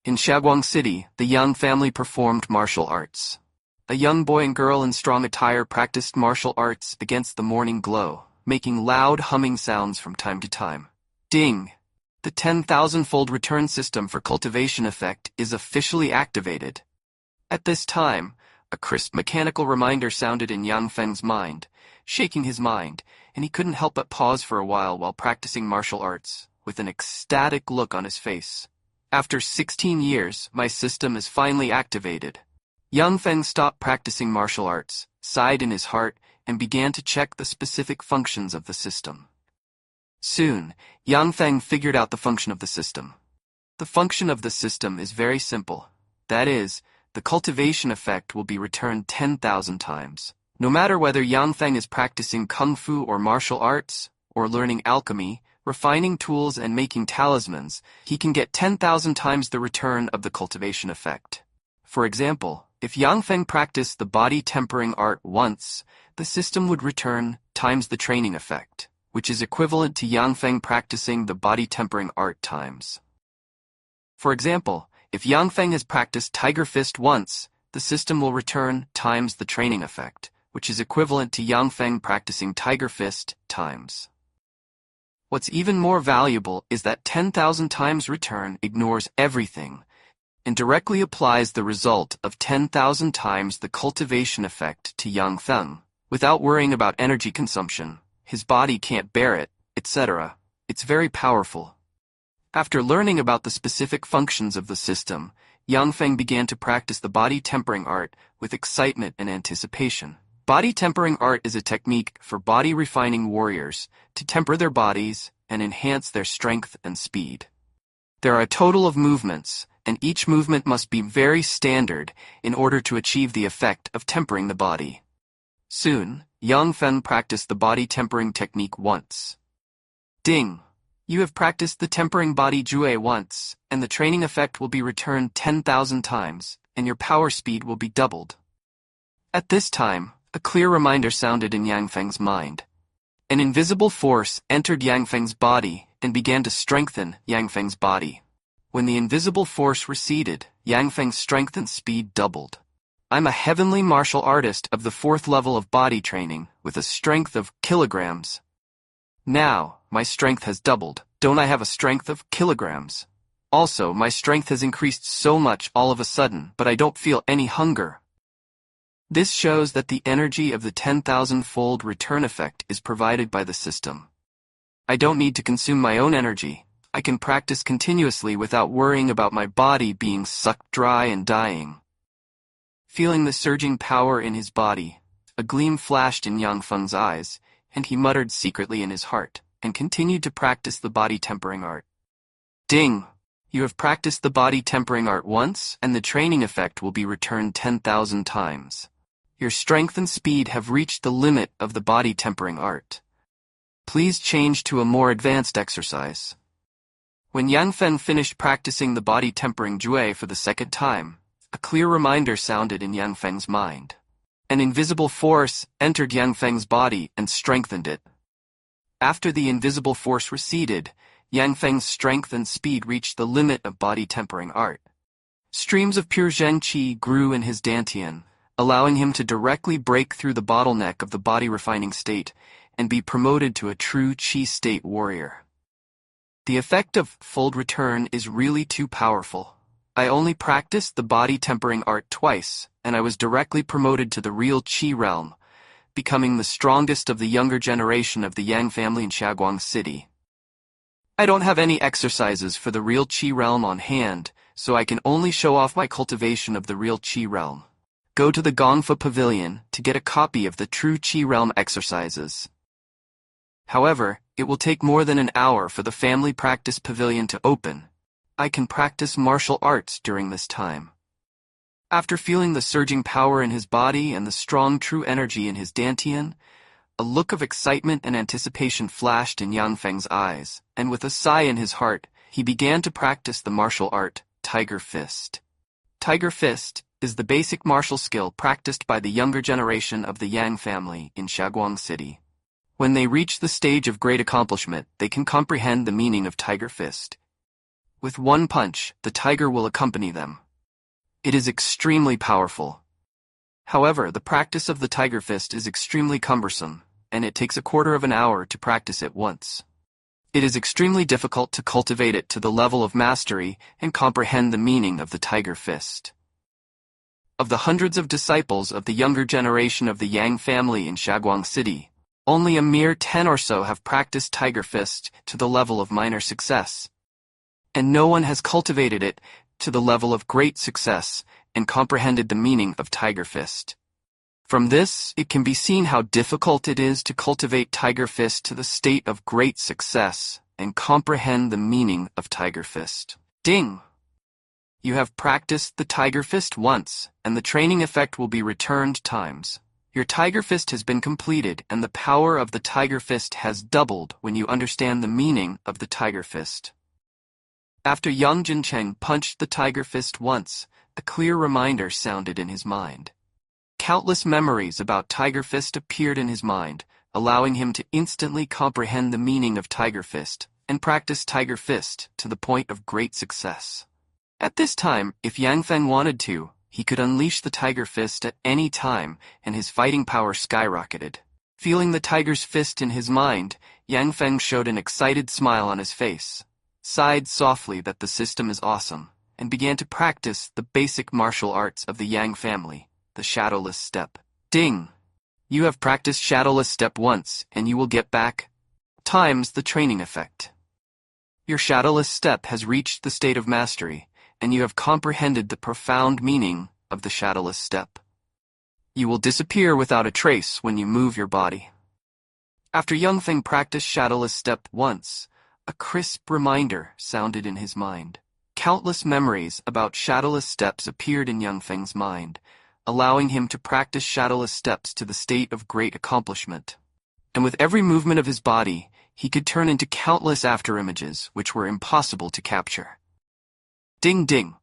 In Shaguang City, the Yang family performed martial arts. A young boy and girl in strong attire practiced martial arts against the morning glow, making loud humming sounds from time to time. Ding! The 10,000-fold return system for cultivation effect is officially activated. At this time, a crisp mechanical reminder sounded in Yang Feng's mind, shaking his mind, and he couldn't help but pause for a while practicing martial arts, with an ecstatic look on his face. After 16 years, my system is finally activated. Yang Feng stopped practicing martial arts, sighed in his heart, and began to check the specific functions of the system. Soon, Yang Feng figured out the function of the system. The function of the system is very simple. That is, the cultivation effect will be returned 10,000 times. No matter whether Yang Feng is practicing kung fu or martial arts, or learning alchemy, refining tools and making talismans, he can get 10,000 times the return of the cultivation effect. For example, if Yang Feng practiced the body tempering art once, the system would return times the training effect, which is equivalent to Yang Feng practicing the body tempering art times. For example, if Yang Feng has practiced Tiger Fist once, the system will return times the training effect, which is equivalent to Yang Feng practicing Tiger Fist times. What's even more valuable is that 10,000 times return ignores everything and directly applies the result of 10,000 times the cultivation effect to Yang Feng, without worrying about energy consumption, his body can't bear it, etc. It's very powerful. After learning about the specific functions of the system, Yang Feng began to practice the body tempering art with excitement and anticipation. Body tempering art is a technique for body refining warriors to temper their bodies and enhance their strength and speed. There are a total of movements, and each movement must be very standard in order to achieve the effect of tempering the body. Soon, Yang Feng practiced the body tempering technique once. Ding! You have practiced the tempering body jue once, and the training effect will be returned 10,000 times, and your power speed will be doubled. At this time, a clear reminder sounded in Yang Feng's mind. An invisible force entered Yang Feng's body and began to strengthen Yang Feng's body. When the invisible force receded, Yang Feng's strength and speed doubled. I'm a heavenly martial artist of the 4th level of body training with a strength of kilograms. Now, my strength has doubled. Don't I have a strength of kilograms? Also, my strength has increased so much all of a sudden, but I don't feel any hunger. This shows that the energy of the 10,000-fold return effect is provided by the system. I don't need to consume my own energy. I can practice continuously without worrying about my body being sucked dry and dying. Feeling the surging power in his body, a gleam flashed in Yang Feng's eyes, and he muttered secretly in his heart, and continued to practice the body tempering art. Ding! You have practiced the body tempering art once, and the training effect will be returned 10,000 times. Your strength and speed have reached the limit of the body tempering art. Please change to a more advanced exercise. When Yang Feng finished practicing the body tempering jue for the 2nd time, a clear reminder sounded in Yang Feng's mind. An invisible force entered Yang Feng's body and strengthened it. After the invisible force receded, Yang Feng's strength and speed reached the limit of body tempering art. Streams of pure Zhen Qi grew in his dantian, allowing him to directly break through the bottleneck of the body refining state and be promoted to a true Qi state warrior. The effect of fold return is really too powerful. I only practiced the body tempering art twice, and I was directly promoted to the real Qi realm, becoming the strongest of the younger generation of the Yang family in Shaguang City. I don't have any exercises for the real Qi realm on hand, so I can only show off my cultivation of the real Qi realm. Go to the Gongfa Pavilion to get a copy of the true Qi realm exercises. However, it will take more than an hour for the family practice pavilion to open. I can practice martial arts during this time. After feeling the surging power in his body and the strong true energy in his dantian, a look of excitement and anticipation flashed in Yang Feng's eyes, and with a sigh in his heart, he began to practice the martial art, Tiger Fist. Tiger Fist is the basic martial skill practiced by the younger generation of the Yang family in Shaguang City. When they reach the stage of great accomplishment, they can comprehend the meaning of Tiger Fist. With one punch, the tiger will accompany them. It is extremely powerful. However, the practice of the tiger fist is extremely cumbersome, and it takes a quarter of an hour to practice it once. It is extremely difficult to cultivate it to the level of mastery and comprehend the meaning of the tiger fist. Of the hundreds of disciples of the younger generation of the Yang family in Shaguang City, only a mere 10 or so have practiced tiger fist to the level of minor success. And no one has cultivated it to the level of great success and comprehended the meaning of tiger fist. From this, it can be seen how difficult it is to cultivate tiger fist to the state of great success and comprehend the meaning of tiger fist. Ding! You have practiced the tiger fist once, and the training effect will be returned times. Your tiger fist has been completed, and the power of the tiger fist has doubled when you understand the meaning of the tiger fist. After Yang Jincheng punched the tiger fist once, a clear reminder sounded in his mind. Countless memories about tiger fist appeared in his mind, allowing him to instantly comprehend the meaning of tiger fist and practice tiger fist to the point of great success. At this time, if Yang Feng wanted to, he could unleash the tiger fist at any time, and his fighting power skyrocketed. Feeling the tiger's fist in his mind, Yang Feng showed an excited smile on his face, sighed softly that the system is awesome, and began to practice the basic martial arts of the Yang family, the shadowless step. Ding! You have practiced shadowless step once, and you will get back times the training effect. Your shadowless step has reached the state of mastery, and you have comprehended the profound meaning of the shadowless step. You will disappear without a trace when you move your body. After Yang Feng practiced shadowless step once, a crisp reminder sounded in his mind. Countless memories about shadowless steps appeared in Yang Feng's mind, allowing him to practice shadowless steps to the state of great accomplishment. And with every movement of his body, he could turn into countless afterimages which were impossible to capture. Ding ding!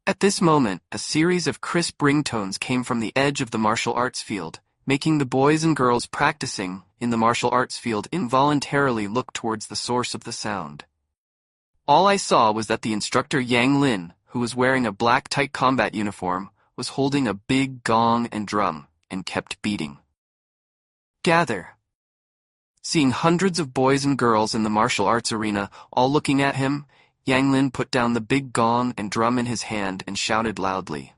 At this moment, a series of crisp ringtones came from the edge of the martial arts field, making the boys and girls practicing in the martial arts field involuntarily look towards the source of the sound. All I saw was that the instructor Yang Lin, who was wearing a black tight combat uniform, was holding a big gong and drum, and kept beating. Gather! Seeing hundreds of boys and girls in the martial arts arena all looking at him, Yang Lin put down the big gong and drum in his hand and shouted loudly.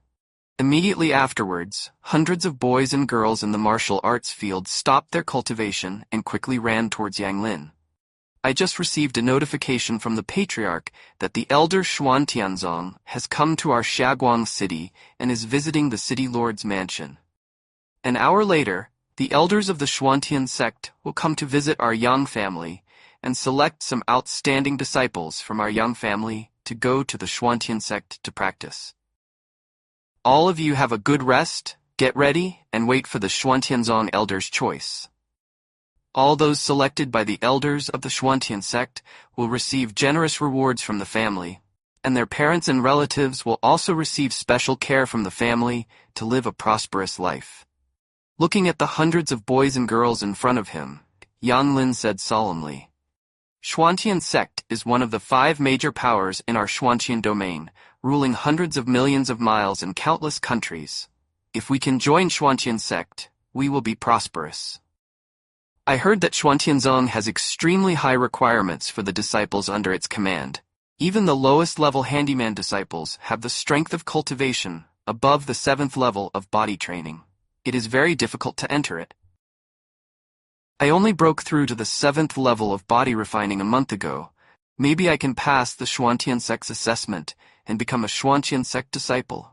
Immediately afterwards, hundreds of boys and girls in the martial arts field stopped their cultivation and quickly ran towards Yang Lin. I just received a notification from the patriarch that the elder Xuan Tianzong has come to our Shaguang city and is visiting the city lord's mansion. An hour later, the elders of the Xuantian sect will come to visit our Yang family and select some outstanding disciples from our Yang family to go to the Xuantian sect to practice. All of you have a good rest, get ready, and wait for the Xuantianzong elders' choice. All those selected by the elders of the Xuantian sect will receive generous rewards from the family, and their parents and relatives will also receive special care from the family to live a prosperous life. Looking at the hundreds of boys and girls in front of him, Yang Lin said solemnly, Xuantian sect is one of the 5 major powers in our Xuantian domain, ruling hundreds of millions of miles in countless countries. If we can join Xuantian sect, we will be prosperous. I heard that Xuantianzong has extremely high requirements for the disciples under its command. Even the lowest level handyman disciples have the strength of cultivation above the 7th level of body training. It is very difficult to enter it. I only broke through to the 7th level of body refining a month ago. Maybe I can pass the Xuantian sect's assessment and become a Xuantian sect disciple.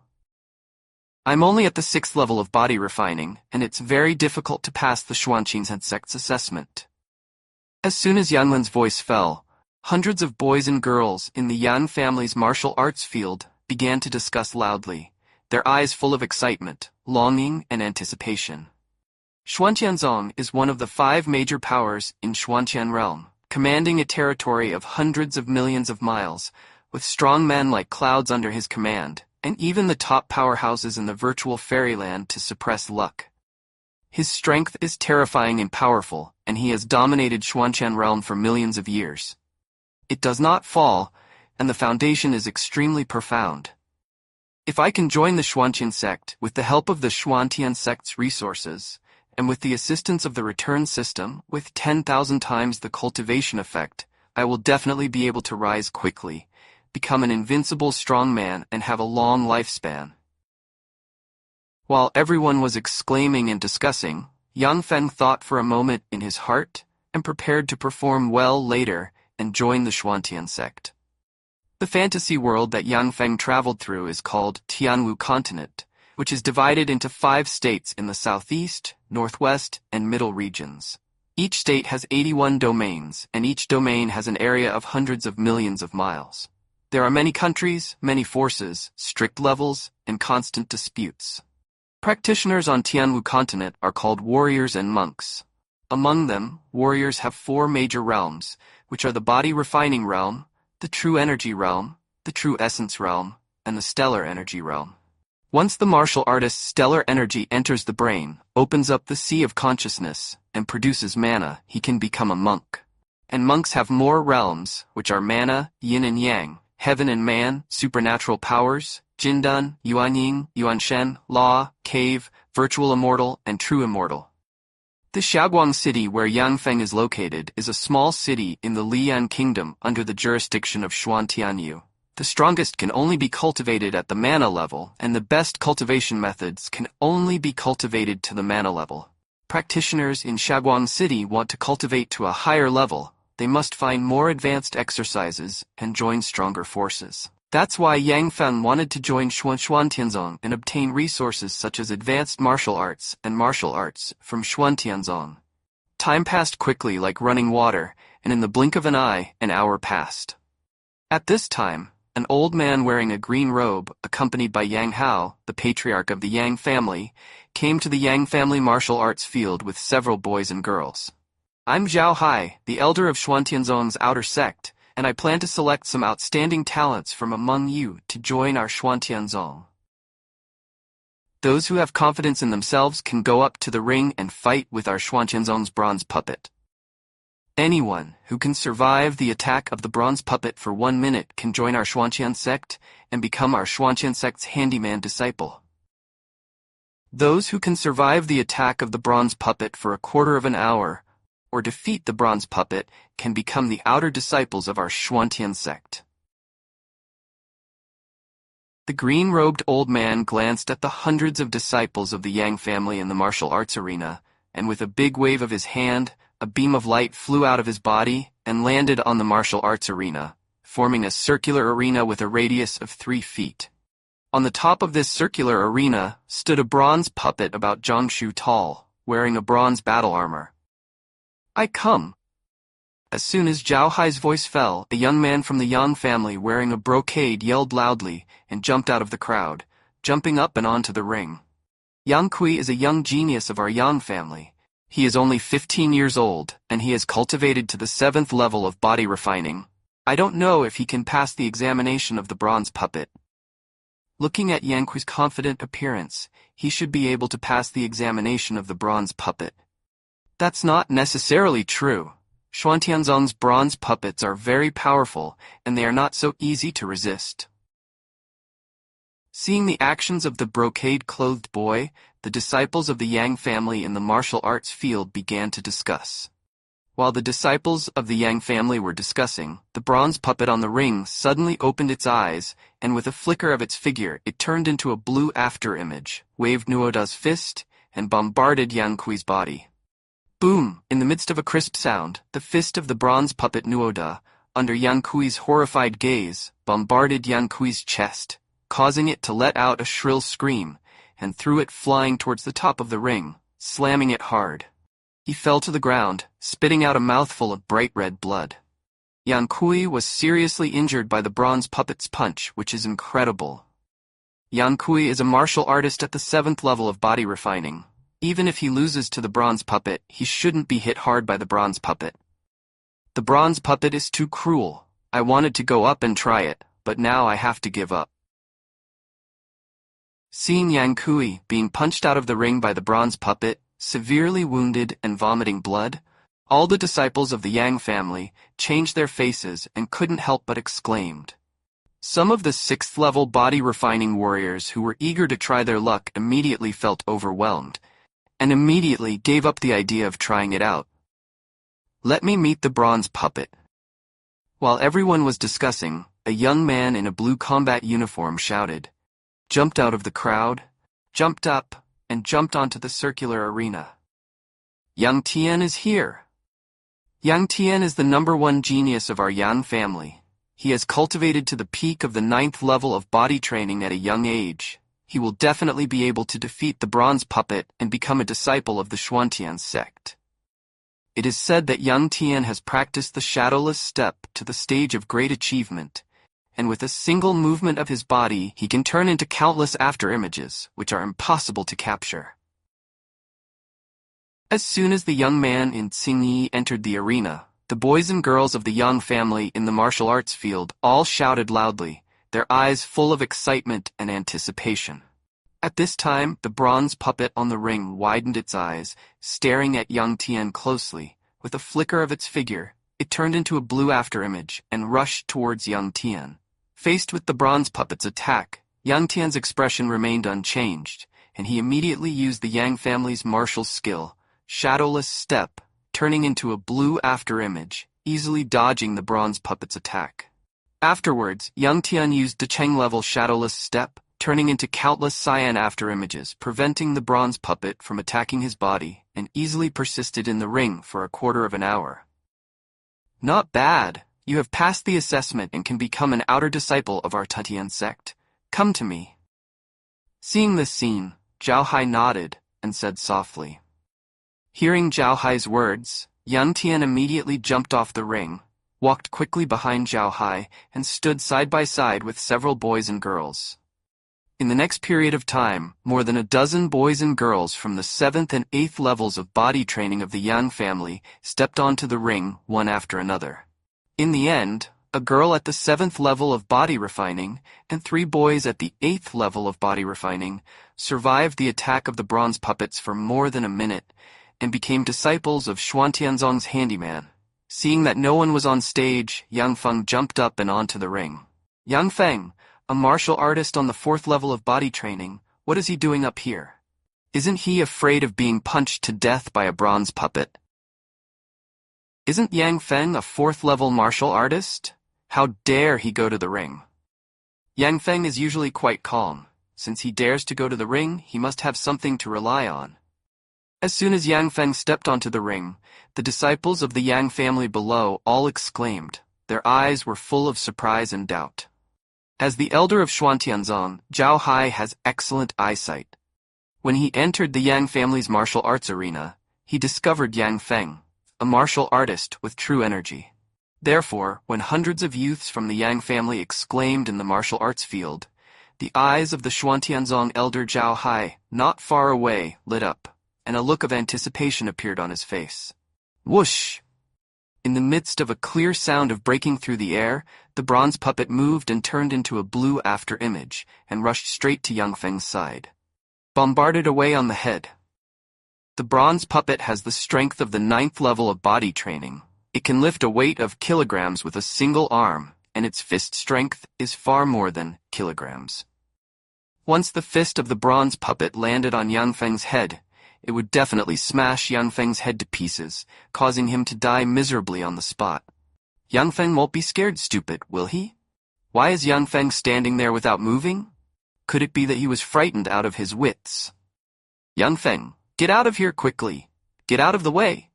I'm only at the 6th level of body refining, and it's very difficult to pass the Xuantian sect's assessment. As soon as Yang Lin's voice fell, hundreds of boys and girls in the Yan family's martial arts field began to discuss loudly, their eyes full of excitement, longing, and anticipation. Xuantianzong is one of the 5 major powers in Xuantian realm, commanding a territory of hundreds of millions of miles, with strong men like clouds under his command, and even the top powerhouses in the virtual fairyland to suppress luck. His strength is terrifying and powerful, and he has dominated Xuantian realm for millions of years. It does not fall, and the foundation is extremely profound. If I can join the Xuantian sect with the help of the Xuantian sect's resources, and with the assistance of the return system with 10,000 times the cultivation effect, I will definitely be able to rise quickly, become an invincible strong man, and have a long lifespan. While everyone was exclaiming and discussing, Yang Feng thought for a moment in his heart and prepared to perform well later and join the Xuantian sect. The fantasy world that Yang Feng traveled through is called Tianwu Continent, which is divided into 5 states in the southeast, northwest, and middle regions. Each state has 81 domains, and each domain has an area of hundreds of millions of miles. There are many countries, many forces, strict levels, and constant disputes. Practitioners on Tianwu Continent are called warriors and monks. Among them, warriors have 4 major realms, which are the body refining realm, the true energy realm, the true essence realm, and the stellar energy realm. Once the martial artist's stellar energy enters the brain, opens up the sea of consciousness, and produces mana, he can become a monk. And monks have more realms, which are mana, yin and yang, heaven and man, supernatural powers, Jindan, Yuanying, Yuanshen, law, cave, virtual immortal, and true immortal. The Xiaoguang city where Yang Feng is located is a small city in the Liyan kingdom under the jurisdiction of Xuantianyu. The strongest can only be cultivated at the mana level, and the best cultivation methods can only be cultivated to the mana level. Practitioners in Xiaoguang city want to cultivate to a higher level. They must find more advanced exercises and join stronger forces. That's why Yang Feng wanted to join Xuantianzong and obtain resources such as advanced martial arts and martial arts from Xuantianzong. Time passed quickly like running water, and in the blink of an eye, an hour passed. At this time, an old man wearing a green robe, accompanied by Yang Hao, the patriarch of the Yang family, came to the Yang family martial arts field with several boys and girls. I'm Zhao Hai, the elder of Xuantianzong's outer sect, and I plan to select some outstanding talents from among you to join our Xuantianzong. Those who have confidence in themselves can go up to the ring and fight with our Xuantianzong's bronze puppet. Anyone who can survive the attack of the bronze puppet for 1 minute can join our Xuantian sect and become our Xuantian sect's handyman disciple. Those who can survive the attack of the bronze puppet for a quarter of an hour or defeat the bronze puppet can become the outer disciples of our Xuantian sect. The green-robed old man glanced at the hundreds of disciples of the Yang family in the martial arts arena, and with a big wave of his hand, a beam of light flew out of his body and landed on the martial arts arena, forming a circular arena with a radius of 3 feet. On the top of this circular arena stood a bronze puppet about Zhongshu tall, wearing a bronze battle armor. I come. As soon as Zhao Hai's voice fell, a young man from the Yang family wearing a brocade yelled loudly and jumped out of the crowd, jumping up and onto the ring. Yang Kui is a young genius of our Yang family. He is only 15 years old, and he has cultivated to the 7th level of body refining. I don't know if he can pass the examination of the bronze puppet. Looking at Yang Kui's confident appearance, he should be able to pass the examination of the bronze puppet. That's not necessarily true. Xuantianzong's bronze puppets are very powerful, and they are not so easy to resist. Seeing the actions of the brocade-clothed boy, the disciples of the Yang family in the martial arts field began to discuss. While the disciples of the Yang family were discussing, the bronze puppet on the ring suddenly opened its eyes, and with a flicker of its figure, it turned into a blue after-image, waved Nuoda's fist, and bombarded Yang Kui's body. Boom! In the midst of a crisp sound, the fist of the bronze puppet Nuoda, under Yang Kui's horrified gaze, bombarded Yang Kui's chest, causing it to let out a shrill scream, and threw it flying towards the top of the ring, slamming it hard. He fell to the ground, spitting out a mouthful of bright red blood. Yang Kui was seriously injured by the bronze puppet's punch, which is incredible. Yang Kui is a martial artist at the 7th level of body refining. Even if he loses to the bronze puppet, he shouldn't be hit hard by the bronze puppet. The bronze puppet is too cruel. I wanted to go up and try it, but now I have to give up. Seeing Yang Kui being punched out of the ring by the bronze puppet, severely wounded and vomiting blood, all the disciples of the Yang family changed their faces and couldn't help but exclaimed, Some of the 6th-level body-refining warriors who were eager to try their luck immediately felt overwhelmed, and immediately gave up the idea of trying it out. Let me meet the bronze puppet. While everyone was discussing, a young man in a blue combat uniform shouted, jumped out of the crowd, jumped up, and jumped onto the circular arena. Yang Tian is here. Yang Tian is the #1 genius of our Yang family. He has cultivated to the peak of the 9th level of body training at a young age. He will definitely be able to defeat the bronze puppet and become a disciple of the Xuantian sect. It is said that Yang Tian has practiced the shadowless step to the stage of great achievement, and with a single movement of his body he can turn into countless afterimages, which are impossible to capture. As soon as the young man in Tsingyi entered the arena, the boys and girls of the Yang family in the martial arts field all shouted loudly, their eyes full of excitement and anticipation. At this time, the bronze puppet on the ring widened its eyes, staring at Yang Tian closely. With a flicker of its figure, it turned into a blue afterimage and rushed towards Yang Tian. Faced with the bronze puppet's attack, Yang Tian's expression remained unchanged, and he immediately used the Yang family's martial skill, shadowless step, turning into a blue afterimage, easily dodging the bronze puppet's attack. Afterwards, Yang Tian used Decheng-level shadowless step, turning into countless cyan afterimages, preventing the bronze puppet from attacking his body, and easily persisted in the ring for a quarter of an hour. Not bad. You have passed the assessment and can become an outer disciple of our Tutian sect. Come to me. Seeing this scene, Zhao Hai nodded and said softly. Hearing Zhao Hai's words, Yang Tian immediately jumped off the ring, walked quickly behind Zhao Hai, and stood side by side with several boys and girls. In the next period of time, more than a dozen boys and girls from the 7th and 8th levels of body training of the Yang family stepped onto the ring one after another. In the end, a girl at the 7th level of body refining and 3 boys at the 8th level of body refining survived the attack of the bronze puppets for more than a minute and became disciples of Xuantianzong's handyman. Seeing that no one was on stage, Yang Feng jumped up and onto the ring. Yang Feng, a martial artist on the 4th level of body training, what is he doing up here? Isn't he afraid of being punched to death by a bronze puppet? Isn't Yang Feng a 4th level martial artist? How dare he go to the ring? Yang Feng is usually quite calm. Since he dares to go to the ring, he must have something to rely on. As soon as Yang Feng stepped onto the ring, the disciples of the Yang family below all exclaimed. Their eyes were full of surprise and doubt. As the elder of Xuantianzong, Zhao Hai has excellent eyesight. When he entered the Yang family's martial arts arena, he discovered Yang Feng, a martial artist with true energy. Therefore, when hundreds of youths from the Yang family exclaimed in the martial arts field, the eyes of the Xuantianzong elder Zhao Hai, not far away, lit up, and a look of anticipation appeared on his face. Whoosh! In the midst of a clear sound of breaking through the air, the bronze puppet moved and turned into a blue afterimage and rushed straight to Yang Feng's side. Bombarded away on the head. The bronze puppet has the strength of the 9th level of body training. It can lift a weight of kilograms with a single arm, and its fist strength is far more than kilograms. Once the fist of the bronze puppet landed on Yang Feng's head, it would definitely smash Yang Feng's head to pieces, causing him to die miserably on the spot. Yang Feng won't be scared, stupid, will he? Why is Yang Feng standing there without moving? Could it be that he was frightened out of his wits? Yang Feng, get out of here quickly. Get out of the way.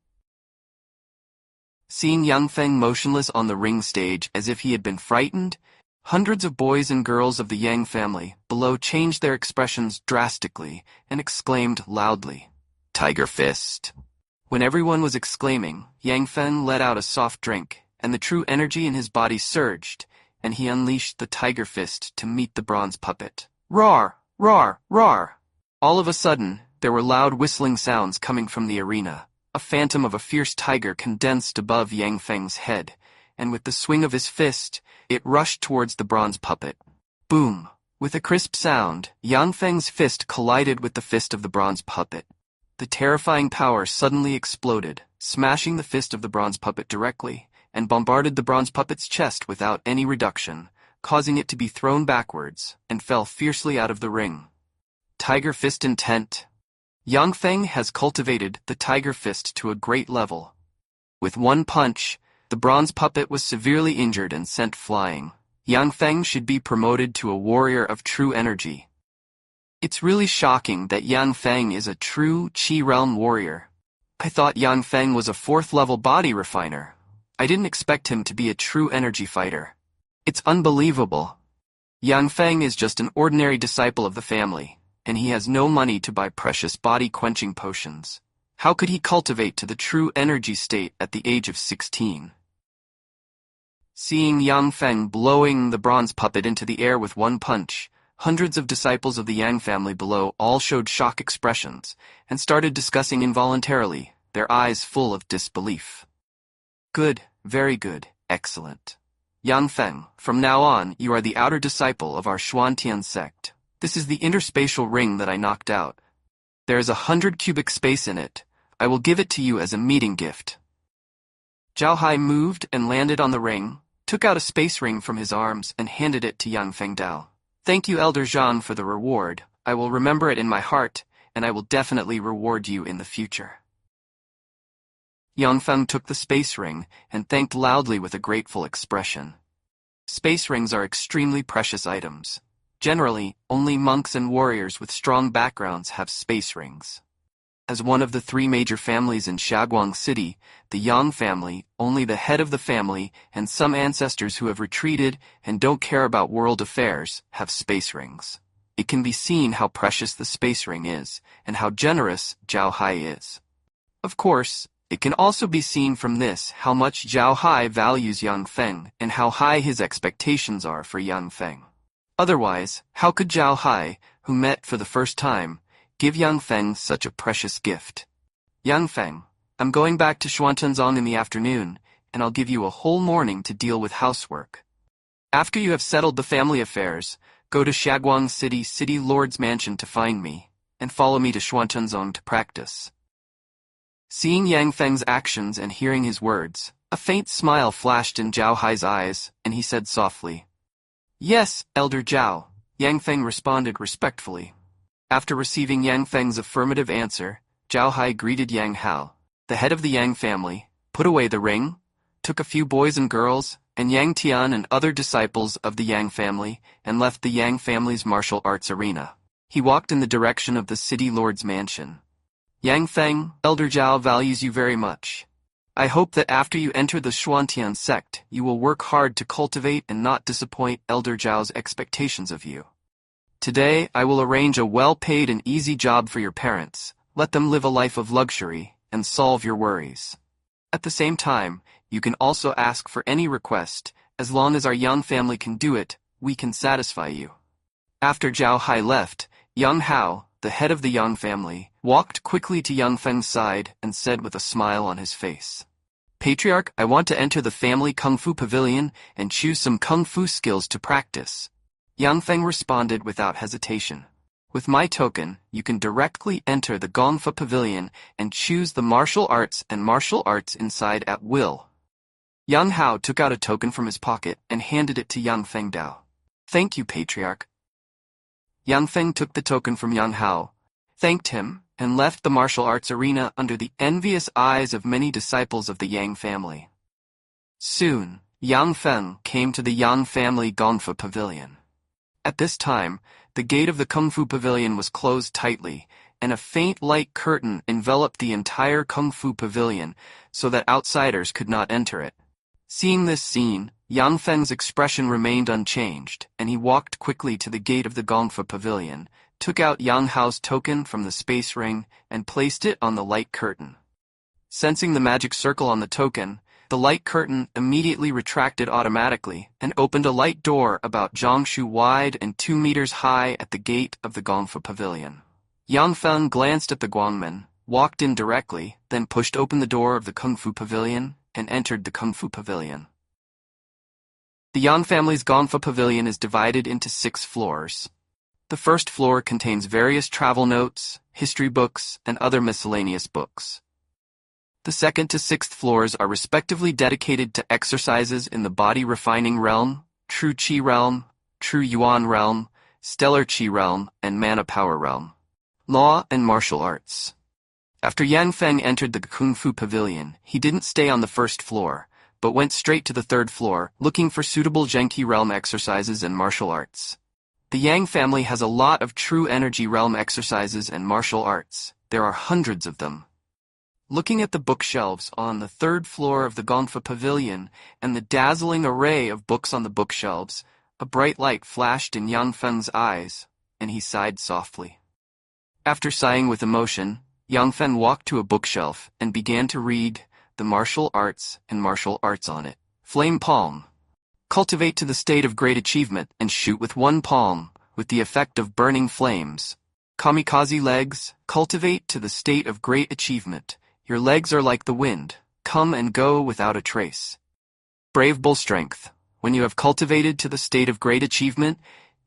Seeing Yang Feng motionless on the ring stage as if he had been frightened, hundreds of boys and girls of the Yang family below changed their expressions drastically and exclaimed loudly, Tiger Fist. When everyone was exclaiming, Yang Feng let out a soft drink, and the true energy in his body surged, and he unleashed the Tiger Fist to meet the bronze puppet. Roar! Roar! Roar! All of a sudden, there were loud whistling sounds coming from the arena. A phantom of a fierce tiger condensed above Yang Feng's head, and with the swing of his fist, it rushed towards the bronze puppet. Boom! With a crisp sound, Yang Feng's fist collided with the fist of the bronze puppet. The terrifying power suddenly exploded, smashing the fist of the bronze puppet directly, and bombarded the bronze puppet's chest without any reduction, causing it to be thrown backwards, and fell fiercely out of the ring. Tiger Fist intent. Yang Feng has cultivated the Tiger Fist to a great level. With one punch, the bronze puppet was severely injured and sent flying. Yang Feng should be promoted to a warrior of true energy. It's really shocking that Yang Feng is a true Qi realm warrior. I thought Yang Feng was a 4th level body refiner. I didn't expect him to be a true energy fighter. It's unbelievable. Yang Feng is just an ordinary disciple of the family, and he has no money to buy precious body-quenching potions. How could he cultivate to the true energy state at the age of 16? Seeing Yang Feng blowing the bronze puppet into the air with one punch, hundreds of disciples of the Yang family below all showed shock expressions and started discussing involuntarily, their eyes full of disbelief. Good, very good, excellent. Yang Feng, from now on you are the outer disciple of our Xuantian sect. This is the interspatial ring that I knocked out. There is 100 cubic space in it. I will give it to you as a meeting gift. Zhao Hai moved and landed on the ring, took out a space ring from his arms and handed it to Yang Feng Dao. Thank you, Elder Zhang, for the reward. I will remember it in my heart, and I will definitely reward you in the future. Yang Feng took the space ring and thanked loudly with a grateful expression. Space rings are extremely precious items. Generally, only monks and warriors with strong backgrounds have space rings. As one of the 3 major families in Shaguang City, the Yang family, only the head of the family, and some ancestors who have retreated and don't care about world affairs, have space rings. It can be seen how precious the space ring is, and how generous Zhao Hai is. Of course, it can also be seen from this how much Zhao Hai values Yang Feng and how high his expectations are for Yang Feng. Otherwise, how could Zhao Hai, who met for the first time, give Yang Feng such a precious gift? Yang Feng, I'm going back to Xuanzong in the afternoon, and I'll give you a whole morning to deal with housework. After you have settled the family affairs, go to Shaguang City Lord's mansion to find me, and follow me to Xuanzong to practice. Seeing Yang Feng's actions and hearing his words, a faint smile flashed in Zhao Hai's eyes, and he said softly, Yes, Elder Zhao, Yang Feng responded respectfully. After receiving Yang Feng's affirmative answer, Zhao Hai greeted Yang Hao, the head of the Yang family, put away the ring, took a few boys and girls, and Yang Tian and other disciples of the Yang family, and left the Yang family's martial arts arena. He walked in the direction of the city lord's mansion. Yang Feng, Elder Zhao values you very much. I hope that after you enter the Xuantian sect, you will work hard to cultivate and not disappoint Elder Zhao's expectations of you. Today, I will arrange a well-paid and easy job for your parents, let them live a life of luxury, and solve your worries. At the same time, you can also ask for any request. As long as our Yang family can do it, we can satisfy you. After Zhao Hai left, Yang Hao, the head of the Yang family, walked quickly to Yang Feng's side and said with a smile on his face, Patriarch, I want to enter the family Kung Fu Pavilion and choose some Kung Fu skills to practice. Yang Feng responded without hesitation. With my token, you can directly enter the Gongfa Pavilion and choose the martial arts and martial arts inside at will. Yang Hao took out a token from his pocket and handed it to Yang Feng Dao. Thank you, Patriarch. Yang Feng took the token from Yang Hao, thanked him, and left the martial arts arena under the envious eyes of many disciples of the Yang family. Soon, Yang Feng came to the Yang family Gongfa Pavilion. At this time, the gate of the Kung Fu Pavilion was closed tightly, and a faint light curtain enveloped the entire Kung Fu Pavilion so that outsiders could not enter it. Seeing this scene, Yang Feng's expression remained unchanged, and he walked quickly to the gate of the Gongfa Pavilion, took out Yang Hao's token from the space ring, and placed it on the light curtain. Sensing the magic circle on the token, the light curtain immediately retracted automatically and opened a light door about Zhongshu wide and 2 meters high at the gate of the Gongfa Pavilion. Yang Feng glanced at the Guangmen, walked in directly, then pushed open the door of the Kung Fu Pavilion and entered the Kung Fu Pavilion. The Yang family's Gongfa Pavilion is divided into 6 floors. The first floor contains various travel notes, history books, and other miscellaneous books. The 2nd to 6th floors are respectively dedicated to exercises in the body refining realm, True Qi Realm, True Yuan Realm, Stellar Qi Realm, and Mana Power Realm. Law and Martial Arts. After Yang Feng entered the Kung Fu Pavilion, he didn't stay on the first floor, but went straight to the third floor, looking for suitable Zhenqi Realm exercises and martial arts. The Yang family has a lot of true energy realm exercises and martial arts. There are hundreds of them. Looking at the bookshelves on the third floor of the Gongfa Pavilion and the dazzling array of books on the bookshelves, a bright light flashed in Yang Feng's eyes, and he sighed softly. After sighing with emotion, Yang Feng walked to a bookshelf and began to read the martial arts and martial arts on it. Flame palm. Cultivate to the state of great achievement and shoot with one palm, with the effect of burning flames. Kamikaze legs. Cultivate to the state of great achievement. Your legs are like the wind, come and go without a trace. Brave bull strength. When you have cultivated to the state of great achievement,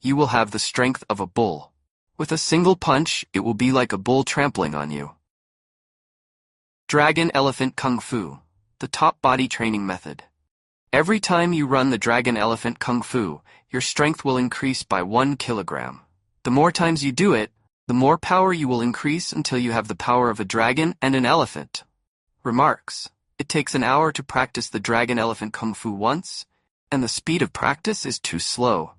you will have the strength of a bull. With a single punch, it will be like a bull trampling on you. Dragon Elephant Kung Fu, the top body training method. Every time you run the Dragon Elephant Kung Fu, your strength will increase by 1 kilogram. The more times you do it, the more power you will increase until you have the power of a dragon and an elephant. Remarks. It takes an hour to practice the Dragon Elephant Kung Fu once, and the speed of practice is too slow.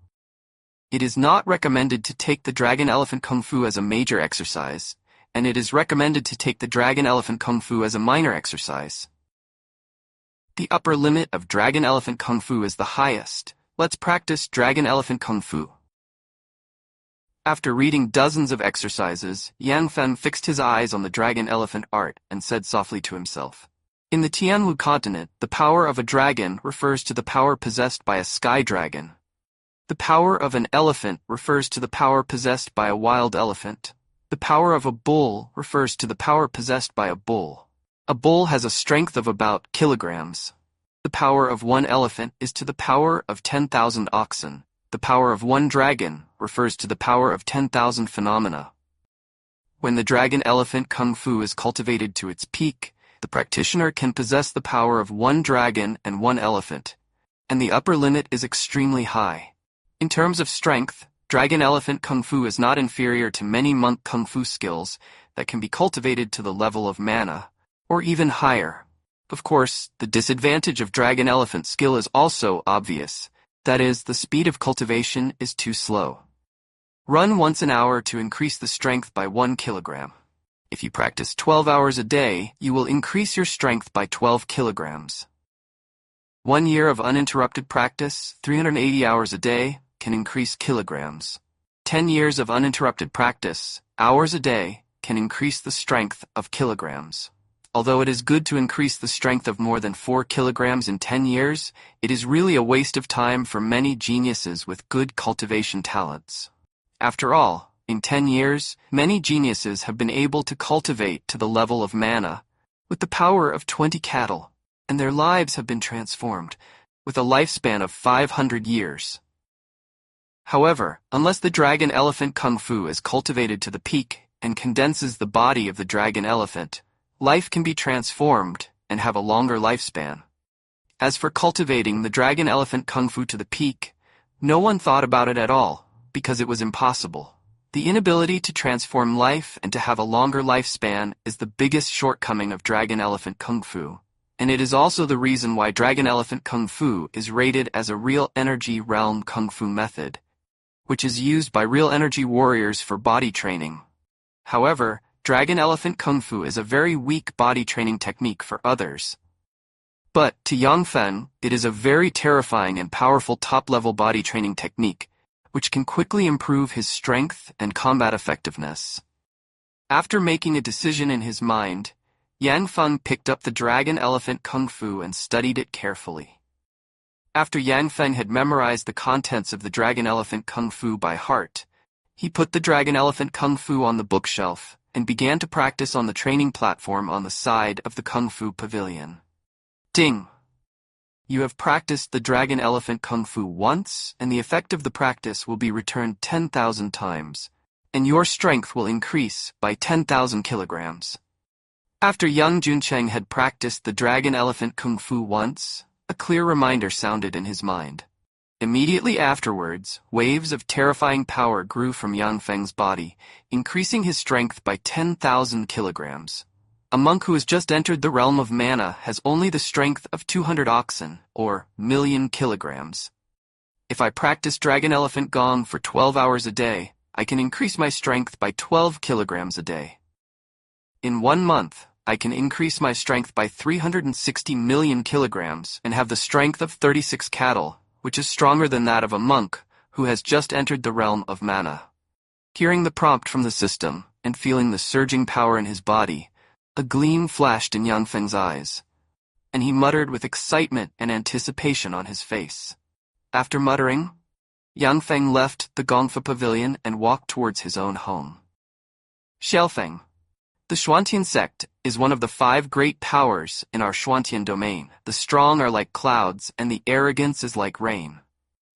It is not recommended to take the Dragon Elephant Kung Fu as a major exercise, and it is recommended to take the Dragon Elephant Kung Fu as a minor exercise. The upper limit of Dragon Elephant Kung Fu is the highest. Let's practice Dragon Elephant Kung Fu. After reading dozens of exercises, Yang Feng fixed his eyes on the Dragon Elephant art and said softly to himself, "In the Tianlu continent, the power of a dragon refers to the power possessed by a sky dragon. The power of an elephant refers to the power possessed by a wild elephant. The power of a bull refers to the power possessed by a bull. A bull has a strength of about kilograms. The power of one elephant is to the power of 10,000 oxen. The power of one dragon refers to the power of 10,000 phenomena. When the Dragon Elephant Kung Fu is cultivated to its peak, the practitioner can possess the power of one dragon and one elephant, and the upper limit is extremely high. In terms of strength, Dragon Elephant Kung Fu is not inferior to many monk Kung Fu skills that can be cultivated to the level of mana, or even higher. Of course, the disadvantage of Dragon Elephant skill is also obvious. That is, the speed of cultivation is too slow. Run once an hour to increase the strength by 1 kilogram. If you practice 12 hours a day, you will increase your strength by 12 kilograms. 1 year of uninterrupted practice, 380 hours a day, can increase kilograms. 10 years of uninterrupted practice, hours a day, can increase the strength of kilograms. Although it is good to increase the strength of more than 4 kilograms in 10 years, it is really a waste of time for many geniuses with good cultivation talents. After all, in 10 years, many geniuses have been able to cultivate to the level of mana, with the power of 20 cattle, and their lives have been transformed, with a lifespan of 500 years. However, unless the Dragon Elephant Kung Fu is cultivated to the peak and condenses the body of the dragon elephant, life can be transformed and have a longer lifespan. As for cultivating the Dragon Elephant Kung Fu to the peak, no one thought about it at all, because it was impossible. The inability to transform life and to have a longer lifespan is the biggest shortcoming of Dragon Elephant Kung Fu, and it is also the reason why Dragon Elephant Kung Fu is rated as a real energy realm Kung Fu method, which is used by real energy warriors for body training. However, Dragon Elephant Kung Fu is a very weak body training technique for others. But, to Yang Feng, it is a very terrifying and powerful top-level body training technique, which can quickly improve his strength and combat effectiveness. After making a decision in his mind, Yang Feng picked up the Dragon Elephant Kung Fu and studied it carefully. After Yang Feng had memorized the contents of the Dragon Elephant Kung Fu by heart, he put the Dragon Elephant Kung Fu on the bookshelf and began to practice on the training platform on the side of the Kung Fu Pavilion. Ding! You have practiced the Dragon Elephant Kung Fu once, and the effect of the practice will be returned 10,000 times, and your strength will increase by 10,000 kilograms. After Yang Juncheng had practiced the Dragon Elephant Kung Fu once, a clear reminder sounded in his mind. Immediately afterwards, waves of terrifying power grew from Yang Feng's body, increasing his strength by 10,000 kilograms. A monk who has just entered the realm of mana has only the strength of 200 oxen, or million kilograms. If I practice Dragon Elephant Gong for 12 hours a day, I can increase my strength by 12 kilograms a day. In 1 month, I can increase my strength by 360 million kilograms and have the strength of 36 cattle, which is stronger than that of a monk who has just entered the realm of mana. Hearing the prompt from the system and feeling the surging power in his body, a gleam flashed in Yang Feng's eyes, and he muttered with excitement and anticipation on his face. After muttering, Yang Feng left the Gongfa Pavilion and walked towards his own home. Xiaofeng. The Xuantian sect is one of the 5 great powers in our Xuantian domain. The strong are like clouds, and the arrogance is like rain.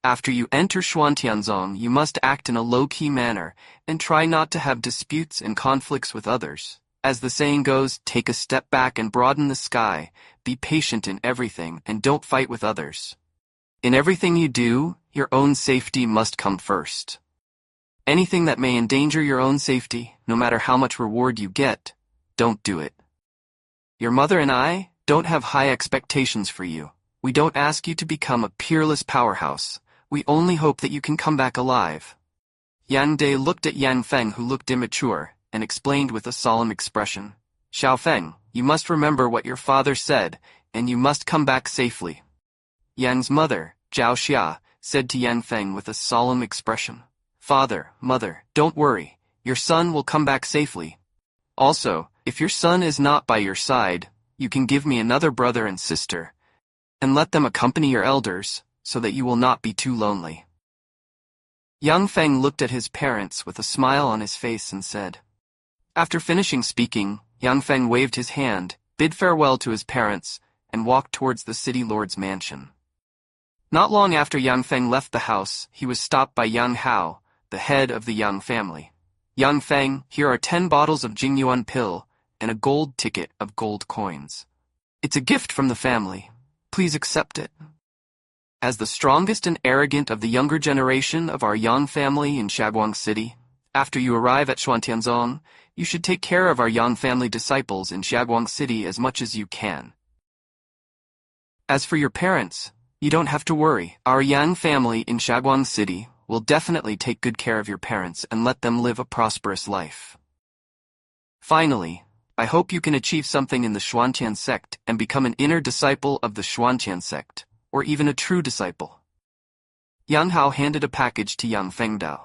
After you enter Xuantianzong, you must act in a low-key manner and try not to have disputes and conflicts with others. As the saying goes, take a step back and broaden the sky, be patient in everything, and don't fight with others. In everything you do, your own safety must come first. Anything that may endanger your own safety, no matter how much reward you get, don't do it. Your mother and I don't have high expectations for you. We don't ask you to become a peerless powerhouse. We only hope that you can come back alive. Yang De looked at Yang Feng, who looked immature, and explained with a solemn expression, Xiaofeng, you must remember what your father said, and you must come back safely. Yang's mother, Zhao Xia, said to Yang Feng with a solemn expression, Father, mother, don't worry, your son will come back safely. Also, if your son is not by your side, you can give me another brother and sister, and let them accompany your elders, so that you will not be too lonely. Yang Feng looked at his parents with a smile on his face and said. After finishing speaking, Yang Feng waved his hand, bid farewell to his parents, and walked towards the city lord's mansion. Not long after Yang Feng left the house, he was stopped by Yang Hao, the head of the Yang family. Yang Feng, here are 10 bottles of Jingyuan pill, and a gold ticket of gold coins. It's a gift from the family. Please accept it. As the strongest and arrogant of the younger generation of our Yang family in Shaguang City, after you arrive at Xuantianzong, you should take care of our Yang family disciples in Shaguang City as much as you can. As for your parents, you don't have to worry. Our Yang family in Shaguang City will definitely take good care of your parents and let them live a prosperous life. Finally, I hope you can achieve something in the Xuantian sect and become an inner disciple of the Xuantian sect, or even a true disciple. Yang Hao handed a package to Yang Feng Dao.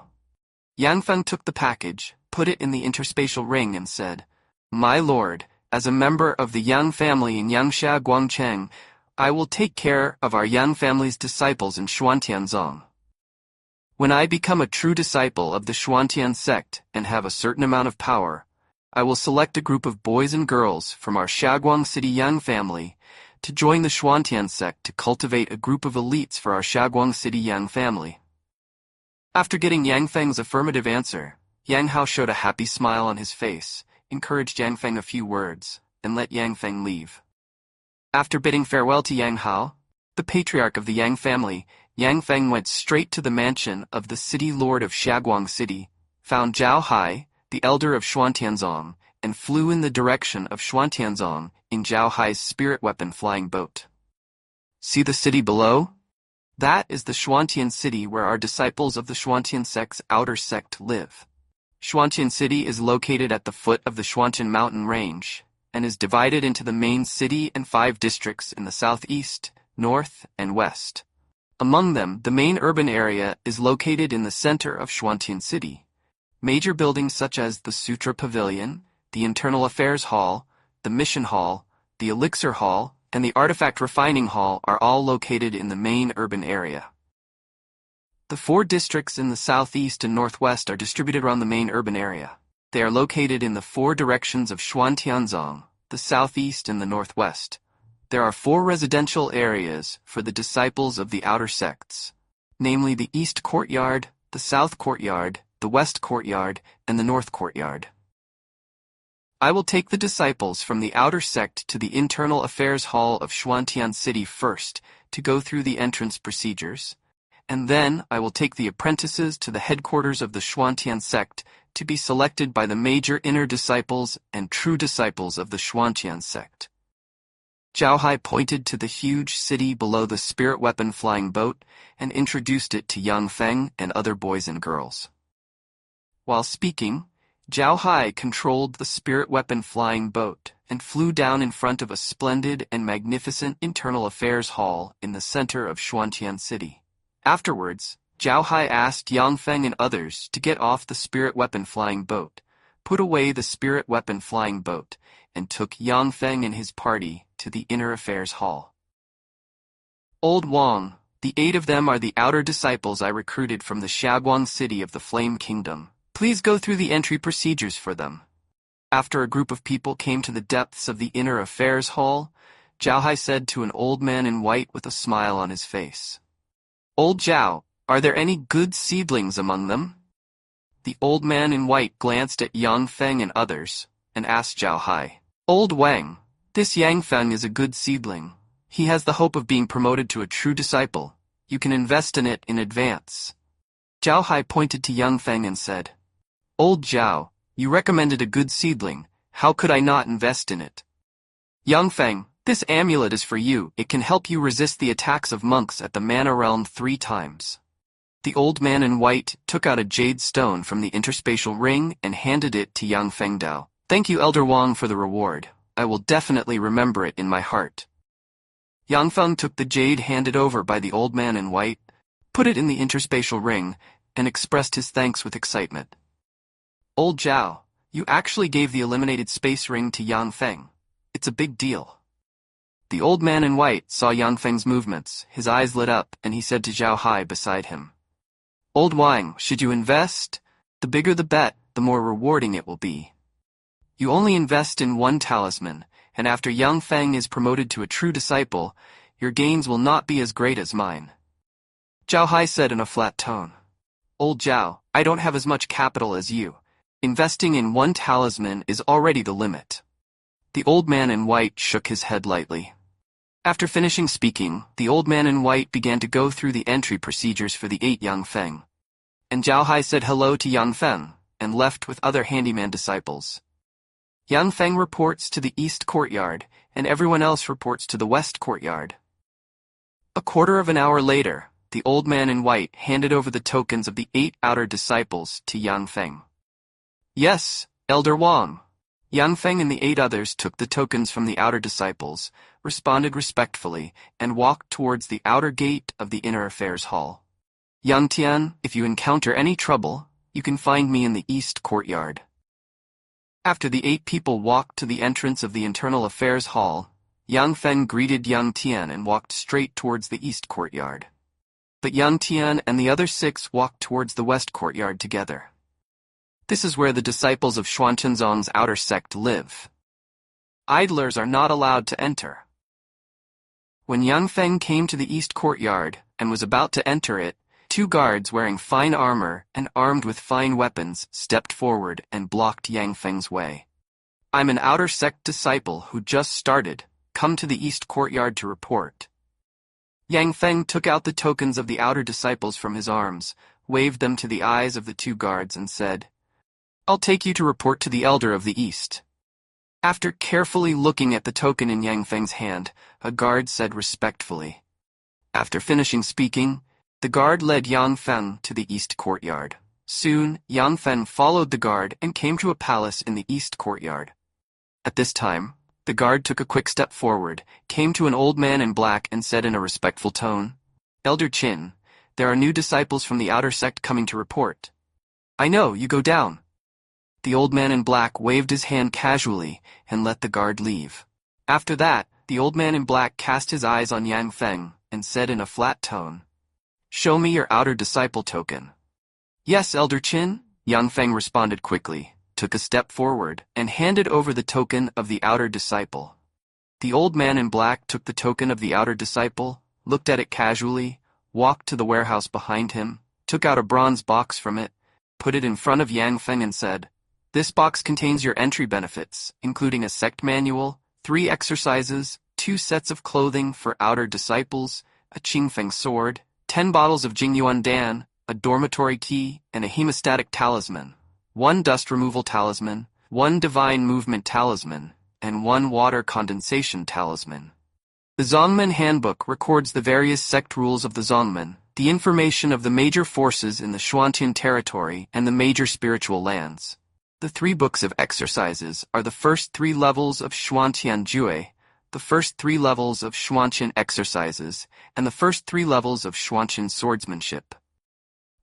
Yang Feng took the package, put it in the interspatial ring and said, My lord, as a member of the Yang family in Yangsha Guangcheng, I will take care of our Yang family's disciples in Xuantianzong. When I become a true disciple of the Xuantian sect and have a certain amount of power, I will select a group of boys and girls from our Shaguang City Yang family to join the Xuantian sect to cultivate a group of elites for our Shaguang City Yang family. After getting Yang Feng's affirmative answer, Yang Hao showed a happy smile on his face, encouraged Yang Feng a few words, and let Yang Feng leave. After bidding farewell to Yang Hao, the patriarch of the Yang family, Yang Feng went straight to the mansion of the city lord of Shaguang City, found Zhao Hai, the elder of Xuantianzong, and flew in the direction of Xuantianzong in Zhao Hai's spirit weapon flying boat. See the city below? That is the Xuantian city where our disciples of the Xuantian sect's outer sect live. Xuantian city is located at the foot of the Xuantian mountain range, and is divided into the main city and 5 districts in the southeast, north, and west. Among them, the main urban area is located in the center of Xuantian city. Major buildings such as the Sutra Pavilion, the Internal Affairs Hall, the Mission Hall, the Elixir Hall, and the Artifact Refining Hall are all located in the main urban area. The 4 districts in the southeast and northwest are distributed around the main urban area. They are located in the 4 directions of Xuantianzong, the southeast and the northwest. There are 4 residential areas for the disciples of the outer sects, namely the East Courtyard, the South Courtyard, the West Courtyard, and the North Courtyard. I will take the disciples from the outer sect to the Internal Affairs Hall of Xuantian City first to go through the entrance procedures, and then I will take the apprentices to the headquarters of the Xuantian sect to be selected by the major inner disciples and true disciples of the Xuantian sect. Zhao Hai pointed to the huge city below the spirit weapon flying boat and introduced it to Yang Feng and other boys and girls. While speaking, Zhao Hai controlled the spirit weapon flying boat and flew down in front of a splendid and magnificent internal affairs hall in the center of Xuantian City. Afterwards, Zhao Hai asked Yang Feng and others to get off the spirit weapon flying boat, put away the spirit weapon flying boat, and took Yang Feng and his party to the inner affairs hall. Old Wang, the 8 of them are the outer disciples I recruited from the Xiaguang city of the Flame Kingdom. Please go through the entry procedures for them. After a group of people came to the depths of the inner affairs hall, Zhao Hai said to an old man in white with a smile on his face, "Old Zhao, are there any good seedlings among them?" The old man in white glanced at Yang Feng and others, and asked Zhao Hai, "Old Wang, this Yang Feng is a good seedling. He has the hope of being promoted to a true disciple. You can invest in it in advance." Zhao Hai pointed to Yang Feng and said, "Old Zhao, you recommended a good seedling. How could I not invest in it?" "Yang Feng, this amulet is for you. It can help you resist the attacks of monks at the Mana Realm 3 times. The old man in white took out a jade stone from the interspatial ring and handed it to Yang Feng Dao. "Thank you, Elder Wang, for the reward. I will definitely remember it in my heart." Yang Feng took the jade handed over by the old man in white, put it in the interspatial ring, and expressed his thanks with excitement. "Old Zhao, you actually gave the eliminated space ring to Yang Feng. It's a big deal." The old man in white saw Yang Feng's movements, his eyes lit up, and he said to Zhao Hai beside him, "Old Wang, should you invest? The bigger the bet, the more rewarding it will be. You only invest in 1 talisman, and after Yang Feng is promoted to a true disciple, your gains will not be as great as mine." Zhao Hai said in a flat tone, "Old Zhao, I don't have as much capital as you. Investing in 1 talisman is already the limit." The old man in white shook his head lightly. After finishing speaking, the old man in white began to go through the entry procedures for the 8 Yang Feng. And Zhao Hai said hello to Yang Feng, and left with other handyman disciples. Yang Feng reports to the east courtyard, and everyone else reports to the west courtyard. A quarter of an hour later, the old man in white handed over the tokens of the 8 outer disciples to Yang Feng. "Yes, Elder Wang." Yang Feng and the 8 others took the tokens from the outer disciples, responded respectfully, and walked towards the outer gate of the inner affairs hall. "Yang Tian, if you encounter any trouble, you can find me in the east courtyard." After the 8 people walked to the entrance of the internal affairs hall, Yang Feng greeted Yang Tian and walked straight towards the east courtyard. But Yang Tian and the other 6 walked towards the west courtyard together. This is where the disciples of Xuanzang's outer sect live. Idlers are not allowed to enter. When Yang Feng came to the east courtyard and was about to enter it, 2 guards wearing fine armor and armed with fine weapons stepped forward and blocked Yang Feng's way. "I'm an outer sect disciple who just started. Come to the east courtyard to report." Yang Feng took out the tokens of the outer disciples from his arms, waved them to the eyes of the 2 guards, and said, "I'll take you to report to the elder of the east." After carefully looking at the token in Yang Feng's hand, a guard said respectfully. After finishing speaking, the guard led Yang Feng to the east courtyard. Soon, Yang Feng followed the guard and came to a palace in the east courtyard. At this time, the guard took a quick step forward, came to an old man in black and said in a respectful tone, "Elder Qin, there are new disciples from the outer sect coming to report." "I know, you go down." The old man in black waved his hand casually and let the guard leave. After that, the old man in black cast his eyes on Yang Feng and said in a flat tone, "Show me your outer disciple token." "Yes, Elder Qin," Yang Feng responded quickly, took a step forward, and handed over the token of the outer disciple. The old man in black took the token of the outer disciple, looked at it casually, walked to the warehouse behind him, took out a bronze box from it, put it in front of Yang Feng and said, "This box contains your entry benefits, including a sect manual, 3 exercises, 2 sets of clothing for outer disciples, a Qingfeng sword, 10 bottles of Jingyuan Dan, a dormitory key, and a hemostatic talisman, 1 dust removal talisman, 1 divine movement talisman, and 1 water condensation talisman. The Zongmen Handbook records the various sect rules of the Zongmen, the information of the major forces in the Xuantian territory and the major spiritual lands. The 3 books of exercises are the first 3 levels of Xuantian Jue, the first 3 levels of Xuantian exercises, and the first 3 levels of Xuantian swordsmanship.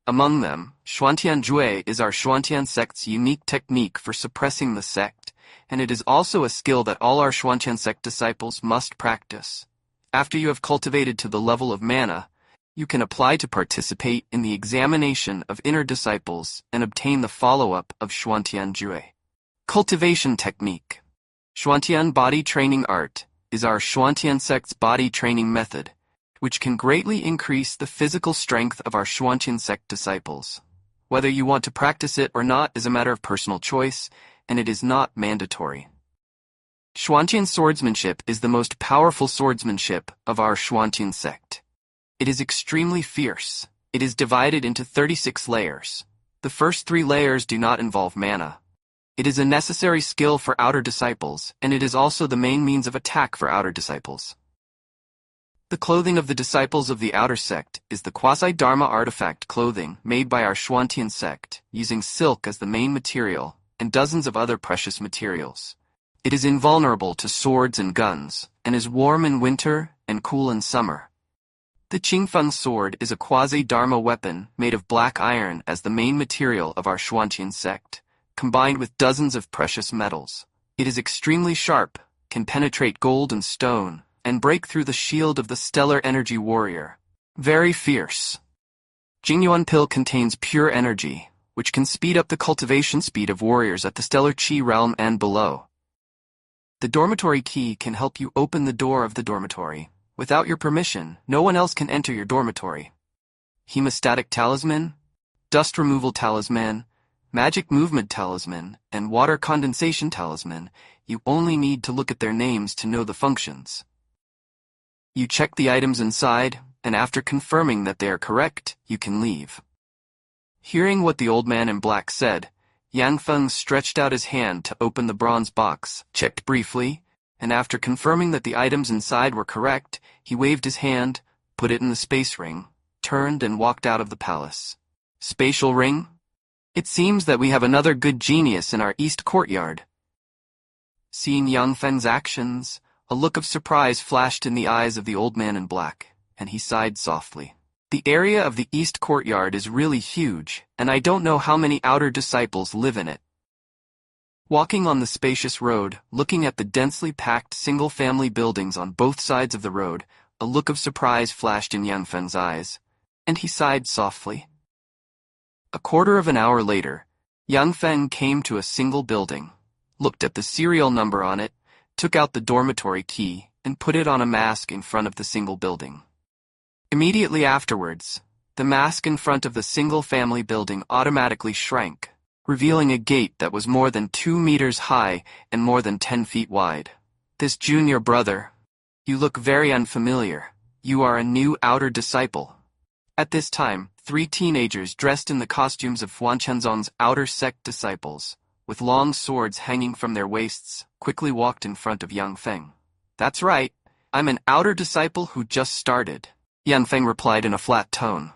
Among them, Xuantian Jue is our Xuantian sect's unique technique for suppressing the sect, and it is also a skill that all our Xuantian sect disciples must practice. After you have cultivated to the level of mana, you can apply to participate in the examination of inner disciples and obtain the follow-up of Xuantian Jue. Cultivation technique. Xuantian body training art is our Xuantian sect's body training method, which can greatly increase the physical strength of our Xuantian sect disciples. Whether you want to practice it or not is a matter of personal choice, and it is not mandatory. Xuantian swordsmanship is the most powerful swordsmanship of our Xuantian sect. It is extremely fierce. It is divided into 36 layers. The first 3 layers do not involve mana. It is a necessary skill for outer disciples, and it is also the main means of attack for outer disciples. The clothing of the disciples of the outer sect is the quasi-dharma artifact clothing made by our Xuantian sect, using silk as the main material, and dozens of other precious materials. It is invulnerable to swords and guns, and is warm in winter and cool in summer. The Qingfeng sword is a quasi-dharma weapon made of black iron as the main material of our Xuantian sect, combined with dozens of precious metals. It is extremely sharp, can penetrate gold and stone, and break through the shield of the stellar energy warrior. Very fierce. Jingyuan pill contains pure energy, which can speed up the cultivation speed of warriors at the stellar Qi realm and below. The dormitory key can help you open the door of the dormitory. Without your permission, no one else can enter your dormitory. Hemostatic talisman, dust removal talisman, magic movement talisman, and water condensation talisman, you only need to look at their names to know the functions. You check the items inside, and after confirming that they are correct, you can leave. Hearing what the old man in black said, Yang Feng stretched out his hand to open the bronze box, checked briefly, and after confirming that the items inside were correct, he waved his hand, put it in the space ring, turned and walked out of the palace. Spatial ring? It seems that we have another good genius in our east courtyard. Seeing Yang Feng's actions, a look of surprise flashed in the eyes of the old man in black, and he sighed softly. The area of the east courtyard is really huge, and I don't know how many outer disciples live in it. Walking on the spacious road, looking at the densely packed single-family buildings on both sides of the road, a look of surprise flashed in Yang Feng's eyes, and he sighed softly. A quarter of an hour later, Yang Feng came to a single building, looked at the serial number on it, took out the dormitory key, and put it on a mask in front of the single building. Immediately afterwards, the mask in front of the single-family building automatically shrank, revealing a gate that was more than 2 meters high and more than 10 feet wide. This junior brother, you look very unfamiliar. You are a new outer disciple. At this time, 3 teenagers dressed in the costumes of Huan Chenzong's outer sect disciples, with long swords hanging from their waists, quickly walked in front of Yang Feng. That's right, I'm an outer disciple who just started, Yang Feng replied in a flat tone.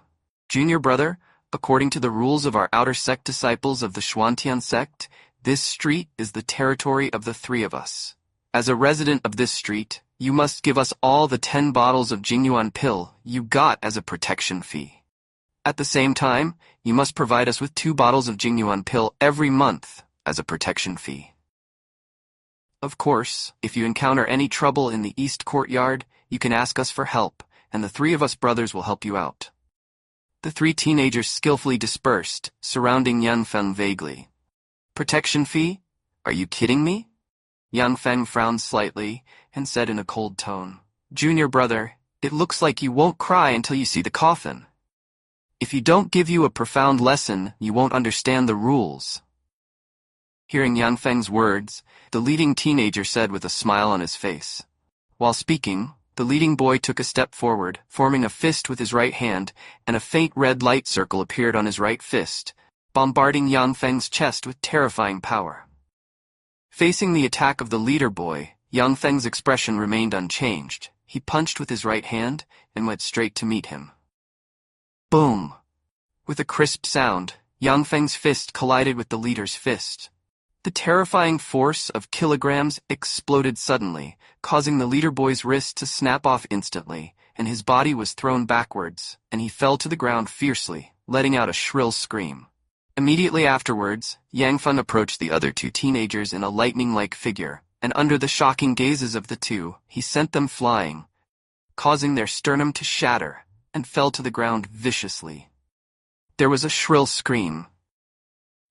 Junior brother, according to the rules of our outer sect disciples of the Xuantian sect, this street is the territory of the 3 of us. As a resident of this street, you must give us all the 10 bottles of Jingyuan pill you got as a protection fee. At the same time, you must provide us with 2 bottles of Jingyuan pill every month as a protection fee. Of course, if you encounter any trouble in the east courtyard, you can ask us for help, and the 3 of us brothers will help you out. The 3 teenagers skillfully dispersed, surrounding Yang Feng vaguely. Protection fee? Are you kidding me? Yang Feng frowned slightly and said in a cold tone, Junior brother, it looks like you won't cry until you see the coffin. If you don't give you a profound lesson, you won't understand the rules. Hearing Yang Feng's words, the leading teenager said with a smile on his face. While speaking, The leading boy took a step forward, forming a fist with his right hand, and a faint red light circle appeared on his right fist, bombarding Yang Feng's chest with terrifying power. Facing the attack of the leader boy, Yang Feng's expression remained unchanged. He punched with his right hand and went straight to meet him. Boom! With a crisp sound, Yang Feng's fist collided with the leader's fist. The terrifying force of kilograms exploded suddenly, causing the leader boy's wrist to snap off instantly, and his body was thrown backwards, and he fell to the ground fiercely, letting out a shrill scream. Immediately afterwards, Yang Feng approached the other two teenagers in a lightning-like figure, and under the shocking gazes of the two, he sent them flying, causing their sternum to shatter, and fell to the ground viciously. There was a shrill scream.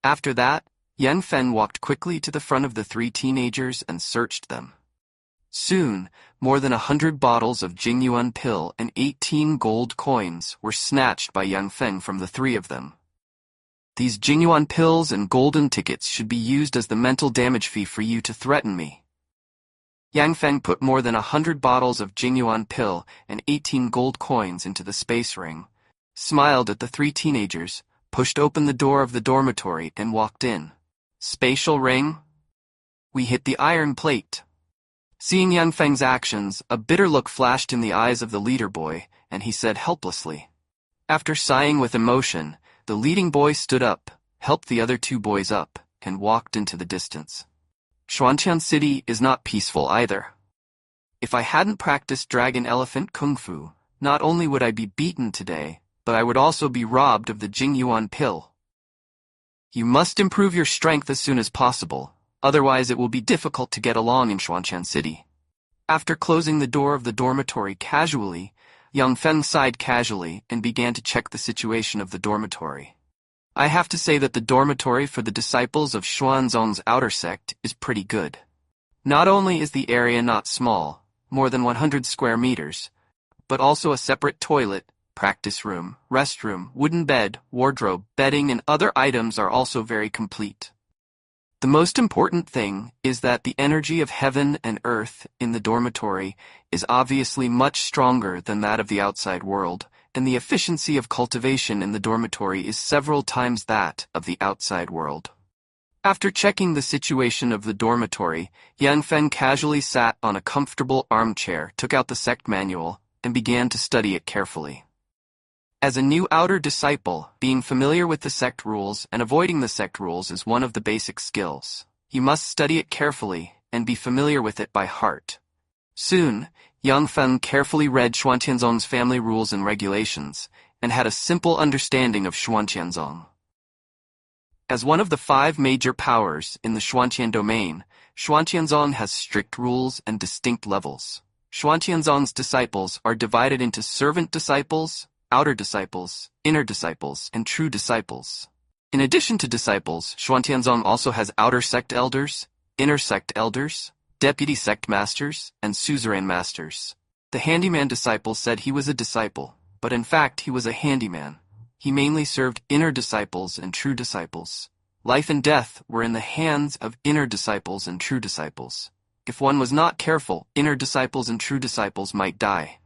After that, Yang Feng walked quickly to the front of the three teenagers and searched them. Soon, more than 100 bottles of Jingyuan pill and 18 gold coins were snatched by Yang Feng from the three of them. These Jingyuan pills and golden tickets should be used as the mental damage fee for you to threaten me. Yang Feng put more than 100 bottles of Jingyuan pill and 18 gold coins into the space ring, smiled at the three teenagers, pushed open the door of the dormitory and walked in. Spatial ring? We hit the iron plate. Seeing Yang Feng's actions, a bitter look flashed in the eyes of the leader boy, and he said helplessly. After sighing with emotion, the leading boy stood up, helped the other two boys up, and walked into the distance. Xuanqian City is not peaceful either. If I hadn't practiced dragon elephant kung fu, not only would I be beaten today, but I would also be robbed of the Jingyuan pill. You must improve your strength as soon as possible, otherwise it will be difficult to get along in Xuanqian City. After closing the door of the dormitory casually, Yang Feng sighed casually and began to check the situation of the dormitory. I have to say that the dormitory for the disciples of Xuanzong's outer sect is pretty good. Not only is the area not small, more than 100 square meters, but also a separate toilet, practice room, restroom, wooden bed, wardrobe, bedding, and other items are also very complete. The most important thing is that the energy of heaven and earth in the dormitory is obviously much stronger than that of the outside world, and the efficiency of cultivation in the dormitory is several times that of the outside world. After checking the situation of the dormitory, Yang Feng casually sat on a comfortable armchair, took out the sect manual, and began to study it carefully. As a new outer disciple, being familiar with the sect rules and avoiding the sect rules is one of the basic skills. You must study it carefully and be familiar with it by heart. Soon, Yang Feng carefully read Xuanqianzong's family rules and regulations, and had a simple understanding of Xuanqianzong. As one of the 5 major powers in the Xuanqian domain, Xuanqianzong has strict rules and distinct levels. Xuanqianzong's disciples are divided into servant disciples, outer disciples, inner disciples, and true disciples. In addition to disciples, Xuantianzong also has outer sect elders, inner sect elders, deputy sect masters, and suzerain masters. The handyman disciple said he was a disciple, but in fact he was a handyman. He mainly served inner disciples and true disciples. Life and death were in the hands of inner disciples and true disciples. If one was not careful, inner disciples and true disciples might die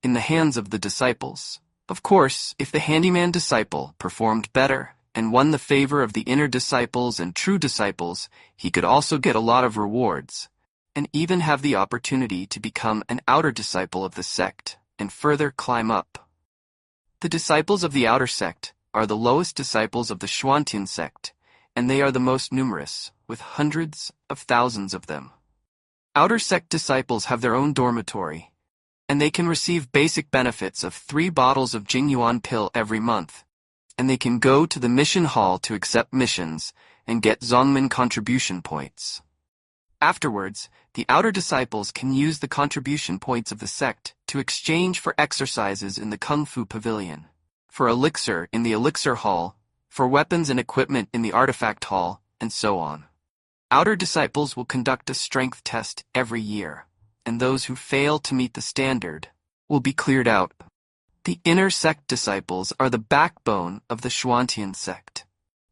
in the hands of the disciples. Of course, if the handyman disciple performed better and won the favor of the inner disciples and true disciples, he could also get a lot of rewards, and even have the opportunity to become an outer disciple of the sect and further climb up. The disciples of the outer sect are the lowest disciples of the Xuantian sect, and they are the most numerous, with hundreds of thousands of them. Outer sect disciples have their own dormitory, and they can receive basic benefits of 3 bottles of Jingyuan pill every month, and they can go to the mission hall to accept missions and get Zongmin contribution points. Afterwards, the outer disciples can use the contribution points of the sect to exchange for exercises in the Kung Fu Pavilion, for elixir in the elixir hall, for weapons and equipment in the artifact hall, and so on. Outer disciples will conduct a strength test every year, and those who fail to meet the standard will be cleared out. The inner sect disciples are the backbone of the Xuantian sect.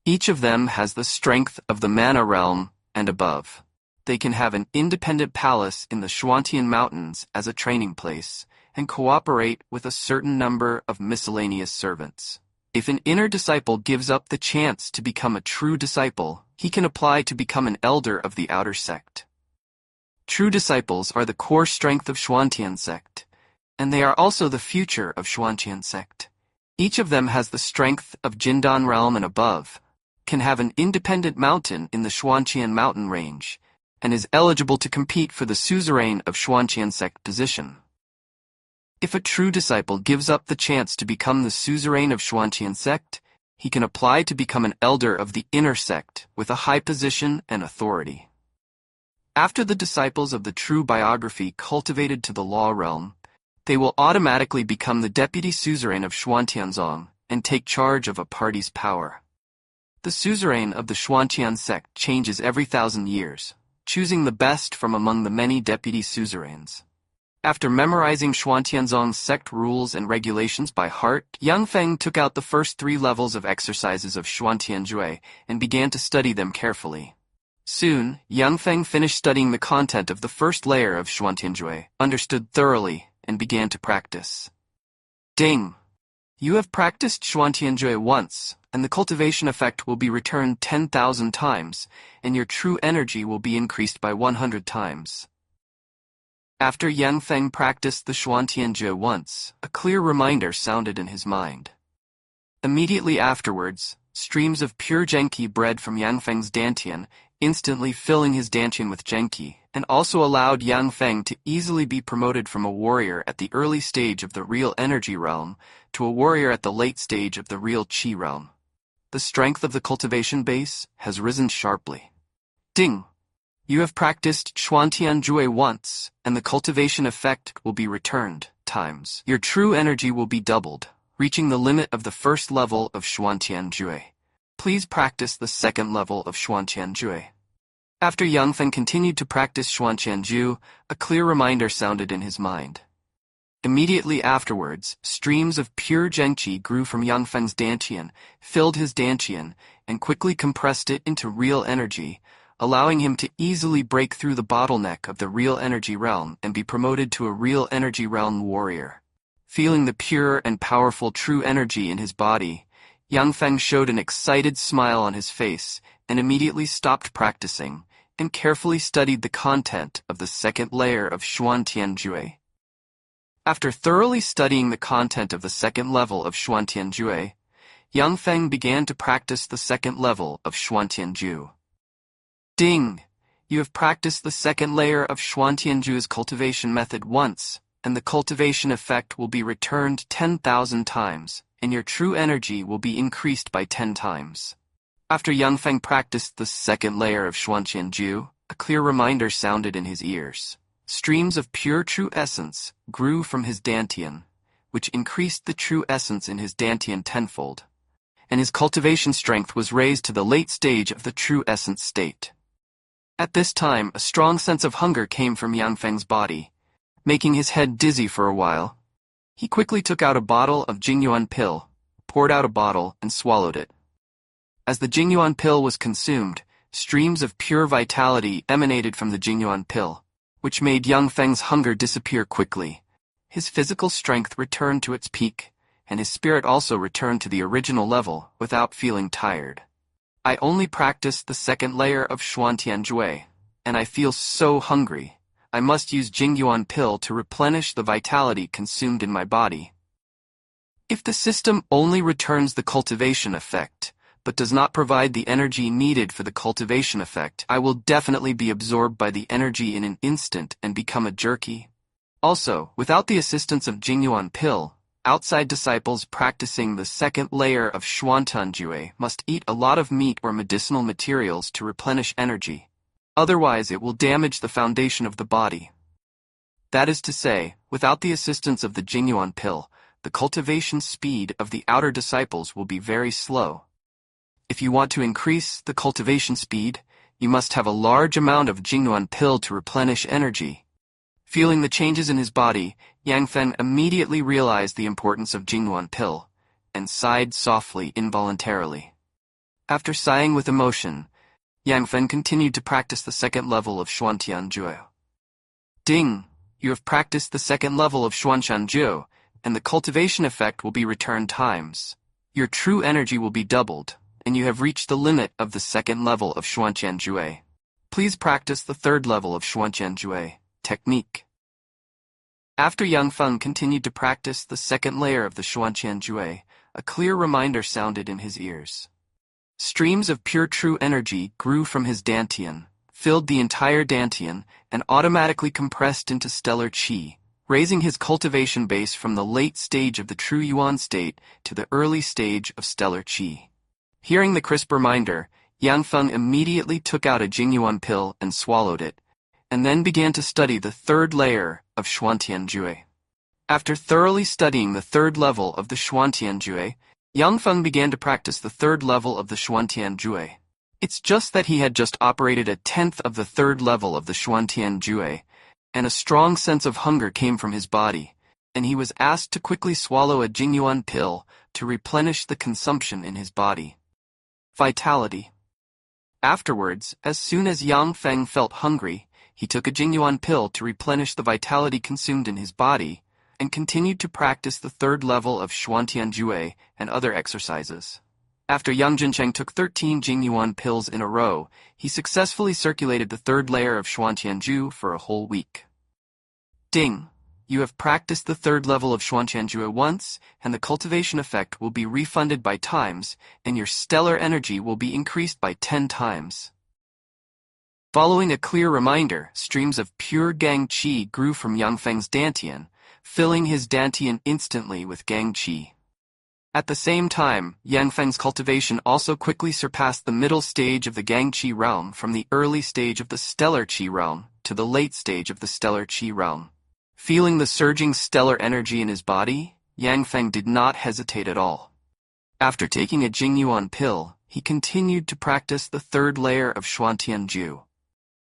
Each of them has the strength of the mana realm and above. They can have an independent palace in the Xuantian Mountains as a training place, and cooperate with a certain number of miscellaneous servants. If an inner disciple gives up the chance to become a true disciple, he can apply to become an elder of the outer sect. True disciples are the core strength of Xuantian sect, and they are also the future of Xuantian sect. Each of them has the strength of Jindan realm and above, can have an independent mountain in the Xuantian mountain range, and is eligible to compete for the suzerain of Xuantian sect position. If a true disciple gives up the chance to become the suzerain of Xuantian sect, he can apply to become an elder of the inner sect with a high position and authority. After the disciples of the true biography cultivated to the law realm, they will automatically become the deputy suzerain of Xuantianzong and take charge of a party's power. The suzerain of the Xuantian sect changes every 1,000 years, choosing the best from among the many deputy suzerains. After memorizing Xuantianzong's sect rules and regulations by heart, Yang Feng took out the first 3 levels of exercises of Xuantianjue and began to study them carefully. Soon, Yang Feng finished studying the content of the first layer of Xuantianjue, understood thoroughly, and began to practice. Ding! You have practiced Xuantianjue once, and the cultivation effect will be returned 10,000 times, and your true energy will be increased by 100 times. After Yang Feng practiced the Xuantianjue once, a clear reminder sounded in his mind. Immediately afterwards, streams of pure Genqi bred from Yang Feng's Dantian, instantly filling his Dantian with Genqi, and also allowed Yang Feng to easily be promoted from a warrior at the early stage of the real energy realm to a warrior at the late stage of the real Qi realm. The strength of the cultivation base has risen sharply. Ding! You have practiced Xuantianjue once, and the cultivation effect will be returned times. Your true energy will be doubled, reaching the limit of the first level of Xuantianjue. Please practice the second level of Xuantianjue. After Yang Feng continued to practice Xuantianjue, a clear reminder sounded in his mind. Immediately afterwards, streams of pure Genqi grew from Yang Feng's Dantian, filled his Dantian, and quickly compressed it into real energy, allowing him to easily break through the bottleneck of the real energy realm and be promoted to a real energy realm warrior. Feeling the pure and powerful true energy in his body, Yang Feng showed an excited smile on his face and immediately stopped practicing and carefully studied the content of the second layer of Xuantianjue. After thoroughly studying the content of the second level of Xuantianjue, Yang Feng began to practice the second level of Xuantianjue. Ding! You have practiced the second layer of Xuantianjue's cultivation method once, and the cultivation effect will be returned 10,000 times, and your true energy will be increased by 10 times. After Yang Feng practiced the second layer of Xuantianjue, a clear reminder sounded in his ears. Streams of pure true essence grew from his Dantian, which increased the true essence in his Dantian tenfold, and his cultivation strength was raised to the late stage of the true essence state. At this time, a strong sense of hunger came from Yang Feng's body, making his head dizzy for a while. He quickly took out a bottle of Jingyuan pill, poured out a bottle, and swallowed it. As the Jingyuan pill was consumed, streams of pure vitality emanated from the Jingyuan pill, which made Yang Feng's hunger disappear quickly. His physical strength returned to its peak, and his spirit also returned to the original level without feeling tired. I only practiced the second layer of Xuantianjue, and I feel so hungry. I must use Jingyuan pill to replenish the vitality consumed in my body. If the system only returns the cultivation effect, but does not provide the energy needed for the cultivation effect, I will definitely be absorbed by the energy in an instant and become a jerky. Also, without the assistance of Jingyuan pill, outside disciples practicing the second layer of Xuantianjue must eat a lot of meat or medicinal materials to replenish energy. Otherwise, it will damage the foundation of the body. That is to say, without the assistance of the Jingyuan pill, the cultivation speed of the outer disciples will be very slow. If you want to increase the cultivation speed, you must have a large amount of Jingyuan pill to replenish energy. Feeling the changes in his body, Yang Feng immediately realized the importance of Jingyuan pill, and sighed softly involuntarily. After sighing with emotion, Yang Feng continued to practice the second level of Xuantianjue. Ding! You have practiced the second level of Xuantianjue, and the cultivation effect will be returned times. Your true energy will be doubled, and you have reached the limit of the second level of Xuantianjue. Please practice the third level of Xuantianjue technique. After Yang Feng continued to practice the second layer of the Xuantianjue, a clear reminder sounded in his ears. Streams of pure true energy grew from his dantian, filled the entire dantian, and automatically compressed into stellar qi, raising his cultivation base from the late stage of the true yuan state to the early stage of stellar qi. Hearing the crisp reminder, Yang Feng immediately took out a Jingyuan pill and swallowed it, and then began to study the third layer of Xuantianjue. After thoroughly studying the third level of the Xuantianjue, Yang Feng began to practice the third level of the Xuantianjue. It's just that he had just operated a tenth of the third level of the Xuantianjue, and a strong sense of hunger came from his body, and he was asked to quickly swallow a Jingyuan pill to replenish the consumption in his body. Vitality. Afterwards, as soon as Yang Feng felt hungry, he took a Jingyuan pill to replenish the vitality consumed in his body, and continued to practice the third level of Xuantianjue and other exercises. After Yang Jincheng took 13 Jingyuan pills in a row, he successfully circulated the third layer of Xuantianjue for a whole week. Ding! You have practiced the third level of Xuantianjue once, and the cultivation effect will be refunded by times, and your stellar energy will be increased by 10 times. Following a clear reminder, streams of pure Gang Qi grew from Yang Feng's dantian, filling his dantian instantly with Gang Qi. At the same time, Yang Feng's cultivation also quickly surpassed the middle stage of the Gang Qi realm from the early stage of the stellar Qi realm to the late stage of the stellar Qi realm. Feeling the surging stellar energy in his body, Yang Feng did not hesitate at all. After taking a Jingyuan pill, he continued to practice the third layer of Xuantianjue.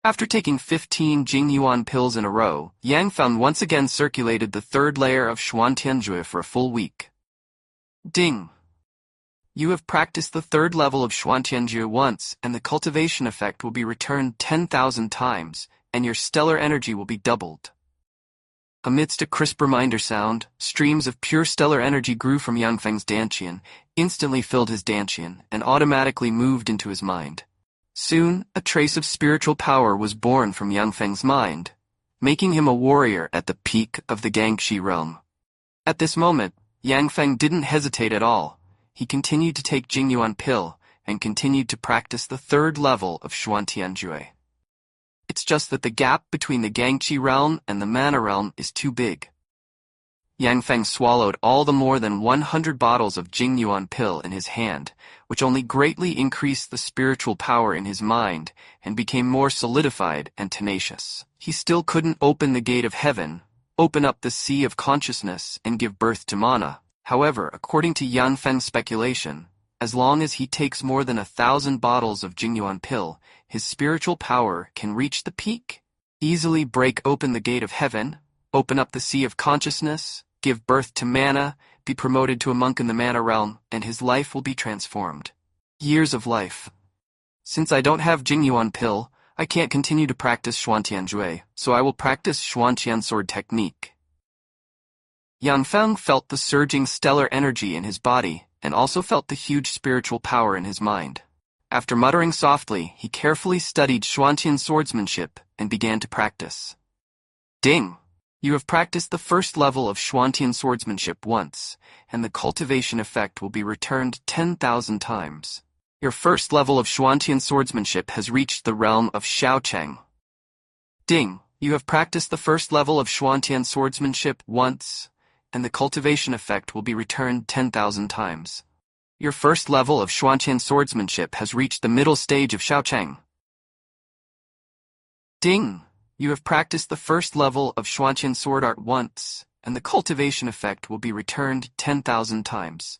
After taking 15 Jingyuan pills in a row, Yang Feng once again circulated the third layer of Xuantianjue for a full week. Ding! You have practiced the third level of Xuantianjue once, and the cultivation effect will be returned 10,000 times, and your stellar energy will be doubled. Amidst a crisp reminder sound, streams of pure stellar energy grew from Yang Feng's dantian, instantly filled his dantian, and automatically moved into his mind. Soon, a trace of spiritual power was born from Yang Feng's mind, making him a warrior at the peak of the Gangxi realm. At this moment, Yang Feng didn't hesitate at all. He continued to take Jingyuan pill, and continued to practice the third level of Xuantianjue. It's just that the gap between the Gangxi realm and the Mana realm is too big. Yang Feng swallowed all the more than 100 bottles of Jingyuan pill in his hand, which only greatly increased the spiritual power in his mind and became more solidified and tenacious. He still couldn't open the gate of heaven, open up the sea of consciousness, and give birth to mana. However, according to Yang Feng's speculation, as long as he takes more than 1,000 bottles of Jingyuan pill, his spiritual power can reach the peak, easily break open the gate of heaven, open up the sea of consciousness, give birth to mana, be promoted to a monk in the Mana realm, and his life will be transformed. Years of life. Since I don't have Jingyuan pill, I can't continue to practice Xuantianjue, so I will practice Xuantian sword technique. Yang Feng felt the surging stellar energy in his body, and also felt the huge spiritual power in his mind. After muttering softly, he carefully studied Xuantian swordsmanship and began to practice. Ding! You have practiced the first level of Xuantian swordsmanship once, and the cultivation effect will be returned 10,000 times. Your first level of Xuantian swordsmanship has reached the realm of Xiaocheng. Ding! You have practiced the first level of Xuantian swordsmanship once, and the cultivation effect will be returned 10,000 times. Your first level of Xuantian swordsmanship has reached the middle stage of Xiaocheng. Ding! You have practiced the first level of Xuantian sword art once, and the cultivation effect will be returned 10,000 times.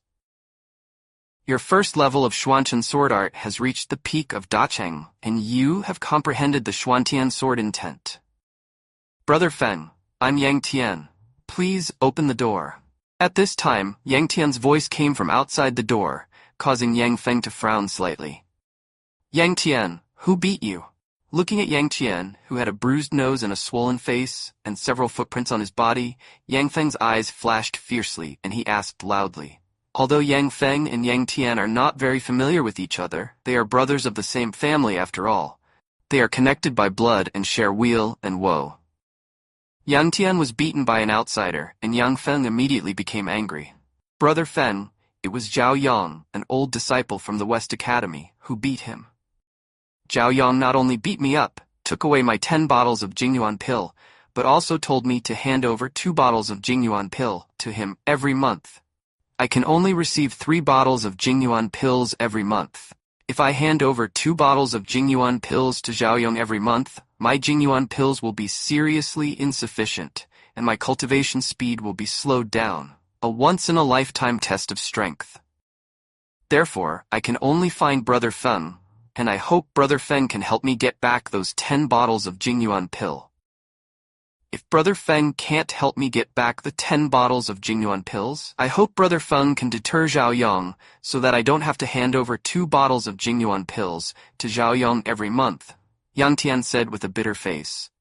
Your first level of Xuantian sword art has reached the peak of Dacheng, and you have comprehended the Xuantian sword intent. Brother Feng, I'm Yang Tian. Please open the door. At this time, Yang Tian's voice came from outside the door, causing Yang Feng to frown slightly. Yang Tian, Who beat you? Looking at Yang Tian, who had a bruised nose and a swollen face, and several footprints on his body, Yang Feng's eyes flashed fiercely, and he asked loudly. Although Yang Feng and Yang Tian are not very familiar with each other, they are brothers of the same family after all. They are connected by blood and share weal and woe. Yang Tian was beaten by an outsider, and Yang Feng immediately became angry. Brother Feng, it was Zhao Yang, an old disciple from the West Academy, who beat him. Zhao Yang not only beat me up, took away my 10 bottles of Jingyuan pill, but also told me to hand over 2 bottles of Jingyuan pill to him every month. I can only receive 3 bottles of Jingyuan pills every month. If I hand over 2 bottles of Jingyuan pills to Zhao Yang every month, my Jingyuan pills will be seriously insufficient, and my cultivation speed will be slowed down, a once-in-a-lifetime test of strength. Therefore, I can only find Brother Feng, and I hope Brother Feng can help me get back those 10 bottles of Jingyuan pill. If Brother Feng can't help me get back the 10 bottles of Jingyuan pills, I hope Brother Feng can deter Zhao Yang so that I don't have to hand over 2 bottles of Jingyuan pills to Zhao Yang every month, Yang Tian said with a bitter face.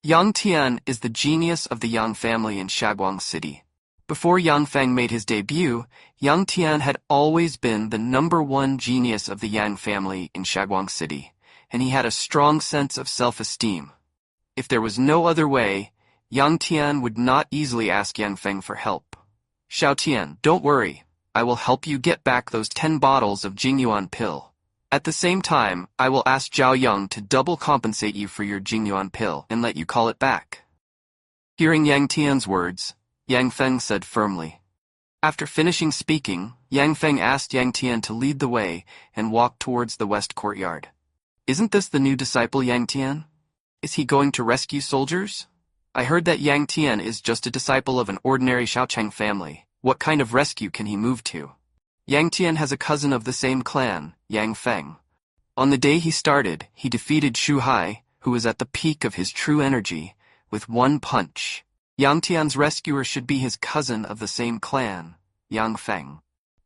Yang Tian is the genius of the Yang family in Shaguang City. Before Yang Feng made his debut, Yang Tian had always been the #1 genius of the Yang family in Shaguang City, and he had a strong sense of self-esteem. If there was no other way, Yang Tian would not easily ask Yang Feng for help. Xiao Tian, don't worry, I will help you get back those 10 bottles of Jingyuan pill. At the same time, I will ask Zhao Yang to double compensate you for your Jingyuan pill and let you call it back. Hearing Yang Tian's words, Yang Feng said firmly. After finishing speaking, Yang Feng asked Yang Tian to lead the way and walk towards the west courtyard. Isn't this the new disciple Yang Tian? Is he going to rescue soldiers? I heard that Yang Tian is just a disciple of an ordinary Shaocheng family. What kind of rescue can he move to? Yang Tian has a cousin of the same clan, Yang Feng. On the day he started, he defeated Shu Hai, who was at the peak of his true energy, with 1 punch. Yang Tian's rescuer should be his cousin of the same clan, Yang Feng.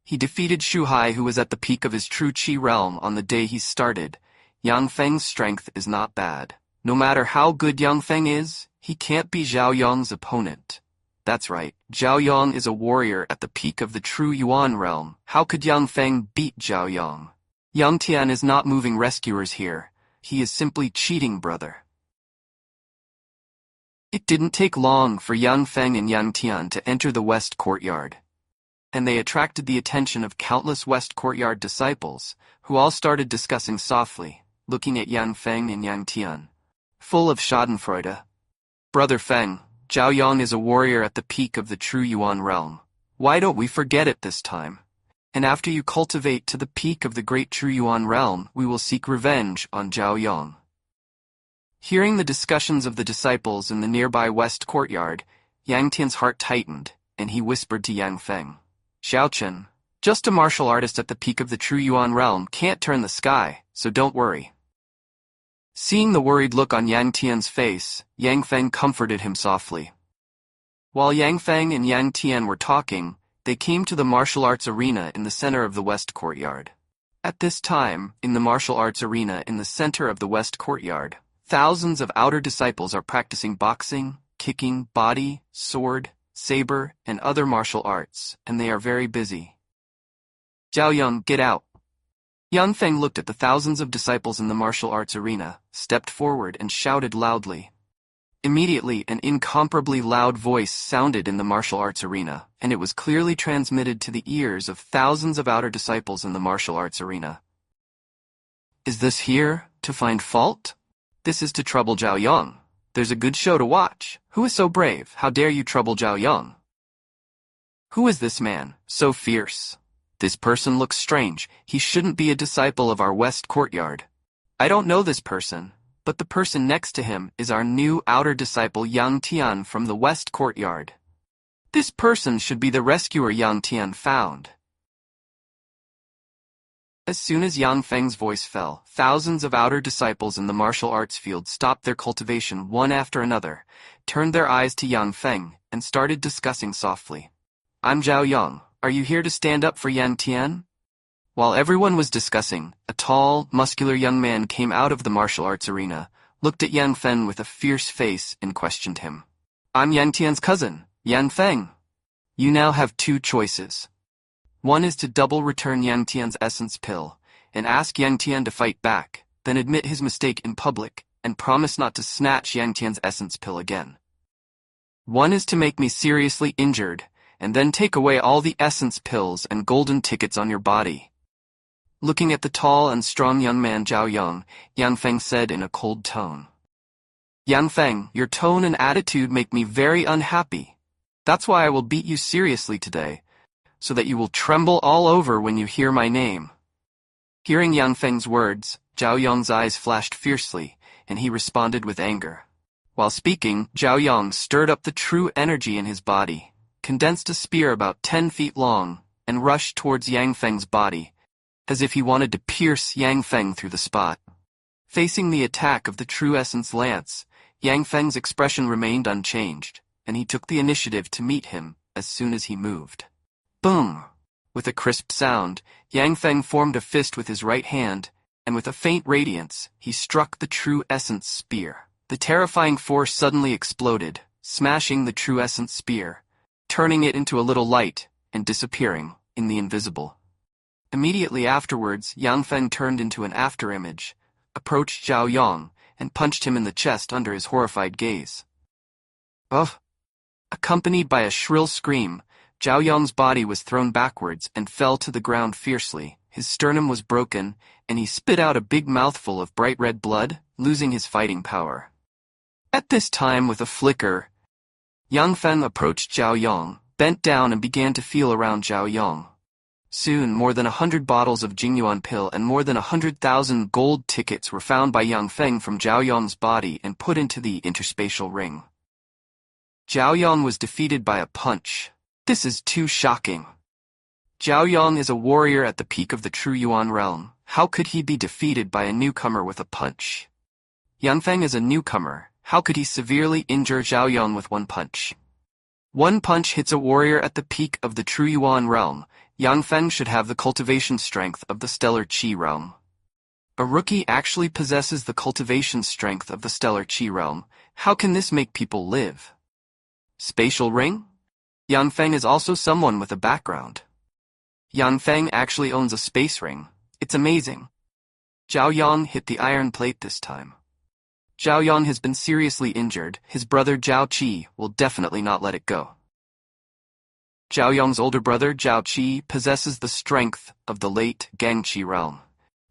He defeated Shu Hai, who was at the peak of his true Qi realm on the day he started. Yang Feng's strength is not bad. No matter how good Yang Feng is, he can't be Zhao Yang's opponent. That's right, Zhao Yang is a warrior at the peak of the true Yuan realm. How could Yang Feng beat Zhao Yang? Yang Tian is not moving rescuers here. He is simply cheating, brother. It didn't take long for Yang Feng and Yang Tian to enter the west courtyard, and they attracted the attention of countless west courtyard disciples, who all started discussing softly, looking at Yang Feng and Yang Tian, full of schadenfreude. Brother Feng, Zhao Yang is a warrior at the peak of the true Yuan realm. Why don't we forget it this time? And after you cultivate to the peak of the great true Yuan realm, we will seek revenge on Zhao Yang. Hearing the discussions of the disciples in the nearby west courtyard, Yang Tian's heart tightened, and he whispered to Yang Feng, Xiaochen, just a martial artist at the peak of the true Yuan realm can't turn the sky, so don't worry. Seeing the worried look on Yang Tian's face, Yang Feng comforted him softly. While Yang Feng and Yang Tian were talking, they came to the martial arts arena in the center of the west courtyard. At this time, in the martial arts arena in the center of the west courtyard, thousands of outer disciples are practicing boxing, kicking, body, sword, saber, and other martial arts, and they are very busy. Zhao Yang, get out. Yang Feng looked at the thousands of disciples in the martial arts arena, stepped forward, and shouted loudly. Immediately, an incomparably loud voice sounded in the martial arts arena, and it was clearly transmitted to the ears of thousands of outer disciples in the martial arts arena. Is this here to find fault? This is to trouble Zhao Yang. There's a good show to watch. Who is so brave? How dare you trouble Zhao Yang? Who is this man, so fierce? This person looks strange. He shouldn't be a disciple of our west courtyard. I don't know this person, but the person next to him is our new outer disciple Yang Tian from the west courtyard. This person should be the rescuer Yang Tian found. As soon as Yang Feng's voice fell, thousands of outer disciples in the martial arts field stopped their cultivation one after another, turned their eyes to Yang Feng, and started discussing softly. I'm Zhao Yang. Are you here to stand up for Yang Tian? While everyone was discussing, a tall, muscular young man came out of the martial arts arena, looked at Yang Feng with a fierce face, and questioned him. I'm Yang Tian's cousin, Yang Feng. You now have two choices. One is to double return Yang Tian's essence pill, and ask Yang Tian to fight back, then admit his mistake in public, and promise not to snatch Yang Tian's essence pill again. One is to make me seriously injured, and then take away all the essence pills and golden tickets on your body. Looking at the tall and strong young man Zhao Yang, Yang Feng said in a cold tone. Yang Feng, your tone and attitude make me very unhappy. That's why I will beat you seriously today, so that you will tremble all over when you hear my name. Hearing Yang Feng's words, Zhao Yang's eyes flashed fiercely, and he responded with anger. While speaking, Zhao Yang stirred up the true energy in his body, condensed a spear about 10 feet long, and rushed towards Yang Feng's body, as if he wanted to pierce Yang Feng through the spot. Facing the attack of the true essence lance, Yang Feng's expression remained unchanged, and he took the initiative to meet him as soon as he moved. Boom! With a crisp sound, Yang Feng formed a fist with his right hand, and with a faint radiance, he struck the true essence spear. The terrifying force suddenly exploded, smashing the true essence spear, turning it into a little light, and disappearing in the invisible. Immediately afterwards, Yang Feng turned into an afterimage, approached Zhao Yang, and punched him in the chest under his horrified gaze. Ugh! Accompanied by a shrill scream, Zhao Yang's body was thrown backwards and fell to the ground fiercely. His sternum was broken, and he spit out a big mouthful of bright red blood, losing his fighting power. At this time, with a flicker, Yang Feng approached Zhao Yang, bent down and began to feel around Zhao Yang. Soon, more than 100 bottles of Jingyuan pill and more than 100,000 gold tickets were found by Yang Feng from Zhao Yang's body and put into the interspatial ring. Zhao Yang was defeated by a punch. This is too shocking. Zhao Yang is a warrior at the peak of the true Yuan realm. How could he be defeated by a newcomer with a punch? Yang Feng is a newcomer. How could he severely injure Zhao Yang with one punch? One punch hits a warrior at the peak of the true Yuan realm. Yang Feng should have the cultivation strength of the stellar Qi realm. A rookie actually possesses the cultivation strength of the stellar Qi realm. How can this make people live? Spatial ring? Yang Feng is also someone with a background. Yang Feng actually owns a space ring. It's amazing. Zhao Yang hit the iron plate this time. Zhao Yang has been seriously injured. His brother Zhao Qi will definitely not let it go. Zhao Yang's older brother Zhao Qi possesses the strength of the late Gangqi realm.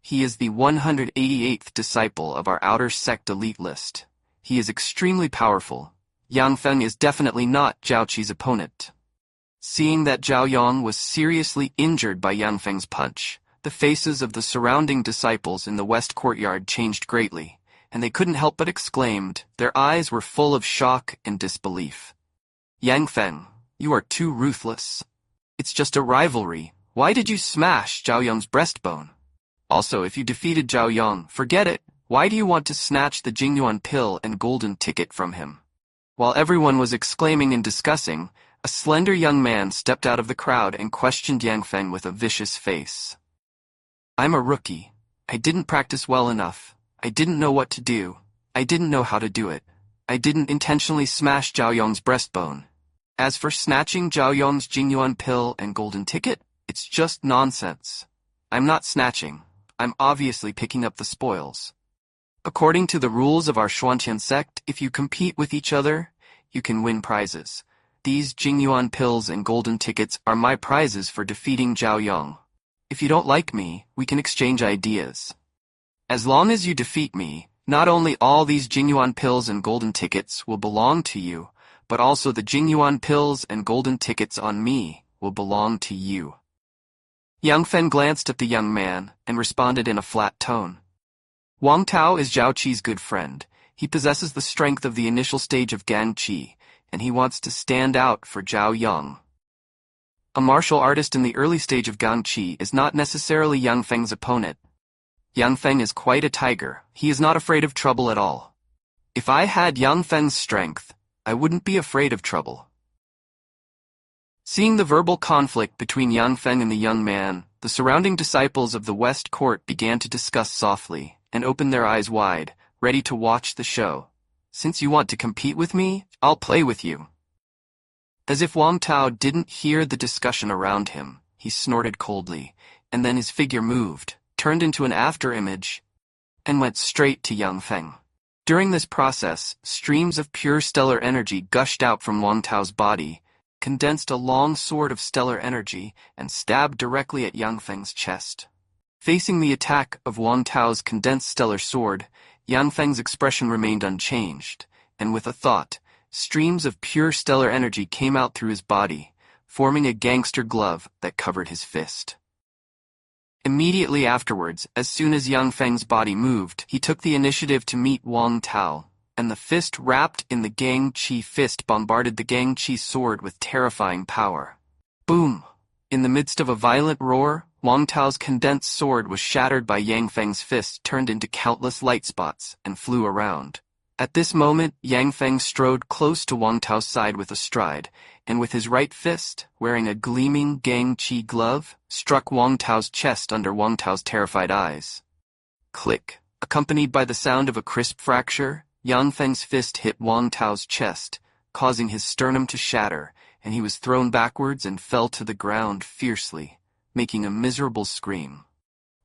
He is the 188th disciple of our outer sect elite list. He is extremely powerful. Yang Feng is definitely not Zhao Qi's opponent. Seeing that Zhao Yang was seriously injured by Yang Feng's punch, the faces of the surrounding disciples in the west courtyard changed greatly, and they couldn't help but exclaimed. Their eyes were full of shock and disbelief. Yang Feng, you are too ruthless. It's just a rivalry. Why did you smash Zhao Yang's breastbone? Also, if you defeated Zhao Yang, forget it. Why do you want to snatch the Jingyuan pill and golden ticket from him? While everyone was exclaiming and discussing, a slender young man stepped out of the crowd and questioned Yang Feng with a vicious face. I'm a rookie. I didn't practice well enough. I didn't know what to do. I didn't know how to do it. I didn't intentionally smash Zhao Yang's breastbone. As for snatching Zhao Yang's Jingyuan pill and golden ticket, it's just nonsense. I'm not snatching. I'm obviously picking up the spoils. According to the rules of our Xuanqian sect, if you compete with each other, you can win prizes. These Jingyuan pills and golden tickets are my prizes for defeating Zhao Yang. If you don't like me, we can exchange ideas. As long as you defeat me, not only all these Jingyuan pills and golden tickets will belong to you, but also the Jingyuan pills and golden tickets on me will belong to you. Yang Feng glanced at the young man and responded in a flat tone. Wang Tao is Zhao Qi's good friend. He possesses the strength of the initial stage of Gang Qi, and he wants to stand out for Zhao Yang. A martial artist in the early stage of Gang Qi is not necessarily Yang Feng's opponent. Yang Feng is quite a tiger. He is not afraid of trouble at all. If I had Yang Feng's strength, I wouldn't be afraid of trouble. Seeing the verbal conflict between Yang Feng and the young man, the surrounding disciples of the West Court began to discuss softly and opened their eyes wide, ready to watch the show. Since you want to compete with me, I'll play with you. As if Wang Tao didn't hear the discussion around him, he snorted coldly, and then his figure moved, turned into an afterimage, and went straight to Yang Feng. During this process, streams of pure stellar energy gushed out from Wang Tao's body, condensed a long sword of stellar energy, and stabbed directly at Yang Feng's chest. Facing the attack of Wang Tao's condensed stellar sword, Yang Feng's expression remained unchanged, and with a thought, streams of pure stellar energy came out through his body, forming a gangster glove that covered his fist. Immediately afterwards, as soon as Yang Feng's body moved, he took the initiative to meet Wang Tao, and the fist wrapped in the Gang Chi fist bombarded the Gang Chi sword with terrifying power. Boom! In the midst of a violent roar, Wang Tao's condensed sword was shattered by Yang Feng's fist, turned into countless light spots, and flew around. At this moment, Yang Feng strode close to Wang Tao's side with a stride, and with his right fist, wearing a gleaming Gang Chi glove, struck Wang Tao's chest under Wang Tao's terrified eyes. Click! Accompanied by the sound of a crisp fracture, Yang Feng's fist hit Wang Tao's chest, causing his sternum to shatter, and he was thrown backwards and fell to the ground fiercely, making a miserable scream.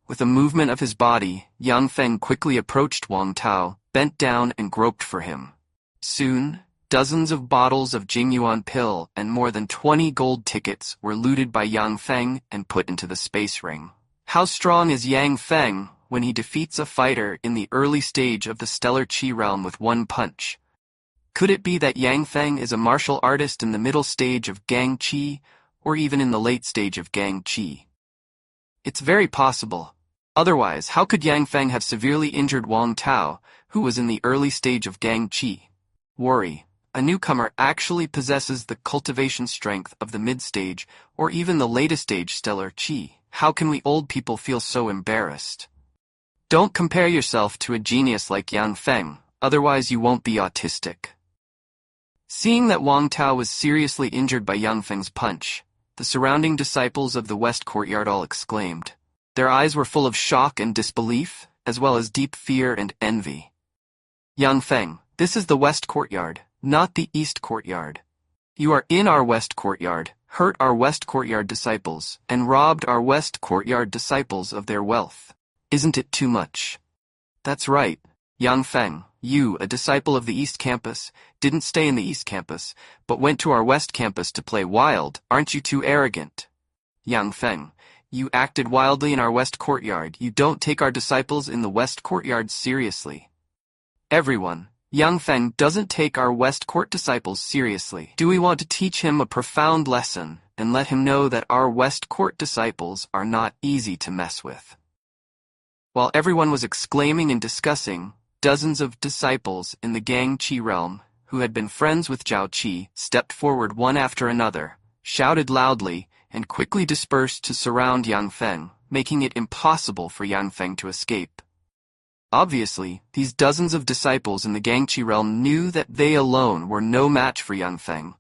With a movement of his body, Yang Feng quickly approached Wang Tao, bent down and groped for him. Soon, dozens of bottles of Jingyuan pill and more than 20 gold tickets were looted by Yang Feng and put into the space ring. How strong is Yang Feng when he defeats a fighter in the early stage of the stellar Qi realm with one punch? Could it be that Yang Feng is a martial artist in the middle stage of Gang Qi, or even in the late stage of Gang Qi? It's very possible. Otherwise, how could Yang Feng have severely injured Wang Tao, who was in the early stage of Gang Qi? Worry. A newcomer actually possesses the cultivation strength of the mid-stage, or even the latest stage stellar Qi. How can we old people feel so embarrassed? Don't compare yourself to a genius like Yang Feng, otherwise you won't be autistic. Seeing that Wang Tao was seriously injured by Yang Feng's punch, the surrounding disciples of the West Courtyard all exclaimed. Their eyes were full of shock and disbelief, as well as deep fear and envy. Yang Feng, this is the West Courtyard, not the East Courtyard. You are in our West Courtyard, hurt our West Courtyard disciples, and robbed our West Courtyard disciples of their wealth. Isn't it too much? That's right. Yang Feng, you, a disciple of the East Campus, didn't stay in the East Campus, but went to our West Campus to play wild. Aren't you too arrogant? Yang Feng, you acted wildly in our West Courtyard. You don't take our disciples in the West Courtyard seriously. Everyone, Yang Feng doesn't take our West Court disciples seriously. Do we want to teach him a profound lesson and let him know that our West Court disciples are not easy to mess with? While everyone was exclaiming and discussing, dozens of disciples in the Gang Qi realm, who had been friends with Zhao Qi, stepped forward one after another, shouted loudly, and quickly dispersed to surround Yang Feng, making it impossible for Yang Feng to escape. Obviously, these dozens of disciples in the Gang Qi realm knew that they alone were no match for Yang Feng,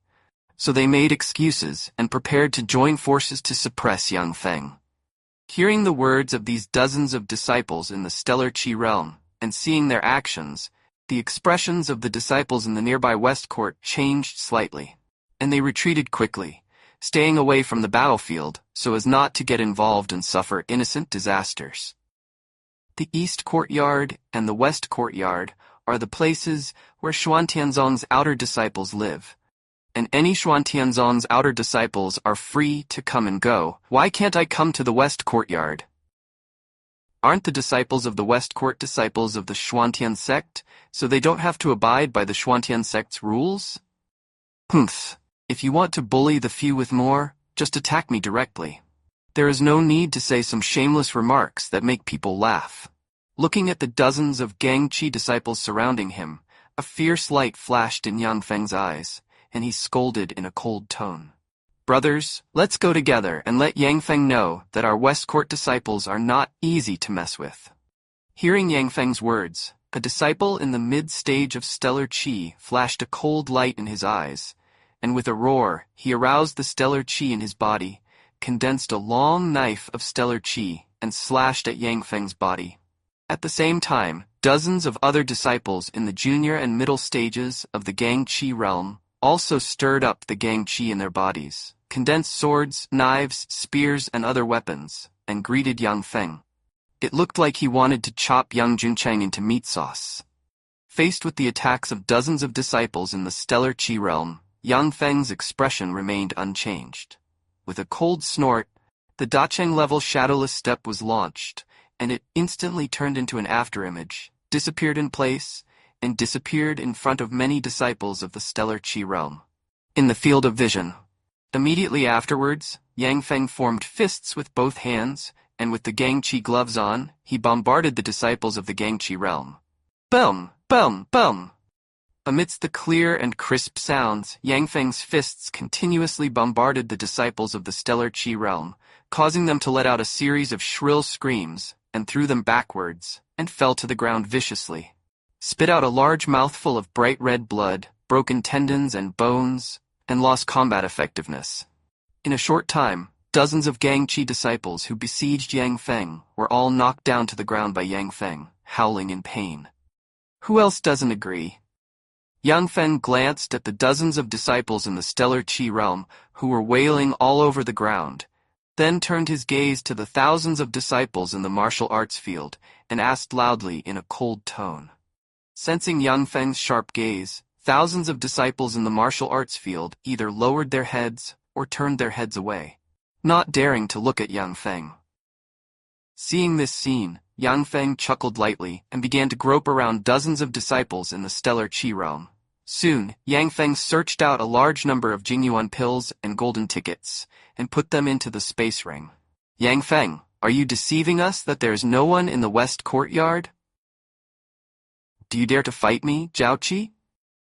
so they made excuses and prepared to join forces to suppress Yang Feng. Hearing the words of these dozens of disciples in the stellar Qi realm, and seeing their actions, the expressions of the disciples in the nearby West Court changed slightly, and they retreated quickly, staying away from the battlefield so as not to get involved and suffer innocent disasters. The East Courtyard and the West Courtyard are the places where Xuantianzong's outer disciples live, and any Xuantianzong's outer disciples are free to come and go. Why can't I come to the West Courtyard? Aren't the disciples of the West Court disciples of the Xuantian sect, so they don't have to abide by the Xuantian sect's rules? Humph. If you want to bully the few with more, just attack me directly. There is no need to say some shameless remarks that make people laugh. Looking at the dozens of Gang Qi disciples surrounding him, a fierce light flashed in Yang Feng's eyes, and he scolded in a cold tone. Brothers, let's go together and let Yang Feng know that our West Court disciples are not easy to mess with. Hearing Yang Feng's words, a disciple in the mid-stage of stellar Qi flashed a cold light in his eyes, and with a roar, he aroused the stellar qi in his body, condensed a long knife of stellar qi, and slashed at Yang Feng's body. At the same time, dozens of other disciples in the junior and middle stages of the Gang Qi realm also stirred up the Gang Qi in their bodies, condensed swords, knives, spears, and other weapons, and greeted Yang Feng. It looked like he wanted to chop Yang Juncheng into meat sauce. Faced with the attacks of dozens of disciples in the stellar Qi realm, Yang Feng's expression remained unchanged. With a cold snort, the Dacheng-level shadowless step was launched, and it instantly turned into an afterimage, disappeared in place, and disappeared in front of many disciples of the stellar Qi realm. In the field of vision. Immediately afterwards, Yang Feng formed fists with both hands, and with the Gang Qi gloves on, he bombarded the disciples of the Gang Qi realm. Boom! Boom! Boom! Amidst the clear and crisp sounds, Yang Feng's fists continuously bombarded the disciples of the stellar Qi realm, causing them to let out a series of shrill screams, and threw them backwards, and fell to the ground viciously. Spit out a large mouthful of bright red blood, broken tendons and bones, and lost combat effectiveness. In a short time, dozens of Gang Qi disciples who besieged Yang Feng were all knocked down to the ground by Yang Feng, howling in pain. Who else doesn't agree? Yang Feng glanced at the dozens of disciples in the stellar Qi realm who were wailing all over the ground, then turned his gaze to the thousands of disciples in the martial arts field and asked loudly in a cold tone. Sensing Yang Feng's sharp gaze, thousands of disciples in the martial arts field either lowered their heads or turned their heads away, not daring to look at Yang Feng. Seeing this scene, Yang Feng chuckled lightly and began to grope around dozens of disciples in the stellar Qi realm. Soon, Yang Feng searched out a large number of Jingyuan pills and golden tickets, and put them into the space ring. Yang Feng, are you deceiving us that there is no one in the west courtyard? Do you dare to fight me, Zhao Qi?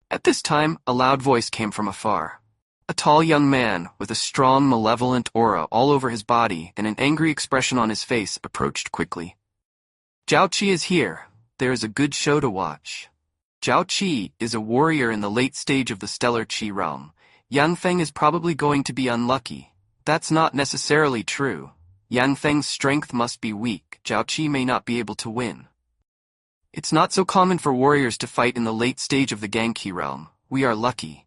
At this time, a loud voice came from afar. A tall young man, with a strong, malevolent aura all over his body and an angry expression on his face, approached quickly. Zhao Qi is here. There is a good show to watch. Zhao Qi is a warrior in the late stage of the stellar Qi realm. Yang Feng is probably going to be unlucky. That's not necessarily true. Yang Feng's strength must be weak. Zhao Qi may not be able to win. It's not so common for warriors to fight in the late stage of the Gangqi realm. We are lucky.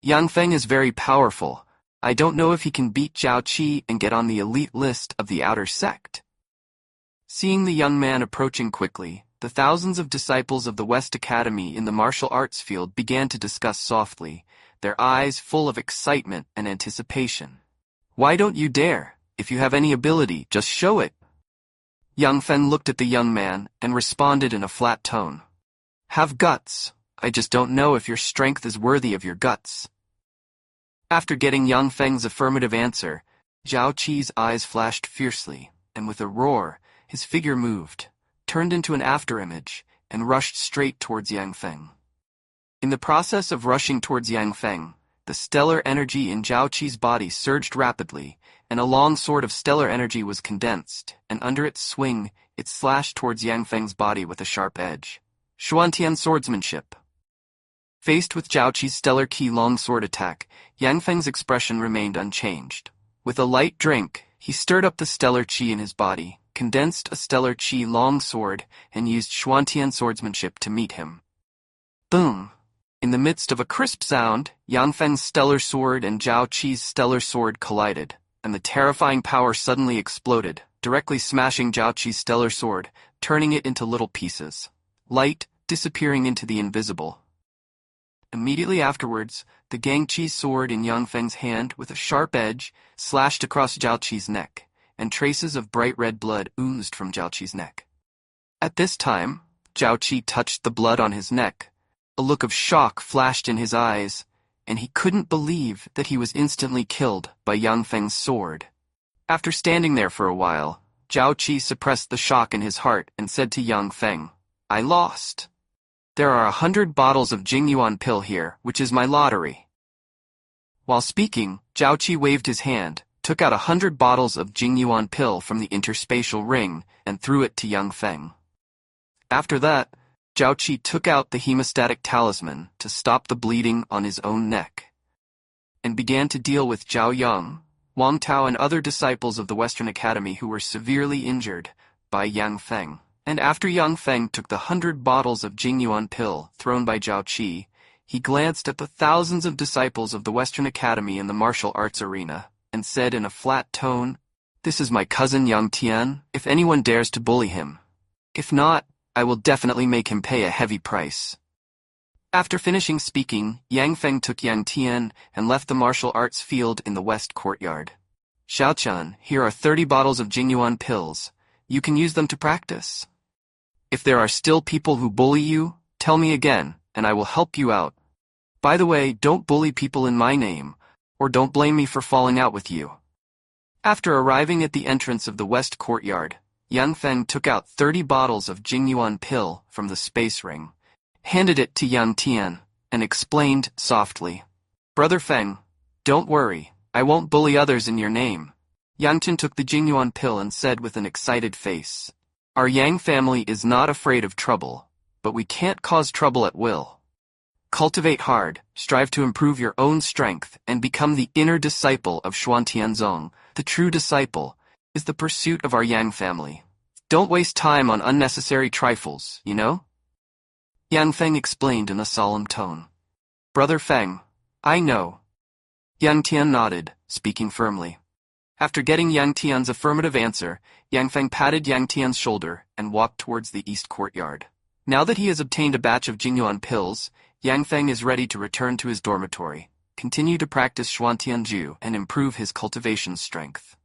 Yang Feng is very powerful. I don't know if he can beat Zhao Qi and get on the elite list of the outer sect. Seeing the young man approaching quickly, the thousands of disciples of the West Academy in the martial arts field began to discuss softly, their eyes full of excitement and anticipation. Why don't you dare? If you have any ability, just show it. Yang Feng looked at the young man and responded in a flat tone. Have guts. I just don't know if your strength is worthy of your guts. After getting Yang Feng's affirmative answer, Zhao Qi's eyes flashed fiercely, and with a roar, his figure moved, turned into an afterimage, and rushed straight towards Yang Feng. In the process of rushing towards Yang Feng, the stellar energy in Zhao Qi's body surged rapidly, and a long sword of stellar energy was condensed, and under its swing, it slashed towards Yang Feng's body with a sharp edge. Xuantian swordsmanship. Faced with Zhao Qi's stellar key longsword attack, Yang Feng's expression remained unchanged. With a light drink, he stirred up the stellar qi in his body, condensed a stellar qi longsword, and used Xuantian swordsmanship to meet him. Boom! In the midst of a crisp sound, Yang Feng's stellar sword and Zhao Qi's stellar sword collided, and the terrifying power suddenly exploded, directly smashing Zhao Qi's stellar sword, turning it into little pieces. Light, disappearing into the invisible. Immediately afterwards, the Gangqi's sword in Yang Feng's hand with a sharp edge slashed across Zhao Qi's neck, and traces of bright red blood oozed from Zhao Qi's neck. At this time, Zhao Qi touched the blood on his neck. A look of shock flashed in his eyes, and he couldn't believe that he was instantly killed by Yang Feng's sword. After standing there for a while, Zhao Qi suppressed the shock in his heart and said to Yang Feng, "I lost. There are 100 bottles of Jingyuan pill here, which is my lottery." While speaking, Zhao Qi waved his hand, took out 100 bottles of Jingyuan pill from the interspatial ring, and threw it to Yang Feng. After that, Zhao Qi took out the hemostatic talisman to stop the bleeding on his own neck. and began to deal with Zhao Yang, Wang Tao and other disciples of the Western Academy who were severely injured by Yang Feng. And after Yang Feng took the 100 bottles of Jingyuan pill thrown by Zhao Qi, he glanced at the thousands of disciples of the Western Academy in the martial arts arena, and said in a flat tone, "This is my cousin Yang Tian, if anyone dares to bully him. If not, I will definitely make him pay a heavy price." After finishing speaking, Yang Feng took Yang Tian and left the martial arts field in the west courtyard. "Xiaoqian, here are 30 bottles of Jingyuan pills. You can use them to practice. If there are still people who bully you, tell me again, and I will help you out. By the way, don't bully people in my name, or don't blame me for falling out with you." After arriving at the entrance of the west courtyard, Yang Feng took out 30 bottles of Jingyuan pill from the space ring, handed it to Yang Tian, and explained softly, "Brother Feng, don't worry, I won't bully others in your name." Yang Tian took the Jingyuan pill and said with an excited face, "Our Yang family is not afraid of trouble, but we can't cause trouble at will. Cultivate hard, strive to improve your own strength, and become the inner disciple of Xuantianzong. The true disciple is the pursuit of our Yang family. Don't waste time on unnecessary trifles, you know?" Yang Feng explained in a solemn tone. "Brother Feng, I know." Yang Tian nodded, speaking firmly. After getting Yang Tian's affirmative answer, Yang Feng patted Yang Tian's shoulder and walked towards the east courtyard. Now that he has obtained a batch of Jingyuan pills, Yang Feng is ready to return to his dormitory, continue to practice Xuantianju, and improve his cultivation strength.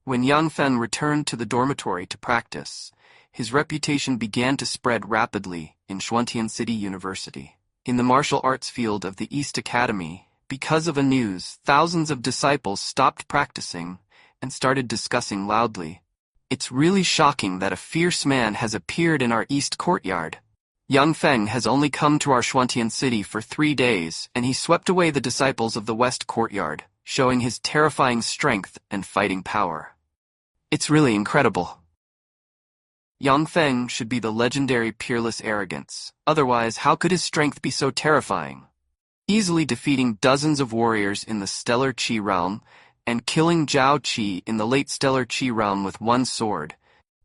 When Yang Feng returned to the dormitory to practice, his reputation began to spread rapidly in Xuantian City University. In the martial arts field of the East Academy, because of a news, thousands of disciples stopped practicing and started discussing loudly, "It's really shocking that a fierce man has appeared in our East Courtyard. Yang Feng has only come to our Xuantian City for 3 days, and he swept away the disciples of the West Courtyard, showing his terrifying strength and fighting power. It's really incredible. Yang Feng should be the legendary peerless arrogance, otherwise how could his strength be so terrifying? Easily defeating dozens of warriors in the Stellar Qi realm, and killing Zhao Qi in the late Stellar Qi realm with one sword,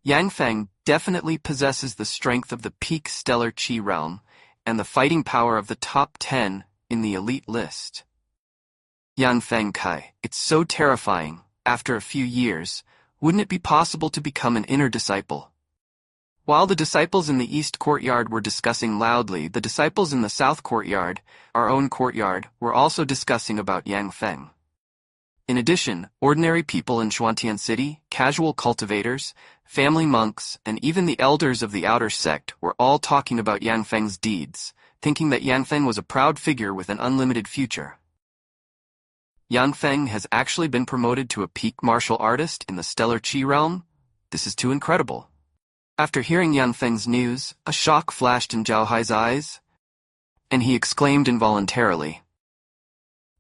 Yang Feng definitely possesses the strength of the peak Stellar Qi realm, and the fighting power of the top 10 in the elite list. Yang Feng Kai, it's so terrifying. After a few years, wouldn't it be possible to become an inner disciple?" While the disciples in the East Courtyard were discussing loudly, the disciples in the South Courtyard, our own courtyard, were also discussing about Yang Feng. In addition, ordinary people in Xuantian City, casual cultivators, family monks, and even the elders of the outer sect were all talking about Yang Feng's deeds, thinking that Yang Feng was a proud figure with an unlimited future. Yang Feng has actually been promoted to a peak martial artist in the Stellar Qi realm? This is too incredible. After hearing Yang Feng's news, a shock flashed in Zhao Hai's eyes, and he exclaimed involuntarily,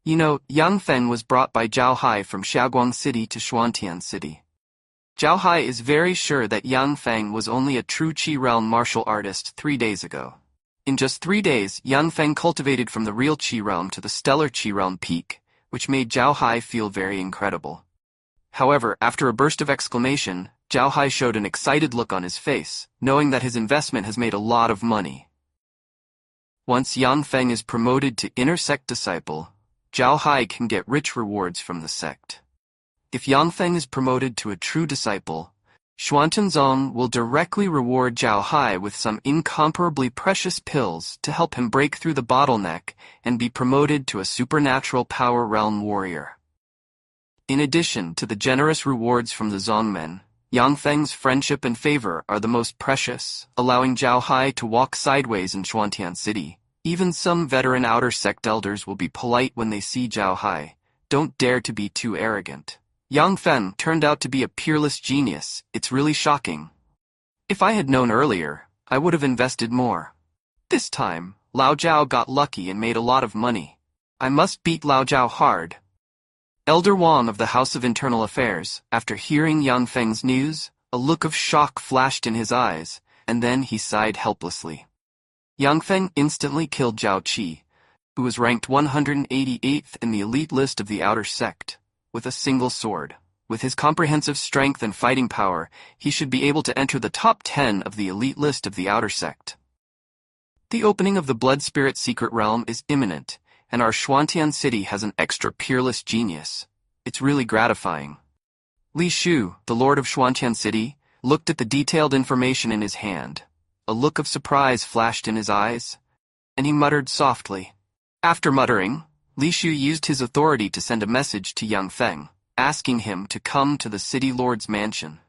"You know, Yang Feng was brought by Zhao Hai from Xiaoguang City to Xuantian City. Zhao Hai is very sure that Yang Feng was only a true Qi realm martial artist 3 days ago. In just 3 days, Yang Feng cultivated from the real Qi realm to the Stellar Qi realm peak, which made Zhao Hai feel very incredible." However, after a burst of exclamation, Zhao Hai showed an excited look on his face, knowing that his investment has made a lot of money. Once Yang Feng is promoted to inner sect disciple, Zhao Hai can get rich rewards from the sect. If Yang Feng is promoted to a true disciple, Xuantianzong will directly reward Zhao Hai with some incomparably precious pills to help him break through the bottleneck and be promoted to a supernatural power realm warrior. In addition to the generous rewards from the Zongmen, Yang Feng's friendship and favor are the most precious, allowing Zhao Hai to walk sideways in Xuantian City. Even some veteran outer sect elders will be polite when they see Zhao Hai. Don't dare to be too arrogant. Yang Feng turned out to be a peerless genius. It's really shocking. If I had known earlier, I would have invested more. This time, Lao Zhao got lucky and made a lot of money. I must beat Lao Zhao hard. Elder Wang of the House of Internal Affairs, after hearing Yang Feng's news, a look of shock flashed in his eyes, and then he sighed helplessly. Yang Feng instantly killed Zhao Qi, who was ranked 188th in the elite list of the outer sect, with a single sword. With his comprehensive strength and fighting power, he should be able to enter the top 10 of the elite list of the outer sect. The opening of the Blood Spirit Secret Realm is imminent, and our Xuantian city has an extra peerless genius. It's really gratifying. Li Shu, the lord of Xuantian city, looked at the detailed information in his hand. A look of surprise flashed in his eyes, and he muttered softly. After muttering, Li Shu used his authority to send a message to Yang Feng, asking him to come to the city lord's mansion.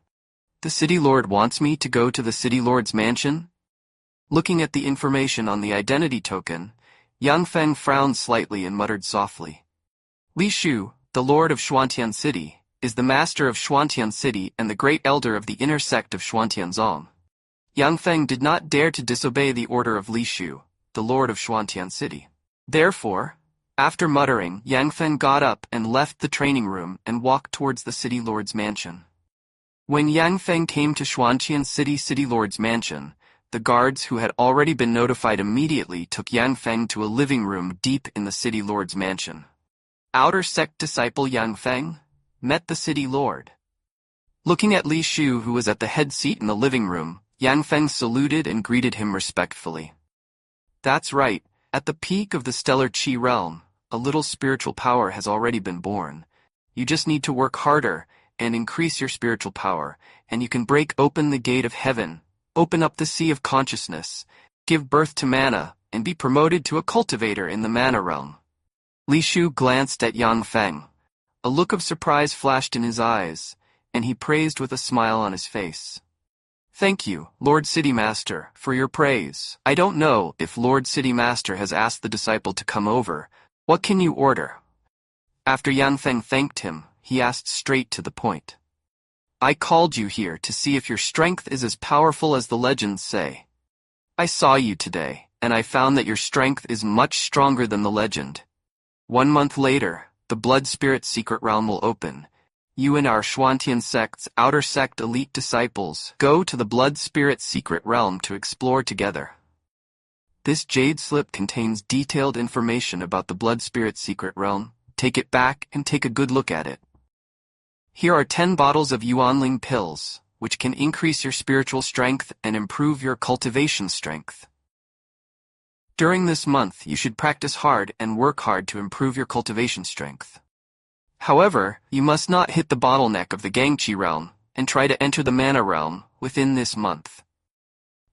The city lord wants me to go to the city lord's mansion? Looking at the information on the identity token, Yang Feng frowned slightly and muttered softly. Li Shu, the lord of Xuantian city, is the master of Xuantian city and the great elder of the inner sect of Xuantianzong. Yang Feng did not dare to disobey the order of Li Shu, the lord of Xuantian city. Therefore, after muttering, Yang Feng got up and left the training room and walked towards the city lord's mansion. When Yang Feng came to Xuantian city lord's mansion, the guards who had already been notified immediately took Yang Feng to a living room deep in the city lord's mansion. Outer sect disciple Yang Feng met the city lord. Looking at Li Shu, who was at the head seat in the living room, Yang Feng saluted and greeted him respectfully. That's right, at the peak of the stellar Qi realm, a little spiritual power has already been born. You just need to work harder and increase your spiritual power, and you can break open the gate of heaven, open up the sea of consciousness, give birth to mana, and be promoted to a cultivator in the mana realm. Li Shu glanced at Yang Feng. A look of surprise flashed in his eyes, and he praised with a smile on his face. Thank you, Lord City Master, for your praise. I don't know if Lord City Master has asked the disciple to come over. What can you order? After Yang Feng thanked him, he asked straight to the point. I called you here to see if your strength is as powerful as the legends say. I saw you today, and I found that your strength is much stronger than the legend. 1 month later, the Blood Spirit Secret Realm will open. You and our Xuantian sect's outer sect elite disciples go to the Blood Spirit Secret Realm to explore together. This jade slip contains detailed information about the Blood Spirit Secret Realm. Take it back and take a good look at it. Here are 10 bottles of Yuanling pills, which can increase your spiritual strength and improve your cultivation strength. During this month, you should practice hard and work hard to improve your cultivation strength. However, you must not hit the bottleneck of the Gangqi realm and try to enter the mana realm within this month.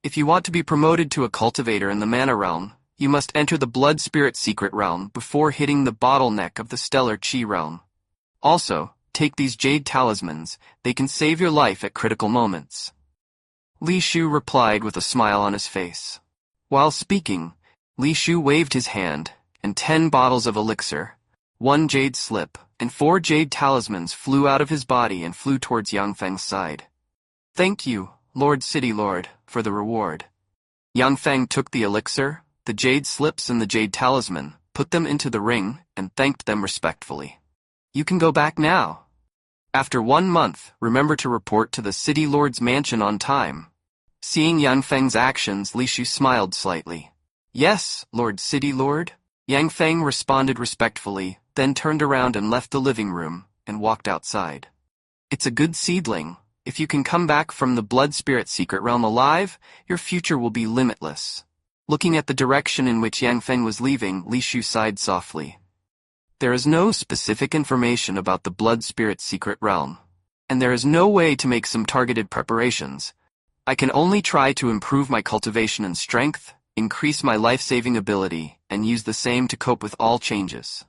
If you want to be promoted to a cultivator in the mana realm, you must enter the Blood Spirit Secret Realm before hitting the bottleneck of the Stellar Qi realm. Also, take these jade talismans, they can save your life at critical moments. Li Shu replied with a smile on his face. While speaking, Li Shu waved his hand, and 10 bottles of elixir, 1 jade slip, and 4 jade talismans flew out of his body and flew towards Yang Feng's side. Thank you, Lord City Lord, for the reward. Yang Feng took the elixir, the jade slips and the jade talisman, put them into the ring, and thanked them respectfully. You can go back now. After 1 month, remember to report to the City Lord's mansion on time. Seeing Yang Feng's actions, Li Shu smiled slightly. Yes, Lord City Lord. Yang Feng responded respectfully, then turned around and left the living room, and walked outside. It's a good seedling. If you can come back from the Blood Spirit Secret Realm alive, your future will be limitless. Looking at the direction in which Yang Feng was leaving, Li Shu sighed softly. There is no specific information about the Blood Spirit Secret Realm, and there is no way to make some targeted preparations. I can only try to improve my cultivation and strength, increase my life-saving ability, and use the same to cope with all changes.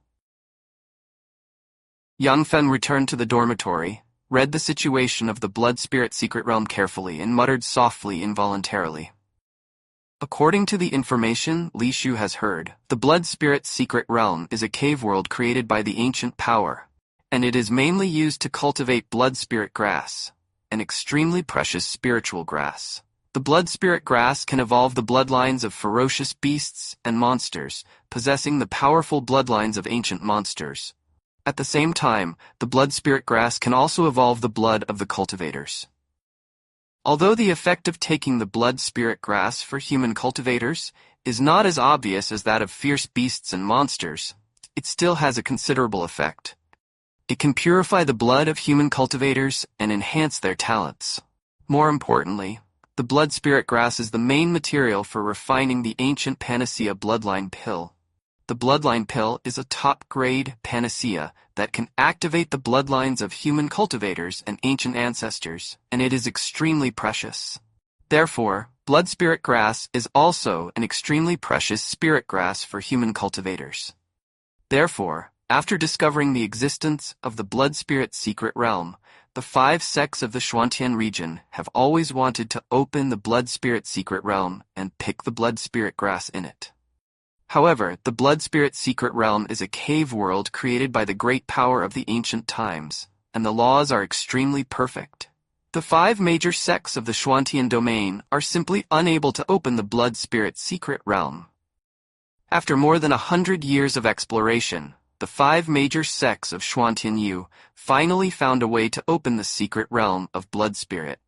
Yang Feng returned to the dormitory, read the situation of the Blood Spirit Secret Realm carefully, and muttered softly involuntarily. According to the information Li Shu has heard, the Blood Spirit Secret Realm is a cave world created by the ancient power, and it is mainly used to cultivate blood spirit grass, an extremely precious spiritual grass. The blood spirit grass can evolve the bloodlines of ferocious beasts and monsters, possessing the powerful bloodlines of ancient monsters. At the same time, the blood spirit grass can also evolve the blood of the cultivators. Although the effect of taking the blood spirit grass for human cultivators is not as obvious as that of fierce beasts and monsters, it still has a considerable effect. It can purify the blood of human cultivators and enhance their talents. More importantly, the blood spirit grass is the main material for refining the ancient panacea bloodline pill. The bloodline pill is a top-grade panacea that can activate the bloodlines of human cultivators and ancient ancestors, and it is extremely precious. Therefore, blood spirit grass is also an extremely precious spirit grass for human cultivators. Therefore, after discovering the existence of the blood spirit secret realm, the 5 sects of the Xuantian region have always wanted to open the blood spirit secret realm and pick the blood spirit grass in it. However, the blood spirit secret realm is a cave world created by the great power of the ancient times, and the laws are extremely perfect. The 5 major sects of the Xuantian domain are simply unable to open the blood spirit secret realm. After more than 100 years of exploration, the 5 major sects of Xuantian Yu finally found a way to open the secret realm of blood spirit.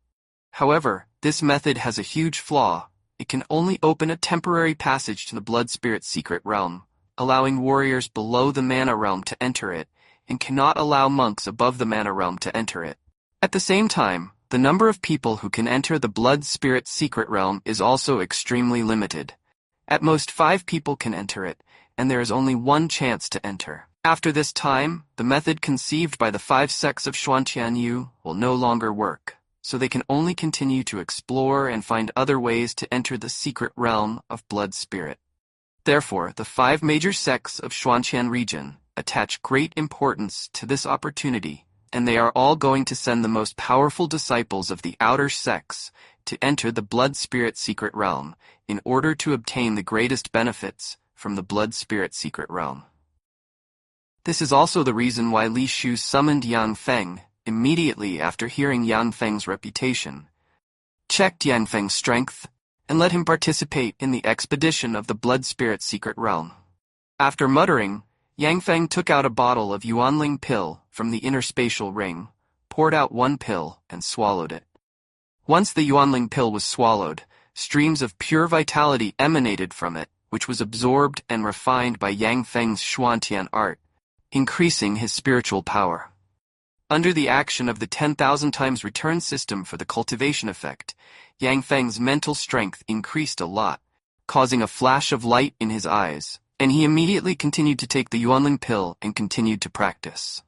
However, this method has a huge flaw. It can only open a temporary passage to the blood spirit secret realm, allowing warriors below the mana realm to enter it, and cannot allow monks above the mana realm to enter it. At the same time, the number of people who can enter the blood spirit secret realm is also extremely limited. At most 5 people can enter it, and there is only 1 chance to enter. After this time, the method conceived by the 5 sects of Xuantian Yu will no longer work, so they can only continue to explore and find other ways to enter the secret realm of blood spirit. Therefore, the 5 major sects of Xuantian region attach great importance to this opportunity, and they are all going to send the most powerful disciples of the outer sects to enter the blood spirit secret realm in order to obtain the greatest benefits from the blood spirit secret realm. This is also the reason why Li Shu summoned Yang Feng immediately after hearing Yang Feng's reputation, checked Yang Feng's strength, and let him participate in the expedition of the blood spirit secret realm. After muttering, Yang Feng took out a bottle of Yuanling pill from the inner spatial ring, poured out 1 pill, and swallowed it. Once the Yuanling pill was swallowed, streams of pure vitality emanated from it, which was absorbed and refined by Yang Feng's Xuantian art, increasing his spiritual power. Under the action of the 10,000 times return system for the cultivation effect, Yang Feng's mental strength increased a lot, causing a flash of light in his eyes, and he immediately continued to take the Yuanling pill and continued to practice.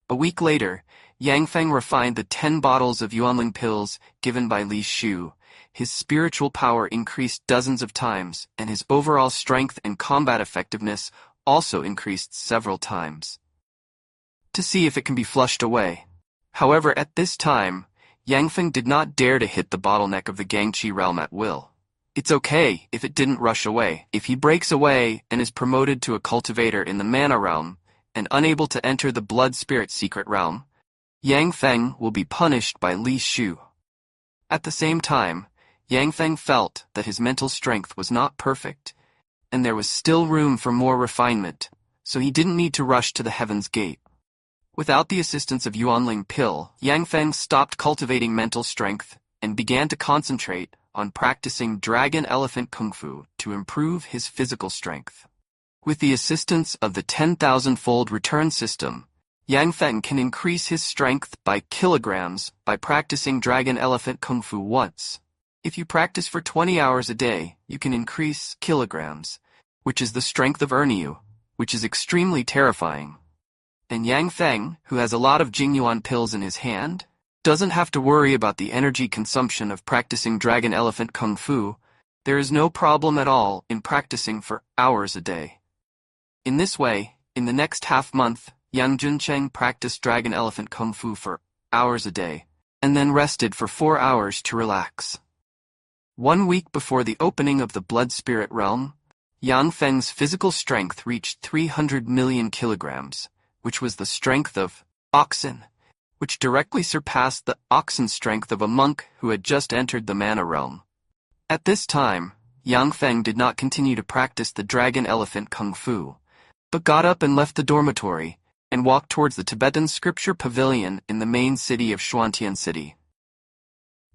A week later, Yang Feng refined the 10 bottles of Yuanling pills given by Li Shu. His spiritual power increased dozens of times, and his overall strength and combat effectiveness also increased several times, to see if it can be flushed away. However, at this time, Yang Feng did not dare to hit the bottleneck of the Gangqi realm at will. It's okay if it didn't rush away. If he breaks away and is promoted to a cultivator in the mana realm and unable to enter the blood spirit secret realm, Yang Feng will be punished by Li Shu. At the same time, Yang Feng felt that his mental strength was not perfect, and there was still room for more refinement, so he didn't need to rush to the Heaven's Gate. Without the assistance of Yuanling pill, Yang Feng stopped cultivating mental strength and began to concentrate on practicing Dragon Elephant Kung Fu to improve his physical strength. With the assistance of the 10,000-fold return system, Yang Feng can increase his strength by kilograms by practicing Dragon Elephant Kung Fu once. If you practice for 20 hours a day, you can increase kilograms, which is the strength of Ernyu, which is extremely terrifying. And Yang Feng, who has a lot of Jingyuan pills in his hand, doesn't have to worry about the energy consumption of practicing Dragon Elephant Kung Fu. There is no problem at all in practicing for hours a day. In this way, in the next half-month, Yang Juncheng practiced Dragon Elephant Kung Fu for hours a day, and then rested for 4 hours to relax. 1 week before the opening of the blood spirit realm, Yang Feng's physical strength reached 300 million kilograms, which was the strength of oxen, which directly surpassed the oxen strength of a monk who had just entered the mana realm. At this time, Yang Feng did not continue to practice the Dragon Elephant Kung Fu, but got up and left the dormitory and walked towards the Tibetan scripture pavilion in the main city of Xuantian City.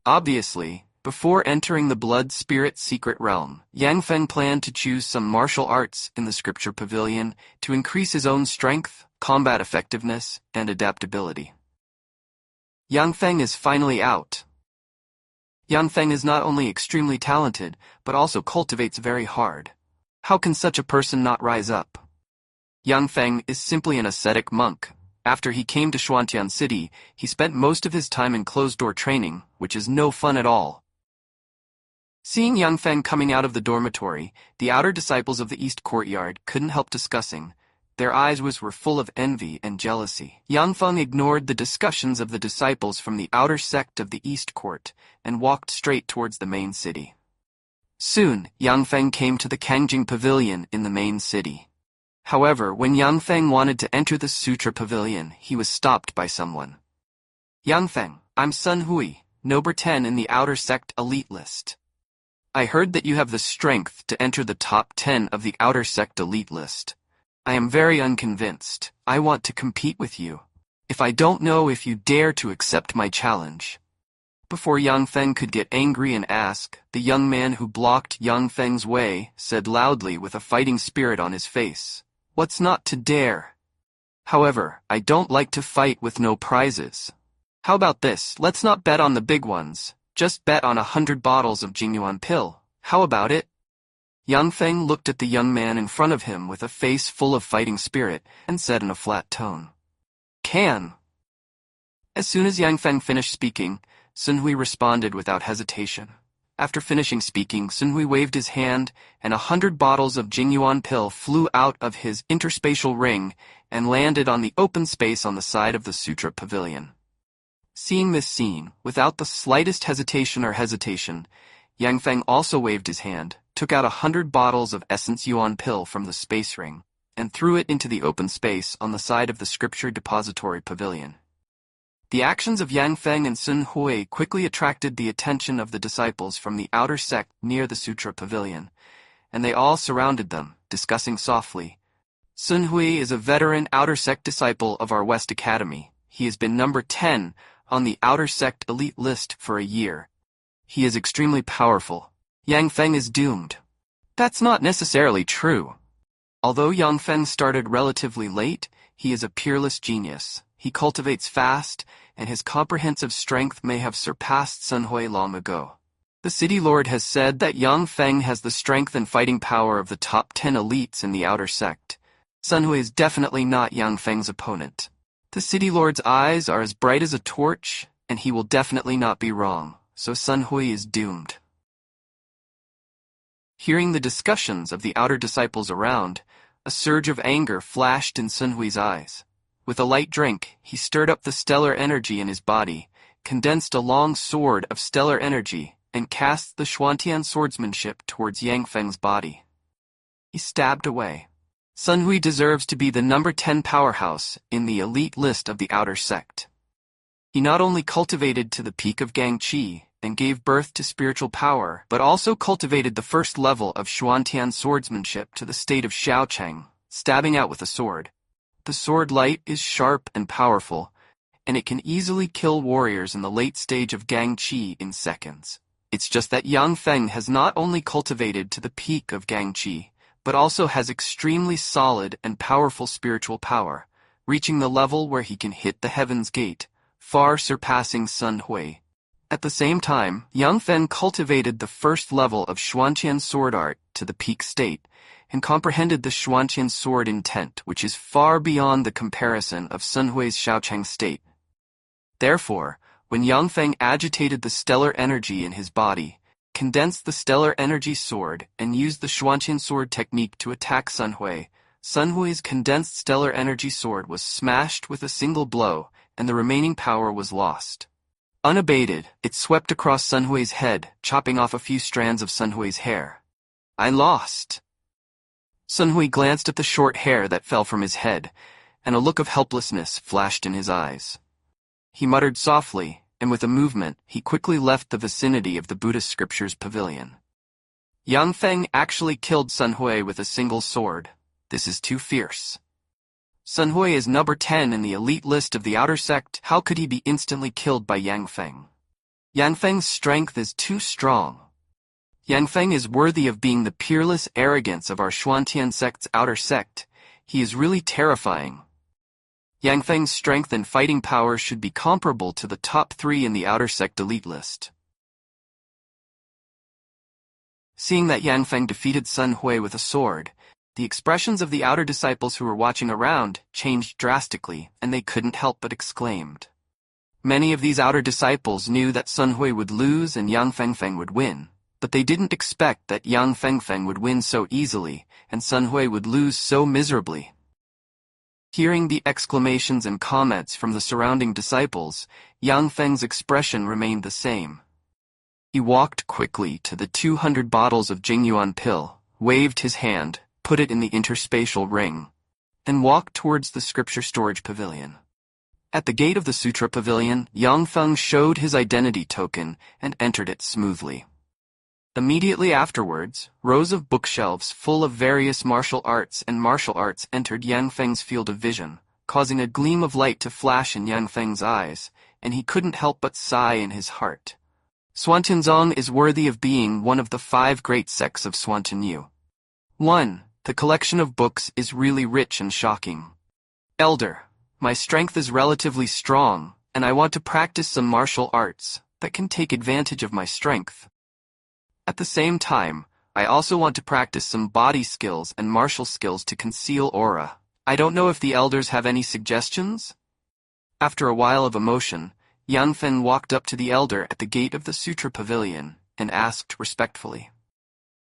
Obviously, before entering the blood spirit secret realm, Yang Feng planned to choose some martial arts in the scripture pavilion to increase his own strength, combat effectiveness, and adaptability. Yang Feng is finally out. Yang Feng is not only extremely talented, but also cultivates very hard. How can such a person not rise up? Yang Feng is simply an ascetic monk. After he came to Xuantian City, he spent most of his time in closed-door training, which is no fun at all. Seeing Yang Feng coming out of the dormitory, the outer disciples of the East Courtyard couldn't help discussing. Their eyes were full of envy and jealousy. Yang Feng ignored the discussions of the disciples from the outer sect of the East Court and walked straight towards the main city. Soon, Yang Feng came to the Kangjing Pavilion in the main city. However, when Yang Feng wanted to enter the Sutra Pavilion, he was stopped by someone. Yang Feng, I'm Sun Hui, number 10 in the outer sect elite list. I heard that you have the strength to enter the top 10 of the outer sect elite list. I am very unconvinced. I want to compete with you. If I don't know if you dare to accept my challenge. Before Yang Feng could get angry and ask, the young man who blocked Yang Feng's way said loudly with a fighting spirit on his face, "What's not to dare? However, I don't like to fight with no prizes. How about this? Let's not bet on the big ones. Just bet on 100 bottles of Jingyuan pill. How about it?" Yang Feng looked at the young man in front of him with a face full of fighting spirit and said in a flat tone, "Can." As soon as Yang Feng finished speaking, Sun Hui responded without hesitation. After finishing speaking, Sun Hui waved his hand, and 100 bottles of Jingyuan pill flew out of his interspatial ring and landed on the open space on the side of the Sutra Pavilion. Seeing this scene, without the slightest hesitation, Yang Feng also waved his hand, took out 100 bottles of Essence Yuan pill from the space ring, and threw it into the open space on the side of the Scripture Depository Pavilion. The actions of Yang Feng and Sun Hui quickly attracted the attention of the disciples from the outer sect near the Sutra Pavilion, and they all surrounded them, discussing softly. Sun Hui is a veteran outer sect disciple of our West Academy. He has been number 10 on the outer sect elite list for a year. He is extremely powerful. Yang Feng is doomed. That's not necessarily true. Although Yang Feng started relatively late, he is a peerless genius. He cultivates fast, and his comprehensive strength may have surpassed Sun Hui long ago. The City Lord has said that Yang Feng has the strength and fighting power of the top 10 elites in the outer sect. Sun Hui is definitely not Yang Feng's opponent. The City Lord's eyes are as bright as a torch, and he will definitely not be wrong, so Sun Hui is doomed. Hearing the discussions of the outer disciples around, a surge of anger flashed in Sun Hui's eyes. With a light drink, he stirred up the stellar energy in his body, condensed a long sword of stellar energy, and cast the Xuantian swordsmanship towards Yang Feng's body. He stabbed away. Sun Hui deserves to be the number 10 powerhouse in the elite list of the outer sect. He not only cultivated to the peak of Gangqi and gave birth to spiritual power, but also cultivated the first level of Xuantian swordsmanship to the state of Xiaocheng, stabbing out with a sword. The sword light is sharp and powerful, and it can easily kill warriors in the late stage of Gangqi in seconds. It's just that Yang Feng has not only cultivated to the peak of Gangqi, but also has extremely solid and powerful spiritual power, reaching the level where he can hit the Heaven's Gate, far surpassing Sun Hui. At the same time, Yang Feng cultivated the first level of Xuantian sword art to the peak state, and comprehended the Xuantian sword intent, which is far beyond the comparison of Sun Hui's Xiaocheng state. Therefore, when Yang Feng agitated the stellar energy in his body, condensed the stellar energy sword, and used the Xuantian sword technique to attack Sun Hui's condensed stellar energy sword was smashed with a single blow, and the remaining power was lost. Unabated, it swept across Sun Hui's head, chopping off a few strands of Sun Hui's hair. "I lost." Sun Hui glanced at the short hair that fell from his head, and a look of helplessness flashed in his eyes. He muttered softly, and with a movement, he quickly left the vicinity of the Buddhist scriptures pavilion. Yang Feng actually killed Sun Hui with a single sword. This is too fierce. Sun Hui is number 10 in the elite list of the outer sect. How could he be instantly killed by Yang Feng? Yang Feng's strength is too strong. Yang Feng is worthy of being the peerless arrogance of our Xuantian sect's outer sect. He is really terrifying. Yang Feng's strength and fighting power should be comparable to the top 3 in the outer sect elite list. Seeing that Yang Feng defeated Sun Hui with a sword, the expressions of the outer disciples who were watching around changed drastically, and they couldn't help but exclaimed. Many of these outer disciples knew that Sun Hui would lose and Yang Feng would win, but they didn't expect that Yang Feng would win so easily, and Sun Hui would lose so miserably. Hearing the exclamations and comments from the surrounding disciples, Yang Feng's expression remained the same. He walked quickly to the 200 bottles of Jingyuan pill, waved his hand, put it in the interspatial ring, and walked towards the scripture storage pavilion. At the gate of the sutra pavilion, Yang Feng showed his identity token and entered it smoothly. Immediately afterwards, rows of bookshelves full of various martial arts entered Yang Feng's field of vision, causing a gleam of light to flash in Yang Feng's eyes, and he couldn't help but sigh in his heart. Xuantianzong is worthy of being one of the 5 great sects of Xuantinyu. 1. The collection of books is really rich and shocking. Elder, my strength is relatively strong, and I want to practice some martial arts that can take advantage of my strength. At the same time, I also want to practice some body skills and martial skills to conceal aura. I don't know if the elders have any suggestions? After a while of emotion, Yang Feng walked up to the elder at the gate of the sutra pavilion and asked respectfully.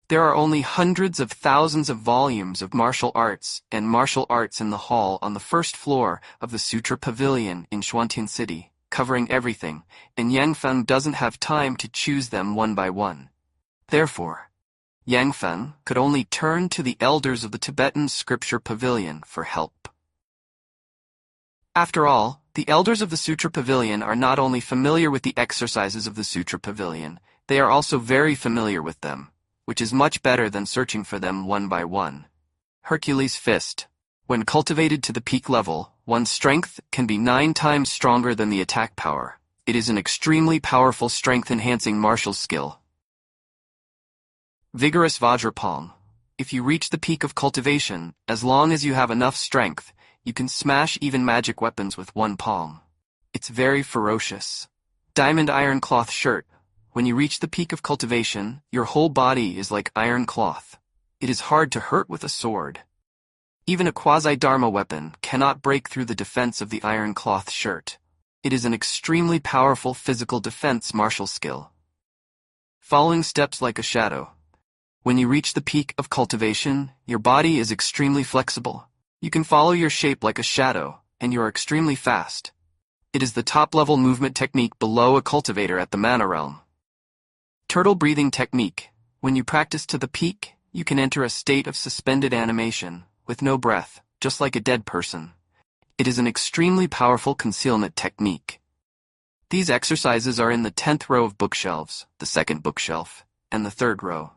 There are only hundreds of thousands of volumes of martial arts in the hall on the first floor of the sutra pavilion in Xuantian City, covering everything, and Yang Feng doesn't have time to choose them one by one. Therefore, Yang Feng could only turn to the elders of the Tibetan scripture pavilion for help. After all, the elders of the Sutra Pavilion are not only familiar with the exercises of the Sutra Pavilion, they are also very familiar with them, which is much better than searching for them one by one. Hercules' fist. When cultivated to the peak level, one's strength can be 9 times stronger than the attack power. It is an extremely powerful strength-enhancing martial skill. Vigorous Vajrapalm. If you reach the peak of cultivation, as long as you have enough strength, you can smash even magic weapons with one palm. It's very ferocious. Diamond iron cloth shirt. When you reach the peak of cultivation, your whole body is like iron cloth. It is hard to hurt with a sword. Even a quasi-dharma weapon cannot break through the defense of the iron cloth shirt. It is an extremely powerful physical defense martial skill. Following steps like a shadow. When you reach the peak of cultivation, your body is extremely flexible. You can follow your shape like a shadow, and you are extremely fast. It is the top-level movement technique below a cultivator at the mana realm. Turtle breathing technique. When you practice to the peak, you can enter a state of suspended animation, with no breath, just like a dead person. It is an extremely powerful concealment technique. These exercises are in the 10th row of bookshelves, the 2nd bookshelf, and the 3rd row.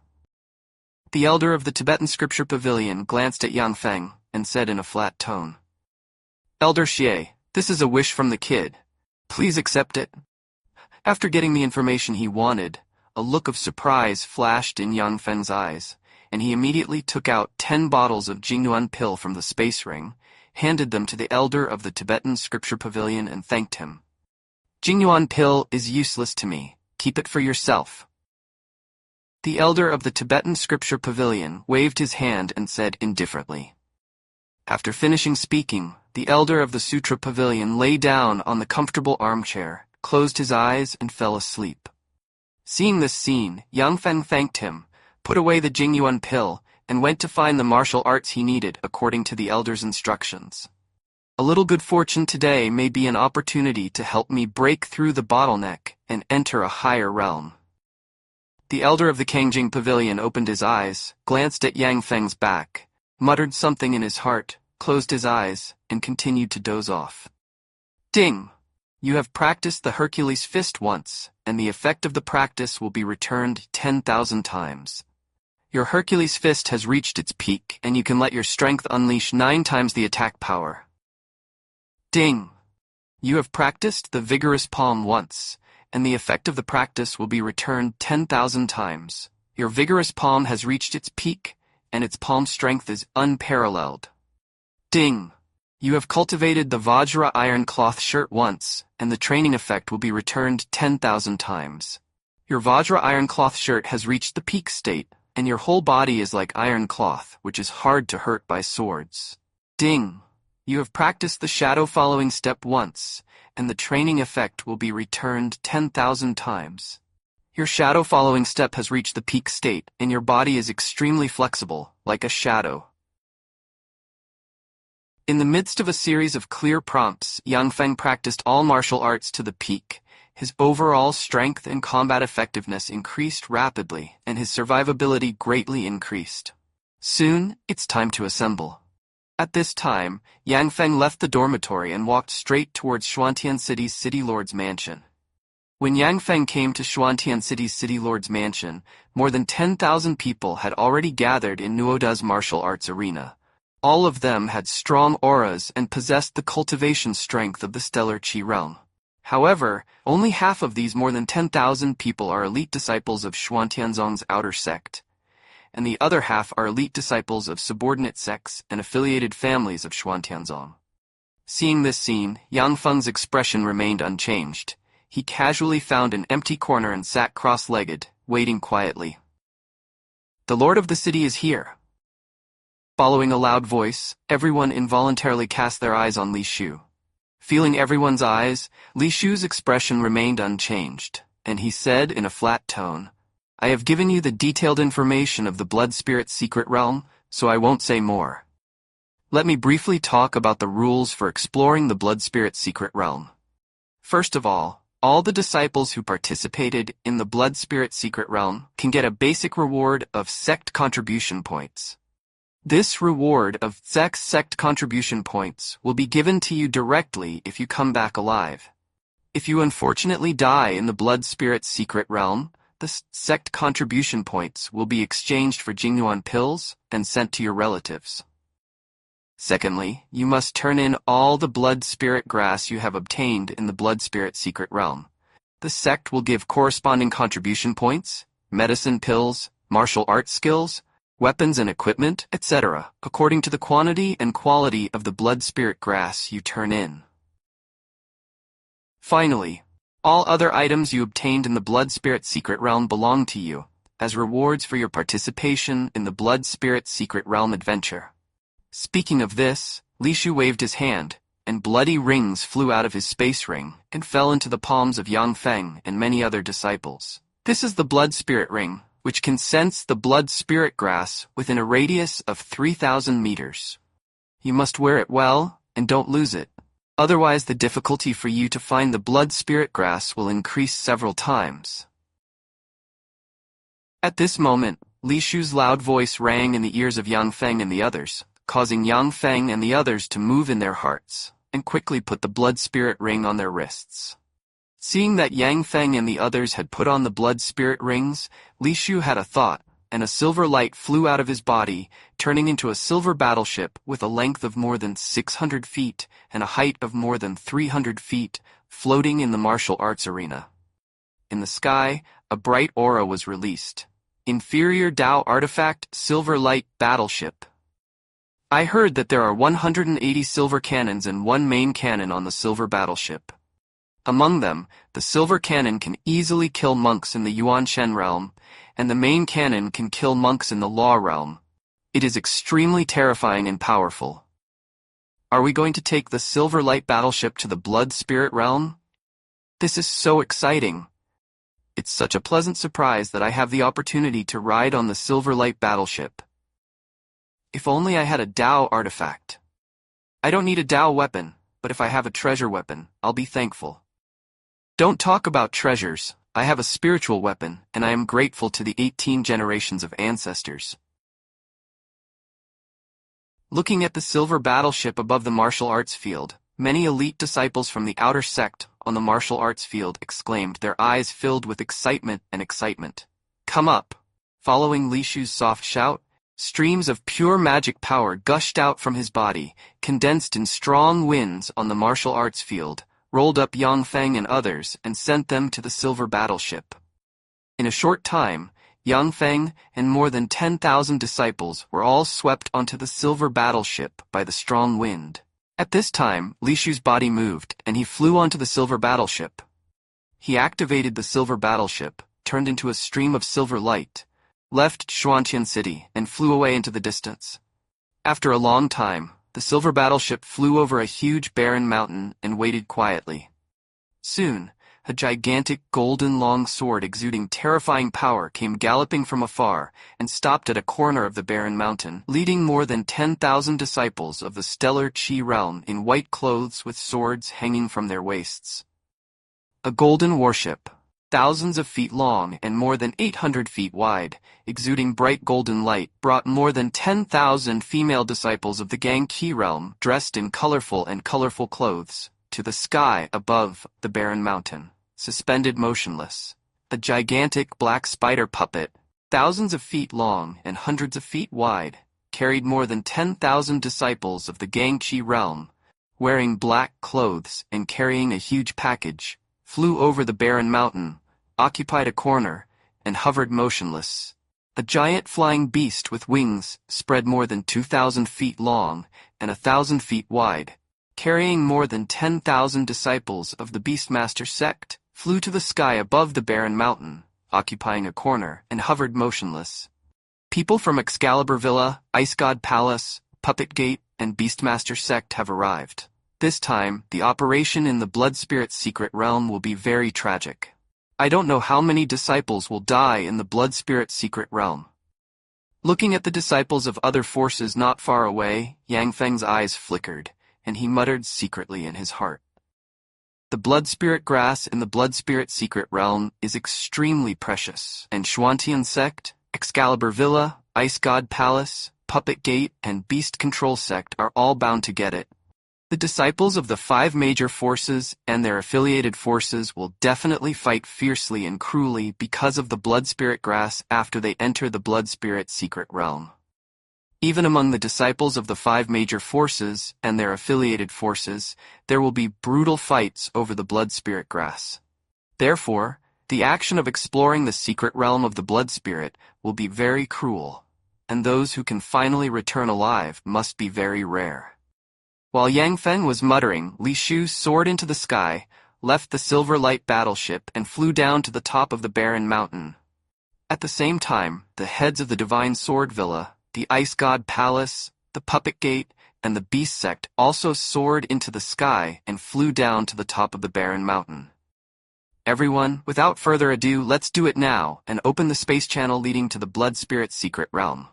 The elder of the Tibetan scripture pavilion glanced at Yang Feng and said in a flat tone, "Elder Xie, this is a wish from the kid. Please accept it." After getting the information he wanted, a look of surprise flashed in Yang Feng's eyes, and he immediately took out 10 bottles of Jingyuan pill from the space ring, handed them to the elder of the Tibetan scripture pavilion and thanked him. "Jingyuan pill is useless to me. Keep it for yourself." The elder of the Tibetan scripture pavilion waved his hand and said indifferently. After finishing speaking, the elder of the sutra pavilion lay down on the comfortable armchair, closed his eyes, and fell asleep. Seeing this scene, Yang Feng thanked him, put away the Jingyuan pill, and went to find the martial arts he needed according to the elder's instructions. A little good fortune today may be an opportunity to help me break through the bottleneck and enter a higher realm. The elder of the Kangjing pavilion opened his eyes, glanced at Yang Feng's back, muttered something in his heart, closed his eyes, and continued to doze off. Ding! You have practiced the Hercules fist once, and the effect of the practice will be returned 10,000 times. Your Hercules fist has reached its peak, and you can let your strength unleash 9 times the attack power. Ding! You have practiced the vigorous palm once, and the effect of the practice will be returned 10,000 times. Your vigorous palm has reached its peak, and its palm strength is unparalleled. Ding! You have cultivated the Vajra iron cloth shirt once, and the training effect will be returned 10,000 times. Your Vajra iron cloth shirt has reached the peak state, and your whole body is like iron cloth, which is hard to hurt by swords. Ding! You have practiced the shadow following step once, and the training effect will be returned 10,000 times. Your shadow following step has reached the peak state, and your body is extremely flexible, like a shadow. In the midst of a series of clear prompts, Yang Feng practiced all martial arts to the peak. His overall strength and combat effectiveness increased rapidly, and his survivability greatly increased. Soon, it's time to assemble. At this time, Yang Feng left the dormitory and walked straight towards Xuantian City's City Lord's mansion. When Yang Feng came to Xuantian City's City Lord's mansion, more than 10,000 people had already gathered in Nuoda's martial arts arena. All of them had strong auras and possessed the cultivation strength of the stellar Qi realm. However, only half of these more than 10,000 people are elite disciples of Xuantianzong's outer sect, and the other half are elite disciples of subordinate sects and affiliated families of Xuantianzong. Seeing this scene, Yang Feng's expression remained unchanged. He casually found an empty corner and sat cross-legged, waiting quietly. The lord of the city is here. Following a loud voice, everyone involuntarily cast their eyes on Li Shu. Feeling everyone's eyes, Li Shu's expression remained unchanged, and he said in a flat tone, "I have given you the detailed information of the blood spirit secret realm, so I won't say more. Let me briefly talk about the rules for exploring the blood spirit secret realm. First of all the disciples who participated in the blood spirit secret realm can get a basic reward of sect contribution points. This reward of sect contribution points will be given to you directly if you come back alive. If you unfortunately die in the blood spirit secret realm, the sect contribution points will be exchanged for Jingnuan pills and sent to your relatives. Secondly, you must turn in all the blood spirit grass you have obtained in the blood spirit secret realm. The sect will give corresponding contribution points, medicine pills, martial arts skills, weapons and equipment, etc., according to the quantity and quality of the blood spirit grass you turn in. Finally, all other items you obtained in the blood spirit secret realm belong to you, as rewards for your participation in the blood spirit secret realm adventure. Speaking of this, Li Shu waved his hand, and bloody rings flew out of his space ring and fell into the palms of Yang Feng and many other disciples. This is the blood spirit ring, which can sense the blood spirit grass within a radius of 3,000 meters. You must wear it well, and don't lose it. Otherwise, the difficulty for you to find the blood spirit grass will increase several times. At this moment, Li Shu's loud voice rang in the ears of Yang Feng and the others, causing Yang Feng and the others to move in their hearts, and quickly put the blood spirit ring on their wrists. Seeing that Yang Feng and the others had put on the blood spirit rings, Li Shu had a thought, and a silver light flew out of his body, turning into a silver battleship with a length of more than 600 feet and a height of more than 300 feet, floating in the martial arts arena. In the sky, a bright aura was released. Inferior Dao Artifact Silver Light Battleship. I heard that there are 180 silver cannons and one main cannon on the silver battleship. Among them, the silver cannon can easily kill monks in the Yuan Shen realm, and the main cannon can kill monks in the Law realm. It is extremely terrifying and powerful. Are we going to take the silver light battleship to the blood spirit realm? This is so exciting. It's such a pleasant surprise that I have the opportunity to ride on the silver light battleship. If only I had a Dao artifact. I don't need a Dao weapon, but if I have a treasure weapon, I'll be thankful. Don't talk about treasures. I have a spiritual weapon, and I am grateful to the 18 generations of ancestors. Looking at the silver battleship above the martial arts field, many elite disciples from the outer sect on the martial arts field exclaimed, their eyes filled with excitement. Come up! Following Li Shu's soft shout, streams of pure magic power gushed out from his body, condensed in strong winds on the martial arts field, rolled up Yang Feng and others and sent them to the silver battleship. In a short time, Yang Feng and more than 10,000 disciples were all swept onto the silver battleship by the strong wind. At this time, Li Shu's body moved, and he flew onto the silver battleship. He activated the silver battleship, turned into a stream of silver light, left Xuantian City, and flew away into the distance. After a long time, the silver battleship flew over a huge barren mountain and waited quietly. Soon, a gigantic golden long sword exuding terrifying power came galloping from afar and stopped at a corner of the barren mountain, leading more than 10,000 disciples of the stellar Qi realm in white clothes with swords hanging from their waists. A golden warship, thousands of feet long and more than 800 feet wide, exuding bright golden light, brought more than 10,000 female disciples of the Gang Qi realm, dressed in colorful clothes, to the sky above the barren mountain. Suspended motionless, a gigantic black spider puppet, thousands of feet long and hundreds of feet wide, carried more than 10,000 disciples of the Gangxi realm, wearing black clothes and carrying a huge package, flew over the barren mountain, occupied a corner, and hovered motionless. A giant flying beast with wings, spread more than 2,000 feet long and 1,000 feet wide, carrying more than 10,000 disciples of the Beastmaster sect, flew to the sky above the barren mountain, occupying a corner, and hovered motionless. People from Excalibur Villa, Ice God Palace, Puppet Gate, and Beastmaster sect have arrived. This time, the operation in the Blood Spirit secret realm will be very tragic. I don't know how many disciples will die in the Blood Spirit secret realm. Looking at the disciples of other forces not far away, Yang Feng's eyes flickered, and he muttered secretly in his heart. The Blood Spirit grass in the Blood Spirit secret realm is extremely precious, and Xuantian sect, Excalibur Villa, Ice God Palace, Puppet Gate, and Beast Control sect are all bound to get it. The disciples of the 5 major forces and their affiliated forces will definitely fight fiercely and cruelly because of the Blood Spirit grass after they enter the Blood Spirit secret realm. Even among the disciples of the 5 major forces and their affiliated forces, there will be brutal fights over the Blood Spirit grass. Therefore, the action of exploring the secret realm of the Blood Spirit will be very cruel, and those who can finally return alive must be very rare. While Yang Feng was muttering, Li Shu soared into the sky, left the Silver Light battleship, and flew down to the top of the barren mountain. At the same time, the heads of the Divine Sword Villa, the Ice God Palace, the Puppet Gate, and the Beast Sect also soared into the sky and flew down to the top of the barren mountain. Everyone, without further ado, let's do it now and open the space channel leading to the Blood Spirit secret realm.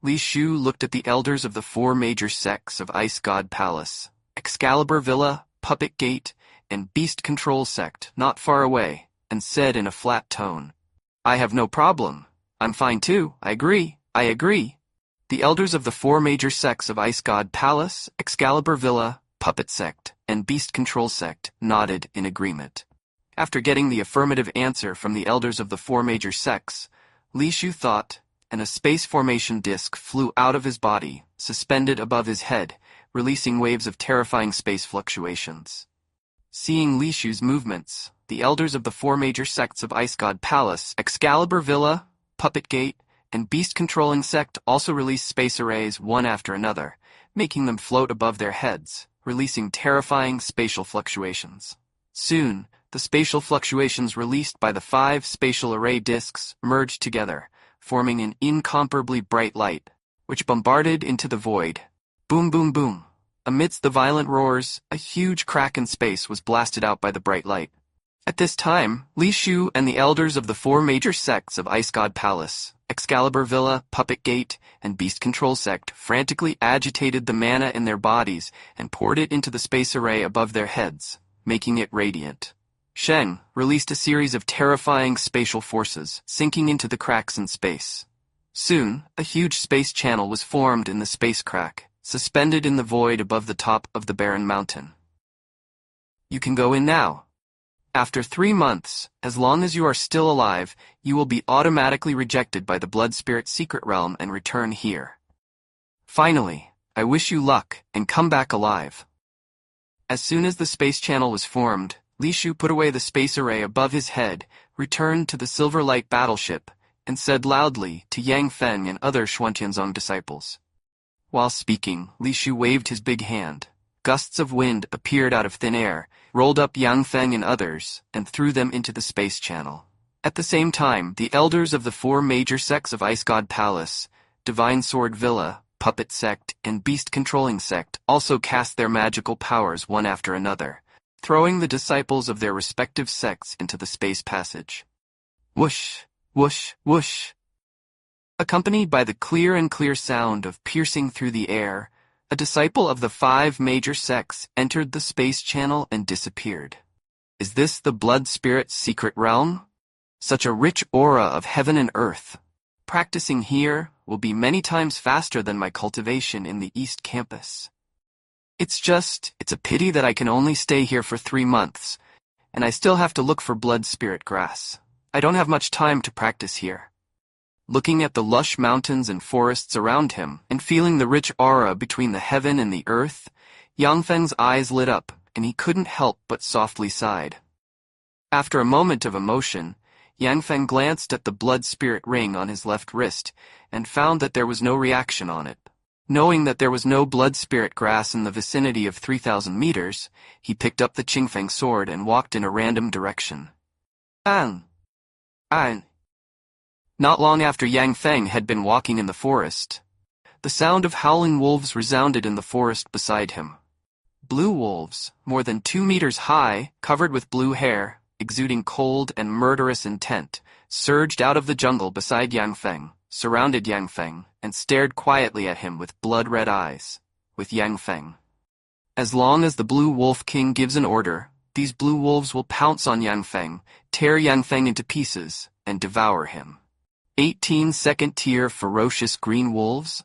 Li Shu looked at the elders of the 4 major sects of Ice God Palace, Excalibur Villa, Puppet Gate, and Beast Control sect not far away, and said in a flat tone, "I have no problem. I'm fine too. I agree. The elders of the 4 major sects of Ice God Palace, Excalibur Villa, Puppet Sect, and Beast Control Sect nodded in agreement. After getting the affirmative answer from the elders of the 4 major sects, Li Shu thought, and a space formation disk flew out of his body, suspended above his head, releasing waves of terrifying space fluctuations. Seeing Li Shu's movements, the elders of the 4 major sects of Ice God Palace, Excalibur Villa, Puppet Gate, and Beast Controlling Sect also released space arrays one after another, making them float above their heads, releasing terrifying spatial fluctuations. Soon, the spatial fluctuations released by the 5 spatial array disks merged together, forming an incomparably bright light, which bombarded into the void. Boom, boom, boom. Amidst the violent roars, a huge crack in space was blasted out by the bright light. At this time, Li Shu and the elders of the 4 major sects of Ice God Palace, Excalibur Villa, Puppet Gate, and Beast Control Sect frantically agitated the mana in their bodies and poured it into the space array above their heads, making it radiant. Sheng released a series of terrifying spatial forces, sinking into the cracks in space. Soon, a huge space channel was formed in the space crack, suspended in the void above the top of the barren mountain. You can go in now. After 3 months, as long as you are still alive, you will be automatically rejected by the Blood Spirit secret realm and return here. Finally, I wish you luck and come back alive. As soon as the space channel was formed, Li Shu put away the space array above his head, returned to the Silver Light battleship, and said loudly to Yang Feng and other Xuantianzong disciples. While speaking, Li Shu waved his big hand. Gusts of wind appeared out of thin air, rolled up Yang Feng and others, and threw them into the space channel. At the same time, the elders of the four major sects of Ice God Palace, Divine Sword Villa, Puppet Sect, and Beast Controlling Sect also cast their magical powers one after another, throwing the disciples of their respective sects into the space passage. Whoosh, whoosh, whoosh. Accompanied by the clear sound of piercing through the air, a disciple of the five major sects entered the space channel and disappeared. Is this the blood spirit's secret realm? Such a rich aura of heaven and earth. Practicing here will be many times faster than my cultivation in the East Campus. It's a pity that I can only stay here for 3 months, and I still have to look for blood spirit grass. I don't have much time to practice here. Looking at the lush mountains and forests around him, and feeling the rich aura between the heaven and the earth, Yang Feng's eyes lit up, and he couldn't help but softly sighed. After a moment of emotion, Yang Feng glanced at the blood spirit ring on his left wrist, and found that there was no reaction on it. Knowing that there was no blood spirit grass in the vicinity of 3,000 meters, he picked up the Qingfeng sword and walked in a random direction. An. Not long after Yang Feng had been walking in the forest, the sound of howling wolves resounded in the forest beside him. Blue wolves, more than 2 meters high, covered with blue hair, exuding cold and murderous intent, surged out of the jungle beside Yang Feng, surrounded Yang Feng, and stared quietly at him with blood-red eyes. With Yang Feng. As long as the Blue Wolf King gives an order, these blue wolves will pounce on Yang Feng, tear Yang Feng into pieces, and devour him. 18 second-tier ferocious green wolves?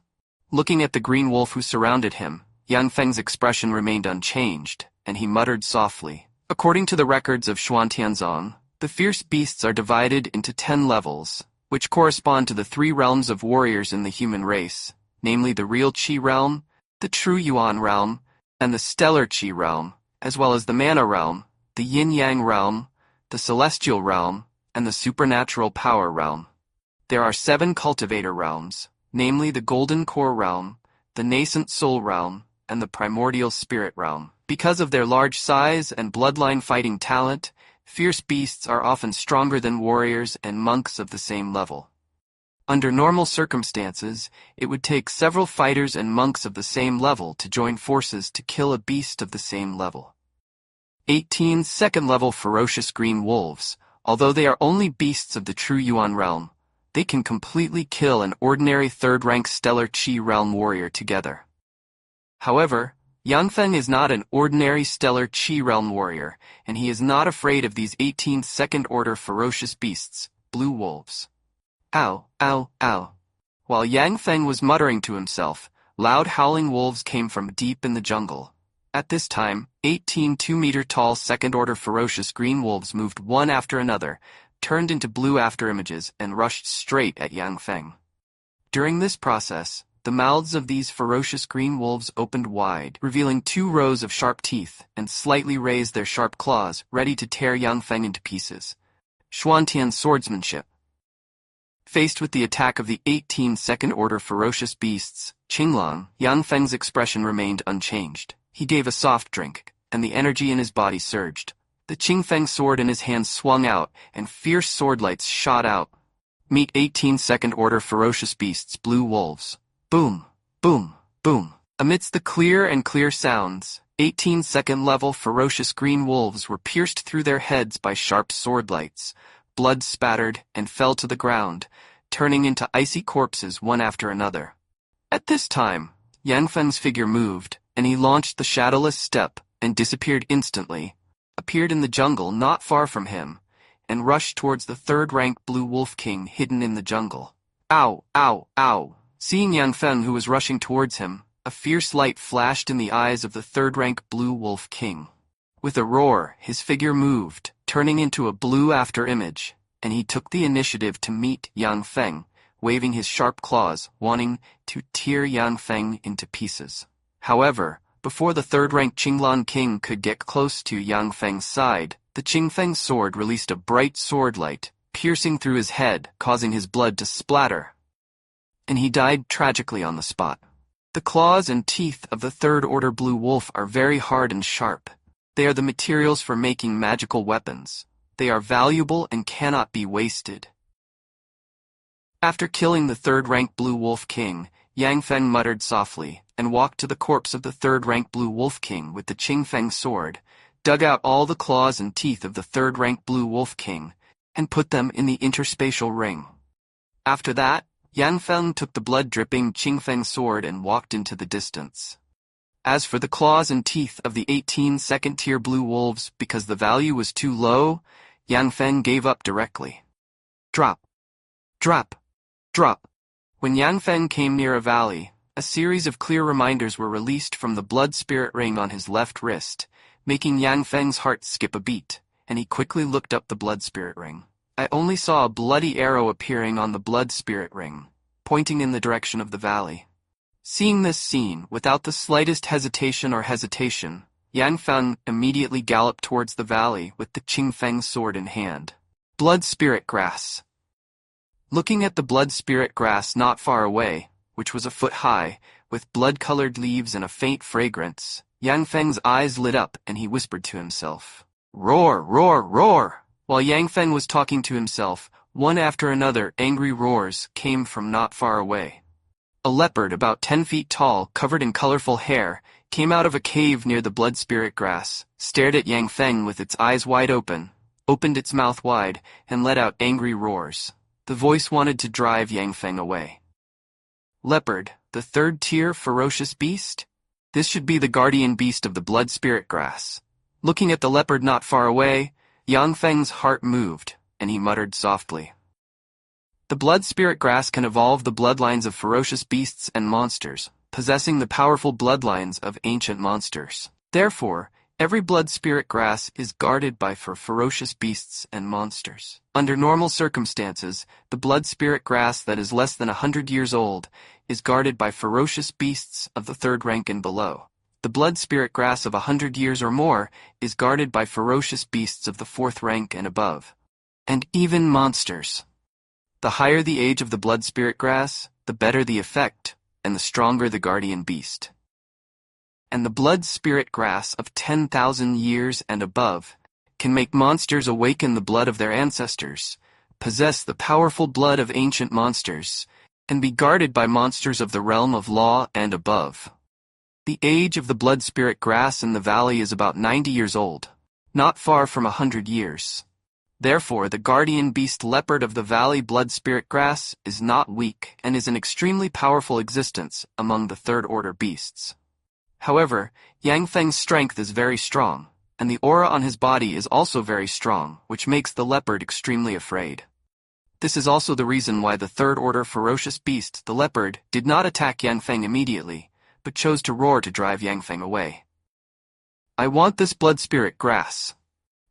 Looking at the green wolf who surrounded him, Yang Feng's expression remained unchanged, and he muttered softly. According to the records of Xuantianzong, the fierce beasts are divided into 10 levels, which correspond to the 3 realms of warriors in the human race, namely the real Qi realm, the true Yuan realm, and the stellar Qi realm, as well as the mana realm, the yin-yang realm, the celestial realm, and the supernatural power realm. There are 7 cultivator realms, namely the golden core realm, the nascent soul realm, and the primordial spirit realm. Because of their large size and bloodline fighting talent, fierce beasts are often stronger than warriors and monks of the same level. Under normal circumstances, it would take several fighters and monks of the same level to join forces to kill a beast of the same level. 18 second-level ferocious green wolves, although they are only beasts of the true Yuan realm, they can completely kill an ordinary third-rank stellar Qi realm warrior together. However, Yang Feng is not an ordinary stellar Qi realm warrior, and he is not afraid of these 18 second-order ferocious beasts, blue wolves. Ow, ow, ow. While Yang Feng was muttering to himself, loud howling wolves came from deep in the jungle. At this time, 18 2-meter-tall second-order ferocious green wolves moved one after another, turned into blue afterimages, and rushed straight at Yang Feng. During this process, the mouths of these ferocious green wolves opened wide, revealing 2 rows of sharp teeth, and slightly raised their sharp claws, ready to tear Yang Feng into pieces. Xuantian swordsmanship. Faced with the attack of the 18 second-order ferocious beasts, Qinglang, Yang Feng's expression remained unchanged. He gave a soft drink, and the energy in his body surged. The Qingfeng sword in his hand swung out, and fierce sword lights shot out. Meet 18 second-order ferocious beasts, blue wolves. Boom, boom, boom. Amidst the clear sounds, 18 second-level ferocious green wolves were pierced through their heads by sharp sword lights, blood spattered, and fell to the ground, turning into icy corpses one after another. At this time, Yang Feng's figure moved, and he launched the shadowless step and disappeared instantly, appeared in the jungle not far from him, and rushed towards the third-rank Blue Wolf King hidden in the jungle. Ow, ow, ow. Seeing Yang Feng who was rushing towards him, a fierce light flashed in the eyes of the third-rank Blue Wolf King. With a roar, his figure moved, turning into a blue afterimage, and he took the initiative to meet Yang Feng, waving his sharp claws, wanting to tear Yang Feng into pieces. However, Before the third-rank Qinglan king could get close to Yang Feng's side, the Qingfeng sword released a bright sword light, piercing through his head, causing his blood to splatter, and he died tragically on the spot. The claws and teeth of the third-order blue wolf are very hard and sharp. They are the materials for making magical weapons. They are valuable and cannot be wasted. After killing the third-rank blue wolf king, Yang Feng muttered softly and walked to the corpse of the third-rank blue wolf king with the Qingfeng sword, dug out all the claws and teeth of the third-rank blue wolf king, and put them in the interspatial ring. After that, Yang Feng took the blood-dripping Qingfeng sword and walked into the distance. As for the claws and teeth of the 18 second-tier blue wolves, because the value was too low, Yang Feng gave up directly. Drop. Drop. Drop. When Yang Feng came near a valley, a series of clear reminders were released from the blood spirit ring on his left wrist, making Yang Feng's heart skip a beat, and he quickly looked up the blood spirit ring. I only saw a bloody arrow appearing on the blood spirit ring, pointing in the direction of the valley. Seeing this scene, without the slightest hesitation, Yang Feng immediately galloped towards the valley with the Qingfeng sword in hand. Blood spirit grass. Looking at the blood spirit grass not far away, which was a foot high, with blood-colored leaves and a faint fragrance, Yang Feng's eyes lit up and he whispered to himself, "Roar, roar, roar!" While Yang Feng was talking to himself, one after another angry roars came from not far away. A leopard about 10 feet tall, covered in colorful hair, came out of a cave near the blood spirit grass, stared at Yang Feng with its eyes wide open, opened its mouth wide, and let out angry roars. The voice wanted to drive Yang Feng away. Leopard, the third-tier ferocious beast? This should be the guardian beast of the blood spirit grass. Looking at the leopard not far away, Yang Feng's heart moved, and he muttered softly. The blood spirit grass can evolve the bloodlines of ferocious beasts and monsters, possessing the powerful bloodlines of ancient monsters. Therefore, every blood spirit grass is guarded by ferocious beasts and monsters. Under normal circumstances, the blood spirit grass that is less than 100 years old is guarded by ferocious beasts of the third rank and below. The blood spirit grass of 100 years or more is guarded by ferocious beasts of the fourth rank and above. And even monsters. The higher the age of the blood spirit grass, the better the effect, and the stronger the guardian beast. And the blood spirit grass of 10,000 years and above can make monsters awaken the blood of their ancestors, possess the powerful blood of ancient monsters, and be guarded by monsters of the realm of law and above. The age of the blood spirit grass in the valley is about 90 years old, not far from 100 years. Therefore, the guardian beast leopard of the valley blood spirit grass is not weak and is an extremely powerful existence among the third-order beasts. However, Yang Feng's strength is very strong, and the aura on his body is also very strong, which makes the leopard extremely afraid. This is also the reason why the third-order ferocious beast, the leopard, did not attack Yang Feng immediately, but chose to roar to drive Yang Feng away. "I want this blood spirit grass."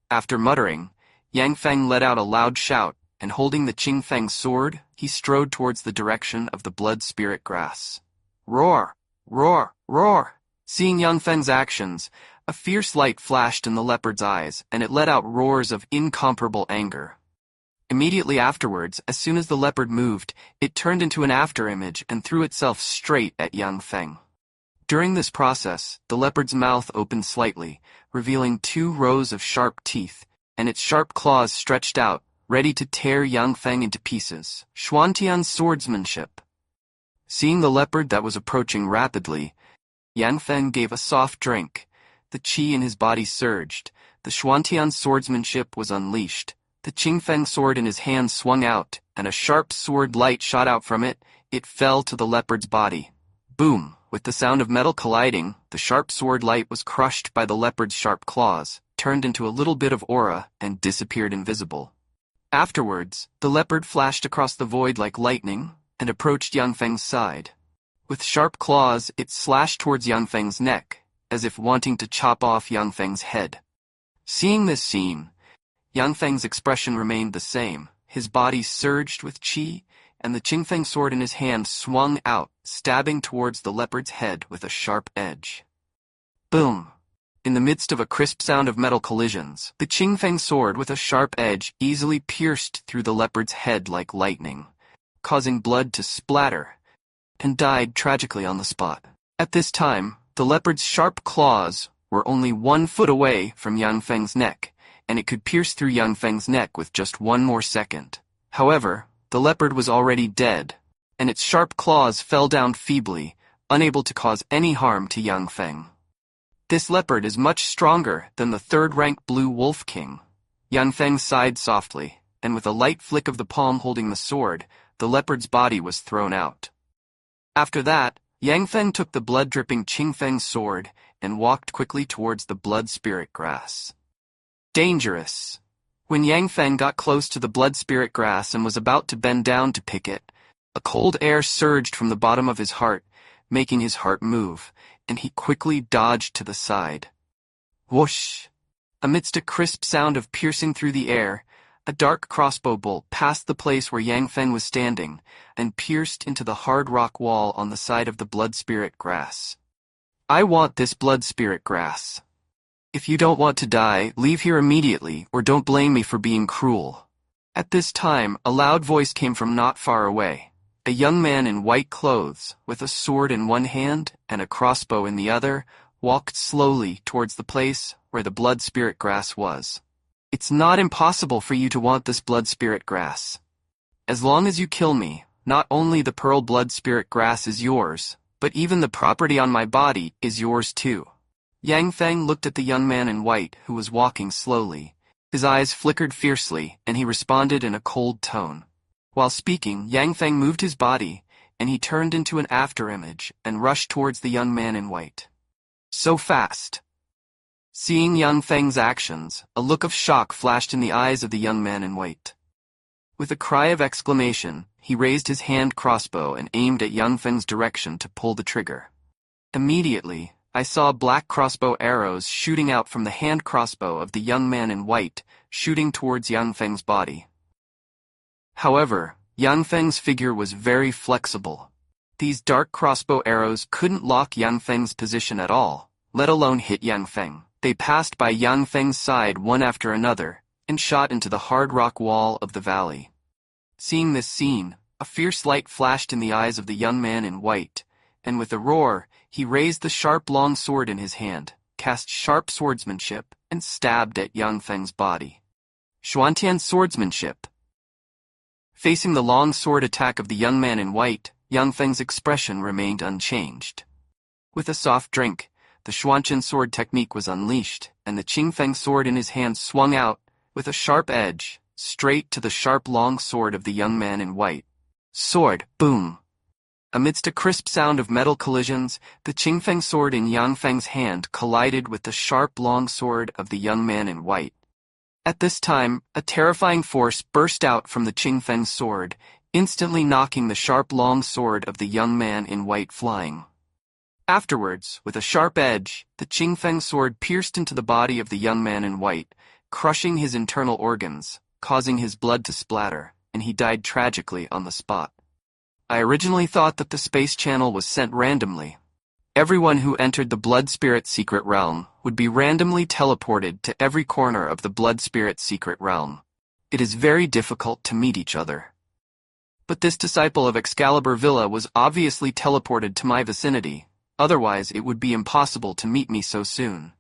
After muttering, Yang Feng let out a loud shout, and holding the Qingfeng sword, he strode towards the direction of the blood spirit grass. Roar! Roar! Roar! Seeing Yang Feng's actions, a fierce light flashed in the leopard's eyes, and it let out roars of incomparable anger. Immediately afterwards, as soon as the leopard moved, it turned into an afterimage and threw itself straight at Yang Feng. During this process, the leopard's mouth opened slightly, revealing 2 rows of sharp teeth, and its sharp claws stretched out, ready to tear Yang Feng into pieces. Xuantian's swordsmanship. Seeing the leopard that was approaching rapidly, Yang Feng gave a soft drink. The qi in his body surged. The Xuantian's swordsmanship was unleashed. The Qingfeng sword in his hand swung out, and a sharp sword light shot out from it. It fell to the leopard's body. Boom! With the sound of metal colliding, the sharp sword light was crushed by the leopard's sharp claws, turned into a little bit of aura, and disappeared invisible. Afterwards, the leopard flashed across the void like lightning, and approached Yang Feng's side. With sharp claws, it slashed towards Yang Feng's neck, as if wanting to chop off Yang Feng's head. Seeing this scene, Yang Feng's expression remained the same. His body surged with qi, and the Qingfeng sword in his hand swung out, stabbing towards the leopard's head with a sharp edge. Boom! In the midst of a crisp sound of metal collisions, the Qingfeng sword with a sharp edge easily pierced through the leopard's head like lightning, causing blood to splatter, and died tragically on the spot. At this time, the leopard's sharp claws were only 1 foot away from Yang Feng's neck, and it could pierce through Yang Feng's neck with just 1 more second. However, the leopard was already dead, and its sharp claws fell down feebly, unable to cause any harm to Yang Feng. This leopard is much stronger than the third-rank blue wolf king. Yang Feng sighed softly, and with a light flick of the palm holding the sword, the leopard's body was thrown out. After that, Yang Feng took the blood-dripping Qingfeng sword and walked quickly towards the blood spirit grass. Dangerous! When Yang Feng got close to the blood spirit grass and was about to bend down to pick it, a cold air surged from the bottom of his heart, making his heart move, and he quickly dodged to the side. Whoosh! Amidst a crisp sound of piercing through the air, a dark crossbow bolt passed the place where Yang Feng was standing and pierced into the hard rock wall on the side of the blood spirit grass. I want this blood spirit grass. If you don't want to die, leave here immediately, or don't blame me for being cruel. At this time, a loud voice came from not far away. A young man in white clothes, with a sword in one hand and a crossbow in the other, walked slowly towards the place where the blood spirit grass was. It's not impossible for you to want this blood spirit grass. As long as you kill me, not only the pearl blood spirit grass is yours, but even the property on my body is yours too. Yang Feng looked at the young man in white who was walking slowly. His eyes flickered fiercely, and he responded in a cold tone. While speaking, Yang Feng moved his body, and he turned into an afterimage and rushed towards the young man in white. So fast! Seeing Yang Feng's actions, a look of shock flashed in the eyes of the young man in white. With a cry of exclamation, he raised his hand crossbow and aimed at Yang Feng's direction to pull the trigger. Immediately, I saw black crossbow arrows shooting out from the hand crossbow of the young man in white, shooting towards Yang Feng's body. However, Yang Feng's figure was very flexible. These dark crossbow arrows couldn't lock Yang Feng's position at all, let alone hit Yang Feng. They passed by Yang Feng's side one after another, and shot into the hard rock wall of the valley. Seeing this scene, a fierce light flashed in the eyes of the young man in white, and with a roar, he raised the sharp long sword in his hand, cast sharp swordsmanship, and stabbed at Yang Feng's body. Xuantian swordsmanship. Facing the long sword attack of the young man in white, Yang Feng's expression remained unchanged. With a soft drink, the Xuantian sword technique was unleashed, and the Qingfeng sword in his hand swung out, with a sharp edge, straight to the sharp long sword of the young man in white. Sword, boom! Amidst a crisp sound of metal collisions, the Qingfeng sword in Yang Feng's hand collided with the sharp long sword of the young man in white. At this time, a terrifying force burst out from the Qingfeng sword, instantly knocking the sharp long sword of the young man in white flying. Afterwards, with a sharp edge, the Qingfeng sword pierced into the body of the young man in white, crushing his internal organs, causing his blood to splatter, and he died tragically on the spot. I originally thought that the space channel was sent randomly. Everyone who entered the Blood Spirit Secret Realm would be randomly teleported to every corner of the Blood Spirit Secret Realm. It is very difficult to meet each other. But this disciple of Excalibur Villa was obviously teleported to my vicinity, otherwise it would be impossible to meet me so soon.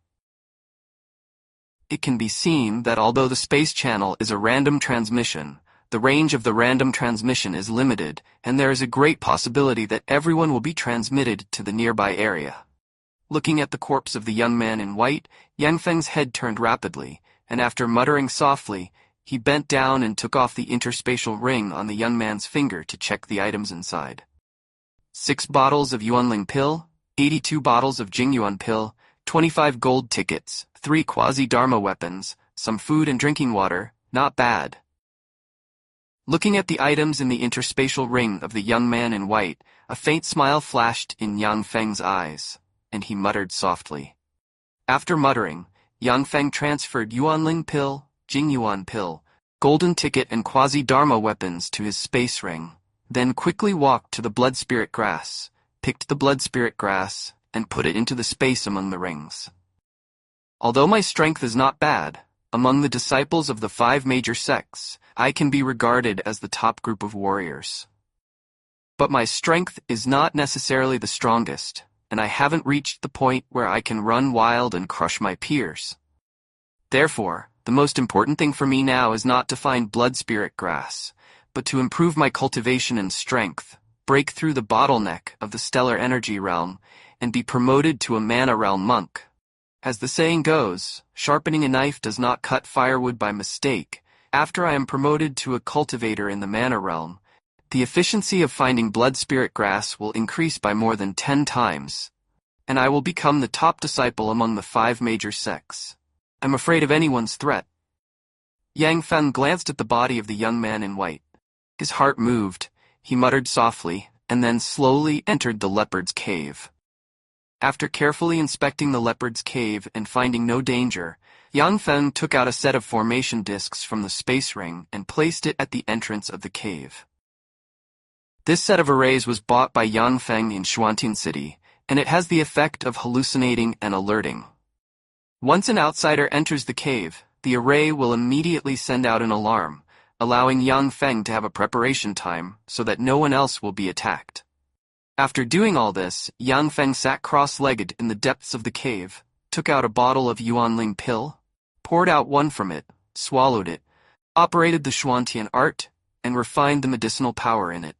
It can be seen that although the space channel is a random transmission, the range of the random transmission is limited, and there is a great possibility that everyone will be transmitted to the nearby area. Looking at the corpse of the young man in white, Yang Feng's head turned rapidly, and after muttering softly, he bent down and took off the interspatial ring on the young man's finger to check the items inside. 6 bottles of Yuanling pill, 82 bottles of Jingyuan pill, 25 gold tickets, 3 quasi-dharma weapons, some food and drinking water, not bad. Looking at the items in the interspatial ring of the young man in white, a faint smile flashed in Yang Feng's eyes, and he muttered softly. After muttering, Yang Feng transferred Yuanling pill, Jingyuan pill, golden ticket and quasi-dharma weapons to his space ring, then quickly walked to the blood spirit grass, picked the blood spirit grass, and put it into the space among the rings. Although my strength is not bad, among the disciples of the 5 major sects, I can be regarded as the top group of warriors. But my strength is not necessarily the strongest, and I haven't reached the point where I can run wild and crush my peers. Therefore, the most important thing for me now is not to find blood spirit grass, but to improve my cultivation and strength, break through the bottleneck of the stellar energy realm, and be promoted to a mana realm monk. As the saying goes, sharpening a knife does not cut firewood by mistake. After I am promoted to a cultivator in the mana realm, the efficiency of finding blood spirit grass will increase by more than 10 times, and I will become the top disciple among the 5 major sects. I'm afraid of anyone's threat. Yang Feng glanced at the body of the young man in white. His heart moved, he muttered softly, and then slowly entered the leopard's cave. After carefully inspecting the leopard's cave and finding no danger, Yang Feng took out a set of formation discs from the space ring and placed it at the entrance of the cave. This set of arrays was bought by Yang Feng in Xuantian City, and it has the effect of hallucinating and alerting. Once an outsider enters the cave, the array will immediately send out an alarm, allowing Yang Feng to have a preparation time so that no one else will be attacked. After doing all this, Yang Feng sat cross-legged in the depths of the cave, took out a bottle of Yuanling pill, poured out one from it, swallowed it, operated the Xuantian art, and refined the medicinal power in it.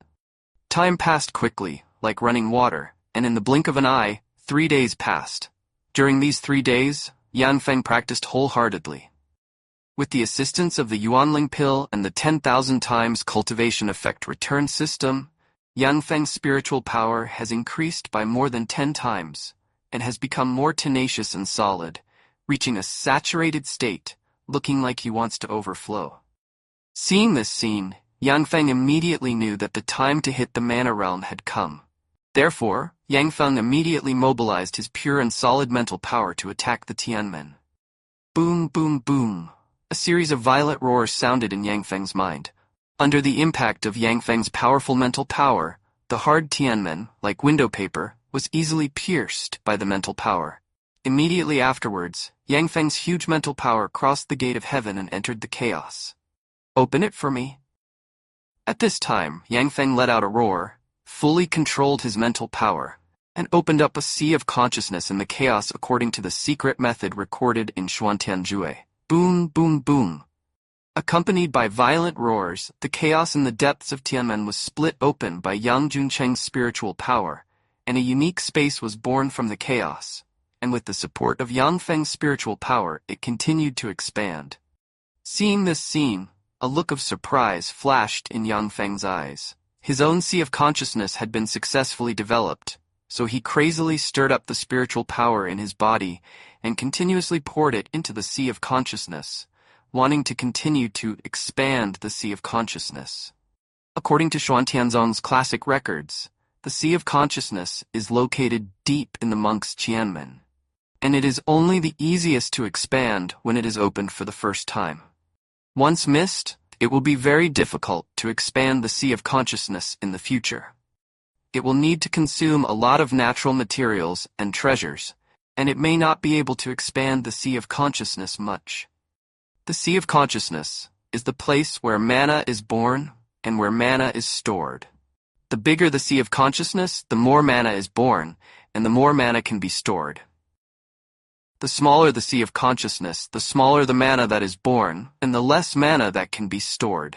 Time passed quickly, like running water, and in the blink of an eye, 3 days passed. During these 3 days, Yang Feng practiced wholeheartedly. With the assistance of the Yuanling pill and the 10,000 times cultivation effect return system, Yang Feng's spiritual power has increased by more than 10 times, and has become more tenacious and solid, reaching a saturated state, looking like he wants to overflow. Seeing this scene, Yang Feng immediately knew that the time to hit the mana realm had come. Therefore, Yang Feng immediately mobilized his pure and solid mental power to attack the Tianmen. Boom, boom, boom. A series of violent roars sounded in Yang Feng's mind. Under the impact of Yang Feng's powerful mental power, the hard Tianmen, like window paper, was easily pierced by the mental power. Immediately afterwards, Yang Feng's huge mental power crossed the gate of heaven and entered the chaos. Open it for me. At this time, Yang Feng let out a roar, fully controlled his mental power, and opened up a sea of consciousness in the chaos according to the secret method recorded in Xuantian Jue. Boom, boom, boom. Accompanied by violent roars, the chaos in the depths of Tianmen was split open by Yang Juncheng's spiritual power, and a unique space was born from the chaos, and with the support of Yang Feng's spiritual power, it continued to expand. Seeing this scene, a look of surprise flashed in Yang Feng's eyes. His own sea of consciousness had been successfully developed, so he crazily stirred up the spiritual power in his body and continuously poured it into the sea of consciousness, wanting to continue to expand the sea of consciousness. According to Xuantianzong's classic records, the sea of consciousness is located deep in the monk's Qianmen, and it is only the easiest to expand when it is opened for the first time. Once missed, it will be very difficult to expand the sea of consciousness in the future. It will need to consume a lot of natural materials and treasures, and it may not be able to expand the sea of consciousness much. The sea of consciousness is the place where mana is born and where mana is stored. The bigger the sea of consciousness, the more mana is born, and the more mana can be stored. The smaller the sea of consciousness, the smaller the mana that is born, and the less mana that can be stored.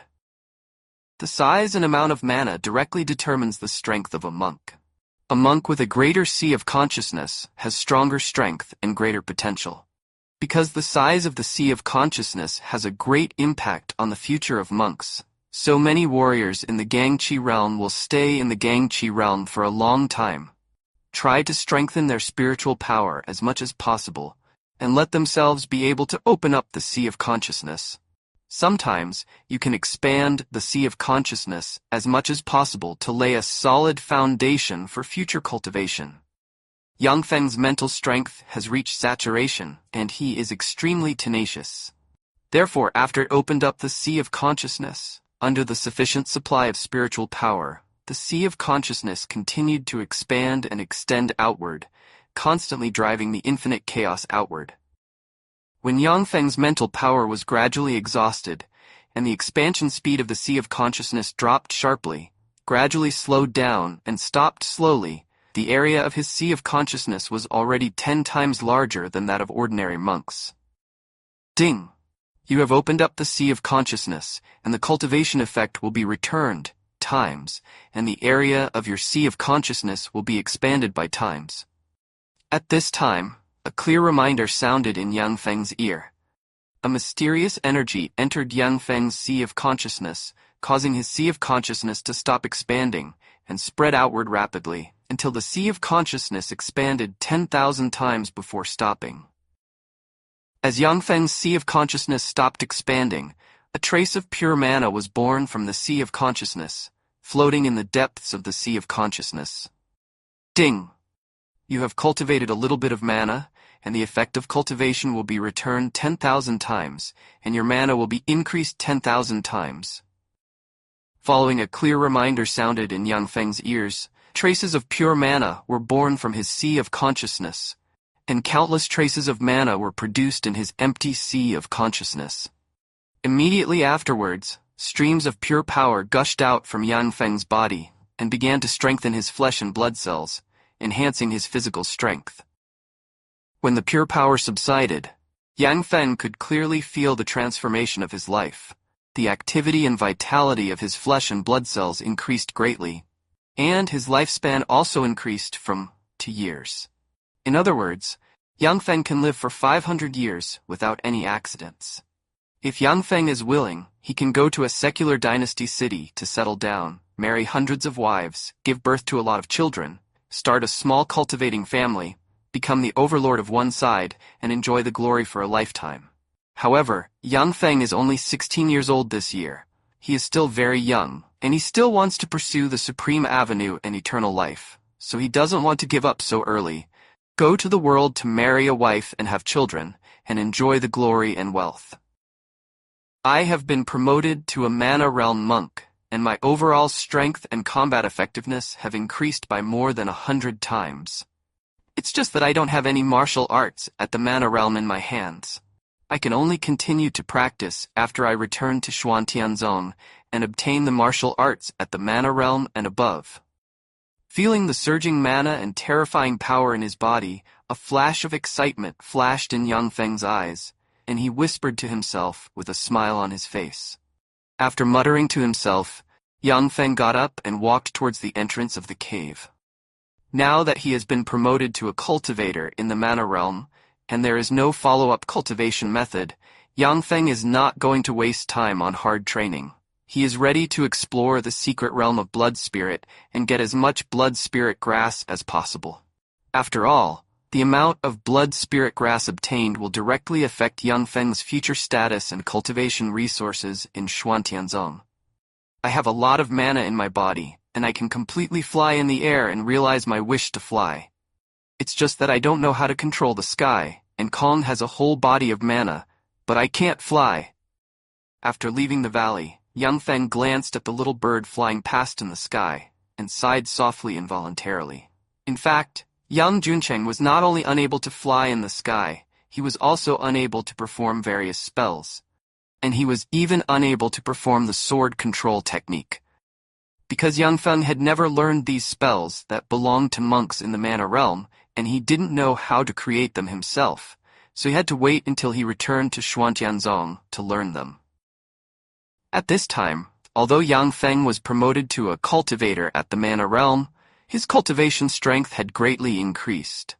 The size and amount of mana directly determines the strength of a monk. A monk with a greater sea of consciousness has stronger strength and greater potential. Because the size of the sea of consciousness has a great impact on the future of monks, so many warriors in the Gangqi realm will stay in the Gangqi realm for a long time. Try to strengthen their spiritual power as much as possible, and let themselves be able to open up the sea of consciousness. Sometimes, you can expand the sea of consciousness as much as possible to lay a solid foundation for future cultivation. Yang Feng's mental strength has reached saturation, and he is extremely tenacious. Therefore, after it opened up the sea of consciousness, under the sufficient supply of spiritual power, the sea of consciousness continued to expand and extend outward, constantly driving the infinite chaos outward. When Yang Feng's mental power was gradually exhausted, and the expansion speed of the sea of consciousness dropped sharply, gradually slowed down, and stopped slowly, the area of his sea of consciousness was already 10 times larger than that of ordinary monks. Ding! You have opened up the sea of consciousness, and the cultivation effect will be returned, times, and the area of your sea of consciousness will be expanded by times. At this time, a clear reminder sounded in Yang Feng's ear. A mysterious energy entered Yang Feng's sea of consciousness, causing his sea of consciousness to stop expanding and spread outward rapidly, until the sea of consciousness expanded 10,000 times before stopping. As Yang Feng's sea of consciousness stopped expanding, a trace of pure mana was born from the sea of consciousness, floating in the depths of the sea of consciousness. Ding! You have cultivated a little bit of mana, and the effect of cultivation will be returned 10,000 times, and your mana will be increased 10,000 times. Following a clear reminder sounded in Yang Feng's ears, traces of pure mana were born from his sea of consciousness, and countless traces of mana were produced in his empty sea of consciousness. Immediately afterwards, streams of pure power gushed out from Yang Feng's body, and began to strengthen his flesh and blood cells, enhancing his physical strength. When the pure power subsided, Yang Feng could clearly feel the transformation of his life. The activity and vitality of his flesh and blood cells increased greatly, and his lifespan also increased from 2 years. In other words, Yang Feng can live for 500 years without any accidents. If Yang Feng is willing, he can go to a secular dynasty city to settle down, marry hundreds of wives, give birth to a lot of children, start a small cultivating family, become the overlord of one side, and enjoy the glory for a lifetime. However, Yang Feng is only 16 years old this year. He is still very young, and he still wants to pursue the supreme avenue and eternal life, so he doesn't want to give up so early, go to the world to marry a wife and have children, and enjoy the glory and wealth. I have been promoted to a Mana Realm monk, and my overall strength and combat effectiveness have increased by more than 100 times. It's just that I don't have any martial arts at the Mana Realm in my hands. I can only continue to practice after I return to Xuantianzong and obtain the martial arts at the Mana Realm and above. Feeling the surging mana and terrifying power in his body, a flash of excitement flashed in Yang Feng's eyes, and he whispered to himself with a smile on his face. After muttering to himself, Yang Feng got up and walked towards the entrance of the cave. Now that he has been promoted to a cultivator in the Mana Realm, and there is no follow-up cultivation method, Yang Feng is not going to waste time on hard training. He is ready to explore the secret realm of blood spirit and get as much blood spirit grass as possible. After all, the amount of blood spirit grass obtained will directly affect Yang Feng's future status and cultivation resources in Xuantianzong. I have a lot of mana in my body, and I can completely fly in the air and realize my wish to fly. It's just that I don't know how to control the sky, and Kong has a whole body of mana, but I can't fly. After leaving the valley, Yang Feng glanced at the little bird flying past in the sky, and sighed softly involuntarily. In fact, Yang Juncheng was not only unable to fly in the sky, he was also unable to perform various spells. And he was even unable to perform the sword control technique. Because Yang Feng had never learned these spells that belonged to monks in the Mana Realm, and he didn't know how to create them himself, so he had to wait until he returned to Xuantianzong to learn them. At this time, although Yang Feng was promoted to a cultivator at the Mana Realm, his cultivation strength had greatly increased.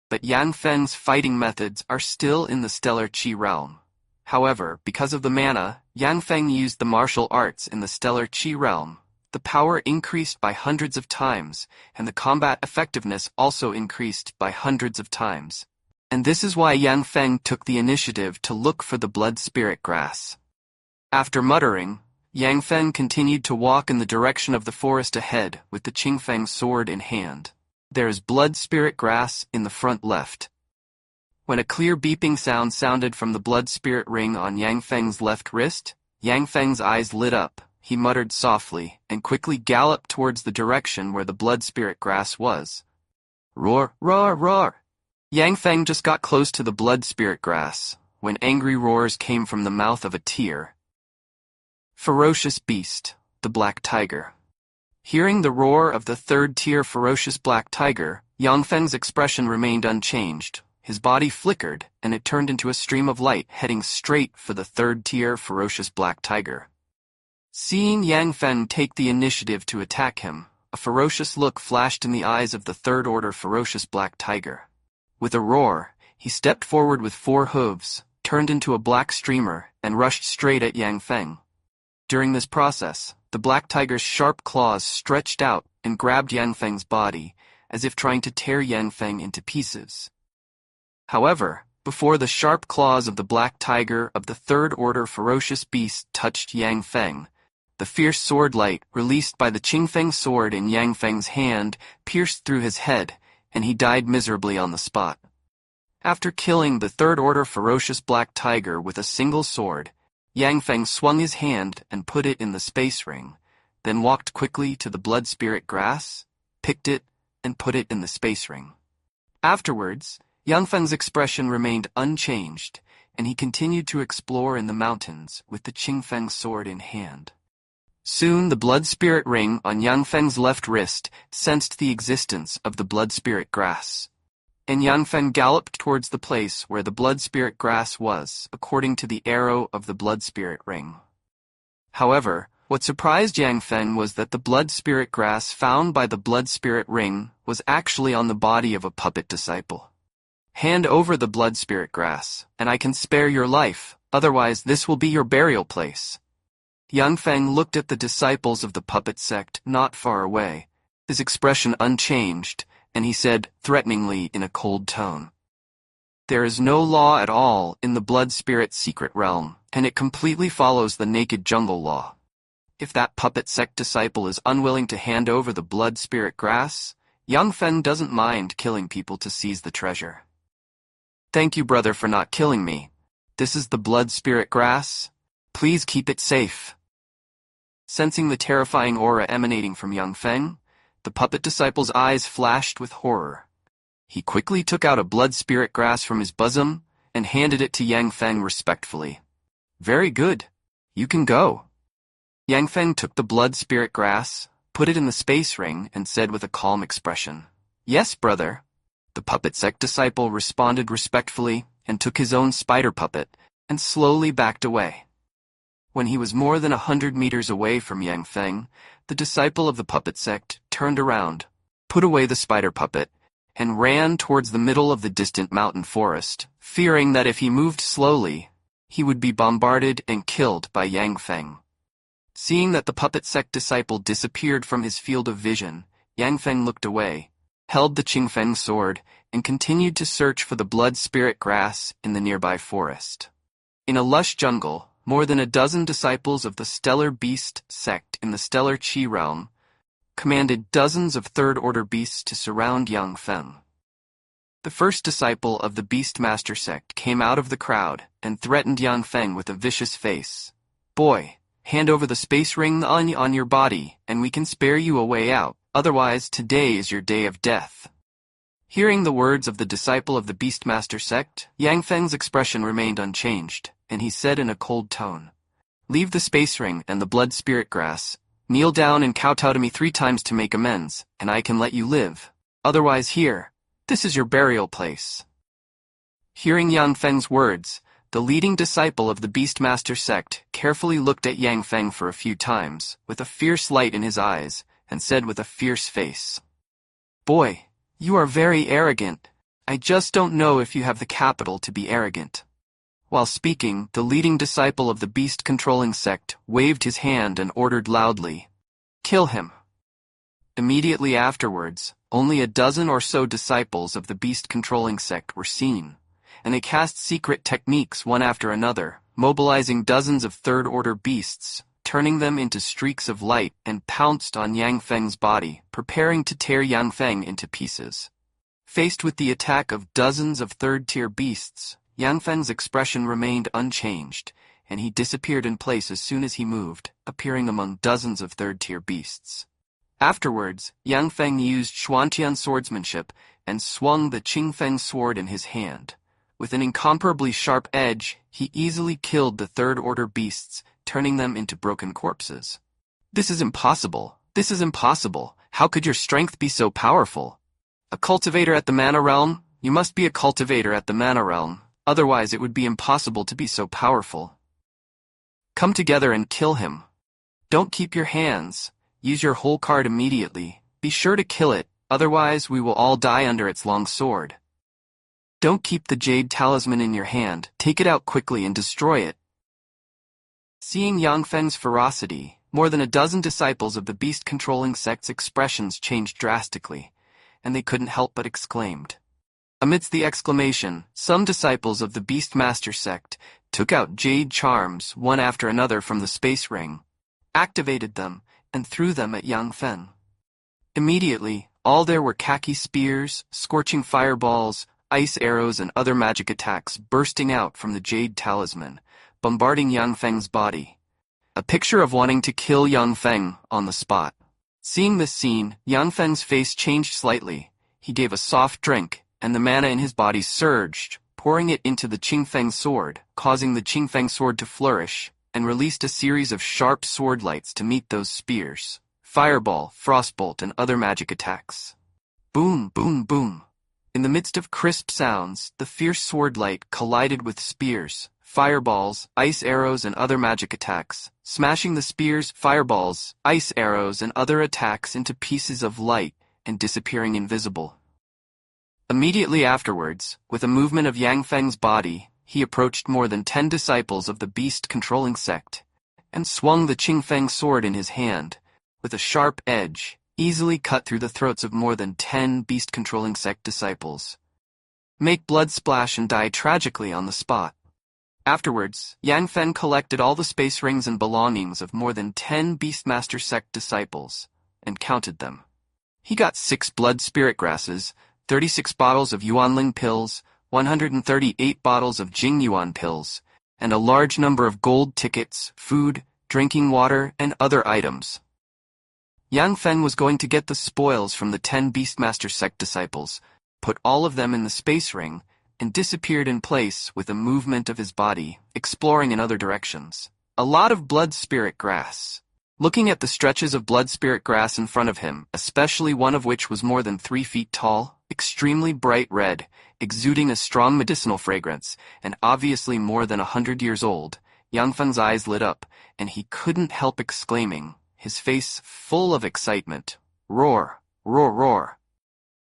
But Yang Feng's fighting methods are still in the Stellar Qi realm. However, because of the mana, Yang Feng used the martial arts in the Stellar Qi realm. The power increased by hundreds of times, and the combat effectiveness also increased by hundreds of times. And this is why Yang Feng took the initiative to look for the blood spirit grass. After muttering, Yang Feng continued to walk in the direction of the forest ahead with the Qingfeng sword in hand. There is blood spirit grass in the front left. When a clear beeping sound sounded from the blood spirit ring on Yang Feng's left wrist, Yang Feng's eyes lit up. He muttered softly and quickly galloped towards the direction where the blood spirit grass was. Roar, roar, roar! Yang Feng just got close to the blood spirit grass when angry roars came from the mouth of a tier. Ferocious beast, the black tiger. Hearing the roar of the third-tier ferocious black tiger, Yang Feng's expression remained unchanged. His body flickered, and it turned into a stream of light heading straight for the third-tier ferocious black tiger. Seeing Yang Feng take the initiative to attack him, a ferocious look flashed in the eyes of the third-order ferocious black tiger. With a roar, he stepped forward with 4 hooves, turned into a black streamer, and rushed straight at Yang Feng. During this process, the black tiger's sharp claws stretched out and grabbed Yang Feng's body, as if trying to tear Yang Feng into pieces. However, before the sharp claws of the black tiger of the third-order ferocious beast touched Yang Feng, the fierce sword light released by the Qingfeng sword in Yang Feng's hand pierced through his head, and he died miserably on the spot. After killing the third-order ferocious black tiger with a single sword, Yang Feng swung his hand and put it in the space ring, then walked quickly to the blood spirit grass, picked it, and put it in the space ring. Afterwards, Yang Feng's expression remained unchanged, and he continued to explore in the mountains with the Qingfeng sword in hand. Soon the blood spirit ring on Yang Feng's left wrist sensed the existence of the blood spirit grass, and Yang Feng galloped towards the place where the blood spirit grass was, according to the arrow of the blood spirit ring. However, what surprised Yang Feng was that the blood spirit grass found by the blood spirit ring was actually on the body of a puppet disciple. "Hand over the blood spirit grass, and I can spare your life, otherwise this will be your burial place." Yang Feng looked at the disciples of the puppet sect not far away, his expression unchanged, and he said threateningly in a cold tone, "There is no law at all in the blood spirit secret realm, and it completely follows the naked jungle law. If that puppet sect disciple is unwilling to hand over the blood spirit grass, Yang Feng doesn't mind killing people to seize the treasure." "Thank you, brother, for not killing me. This is the blood spirit grass. Please keep it safe." Sensing the terrifying aura emanating from Yang Feng, the puppet disciple's eyes flashed with horror. He quickly took out a blood spirit grass from his bosom and handed it to Yang Feng respectfully. "Very good. You can go." Yang Feng took the blood spirit grass, put it in the space ring, and said with a calm expression, "Yes, brother." The puppet sect disciple responded respectfully and took his own spider puppet and slowly backed away. When he was more than 100 meters away from Yang Feng, the disciple of the puppet sect turned around, put away the spider puppet, and ran towards the middle of the distant mountain forest, fearing that if he moved slowly, he would be bombarded and killed by Yang Feng. Seeing that the puppet sect disciple disappeared from his field of vision, Yang Feng looked away, held the Qingfeng sword, and continued to search for the blood spirit grass in the nearby forest. In a lush jungle, more than a dozen disciples of the stellar beast sect in the stellar Qi realm commanded dozens of third-order beasts to surround Yang Feng. The first disciple of the Beastmaster sect came out of the crowd and threatened Yang Feng with a vicious face. "Boy, hand over the space ring on your body, and we can spare you a way out, otherwise today is your day of death." Hearing the words of the disciple of the Beastmaster sect, Yang Feng's expression remained unchanged, and he said in a cold tone, "Leave the space ring and the blood spirit grass. Kneel down and kowtow to me 3 times to make amends, and I can let you live. Otherwise here, this is your burial place." Hearing Yang Feng's words, the leading disciple of the Beastmaster sect carefully looked at Yang Feng for a few times, with a fierce light in his eyes, and said with a fierce face, "Boy, you are very arrogant. I just don't know if you have the capital to be arrogant." While speaking, the leading disciple of the beast-controlling sect waved his hand and ordered loudly, "Kill him." Immediately afterwards, only a dozen or so disciples of the beast-controlling sect were seen, and they cast secret techniques one after another, mobilizing dozens of third-order beasts, turning them into streaks of light, and pounced on Yang Feng's body, preparing to tear Yang Feng into pieces. Faced with the attack of dozens of third-tier beasts, Yang Feng's expression remained unchanged, and he disappeared in place as soon as he moved, appearing among dozens of third-tier beasts. Afterwards, Yang Feng used Xuantian swordsmanship and swung the Qingfeng sword in his hand. With an incomparably sharp edge, he easily killed the third-order beasts, turning them into broken corpses. This is impossible. This is impossible. How could your strength be so powerful? A cultivator at the Mana Realm? You must be a cultivator at the Mana Realm. Otherwise it would be impossible to be so powerful. Come together and kill him. Don't keep your hands. Use your whole card immediately. Be sure to kill it, otherwise we will all die under its long sword. Don't keep the jade talisman in your hand. Take it out quickly and destroy it. Seeing Yang Feng's ferocity, more than a dozen disciples of the beast-controlling sect's expressions changed drastically, and they couldn't help but exclaimed. Amidst the exclamation, some disciples of the Beastmaster sect took out jade charms one after another from the space ring, activated them, and threw them at Yang Feng. Immediately, all there were khaki spears, scorching fireballs, ice arrows, and other magic attacks bursting out from the jade talisman, bombarding Yang Feng's body. A picture of wanting to kill Yang Feng on the spot. Seeing this scene, Yang Feng's face changed slightly. He gave a soft drink, and the mana in his body surged, pouring it into the Qingfeng sword, causing the Qingfeng sword to flourish, and released a series of sharp sword lights to meet those spears, fireball, frostbolt, and other magic attacks. Boom, boom, boom. In the midst of crisp sounds, the fierce sword light collided with spears, fireballs, ice arrows, and other magic attacks, smashing the spears, fireballs, ice arrows, and other attacks into pieces of light and disappearing invisible. Immediately afterwards, with a movement of Yang Feng's body, he approached more than 10 disciples of the beast-controlling sect, and swung the Qingfeng sword in his hand, with a sharp edge, easily cut through the throats of more than 10 beast-controlling sect disciples. Make blood splash and die tragically on the spot. Afterwards, Yang Feng collected all the space rings and belongings of more than 10 Beastmaster sect disciples, and counted them. He got 6 blood spirit grasses, 36 bottles of Yuanling pills, 138 bottles of Jing Yuan pills, and a large number of gold tickets, food, drinking water, and other items. Yang Feng was going to get the spoils from the 10 Beastmaster sect disciples, put all of them in the space ring, and disappeared in place with a movement of his body, exploring in other directions. A lot of blood spirit grass. Looking at the stretches of blood spirit grass in front of him, especially one of which was more than 3 feet tall, extremely bright red, exuding a strong medicinal fragrance, and obviously more than 100 years old, Yang Feng's eyes lit up, and he couldn't help exclaiming, his face full of excitement, "Roar, roar, roar."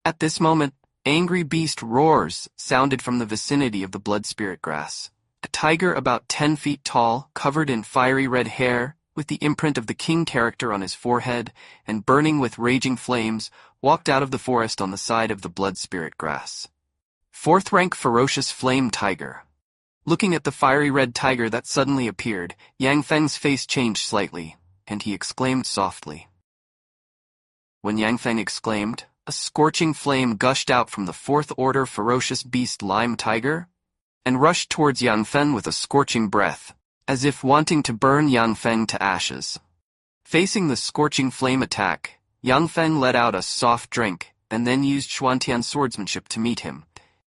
At this moment, angry beast roars sounded from the vicinity of the blood spirit grass. A tiger about 10 feet tall, covered in fiery red hair, with the imprint of the king character on his forehead, and burning with raging flames, walked out of the forest on the side of the blood spirit grass. 4th rank ferocious flame tiger. Looking at the fiery red tiger that suddenly appeared, Yang Feng's face changed slightly, and he exclaimed softly. When Yang Feng exclaimed, a scorching flame gushed out from the 4th order ferocious beast lime tiger, and rushed towards Yang Feng with a scorching breath, as if wanting to burn Yang Feng to ashes. Facing the scorching flame attack, Yang Feng let out a soft drink, and then used Xuantian swordsmanship to meet him,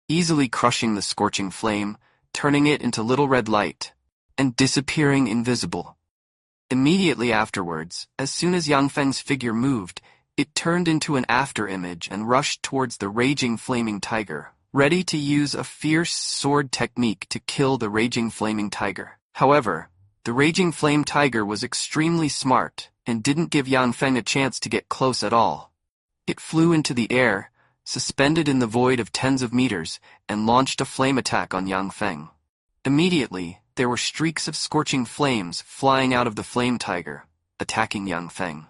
easily crushing the scorching flame, turning it into little red light, and disappearing invisible. Immediately afterwards, as soon as Yang Feng's figure moved, it turned into an after-image and rushed towards the raging flaming tiger, ready to use a fierce sword technique to kill the raging flaming tiger. However, the raging flame tiger was extremely smart and didn't give Yang Feng a chance to get close at all. It flew into the air, suspended in the void of tens of meters, and launched a flame attack on Yang Feng. Immediately, there were streaks of scorching flames flying out of the flame tiger, attacking Yang Feng.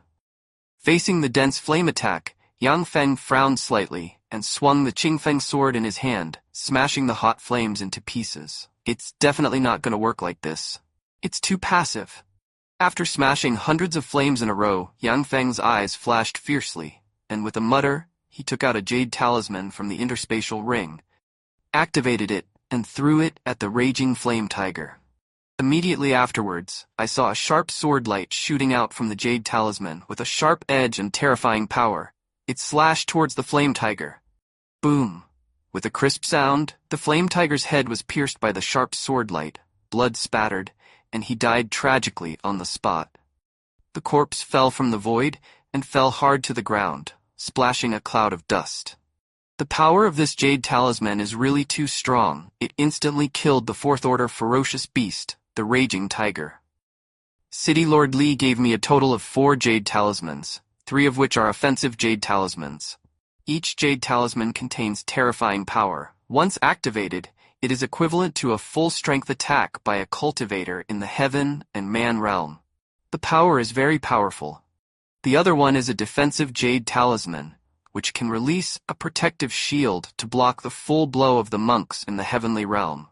Facing the dense flame attack, Yang Feng frowned slightly and swung the Qingfeng sword in his hand, smashing the hot flames into pieces. It's definitely not going to work like this. It's too passive. After smashing hundreds of flames in a row, Yang Feng's eyes flashed fiercely, and with a mutter, he took out a jade talisman from the interspatial ring, activated it, and threw it at the raging flame tiger. Immediately afterwards, I saw a sharp sword light shooting out from the jade talisman with a sharp edge and terrifying power. It slashed towards the flame tiger. Boom! With a crisp sound, the flame tiger's head was pierced by the sharp sword light, blood spattered, and he died tragically on the spot. The corpse fell from the void and fell hard to the ground, splashing a cloud of dust. The power of this jade talisman is really too strong. It instantly killed the fourth order ferocious beast, the raging tiger. City Lord Li gave me a total of 4 jade talismans, 3 of which are offensive jade talismans. Each jade talisman contains terrifying power. Once activated, it is equivalent to a full-strength attack by a cultivator in the heaven and man realm. The power is very powerful. The other one is a defensive jade talisman, which can release a protective shield to block the full blow of the monks in the heavenly realm.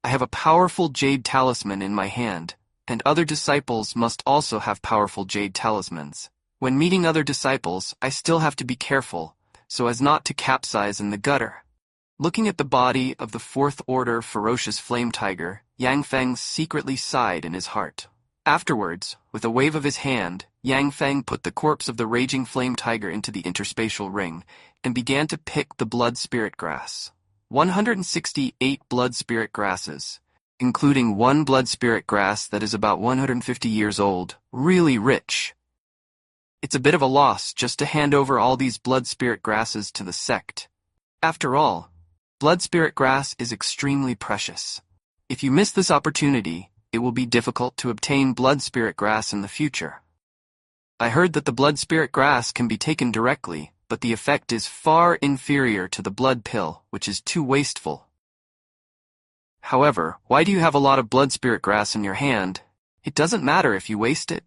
I have a powerful jade talisman in my hand, and other disciples must also have powerful jade talismans. When meeting other disciples, I still have to be careful, so as not to capsize in the gutter. Looking at the body of the fourth order ferocious flame tiger, Yang Feng secretly sighed in his heart. Afterwards, with a wave of his hand, Yang Feng put the corpse of the raging flame tiger into the interspatial ring and began to pick the blood spirit grass. 168 blood spirit grasses, including 1 blood spirit grass that is about 150 years old, really rich. It's a bit of a loss just to hand over all these blood spirit grasses to the sect. After all, blood spirit grass is extremely precious. If you miss this opportunity, it will be difficult to obtain blood spirit grass in the future. I heard that the blood spirit grass can be taken directly, but the effect is far inferior to the blood pill, which is too wasteful. However, why do you have a lot of blood spirit grass in your hand? It doesn't matter if you waste it.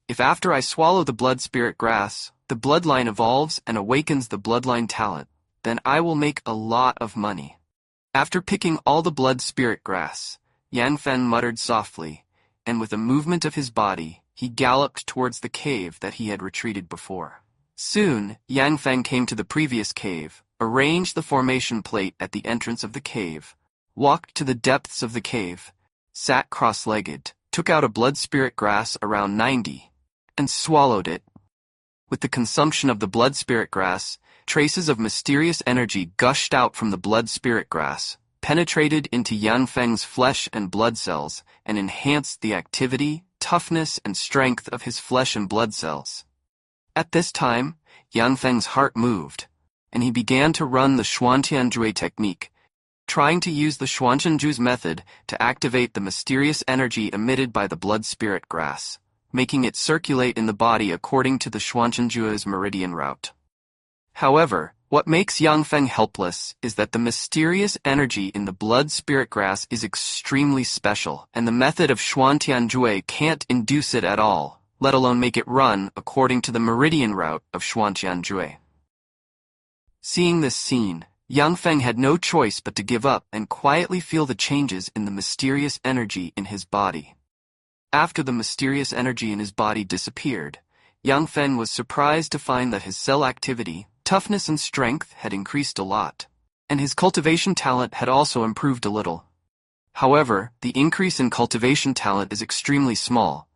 If after I swallow the blood spirit grass, the bloodline evolves and awakens the bloodline talent, then I will make a lot of money. After picking all the blood spirit grass, Yang Feng muttered softly, and with a movement of his body, he galloped towards the cave that he had retreated before. Soon, Yang Feng came to the previous cave, arranged the formation plate at the entrance of the cave, walked to the depths of the cave, sat cross-legged, took out a blood spirit grass around 90, and swallowed it. With the consumption of the blood spirit grass, traces of mysterious energy gushed out from the blood spirit grass, penetrated into Yang Feng's flesh and blood cells, and enhanced the activity, toughness, and strength of his flesh and blood cells. At this time, Yang Feng's heart moved, and he began to run the Xuantianjue technique, trying to use the Xuantianju's method to activate the mysterious energy emitted by the blood spirit grass, making it circulate in the body according to the Xuantianju's meridian route. However, what makes Yang Feng helpless is that the mysterious energy in the blood spirit grass is extremely special, and the method of Xuantianjue can't induce it at all, let alone make it run according to the meridian route of Xuantianjue. Seeing this scene, Yang Feng had no choice but to give up and quietly feel the changes in the mysterious energy in his body. After the mysterious energy in his body disappeared, Yang Feng was surprised to find that his cell activity, toughness and strength had increased a lot, and his cultivation talent had also improved a little. However, the increase in cultivation talent is extremely small,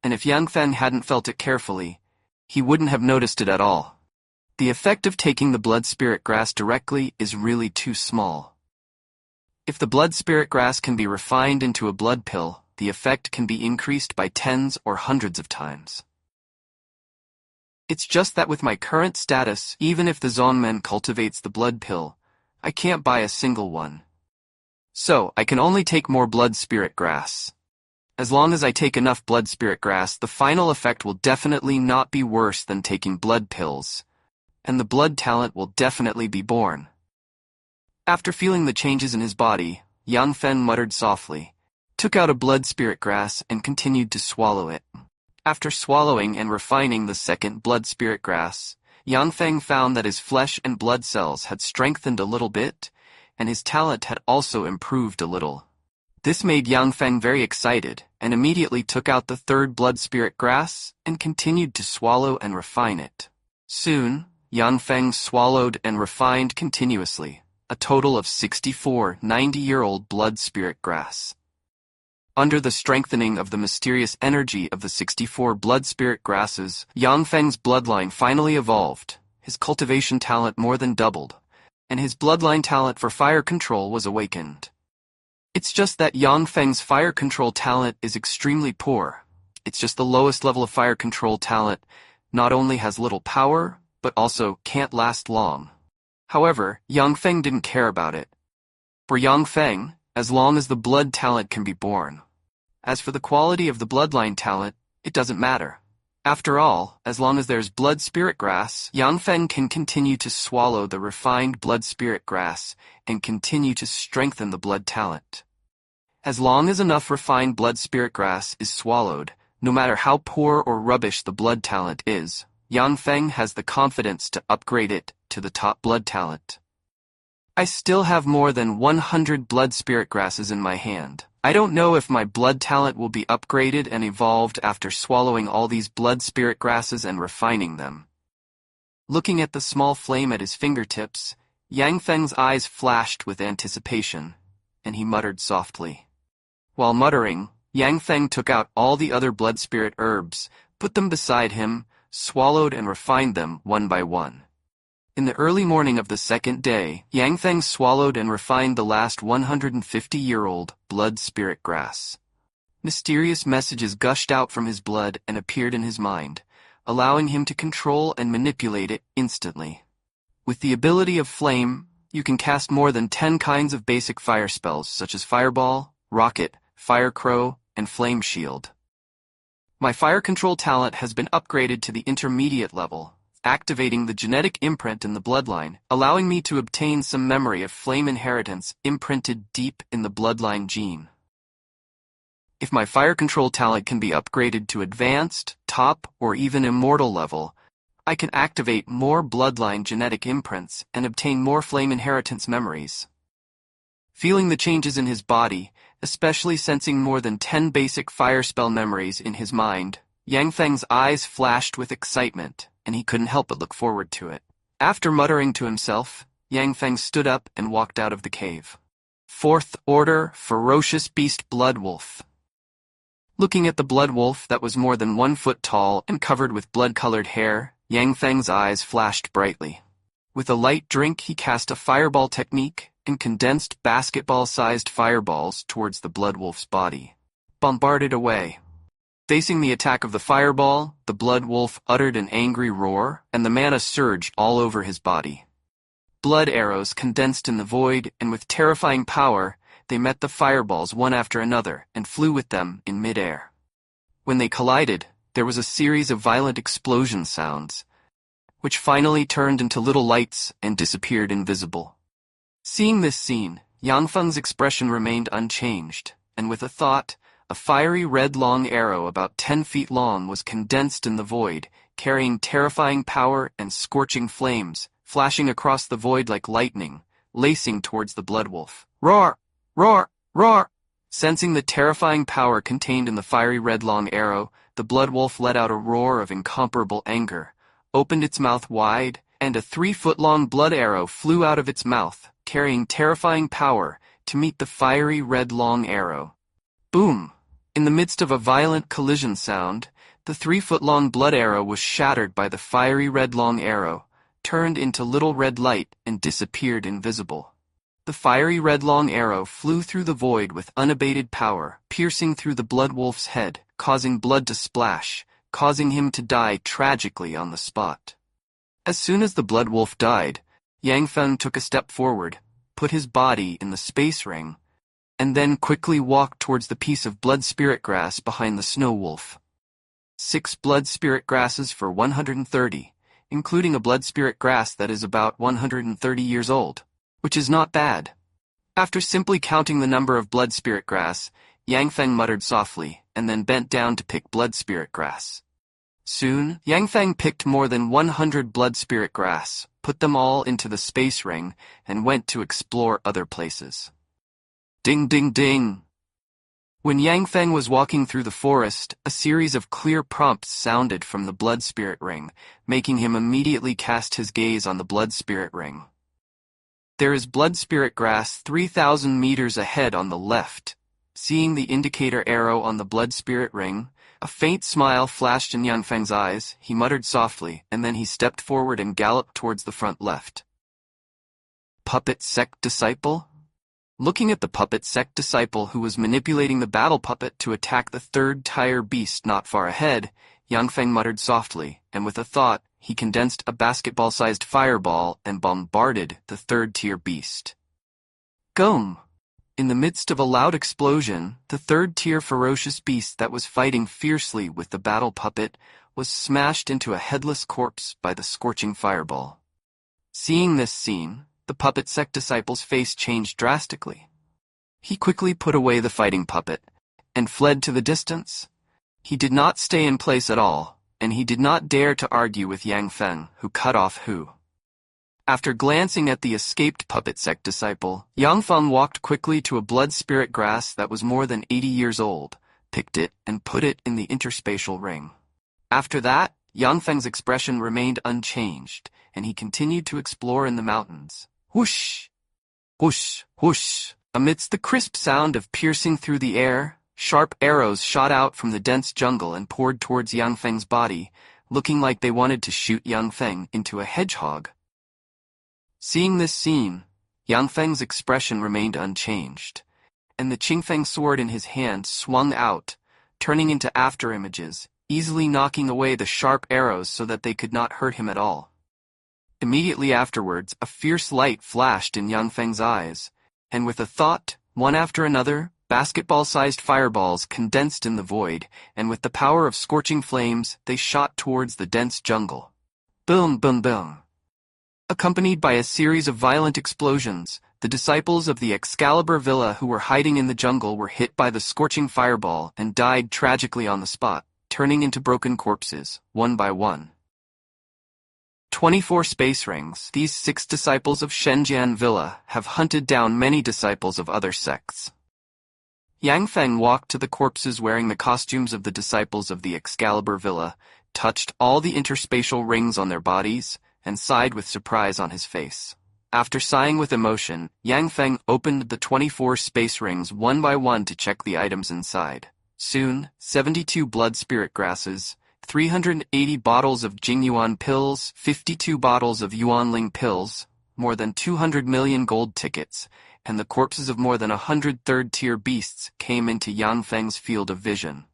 and if Yang Feng hadn't felt it carefully, he wouldn't have noticed it at all. The effect of taking the blood spirit grass directly is really too small. If the blood spirit grass can be refined into a blood pill, the effect can be increased by tens or hundreds of times. It's just that with my current status, even if the Zonmen cultivates the blood pill, I can't buy a single one. So, I can only take more blood spirit grass. As long as I take enough blood spirit grass, the final effect will definitely not be worse than taking blood pills, and the blood talent will definitely be born. After feeling the changes in his body, Yang Feng muttered softly, took out a blood spirit grass and continued to swallow it. After swallowing and refining the second blood spirit grass, Yang Feng found that his flesh and blood cells had strengthened a little bit, and his talent had also improved a little. This made Yang Feng very excited, and immediately took out the third blood spirit grass and continued to swallow and refine it. Soon, Yang Feng swallowed and refined continuously, a total of 64 90-year-old blood spirit grass. Under the strengthening of the mysterious energy of the 64 blood spirit grasses, Yang Feng's bloodline finally evolved. His cultivation talent more than doubled, and his bloodline talent for fire control was awakened. It's just that Yang Feng's fire control talent is extremely poor. It's just the lowest level of fire control talent, not only has little power, but also can't last long. However, Yang Feng didn't care about it. For Yang Feng, as long as the blood talent can be born. As for the quality of the bloodline talent, it doesn't matter. After all, as long as there's blood spirit grass, Yang Feng can continue to swallow the refined blood spirit grass and continue to strengthen the blood talent. As long as enough refined blood spirit grass is swallowed, no matter how poor or rubbish the blood talent is, Yang Feng has the confidence to upgrade it to the top blood talent. I still have more than 100 blood spirit grasses in my hand. I don't know if my blood talent will be upgraded and evolved after swallowing all these blood spirit grasses and refining them. Looking at the small flame at his fingertips, Yang Feng's eyes flashed with anticipation, and he muttered softly. While muttering, Yang Feng took out all the other blood spirit herbs, put them beside him, swallowed and refined them one by one. In the early morning of the second day, Yang Feng swallowed and refined the last 150-year-old blood spirit grass. Mysterious messages gushed out from his blood and appeared in his mind, allowing him to control and manipulate it instantly. With the ability of flame, you can cast more than 10 kinds of basic fire spells such as Fireball, Rocket, Fire Crow, and Flame Shield. My fire control talent has been upgraded to the intermediate level, activating the genetic imprint in the bloodline, allowing me to obtain some memory of flame inheritance imprinted deep in the bloodline gene. If my fire control talent can be upgraded to advanced, top, or even immortal level, I can activate more bloodline genetic imprints and obtain more flame inheritance memories. Feeling the changes in his body, especially sensing more than 10 basic fire spell memories in his mind, Yang Feng's eyes flashed with excitement, and he couldn't help but look forward to it. After muttering to himself, Yang Feng stood up and walked out of the cave. Fourth Order Ferocious Beast Blood Wolf. Looking at the blood wolf that was more than 1 foot tall and covered with blood-colored hair, Yang Feng's eyes flashed brightly. With a light drink, he cast a fireball technique and condensed basketball-sized fireballs towards the blood wolf's body. Bombarded away. Facing the attack of the fireball, the blood wolf uttered an angry roar, and the mana surged all over his body. Blood arrows condensed in the void, and with terrifying power, they met the fireballs one after another and flew with them in midair. When they collided, there was a series of violent explosion sounds, which finally turned into little lights and disappeared invisible. Seeing this scene, Yang Feng's expression remained unchanged, and with a thought, a fiery red long arrow about 10 feet long was condensed in the void, carrying terrifying power and scorching flames, flashing across the void like lightning, lacing towards the blood wolf. Roar! Roar! Roar! Sensing the terrifying power contained in the fiery red long arrow, the blood wolf let out a roar of incomparable anger, opened its mouth wide, and a 3-foot-long blood arrow flew out of its mouth, carrying terrifying power to meet the fiery red long arrow. Boom! In the midst of a violent collision sound, the 3-foot-long blood arrow was shattered by the fiery red long arrow, turned into little red light, and disappeared invisible. The fiery red long arrow flew through the void with unabated power, piercing through the blood wolf's head, causing blood to splash, causing him to die tragically on the spot. As soon as the blood wolf died, Yang Feng took a step forward, put his body in the space ring, and then quickly walked towards the piece of blood spirit grass behind the snow wolf. 6 blood spirit grasses for 130, including a blood spirit grass that is about 130 years old, which is not bad. After simply counting the number of blood spirit grass, Yang Feng muttered softly, and then bent down to pick blood spirit grass. Soon, Yang Feng picked more than 100 blood spirit grass, put them all into the space ring, and went to explore other places. Ding ding ding! When Yang Feng was walking through the forest, a series of clear prompts sounded from the blood spirit ring, making him immediately cast his gaze on the blood spirit ring. There is blood spirit grass 3,000 meters ahead on the left. Seeing the indicator arrow on the blood spirit ring, a faint smile flashed in Yang Feng's eyes. He muttered softly, and then he stepped forward and galloped towards the front left. Puppet sect disciple? Looking at the puppet sect disciple who was manipulating the battle puppet to attack the third-tier beast not far ahead, Yang Feng muttered softly, and with a thought, he condensed a basketball-sized fireball and bombarded the third-tier beast. Gum! In the midst of a loud explosion, the third-tier ferocious beast that was fighting fiercely with the battle puppet was smashed into a headless corpse by the scorching fireball. Seeing this scene, the puppet sect disciple's face changed drastically. He quickly put away the fighting puppet and fled to the distance. He did not stay in place at all, and he did not dare to argue with Yang Feng, who cut off Hu. After glancing at the escaped puppet sect disciple, Yang Feng walked quickly to a blood spirit grass that was more than 80 years old, picked it, and put it in the interspatial ring. After that, Yang Feng's expression remained unchanged, and he continued to explore in the mountains. Whoosh! Whoosh! Whoosh! Amidst the crisp sound of piercing through the air, sharp arrows shot out from the dense jungle and poured towards Yang Feng's body, looking like they wanted to shoot Yang Feng into a hedgehog. Seeing this scene, Yang Feng's expression remained unchanged, and the Qingfeng sword in his hand swung out, turning into afterimages, easily knocking away the sharp arrows so that they could not hurt him at all. Immediately afterwards, a fierce light flashed in Yang Feng's eyes, and with a thought, one after another, basketball-sized fireballs condensed in the void, and with the power of scorching flames, they shot towards the dense jungle. Boom, boom, boom. Accompanied by a series of violent explosions, the disciples of the Excalibur Villa who were hiding in the jungle were hit by the scorching fireball and died tragically on the spot, turning into broken corpses, one by one. 24 space rings. These 6 disciples of Shenzhen Villa have hunted down many disciples of other sects. Yang Feng walked to the corpses wearing the costumes of the disciples of the Excalibur Villa, touched all the interspatial rings on their bodies, and sighed with surprise on his face. After sighing with emotion, Yang Feng opened the 24 space rings one by one to check the items inside. Soon, 72 blood spirit grasses, 380 bottles of Jingyuan pills, 52 bottles of Yuanling pills, more than 200 million gold tickets, and the corpses of more than 100 third-tier beasts came into Yang Feng's field of vision.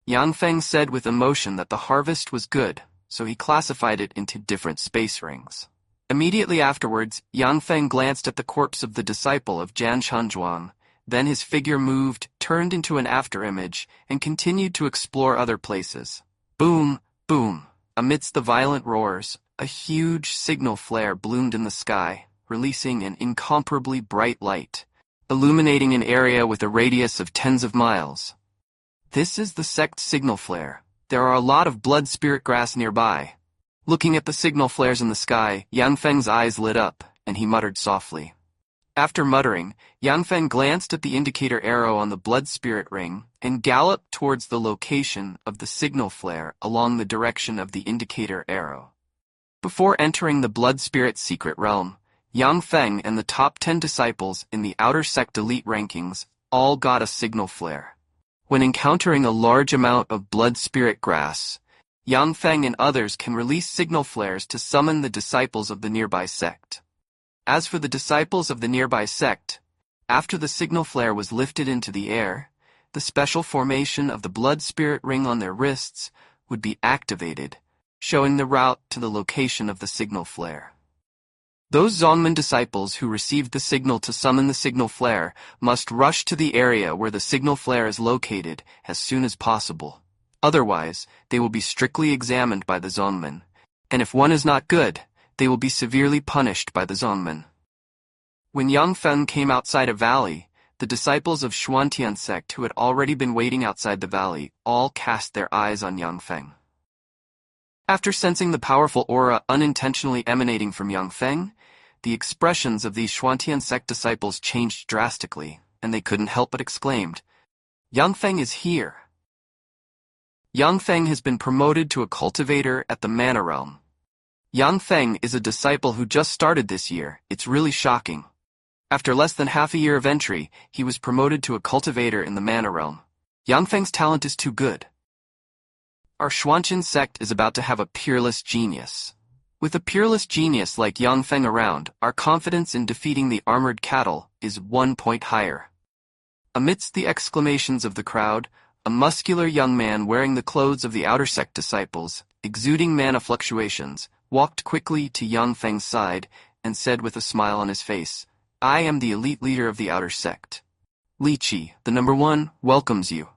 Yang Feng said with emotion that the harvest was good, so he classified it into different space rings. Immediately afterwards, Yang Feng glanced at the corpse of the disciple of Jian Shanzhuang. Then his figure moved, turned into an afterimage, and continued to explore other places. Boom, boom. Amidst the violent roars, a huge signal flare bloomed in the sky, releasing an incomparably bright light, illuminating an area with a radius of tens of miles. This is the sect signal flare. There are a lot of blood spirit grass nearby. Looking at the signal flares in the sky, Yang Feng's eyes lit up, and he muttered softly. After muttering, Yang Feng glanced at the indicator arrow on the blood spirit ring and galloped towards the location of the signal flare along the direction of the indicator arrow. Before entering the blood spirit secret realm, Yang Feng and the top 10 disciples in the outer sect elite rankings all got a signal flare. When encountering a large amount of blood spirit grass, Yang Feng and others can release signal flares to summon the disciples of the nearby sect. As for the disciples of the nearby sect, after the signal flare was lifted into the air, the special formation of the blood spirit ring on their wrists would be activated, showing the route to the location of the signal flare. Those Zongmen disciples who received the signal to summon the signal flare must rush to the area where the signal flare is located as soon as possible. Otherwise, they will be strictly examined by the Zongmen, and if one is not good, they will be severely punished by the Zongmen. When Yang Feng came outside a valley, the disciples of Xuantian sect who had already been waiting outside the valley all cast their eyes on Yang Feng. After sensing the powerful aura unintentionally emanating from Yang Feng, the expressions of these Xuantian sect disciples changed drastically, and they couldn't help but exclaimed, "Yang Feng is here!" Yang Feng has been promoted to a cultivator at the Mana Realm. Yang Feng is a disciple who just started this year. It's really shocking. After less than half a year of entry, he was promoted to a cultivator in the Manhwa realm. Yang Feng's talent is too good. Our Xuanqian sect is about to have a peerless genius. With a peerless genius like Yang Feng around, our confidence in defeating the armored cattle is 1 point higher. Amidst the exclamations of the crowd, a muscular young man wearing the clothes of the outer sect disciples, exuding mana fluctuations, walked quickly to Yang Feng's side and said with a smile on his face, "I am the elite leader of the outer sect. Li Qi, the number 1, welcomes you."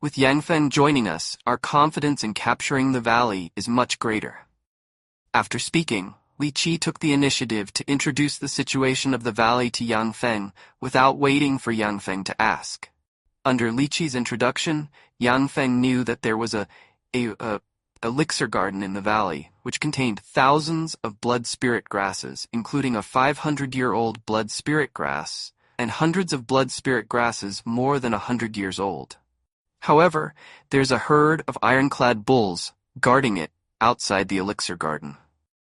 With Yang Feng joining us, our confidence in capturing the valley is much greater. After speaking, Li Qi took the initiative to introduce the situation of the valley to Yang Feng without waiting for Yang Feng to ask. Under Li Qi's introduction, Yang Feng knew that there was a elixir garden in the valley, which contained thousands of blood spirit grasses, including a 500-year-old blood spirit grass, and hundreds of blood spirit grasses more than 100 years old. However, there's a herd of ironclad bulls guarding it outside the elixir garden.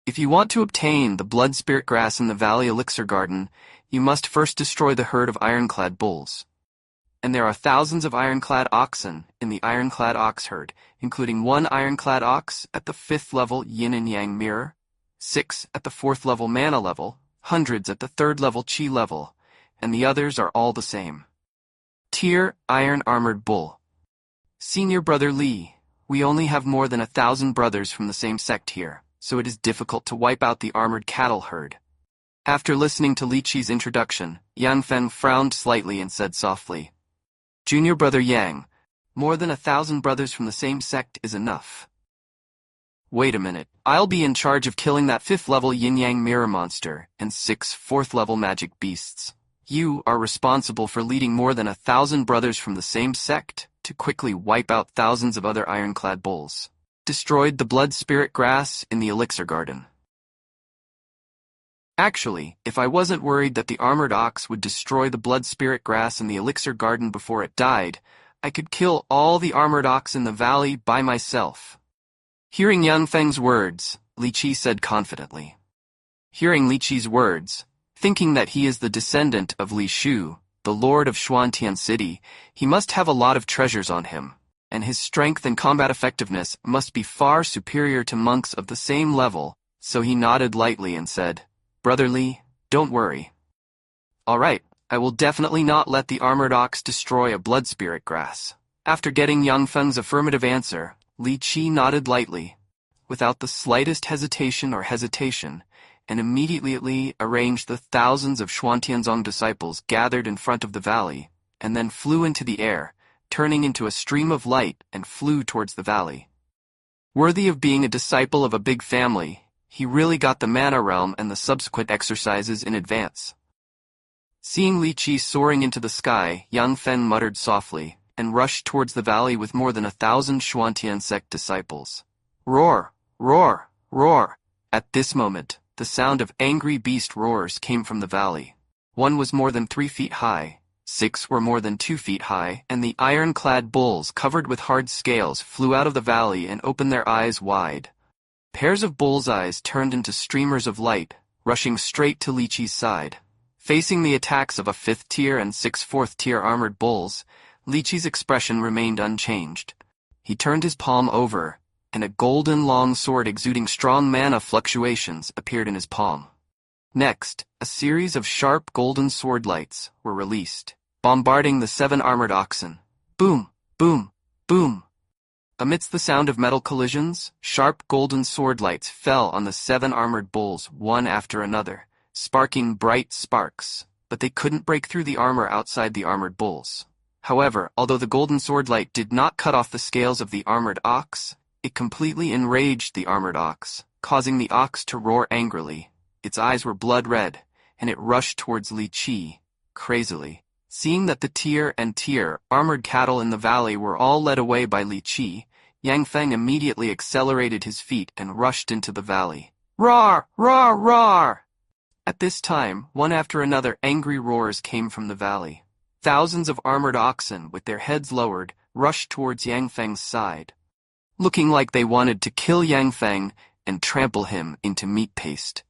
If you want to obtain the blood spirit grass in the valley elixir garden, you must first destroy the herd of ironclad bulls. And there are thousands of ironclad oxen in the ironclad ox herd, including 1 ironclad ox at the 5th level yin and yang mirror, 6 at the 4th level mana level, hundreds at the 3rd level chi level, and the others are all the same. Tier Iron Armored Bull. Senior Brother Li, we only have more than 1,000 brothers from the same sect here, so it is difficult to wipe out the armored cattle herd. After listening to Li Qi's introduction, Yang Feng frowned slightly and said softly, "Junior Brother Yang, more than 1,000 brothers from the same sect is enough. Wait a minute, I'll be in charge of killing that 5th level yin-yang mirror monster and 6 4th level magic beasts. You are responsible for leading more than 1,000 brothers from the same sect to quickly wipe out thousands of other ironclad bulls. Destroyed the blood spirit grass in the elixir garden. Actually, if I wasn't worried that the armored ox would destroy the blood spirit grass in the elixir garden before it died, I could kill all the armored ox in the valley by myself." Hearing Yang Feng's words, Li Qi said confidently. Hearing Li Qi's words, thinking that he is the descendant of Li Shu, the lord of Xuantian City, he must have a lot of treasures on him, and his strength and combat effectiveness must be far superior to monks of the same level, so he nodded lightly and said, "Brother Li, don't worry. All right, I will definitely not let the armored ox destroy a blood spirit grass." After getting Yang Feng's affirmative answer, Li Qi nodded lightly, without the slightest hesitation, and immediately arranged the thousands of Xuantianzong disciples gathered in front of the valley, and then flew into the air, turning into a stream of light and flew towards the valley. Worthy of being a disciple of a big family, he really got the mana realm and the subsequent exercises in advance. Seeing Li Qi soaring into the sky, Yang Feng muttered softly, and rushed towards the valley with more than 1,000 Xuantian sect disciples. Roar! Roar! Roar! At this moment, the sound of angry beast roars came from the valley. 1 was more than 3 feet high, 6 were more than 2 feet high, and the iron-clad bulls covered with hard scales flew out of the valley and opened their eyes wide. Pairs of bulls' eyes turned into streamers of light, rushing straight to Li Qi's side. Facing the attacks of a 5th tier and 6 4th-tier armored bulls, Li Qi's expression remained unchanged. He turned his palm over, and a golden long sword exuding strong mana fluctuations appeared in his palm. Next, a series of sharp golden sword lights were released, bombarding the 7 armored oxen. Boom! Boom! Boom! Amidst the sound of metal collisions, sharp golden sword lights fell on the 7 armored bulls one after another, sparking bright sparks, but they couldn't break through the armor outside the armored bulls. However, although the golden sword light did not cut off the scales of the armored ox, it completely enraged the armored ox, causing the ox to roar angrily. Its eyes were blood red, and it rushed towards Li Qi, crazily. Seeing that the tier and tier armored cattle in the valley were all led away by Li Qi, Yang Feng immediately accelerated his feet and rushed into the valley. Roar! Roar! Roar! At this time, one after another angry roars came from the valley. Thousands of armored oxen, with their heads lowered, rushed towards Yang Feng's side, looking like they wanted to kill Yang Feng and trample him into meat paste.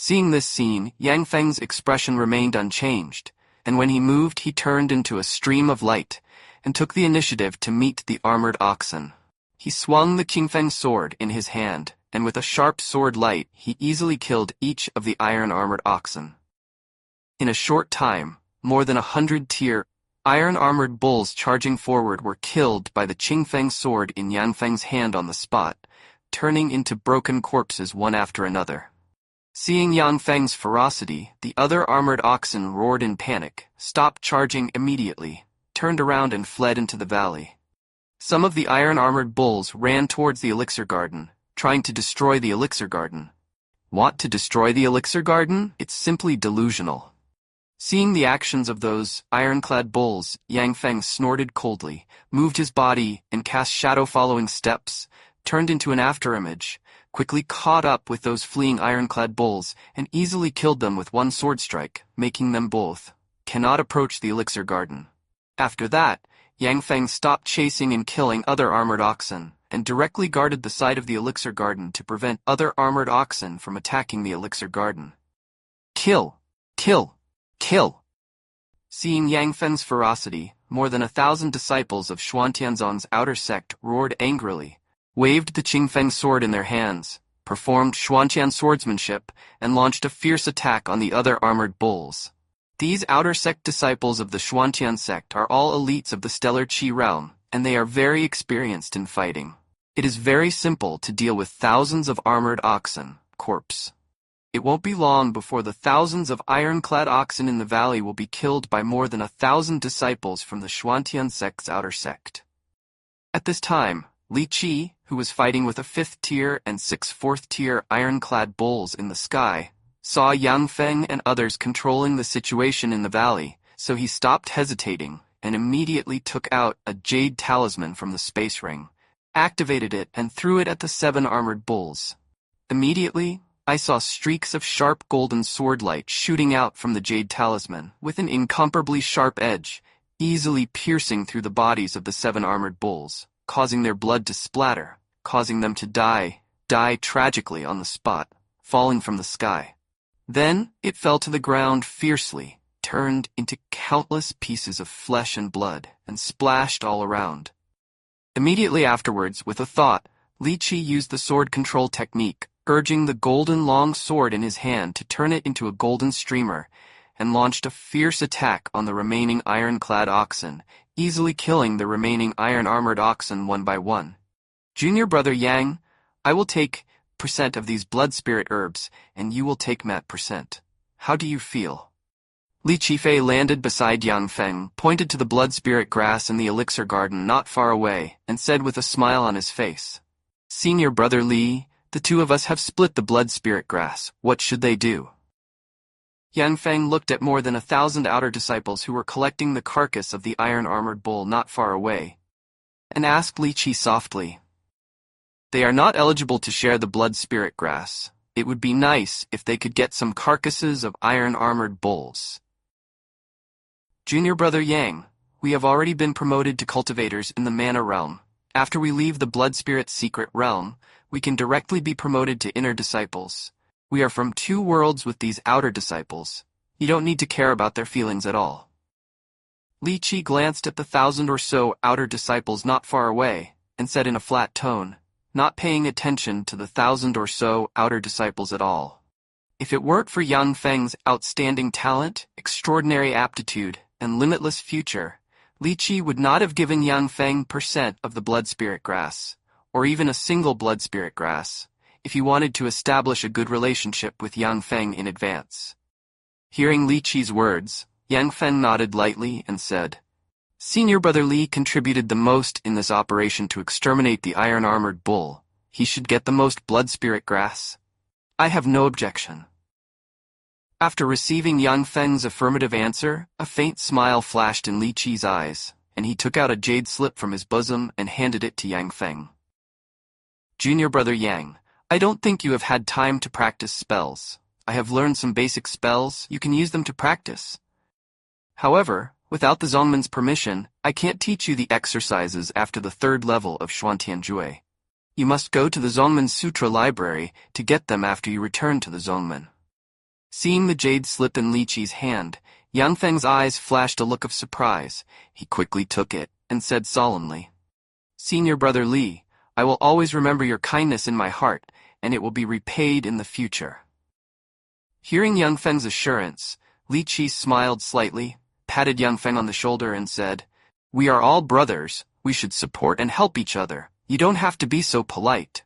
Seeing this scene, Yang Feng's expression remained unchanged, and when he moved he turned into a stream of light, and took the initiative to meet the armored oxen. He swung the Qingfeng sword in his hand, and with a sharp sword light he easily killed each of the iron-armored oxen. In a short time, more than 100 iron-armored bulls charging forward were killed by the Qingfeng sword in Yang Feng's hand on the spot, turning into broken corpses one after another. Seeing Yang Feng's ferocity, the other armored oxen roared in panic, stopped charging immediately, turned around and fled into the valley. Some of the iron-armored bulls ran towards the elixir garden, trying to destroy the elixir garden. Want to destroy the elixir garden? It's simply delusional. Seeing the actions of those ironclad bulls, Yang Feng snorted coldly, moved his body and cast shadow-following steps, turned into an afterimage, quickly caught up with those fleeing ironclad bulls, and easily killed them with one sword strike, making them both cannot approach the elixir garden. After that, Yang Feng stopped chasing and killing other armored oxen, and directly guarded the side of the elixir garden to prevent other armored oxen from attacking the elixir garden. Kill! Kill! Kill! Seeing Yang Feng's ferocity, more than 1,000 disciples of Xuantianzong's outer sect roared angrily, waved the Qingfeng sword in their hands, performed Xuantian swordsmanship, and launched a fierce attack on the other armored bulls. These outer sect disciples of the Xuantian sect are all elites of the stellar Qi realm, and they are very experienced in fighting. It is very simple to deal with thousands of armored oxen, corpse. It won't be long before the thousands of ironclad oxen in the valley will be killed by more than 1,000 disciples from the Xuantian sect's outer sect. At this time, Li Qi, who was fighting with a 5th tier and 6 4th tier ironclad bulls in the sky, saw Yang Feng and others controlling the situation in the valley, so he stopped hesitating and immediately took out a jade talisman from the space ring, activated it and threw it at the 7 armored bulls. Immediately, I saw streaks of sharp golden sword light shooting out from the jade talisman with an incomparably sharp edge, easily piercing through the bodies of the 7 armored bulls, causing their blood to splatter, causing them to die tragically on the spot, falling from the sky. Then it fell to the ground fiercely, turned into countless pieces of flesh and blood, and splashed all around. Immediately afterwards, with a thought, Li Qi used the sword control technique, urging the golden long sword in his hand to turn it into a golden streamer, and launched a fierce attack on the remaining ironclad oxen, easily killing the remaining iron-armored oxen one by one. Junior brother Yang, I will take % of these blood spirit herbs, and you will take %. How do you feel? Li Qifei landed beside Yang Feng, pointed to the blood spirit grass in the elixir garden not far away, and said with a smile on his face, Senior brother Li, the two of us have split the blood spirit grass. What should they do? Yang Feng looked at more than 1,000 outer disciples who were collecting the carcass of the iron-armored bull not far away, and asked Li Qi softly, They are not eligible to share the blood spirit grass. It would be nice if they could get some carcasses of iron-armored bulls. Junior brother Yang, we have already been promoted to cultivators in the Manhwa realm. After we leave the blood spirit secret realm, we can directly be promoted to inner disciples. We are from 2 worlds with these outer disciples. You don't need to care about their feelings at all. Li Qi glanced at the 1,000 or so outer disciples not far away, and said in a flat tone, not paying attention to the 1,000 or so outer disciples at all. If it weren't for Yang Feng's outstanding talent, extraordinary aptitude, and limitless future, Li Qi would not have given Yang Feng % of the blood spirit grass, or even a single blood spirit grass, if he wanted to establish a good relationship with Yang Feng in advance. Hearing Li Qi's words, Yang Feng nodded lightly and said, Senior brother Li contributed the most in this operation to exterminate the iron-armored bull. He should get the most blood spirit grass. I have no objection. After receiving Yang Feng's affirmative answer, a faint smile flashed in Li Qi's eyes, and he took out a jade slip from his bosom and handed it to Yang Feng. Junior brother Yang, I don't think you have had time to practice spells. I have learned some basic spells, you can use them to practice. However, without the Zongman's permission, I can't teach you the exercises after the 3rd level of Xuantianjue. You must go to the Zongman Sutra library to get them after you return to the Zongman. Seeing the jade slip in Li Qi's hand, Yang Feng's eyes flashed a look of surprise. He quickly took it and said solemnly, "Senior brother Li, I will always remember your kindness in my heart, and it will be repaid in the future." Hearing Yang Feng's assurance, Li Qi smiled slightly, patted Yang Feng on the shoulder and said, "We are all brothers, we should support and help each other. You don't have to be so polite."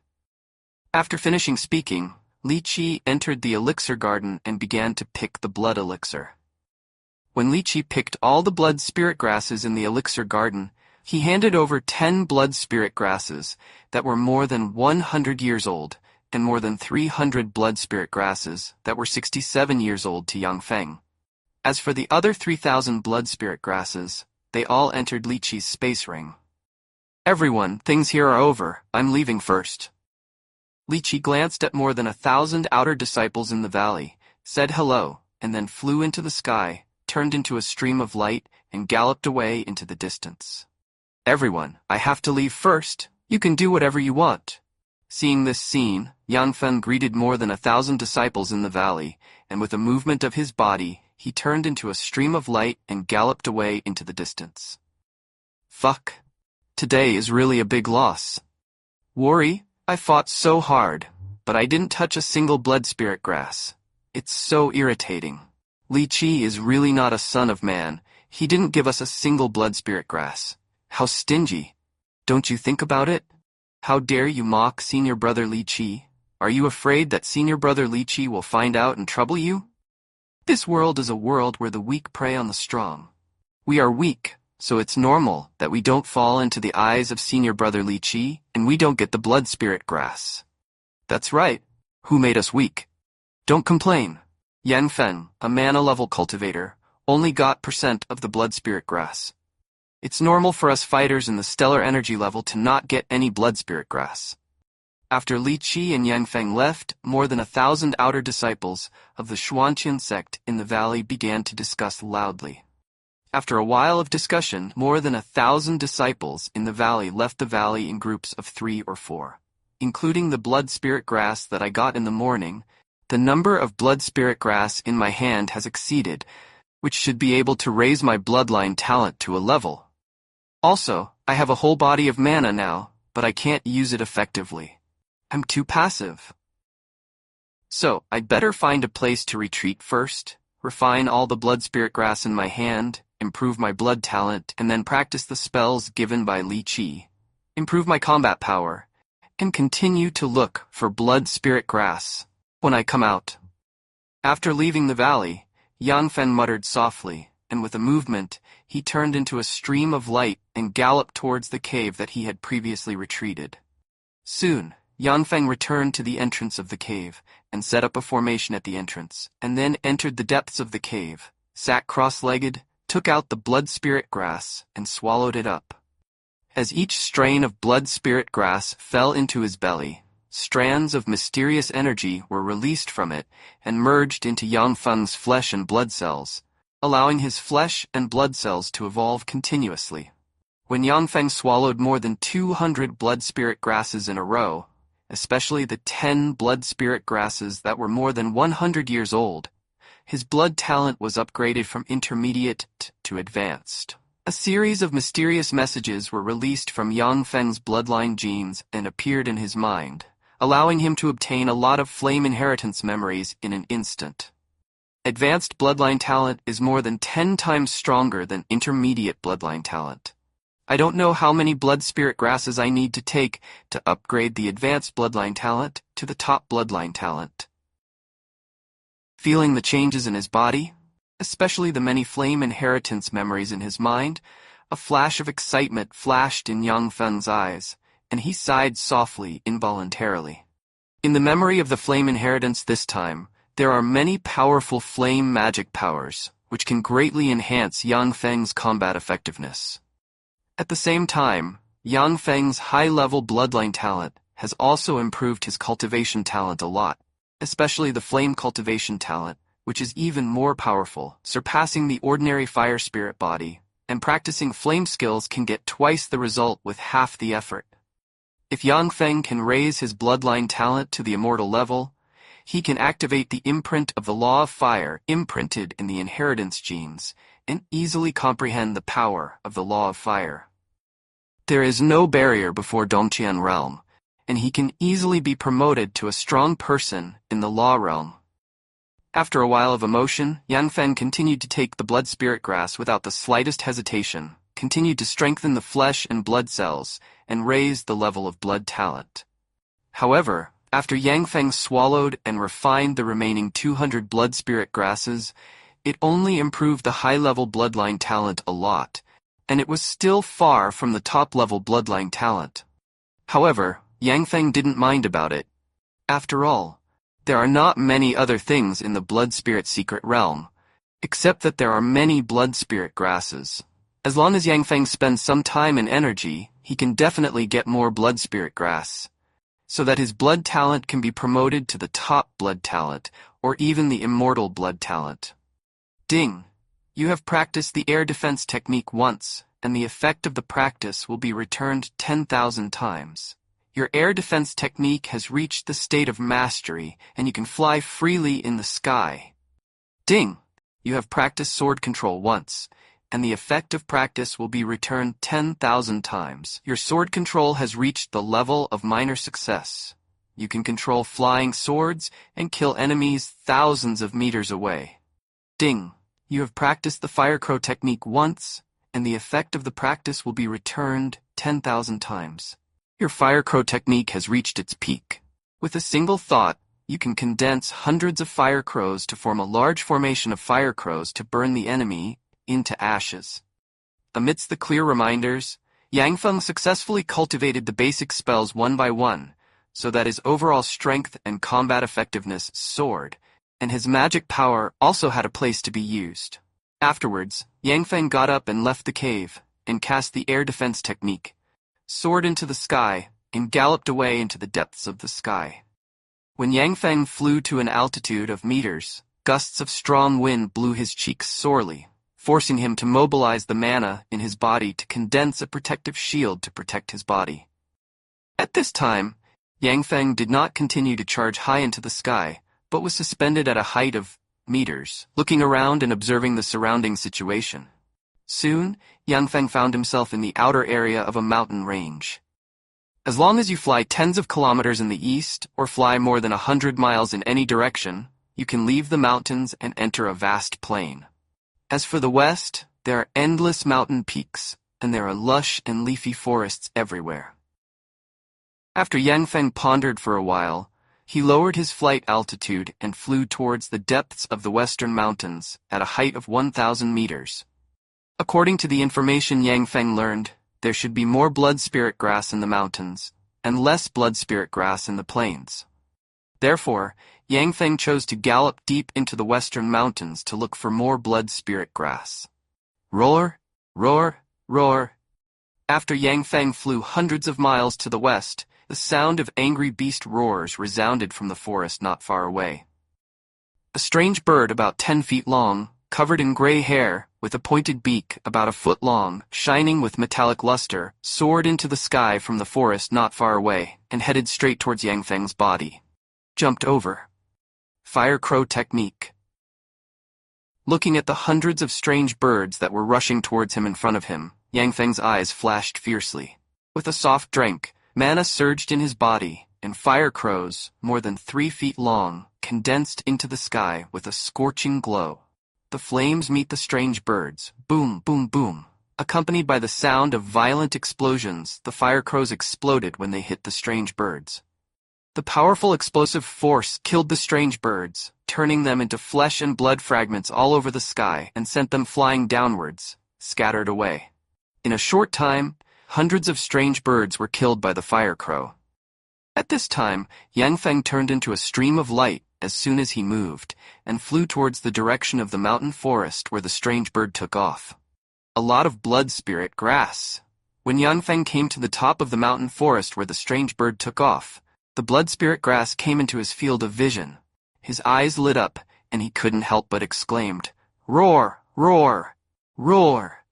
After finishing speaking, Li Qi entered the elixir garden and began to pick the blood elixir. When Li Qi picked all the blood spirit grasses in the elixir garden, he handed over 10 blood spirit grasses that were more than 100 years old, and more than 300 blood spirit grasses that were 67 years old to Yang Feng. As for the other 3,000 blood spirit grasses, they all entered Li Qi's space ring. "Everyone, things here are over. I'm leaving first." Li Qi glanced at more than 1,000 outer disciples in the valley, said hello, and then flew into the sky, turned into a stream of light, and galloped away into the distance. "Everyone, I have to leave first. You can do whatever you want." Seeing this scene, Yang Feng greeted more than 1,000 disciples in the valley, and with a movement of his body, he turned into a stream of light and galloped away into the distance. Fuck. Today is really a big loss. Worry, I fought so hard, but I didn't touch a single blood spirit grass. It's so irritating. Li Qi is really not a son of man. He didn't give us a single blood spirit grass. How stingy. Don't you think about it? How dare you mock senior brother Li Qi? Are you afraid that senior brother Li Qi will find out and trouble you? This world is a world where the weak prey on the strong. We are weak, so it's normal that we don't fall into the eyes of senior brother Li Qi, and we don't get the blood spirit grass. That's right. Who made us weak? Don't complain. Yang Feng, a mana-level cultivator, only got % of the blood spirit grass. It's normal for us fighters in the stellar energy level to not get any blood spirit grass. After Li Qi and Yang Feng left, more than 1,000 outer disciples of the Xuanqian sect in the valley began to discuss loudly. After a while of discussion, more than 1,000 disciples in the valley left the valley in groups of 3 or 4. Including the blood spirit grass that I got in the morning, the number of blood spirit grass in my hand has exceeded, which should be able to raise my bloodline talent to a level. Also, I have a whole body of mana now, but I can't use it effectively. I'm too passive. So, I'd better find a place to retreat first, refine all the blood spirit grass in my hand, improve my blood talent, and then practice the spells given by Li Qi, improve my combat power, and continue to look for blood spirit grass when I come out. After leaving the valley, Yang Feng muttered softly, and with a movement, he turned into a stream of light and galloped towards the cave that he had previously retreated. Soon, Yang Feng returned to the entrance of the cave, and set up a formation at the entrance, and then entered the depths of the cave, sat cross-legged, took out the blood spirit grass, and swallowed it up. As each strain of blood spirit grass fell into his belly, strands of mysterious energy were released from it and merged into Yang Feng's flesh and blood cells, allowing his flesh and blood cells to evolve continuously. When Yang Feng swallowed more than 200 blood spirit grasses in a row, especially the 10 blood spirit grasses that were more than 100 years old, his blood talent was upgraded from intermediate to advanced. A series of mysterious messages were released from Yang Feng's bloodline genes and appeared in his mind, allowing him to obtain a lot of flame inheritance memories in an instant. Advanced bloodline talent is more than 10 times stronger than intermediate bloodline talent. I don't know how many blood spirit grasses I need to take to upgrade the advanced bloodline talent to the top bloodline talent. Feeling the changes in his body, especially the many flame inheritance memories in his mind, a flash of excitement flashed in Yang Feng's eyes, and he sighed softly involuntarily. In the memory of the flame inheritance this time, there are many powerful flame magic powers, which can greatly enhance Yang Feng's combat effectiveness. At the same time, Yang Feng's high-level bloodline talent has also improved his cultivation talent a lot, especially the flame cultivation talent, which is even more powerful, surpassing the ordinary fire spirit body, and practicing flame skills can get twice the result with half the effort. If Yang Feng can raise his bloodline talent to the immortal level, he can activate the imprint of the law of fire imprinted in the inheritance genes and easily comprehend the power of the law of fire. There is no barrier before Dongqian realm, and he can easily be promoted to a strong person in the law realm. After a while of emotion, Yang Feng continued to take the blood spirit grass without the slightest hesitation, continued to strengthen the flesh and blood cells, and raise the level of blood talent. However, after Yang Feng swallowed and refined the remaining 200 blood spirit grasses, it only improved the high-level bloodline talent a lot, and it was still far from the top-level bloodline talent. However, Yang Feng didn't mind about it. After all, there are not many other things in the blood spirit secret realm, except that there are many blood spirit grasses. As long as Yang Feng spends some time and energy, he can definitely get more blood spirit grass, so that his blood talent can be promoted to the top blood talent, or even the immortal blood talent. Ding! You have practiced the air defense technique once, and the effect of the practice will be returned 10,000 times. Your air defense technique has reached the state of mastery, and you can fly freely in the sky. Ding! You have practiced sword control once, and the effect of practice will be returned 10,000 times. Your sword control has reached the level of minor success. You can control flying swords and kill enemies thousands of meters away. Ding! You have practiced the fire crow technique once, and the effect of the practice will be returned 10,000 times. Your fire crow technique has reached its peak. With a single thought, you can condense hundreds of fire crows to form a large formation of fire crows to burn the enemy into ashes. Amidst the clear reminders, Yang Feng successfully cultivated the basic spells one by one, so that his overall strength and combat effectiveness soared, and his magic power also had a place to be used. Afterwards, Yang Feng got up and left the cave, and cast the air defense technique, soared into the sky, and galloped away into the depths of the sky. When Yang Feng flew to an altitude of meters, gusts of strong wind blew his cheeks sorely, forcing him to mobilize the mana in his body to condense a protective shield to protect his body. At this time, Yang Feng did not continue to charge high into the sky, but was suspended at a height of meters, looking around and observing the surrounding situation. Soon, Yang Feng found himself in the outer area of a mountain range. As long as you fly tens of kilometers in the east, or fly more than 100 miles in any direction, you can leave the mountains and enter a vast plain. As for the west, there are endless mountain peaks, and there are lush and leafy forests everywhere. After Yang Feng pondered for a while, he lowered his flight altitude and flew towards the depths of the western mountains at a height of 1,000 meters. According to the information Yang Feng learned, there should be more blood spirit grass in the mountains, and less blood spirit grass in the plains. Therefore, Yang Feng chose to gallop deep into the western mountains to look for more blood spirit grass. Roar, roar, roar. After Yang Feng flew hundreds of miles to the west, the sound of angry beast roars resounded from the forest not far away. A strange bird about 10 feet long, covered in gray hair, with a pointed beak about a foot long, shining with metallic luster, soared into the sky from the forest not far away, and headed straight towards Yang Feng's body. Jumped over. Fire crow technique. Looking at the hundreds of strange birds that were rushing towards him in front of him, Yang Feng's eyes flashed fiercely. With a soft drink, mana surged in his body, and fire crows, more than 3 feet long, condensed into the sky with a scorching glow. The flames meet the strange birds, boom, boom, boom. Accompanied by the sound of violent explosions, the fire crows exploded when they hit the strange birds. The powerful explosive force killed the strange birds, turning them into flesh and blood fragments all over the sky and sent them flying downwards, scattered away. In a short time, hundreds of strange birds were killed by the fire crow. At this time, Yang Feng turned into a stream of light as soon as he moved, and flew towards the direction of the mountain forest where the strange bird took off. A lot of blood spirit grass. When Yang Feng came to the top of the mountain forest where the strange bird took off, the blood spirit grass came into his field of vision. His eyes lit up, and he couldn't help but exclaimed, "Roar! Roar! Roar!"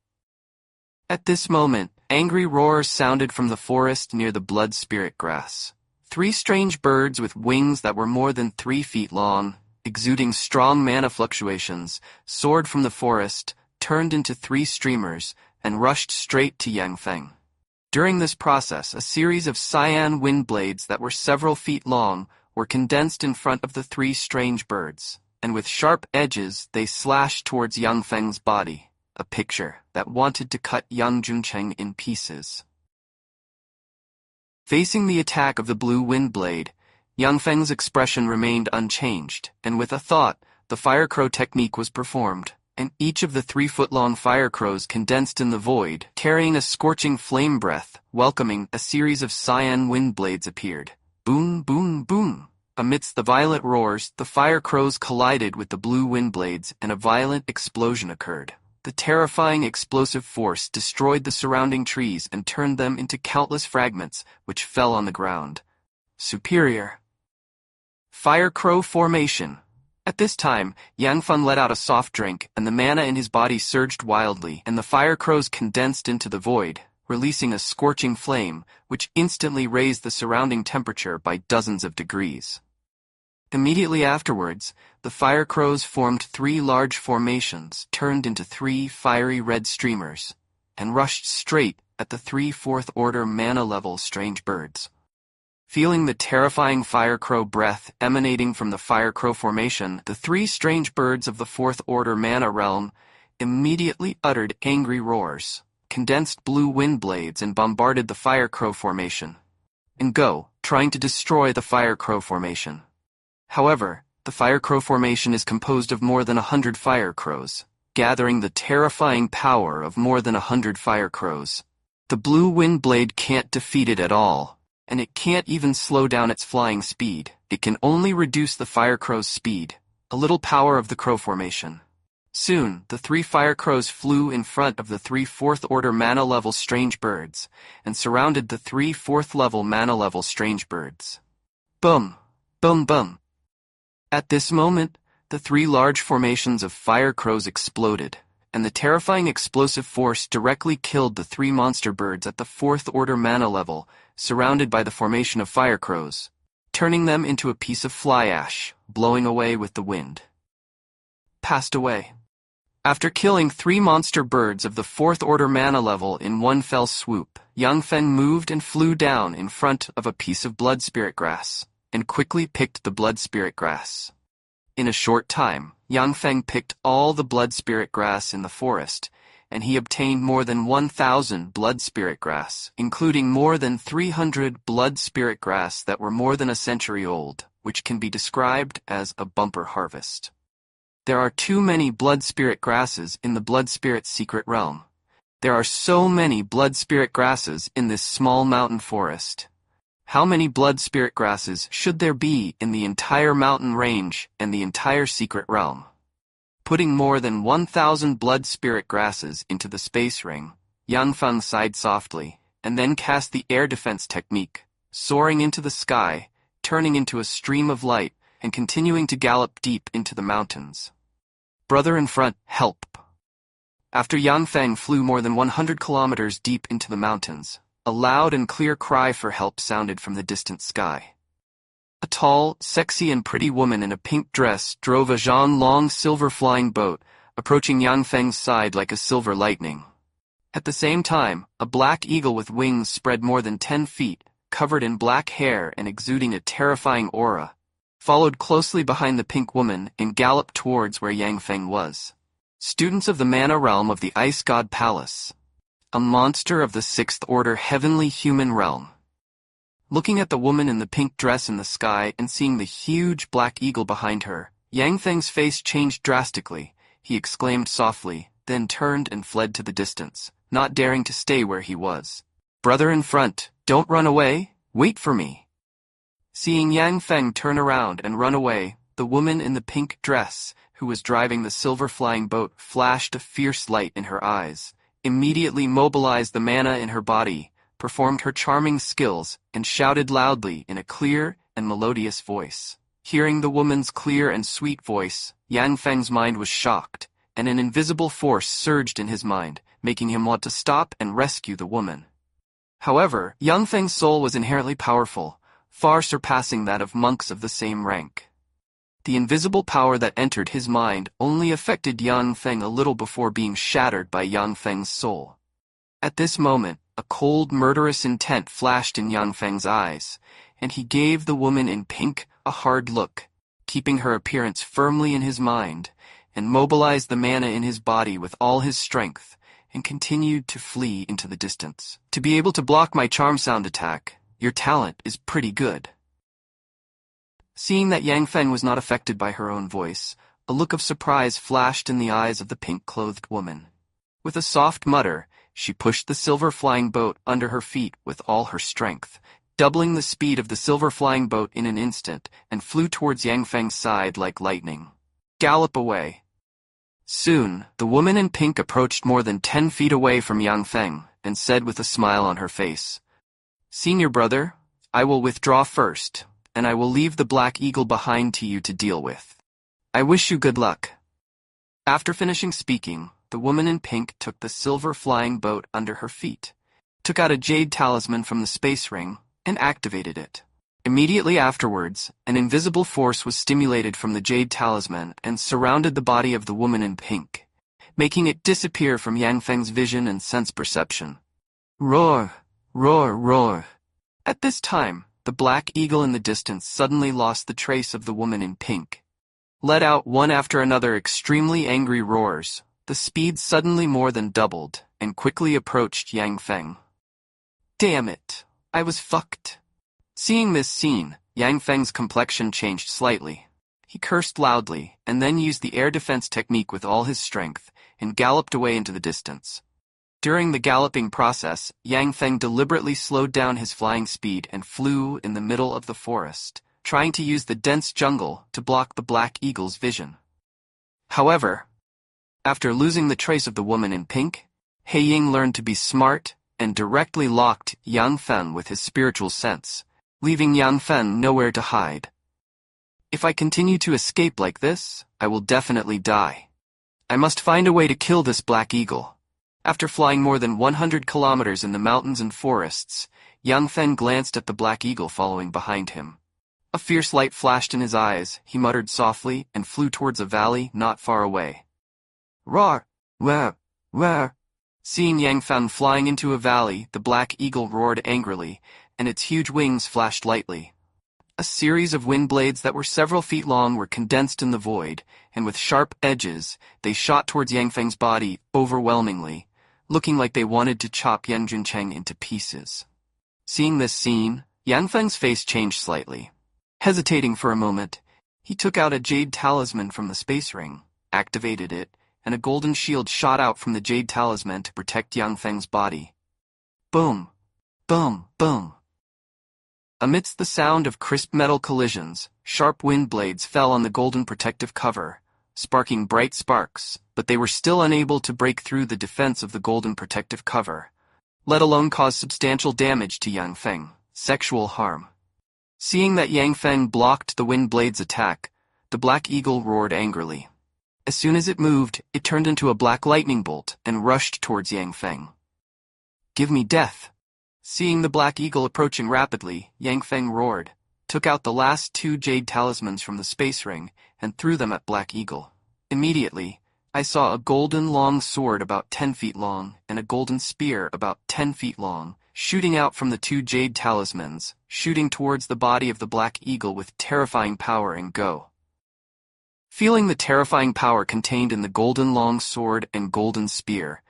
At this moment, angry roars sounded from the forest near the blood spirit grass. Three strange birds with wings that were more than 3 feet long, exuding strong mana fluctuations, soared from the forest, turned into 3 streamers, and rushed straight to Yang Feng. During this process, a series of cyan wind blades that were several feet long were condensed in front of the 3 strange birds, and with sharp edges they slashed towards Yang Feng's body, a picture that wanted to cut Yang Juncheng in pieces. Facing the attack of the blue wind blade, Yang Feng's expression remained unchanged, and with a thought, the fire crow technique was performed, and each of the 3-foot-long fire crows condensed in the void, carrying a scorching flame breath, welcoming a series of cyan wind blades appeared. Boom, boom, boom. Amidst the violent roars, the fire crows collided with the blue wind blades, and a violent explosion occurred. The terrifying explosive force destroyed the surrounding trees and turned them into countless fragments, which fell on the ground. Superior. Fire crow formation. At this time, Yang Feng let out a soft drink, and the mana in his body surged wildly, and the fire crows condensed into the void, releasing a scorching flame, which instantly raised the surrounding temperature by dozens of degrees. Immediately afterwards, the fire crows formed 3 large formations, turned into 3 fiery red streamers, and rushed straight at the 3 fourth-order mana-level strange birds. Feeling the terrifying fire crow breath emanating from the fire crow formation, the 3 strange birds of the 4th-order mana realm immediately uttered angry roars, condensed blue wind blades, and bombarded the fire crow formation, trying to destroy the fire crow formation. However, the fire crow formation is composed of more than 100 fire crows, gathering the terrifying power of more than 100 fire crows. The blue wind blade can't defeat it at all, and it can't even slow down its flying speed. It can only reduce the fire crow's speed, a little power of the crow formation. Soon, the 3 fire crows flew in front of the 3 4th-order mana-level strange birds, and surrounded the 3 4th-level mana-level strange birds. Boom! Boom boom! At this moment, the 3 large formations of fire crows exploded, and the terrifying explosive force directly killed the 3 monster birds at the 4th-order mana level, surrounded by the formation of fire crows, turning them into a piece of fly ash, blowing away with the wind. Passed away. After killing 3 monster birds of the 4th-order mana level in one fell swoop, Yang Feng moved and flew down in front of a piece of blood spirit grass, and quickly picked the blood spirit grass. In a short time, Yang Feng picked all the blood spirit grass in the forest, and he obtained more than 1,000 blood spirit grass, including more than 300 blood spirit grass that were more than a century old, which can be described as a bumper harvest. There are too many blood spirit grasses in the blood spirit secret realm. There are so many blood spirit grasses in this small mountain forest. How many blood spirit grasses should there be in the entire mountain range and the entire secret realm? Putting more than 1,000 blood spirit grasses into the space ring, Yang Feng sighed softly, and then cast the air defense technique, soaring into the sky, turning into a stream of light, and continuing to gallop deep into the mountains. Brother in front, help! After Yang Feng flew more than 100 kilometers deep into the mountains, a loud and clear cry for help sounded from the distant sky. A tall, sexy and pretty woman in a pink dress drove a long silver flying boat, approaching Yang Feng's side like a silver lightning. At the same time, a black eagle with wings spread more than 10 feet, covered in black hair and exuding a terrifying aura, followed closely behind the pink woman and galloped towards where Yang Feng was. Students of the Mana Realm of the Ice God Palace. A monster of the 6th order heavenly human realm. Looking at the woman in the pink dress in the sky and seeing the huge black eagle behind her, Yang Feng's face changed drastically. He exclaimed softly, then turned and fled to the distance, not daring to stay where he was. Brother in front, don't run away, wait for me. Seeing Yang Feng turn around and run away, the woman in the pink dress, who was driving the silver flying boat, flashed a fierce light in her eyes, immediately mobilized the mana in her body, performed her charming skills, and shouted loudly in a clear and melodious voice. Hearing the woman's clear and sweet voice, Yang Feng's mind was shocked, and an invisible force surged in his mind, making him want to stop and rescue the woman. However, Yang Feng's soul was inherently powerful, far surpassing that of monks of the same rank. The invisible power that entered his mind only affected Yang Feng a little before being shattered by Yang Feng's soul. At this moment, a cold, murderous intent flashed in Yang Feng's eyes, and he gave the woman in pink a hard look, keeping her appearance firmly in his mind, and mobilized the mana in his body with all his strength, and continued to flee into the distance. To be able to block my charm sound attack, your talent is pretty good. Seeing that Yang Feng was not affected by her own voice, a look of surprise flashed in the eyes of the pink-clothed woman. With a soft mutter, she pushed the silver flying boat under her feet with all her strength, doubling the speed of the silver flying boat in an instant, and flew towards Yang Feng's side like lightning. Gallop away. Soon, the woman in pink approached more than 10 feet away from Yang Feng, and said with a smile on her face, "Senior brother, I will withdraw first, and I will leave the Black Eagle behind to you to deal with. I wish you good luck." After finishing speaking, the woman in pink took the silver flying boat under her feet, took out a jade talisman from the space ring, and activated it. Immediately afterwards, an invisible force was stimulated from the jade talisman and surrounded the body of the woman in pink, making it disappear from Yang Feng's vision and sense perception. Roar! Roar! Roar! At this time, the Black Eagle in the distance suddenly lost the trace of the woman in pink. Let out one after another extremely angry roars. The speed suddenly more than doubled, and quickly approached Yang Feng. Damn it! I was fucked. Seeing this scene, Yang Feng's complexion changed slightly. He cursed loudly, and then used the air defense technique with all his strength, and galloped away into the distance. During the galloping process, Yang Feng deliberately slowed down his flying speed and flew in the middle of the forest, trying to use the dense jungle to block the Black Eagle's vision. However, after losing the trace of the woman in pink, He Ying learned to be smart and directly locked Yang Feng with his spiritual sense, leaving Yang Feng nowhere to hide. If I continue to escape like this, I will definitely die. I must find a way to kill this Black Eagle. After flying more than 100 kilometers in the mountains and forests, Yang Feng glanced at the Black Eagle following behind him. A fierce light flashed in his eyes, he muttered softly, and flew towards a valley not far away. Roar! Where? Where? Seeing Yang Feng flying into a valley, the Black Eagle roared angrily, and its huge wings flashed lightly. A series of wind blades that were several feet long were condensed in the void, and with sharp edges, they shot towards Yang Feng's body overwhelmingly, looking like they wanted to chop Yang Juncheng into pieces. Seeing this scene, Yang Feng's face changed slightly. Hesitating for a moment, he took out a jade talisman from the space ring, activated it, and a golden shield shot out from the jade talisman to protect Yang Feng's body. Boom! Boom! Boom! Amidst the sound of crisp metal collisions, sharp wind blades fell on the golden protective cover, sparking bright sparks, but they were still unable to break through the defense of the golden protective cover, let alone cause substantial damage to Yang Feng, sexual harm. Seeing that Yang Feng blocked the wind blade's attack, the Black Eagle roared angrily. As soon as it moved, it turned into a black lightning bolt and rushed towards Yang Feng. Give me death! Seeing the Black Eagle approaching rapidly, Yang Feng roared, took out the last 2 jade talismans from the space ring, and threw them at Black Eagle. Immediately, I saw a golden long sword about 10 feet long and a golden spear about 10 feet long, shooting out from the 2 jade talismans, shooting towards the body of the Black Eagle with terrifying power and go. Feeling the terrifying power contained in the golden long sword and golden spear,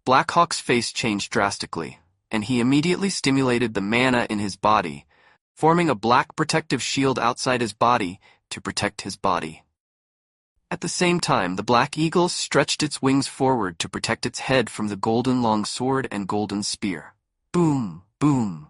Black Hawk's face changed drastically, and he immediately stimulated the mana in his body, forming a black protective shield outside his body to protect his body. At the same time, the Black Eagle stretched its wings forward to protect its head from the golden long sword and golden spear. Boom! Boom!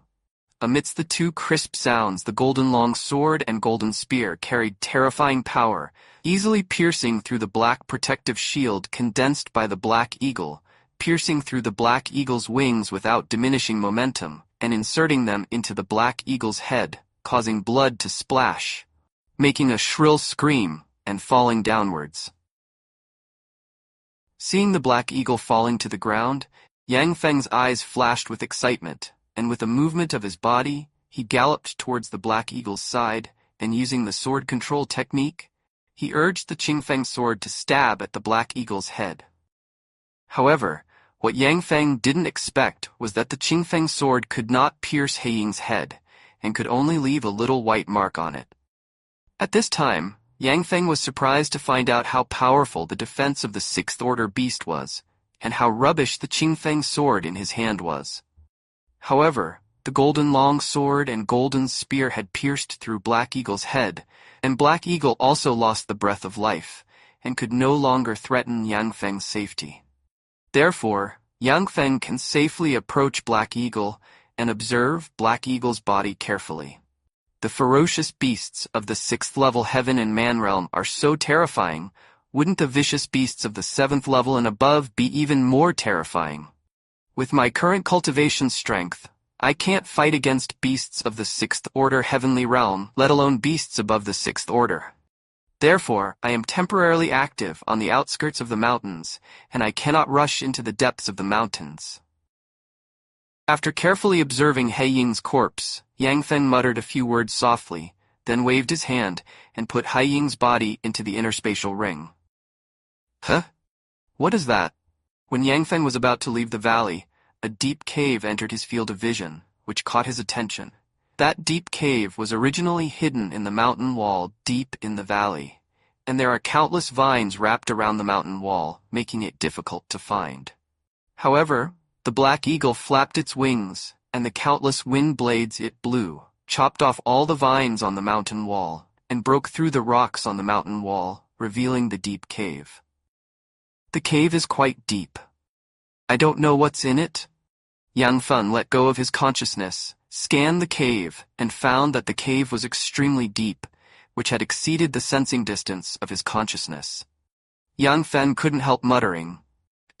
Amidst the 2 crisp sounds, the golden long sword and golden spear carried terrifying power, easily piercing through the black protective shield condensed by the Black Eagle, piercing through the Black Eagle's wings without diminishing momentum, and inserting them into the Black Eagle's head, causing blood to splash, making a shrill scream, and falling downwards. Seeing the Black Eagle falling to the ground, Yang Feng's eyes flashed with excitement, and with a movement of his body, He galloped towards the Black Eagle's side, and using the sword control technique, he urged the Qingfeng sword to stab at the Black Eagle's head. However, what Yang Feng didn't expect was that the Qingfeng sword could not pierce He Ying's head, and could only leave a little white mark on it. At this time, Yang Feng was surprised to find out how powerful the defense of the Sixth Order beast was, and how rubbish the Qingfeng sword in his hand was. However, the golden long sword and golden spear had pierced through Black Eagle's head, and Black Eagle also lost the breath of life, and could no longer threaten Yang Feng's safety. Therefore, Yang Feng can safely approach Black Eagle and observe Black Eagle's body carefully. The ferocious beasts of the 6th level heaven and man realm are so terrifying, wouldn't the vicious beasts of the 7th level and above be even more terrifying? With my current cultivation strength, I can't fight against beasts of the 6th order heavenly realm, let alone beasts above the 6th order. Therefore, I am temporarily active on the outskirts of the mountains, and I cannot rush into the depths of the mountains. After carefully observing He Ying's corpse, Yang Feng muttered a few words softly, then waved his hand and put He Ying's body into the interspatial ring. Huh? What is that? When Yang Feng was about to leave the valley, a deep cave entered his field of vision, which caught his attention. That deep cave was originally hidden in the mountain wall deep in the valley, and there are countless vines wrapped around the mountain wall, making it difficult to find. However, the Black Eagle flapped its wings, and the countless wind blades it blew chopped off all the vines on the mountain wall, and broke through the rocks on the mountain wall, revealing the deep cave. The cave is quite deep. I don't know what's in it. Yang Feng let go of his consciousness, scanned the cave, and found that the cave was extremely deep, which had exceeded the sensing distance of his consciousness. Yang Feng couldn't help muttering,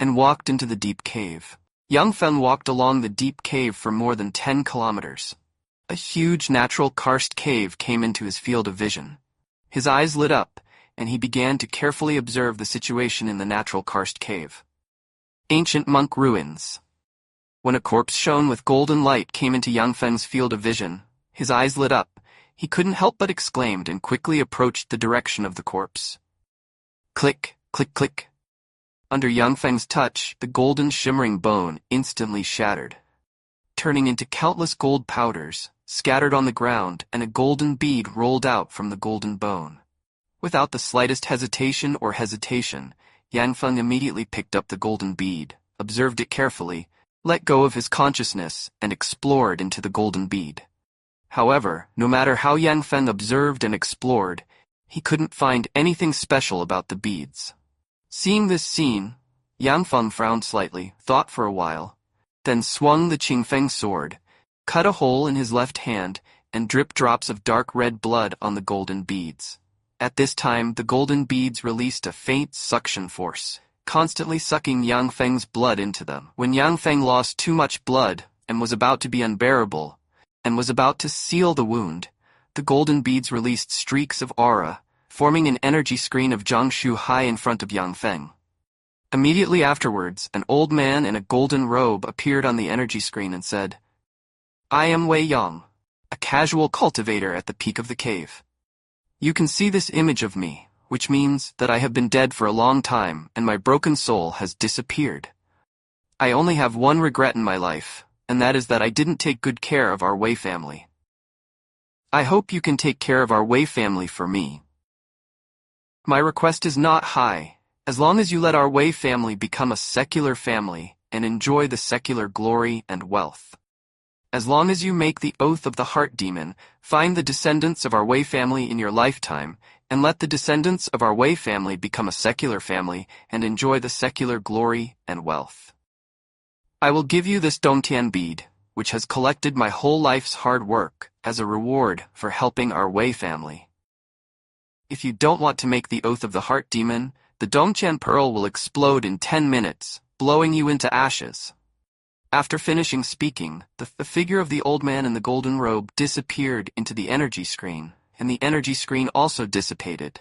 and walked into the deep cave. Yang Feng walked along the deep cave for more than 10 kilometers. A huge natural karst cave came into his field of vision. His eyes lit up, and he began to carefully observe the situation in the natural karst cave. Ancient monk ruins. When a corpse shone with golden light came into Yang Feng's field of vision, his eyes lit up. He couldn't help but exclaimed and quickly approached the direction of the corpse. Click, click, click. Under Yang Feng's touch, the golden shimmering bone instantly shattered, turning into countless gold powders, scattered on the ground, and a golden bead rolled out from the golden bone. Without the slightest hesitation, Yang Feng immediately picked up the golden bead, observed it carefully, let go of his consciousness, and explored into the golden bead. However, no matter how Yang Feng observed and explored, he couldn't find anything special about the beads. Seeing this scene, Yang Feng frowned slightly, thought for a while, then swung the Qingfeng sword, cut a hole in his left hand, and dripped drops of dark red blood on the golden beads. At this time, the golden beads released a faint suction force, constantly sucking Yang Feng's blood into them. When Yang Feng lost too much blood, and was about to be unbearable, and was about to seal the wound, the golden beads released streaks of aura, forming an energy screen of Jiangshu high in front of Yang Feng. Immediately afterwards, an old man in a golden robe appeared on the energy screen and said, I am Wei Yang, a casual cultivator at the peak of the cave. You can see this image of me, which means that I have been dead for a long time and my broken soul has disappeared. I only have one regret in my life, and that is that I didn't take good care of our Wei family. I hope you can take care of our Wei family for me. My request is not high, as long as you let our Wei family become a secular family and enjoy the secular glory and wealth. As long as you make the oath of the heart demon, find the descendants of our Wei family in your lifetime, and let the descendants of our Wei family become a secular family and enjoy the secular glory and wealth. I will give you this Dongtian bead, which has collected my whole life's hard work, as a reward for helping our Wei family. If you don't want to make the oath of the heart demon, the Dongtian pearl will explode in 10 minutes, blowing you into ashes. After finishing speaking, the figure of the old man in the golden robe disappeared into the energy screen, and the energy screen also dissipated.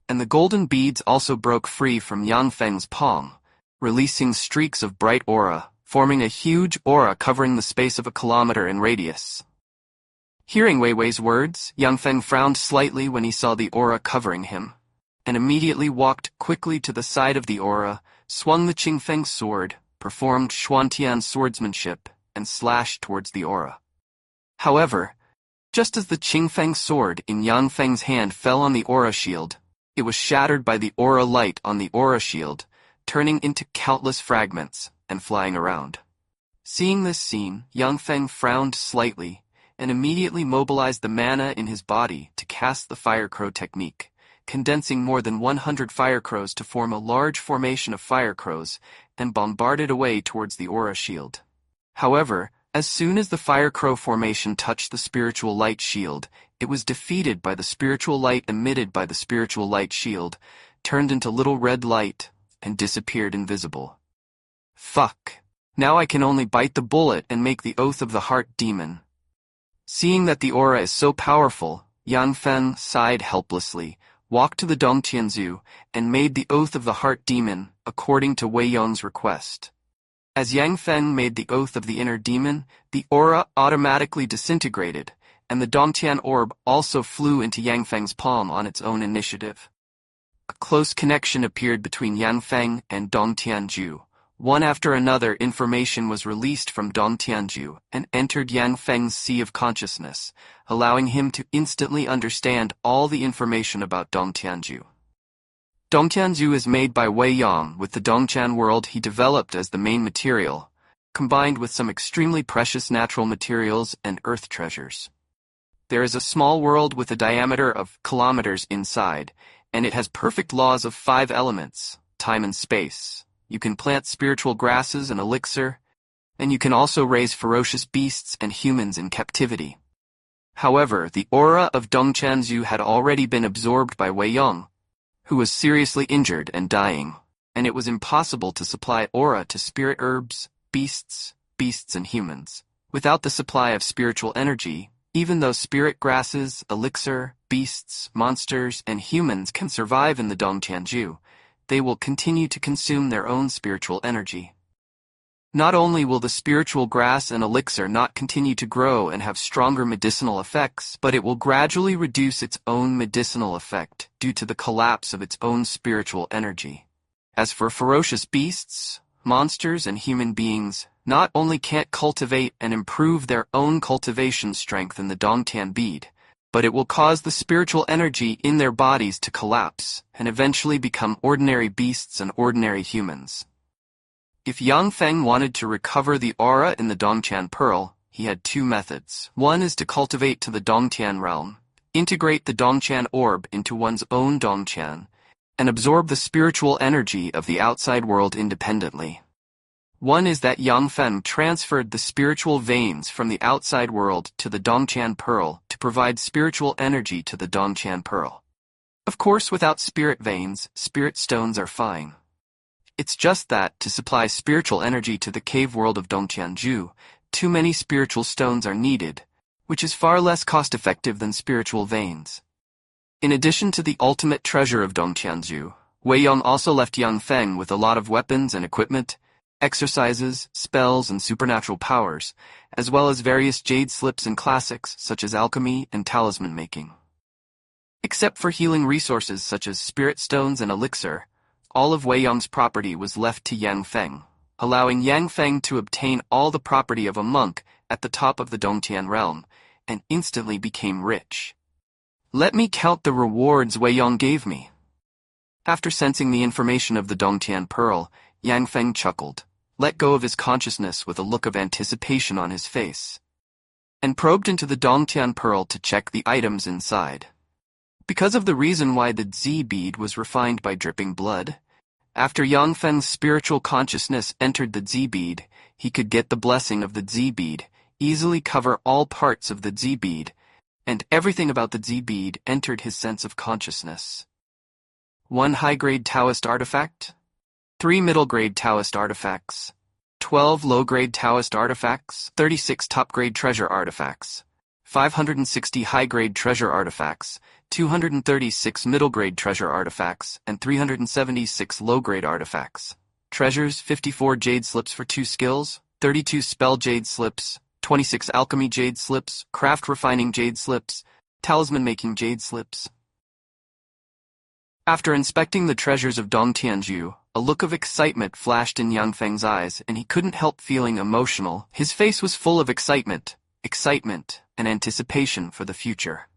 And the golden beads also broke free from Yang Feng's palm, releasing streaks of bright aura, forming a huge aura covering the space of a kilometer in radius. Hearing Wei Wei's words, Yang Feng frowned slightly when he saw the aura covering him, and immediately walked quickly to the side of the aura, swung the Qingfeng sword, performed Xuantian swordsmanship, and slashed towards the aura. However, just as the Qingfeng sword in Yang Feng's hand fell on the aura shield, it was shattered by the aura light on the aura shield, turning into countless fragments and flying around. Seeing this scene, Yang Feng frowned slightly and immediately mobilized the mana in his body to cast the Fire Crow technique, condensing more than 100 fire crows to form a large formation of fire crows and bombarded away towards the aura shield. However, as soon as the fire crow formation touched the spiritual light shield, it was defeated by the spiritual light emitted by the spiritual light shield, turned into little red light, and disappeared invisible. Fuck. Now I can only bite the bullet and make the Oath of the Heart Demon. Seeing that the aura is so powerful, Yang Feng sighed helplessly, walked to the Dongtianzhu, and made the Oath of the Heart Demon, according to Wei Yong's request. As Yang Feng made the Oath of the Inner Demon, the aura automatically disintegrated, and the Dongtian orb also flew into Yang Feng's palm on its own initiative. A close connection appeared between Yang Feng and Dongtianzhu. One after another, information was released from Dongtianzhu and entered Yang Feng's sea of consciousness, allowing him to instantly understand all the information about Dongtianzhu. Dongtianzhu is made by Wei Yong with the Dongtian world he developed as the main material, combined with some extremely precious natural materials and earth treasures. There is a small world with a diameter of kilometers inside, and it has perfect laws of 5 elements, time and space. You can plant spiritual grasses and elixir, and you can also raise ferocious beasts and humans in captivity. However, the aura of Dongtianzhu had already been absorbed by Wei Yong, who was seriously injured and dying, and it was impossible to supply aura to spirit herbs, beasts and humans. Without the supply of spiritual energy, even though spirit grasses, elixir, beasts, monsters, and humans can survive in the Dongtianzhu, they will continue to consume their own spiritual energy. Not only will the spiritual grass and elixir not continue to grow and have stronger medicinal effects, but it will gradually reduce its own medicinal effect due to the collapse of its own spiritual energy. As for ferocious beasts, monsters, and human beings, not only can't cultivate and improve their own cultivation strength in the Dongtian bead, but it will cause the spiritual energy in their bodies to collapse and eventually become ordinary beasts and ordinary humans. If Yang Feng wanted to recover the aura in the Dongtian Pearl, he had 2 methods. One is to cultivate to the Dongtian realm, integrate the Dongtian orb into one's own Dongtian, and absorb the spiritual energy of the outside world independently. One is that Yang Feng transferred the spiritual veins from the outside world to the Dongtian Pearl to provide spiritual energy to the Dongtian Pearl. Of course, without spirit veins, spirit stones are fine. It's just that, to supply spiritual energy to the cave world of Dongtianzhu, too many spiritual stones are needed, which is far less cost-effective than spiritual veins. In addition to the ultimate treasure of Dongtianzhu, Wei Yong also left Yang Feng with a lot of weapons and equipment, exercises, spells, and supernatural powers, as well as various jade slips and classics such as alchemy and talisman making. Except for healing resources such as spirit stones and elixir, all of Wei Yong's property was left to Yang Feng, allowing Yang Feng to obtain all the property of a monk at the top of the Dongtian realm, and instantly became rich. Let me count the rewards Wei Yong gave me. After sensing the information of the Dongtian Pearl, Yang Feng chuckled, let go of his consciousness with a look of anticipation on his face, and probed into the Dongtian Pearl to check the items inside. Because of the reason why the Z bead was refined by dripping blood, after Yang Feng's spiritual consciousness entered the Z bead, he could get the blessing of the Z bead, easily cover all parts of the Z bead, and everything about the Z bead entered his sense of consciousness. 1 high-grade Taoist artifact, 3 middle-grade Taoist artifacts, 12 low-grade Taoist artifacts, 36 top-grade treasure artifacts, 560 high-grade treasure artifacts, 236 middle-grade treasure artifacts, and 376 low-grade artifacts. Treasures: 54 jade slips for 2 skills, 32 spell jade slips, 26 alchemy jade slips, craft refining jade slips, talisman making jade slips. After inspecting the treasures of Dong Tianju, a look of excitement flashed in Yang Feng's eyes, and he couldn't help feeling emotional. His face was full of excitement, and anticipation for the future.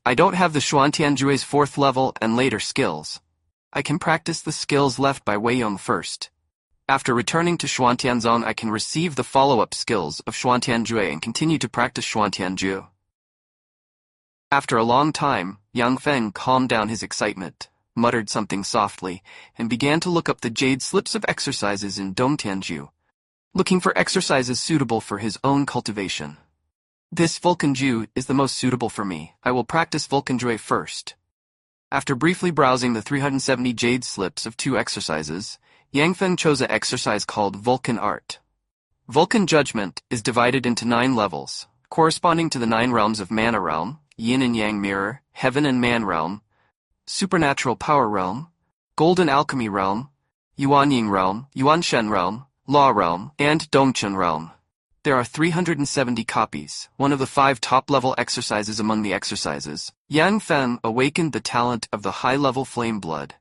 I don't have the Xuantianjue's 4th level and later skills. I can practice the skills left by Wei Yong first. After returning to Xuantianzong, I can receive the follow-up skills of Xuantianjue and continue to practice Xuantianju. After a long time, Yang Feng calmed down his excitement, muttered something softly, and began to look up the jade slips of exercises in Dongtianju, looking for exercises suitable for his own cultivation. This Vulcanju is the most suitable for me. I will practice Vulcanjue first. After briefly browsing the 370 jade slips of 2 exercises, Yang Feng chose an exercise called Vulcan Art. Vulcan Judgment is divided into 9 levels, corresponding to the 9 realms of Mana Realm, Yin and Yang Mirror, Heaven and Man Realm, Supernatural Power Realm, Golden Alchemy Realm, Yuanying Realm, Yuanshen Realm, Law Realm, and Dongchen Realm. There are 370 copies, one of the 5 top-level exercises among the exercises. Yang Feng awakened the talent of the high-level flame blood,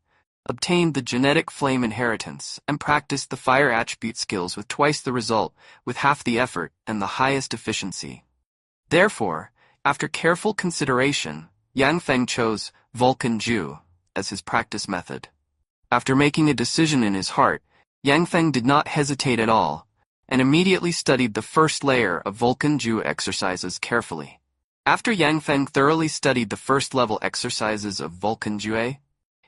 obtained the genetic flame inheritance, and practiced the fire attribute skills with twice the result, with half the effort, and the highest efficiency. Therefore, after careful consideration, Yang Feng chose Vulcan Ju as his practice method. After making a decision in his heart, Yang Feng did not hesitate at all, and immediately studied the first layer of Vulcan Ju exercises carefully. After Yang Feng thoroughly studied the first level exercises of Vulcan Jue,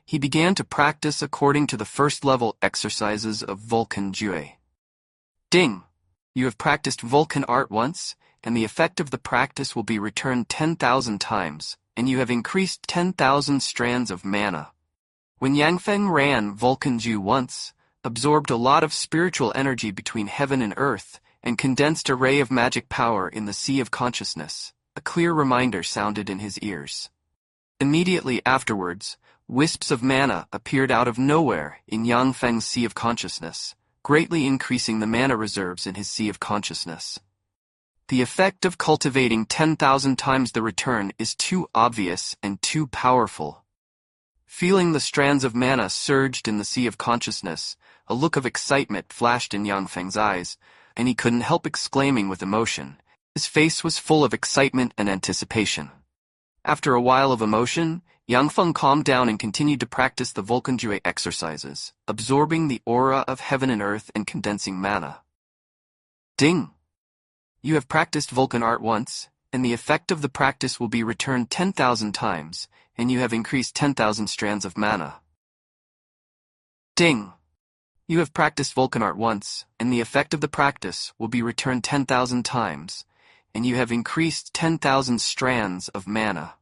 he began to practice according to the first level exercises of Vulcan Jue. Ding! You have practiced Vulcan Art once, and the effect of the practice will be returned 10,000 times, and you have increased 10,000 strands of mana. When Yang Feng ran Vulcan Ju once, absorbed a lot of spiritual energy between heaven and earth, and condensed a ray of magic power in the sea of consciousness, a clear reminder sounded in his ears. Immediately afterwards, wisps of mana appeared out of nowhere in Yang Feng's sea of consciousness, greatly increasing the mana reserves in his sea of consciousness. The effect of cultivating 10,000 times the return is too obvious and too powerful. Feeling the strands of mana surged in the sea of consciousness, a look of excitement flashed in Yang Feng's eyes, and he couldn't help exclaiming with emotion. His face was full of excitement and anticipation. After a while of emotion, Yang Feng calmed down and continued to practice the Vulcanjue exercises, absorbing the aura of heaven and earth and condensing mana. Ding! You have practiced Vulcan Art once, and the effect of the practice will be returned 10,000 times, and you have increased 10,000 strands of mana. Ding! You have practiced Vulcan Art once, and the effect of the practice will be returned 10,000 times, and you have increased 10,000 strands of mana.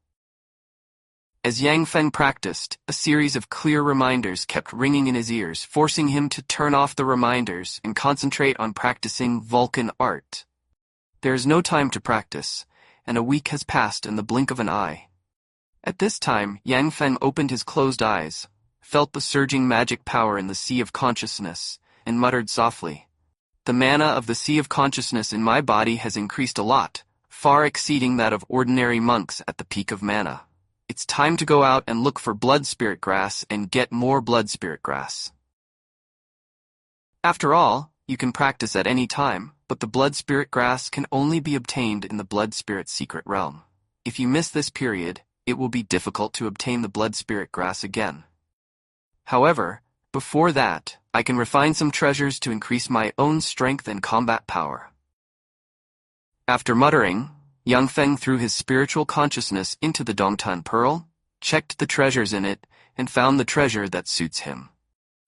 As Yang Feng practiced, a series of clear reminders kept ringing in his ears, forcing him to turn off the reminders and concentrate on practicing Vulcan Art. There is no time to practice, and a week has passed in the blink of an eye. At this time, Yang Feng opened his closed eyes, felt the surging magic power in the sea of consciousness, and muttered softly, "The mana of the sea of consciousness in my body has increased a lot, far exceeding that of ordinary monks at the peak of mana. It's time to go out and look for blood spirit grass and get more blood spirit grass." After all, you can practice at any time, but the blood spirit grass can only be obtained in the blood spirit secret realm. If you miss this period, it will be difficult to obtain the blood spirit grass again. However, before that, I can refine some treasures to increase my own strength and combat power. After muttering, Yang Feng threw his spiritual consciousness into the Dongtan Pearl, checked the treasures in it, and found the treasure that suits him.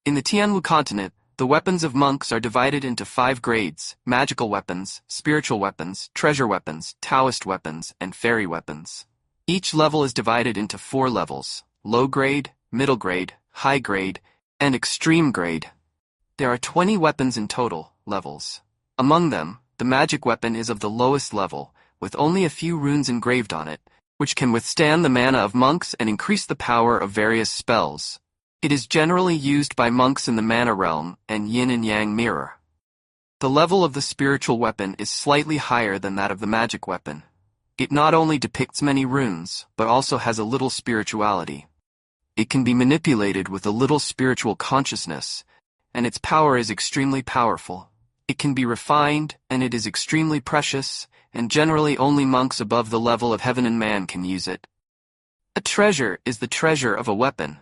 In the Tianwu continent, the weapons of monks are divided into 5 grades: magical weapons, spiritual weapons, treasure weapons, Taoist weapons, and fairy weapons. Each level is divided into 4 levels: low grade, middle grade, high grade, and extreme grade. There are 20 weapons in total, levels. Among them, the magic weapon is of the lowest level, with only a few runes engraved on it, which can withstand the mana of monks and increase the power of various spells. It is generally used by monks in the Mana Realm and Yin and Yang Mirror. The level of the spiritual weapon is slightly higher than that of the magic weapon. It not only depicts many runes, but also has a little spirituality. It can be manipulated with a little spiritual consciousness, and its power is extremely powerful. It can be refined, and it is extremely precious, and generally only monks above the level of heaven and man can use it. A treasure is the treasure of a weapon.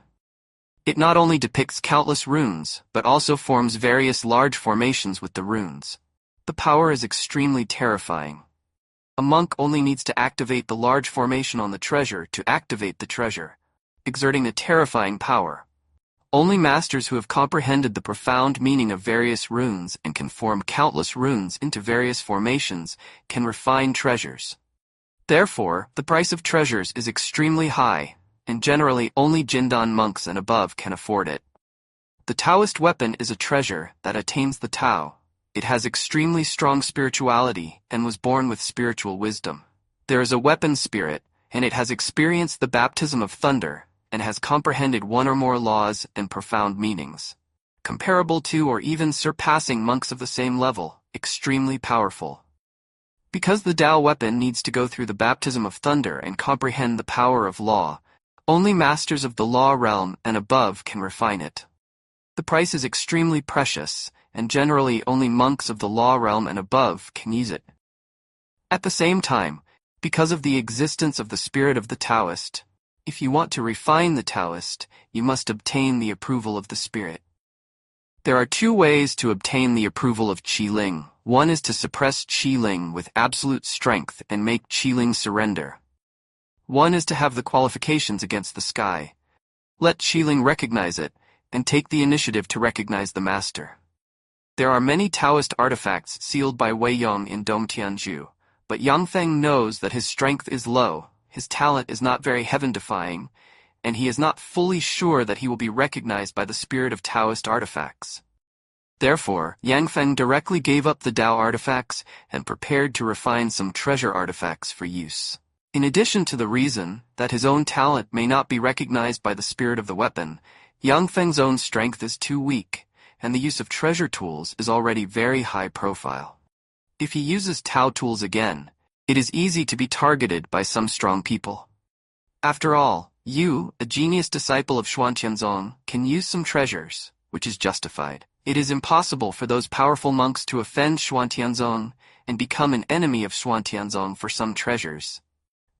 It not only depicts countless runes, but also forms various large formations with the runes. The power is extremely terrifying. A monk only needs to activate the large formation on the treasure to activate the treasure, exerting a terrifying power. Only masters who have comprehended the profound meaning of various runes and can form countless runes into various formations can refine treasures. Therefore, the price of treasures is extremely high, and generally only Jindan monks and above can afford it. The Taoist weapon is a treasure that attains the Tao. It has extremely strong spirituality and was born with spiritual wisdom. There is a weapon spirit, and it has experienced the baptism of thunder, and has comprehended one or more laws and profound meanings. Comparable to or even surpassing monks of the same level, extremely powerful. Because the Tao weapon needs to go through the baptism of thunder and comprehend the power of law, only masters of the law realm and above can refine it. The price is extremely precious, and generally only monks of the law realm and above can use it. At the same time, because of the existence of the spirit of the Taoist, if you want to refine the Taoist, you must obtain the approval of the spirit. There are two ways to obtain the approval of Qi-Ling. One is to suppress Qi-Ling with absolute strength and make Qi-Ling surrender. One is to have the qualifications against the sky. Let Qi-Ling recognize it, and take the initiative to recognize the master. There are many Taoist artifacts sealed by Wei Yong in Dome Tianzhu, but Yang Feng knows that his strength is low, his talent is not very heaven-defying, and he is not fully sure that he will be recognized by the spirit of Taoist artifacts. Therefore, Yang Feng directly gave up the Tao artifacts and prepared to refine some treasure artifacts for use. In addition to the reason that his own talent may not be recognized by the spirit of the weapon, Yang Feng's own strength is too weak, and the use of treasure tools is already very high profile. If he uses Tao tools again, it is easy to be targeted by some strong people. After all, you, a genius disciple of Xuantianzong, can use some treasures, which is justified. It is impossible for those powerful monks to offend Xuantianzong and become an enemy of Xuantianzong for some treasures.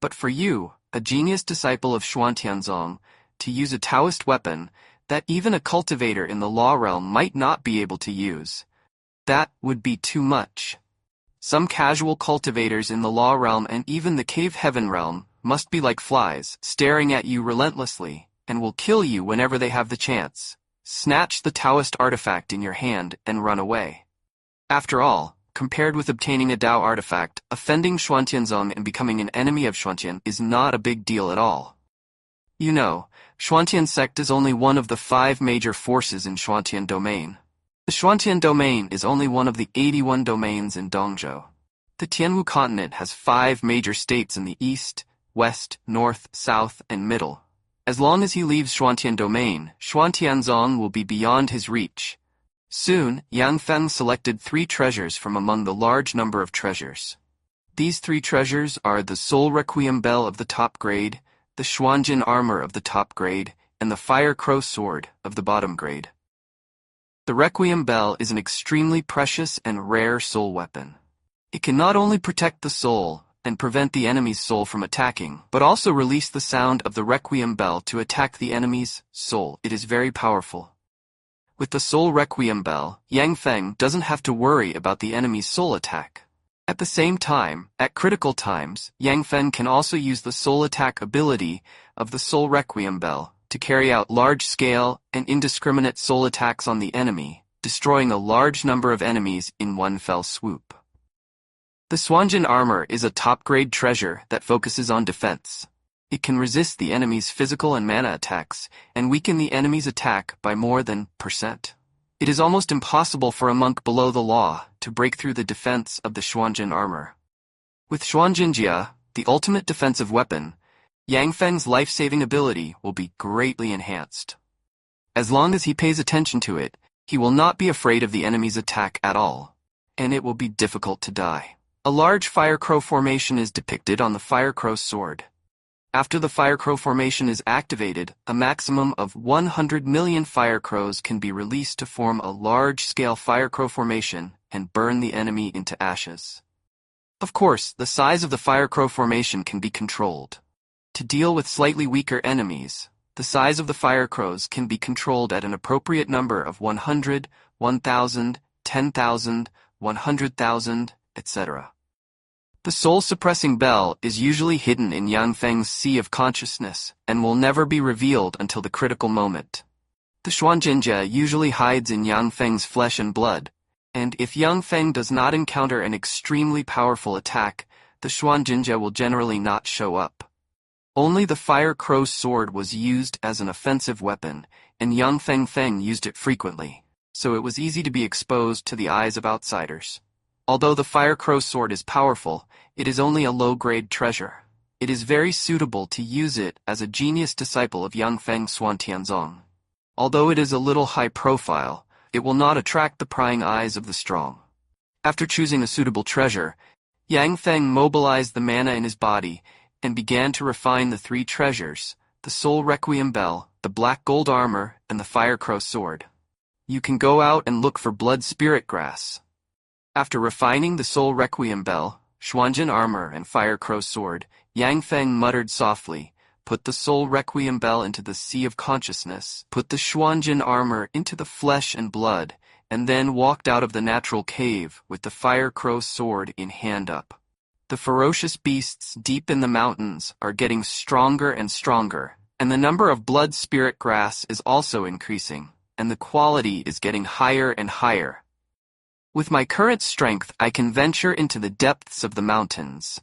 But for you, a genius disciple of Xuantianzong, to use a Taoist weapon that even a cultivator in the law realm might not be able to use, that would be too much. Some casual cultivators in the law realm and even the cave heaven realm must be like flies, staring at you relentlessly, and will kill you whenever they have the chance. Snatch the Taoist artifact in your hand and run away. After all, compared with obtaining a Tao artifact, offending Xuantianzong and becoming an enemy of Xuantian is not a big deal at all. You know, Xuantian sect is only one of the 5 major forces in Xuantian domain. The Xuantian domain is only one of the 81 domains in Dongzhou. The Tianwu continent has 5 major states in the east, west, north, south, and middle. As long as he leaves Xuantian domain, Xuantianzong will be beyond his reach. Soon, Yang Feng selected 3 treasures from among the large number of treasures. These 3 treasures are the Soul Requiem Bell of the top grade, the Xuanjin Armor of the top grade, and the Fire Crow Sword of the bottom grade. The Requiem Bell is an extremely precious and rare soul weapon. It can not only protect the soul and prevent the enemy's soul from attacking, but also release the sound of the Requiem Bell to attack the enemy's soul. It is very powerful. With the Soul Requiem Bell, Yang Feng doesn't have to worry about the enemy's soul attack. At the same time, at critical times, Yang Feng can also use the soul attack ability of the Soul Requiem Bell to carry out large-scale and indiscriminate soul attacks on the enemy, destroying a large number of enemies in one fell swoop. The Xuanjin Armor is a top-grade treasure that focuses on defense. It can resist the enemy's physical and mana attacks, and weaken the enemy's attack by more than %. It is almost impossible for a monk below the law to break through the defense of the Xuanjin Armor. With Xuanjinjia, the ultimate defensive weapon, Yang Feng's life-saving ability will be greatly enhanced. As long as he pays attention to it, he will not be afraid of the enemy's attack at all. and it will be difficult to die. A large firecrow formation is depicted on the firecrow sword. After the firecrow formation is activated, a maximum of 100 million firecrows can be released to form a large-scale firecrow formation and burn the enemy into ashes. Of course, the size of the firecrow formation can be controlled. To deal with slightly weaker enemies, the size of the firecrows can be controlled at an appropriate number of 100, 1,000, 10,000, 100,000, etc. The soul-suppressing bell is usually hidden in Yang Feng's sea of consciousness and will never be revealed until the critical moment. The Xuanjinjie usually hides in Yang Feng's flesh and blood, and if Yang Feng does not encounter an extremely powerful attack, the Xuanjinjie will generally not show up. Only the Fire Crow's sword was used as an offensive weapon, and Yang Feng used it frequently, so it was easy to be exposed to the eyes of outsiders. Although the Fire Crow's sword is powerful, it is only a low-grade treasure. It is very suitable to use it as a genius disciple of Yang Feng Xuantianzong. Although it is a little high profile, it will not attract the prying eyes of the strong. After choosing a suitable treasure, Yang Feng mobilized the mana in his body and began to refine the three treasures, the Soul Requiem Bell, the Black Gold Armor, and the Fire Crow Sword. You can go out and look for Blood Spirit Grass. After refining the Soul Requiem Bell, Xuanjin Armor, and Fire Crow Sword, Yang Feng muttered softly, "Put the Soul Requiem Bell into the Sea of Consciousness, put the Xuanjin Armor into the flesh and blood," and then walked out of the natural cave with the Fire Crow Sword in hand up. The ferocious beasts deep in the mountains are getting stronger and stronger, and the number of Blood Spirit Grass is also increasing, and the quality is getting higher and higher. With my current strength, I can venture into the depths of the mountains.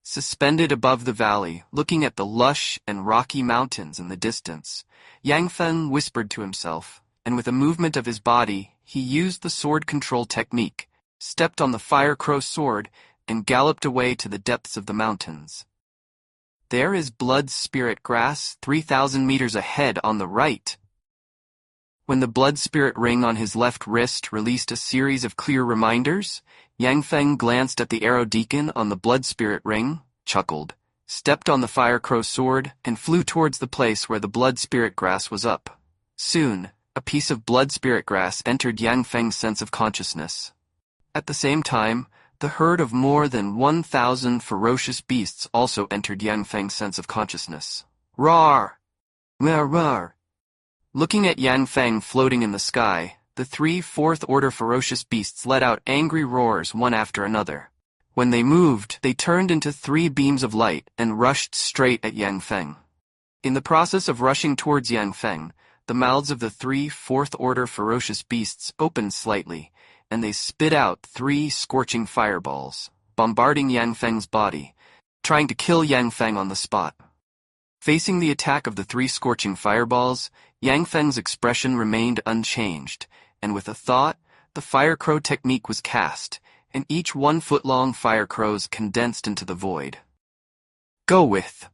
Suspended above the valley, looking at the lush and rocky mountains in the distance, Yang Feng whispered to himself, and with a movement of his body, he used the sword control technique, stepped on the Fire Crow sword, and galloped away to the depths of the mountains. There is Blood Spirit Grass 3,000 meters ahead on the right. When the Blood Spirit ring on his left wrist released a series of clear reminders, Yang Feng glanced at the arrow deacon on the Blood Spirit ring, chuckled, stepped on the Fire Crow sword, and flew towards the place where the Blood Spirit Grass was up. Soon, a piece of Blood Spirit Grass entered Yang Feng's sense of consciousness. At the same time, the herd of more than 1,000 ferocious beasts also entered Yang Feng's sense of consciousness. Roar! Roar, roar! Looking at Yang Feng floating in the sky, the three fourth-order ferocious beasts let out angry roars one after another. When they moved, they turned into three beams of light and rushed straight at Yang Feng. In the process of rushing towards Yang Feng, the mouths of the three fourth-order ferocious beasts opened slightly, and they spit out three scorching fireballs, bombarding Yang Feng's body, trying to kill Yang Feng on the spot. Facing the attack of the three scorching fireballs, Yang Feng's expression remained unchanged, and with a thought, the Fire Crow technique was cast, and each 1-foot-long fire crows condensed into the void. Go with!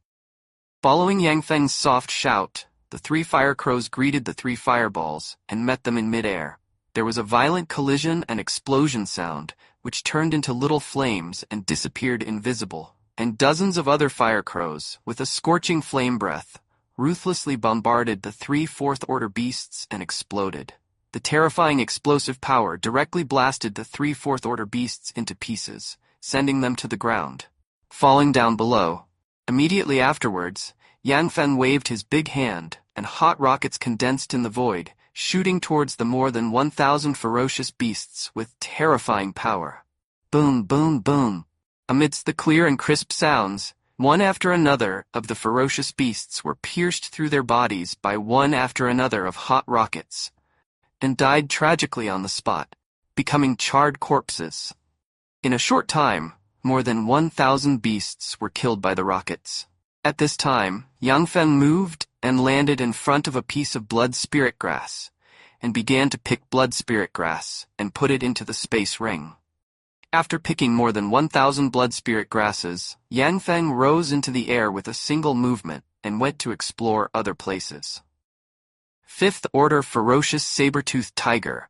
Following Yang Feng's soft shout, the three fire crows greeted the three fireballs and met them in midair. There was a violent collision and explosion sound, which turned into little flames and disappeared invisible, and dozens of other fire crows, with a scorching flame breath, ruthlessly bombarded the three fourth-order beasts and exploded. The terrifying explosive power directly blasted the three fourth-order beasts into pieces, sending them to the ground. Falling down below, immediately afterwards, Yang Feng waved his big hand, and hot rockets condensed in the void, shooting towards the more than 1,000 ferocious beasts with terrifying power. Boom, boom, boom. Amidst the clear and crisp sounds, one after another of the ferocious beasts were pierced through their bodies by one after another of hot rockets, and died tragically on the spot, becoming charred corpses. In a short time, more than 1,000 beasts were killed by the rockets. At this time, Yang Feng moved and landed in front of a piece of Blood Spirit Grass, and began to pick Blood Spirit Grass and put it into the space ring. After picking more than 1,000 Blood Spirit Grasses, Yang Feng rose into the air with a single movement and went to explore other places. Fifth Order Ferocious Saber-Toothed Tiger.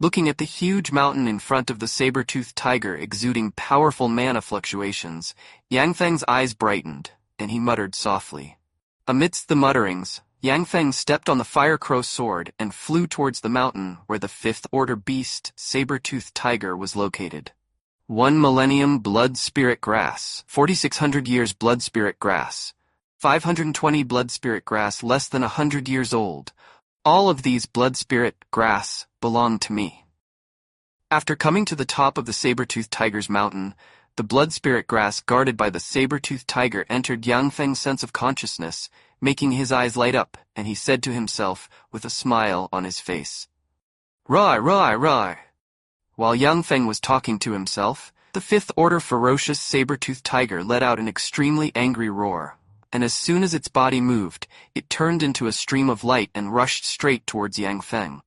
Looking at the huge mountain in front of the saber-toothed tiger exuding powerful mana fluctuations, Yang Feng's eyes brightened, and he muttered softly. Amidst the mutterings, Yang Feng stepped on the fire crow sword and flew towards the mountain where the fifth-order beast, saber-toothed tiger, was located. 1 millennium blood spirit grass, 4,600 years blood spirit grass, 520 blood spirit grass less than 100 years old. All of these blood spirit grass belong to me. After coming to the top of the saber-toothed tiger's mountain, the blood spirit grass guarded by the saber-toothed tiger entered Yang Feng's sense of consciousness, making his eyes light up, and he said to himself, with a smile on his face, "Rai, rai, rai." While Yang Feng was talking to himself, the fifth-order ferocious saber-toothed tiger let out an extremely angry roar, and as soon as its body moved, it turned into a stream of light and rushed straight towards Yang Feng.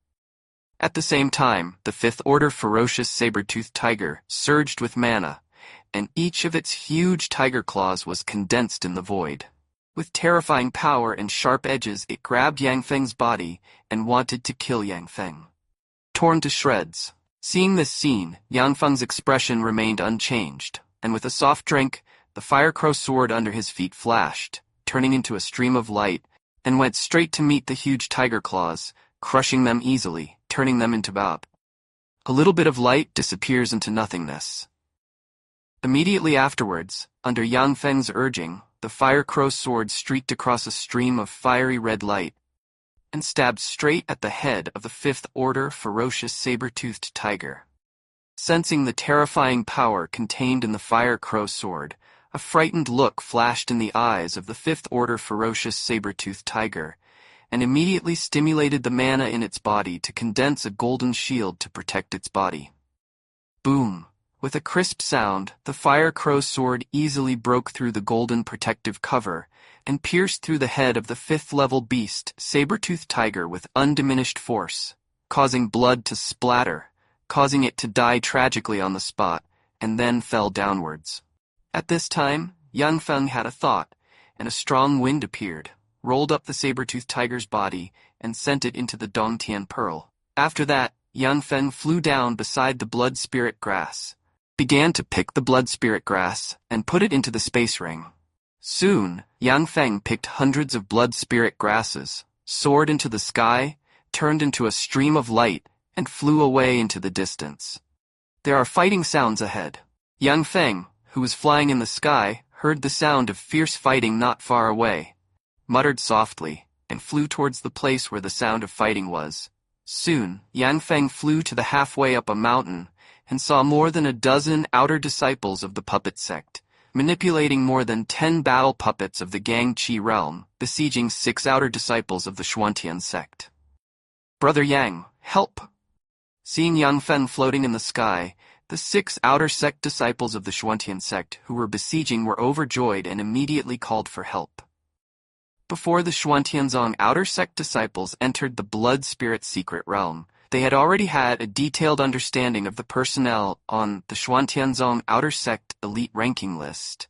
At the same time, the fifth-order ferocious saber-toothed tiger surged with mana, and each of its huge tiger claws was condensed in the void. With terrifying power and sharp edges, it grabbed Yang Feng's body and wanted to kill Yang Feng. Torn to shreds. Seeing this scene, Yang Feng's expression remained unchanged, and with a soft drink, the fire crow sword under his feet flashed, turning into a stream of light, and went straight to meet the huge tiger claws, crushing them easily, turning them into bab. A little bit of light disappears into nothingness. Immediately afterwards, under Yang Feng's urging, the fire crow sword streaked across a stream of fiery red light, and stabbed straight at the head of the fifth-order ferocious saber-toothed tiger. Sensing the terrifying power contained in the fire crow sword, a frightened look flashed in the eyes of the fifth-order ferocious saber-toothed tiger, and immediately stimulated the mana in its body to condense a golden shield to protect its body. Boom! With a crisp sound, the fire crow sword easily broke through the golden protective cover and pierced through the head of the fifth-level beast, saber-toothed tiger, with undiminished force, causing blood to splatter, causing it to die tragically on the spot, and then fell downwards. At this time, Yang Feng had a thought, and a strong wind appeared, rolled up the saber-toothed tiger's body, and sent it into the Dongtian Pearl. After that, Yang Feng flew down beside the blood spirit grass, began to pick the blood spirit grass, and put it into the space ring. Soon, Yang Feng picked hundreds of blood spirit grasses, soared into the sky, turned into a stream of light, and flew away into the distance. There are fighting sounds ahead. Yang Feng, who was flying in the sky, heard the sound of fierce fighting not far away, muttered softly, and flew towards the place where the sound of fighting was. Soon, Yang Feng flew to the halfway up a mountain, and saw more than a dozen outer disciples of the puppet sect, manipulating more than 10 battle puppets of the Gangqi realm, besieging 6 outer disciples of the Xuantian sect. "Brother Yang, help!" Seeing Yang Feng floating in the sky, the 6 outer sect disciples of the Xuantian sect who were besieging were overjoyed and immediately called for help. Before the Xuantianzong outer sect disciples entered the blood spirit secret realm, they had already had a detailed understanding of the personnel on the Xuantianzong outer sect elite ranking list,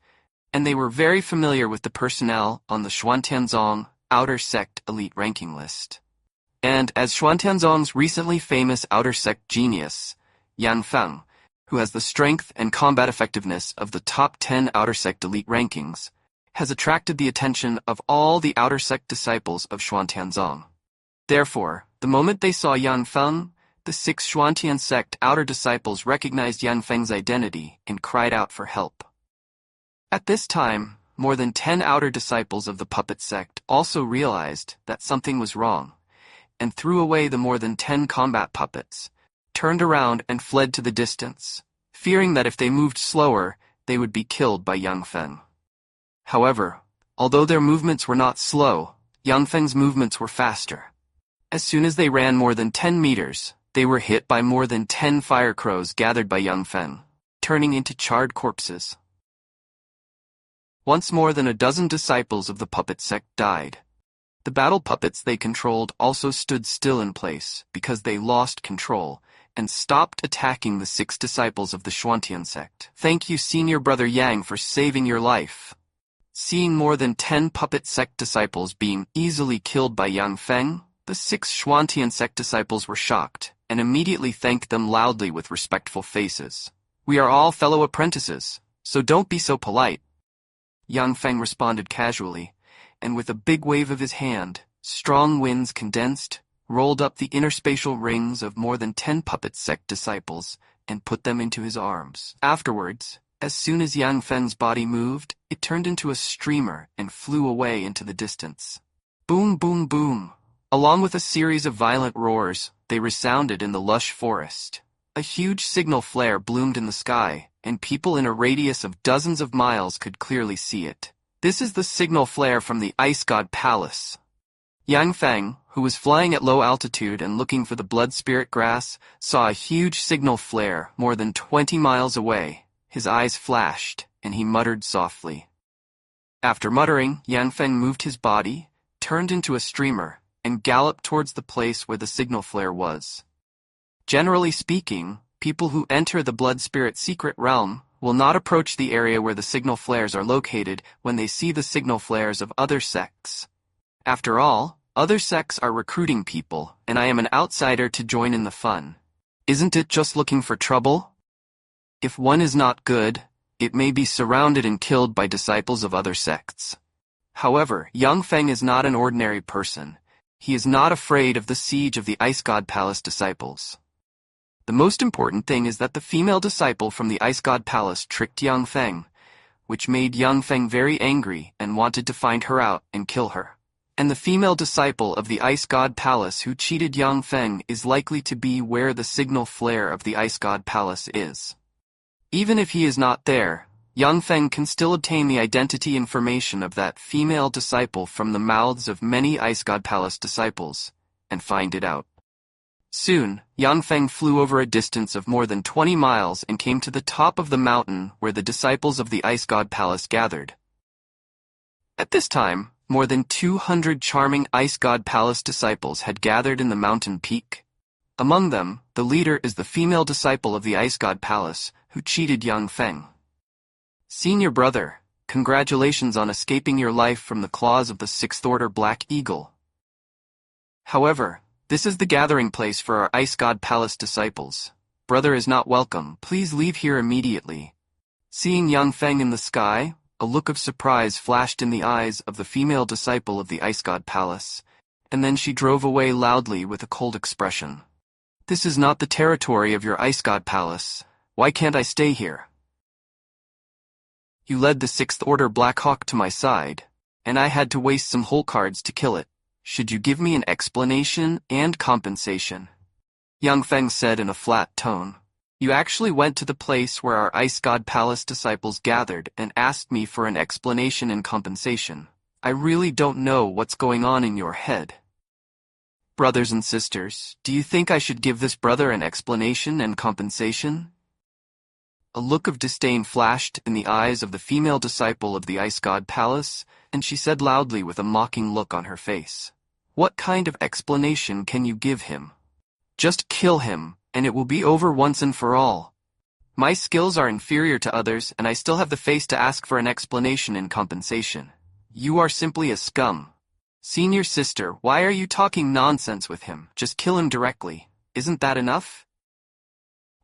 and they were very familiar with the personnel on the Xuantianzong outer sect elite ranking list. And as Xuantianzong's recently famous outer sect genius, Yan Feng, who has the strength and combat effectiveness of the top 10 outer sect elite rankings, has attracted the attention of all the outer sect disciples of Xuantianzong. Therefore, the moment they saw Yan Feng, the 6 Xuantian sect outer disciples recognized Yan Feng's identity and cried out for help. At this time, more than 10 outer disciples of the puppet sect also realized that something was wrong, and threw away the more than 10 combat puppets, turned around and fled to the distance, fearing that if they moved slower, they would be killed by Yang Feng. However, although their movements were not slow, Yang Feng's movements were faster. As soon as they ran more than 10 meters, they were hit by more than 10 fire crows gathered by Yang Feng, turning into charred corpses. Once more than a dozen disciples of the puppet sect died. The battle puppets they controlled also stood still in place because they lost control and stopped attacking the 6 disciples of the Xuantian sect. "Thank you, senior brother Yang, for saving your life." Seeing more than 10 puppet sect disciples being easily killed by Yang Feng, the 6 Xuantian sect disciples were shocked and immediately thanked them loudly with respectful faces. "We are all fellow apprentices, so don't be so polite." Yang Feng responded casually, and with a big wave of his hand, strong winds condensed, rolled up the interspatial rings of more than 10 puppet sect disciples, and put them into his arms. Afterwards, as soon as Yang Feng's body moved, it turned into a streamer and flew away into the distance. Boom, boom, boom. Along with a series of violent roars, they resounded in the lush forest. A huge signal flare bloomed in the sky, and people in a radius of dozens of miles could clearly see it. This is the signal flare from the Ice God Palace. Yang Feng, who was flying at low altitude and looking for the blood spirit grass, saw a huge signal flare more than 20 miles away. His eyes flashed, and he muttered softly. After muttering, Yang Feng moved his body, turned into a streamer, and galloped towards the place where the signal flare was. Generally speaking, people who enter the blood spirit secret realm will not approach the area where the signal flares are located when they see the signal flares of other sects. After all, other sects are recruiting people, and I am an outsider to join in the fun. Isn't it just looking for trouble? If one is not good, it may be surrounded and killed by disciples of other sects. However, Yang Feng is not an ordinary person. He is not afraid of the siege of the Ice God Palace disciples. The most important thing is that the female disciple from the Ice God Palace tricked Yang Feng, which made Yang Feng very angry and wanted to find her out and kill her. And the female disciple of the Ice God Palace who cheated Yang Feng is likely to be where the signal flare of the Ice God Palace is. Even if he is not there, Yang Feng can still obtain the identity information of that female disciple from the mouths of many Ice God Palace disciples, and find it out. Soon, Yang Feng flew over a distance of more than 20 miles and came to the top of the mountain where the disciples of the Ice God Palace gathered. At this time, more than 200 charming Ice God Palace disciples had gathered in the mountain peak. Among them, the leader is the female disciple of the Ice God Palace, who cheated Yang Feng. "Senior brother, congratulations on escaping your life from the claws of the Sixth Order Black Eagle. However, this is the gathering place for our Ice God Palace disciples. Brother is not welcome. Please leave here immediately." Seeing Yang Feng in the sky, a look of surprise flashed in the eyes of the female disciple of the Ice God Palace, and then she drove away loudly with a cold expression. "This is not the territory of your Ice God Palace. Why can't I stay here? You led the Sixth Order Black Hawk to my side, and I had to waste some whole cards to kill it. Should you give me an explanation and compensation?" Yang Feng said in a flat tone. "You actually went to the place where our Ice God Palace disciples gathered and asked me for an explanation and compensation. I really don't know what's going on in your head. Brothers and sisters, do you think I should give this brother an explanation and compensation?" A look of disdain flashed in the eyes of the female disciple of the Ice God Palace, and she said loudly with a mocking look on her face, "What kind of explanation can you give him? Just kill him, and it will be over once and for all. My skills are inferior to others, and I still have the face to ask for an explanation and compensation. You are simply a scum. Senior sister, why are you talking nonsense with him? Just kill him directly. Isn't that enough?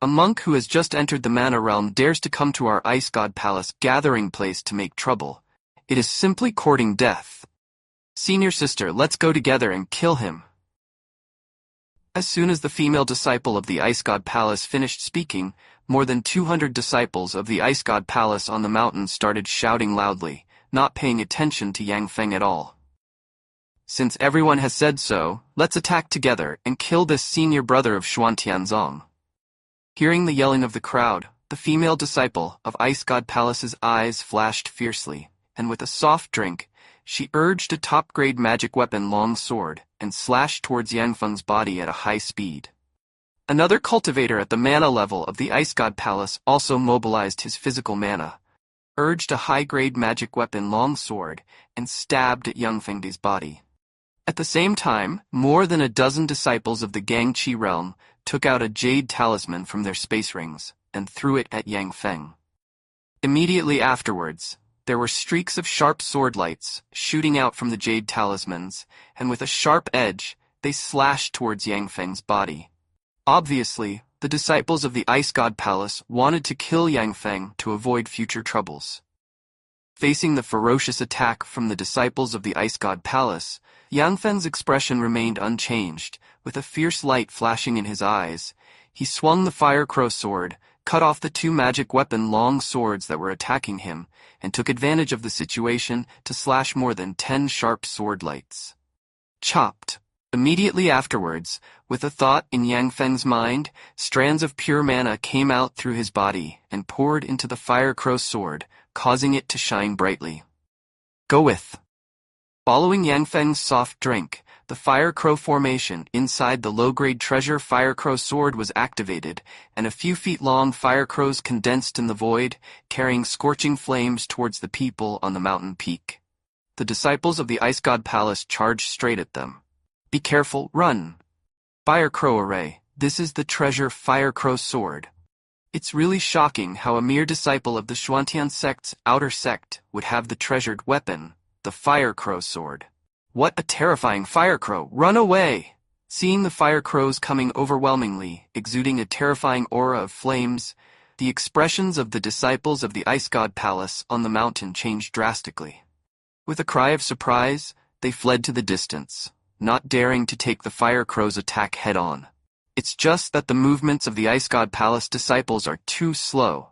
A monk who has just entered the Mana realm dares to come to our Ice God Palace gathering place to make trouble. It is simply courting death. Senior sister, let's go together and kill him." As soon as the female disciple of the Ice God Palace finished speaking, more than 200 disciples of the Ice God Palace on the mountain started shouting loudly, not paying attention to Yang Feng at all. "Since everyone has said so, let's attack together and kill this senior brother of Xuantianzong." Hearing the yelling of the crowd, the female disciple of Ice God Palace's eyes flashed fiercely, and with a soft drink, she urged a top-grade magic weapon long sword and slashed towards Yang Feng's body at a high speed. Another cultivator at the mana level of the Ice God Palace also mobilized his physical mana, urged a high-grade magic weapon long sword, and stabbed at Yang Feng's body. At the same time, more than a dozen disciples of the Gangqi realm took out a jade talisman from their space rings and threw it at Yang Feng. Immediately afterwards, there were streaks of sharp sword lights shooting out from the jade talismans, and with a sharp edge, they slashed towards Yang Feng's body. Obviously, the disciples of the Ice God Palace wanted to kill Yang Feng to avoid future troubles. Facing the ferocious attack from the disciples of the Ice God Palace, Yang Feng's expression remained unchanged. With a fierce light flashing in his eyes, he swung the Fire Crow sword, cut off the two magic weapon long swords that were attacking him, and took advantage of the situation to slash more than 10 sharp sword lights. Chopped. Immediately afterwards, with a thought in Yang Feng's mind, strands of pure mana came out through his body and poured into the Fire Crow sword, causing it to shine brightly. Go with. Following Yang Feng's soft drink, the Fire Crow formation inside the low-grade treasure Fire Crow sword was activated, and a few feet long Fire Crows condensed in the void, carrying scorching flames towards the people on the mountain peak. The disciples of the Ice God Palace charged straight at them. Be careful, run! Fire Crow array, this is the treasure Fire Crow sword. It's really shocking how a mere disciple of the Xuantian sect's outer sect would have the treasured weapon, the Fire Crow sword. What a terrifying Fire Crow! Run away! Seeing the Fire Crows coming overwhelmingly, exuding a terrifying aura of flames, the expressions of the disciples of the Ice God Palace on the mountain changed drastically. With a cry of surprise, they fled to the distance, not daring to take the Fire Crow's attack head-on. It's just that the movements of the Ice God Palace disciples are too slow.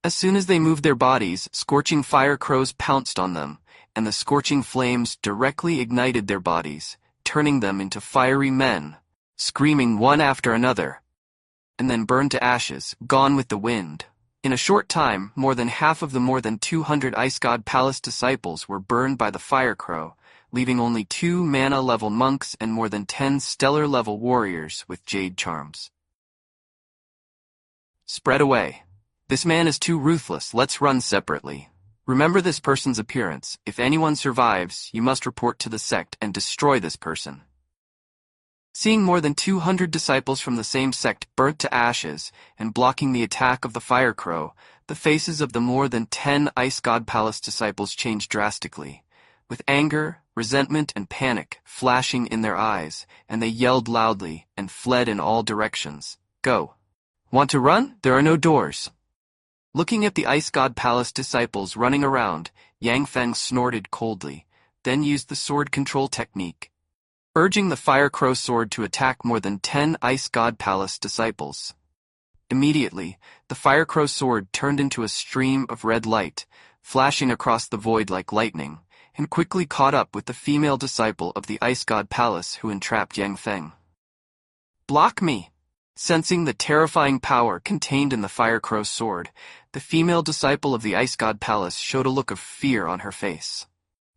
As soon as they moved their bodies, scorching Fire Crows pounced on them, and the scorching flames directly ignited their bodies, turning them into fiery men, screaming one after another, and then burned to ashes, gone with the wind. In a short time, more than half of the more than 200 Ice God Palace disciples were burned by the Fire Crow, leaving only 2 mana-level monks and more than 10 stellar-level warriors with jade charms. Spread away. This man is too ruthless, let's run separately. Remember this person's appearance. If anyone survives, you must report to the sect and destroy this person. Seeing more than 200 disciples from the same sect burnt to ashes and blocking the attack of the Fire Crow, the faces of the more than 10 Ice God Palace disciples changed drastically, with anger, resentment, and panic flashing in their eyes, and they yelled loudly and fled in all directions. Go. Want to run? There are no doors. Looking at the Ice God Palace disciples running around, Yang Feng snorted coldly, then used the sword control technique, urging the Fire Crow sword to attack more than 10 Ice God Palace disciples. Immediately, the Fire Crow sword turned into a stream of red light, flashing across the void like lightning, and quickly caught up with the female disciple of the Ice God Palace who entrapped Yang Feng. Block me! Sensing the terrifying power contained in the Fire Crow sword, the female disciple of the Ice God Palace showed a look of fear on her face.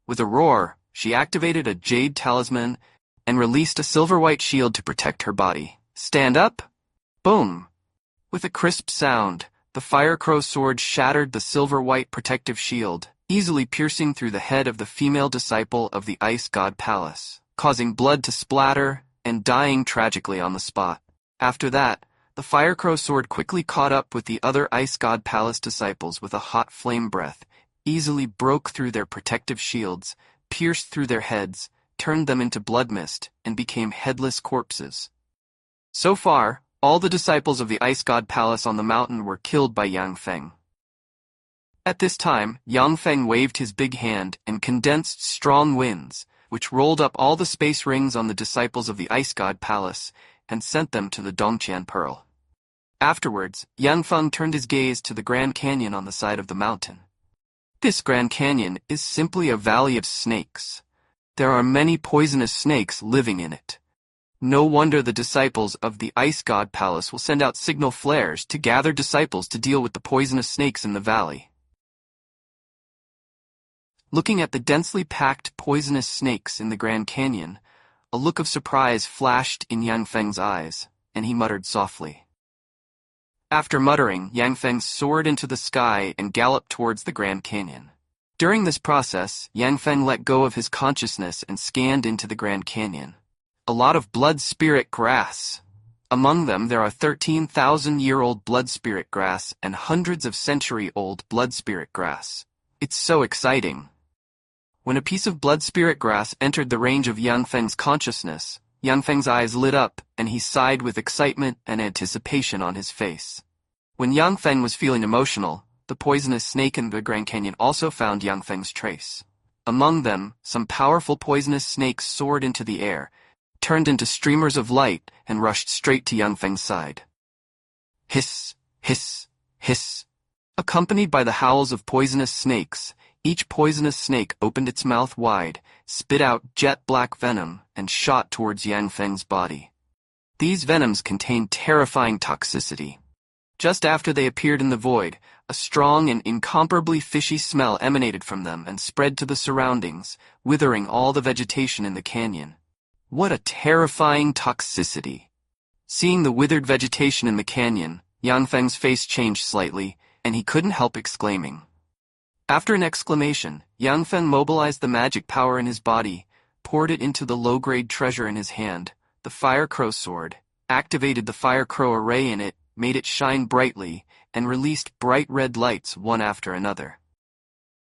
With a roar, she activated a jade talisman and released a silver-white shield to protect her body. Stand up! Boom! With a crisp sound, the Fire Crow sword shattered the silver-white protective shield, easily piercing through the head of the female disciple of the Ice God Palace, causing blood to splatter and dying tragically on the spot. After that, the Fire Crow sword quickly caught up with the other Ice God Palace disciples with a hot flame breath, easily broke through their protective shields, pierced through their heads, turned them into blood mist, and became headless corpses. So far, all the disciples of the Ice God Palace on the mountain were killed by Yang Feng. At this time, Yang Feng waved his big hand and condensed strong winds, which rolled up all the space rings on the disciples of the Ice God Palace and sent them to the Dongqian Pearl. Afterwards, Yang Feng turned his gaze to the Grand Canyon on the side of the mountain. This Grand Canyon is simply a valley of snakes. There are many poisonous snakes living in it. No wonder the disciples of the Ice God Palace will send out signal flares to gather disciples to deal with the poisonous snakes in the valley. Looking at the densely packed poisonous snakes in the Grand Canyon, a look of surprise flashed in Yang Feng's eyes, and he muttered softly. After muttering, Yang Feng soared into the sky and galloped towards the Grand Canyon. During this process, Yang Feng let go of his consciousness and scanned into the Grand Canyon. A lot of blood spirit grass. Among them there are 13,000-year-old blood spirit grass and hundreds of century-old blood spirit grass. It's so exciting. When a piece of blood spirit grass entered the range of Yang Feng's consciousness, Yang Feng's eyes lit up, and he sighed with excitement and anticipation on his face. When Yang Feng was feeling emotional, the poisonous snake in the Grand Canyon also found Yang Feng's trace. Among them, some powerful poisonous snakes soared into the air, turned into streamers of light, and rushed straight to Yang Feng's side. Hiss, hiss, hiss. Accompanied by the howls of poisonous snakes, each poisonous snake opened its mouth wide, spit out jet-black venom, and shot towards Yang Feng's body. These venoms contained terrifying toxicity. Just after they appeared in the void, a strong and incomparably fishy smell emanated from them and spread to the surroundings, withering all the vegetation in the canyon. What a terrifying toxicity! Seeing the withered vegetation in the canyon, Yang Feng's face changed slightly, and he couldn't help exclaiming. After an exclamation, Yang Feng mobilized the magic power in his body, poured it into the low-grade treasure in his hand, the Fire Crow sword, activated the Fire Crow array in it, made it shine brightly, and released bright red lights one after another.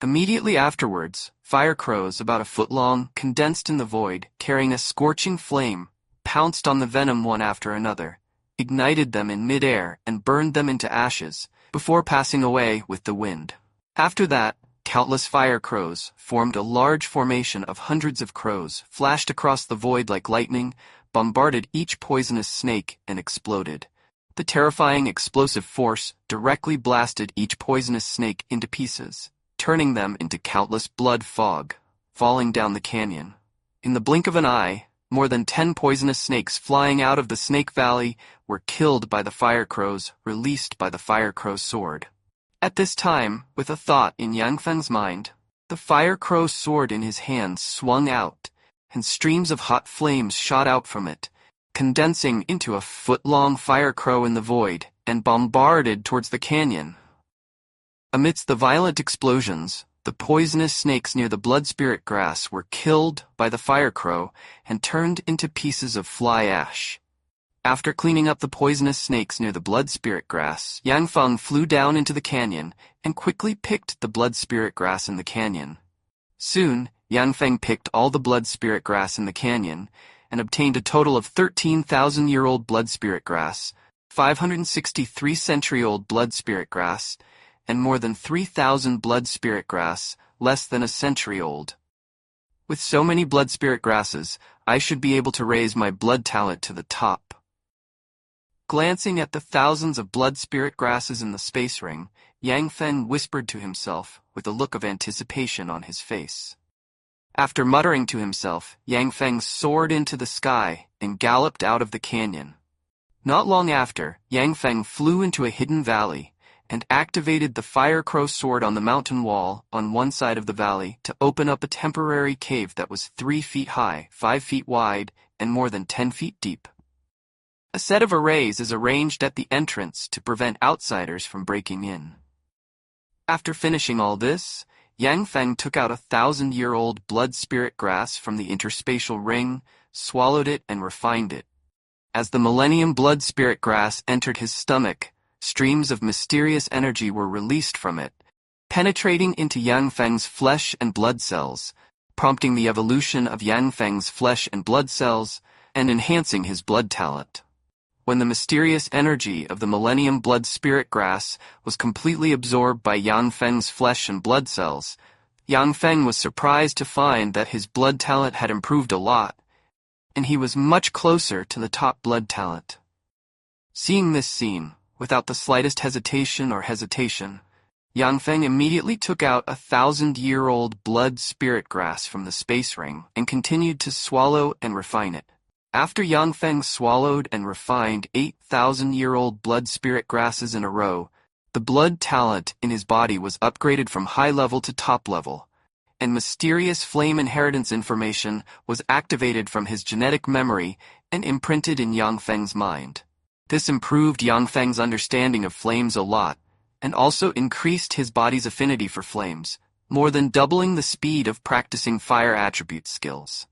Immediately afterwards, fire crows about a foot long, condensed in the void, carrying a scorching flame, pounced on the venom one after another, ignited them in mid-air, and burned them into ashes, before passing away with the wind. After that, countless fire crows formed a large formation of hundreds of crows, flashed across the void like lightning, bombarded each poisonous snake, and exploded. The terrifying explosive force directly blasted each poisonous snake into pieces, turning them into countless blood fog, falling down the canyon. In the blink of an eye, more than 10 poisonous snakes flying out of the Snake Valley were killed by the fire crows released by the Fire Crow sword. At this time, with a thought in Yang Feng's mind, the Fire Crow sword in his hand swung out, and streams of hot flames shot out from it, condensing into a foot-long fire crow in the void, and bombarded towards the canyon. Amidst the violent explosions, the poisonous snakes near the blood spirit grass were killed by the fire crow and turned into pieces of fly ash. After cleaning up the poisonous snakes near the blood spirit grass, Yang Feng flew down into the canyon and quickly picked the blood spirit grass in the canyon. Soon, Yang Feng picked all the blood spirit grass in the canyon and obtained a total of 13,000-year-old blood spirit grass, 563-century-old blood spirit grass, and more than 3,000 blood spirit grass, less than a century old. With so many blood spirit grasses, I should be able to raise my blood talent to the top. Glancing at the thousands of blood spirit grasses in the space ring, Yang Feng whispered to himself with a look of anticipation on his face. After muttering to himself, Yang Feng soared into the sky and galloped out of the canyon. Not long after, Yang Feng flew into a hidden valley and activated the Fire Crow sword on the mountain wall on one side of the valley to open up a temporary cave that was 3 feet high, 5 feet wide, and more than 10 feet deep. A set of arrays is arranged at the entrance to prevent outsiders from breaking in. After finishing all this, Yang Feng took out 1,000-year-old blood spirit grass from the interspatial ring, swallowed it, and refined it. As the millennium blood spirit grass entered his stomach, streams of mysterious energy were released from it, penetrating into Yang Feng's flesh and blood cells, prompting the evolution of Yang Feng's flesh and blood cells, and enhancing his blood talent. When the mysterious energy of the Millennium Blood Spirit Grass was completely absorbed by Yang Feng's flesh and blood cells, Yang Feng was surprised to find that his blood talent had improved a lot, and he was much closer to the top blood talent. Seeing this scene, without the slightest hesitation, Yang Feng immediately took out 1,000-year-old blood spirit grass from the space ring and continued to swallow and refine it. After Yang Feng swallowed and refined 8,000-year-old blood spirit grasses in a row, the blood talent in his body was upgraded from high level to top level, and mysterious flame inheritance information was activated from his genetic memory and imprinted in Yang Feng's mind. This improved Yang Feng's understanding of flames a lot, and also increased his body's affinity for flames, more than doubling the speed of practicing fire attribute skills.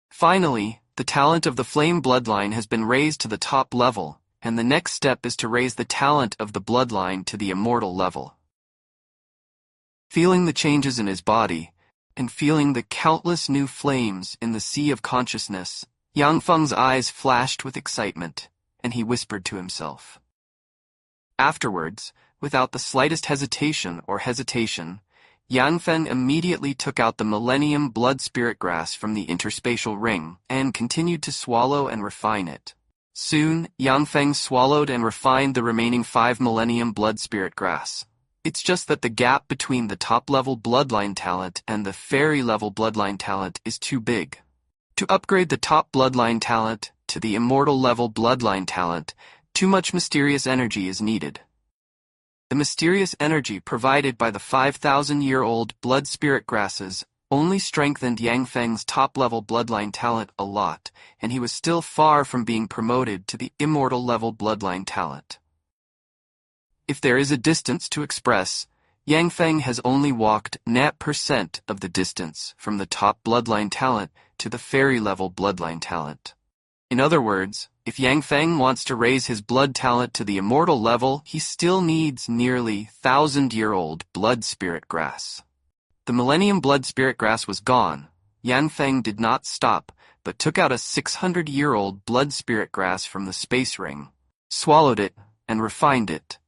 Finally, the talent of the flame bloodline has been raised to the top level, and the next step is to raise the talent of the bloodline to the immortal level. Feeling the changes in his body, and feeling the countless new flames in the sea of consciousness, Yang Feng's eyes flashed with excitement, and he whispered to himself. Afterwards, without the slightest hesitation, Yang Feng immediately took out the Millennium Blood Spirit Grass from the interspatial ring and continued to swallow and refine it. Soon, Yang Feng swallowed and refined the remaining 5 Millennium Blood Spirit Grass. It's just that the gap between the top-level bloodline talent and the fairy-level bloodline talent is too big. To upgrade the top bloodline talent to the immortal-level bloodline talent, too much mysterious energy is needed. The mysterious energy provided by the 5,000-year-old blood spirit grasses only strengthened Yang Feng's top-level bloodline talent a lot, and he was still far from being promoted to the immortal-level bloodline talent. If there is a distance to express, Yang Feng has only walked net % of the distance from the top bloodline talent to the fairy-level bloodline talent. In other words, if Yang Feng wants to raise his blood talent to the immortal level, he still needs nearly 1,000-year-old blood spirit grass. The Millennium Blood Spirit Grass was gone. Yang Feng did not stop, but took out a 600-year-old blood spirit grass from the space ring, swallowed it, and refined it.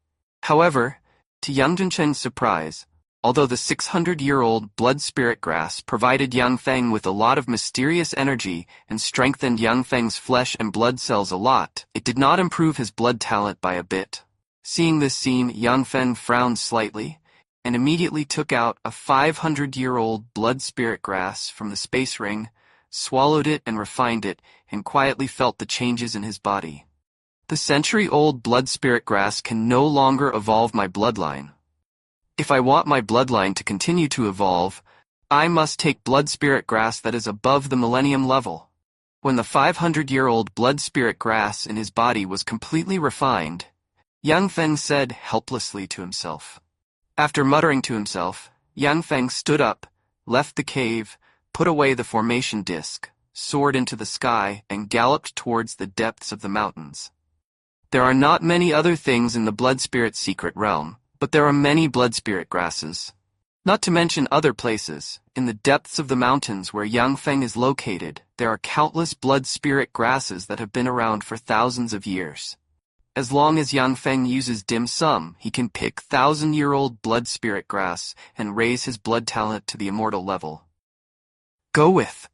However, to Yang Juncheng's surprise, although the 600-year-old blood spirit grass provided Yang Feng with a lot of mysterious energy and strengthened Yang Feng's flesh and blood cells a lot, it did not improve his blood talent by a bit. Seeing this scene, Yang Feng frowned slightly and immediately took out a 500-year-old blood spirit grass from the space ring, swallowed it and refined it, and quietly felt the changes in his body. The century-old blood spirit grass can no longer evolve my bloodline. If I want my bloodline to continue to evolve, I must take blood spirit grass that is above the millennium level. When the 500-year-old blood spirit grass in his body was completely refined, Yang Feng said helplessly to himself. After muttering to himself, Yang Feng stood up, left the cave, put away the formation disc, soared into the sky, and galloped towards the depths of the mountains. There are not many other things in the blood spirit secret realm, but there are many blood spirit grasses. Not to mention other places, in the depths of the mountains where Yang Feng is located, there are countless blood spirit grasses that have been around for thousands of years. As long as Yang Feng uses dim sum, he can pick 1,000-year-old blood spirit grass and raise his blood talent to the immortal level. Go with.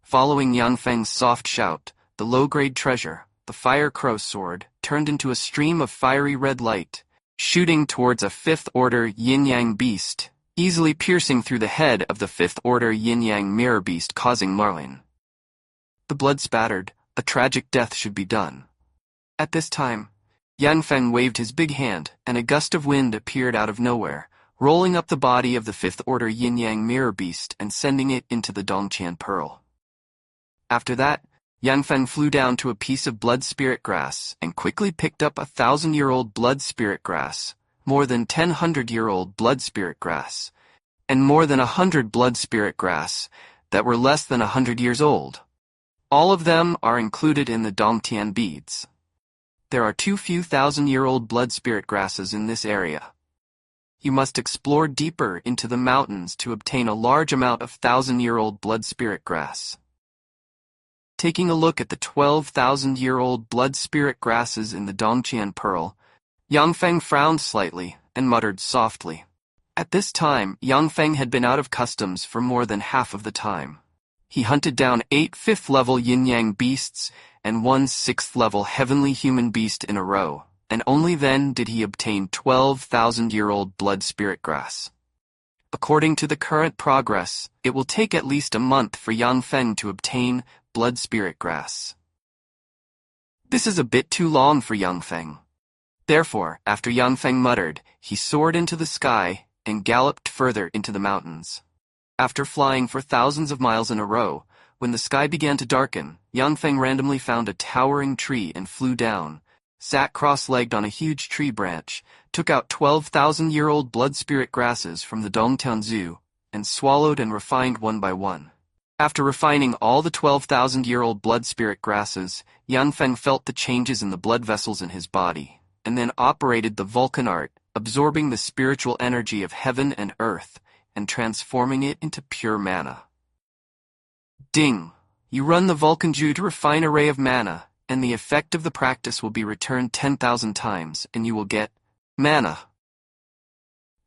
Following Yang Feng's soft shout, the low-grade treasure, the fire crow sword, turned into a stream of fiery red light, shooting towards a fifth-order yin-yang beast, easily piercing through the head of the fifth-order yin-yang mirror beast, causing marling. The blood spattered, a tragic death should be done. At this time, Yang Feng waved his big hand, and a gust of wind appeared out of nowhere, rolling up the body of the fifth-order yin-yang mirror beast and sending it into the Dongqian Pearl. After that, Yang Feng flew down to a piece of blood spirit grass and quickly picked up a 1,000-year-old blood spirit grass, more than 1,000-year-old blood spirit grass, and more than 100 blood spirit grass that were less than 100 years old. All of them are included in the Dongtian beads. There are too few 1,000-year-old blood spirit grasses in this area. You must explore deeper into the mountains to obtain a large amount of 1,000-year-old blood spirit grass. Taking a look at the 12,000-year-old blood spirit grasses in the Dongqian Pearl, Yang Feng frowned slightly and muttered softly. At this time, Yang Feng had been out of customs for more than half of the time. He hunted down 8 fifth-level yin-yang beasts and 1 sixth-level heavenly human beast in a row, and only then did he obtain 12,000-year-old blood spirit grass. According to the current progress, it will take at least a month for Yang Feng to obtain blood spirit grass. This is a bit too long for Yang Feng. Therefore, after Yang Feng muttered, he soared into the sky and galloped further into the mountains. After flying for thousands of miles in a row, when the sky began to darken, Yang Feng randomly found a towering tree and flew down, sat cross-legged on a huge tree branch, took out 12,000-year-old blood spirit grasses from the Dongtian Zoo, and swallowed and refined one by one. After refining all the 12,000-year-old blood spirit grasses, Yang Feng felt the changes in the blood vessels in his body, and then operated the Vulcan art, absorbing the spiritual energy of heaven and earth, and transforming it into pure mana. Ding! You run the Vulcanju to refine a ray of mana, and the effect of the practice will be returned 10,000 times, and you will get mana.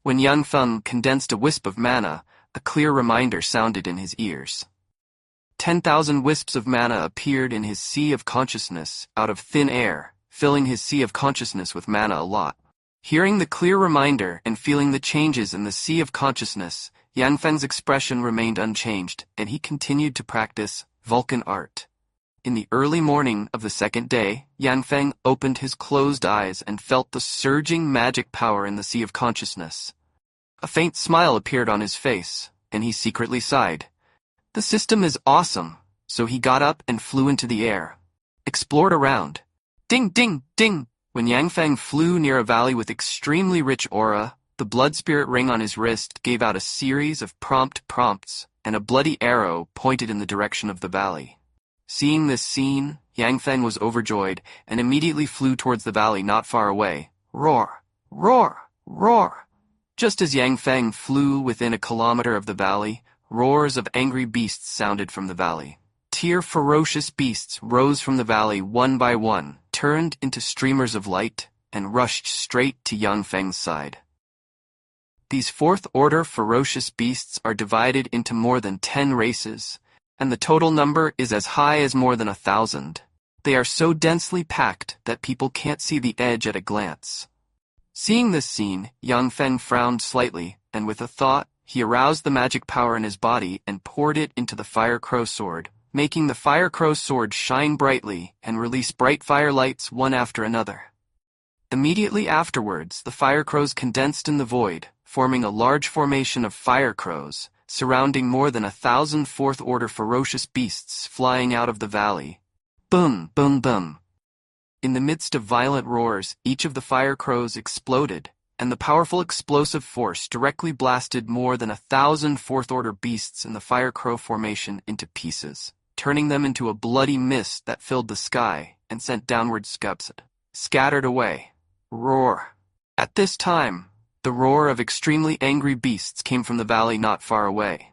When Yang Feng condensed a wisp of mana, a clear reminder sounded in his ears. 10,000 wisps of mana appeared in his sea of consciousness out of thin air, filling his sea of consciousness with mana a lot. Hearing the clear reminder and feeling the changes in the sea of consciousness, Yang Feng's expression remained unchanged, and he continued to practice Vulcan art. In the early morning of the second day, Yang Feng opened his closed eyes and felt the surging magic power in the sea of consciousness. A faint smile appeared on his face, and he secretly sighed. The system is awesome, so he got up and flew into the air. Explored around. Ding, ding, ding! When Yang Feng flew near a valley with extremely rich aura, the blood spirit ring on his wrist gave out a series of prompts, and a bloody arrow pointed in the direction of the valley. Seeing this scene, Yang Feng was overjoyed and immediately flew towards the valley not far away. Roar! Roar! Roar! Just as Yang Feng flew within a kilometer of the valley, roars of angry beasts sounded from the valley. Ferocious beasts rose from the valley one by one, turned into streamers of light, and rushed straight to Yang Feng's side. These fourth-order ferocious beasts are divided into more than 10 races, and the total number is as high as more than 1,000. They are so densely packed that people can't see the edge at a glance. Seeing this scene, Yang Feng frowned slightly, and with a thought, he aroused the magic power in his body and poured it into the Fire Crow sword, making the Fire Crow sword shine brightly and release bright fire lights one after another. Immediately afterwards, the Fire Crows condensed in the void, forming a large formation of Fire Crows, surrounding more than 1,000 fourth-order ferocious beasts flying out of the valley. Boom, boom, boom. In the midst of violent roars, each of the Fire Crows exploded, and the powerful explosive force directly blasted more than 1,000 fourth-order beasts in the Fire Crow formation into pieces, turning them into a bloody mist that filled the sky and sent downward scabs, scattered away. Roar. At this time, the roar of extremely angry beasts came from the valley not far away.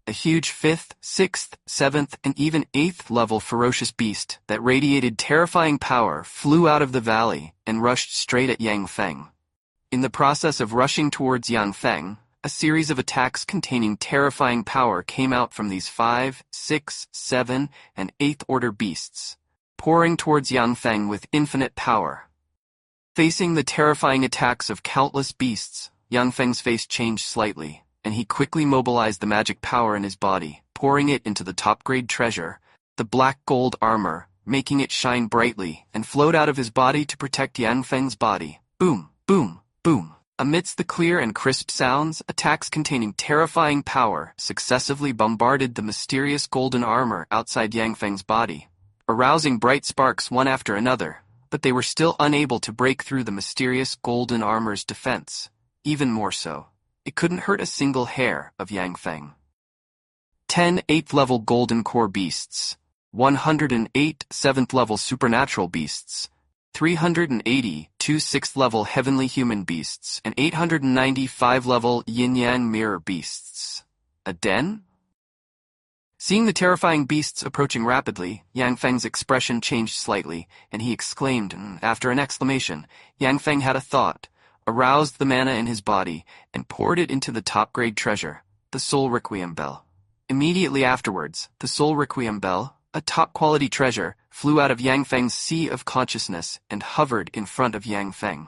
A huge 5th, 6th, 7th, and even 8th level ferocious beast that radiated terrifying power flew out of the valley and rushed straight at Yang Feng. In the process of rushing towards Yang Feng, a series of attacks containing terrifying power came out from these 5, 6, 7, and 8th order beasts, pouring towards Yang Feng with infinite power. Facing the terrifying attacks of countless beasts, Yang Feng's face changed slightly, and he quickly mobilized the magic power in his body, pouring it into the top-grade treasure, the black gold armor, making it shine brightly, and flowed out of his body to protect Yang Feng's body. Boom, boom, boom. Amidst the clear and crisp sounds, attacks containing terrifying power successively bombarded the mysterious golden armor outside Yang Feng's body, arousing bright sparks one after another, but they were still unable to break through the mysterious golden armor's defense. Even more so, it couldn't hurt a single hair of Yang Feng. 10 8th-level golden core beasts, 108 7th-level supernatural beasts, 382 6th-level heavenly human beasts, and 895-level yin-yang mirror beasts. A den? Seeing the terrifying beasts approaching rapidly, Yang Feng's expression changed slightly, and he exclaimed, and after an exclamation, Yang Feng had a thought, aroused the mana in his body, and poured it into the top-grade treasure, the Soul Requiem Bell. Immediately afterwards, the Soul Requiem Bell, a top-quality treasure, flew out of Yang Feng's sea of consciousness and hovered in front of Yang Feng.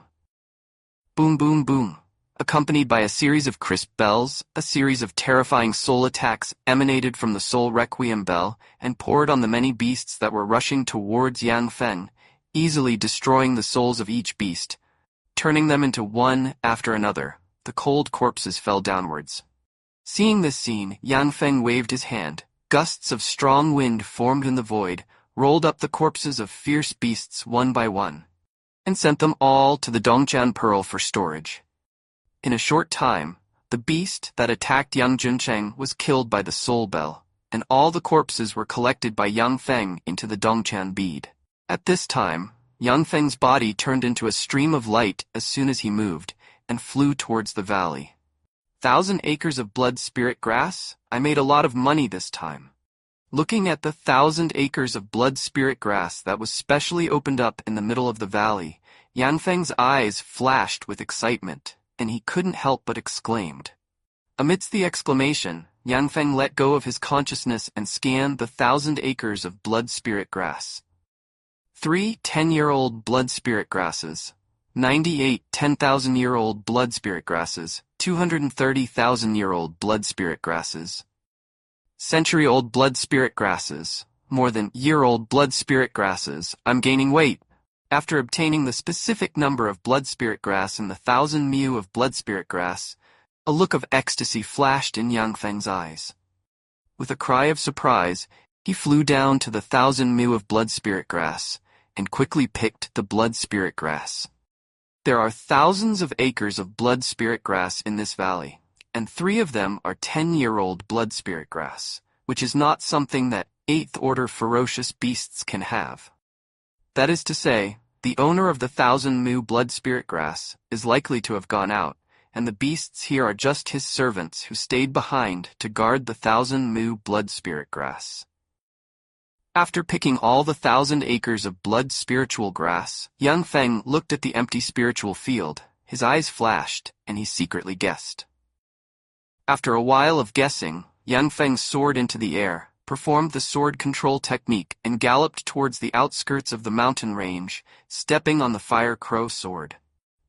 Boom, boom, boom. Accompanied by a series of crisp bells, a series of terrifying soul attacks emanated from the Soul Requiem Bell and poured on the many beasts that were rushing towards Yang Feng, easily destroying the souls of each beast, turning them into one after another. The cold corpses fell downwards. Seeing this scene, Yang Feng waved his hand. Gusts of strong wind formed in the void, rolled up the corpses of fierce beasts one by one, and sent them all to the Dongqian Pearl for storage. In a short time, the beast that attacked Yang Juncheng was killed by the Soul Bell, and all the corpses were collected by Yang Feng into the Dongqian bead. At this time, Yang Feng's body turned into a stream of light as soon as he moved, and flew towards the valley. 1,000 acres of blood spirit grass? I made a lot of money this time. Looking at the 1,000 acres of blood spirit grass that was specially opened up in the middle of the valley, Yang Feng's eyes flashed with excitement, and he couldn't help but exclaimed. Amidst the exclamation, Yang Feng let go of his consciousness and scanned the 1,000 acres of blood spirit grass. 3 10-year-old blood spirit grasses, 98 10,000-year-old blood spirit grasses, 230,000-year-old blood spirit grasses, century-old blood spirit grasses, more than year-old blood spirit grasses. I'm gaining weight. After obtaining the specific number of blood spirit grass in the 1,000 mu of blood spirit grass, a look of ecstasy flashed in Yang Feng's eyes. With a cry of surprise, he flew down to the 1,000 mu of blood spirit grass and quickly picked the blood spirit grass. There are thousands of acres of blood spirit grass in this valley, and 3 of them are 10-year-old blood spirit grass, which is not something that 8th-order ferocious beasts can have. That is to say, the owner of the 1,000 mu blood spirit grass is likely to have gone out, and the beasts here are just his servants who stayed behind to guard the 1,000 mu blood spirit grass. After picking all the 1,000 acres of blood spiritual grass, Yang Feng looked at the empty spiritual field. His eyes flashed, and he secretly guessed. After a while of guessing, Yang Feng soared into the air, performed the sword control technique, and galloped towards the outskirts of the mountain range, stepping on the fire crow sword.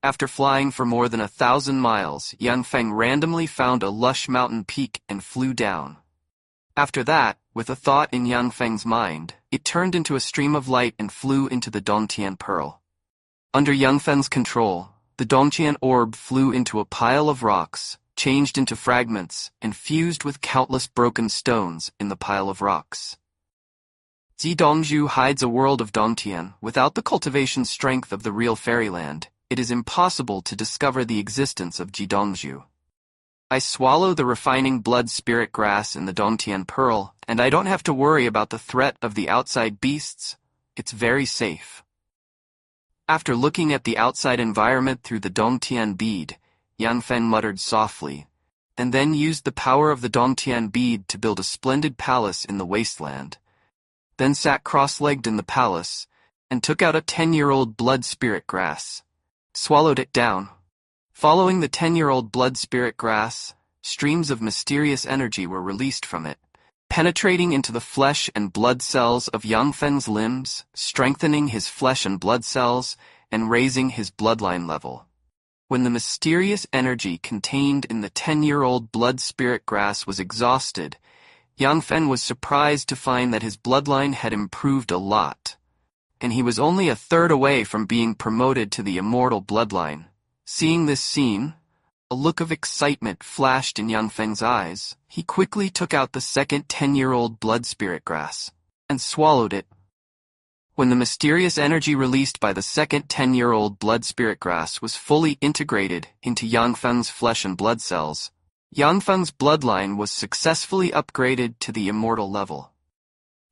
After flying for more than 1,000 miles, Yang Feng randomly found a lush mountain peak and flew down. After that, with a thought in Yang Feng's mind, it turned into a stream of light and flew into the Dongtian Pearl. Under Yang Feng's control, the Dongtian orb flew into a pile of rocks, changed into fragments, and fused with countless broken stones in the pile of rocks. Zidongzhu hides a world of Dongtian. Without the cultivation strength of the real fairyland, it is impossible to discover the existence of Zidongzhu. I swallow the refining blood spirit grass in the Dongtian Pearl, and I don't have to worry about the threat of the outside beasts. It's very safe. After looking at the outside environment through the Dongtian bead, Yang Feng muttered softly, and then used the power of the Dongtian bead to build a splendid palace in the wasteland. Then sat cross-legged in the palace, and took out a 10-year-old blood spirit grass. Swallowed it down. Following the 10-year-old blood spirit grass, streams of mysterious energy were released from it, penetrating into the flesh and blood cells of Yang Feng's limbs, strengthening his flesh and blood cells, and raising his bloodline level. When the mysterious energy contained in the 10-year-old blood spirit grass was exhausted, Yang Feng was surprised to find that his bloodline had improved a lot, and he was only a third away from being promoted to the immortal bloodline. Seeing this scene, a look of excitement flashed in Yang Feng's eyes. He quickly took out the second 10-year-old blood spirit grass and swallowed it. When the mysterious energy released by the second 10-year-old blood spirit grass was fully integrated into Yang Feng's flesh and blood cells, Yang Feng's bloodline was successfully upgraded to the immortal level.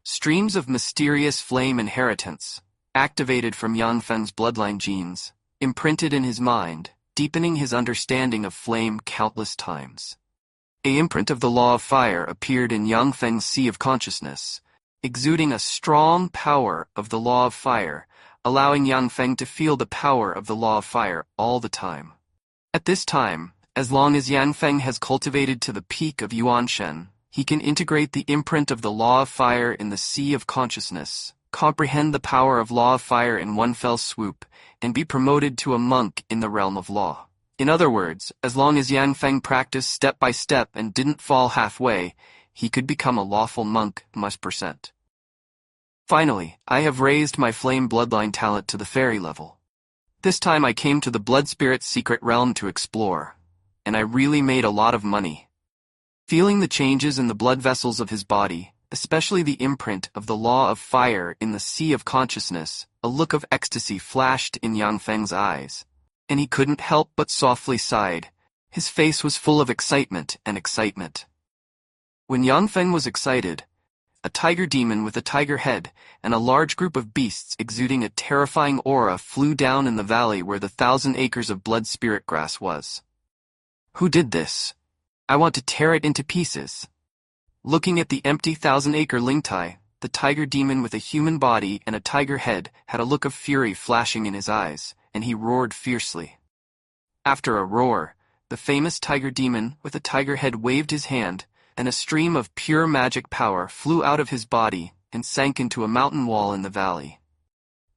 Streams of mysterious flame inheritance, activated from Yang Feng's bloodline genes, imprinted in his mind, deepening his understanding of flame countless times. An imprint of the law of fire appeared in Yang Feng's sea of consciousness, exuding a strong power of the law of fire, allowing Yang Feng to feel the power of the law of fire all the time. At this time, as long as Yang Feng has cultivated to the peak of Yuanshen, he can integrate the imprint of the law of fire in the sea of consciousness, comprehend the power of law of fire in one fell swoop, and be promoted to a monk in the realm of law. In other words, as long as Yang Feng practiced step by step and didn't fall halfway, he could become a lawful monk, %. Finally, I have raised my flame bloodline talent to the fairy level. This time I came to the blood spirit's secret realm to explore, and I really made a lot of money. Feeling the changes in the blood vessels of his body, especially the imprint of the law of fire in the sea of consciousness, a look of ecstasy flashed in Yang Feng's eyes, and he couldn't help but softly sighed. His face was full of excitement and excitement. When Yang Feng was excited, a tiger demon with a tiger head and a large group of beasts exuding a terrifying aura flew down in the valley where the 1,000 acres of blood spirit grass was. Who did this? I want to tear it into pieces. Looking at the empty 1,000-acre Lingtai, the tiger demon with a human body and a tiger head had a look of fury flashing in his eyes, and he roared fiercely. After a roar, the famous tiger demon with a tiger head waved his hand, and a stream of pure magic power flew out of his body and sank into a mountain wall in the valley.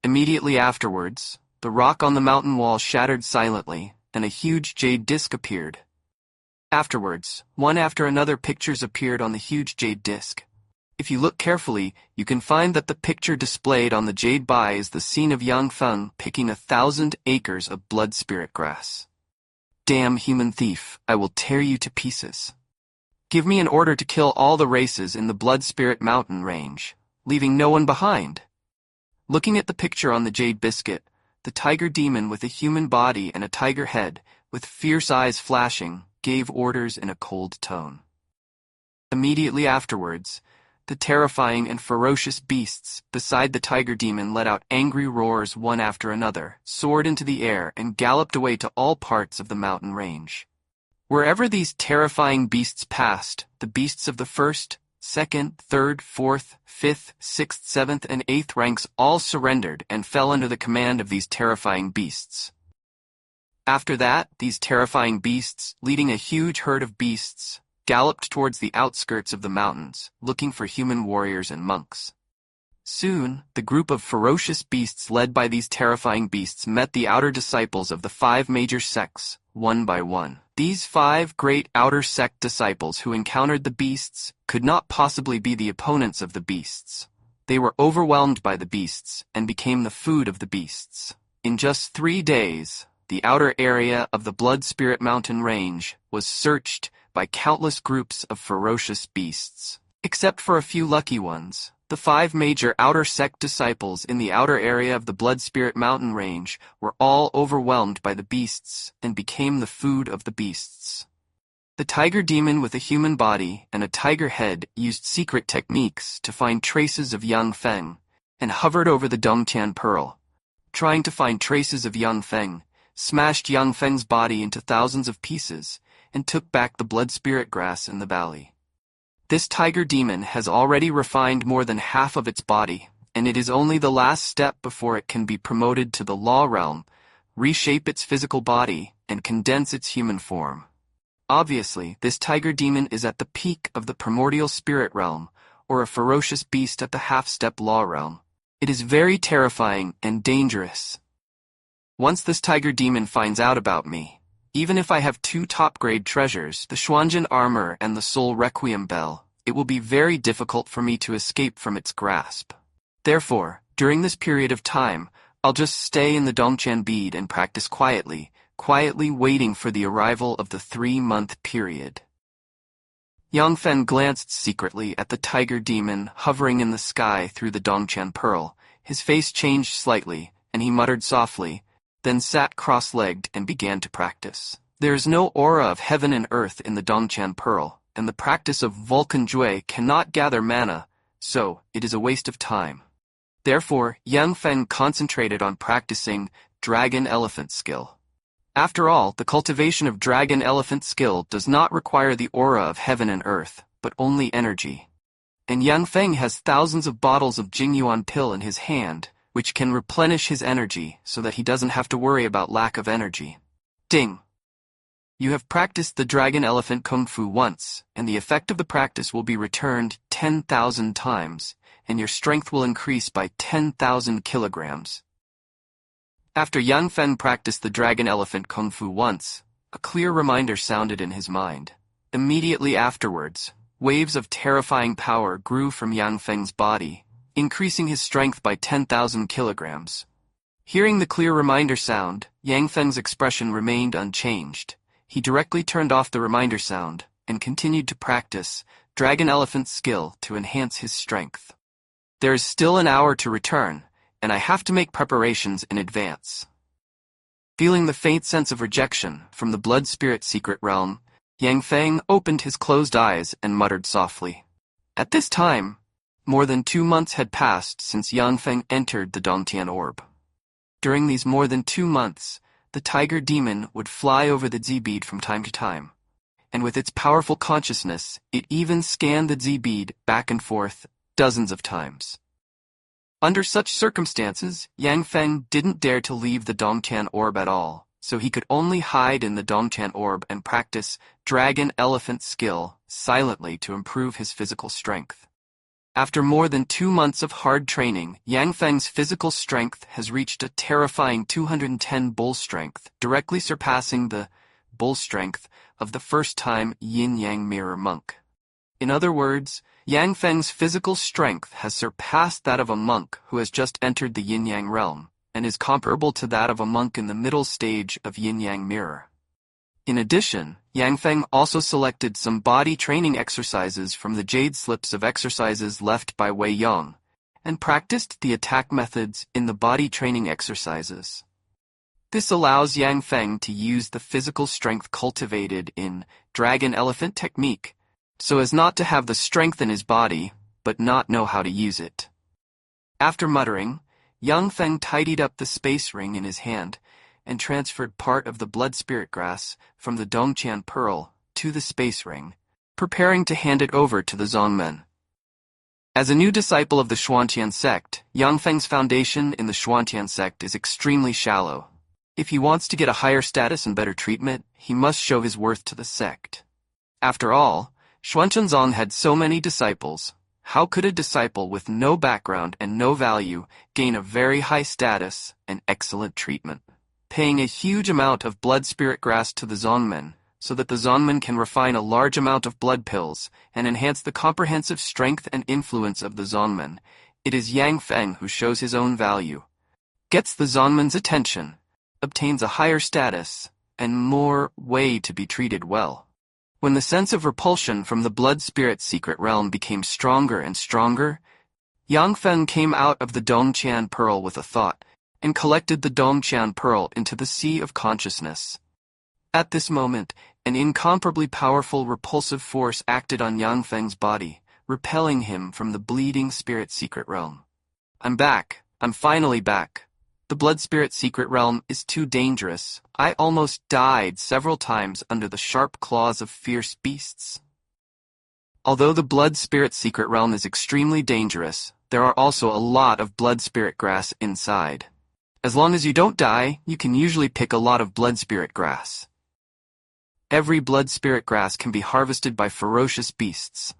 Immediately afterwards, the rock on the mountain wall shattered silently, and a huge jade disc appeared. Afterwards, one after another pictures appeared on the huge jade disc. If you look carefully, you can find that the picture displayed on the jade bai is the scene of Yang Feng picking 1,000 acres of blood spirit grass. Damn human thief, I will tear you to pieces. Give me an order to kill all the races in the blood spirit mountain range, leaving no one behind. Looking at the picture on the jade biscuit, the tiger demon with a human body and a tiger head, with fierce eyes flashing, gave orders in a cold tone. Immediately afterwards, the terrifying and ferocious beasts beside the tiger demon let out angry roars one after another, soared into the air, and galloped away to all parts of the mountain range. Wherever these terrifying beasts passed, the beasts of the first, second, third, fourth, fifth, sixth, seventh, and eighth ranks all surrendered and fell under the command of these terrifying beasts. After that, these terrifying beasts, leading a huge herd of beasts, galloped towards the outskirts of the mountains, looking for human warriors and monks. Soon, the group of ferocious beasts led by these terrifying beasts met the outer disciples of the 5 major sects, one by one. These 5 great outer sect disciples who encountered the beasts could not possibly be the opponents of the beasts. They were overwhelmed by the beasts and became the food of the beasts. In just 3 days, the outer area of the Blood Spirit Mountain Range was searched by countless groups of ferocious beasts. Except for a few lucky ones, the 5 major outer sect disciples in the outer area of the Blood Spirit Mountain Range were all overwhelmed by the beasts and became the food of the beasts. The tiger demon with a human body and a tiger head used secret techniques to find traces of Yang Feng and hovered over the Dongtian Pearl. Trying to find traces of Yang Feng, smashed Yang Feng's body into thousands of pieces and took back the blood spirit grass in the valley. This tiger demon has already refined more than half of its body, and it is only the last step before it can be promoted to the law realm, reshape its physical body, and condense its human form. Obviously, this tiger demon is at the peak of the primordial spirit realm, or a ferocious beast at the half-step law realm. It is very terrifying and dangerous. Once this tiger demon finds out about me, even if I have 2 top-grade treasures, the Xuanjin armor and the Soul Requiem bell, it will be very difficult for me to escape from its grasp. Therefore, during this period of time, I'll just stay in the Dongtian bead and practice quietly waiting for the arrival of the 3-month period. Yang Fen glanced secretly at the tiger demon hovering in the sky through the Dongtian Pearl. His face changed slightly, and he muttered softly, then sat cross-legged and began to practice. There is no aura of heaven and earth in the Dongtian Pearl, and the practice of Vulcan Jue cannot gather mana, so it is a waste of time. Therefore, Yang Feng concentrated on practicing Dragon Elephant skill. After all, the cultivation of Dragon Elephant skill does not require the aura of heaven and earth, but only energy. And Yang Feng has thousands of bottles of Jingyuan pill in his hand, which can replenish his energy so that he doesn't have to worry about lack of energy. Ding! You have practiced the Dragon Elephant Kung Fu once, and the effect of the practice will be returned 10,000 times, and your strength will increase by 10,000 kilograms. After Yang Fen practiced the Dragon Elephant Kung Fu once, a clear reminder sounded in his mind. Immediately afterwards, waves of terrifying power grew from Yang Feng's body, increasing his strength by 10,000 kilograms. Hearing the clear reminder sound, Yang Feng's expression remained unchanged. He directly turned off the reminder sound and continued to practice Dragon Elephant skill to enhance his strength. There is still an hour to return, and I have to make preparations in advance. Feeling the faint sense of rejection from the blood spirit secret realm, Yang Feng opened his closed eyes and muttered softly. At this time, more than 2 months had passed since Yang Feng entered the Dongtian orb. During these more than 2 months, the tiger demon would fly over the Z-bead from time to time. and with its powerful consciousness, it even scanned the Z bead back and forth dozens of times. Under such circumstances, Yang Feng didn't dare to leave the Dongtian orb at all, so he could only hide in the Dongtian orb and practice dragon elephant skill silently to improve his physical strength. After more than 2 months of hard training, Yang Feng's physical strength has reached a terrifying 210 bull strength, directly surpassing the bull strength of the first-time yin-yang mirror monk. In other words, Yang Feng's physical strength has surpassed that of a monk who has just entered the yin-yang realm, and is comparable to that of a monk in the middle stage of yin-yang mirror. In addition, Yang Feng also selected some body training exercises from the jade slips of exercises left by Wei Yong, and practiced the attack methods in the body training exercises. This allows Yang Feng to use the physical strength cultivated in dragon elephant technique, so as not to have the strength in his body, but not know how to use it. After muttering, Yang Feng tidied up the space ring in his hand, and transferred part of the blood spirit grass from the Dongtian pearl to the space ring, preparing to hand it over to the Zongmen. As a new disciple of the Xuantian sect, Yang Feng's foundation in the Xuantian sect is extremely shallow. If he wants to get a higher status and better treatment, he must show his worth to the sect. After all, Xuanzong had so many disciples. How could a disciple with no background and no value gain a very high status and excellent treatment? Paying a huge amount of blood spirit grass to the Zongmen, so that the Zongmen can refine a large amount of blood pills and enhance the comprehensive strength and influence of the Zongmen, it is Yang Feng who shows his own value, gets the Zongmen's attention, obtains a higher status, and more way to be treated well. When the sense of repulsion from the blood spirit secret realm became stronger and stronger, Yang Feng came out of the Dongtian pearl with a thought, and collected the Dongtian pearl into the sea of consciousness. At this moment, an incomparably powerful repulsive force acted on Yang Feng's body, repelling him from the bleeding spirit secret realm. I'm back. I'm finally back. The blood spirit secret realm is too dangerous. I almost died several times under the sharp claws of fierce beasts. Although the blood spirit secret realm is extremely dangerous, there are also a lot of blood spirit grass inside. As long as you don't die, you can usually pick a lot of blood spirit grass. Every blood spirit grass can be harvested by ferocious beasts.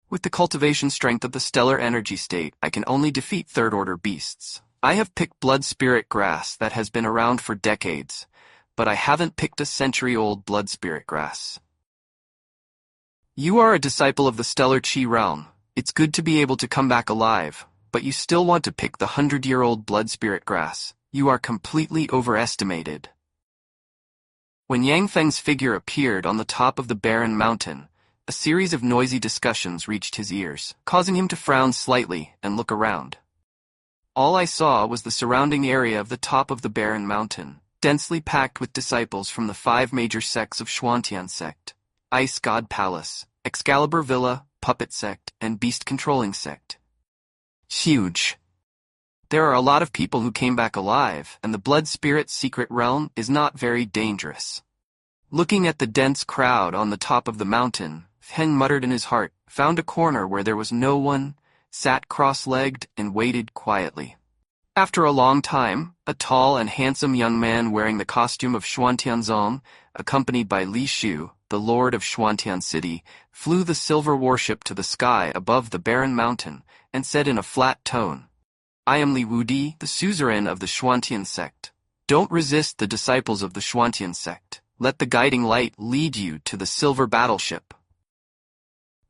With the cultivation strength of the stellar energy state, I can only defeat third-order beasts. I have picked blood spirit grass that has been around for decades, but I haven't picked a century-old blood spirit grass. You are a disciple of the stellar Qi realm. It's good to be able to come back alive, but you still want to pick the 100-year-old blood spirit grass. You are completely overestimated. When Yang Feng's figure appeared on the top of the barren mountain, a series of noisy discussions reached his ears, causing him to frown slightly and look around. All I saw was the surrounding area of the top of the barren mountain, densely packed with disciples from the 5 major sects of Xuantian sect: Ice God Palace, Excalibur Villa, Puppet Sect, and Beast Controlling Sect. Huge. There are a lot of people who came back alive, and the blood spirit secret realm is not very dangerous. Looking at the dense crowd on the top of the mountain, Feng muttered in his heart, found a corner where there was no one, sat cross-legged, and waited quietly. After a long time, a tall and handsome young man wearing the costume of Xuantianzong, accompanied by Li Shu, the lord of Xuantian City, flew the silver warship to the sky above the barren mountain, and said in a flat tone, I am Li Wudi, the suzerain of the Xuantian sect. Don't resist the disciples of the Xuantian sect. Let the guiding light lead you to the silver battleship.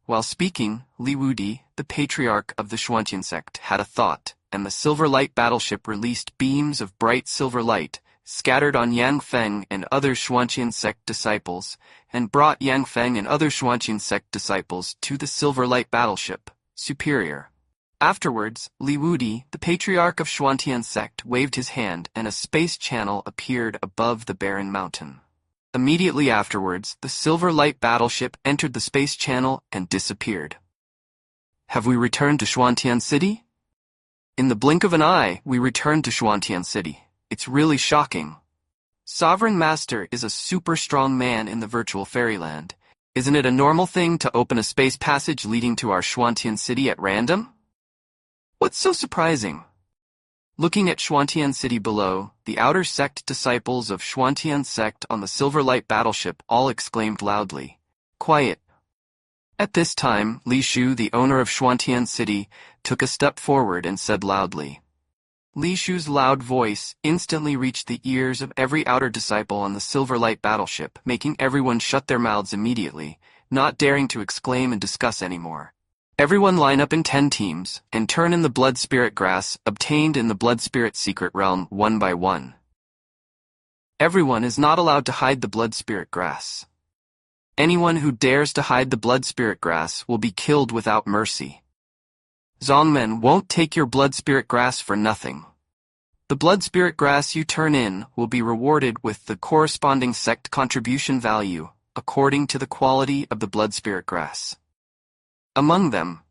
While speaking, Li Wudi, the patriarch of the Xuantian sect, had a thought, and the silver light battleship released beams of bright silver light, scattered on Yang Feng and other Xuantian sect disciples, and brought Yang Feng and other Xuantian sect disciples to the silver light battleship, Superior. Afterwards, Li Wudi, the patriarch of Xuantian sect, waved his hand and a space channel appeared above the barren mountain. Immediately afterwards, the silver light battleship entered the space channel and disappeared. Have we returned to Xuantian City? In the blink of an eye, we returned to Xuantian City. It's really shocking. Sovereign Master is a super strong man in the virtual fairyland, Isn't it a normal thing to open a space passage leading to our Xuantian city at random? What's so surprising? Looking at Xuantian city below, the outer sect disciples of Xuantian sect on the Silverlight battleship all exclaimed loudly, "Quiet." At this time, Li Shu, the owner of Xuantian city, took a step forward and said loudly. Li Shu's loud voice instantly reached the ears of every outer disciple on the Silverlight battleship, making everyone shut their mouths immediately, not daring to exclaim and discuss anymore. Everyone line up in 10 teams and turn in the blood spirit grass obtained in the blood spirit secret realm one by one. Everyone is not allowed to hide the blood spirit grass. Anyone who dares to hide the blood spirit grass will be killed without mercy. Zongmen won't take your blood spirit grass for nothing. The blood spirit grass you turn in will be rewarded with the corresponding sect contribution value, according to the quality of the blood spirit grass. Among them,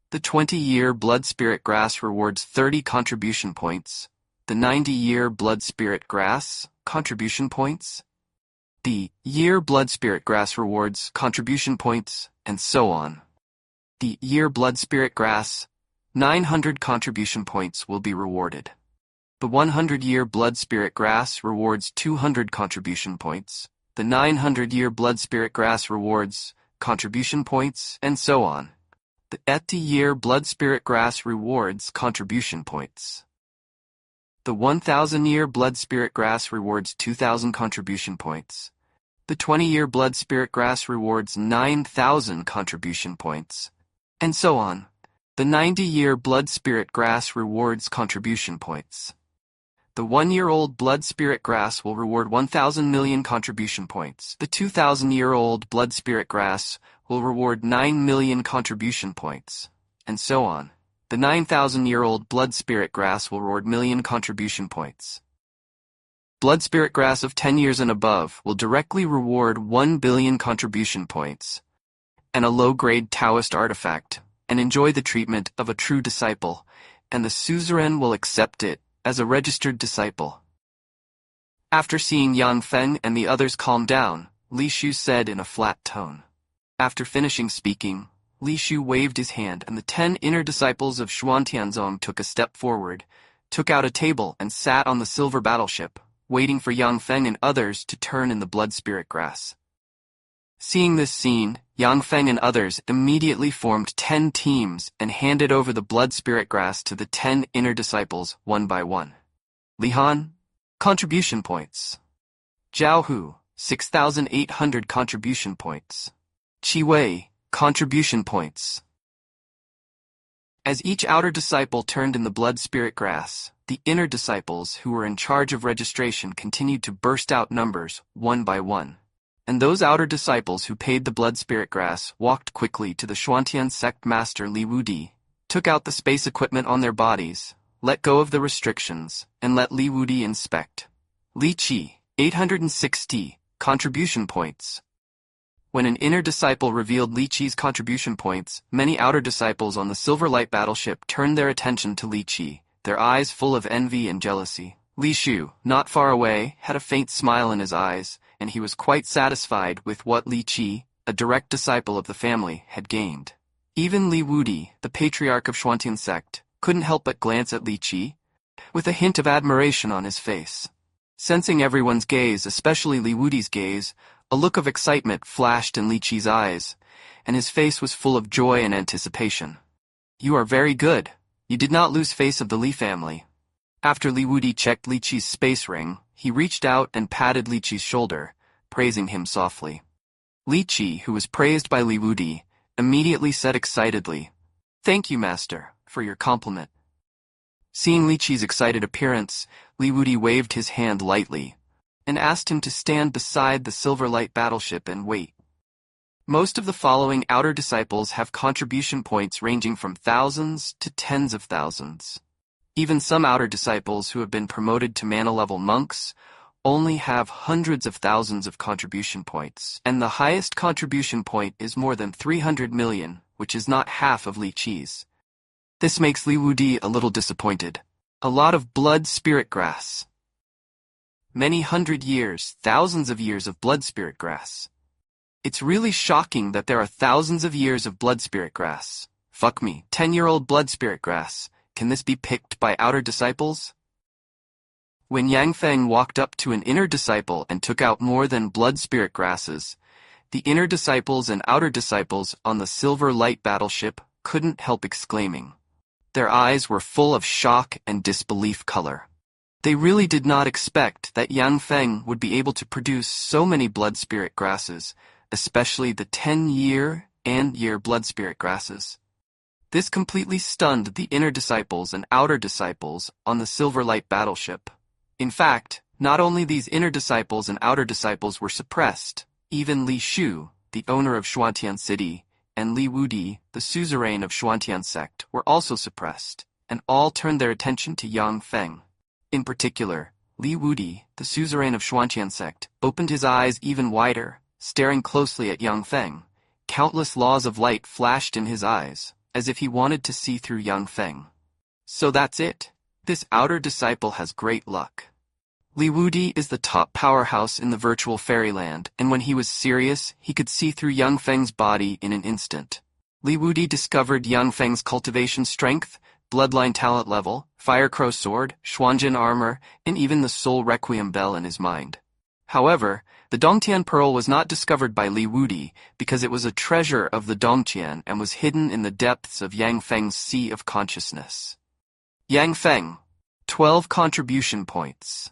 the 20-year blood spirit grass rewards 30 contribution points, the 90-year blood spirit grass, contribution points, the year blood spirit grass rewards contribution points, and so on. The year blood spirit grass, 900 contribution points will be rewarded. The 100-year blood spirit grass rewards 200 contribution points, the 900-year blood spirit grass rewards contribution points, and so on. The 80-year blood spirit grass rewards contribution points. The 1,000-year blood spirit grass rewards 2,000 contribution points. The 20-year blood spirit grass rewards 9,000 contribution points, and so on. The 90-year blood spirit grass rewards contribution points. The 1-year-old blood spirit grass will reward 1,000 million contribution points. The 2,000-year-old blood spirit grass will reward 9 million contribution points, and so on. The 9,000-year-old blood spirit grass will reward million contribution points. Blood spirit grass of 10 years and above will directly reward 1 billion contribution points, and a low-grade Taoist artifact, and enjoy the treatment of a true disciple, and the suzerain will accept it as a registered disciple. After seeing Yang Feng and the others calm down, Li Shu said in a flat tone. After finishing speaking, Li Shu waved his hand and the 10 inner disciples of Xuantianzong took a step forward, took out a table and sat on the silver battleship, waiting for Yang Feng and others to turn in the blood spirit grass. Seeing this scene, Yang Feng and others immediately formed 10 teams and handed over the blood spirit grass to the 10 inner disciples one by one. Li Han, contribution points. Zhao Hu, 6,800 contribution points. Qi Wei, contribution points. As each outer disciple turned in the blood spirit grass, the inner disciples who were in charge of registration continued to burst out numbers one by one. And those outer disciples who paid the blood spirit grass walked quickly to the Xuantian sect master Li Wudi, took out the space equipment on their bodies, let go of the restrictions, and let Li Wudi inspect. Li Qi, 860, contribution points. When an inner disciple revealed Li Qi's contribution points, many outer disciples on the Silverlight battleship turned their attention to Li Qi, their eyes full of envy and jealousy. Li Shu, not far away, had a faint smile in his eyes, and he was quite satisfied with what Li Qi, a direct disciple of the family, had gained. Even Li Wudi, the patriarch of Xuantian sect, couldn't help but glance at Li Qi, with a hint of admiration on his face. Sensing everyone's gaze, especially Li Wudi's gaze, a look of excitement flashed in Li Qi's eyes, and his face was full of joy and anticipation. "You are very good. You did not lose face of the Li family." After Li Wudi checked Li Qi's space ring, he reached out and patted Li Qi's shoulder, praising him softly. Li Qi, who was praised by Li Wudi, immediately said excitedly, "Thank you, master, for your compliment." Seeing Li Qi's excited appearance, Li Wudi waved his hand lightly, and asked him to stand beside the Silverlight battleship and wait. Most of the following outer disciples have contribution points ranging from thousands to tens of thousands. Even some outer disciples who have been promoted to mana-level monks only have hundreds of thousands of contribution points, and the highest contribution point is more than 300 million, which is not half of Li Qi's. This makes Li Wudi a little disappointed. A lot of blood spirit grass. Many hundred years, thousands of years of blood spirit grass. It's really shocking that there are thousands of years of blood spirit grass. Fuck me, 10-year-old blood spirit grass. Can this be picked by outer disciples? When Yang Feng walked up to an inner disciple and took out more than blood spirit grasses, the inner disciples and outer disciples on the silver light battleship couldn't help exclaiming. Their eyes were full of shock and disbelief color. They really did not expect that Yang Feng would be able to produce so many blood spirit grasses, especially the 10-year and year blood spirit grasses. This completely stunned the inner disciples and outer disciples on the silver light battleship. In fact, not only these inner disciples and outer disciples were suppressed, even Li Shu, the owner of Xuantian City, and Li Wudi, the suzerain of Xuantian sect, were also suppressed, and all turned their attention to Yang Feng. In particular, Li Wudi, the suzerain of Xuantian sect, opened his eyes even wider, staring closely at Yang Feng. Countless laws of light flashed in his eyes, as if he wanted to see through Yang Feng. So that's it. This outer disciple has great luck. Li Wudi is the top powerhouse in the virtual fairyland, and when he was serious, he could see through Yang Feng's body in an instant. Li Wudi discovered Yang Feng's cultivation strength, bloodline talent level, fire crow sword, Xuanjin armor, and even the soul requiem bell in his mind. However, the Dongtian pearl was not discovered by Li Wudi because it was a treasure of the Dongtian and was hidden in the depths of Yang Feng's sea of consciousness. Yang Feng, 12 contribution points.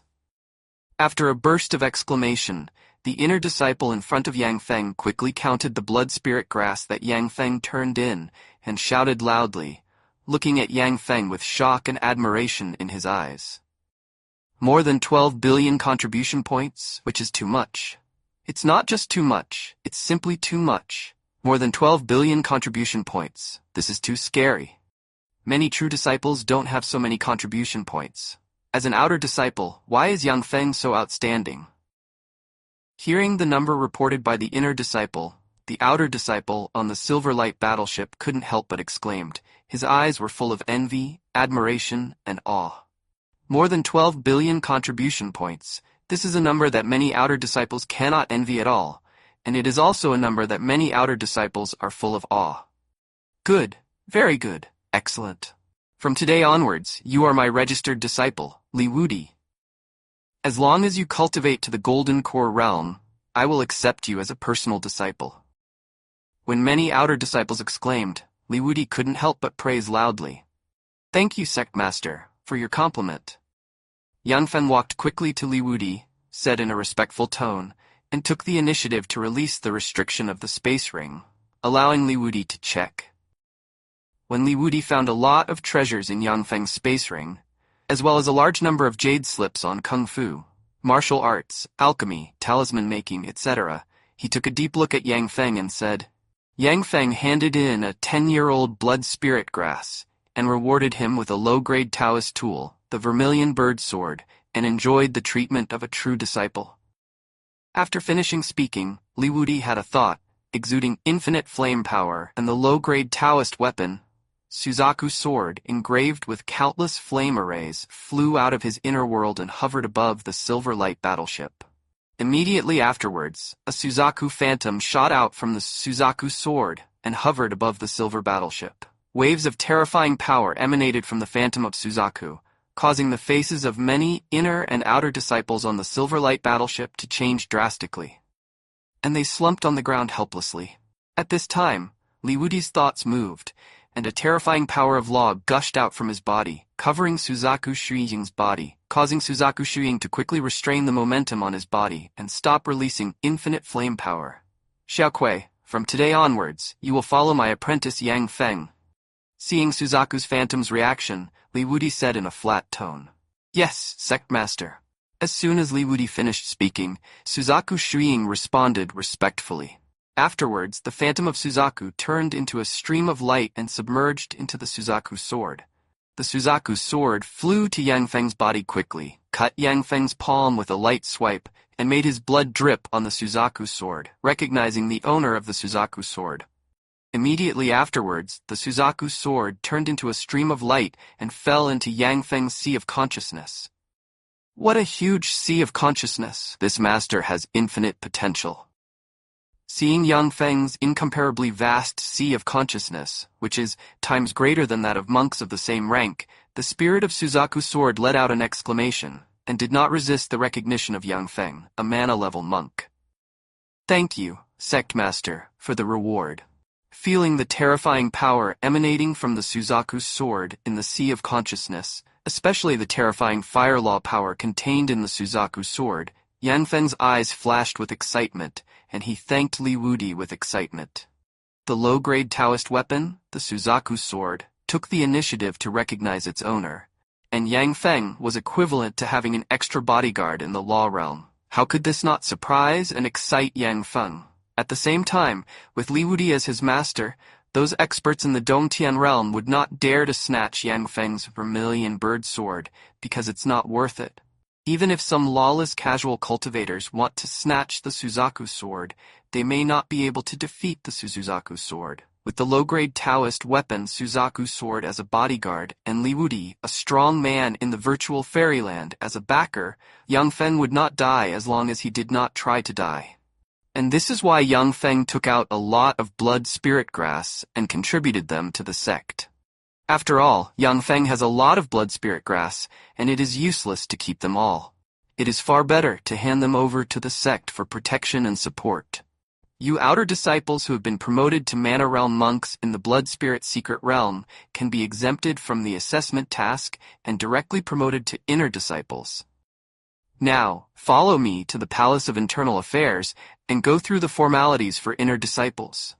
After a burst of exclamation, the inner disciple in front of Yang Feng quickly counted the blood spirit grass that Yang Feng turned in and shouted loudly, looking at Yang Feng with shock and admiration in his eyes. More than 12 billion contribution points, which is too much. It's not just too much, it's simply too much. More than 12 billion contribution points. This is too scary. Many true disciples don't have so many contribution points. As an outer disciple, why is Yang Feng so outstanding? Hearing the number reported by the inner disciple, the outer disciple on the Silver Light battleship couldn't help but exclaimed. His eyes were full of envy, admiration, and awe. More than 12 billion contribution points. This is a number that many outer disciples cannot envy at all, and it is also a number that many outer disciples are full of awe. Good, very good, excellent. From today onwards, you are my registered disciple, Li Wudi. As long as you cultivate to the Golden Core realm, I will accept you as a personal disciple. When many outer disciples exclaimed, Li Wudi couldn't help but praise loudly. Thank you, Sect Master, for your compliment. Yang Feng walked quickly to Li Wudi, said in a respectful tone, and took the initiative to release the restriction of the space ring, allowing Li Wudi to check. When Li Wudi found a lot of treasures in Yang Feng's space ring, as well as a large number of jade slips on kung fu, martial arts, alchemy, talisman making, etc., he took a deep look at Yang Feng and said, Yang Feng handed in a 10-year-old blood spirit grass and rewarded him with a low-grade Taoist tool, the vermilion bird sword, and enjoyed the treatment of a true disciple. After finishing speaking, Li Wudi had a thought, exuding infinite flame power, and the low-grade Taoist weapon, Suzaku sword, engraved with countless flame arrays, flew out of his inner world and hovered above the Silver Light battleship. Immediately afterwards, a Suzaku phantom shot out from the Suzaku sword and hovered above the silver battleship. Waves of terrifying power emanated from the phantom of Suzaku, causing the faces of many inner and outer disciples on the Silver Light battleship to change drastically. And they slumped on the ground helplessly. At this time, Li Wudi's thoughts moved, and a terrifying power of law gushed out from his body, covering Suzaku Shuying's body, causing Suzaku Shuying to quickly restrain the momentum on his body and stop releasing infinite flame power. Xiaokui, from today onwards, you will follow my apprentice Yang Feng. Seeing Suzaku's phantom's reaction, Li Wudi said in a flat tone. Yes, Sect Master. As soon as Li Wudi finished speaking, Suzaku Shuying responded respectfully. Afterwards, the phantom of Suzaku turned into a stream of light and submerged into the Suzaku sword. The Suzaku sword flew to Yang Feng's body quickly, cut Yang Feng's palm with a light swipe, and made his blood drip on the Suzaku sword, recognizing the owner of the Suzaku sword. Immediately afterwards, the Suzaku sword turned into a stream of light and fell into Yang Feng's sea of consciousness. What a huge sea of consciousness! This master has infinite potential. Seeing Yang Feng's incomparably vast sea of consciousness, which is times greater than that of monks of the same rank, the spirit of Suzaku Sword let out an exclamation, and did not resist the recognition of Yang Feng, a mana-level monk. Thank you, Sect Master, for the reward. Feeling the terrifying power emanating from the Suzaku Sword in the sea of consciousness, especially the terrifying fire law power contained in the Suzaku Sword, Yang Feng's eyes flashed with excitement, and he thanked Li Wudi with excitement. The low-grade Taoist weapon, the Suzaku Sword, took the initiative to recognize its owner, and Yang Feng was equivalent to having an extra bodyguard in the law realm. How could this not surprise and excite Yang Feng? At the same time, with Li Wudi as his master, those experts in the Dongtian realm would not dare to snatch Yang Feng's vermilion bird sword, because it's not worth it. Even if some lawless casual cultivators want to snatch the Suzaku Sword, they may not be able to defeat the Suzaku Sword. With the low-grade Taoist weapon Suzaku Sword as a bodyguard, and Li Wudi, a strong man in the virtual fairyland, as a backer, Yang Feng would not die as long as he did not try to die. And this is why Yang Feng took out a lot of blood spirit grass and contributed them to the sect. After all, Yang Feng has a lot of blood spirit grass, and it is useless to keep them all. It is far better to hand them over to the sect for protection and support. You outer disciples who have been promoted to Mana Realm monks in the Blood Spirit Secret Realm can be exempted from the assessment task and directly promoted to inner disciples. Now, follow me to the Palace of Internal Affairs and go through the formalities for inner disciples.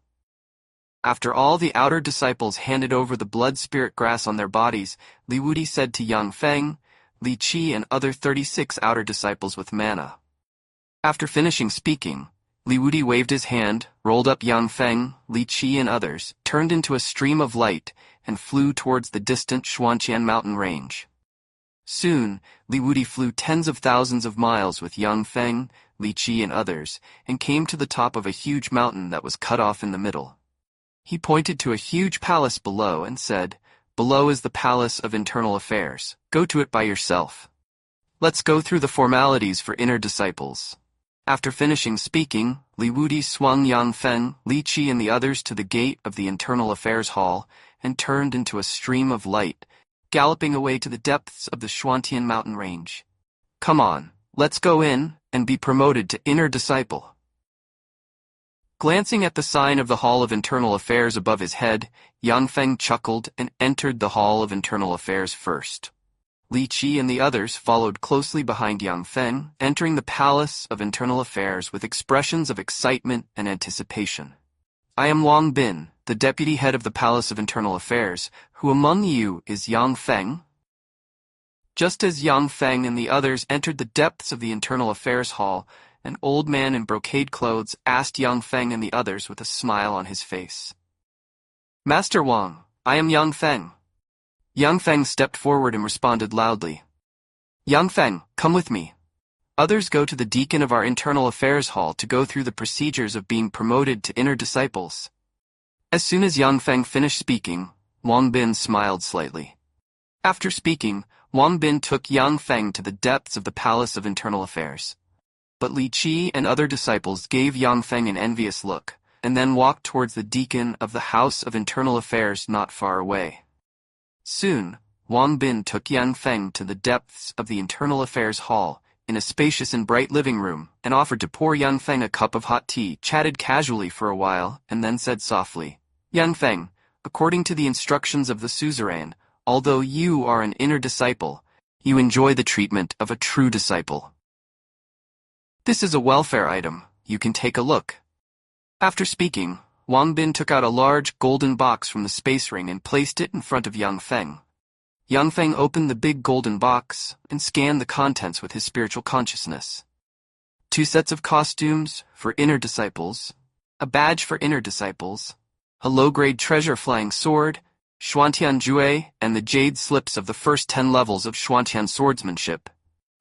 After all the outer disciples handed over the blood spirit grass on their bodies, Li Wudi said to Yang Feng, Li Qi and other 36 outer disciples with mana. After finishing speaking, Li Wudi waved his hand, rolled up Yang Feng, Li Qi and others, turned into a stream of light, and flew towards the distant Xuantian mountain range. Soon, Li Wudi flew tens of thousands of miles with Yang Feng, Li Qi and others, and came to the top of a huge mountain that was cut off in the middle. He pointed to a huge palace below and said, Below is the Palace of Internal Affairs. Go to it by yourself. Let's go through the formalities for inner disciples. After finishing speaking, Li Wudi swung Yang Feng, Li Qi and the others to the gate of the Internal Affairs Hall and turned into a stream of light, galloping away to the depths of the Xuantian mountain range. Come on, let's go in and be promoted to inner disciple. Glancing at the sign of the Hall of Internal Affairs above his head, Yang Feng chuckled and entered the Hall of Internal Affairs first. Li Qi and the others followed closely behind Yang Feng, entering the Palace of Internal Affairs with expressions of excitement and anticipation. I am Wang Bin, the deputy head of the Palace of Internal Affairs. Who among you is Yang Feng? Just as Yang Feng and the others entered the depths of the Internal Affairs Hall, an old man in brocade clothes asked Yang Feng and the others with a smile on his face. Master Wang, I am Yang Feng. Yang Feng stepped forward and responded loudly. Yang Feng, come with me. Others go to the deacon of our Internal Affairs Hall to go through the procedures of being promoted to inner disciples. As soon as Yang Feng finished speaking, Wang Bin smiled slightly. After speaking, Wang Bin took Yang Feng to the depths of the Palace of Internal Affairs. But Li Qi and other disciples gave Yang Feng an envious look, and then walked towards the deacon of the House of Internal Affairs not far away. Soon, Wang Bin took Yang Feng to the depths of the Internal Affairs Hall, in a spacious and bright living room, and offered to pour Yang Feng a cup of hot tea, chatted casually for a while, and then said softly, Yang Feng, according to the instructions of the suzerain, although you are an inner disciple, you enjoy the treatment of a true disciple. This is a welfare item. You can take a look. After speaking, Wang Bin took out a large golden box from the space ring and placed it in front of Yang Feng. Yang Feng opened the big golden box and scanned the contents with his spiritual consciousness. 2 sets of costumes for inner disciples, a badge for inner disciples, a low-grade treasure flying sword, Xuantian Jue, and the jade slips of the first 10 levels of Xuantian swordsmanship,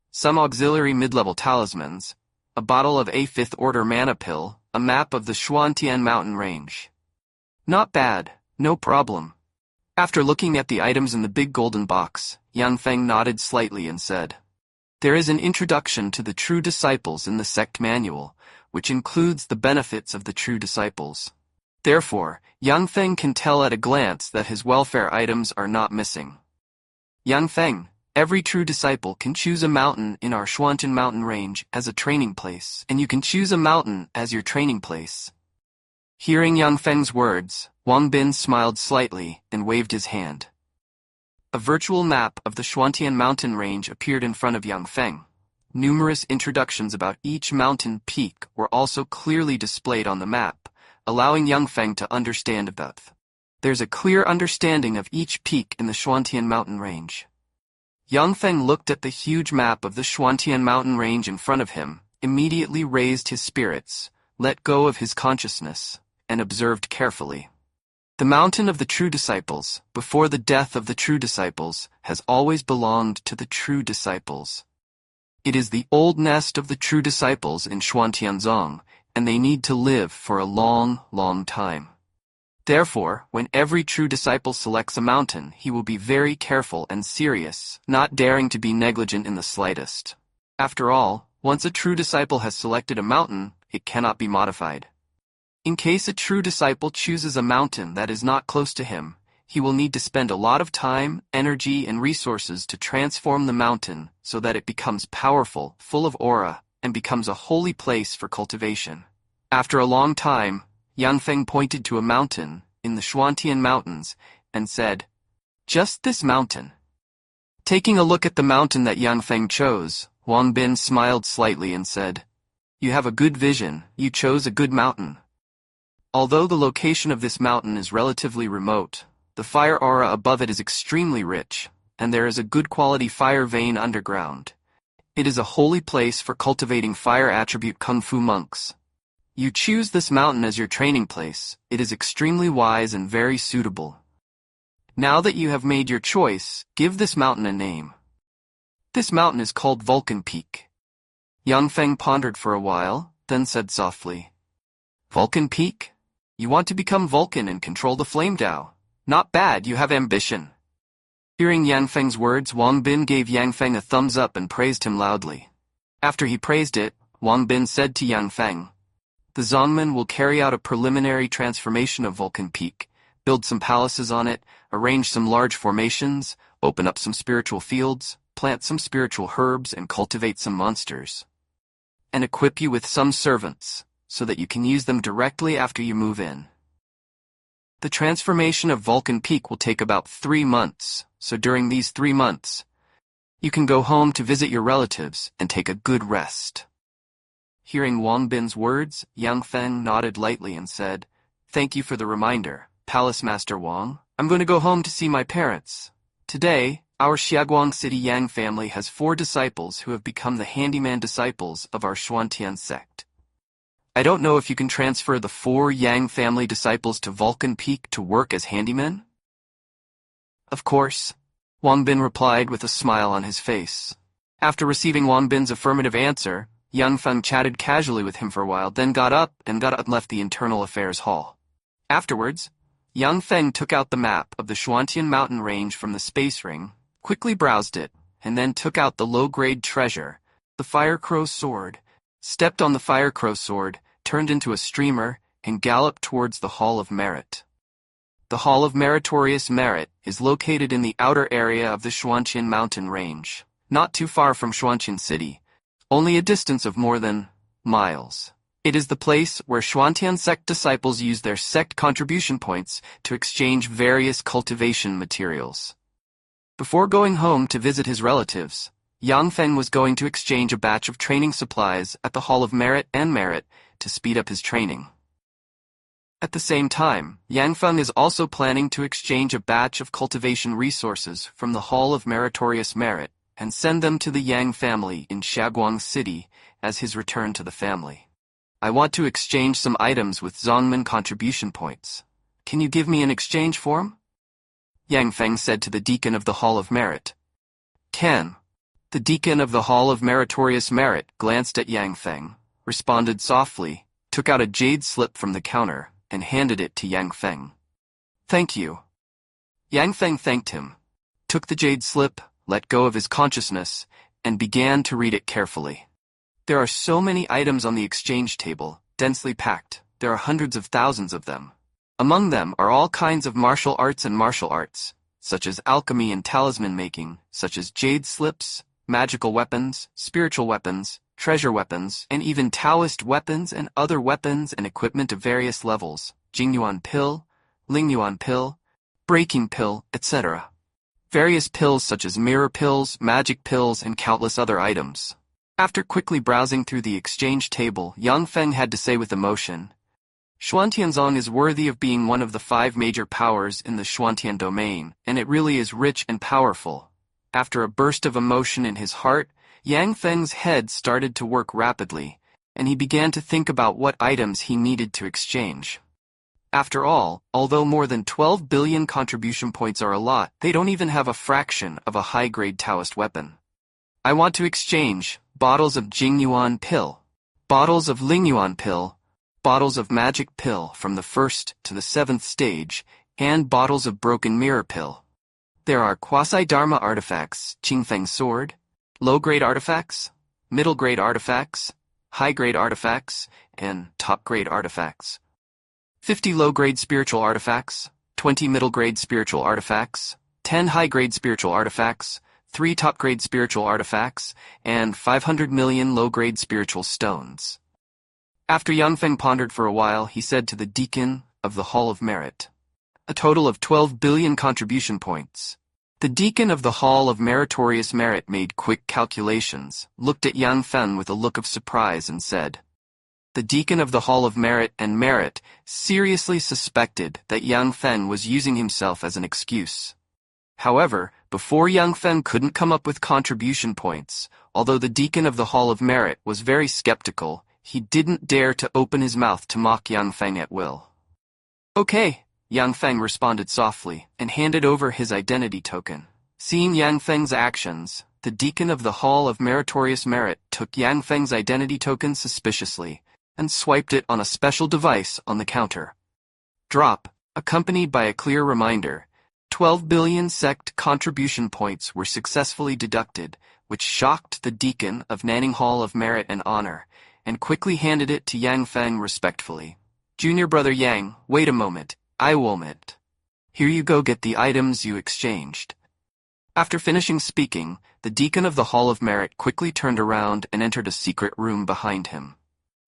some auxiliary mid-level talismans, a bottle of a 5th order mana pill, a map of the Xuantian mountain range. Not bad, no problem. After looking at the items in the big golden box, Yang Feng nodded slightly and said, There is an introduction to the true disciples in the sect manual, which includes the benefits of the true disciples. Therefore, Yang Feng can tell at a glance that his welfare items are not missing. Yang Feng, every true disciple can choose a mountain in our Xuantian mountain range as a training place, and you can choose a mountain as your training place. Hearing Yang Feng's words, Wang Bin smiled slightly and waved his hand. A virtual map of the Xuantian mountain range appeared in front of Yang Feng. Numerous introductions about each mountain peak were also clearly displayed on the map, allowing Yang Feng to understand about. There's a clear understanding of each peak in the Xuantian mountain range. Yang Feng looked at the huge map of the Xuantian mountain range in front of him, immediately raised his spirits, let go of his consciousness, and observed carefully. The mountain of the true disciples, before the death of the true disciples, has always belonged to the true disciples. It is the old nest of the true disciples in Xuantianzong, and they need to live for a long, long time. Therefore, when every true disciple selects a mountain, he will be very careful and serious, not daring to be negligent in the slightest. After all, once a true disciple has selected a mountain, it cannot be modified. In case a true disciple chooses a mountain that is not close to him, he will need to spend a lot of time, energy, and resources to transform the mountain so that it becomes powerful, full of aura, and becomes a holy place for cultivation. After a long time, Yang Feng pointed to a mountain in the Xuantian mountains and said, "Just this mountain." Taking a look at the mountain that Yang Feng chose, Wang Bin smiled slightly and said, "You have a good vision, you chose a good mountain." Although the location of this mountain is relatively remote, the fire aura above it is extremely rich, and there is a good quality fire vein underground. It is a holy place for cultivating fire attribute Kung Fu monks. You choose this mountain as your training place. It is extremely wise and very suitable. Now that you have made your choice, give this mountain a name. This mountain is called Vulcan Peak. Yang Feng pondered for a while, then said softly, "Vulcan Peak? You want to become Vulcan and control the Flame Dao. Not bad, you have ambition." Hearing Yang Feng's words, Wang Bin gave Yang Feng a thumbs up and praised him loudly. After he praised it, Wang Bin said to Yang Feng, "The Zongmen will carry out a preliminary transformation of Vulcan Peak, build some palaces on it, arrange some large formations, open up some spiritual fields, plant some spiritual herbs, and cultivate some monsters. And equip you with some servants, so that you can use them directly after you move in. The transformation of Vulcan Peak will take about 3 months, so during these 3 months, you can go home to visit your relatives and take a good rest." Hearing Wang Bin's words, Yang Feng nodded lightly and said, "Thank you for the reminder, Palace Master Wang. I'm going to go home to see my parents. Today, our Xiaguang City Yang family has 4 disciples who have become the handyman disciples of our Xuantian sect. I don't know if you can transfer the 4 Yang family disciples to Vulcan Peak to work as handymen?" "Of course," Wang Bin replied with a smile on his face. After receiving Wang Bin's affirmative answer, Yang Feng chatted casually with him for a while, then got up and left the Internal Affairs Hall. Afterwards, Yang Feng took out the map of the Xuantian mountain range from the space ring, quickly browsed it, and then took out the low-grade treasure, the Fire Crow sword, stepped on the Fire Crow sword, turned into a streamer, and galloped towards the Hall of Merit. The Hall of Meritorious Merit is located in the outer area of the Xuantian mountain range, not too far from Xuantian City, only a distance of more than miles. It is the place where Xuantian sect disciples use their sect contribution points to exchange various cultivation materials. Before going home to visit his relatives, Yang Feng was going to exchange a batch of training supplies at the Hall of Merit and Merit to speed up his training. At the same time, Yang Feng is also planning to exchange a batch of cultivation resources from the Hall of Meritorious Merit and send them to the Yang family in Xiaguang City as his return to the family. I want to exchange some items with Zongmen contribution points. Can you give me an exchange form? Yang Feng said to the deacon of the Hall of Merit. Can. The deacon of the Hall of Meritorious Merit glanced at Yang Feng, responded softly, took out a jade slip from the counter, and handed it to Yang Feng. Thank you. Yang Feng thanked him, took the jade slip, let go of his consciousness, and began to read it carefully. There are so many items on the exchange table, densely packed. There are hundreds of thousands of them. Among them are all kinds of martial arts and martial arts, such as alchemy and talisman making, such as jade slips, magical weapons, spiritual weapons, treasure weapons, and even Taoist weapons and other weapons and equipment of various levels, Jingyuan pill, Lingyuan pill, breaking pill, etc. Various pills such as mirror pills, magic pills, and countless other items. After quickly browsing through the exchange table, Yang Feng had to say with emotion, Xuantianzong is worthy of being one of the 5 major powers in the Xuantian domain, and it really is rich and powerful. After a burst of emotion in his heart, Yang Feng's head started to work rapidly, and he began to think about what items he needed to exchange. After all, although more than 12 billion contribution points are a lot, they don't even have a fraction of a high-grade Taoist weapon. I want to exchange bottles of Jingyuan pill, bottles of Lingyuan pill, bottles of magic pill from the 1st to the 7th stage, and bottles of broken mirror pill. There are quasi-dharma artifacts, Qingfeng sword, low-grade artifacts, middle-grade artifacts, high-grade artifacts, and top-grade artifacts. 50 low-grade spiritual artifacts, 20 middle-grade spiritual artifacts, 10 high-grade spiritual artifacts, 3 top-grade spiritual artifacts, and 500 million low-grade spiritual stones. After Yang Feng pondered for a while, he said to the deacon of the Hall of Merit, a total of 12 billion contribution points. The deacon of the Hall of Meritorious Merit made quick calculations, looked at Yang Feng with a look of surprise and said, the deacon of the Hall of Merit and Merit seriously suspected that Yang Feng was using himself as an excuse. However, before Yang Feng couldn't come up with contribution points, although the deacon of the Hall of Merit was very skeptical, he didn't dare to open his mouth to mock Yang Feng at will. Okay, Yang Feng responded softly and handed over his identity token. Seeing Yang Feng's actions, the deacon of the Hall of Meritorious Merit took Yang Feng's identity token suspiciously and swiped it on a special device on the counter. Drop, accompanied by a clear reminder, 12 billion sect contribution points were successfully deducted, which shocked the deacon of Nanning Hall of Merit and Honor, and quickly handed it to Yang Feng respectfully. Junior brother Yang, wait a moment, I will admit. Here you go, get the items you exchanged. After finishing speaking, the deacon of the Hall of Merit quickly turned around and entered a secret room behind him.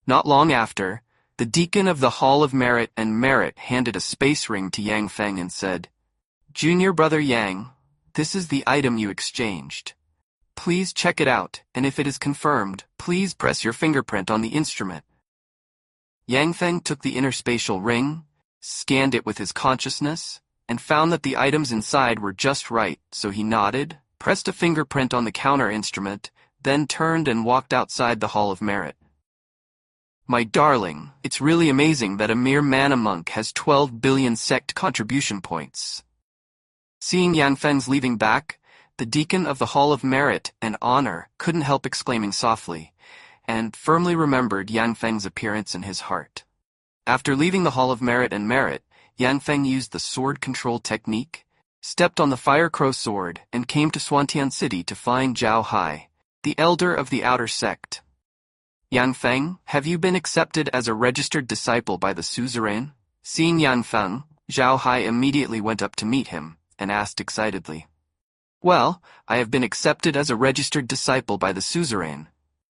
Not long after, the deacon of the Hall of Merit and Merit handed a space ring to Yang Feng and said, Junior brother Yang, this is the item you exchanged. Please check it out, and if it is confirmed, please press your fingerprint on the instrument. Yang Feng took the interspatial ring, scanned it with his consciousness, and found that the items inside were just right, so he nodded, pressed a fingerprint on the counter instrument, then turned and walked outside the Hall of Merit. My darling, it's really amazing that a mere mana monk has 12 billion sect contribution points. Seeing Yang Feng's leaving back, the deacon of the Hall of Merit and Honor couldn't help exclaiming softly, and firmly remembered Yang Feng's appearance in his heart. After leaving the Hall of Merit and Merit, Yang Feng used the sword control technique, stepped on the Fire Crow sword, and came to Xuantian City to find Zhao Hai, the elder of the outer sect. Yang Feng, have you been accepted as a registered disciple by the suzerain? Seeing Yang Feng, Zhao Hai immediately went up to meet him, and asked excitedly, Well, I have been accepted as a registered disciple by the suzerain.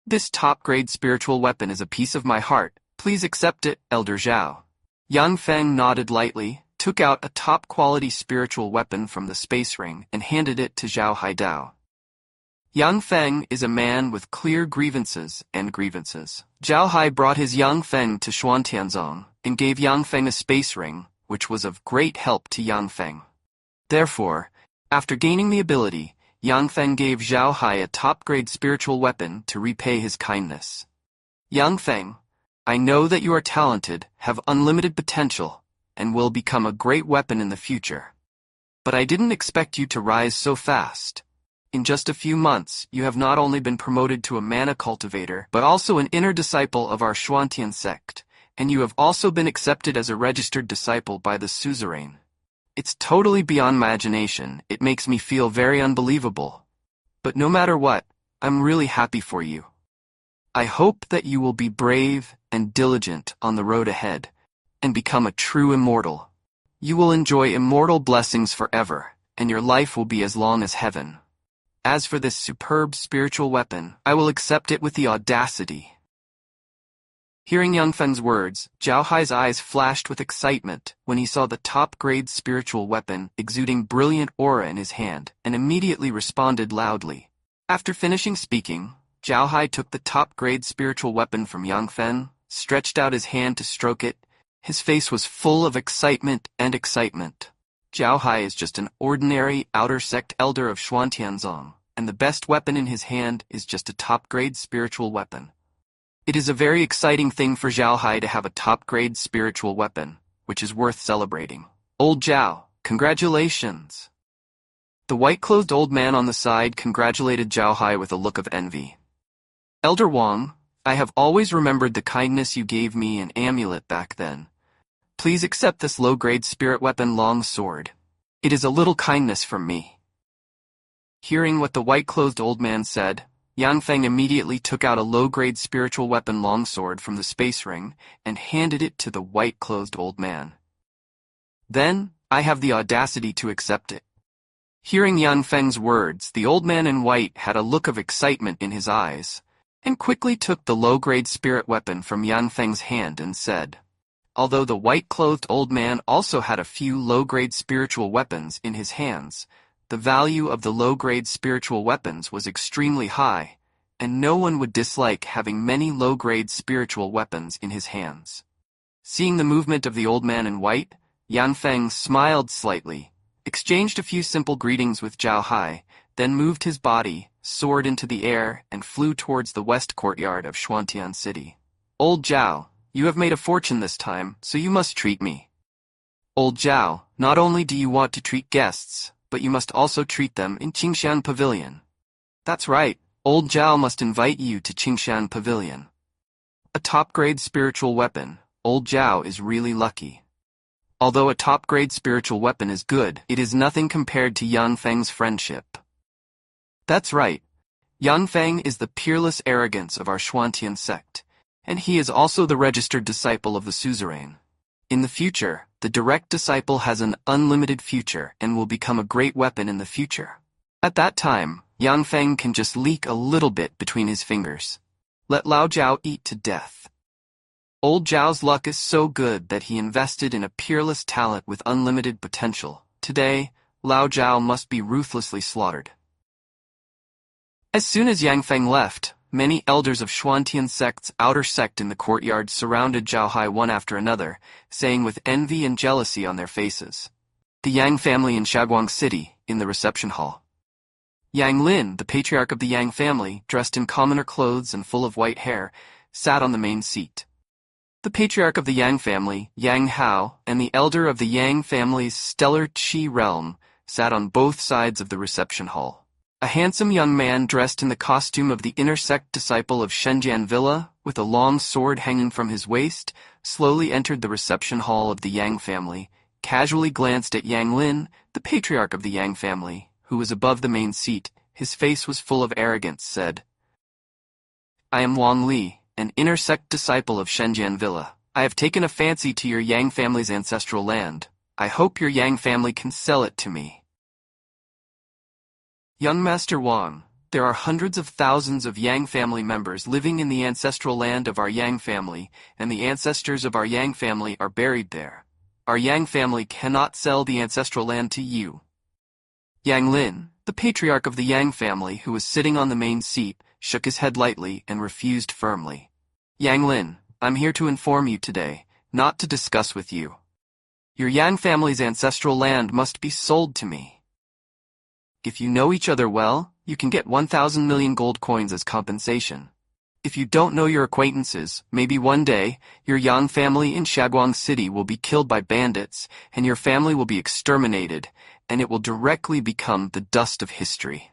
This top-grade spiritual weapon is a piece of my heart. Please accept it, Elder Zhao. Yang Feng nodded lightly, took out a top-quality spiritual weapon from the space ring, and handed it to Zhao Haidao. Yang Feng is a man with clear grievances and grievances. Zhao Hai brought his Yang Feng to Xuantianzong and gave Yang Feng a space ring, which was of great help to Yang Feng. Therefore, after gaining the ability, Yang Feng gave Zhao Hai a top-grade spiritual weapon to repay his kindness. Yang Feng, I know that you are talented, have unlimited potential, and will become a great weapon in the future. But I didn't expect you to rise so fast. In just a few months, you have not only been promoted to a mana cultivator, but also an inner disciple of our Xuantian sect, and you have also been accepted as a registered disciple by the suzerain. It's totally beyond my imagination. It makes me feel very unbelievable. But no matter what, I'm really happy for you. I hope that you will be brave and diligent on the road ahead, and become a true immortal. You will enjoy immortal blessings forever, and your life will be as long as heaven. As for this superb spiritual weapon, I will accept it with the audacity. Hearing Yang Feng's words, Zhao Hai's eyes flashed with excitement when he saw the top-grade spiritual weapon exuding brilliant aura in his hand, and immediately responded loudly. After finishing speaking, Zhao Hai took the top-grade spiritual weapon from Yang Feng, stretched out his hand to stroke it. His face was full of excitement and excitement. Zhao Hai is just an ordinary outer sect elder of Xuantianzong, and the best weapon in his hand is just a top-grade spiritual weapon. It is a very exciting thing for Zhao Hai to have a top-grade spiritual weapon, which is worth celebrating. Old Zhao, congratulations! The white-clothed old man on the side congratulated Zhao Hai with a look of envy. Elder Wang, I have always remembered the kindness you gave me an amulet back then. Please accept this low-grade spirit weapon long sword. It is a little kindness from me. Hearing what the white-clothed old man said, Yang Feng immediately took out a low-grade spiritual weapon longsword from the space ring and handed it to the white-clothed old man. Then, I have the audacity to accept it. Hearing Yang Feng's words, the old man in white had a look of excitement in his eyes, and quickly took the low-grade spirit weapon from Yang Feng's hand and said, although the white-clothed old man also had a few low-grade spiritual weapons in his hands, the value of the low-grade spiritual weapons was extremely high, and no one would dislike having many low-grade spiritual weapons in his hands. Seeing the movement of the old man in white, Yang Feng smiled slightly, exchanged a few simple greetings with Zhao Hai, then moved his body, soared into the air, and flew towards the west courtyard of Xuantian City. Old Zhao, you have made a fortune this time, so you must treat me. Old Zhao, not only do you want to treat guests, but you must also treat them in Qingshan Pavilion. That's right, Old Zhao must invite you to Qingshan Pavilion. A top-grade spiritual weapon, Old Zhao is really lucky. Although a top-grade spiritual weapon is good, it is nothing compared to Yang Feng's friendship. That's right, Yang Feng is the peerless arrogance of our Xuantian sect, and he is also the registered disciple of the suzerain. In the future, the direct disciple has an unlimited future and will become a great weapon in the future. At that time, Yang Feng can just leak a little bit between his fingers. Let Lao Zhao eat to death. Old Zhao's luck is so good that he invested in a peerless talent with unlimited potential. Today, Lao Zhao must be ruthlessly slaughtered. As soon as Yang Feng left, many elders of Xuantian sect's outer sect in the courtyard surrounded Zhao Hai one after another, saying with envy and jealousy on their faces. The Yang family in Shaguang City, in the reception hall. Yang Lin, the patriarch of the Yang family, dressed in commoner clothes and full of white hair, sat on the main seat. The patriarch of the Yang family, Yang Hao, and the elder of the Yang family's stellar Qi realm, sat on both sides of the reception hall. A handsome young man dressed in the costume of the inner sect disciple of Shenzhen Villa, with a long sword hanging from his waist, slowly entered the reception hall of the Yang family, casually glanced at Yang Lin, the patriarch of the Yang family, who was above the main seat. His face was full of arrogance, said, I am Wang Li, an inner sect disciple of Shenzhen Villa. I have taken a fancy to your Yang family's ancestral land. I hope your Yang family can sell it to me. Young Master Wang, there are hundreds of thousands of Yang family members living in the ancestral land of our Yang family, and the ancestors of our Yang family are buried there. Our Yang family cannot sell the ancestral land to you. Yang Lin, the patriarch of the Yang family who was sitting on the main seat, shook his head lightly and refused firmly. Yang Lin, I'm here to inform you today, not to discuss with you. Your Yang family's ancestral land must be sold to me. If you know each other well, you can get 1,000 million gold coins as compensation. If you don't know your acquaintances, maybe one day, your Yang family in Shaguang City will be killed by bandits, and your family will be exterminated, and it will directly become the dust of history.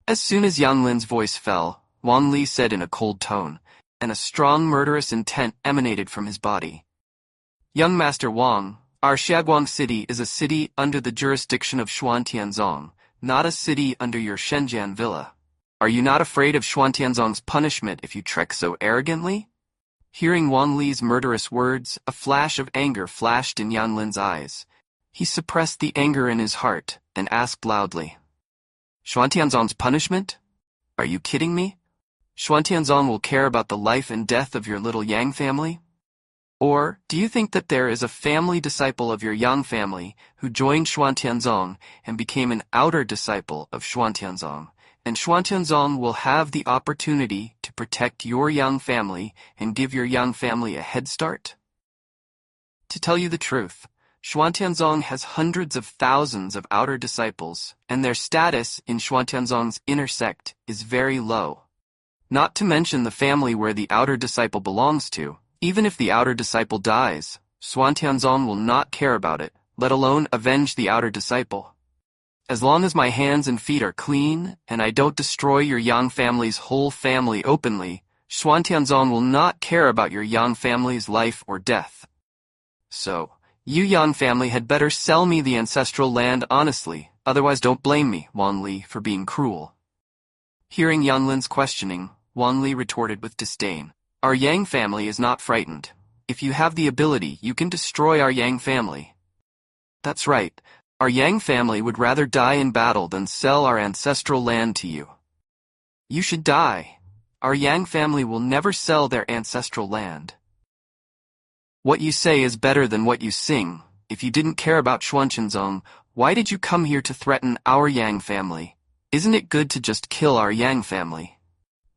As soon as Yang Lin's voice fell, Wang Li said in a cold tone, and a strong murderous intent emanated from his body. Young Master Wang, our Shaguang City is a city under the jurisdiction of Xuantianzong, not a city under your Shenzhen villa. Are you not afraid of Xuantianzong's punishment if you trek so arrogantly? Hearing Wan Li's murderous words, a flash of anger flashed in Yan Lin's eyes. He suppressed the anger in his heart and asked loudly, Xuantianzong's punishment? Are you kidding me? Xuantianzong will care about the life and death of your little Yang family? Or do you think that there is a family disciple of your Yang family who joined Xuantianzong and became an outer disciple of Xuantianzong, and Xuantianzong will have the opportunity to protect your Yang family and give your Yang family a head start? To tell you the truth, Xuantianzong has hundreds of thousands of outer disciples, and their status in Xuantianzong's inner sect is very low. Not to mention the family where the outer disciple belongs to. Even if the outer disciple dies, Xuantianzong will not care about it, let alone avenge the outer disciple. As long as my hands and feet are clean, and I don't destroy your Yang family's whole family openly, Xuantianzong will not care about your Yang family's life or death. So, you Yang family had better sell me the ancestral land honestly, otherwise don't blame me, Wan Li, for being cruel. Hearing Yan Lin's questioning, Wan Li retorted with disdain. Our Yang family is not frightened. If you have the ability, you can destroy our Yang family. That's right. Our Yang family would rather die in battle than sell our ancestral land to you. You should die. Our Yang family will never sell their ancestral land. What you say is better than what you sing. If you didn't care about Xuantianzong, why did you come here to threaten our Yang family? Isn't it good to just kill our Yang family?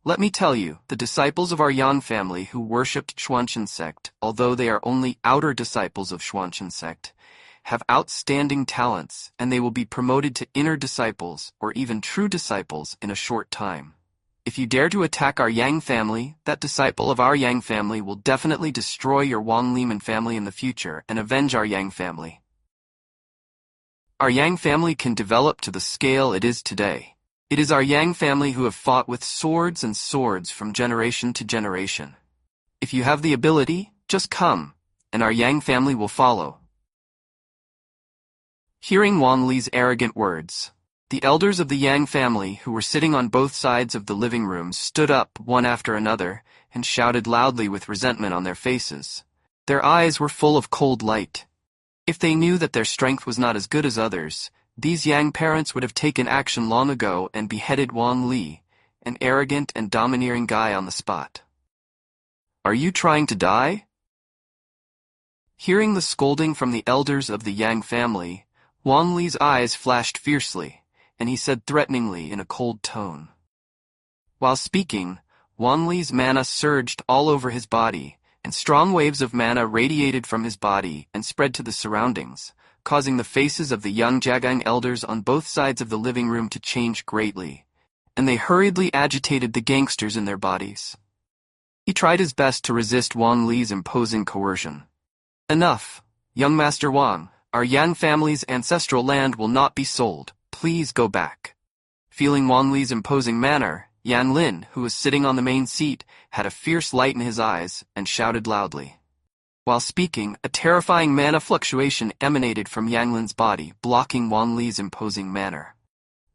Let me tell you, the disciples of our Yang family who worshipped Xuantian sect, although they are only outer disciples of Xuantian sect, have outstanding talents, and they will be promoted to inner disciples, or even true disciples, in a short time. If you dare to attack our Yang family, that disciple of our Yang family will definitely destroy your Wan Liman family in the future and avenge our Yang family. Our Yang family can develop to the scale it is today. It is our Yang family who have fought with swords and swords from generation to generation. If you have the ability, just come, and our Yang family will follow. Hearing Wan Li's arrogant words, the elders of the Yang family who were sitting on both sides of the living room stood up one after another and shouted loudly with resentment on their faces. Their eyes were full of cold light. If they knew that their strength was not as good as others, these Yang parents would have taken action long ago and beheaded Wan Li, an arrogant and domineering guy on the spot. Are you trying to die? Hearing the scolding from the elders of the Yang family, Wan Li's eyes flashed fiercely, and he said threateningly in a cold tone. While speaking, Wan Li's mana surged all over his body, and strong waves of mana radiated from his body and spread to the surroundings, causing the faces of the young Jagang elders on both sides of the living room to change greatly, and they hurriedly agitated the gangsters in their bodies. He tried his best to resist Wan Li's imposing coercion. Enough, young Master Wang, our Yang family's ancestral land will not be sold, please go back. Feeling Wan Li's imposing manner, Yan Lin, who was sitting on the main seat, had a fierce light in his eyes and shouted loudly. While speaking, a terrifying mana fluctuation emanated from Yang Lin's body, blocking Wan Li's imposing manner.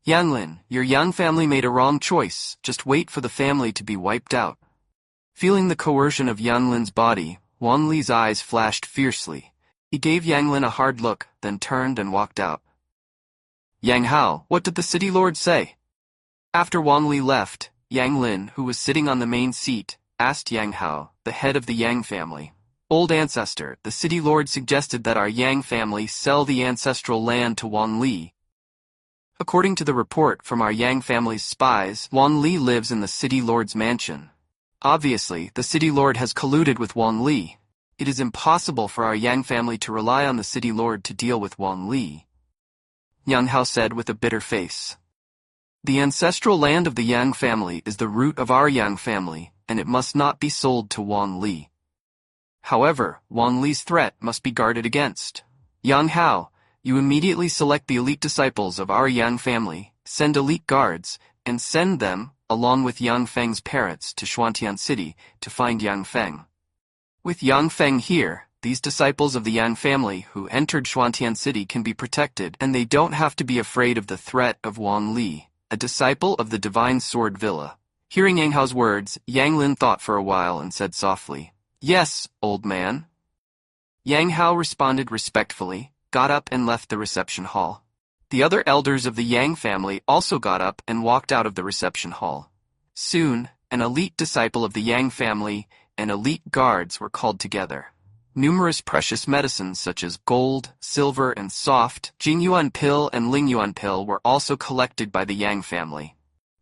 Yan Lin, your Yang family made a wrong choice, just wait for the family to be wiped out. Feeling the coercion of Yan Lin's body, Wan Li's eyes flashed fiercely. He gave Yang Lin a hard look, then turned and walked out. Yang Hao, what did the city lord say? After Wan Li left, Yang Lin, who was sitting on the main seat, asked Yang Hao, the head of the Yang family. Old ancestor, the city lord suggested that our Yang family sell the ancestral land to Wan Li. According to the report from our Yang family's spies, Wan Li lives in the city lord's mansion. Obviously, the city lord has colluded with Wan Li. It is impossible for our Yang family to rely on the city lord to deal with Wan Li. Yang Hao said with a bitter face. The ancestral land of the Yang family is the root of our Yang family, and it must not be sold to Wan Li. However, Wan Li's threat must be guarded against. Yang Hao, you immediately select the elite disciples of our Yang family, send elite guards, and send them, along with Yang Feng's parents, to Xuantian City to find Yang Feng. With Yang Feng here, These disciples of the Yang family who entered Xuantian City can be protected, and they don't have to be afraid of the threat of Wang Li, a disciple of the Divine Sword Villa. Hearing Yang Hao's words, Yang Lin thought for a while and said softly, "Yes, old man." Yang Hao responded respectfully, got up and left the reception hall. The other elders of the Yang family also got up and walked out of the reception hall. Soon, an elite disciple of the Yang family and elite guards were called together. Numerous precious medicines such as gold, silver, and soft Jingyuan pill and Lingyuan pill were also collected by the Yang family.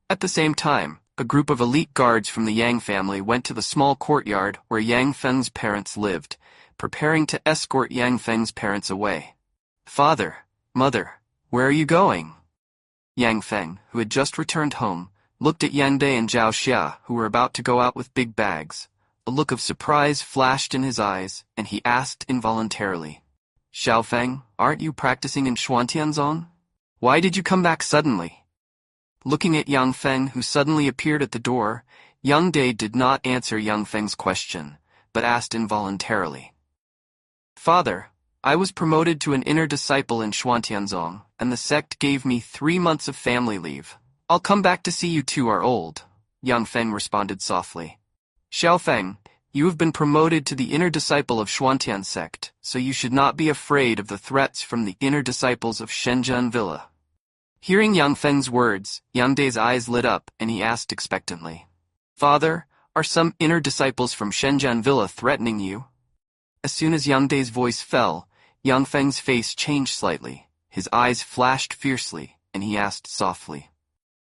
At the same time, a group of elite guards from the Yang family went to the small courtyard where Yang Feng's parents lived, preparing to escort Yang Feng's parents away. "Father, mother, where are you going?" Yang Feng, who had just returned home, looked at Yang Dai and Zhao Xia, who were about to go out with big bags. A look of surprise flashed in his eyes, and he asked involuntarily, "Xiao Feng, aren't you practicing in Xuantianzong? Why did you come back suddenly?" Looking at Yang Feng, who suddenly appeared at the door, Yang Dai did not answer Yang Feng's question, but asked involuntarily, "Father, I was promoted to an inner disciple in Xuantianzong, and the sect gave me 3 months of family leave. I'll come back to see you two are old," Yang Feng responded softly. "Xiao Feng, you have been promoted to the inner disciple of Xuantian sect, so you should not be afraid of the threats from the inner disciples of Shenzhen Villa." Hearing Yang Feng's words, Yang Dai's eyes lit up, and he asked expectantly, "Father, are some inner disciples from Shenzhen Villa threatening you?" As soon as Yang Dai's voice fell, Yang Feng's face changed slightly, his eyes flashed fiercely, and he asked softly,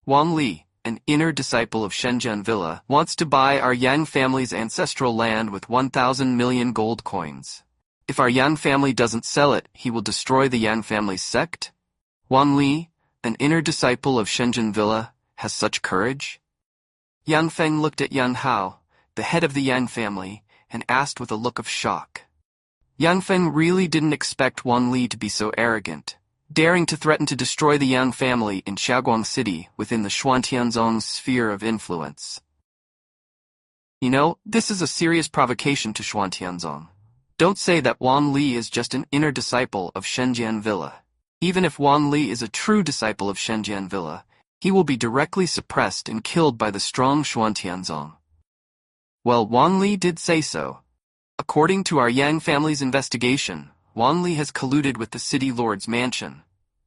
"Wang Li, an inner disciple of Shenzhen Villa, wants to buy our Yang family's ancestral land with 1,000 million gold coins. If our Yang family doesn't sell it, he will destroy the Yang family's sect? Wang Li, an inner disciple of Shenzhen Villa, has such courage?" Yang Feng looked at Yang Hao, the head of the Yang family, and asked with a look of shock. Yang Feng really didn't expect Wang Li to be so arrogant, daring to threaten to destroy the Yang family in Xiaoguang City within the Xuantianzong's sphere of influence. "You know, this is a serious provocation to Xuantianzong. Don't say that Wang Li is just an inner disciple of Shenzhen Villa. Even if Wang Li is a true disciple of Shenzhen Villa, he will be directly suppressed and killed by the strong Xuantianzong." Well, Wang Li did say so. According to our Yang family's investigation, Wang Li has colluded with the city lord's mansion.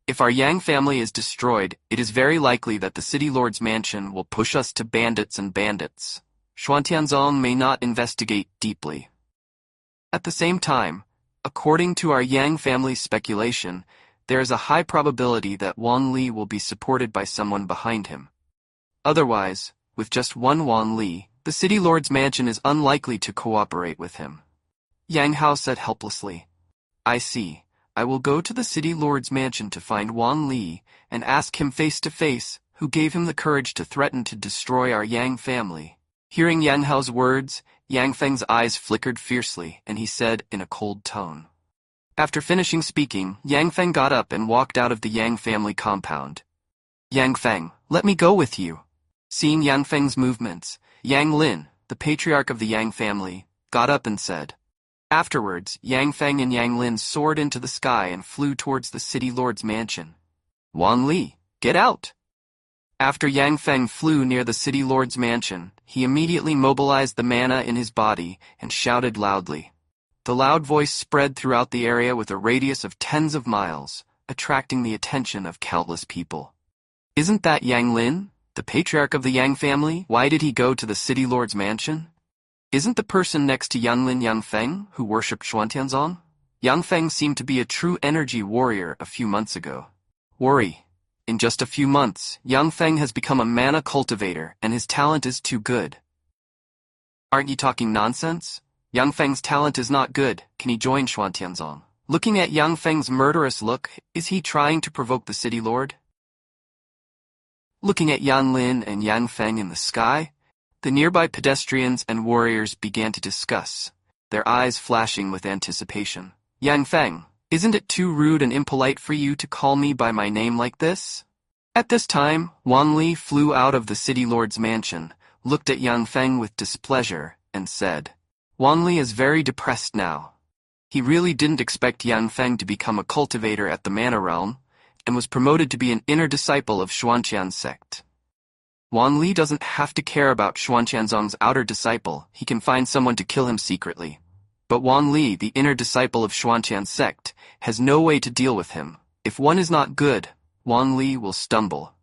If our Yang family is destroyed, it is very likely that the city lord's mansion will push us to bandits and bandits. Xuantianzong may not investigate deeply. At the same time, according to our Yang family's speculation, there is a high probability that Wang Li will be supported by someone behind him. Otherwise, with just one Wang Li, the city lord's mansion is unlikely to cooperate with him. Yang Hao said helplessly, "I see. I will go to the city lord's mansion to find Wang Li and ask him face to face who gave him the courage to threaten to destroy our Yang family." Hearing Yang Hao's words, Yang Feng's eyes flickered fiercely, and he said in a cold tone. After finishing speaking, Yang Feng got up and walked out of the Yang family compound. "Yang Feng, let me go with you." Seeing Yang Feng's movements, Yang Lin, the patriarch of the Yang family, got up and said. Afterwards, Yang Feng and Yang Lin soared into the sky and flew towards the city lord's mansion. "Wang Li, get out!" After Yang Feng flew near the city lord's mansion, he immediately mobilized the mana in his body and shouted loudly. The loud voice spread throughout the area with a radius of tens of miles, attracting the attention of countless people. "Isn't that Yang Lin, the patriarch of the Yang family? Why did he go to the city lord's mansion? Isn't the person next to Yang Lin Yang Feng, who worshipped Xuantianzong? Yang Feng seemed to be a true energy warrior a few months ago. Worry. In just a few months, Yang Feng has become a mana cultivator, and his talent is too good." "Aren't you talking nonsense? Yang Feng's talent is not good. Can he join Xuantianzong?" Looking at Yang Feng's murderous look, is he trying to provoke the city lord? Looking at Yang Lin and Yang Feng in the sky, the nearby pedestrians and warriors began to discuss, their eyes flashing with anticipation. "Yang Feng, isn't it too rude and impolite for you to call me by my name like this?" At this time, Wang Li flew out of the city lord's mansion, looked at Yang Feng with displeasure, and said, "Wang Li is very depressed now. He really didn't expect Yang Feng to become a cultivator at the Mana realm, and was promoted to be an inner disciple of Xuanqian's sect. Wan Li doesn't have to care about Xuanqianzong's outer disciple, he can find someone to kill him secretly. But Wan Li, the inner disciple of Xuanqian's sect, has no way to deal with him. If one is not good, Wan Li will stumble.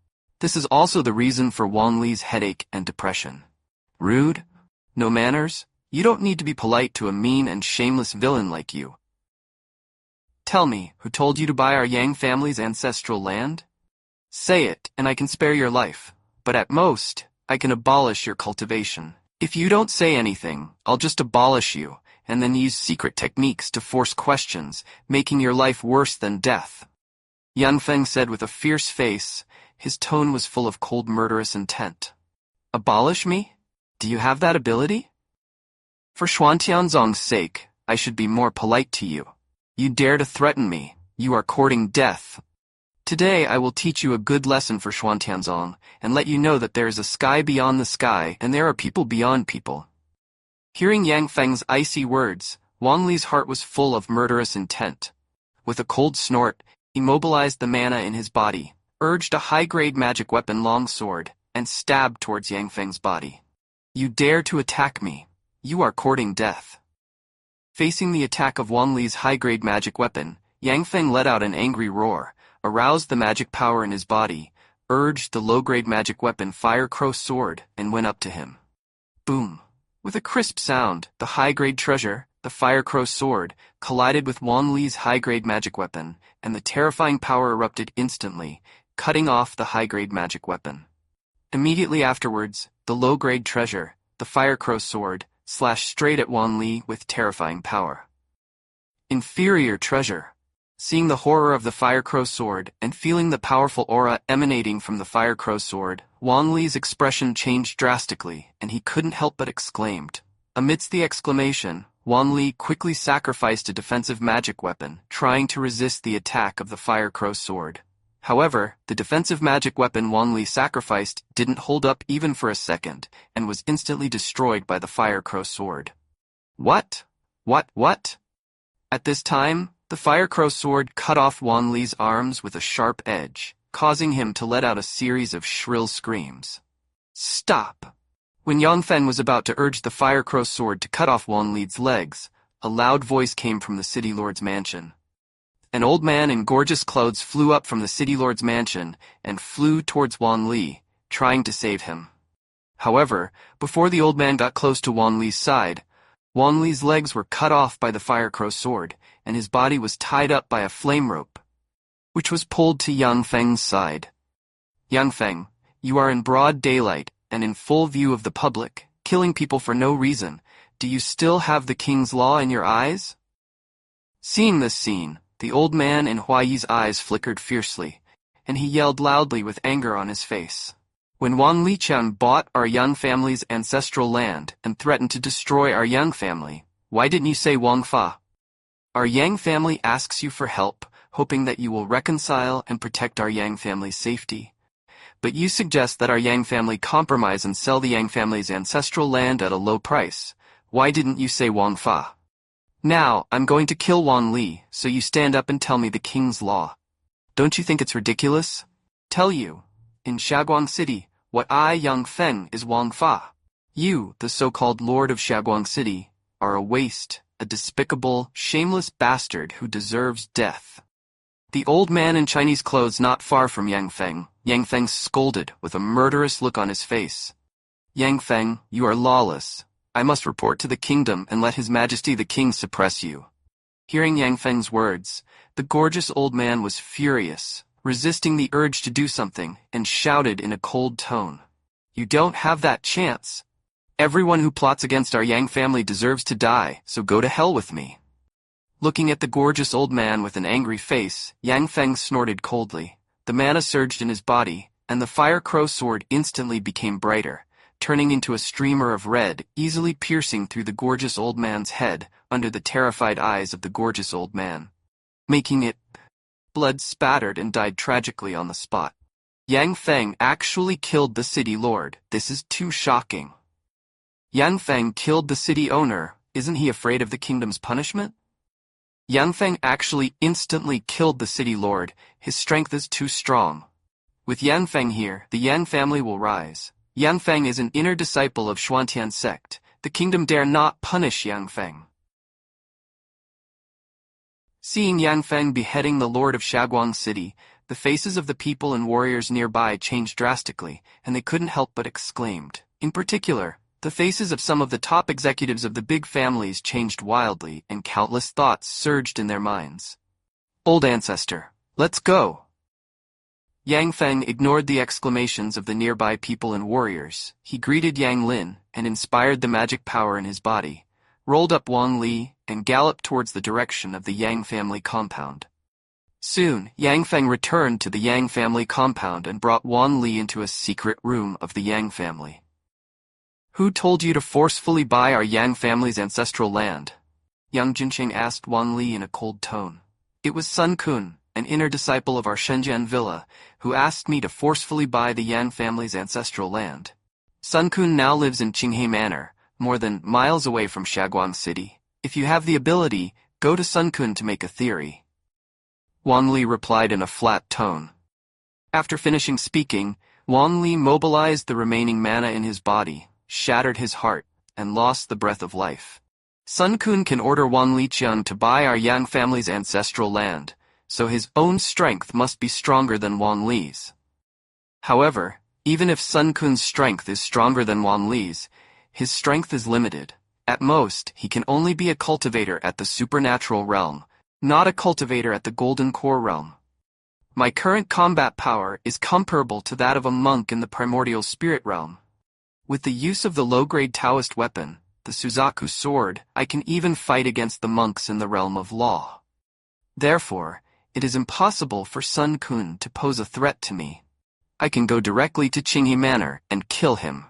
This is also the reason for Wan Li's headache and depression. Rude? No manners? You don't need to be polite to a mean and shameless villain like you. Tell me, who told you to buy our Yang family's ancestral land? Say it, and I can spare your life. But at most, I can abolish your cultivation. If you don't say anything, I'll just abolish you, and then use secret techniques to force questions, making your life worse than death. Yan Feng said with a fierce face. His tone was full of cold murderous intent. Abolish me? Do you have that ability? For Xuantianzong's sake, I should be more polite to you. You dare to threaten me. You are courting death. Today I will teach you a good lesson for Xuantianzong, and let you know that there is a sky beyond the sky, and there are people beyond people. Hearing Yang Feng's icy words, Wang Li's heart was full of murderous intent. With a cold snort, he mobilized the mana in his body, urged a high-grade magic weapon longsword, and stabbed towards Yang Feng's body. You dare to attack me. You are courting death. Facing the attack of Wang Li's high-grade magic weapon, Yang Feng let out an angry roar, aroused the magic power in his body, urged the low-grade magic weapon Fire Crow Sword, and went up to him. Boom! With a crisp sound, the high-grade treasure, the Fire Crow Sword, collided with Wang Li's high-grade magic weapon, and the terrifying power erupted instantly, cutting off the high-grade magic weapon. Immediately afterwards, the low-grade treasure, the Fire Crow Sword, slashed straight at Wang Li with terrifying power. Inferior treasure. Seeing the horror of the Fire Crow Sword and feeling the powerful aura emanating from the Fire Crow Sword, Wang Li's expression changed drastically, and he couldn't help but exclaimed. Amidst the exclamation, Wang Li quickly sacrificed a defensive magic weapon, trying to resist the attack of the Fire Crow Sword. However, the defensive magic weapon Wang Li sacrificed didn't hold up even for a second, and was instantly destroyed by the Fire Crow Sword. What? What? At this time, the Fire Crow Sword cut off Wang Li's arms with a sharp edge, causing him to let out a series of shrill screams. Stop! When Yang Feng was about to urge the Fire Crow Sword to cut off Wang Li's legs, a loud voice came from the city lord's mansion. An old man in gorgeous clothes flew up from the city lord's mansion and flew towards Wang Li, trying to save him. However, before the old man got close to Wang Li's side, Wang Li's legs were cut off by the Fire Crow Sword, and his body was tied up by a flame rope, which was pulled to Yang Feng's side. Yang Feng, you are in broad daylight and in full view of the public, killing people for no reason. Do you still have the king's law in your eyes? Seeing this scene, the old man in Huayi's eyes flickered fiercely, and he yelled loudly with anger on his face. When Wang Liqian bought our Yang family's ancestral land and threatened to destroy our Yang family, why didn't you say Wang Fa? Our Yang family asks you for help, hoping that you will reconcile and protect our Yang family's safety. But you suggest that our Yang family compromise and sell the Yang family's ancestral land at a low price. Why didn't you say Wang Fa? Now, I'm going to kill Wang Li, so you stand up and tell me the king's law. Don't you think it's ridiculous? Tell you, in Shaguang City, what I, Yang Feng, is Wang Fa. You, the so-called Lord of Shaguang City, are a waste, a despicable, shameless bastard who deserves death. The old man in Chinese clothes not far from Yang Feng scolded with a murderous look on his face. Yang Feng, you are lawless. I must report to the kingdom and let His Majesty the King suppress you. Hearing Yang Feng's words, the gorgeous old man was furious, resisting the urge to do something, and shouted in a cold tone. You don't have that chance. Everyone who plots against our Yang family deserves to die, so go to hell with me. Looking at the gorgeous old man with an angry face, Yang Feng snorted coldly. The mana surged in his body, and the Fire Crow Sword instantly became brighter, turning into a streamer of red, easily piercing through the gorgeous old man's head under the terrified eyes of the gorgeous old man, making it blood spattered and died tragically on the spot. Yang Feng actually killed the city lord. This is too shocking. Yang Feng killed the city owner. Isn't he afraid of the kingdom's punishment? Yang Feng actually instantly killed the city lord. His strength is too strong. With Yang Feng here, the Yang family will rise. Yang Feng is an inner disciple of Xuantian sect. The kingdom dare not punish Yang Feng. Seeing Yang Feng beheading the lord of Shaguang City, the faces of the people and warriors nearby changed drastically, and they couldn't help but exclaimed. In particular, the faces of some of the top executives of the big families changed wildly, and countless thoughts surged in their minds. Old ancestor, let's go! Yang Feng ignored the exclamations of the nearby people and warriors. He greeted Yang Lin and inspired the magic power in his body, rolled up Wang Li, and galloped towards the direction of the Yang family compound. Soon, Yang Feng returned to the Yang family compound and brought Wang Li into a secret room of the Yang family. Who told you to forcefully buy our Yang family's ancestral land? Yang Jinqing asked Wang Li in a cold tone. It was Sun Kun, an inner disciple of our Shenzhen villa, who asked me to forcefully buy the Yang family's ancestral land. Sun Kun now lives in Qinghe Manor, more than miles away from Shaguang City. If you have the ability, go to Sun Kun to make a theory. Wang Li replied in a flat tone. After finishing speaking, Wang Li mobilized the remaining mana in his body, shattered his heart, and lost the breath of life. Sun Kun can order Wang Liqiang to buy our Yang family's ancestral land, so his own strength must be stronger than Wang Li's. However, even if Sun Kun's strength is stronger than Wang Li's, his strength is limited. At most, he can only be a cultivator at the supernatural realm, not a cultivator at the golden core realm. My current combat power is comparable to that of a monk in the primordial spirit realm. With the use of the low-grade Taoist weapon, the Suzaku sword, I can even fight against the monks in the realm of law. Therefore, it is impossible for Sun Kun to pose a threat to me. I can go directly to Qinghe Manor and kill him.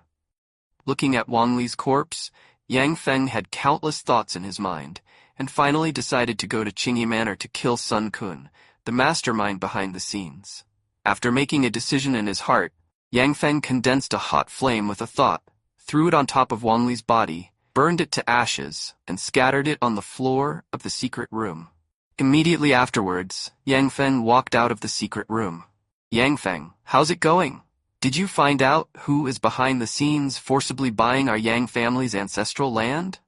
Looking at Wang Li's corpse, Yang Feng had countless thoughts in his mind, and finally decided to go to Qinghe Manor to kill Sun Kun, the mastermind behind the scenes. After making a decision in his heart, Yang Feng condensed a hot flame with a thought, threw it on top of Wang Li's body, burned it to ashes, and scattered it on the floor of the secret room. Immediately afterwards, Yang Feng walked out of the secret room. Yang Feng, how's it going? Did you find out who is behind the scenes forcibly buying our Yang family's ancestral land?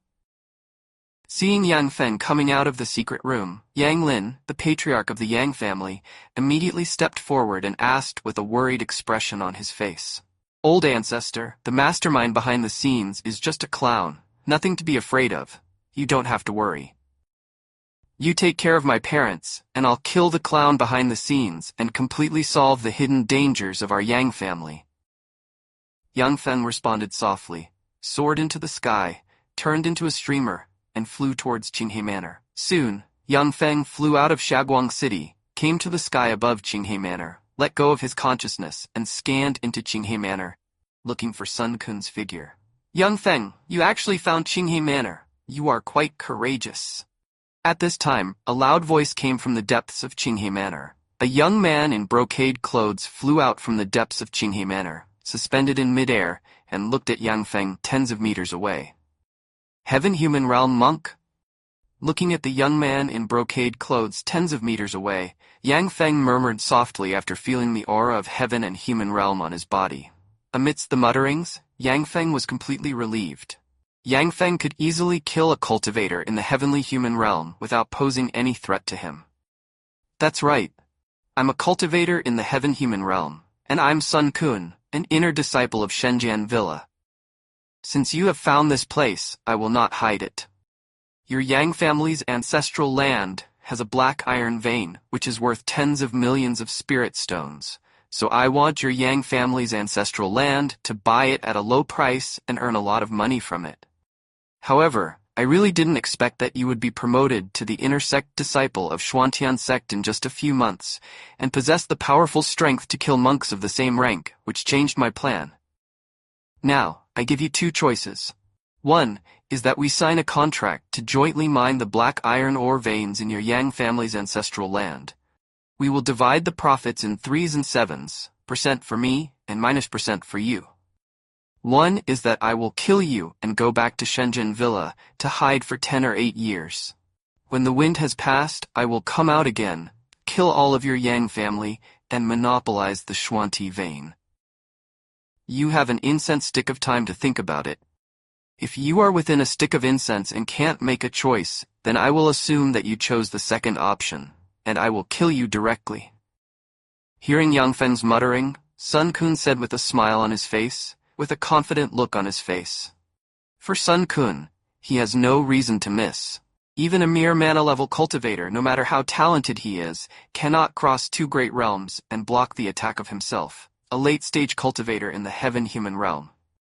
Seeing Yang Feng coming out of the secret room, Yang Lin, the patriarch of the Yang family, immediately stepped forward and asked with a worried expression on his face. Old ancestor, the mastermind behind the scenes is just a clown, nothing to be afraid of. You don't have to worry. You take care of my parents, and I'll kill the clown behind the scenes and completely solve the hidden dangers of our Yang family. Yang Feng responded softly, soared into the sky, turned into a streamer, and flew towards Qinghe Manor. Soon, Yang Feng flew out of Shaguang City, came to the sky above Qinghe Manor, let go of his consciousness, and scanned into Qinghe Manor, looking for Sun Kun's figure. Yang Feng, you actually found Qinghe Manor. You are quite courageous. At this time, a loud voice came from the depths of Qinghe Manor. A young man in brocade clothes flew out from the depths of Qinghe Manor, suspended in midair, and looked at Yang Feng tens of meters away. Heaven Human Realm Monk? Looking at the young man in brocade clothes tens of meters away, Yang Feng murmured softly after feeling the aura of heaven and human realm on his body. Amidst the mutterings, Yang Feng was completely relieved. Yang Feng could easily kill a cultivator in the heavenly human realm without posing any threat to him. That's right. I'm a cultivator in the heaven human realm, and I'm Sun Kun, an inner disciple of Shenzhen Villa. Since you have found this place, I will not hide it. Your Yang family's ancestral land has a black iron vein, which is worth tens of millions of spirit stones, so I want your Yang family's ancestral land to buy it at a low price and earn a lot of money from it. However, I really didn't expect that you would be promoted to the inner sect disciple of Xuantian sect in just a few months, and possess the powerful strength to kill monks of the same rank, which changed my plan. Now, I give you two choices. One is that we sign a contract to jointly mine the black iron ore veins in your Yang family's ancestral land. We will divide the profits in 3s and 7s, % for me and -% for you. One is that I will kill you and go back to Shenzhen Villa to hide for 10 or 8 years. When the wind has passed, I will come out again, kill all of your Yang family, and monopolize the Xuanti vein. You have an incense stick of time to think about it. If you are within a stick of incense and can't make a choice, then I will assume that you chose the second option, and I will kill you directly. Hearing Yang Feng's muttering, Sun Kun said with a smile on his face, with a confident look on his face. For Sun Kun, he has no reason to miss. Even a mere mana-level cultivator, no matter how talented he is, cannot cross two great realms and block the attack of himself, a late-stage cultivator in the heaven-human realm.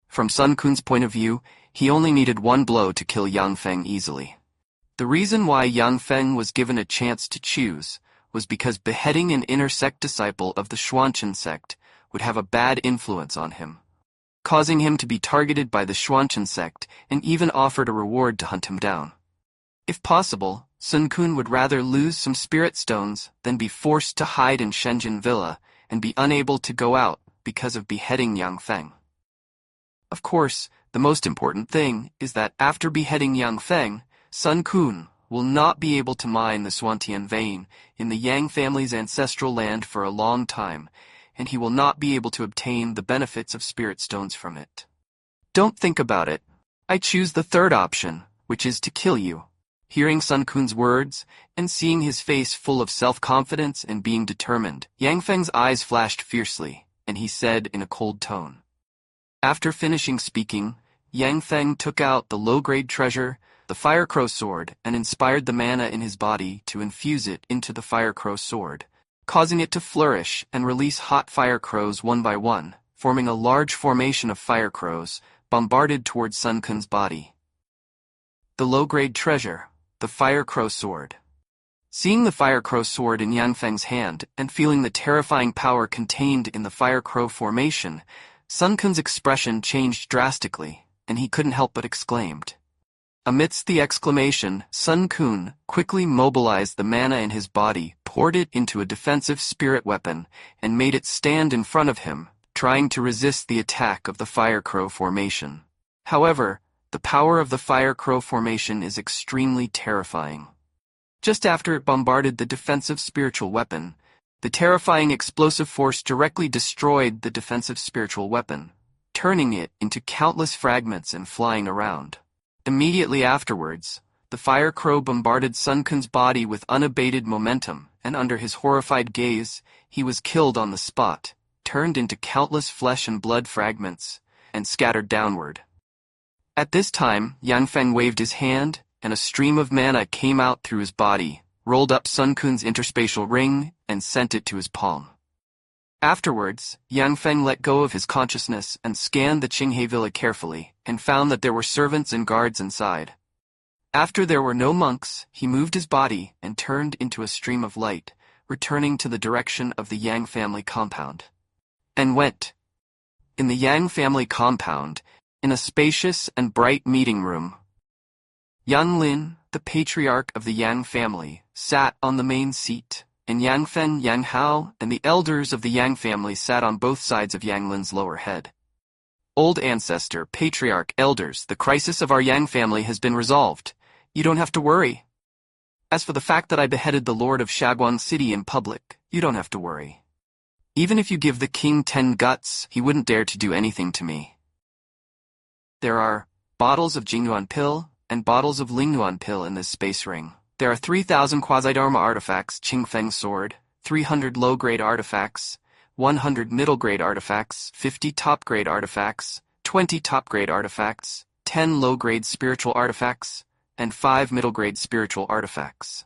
From Sun Kun's point of view, he only needed one blow to kill Yang Feng easily. The reason why Yang Feng was given a chance to choose was because beheading an inner sect disciple of the Xuanchen sect would have a bad influence on him, causing him to be targeted by the Xuanchen sect and even offered a reward to hunt him down. If possible, Sun Kun would rather lose some spirit stones than be forced to hide in Shenzhen Villa and be unable to go out because of beheading Yang Feng. Of course, the most important thing is that after beheading Yang Feng, Sun Kun will not be able to mine the Xuantian vein in the Yang family's ancestral land for a long time, and he will not be able to obtain the benefits of spirit stones from it. Don't think about it. I choose the third option, which is to kill you. Hearing Sun Kun's words, and seeing his face full of self-confidence and being determined, Yang Feng's eyes flashed fiercely, and he said in a cold tone. After finishing speaking, Yang Feng took out the low-grade treasure, the Fire Crow sword, and inspired the mana in his body to infuse it into the Fire Crow sword, causing it to flourish and release hot fire crows one by one, forming a large formation of fire crows, bombarded towards Sun Kun's body. The low-grade treasure, the Fire Crow sword. Seeing the Fire Crow sword in Yang Feng's hand and feeling the terrifying power contained in the Fire Crow formation, Sun Kun's expression changed drastically, and he couldn't help but exclaimed. Amidst the exclamation, Sun Kun quickly mobilized the mana in his body, poured it into a defensive spirit weapon, and made it stand in front of him, trying to resist the attack of the Fire Crow formation. However, the power of the Fire Crow formation is extremely terrifying. Just after it bombarded the defensive spiritual weapon, the terrifying explosive force directly destroyed the defensive spiritual weapon, turning it into countless fragments and flying around. Immediately afterwards, the Fire Crow bombarded Sun Kun's body with unabated momentum, and under his horrified gaze, he was killed on the spot, turned into countless flesh and blood fragments, and scattered downward. At this time, Yang Feng waved his hand, and a stream of mana came out through his body, rolled up Sun Kun's interspatial ring, and sent it to his palm. Afterwards, Yang Feng let go of his consciousness and scanned the Qinghe villa carefully, and found that there were servants and guards inside. After there were no monks, he moved his body and turned into a stream of light, returning to the direction of the Yang family compound. And went. In the Yang family compound, in a spacious and bright meeting room, Yang Lin, the patriarch of the Yang family, sat on the main seat, and Yang Fen, Yang Hao, and the elders of the Yang family sat on both sides of Yang Lin's lower head. Old ancestor, patriarch, elders, the crisis of our Yang family has been resolved. You don't have to worry. As for the fact that I beheaded the lord of Shaguan City in public, you don't have to worry. Even if you give the king 10 guts, he wouldn't dare to do anything to me. There are bottles of Jingyuan pill and bottles of Lingyuan pill in this space ring. There are 3,000 quasi-dharma artifacts, Qingfeng sword, 300 low-grade artifacts, 100 middle-grade artifacts, 50 top-grade artifacts, 20 top-grade artifacts, 10 low-grade spiritual artifacts, and 5 middle-grade spiritual artifacts.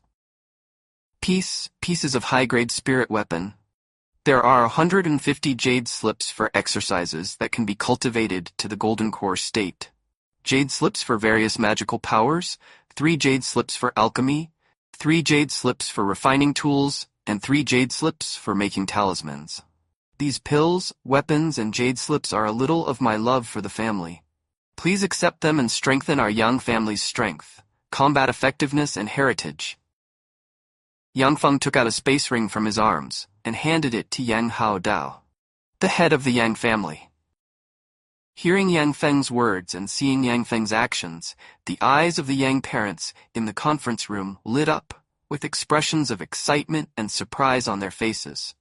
Pieces of high-grade spirit weapon. There are 150 jade slips for exercises that can be cultivated to the golden core state. Jade slips for various magical powers, 3 jade slips for alchemy, 3 jade slips for refining tools, and 3 jade slips for making talismans. These pills, weapons, and jade slips are a little of my love for the family. Please accept them and strengthen our Yang family's strength, combat effectiveness, and heritage. Yang Feng took out a space ring from his arms and handed it to Yang Hao Dao, the head of the Yang family. Hearing Yang Feng's words and seeing Yang Feng's actions, the eyes of the Yang parents in the conference room lit up, with expressions of excitement and surprise on their faces.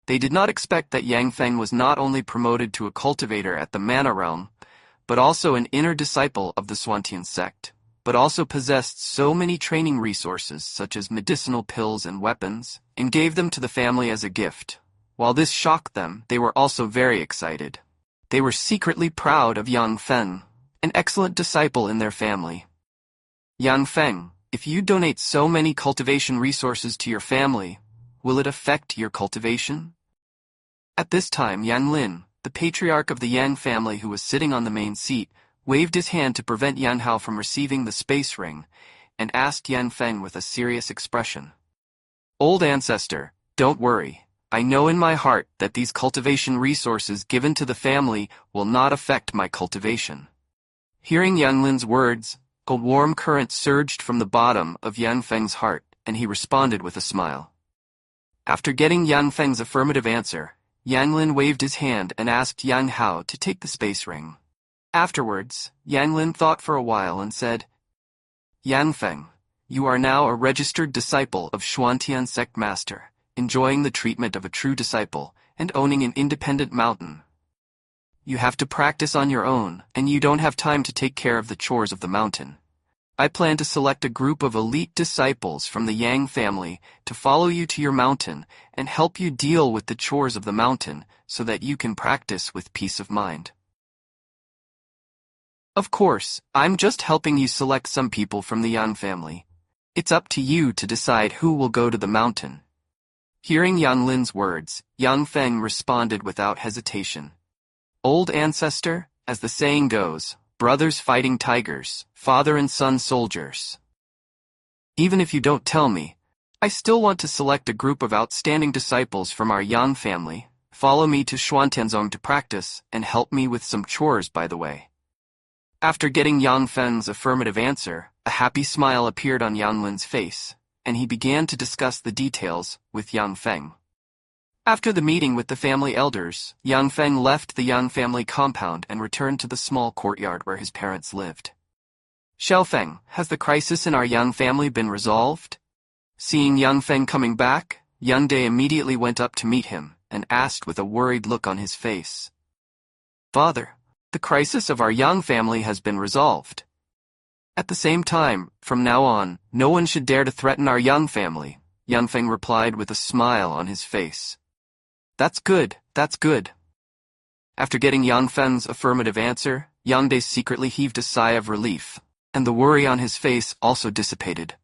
They did not expect that Yang Feng was not only promoted to a cultivator at the Manhwa realm, but also an inner disciple of the Swantian sect, but also possessed so many training resources such as medicinal pills and weapons, and gave them to the family as a gift. While this shocked them, they were also very excited. They were secretly proud of Yang Feng, an excellent disciple in their family. Yang Feng, if you donate so many cultivation resources to your family, will it affect your cultivation? At this time, Yang Lin, the patriarch of the Yang family who was sitting on the main seat, waved his hand to prevent Yang Hao from receiving the space ring, and asked Yang Feng with a serious expression. Old ancestor, don't worry. I know in my heart that these cultivation resources given to the family will not affect my cultivation. Hearing Yang Lin's words, a warm current surged from the bottom of Yang Feng's heart, and he responded with a smile. After getting Yang Feng's affirmative answer, Yang Lin waved his hand and asked Yang Hao to take the space ring. Afterwards, Yang Lin thought for a while and said, Yang Feng, you are now a registered disciple of Xuantian sect master, enjoying the treatment of a true disciple, and owning an independent mountain. You have to practice on your own, and you don't have time to take care of the chores of the mountain. I plan to select a group of elite disciples from the Yang family to follow you to your mountain and help you deal with the chores of the mountain so that you can practice with peace of mind. Of course, I'm just helping you select some people from the Yang family. It's up to you to decide who will go to the mountain. Hearing Yang Lin's words, Yang Feng responded without hesitation. Old ancestor, as the saying goes, brothers fighting tigers, father and son soldiers. Even if you don't tell me, I still want to select a group of outstanding disciples from our Yang family, follow me to Xuantianzong to practice, and help me with some chores by the way. After getting Yang Feng's affirmative answer, a happy smile appeared on Yang Lin's face, and he began to discuss the details with Yang Feng. After the meeting with the family elders, Yang Feng left the Yang family compound and returned to the small courtyard where his parents lived. Xiao Feng, has the crisis in our Yang family been resolved? Seeing Yang Feng coming back, Yang Day immediately went up to meet him and asked with a worried look on his face. Father, the crisis of our Yang family has been resolved. At the same time, from now on, no one should dare to threaten our Yang family, Yang Feng replied with a smile on his face. That's good, that's good. After getting Yang Feng's affirmative answer, Yang Day secretly heaved a sigh of relief, and the worry on his face also dissipated.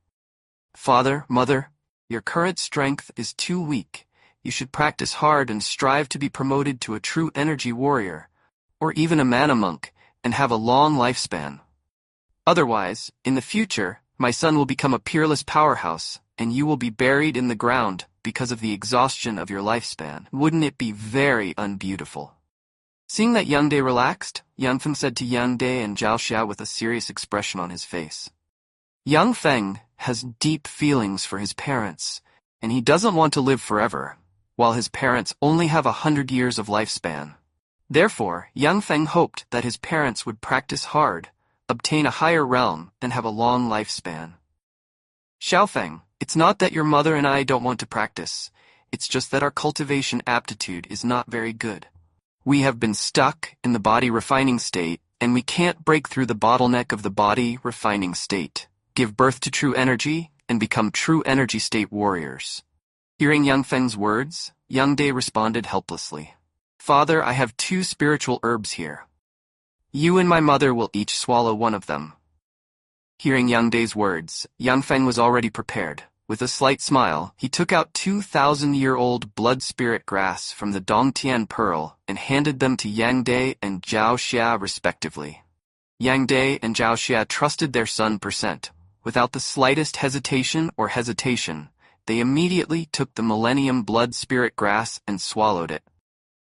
Father, mother, your current strength is too weak. You should practice hard and strive to be promoted to a true energy warrior, or even a mana monk, and have a long lifespan. Otherwise, in the future, my son will become a peerless powerhouse, and you will be buried in the ground because of the exhaustion of your lifespan. Wouldn't it be very unbeautiful? Seeing that Yang Day relaxed, Yang Feng said to Yang Day and Zhao Xia with a serious expression on his face. Yang Feng has deep feelings for his parents, and he doesn't want to live forever, while his parents only have 100 years of lifespan. Therefore, Yang Feng hoped that his parents would practice hard, obtain a higher realm, and have a long lifespan. Xiaofeng, it's not that your mother and I don't want to practice, it's just that our cultivation aptitude is not very good. We have been stuck in the body refining state, and we can't break through the bottleneck of the body refining state, give birth to true energy, and become true energy state warriors. Hearing Yang Feng's words, Yang Day responded helplessly. Father, I have 2 spiritual herbs here. You and my mother will each swallow one of them. Hearing Yang Day's words, Yang Feng was already prepared. With a slight smile, he took out 2,000-year-old blood spirit grass from the Dongtian pearl and handed them to Yang Day and Zhao Xia respectively. Yang Day and Zhao Xia trusted their son %. Without the slightest hesitation, they immediately took the Millennium Blood Spirit Grass and swallowed it.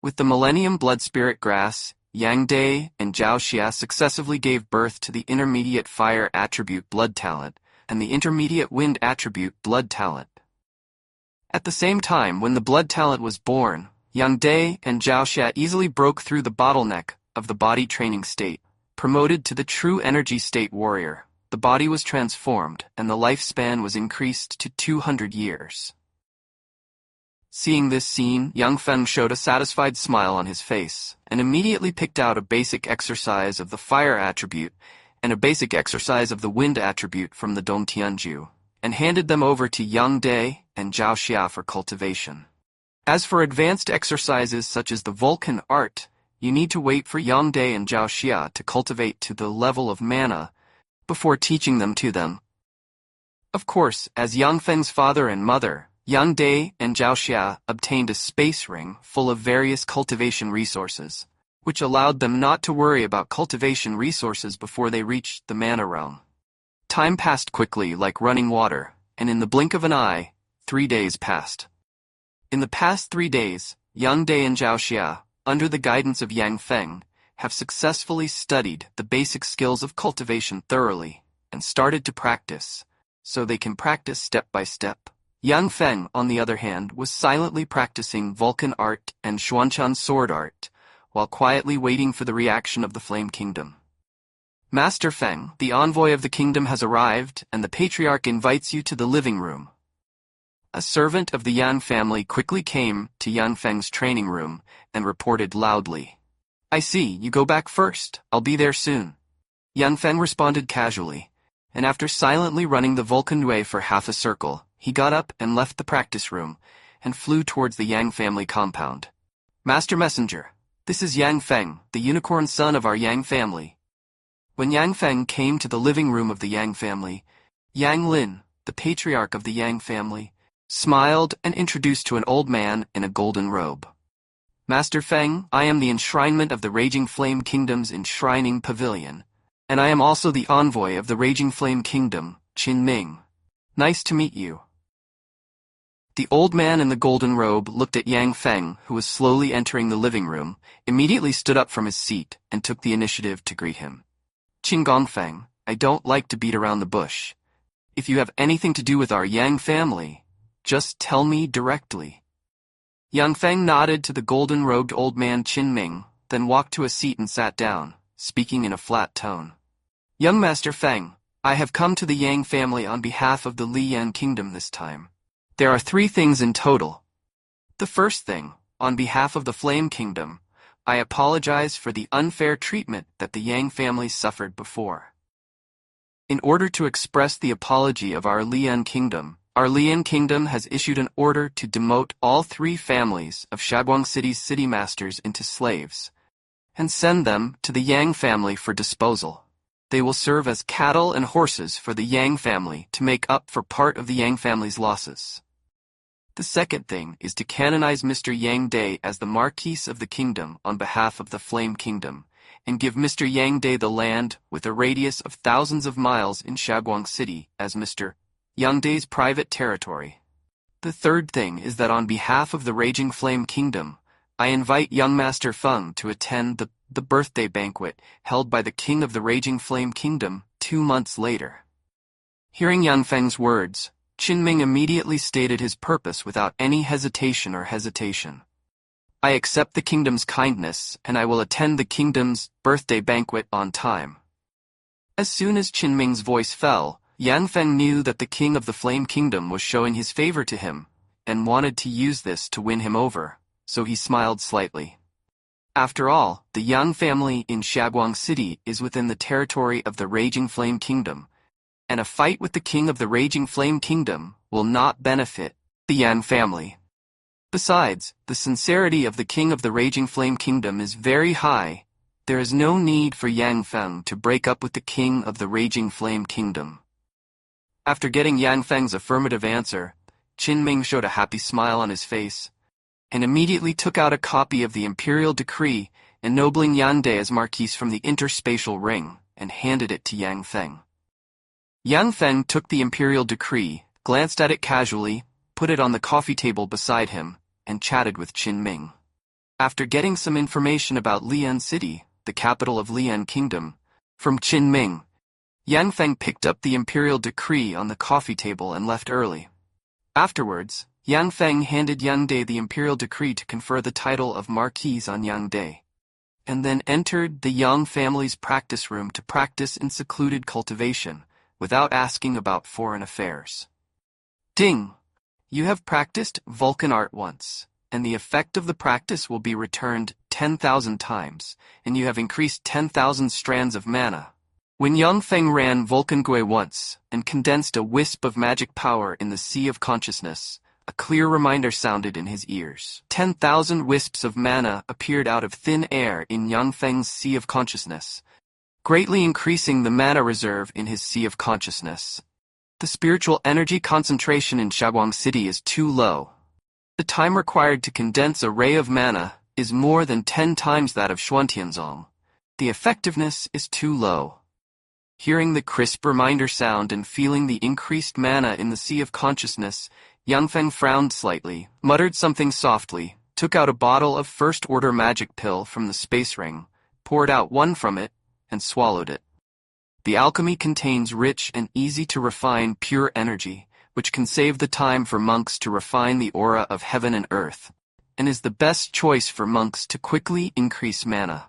With the Millennium Blood Spirit Grass, Yang Day and Zhao Xia successively gave birth to the intermediate fire attribute blood talent and the intermediate wind attribute blood talent. At the same time, when the blood talent was born, Yang Day and Zhao Xia easily broke through the bottleneck of the body training state, promoted to the true energy state warrior. The body was transformed, and the lifespan was increased to 200 years. Seeing this scene, Yang Feng showed a satisfied smile on his face, and immediately picked out a basic exercise of the fire attribute and a basic exercise of the wind attribute from the Dong Tianju, and handed them over to Yang Dai and Zhao Xia for cultivation. As for advanced exercises such as the Vulcan art, you need to wait for Yang Dai and Zhao Xia to cultivate to the level of mana before teaching them to them. Of course, as Yang Feng's father and mother, Yang Dai and Zhao Xia obtained a space ring full of various cultivation resources, which allowed them not to worry about cultivation resources before they reached the mana realm. Time passed quickly like running water, and in the blink of an eye, 3 days passed. In the past 3 days, Yang Dai and Zhao Xia, under the guidance of Yang Feng, have successfully studied the basic skills of cultivation thoroughly and started to practice, so they can practice step by step. Yang Feng, on the other hand, was silently practicing Vulcan art and Xuanchan sword art, while quietly waiting for the reaction of the Flame Kingdom. Master Feng, the envoy of the kingdom has arrived, and the patriarch invites you to the living room. A servant of the Yan family quickly came to Yang Feng's training room and reported loudly, "I see, you go back first. I'll be there soon." Yang Feng responded casually, and after silently running the Vulcan way for half a circle, he got up and left the practice room and flew towards the Yang family compound. "Master Messenger, this is Yang Feng, the unicorn son of our Yang family." When Yang Feng came to the living room of the Yang family, Yang Lin, the patriarch of the Yang family, smiled and introduced to an old man in a golden robe. "Master Feng, I am the enshrinement of the Raging Flame Kingdom's enshrining pavilion, and I am also the envoy of the Raging Flame Kingdom, Qin Ming. Nice to meet you." The old man in the golden robe looked at Yang Feng, who was slowly entering the living room, immediately stood up from his seat and took the initiative to greet him. "Qin Gongfeng, I don't like to beat around the bush. If you have anything to do with our Yang family, just tell me directly." Yang Feng nodded to the golden-robed old man Qin Ming, then walked to a seat and sat down, speaking in a flat tone. "Young Master Feng, I have come to the Yang family on behalf of the Liyan Kingdom this time. There are 3 things in total. The first thing, on behalf of the Flame Kingdom, I apologize for the unfair treatment that the Yang family suffered before. In order to express the apology of our Liyan Kingdom has issued an order to demote all 3 families of Shaguang City's city masters into slaves, and send them to the Yang family for disposal. They will serve as cattle and horses for the Yang family to make up for part of the Yang family's losses. The second thing is to canonize Mr. Yang Dai as the Marquis of the Kingdom on behalf of the Flame Kingdom, and give Mr. Yang Dai the land with a radius of thousands of miles in Shaguang City as Mr. Yang Dai's private territory. The third thing is that on behalf of the Raging Flame Kingdom, I invite young Master Feng to attend the birthday banquet held by the King of the Raging Flame Kingdom 2 months later." Hearing Yang Feng's words, Qin Ming immediately stated his purpose without any hesitation. "I accept the kingdom's kindness, and I will attend the kingdom's birthday banquet on time." As soon as Qin Ming's voice fell, Yang Feng knew that the king of the Flame Kingdom was showing his favor to him, and wanted to use this to win him over, so he smiled slightly. After all, the Yang family in Shaguang City is within the territory of the Raging Flame Kingdom, and a fight with the king of the Raging Flame Kingdom will not benefit the Yang family. Besides, the sincerity of the king of the Raging Flame Kingdom is very high. There is no need for Yang Feng to break up with the king of the Raging Flame Kingdom. After getting Yang Feng's affirmative answer, Qin Ming showed a happy smile on his face, and immediately took out a copy of the imperial decree ennobling Yang Dai as Marquis from the interspatial ring, and handed it to Yang Feng. Yang Feng took the imperial decree, glanced at it casually, put it on the coffee table beside him, and chatted with Qin Ming. After getting some information about Liyan City, the capital of Liyan Kingdom, from Qin Ming, Yang Feng picked up the imperial decree on the coffee table and left early. Afterwards, Yang Feng handed Yang Dai the imperial decree to confer the title of Marquis on Yang Dai. and then entered the Yang family's practice room to practice in secluded cultivation, without asking about foreign affairs. Ding! You have practiced Vulcan art once, and the effect of the practice will be returned 10,000 times, and you have increased 10,000 strands of mana. When Yang Feng ran Vulcan Gui once, and condensed a wisp of magic power in the sea of consciousness, a clear reminder sounded in his ears. 10,000 wisps of mana appeared out of thin air in Yang Feng's sea of consciousness, greatly increasing the mana reserve in his sea of consciousness. The spiritual energy concentration in Shaguang City is too low. The time required to condense a ray of mana is more than 10 times that of Xuantianzong. The effectiveness is too low. Hearing the crisp reminder sound and feeling the increased mana in the sea of consciousness, Yang Feng frowned slightly, muttered something softly, took out a bottle of first-order magic pill from the space ring, poured out one from it, and swallowed it. The alchemy contains rich and easy-to-refine pure energy, which can save the time for monks to refine the aura of heaven and earth, and is the best choice for monks to quickly increase mana.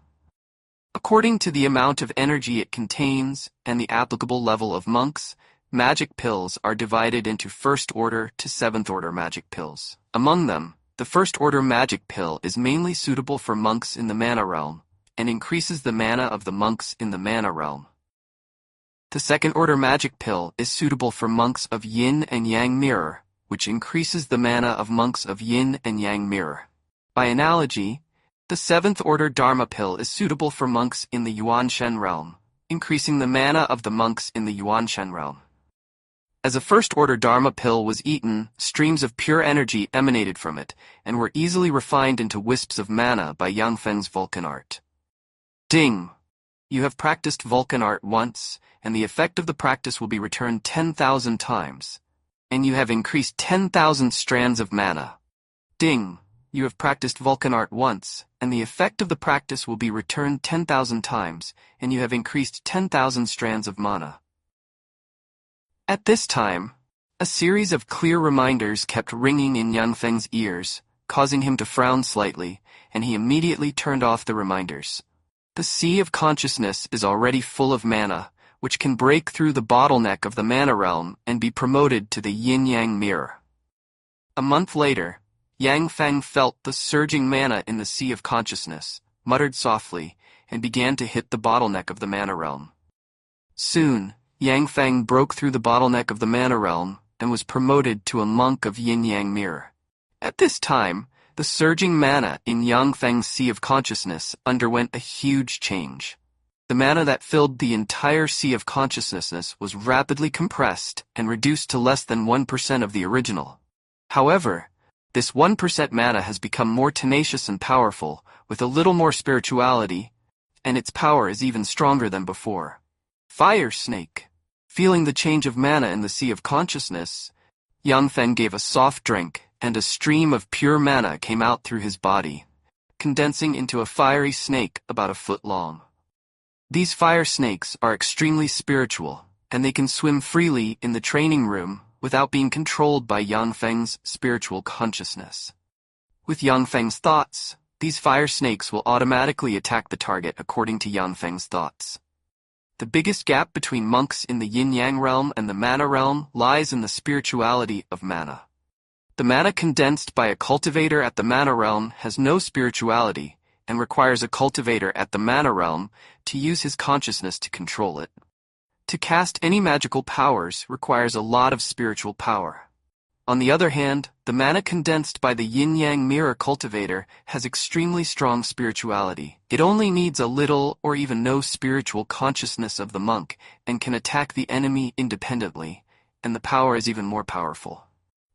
According to the amount of energy it contains and the applicable level of monks, magic pills are divided into first-order to seventh-order magic pills. Among them, the first-order magic pill is mainly suitable for monks in the mana realm, and increases the mana of the monks in the mana realm. The second-order magic pill is suitable for monks of Yin and Yang mirror, which increases the mana of monks of Yin and Yang mirror. By analogy, the seventh-order Dharma pill is suitable for monks in the Yuanshen realm, increasing the mana of the monks in the Yuanshen realm. As a first-order Dharma pill was eaten, streams of pure energy emanated from it, and were easily refined into wisps of mana by Yang Feng's Vulcan art. Ding! You have practiced Vulcan art once, and the effect of the practice will be returned 10,000 times, and you have increased 10,000 strands of mana. Ding! You have practiced Vulcan art once, and the effect of the practice will be returned 10,000 times, and you have increased 10,000 strands of mana. At this time, a series of clear reminders kept ringing in Yang Feng's ears, causing him to frown slightly, and he immediately turned off the reminders. The sea of consciousness is already full of mana, which can break through the bottleneck of the mana realm and be promoted to the yin-yang mirror. A month later, Yang Feng felt the surging mana in the sea of consciousness, muttered softly, and began to hit the bottleneck of the mana realm. Soon, Yang Feng broke through the bottleneck of the mana realm and was promoted to a monk of yin-yang mirror. At this time, the surging mana in Yang Feng's sea of consciousness underwent a huge change. The mana that filled the entire sea of consciousness was rapidly compressed and reduced to less than 1% of the original. However, this 1% mana has become more tenacious and powerful, with a little more spirituality, and its power is even stronger than before. Fire Snake. Feeling the change of mana in the sea of consciousness, Yang Feng gave a soft drink, and a stream of pure mana came out through his body, condensing into a fiery snake about a foot long. These fire snakes are extremely spiritual, and they can swim freely in the training room without being controlled by Yang Feng's spiritual consciousness. With Yang Feng's thoughts, these fire snakes will automatically attack the target according to Yang Feng's thoughts. The biggest gap between monks in the yin-yang realm and the mana realm lies in the spirituality of mana. The mana condensed by a cultivator at the mana realm has no spirituality and requires a cultivator at the mana realm to use his consciousness to control it. To cast any magical powers requires a lot of spiritual power. On the other hand, the mana condensed by the yin-yang mirror cultivator has extremely strong spirituality. It only needs a little or even no spiritual consciousness of the monk and can attack the enemy independently, and the power is even more powerful.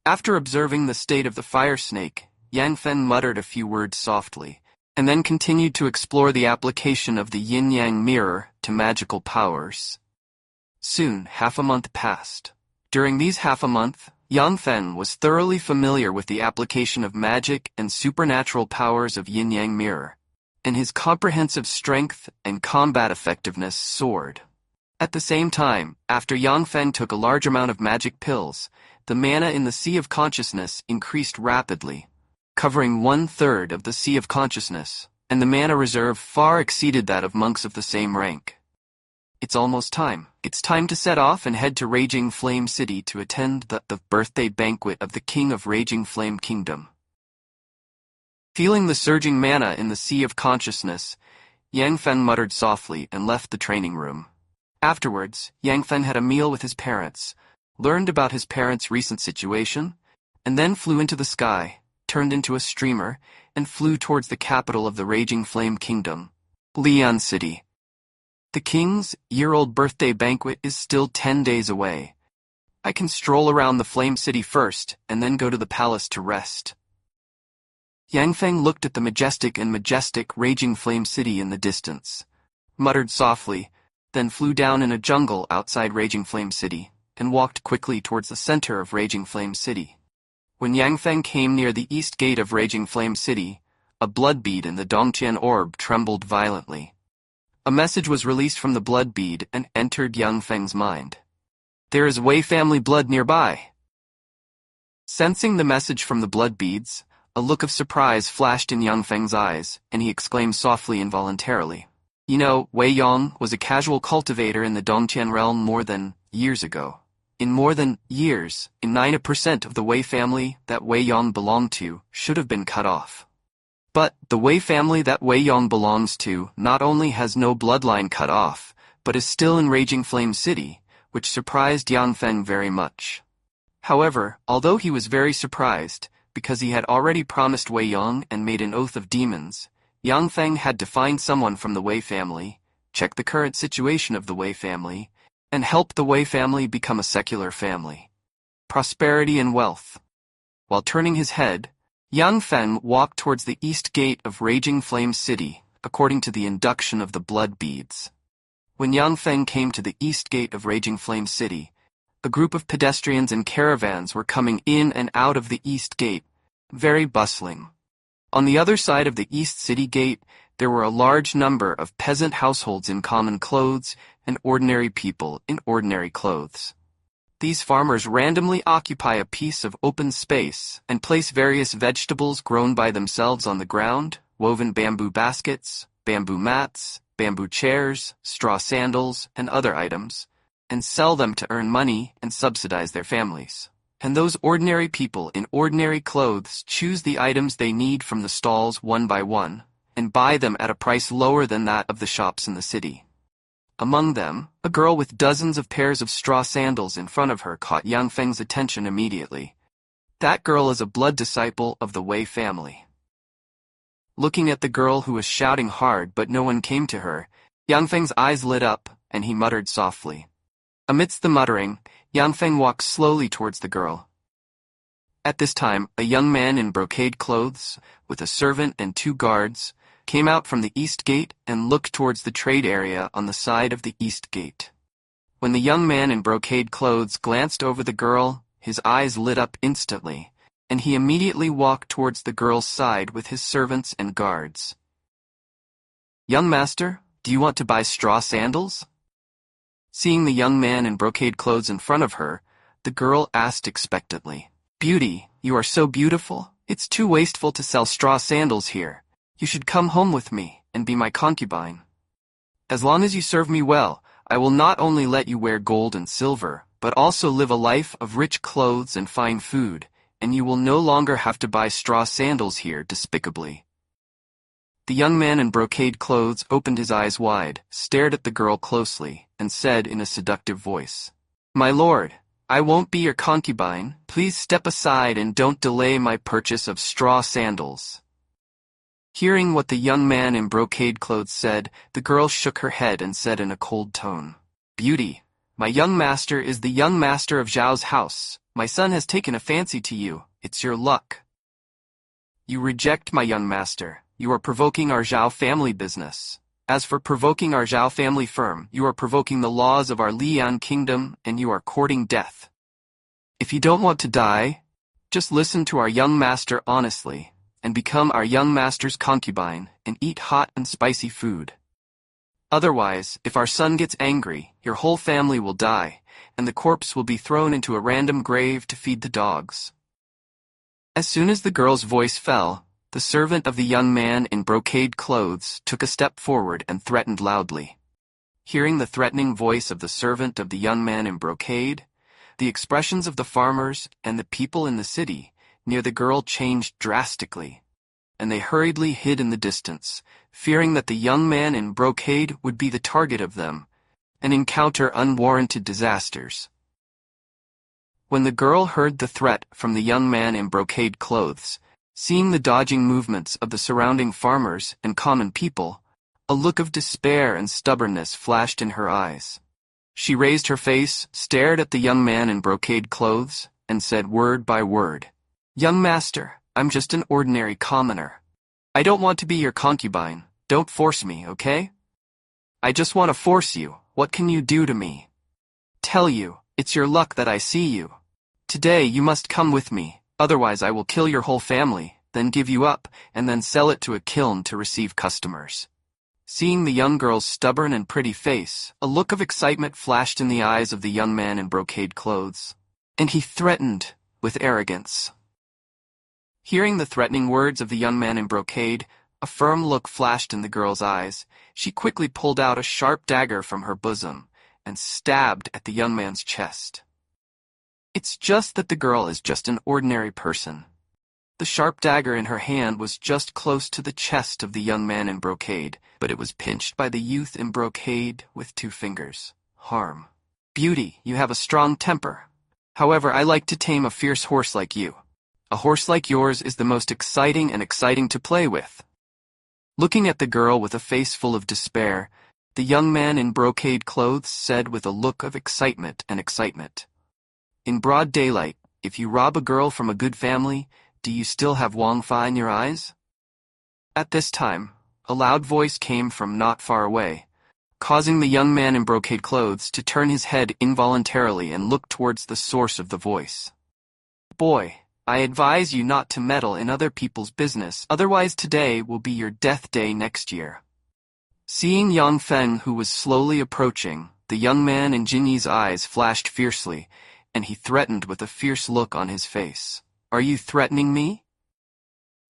After observing the state of the fire snake, Yang Feng muttered a few words softly, and then continued to explore the application of the yin-yang mirror to magical powers. Soon, half a month passed. During these half a month, Yang Feng was thoroughly familiar with the application of magic and supernatural powers of yin-yang mirror, and his comprehensive strength and combat effectiveness soared. At the same time, after Yang Feng took a large amount of magic pills, the mana in the sea of consciousness increased rapidly, covering 1/3 of the sea of consciousness, and the mana reserve far exceeded that of monks of the same rank. It's almost time. It's time to set off and head to Raging Flame City to attend the birthday banquet of the King of Raging Flame Kingdom. Feeling the surging mana in the sea of consciousness, Yang Feng muttered softly and left the training room. Afterwards, Yang Feng had a meal with his parents, learned about his parents' recent situation, and then flew into the sky, turned into a streamer, and flew towards the capital of the Raging Flame Kingdom, Lian City. The king's year-old birthday banquet is still 10 days away. I can stroll around the Flame City first, and then go to the palace to rest. Yang Feng looked at the majestic Raging Flame City in the distance, muttered softly, then flew down in a jungle outside Raging Flame City, and walked quickly towards the center of Raging Flame City. When Yang Feng came near the east gate of Raging Flame City, a blood bead in the Dongtian orb trembled violently. A message was released from the blood bead and entered Yang Feng's mind. There is Wei family blood nearby. Sensing the message from the blood beads, a look of surprise flashed in Yang Feng's eyes, and he exclaimed softly involuntarily. You know, Wei Yong was a casual cultivator in the Dongtian realm more than years ago. In more than years, 90% of the Wei family that Wei Yong belonged to should have been cut off. But the Wei family that Wei Yong belongs to not only has no bloodline cut off, but is still in Raging Flame City, which surprised Yang Feng very much. However, although he was very surprised, because he had already promised Wei Yong and made an oath of demons, Yang Feng had to find someone from the Wei family, check the current situation of the Wei family, and help the Wei family become a secular family. Prosperity and wealth. While turning his head, Yang Feng walked towards the east gate of Raging Flame City, according to the induction of the blood beads. When Yang Feng came to the east gate of Raging Flame City, a group of pedestrians and caravans were coming in and out of the east gate, very bustling. On the other side of the east city gate, there were a large number of peasant households in common clothes and ordinary people in ordinary clothes. These farmers randomly occupy a piece of open space and place various vegetables grown by themselves on the ground, woven bamboo baskets, bamboo mats, bamboo chairs, straw sandals, and other items, and sell them to earn money and subsidize their families. And those ordinary people in ordinary clothes choose the items they need from the stalls one by one, and buy them at a price lower than that of the shops in the city. Among them, a girl with dozens of pairs of straw sandals in front of her caught Yang Feng's attention immediately. That girl is a blood disciple of the Wei family. Looking at the girl who was shouting hard but no one came to her, Yang Feng's eyes lit up, and he muttered softly. Amidst the muttering, Yang Feng walked slowly towards the girl. At this time, a young man in brocade clothes, with a servant and 2 guards, came out from the east gate and looked towards the trade area on the side of the east gate. When the young man in brocade clothes glanced over the girl, his eyes lit up instantly, and he immediately walked towards the girl's side with his servants and guards. Young master, do you want to buy straw sandals? Seeing the young man in brocade clothes in front of her, the girl asked expectantly. Beauty, you are so beautiful, it's too wasteful to sell straw sandals here. You should come home with me and be my concubine. As long as you serve me well, I will not only let you wear gold and silver, but also live a life of rich clothes and fine food, and you will no longer have to buy straw sandals here despicably. The young man in brocade clothes opened his eyes wide, stared at the girl closely, and said in a seductive voice, My lord, I won't be your concubine. Please step aside and don't delay my purchase of straw sandals. Hearing what the young man in brocade clothes said, the girl shook her head and said in a cold tone, Beauty, my young master is the young master of Zhao's house. My son has taken a fancy to you. It's your luck. You reject my young master. You are provoking our Zhao family business. As for provoking our Zhao family firm, you are provoking the laws of our Lian kingdom, and you are courting death. If you don't want to die, just listen to our young master honestly, and become our young master's concubine, and eat hot and spicy food. Otherwise, if our son gets angry, your whole family will die, and the corpse will be thrown into a random grave to feed the dogs. As soon as the girl's voice fell, The servant of the young man in brocade clothes took a step forward and threatened loudly. Hearing the threatening voice of the servant of the young man in brocade, the expressions of the farmers and the people in the city near the girl changed drastically, and they hurriedly hid in the distance, fearing that the young man in brocade would be the target of them and encounter unwarranted disasters. When the girl heard the threat from the young man in brocade clothes, seeing the dodging movements of the surrounding farmers and common people, a look of despair and stubbornness flashed in her eyes. She raised her face, stared at the young man in brocade clothes, and said word by word, "Young master, I'm just an ordinary commoner. I don't want to be your concubine. Don't force me, okay? I just want to force you. What can you do to me? Tell you, it's your luck that I see you. Today you must come with me, otherwise I will kill your whole family, then give you up, and then sell it to a kiln to receive customers." Seeing the young girl's stubborn and pretty face, a look of excitement flashed in the eyes of the young man in brocade clothes, and he threatened with arrogance. Hearing the threatening words of the young man in brocade, a firm look flashed in the girl's eyes. She quickly pulled out a sharp dagger from her bosom and stabbed at the young man's chest. It's just that the girl is just an ordinary person. The sharp dagger in her hand was just close to the chest of the young man in brocade, but it was pinched by the youth in brocade with 2 fingers. Harm. Beauty, you have a strong temper. However, I like to tame a fierce horse like you. A horse like yours is the most exciting to play with. Looking at the girl with a face full of despair, the young man in brocade clothes said with a look of excitement, "In broad daylight, if you rob a girl from a good family, do you still have Wang Fa in your eyes?" At this time, a loud voice came from not far away, causing the young man in brocade clothes to turn his head involuntarily and look towards the source of the voice. "Boy, I advise you not to meddle in other people's business, otherwise today will be your death day next year." Seeing Yang Feng, who was slowly approaching, the young man in Jinyi's eyes flashed fiercely, and he threatened with a fierce look on his face. "Are you threatening me?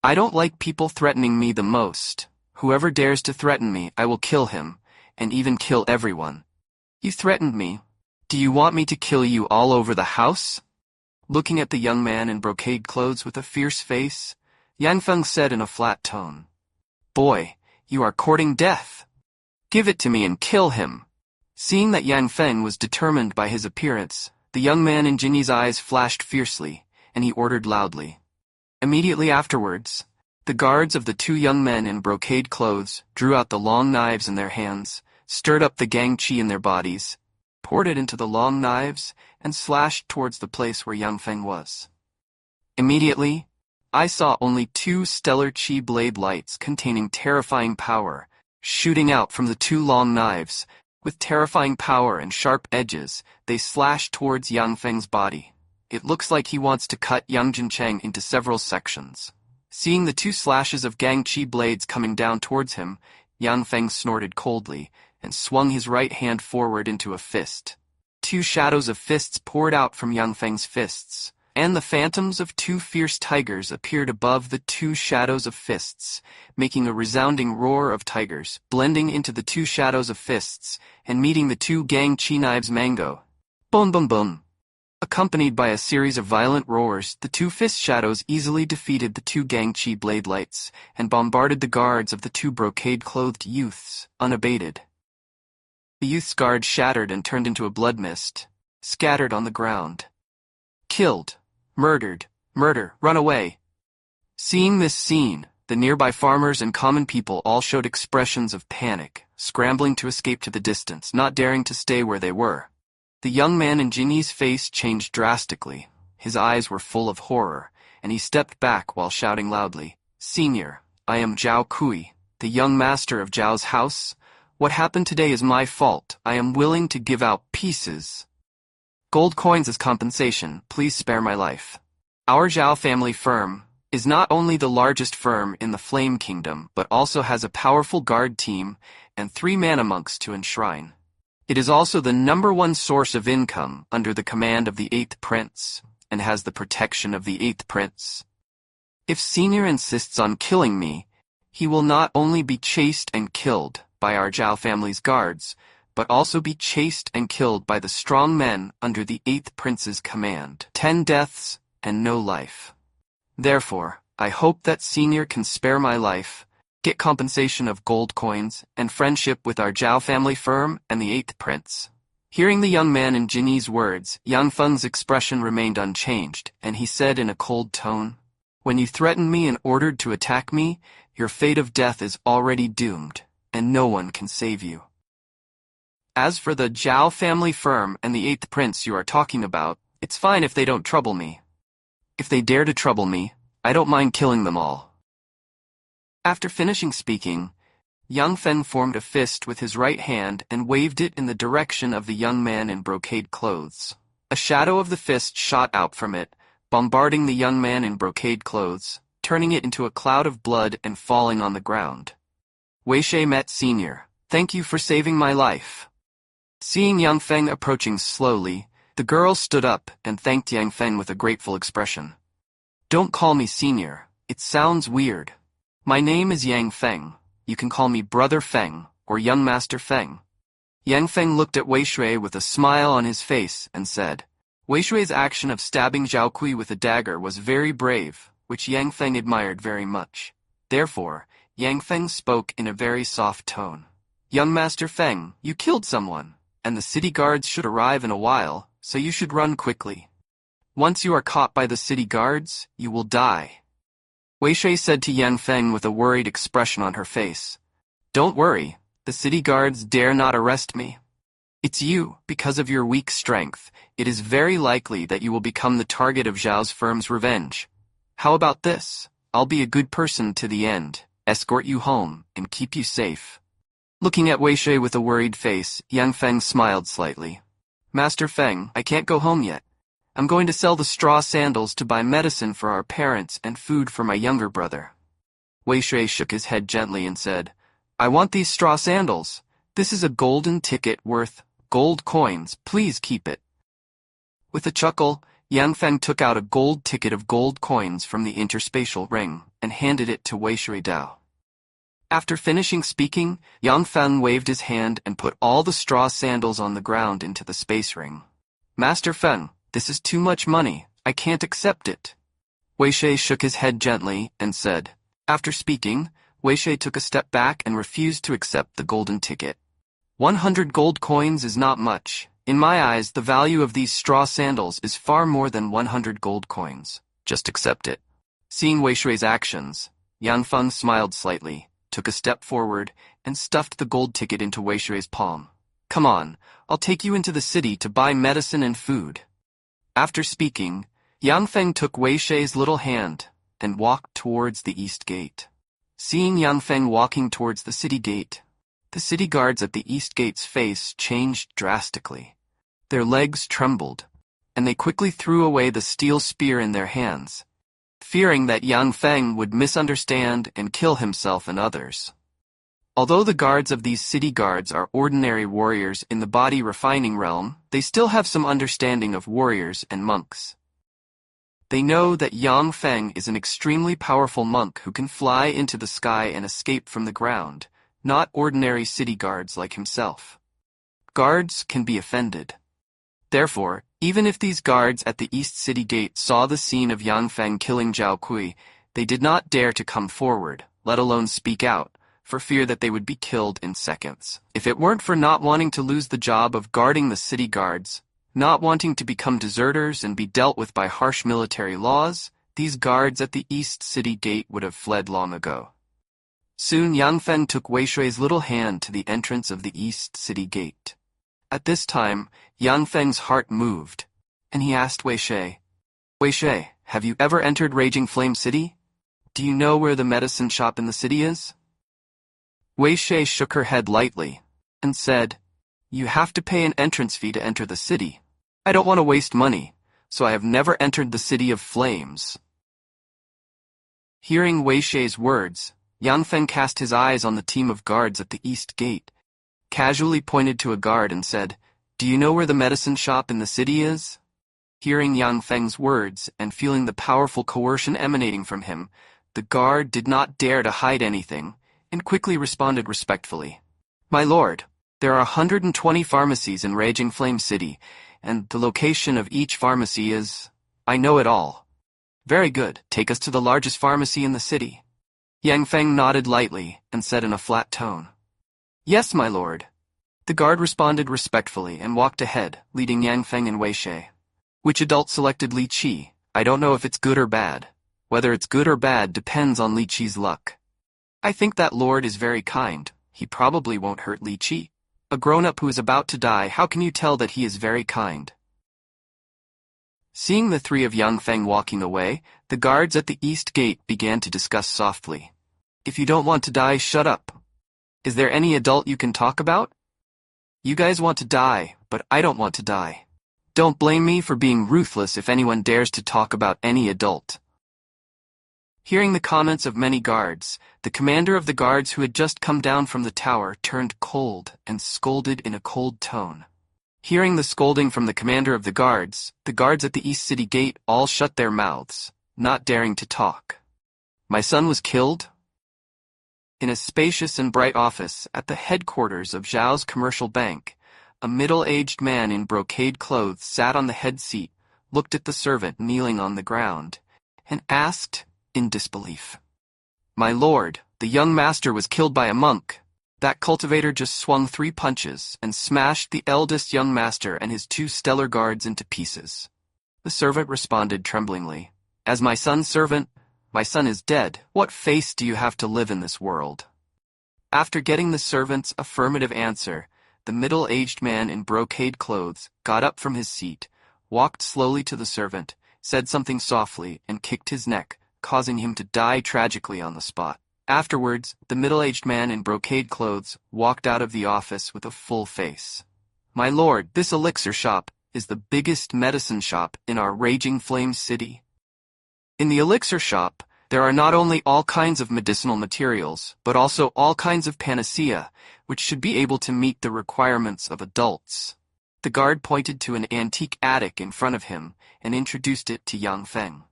I don't like people threatening me the most. Whoever dares to threaten me, I will kill him, and even kill everyone." "You threatened me. Do you want me to kill you all over the house?" Looking at the young man in brocade clothes with a fierce face, Yang Feng said in a flat tone, "Boy, you are courting death. Give it to me and kill him." Seeing that Yang Feng was determined by his appearance, the young man in Jinyi's eyes flashed fiercely, and he ordered loudly. Immediately afterwards, the guards of the 2 young men in brocade clothes drew out the long knives in their hands, stirred up the gang qi in their bodies, poured it into the long knives, and slashed towards the place where Yang Feng was. Immediately, I saw only 2 stellar qi blade lights containing terrifying power, shooting out from the 2 long knives. With terrifying power and sharp edges, they slashed towards Yang Feng's body. It looks like he wants to cut Yang Jincheng into several sections. Seeing the 2 slashes of gang qi blades coming down towards him, Yang Feng snorted coldly and swung his right hand forward into a fist. 2 shadows of fists poured out from Yang Feng's fists, and the phantoms of 2 fierce tigers appeared above the 2 shadows of fists, making a resounding roar of tigers, blending into the 2 shadows of fists, and meeting the 2 gang qi knives mango. Boom boom boom. Accompanied by a series of violent roars, the 2 fist shadows easily defeated the 2 gang qi blade lights, and bombarded the guards of the 2 brocade-clothed youths, unabated. The youth's guard shattered and turned into a blood mist, scattered on the ground. Killed. Murdered. Murder. Run away. Seeing this scene, the nearby farmers and common people all showed expressions of panic, scrambling to escape to the distance, not daring to stay where they were. The young man in Jinyi's face changed drastically. His eyes were full of horror, and he stepped back while shouting loudly, "Senior, I am Zhao Kui, the young master of Zhao's house. What happened today is my fault. I am willing to give out pieces. Gold coins as compensation. Please spare my life. Our Zhao family firm is not only the largest firm in the Flame Kingdom, but also has a powerful guard team and 3 mana monks to enshrine. It is also the #1 source of income under the command of the 8th Prince, and has the protection of the 8th Prince. If Senior insists on killing me, he will not only be chased and killed by our Zhao family's guards, but also be chased and killed by the strong men under the 8th prince's command. 10 deaths and no life. Therefore, I hope that Senior can spare my life, get compensation of gold coins, and friendship with our Zhao family firm and the 8th prince. Hearing the young man in Jinyi's words, Yang Feng's expression remained unchanged, and he said in a cold tone, "When you threatened me and ordered to attack me, your fate of death is already doomed, and no one can save you. As for the Zhao family firm and the 8th prince you are talking about, it's fine if they don't trouble me. If they dare to trouble me, I don't mind killing them all." After finishing speaking, Yang Feng formed a fist with his right hand and waved it in the direction of the young man in brocade clothes. A shadow of the fist shot out from it, bombarding the young man in brocade clothes, turning it into a cloud of blood and falling on the ground. Wei Shui met Senior. "Thank you for saving my life." Seeing Yang Feng approaching slowly, the girl stood up and thanked Yang Feng with a grateful expression. "Don't call me Senior. It sounds weird. My name is Yang Feng. You can call me Brother Feng or Young Master Feng." Yang Feng looked at Wei Shui with a smile on his face and said, Wei Shui's action of stabbing Zhao Kui with a dagger was very brave, which Yang Feng admired very much. Therefore, Yang Feng spoke in a very soft tone. "Young Master Feng, you killed someone, and the city guards should arrive in a while, so you should run quickly. Once you are caught by the city guards, you will die." Wei Shui said to Yang Feng with a worried expression on her face, "Don't worry, the city guards dare not arrest me. It's you, because of your weak strength. It is very likely that you will become the target of Zhao's firm's revenge. How about this? I'll be a good person to the end, escort you home, and keep you safe." Looking at Wei Shui with a worried face, Yang Feng smiled slightly. "Master Feng, I can't go home yet. I'm going to sell the straw sandals to buy medicine for our parents and food for my younger brother." Wei Shui shook his head gently and said, "I want these straw sandals. This is a golden ticket worth gold coins. Please keep it." With a chuckle, Yang Feng took out a gold ticket of gold coins from the interspatial ring and handed it to Wei Shui Dao. After finishing speaking, Yang Feng waved his hand and put all the straw sandals on the ground into the space ring. "Master Feng, this is too much money. I can't accept it." Wei Shui shook his head gently and said. After speaking, Wei Shui took a step back and refused to accept the golden ticket. 100 gold coins is not much. In my eyes, the value of these straw sandals is far more than 100 gold coins. Just accept it. Seeing Wei Shui's actions, Yang Feng smiled slightly, took a step forward, and stuffed the gold ticket into Wei Shui's palm. "Come on, I'll take you into the city to buy medicine and food." After speaking, Yang Feng took Wei Shui's little hand and walked towards the east gate. Seeing Yang Feng walking towards the city gate, the city guards at the east gate's face changed drastically. Their legs trembled, and they quickly threw away the steel spear in their hands, fearing that Yang Feng would misunderstand and kill himself and others. Although the guards of these city guards are ordinary warriors in the body refining realm, they still have some understanding of warriors and monks. They know that Yang Feng is an extremely powerful monk who can fly into the sky and escape from the ground, not ordinary city guards like himself. Guards can be offended. Therefore, even if these guards at the East City Gate saw the scene of Yang Feng killing Zhao Kui, they did not dare to come forward, let alone speak out, for fear that they would be killed in seconds. If it weren't for not wanting to lose the job of guarding the city guards, not wanting to become deserters and be dealt with by harsh military laws, these guards at the East City Gate would have fled long ago. Soon Yang Feng took Wei Shui's little hand to the entrance of the East City Gate. At this time, Yang Feng's heart moved, and he asked Wei Shui, "Wei Shui, have you ever entered Raging Flame City? Do you know where the medicine shop in the city is?" Wei Shui shook her head lightly and said, "You have to pay an entrance fee to enter the city. I don't want to waste money, so I have never entered the City of Flames." Hearing Wei Shui's words, Yang Feng cast his eyes on the team of guards at the East Gate, casually pointed to a guard and said, "Do you know where the medicine shop in the city is?" Hearing Yang Feng's words and feeling the powerful coercion emanating from him, the guard did not dare to hide anything and quickly responded respectfully. My lord, there are 120 pharmacies in Raging Flame City, and the location of each pharmacy is... I know it all. Very good, take us to the largest pharmacy in the city. Yang Feng nodded lightly and said in a flat tone. Yes, my lord. The guard responded respectfully and walked ahead, leading Yang Feng and Wei Shui. Which adult selected Li Qi? I don't know if it's good or bad. Whether it's good or bad depends on Li Qi's luck. I think that lord is very kind. He probably won't hurt Li Qi. A grown-up who is about to die, how can you tell that he is very kind? Seeing the three of Yang Feng walking away, the guards at the east gate began to discuss softly. If you don't want to die, shut up. Is there any adult you can talk about? You guys want to die, but I don't want to die. Don't blame me for being ruthless if anyone dares to talk about any adult. Hearing the comments of many guards, the commander of the guards who had just come down from the tower turned cold and scolded in a cold tone. Hearing the scolding from the commander of the guards at the East City Gate all shut their mouths, not daring to talk. My son was killed? In a spacious and bright office at the headquarters of Zhao's commercial bank, a middle-aged man in brocade clothes sat on the head seat, looked at the servant kneeling on the ground, and asked, in disbelief. My lord, the young master was killed by a monk. That cultivator just swung 3 punches and smashed the eldest young master and his 2 stellar guards into pieces. The servant responded tremblingly, As my son's servant, my son is dead. What face do you have to live in this world? After getting the servant's affirmative answer, the middle-aged man in brocade clothes got up from his seat, walked slowly to the servant, said something softly, and kicked his neck, causing him to die tragically on the spot. Afterwards, the middle-aged man in brocade clothes walked out of the office with a full face. My lord, this elixir shop is the biggest medicine shop in our Raging Flame City. In the elixir shop, there are not only all kinds of medicinal materials, but also all kinds of panacea, which should be able to meet the requirements of adults. The guard pointed to an antique attic in front of him and introduced it to Yang Feng.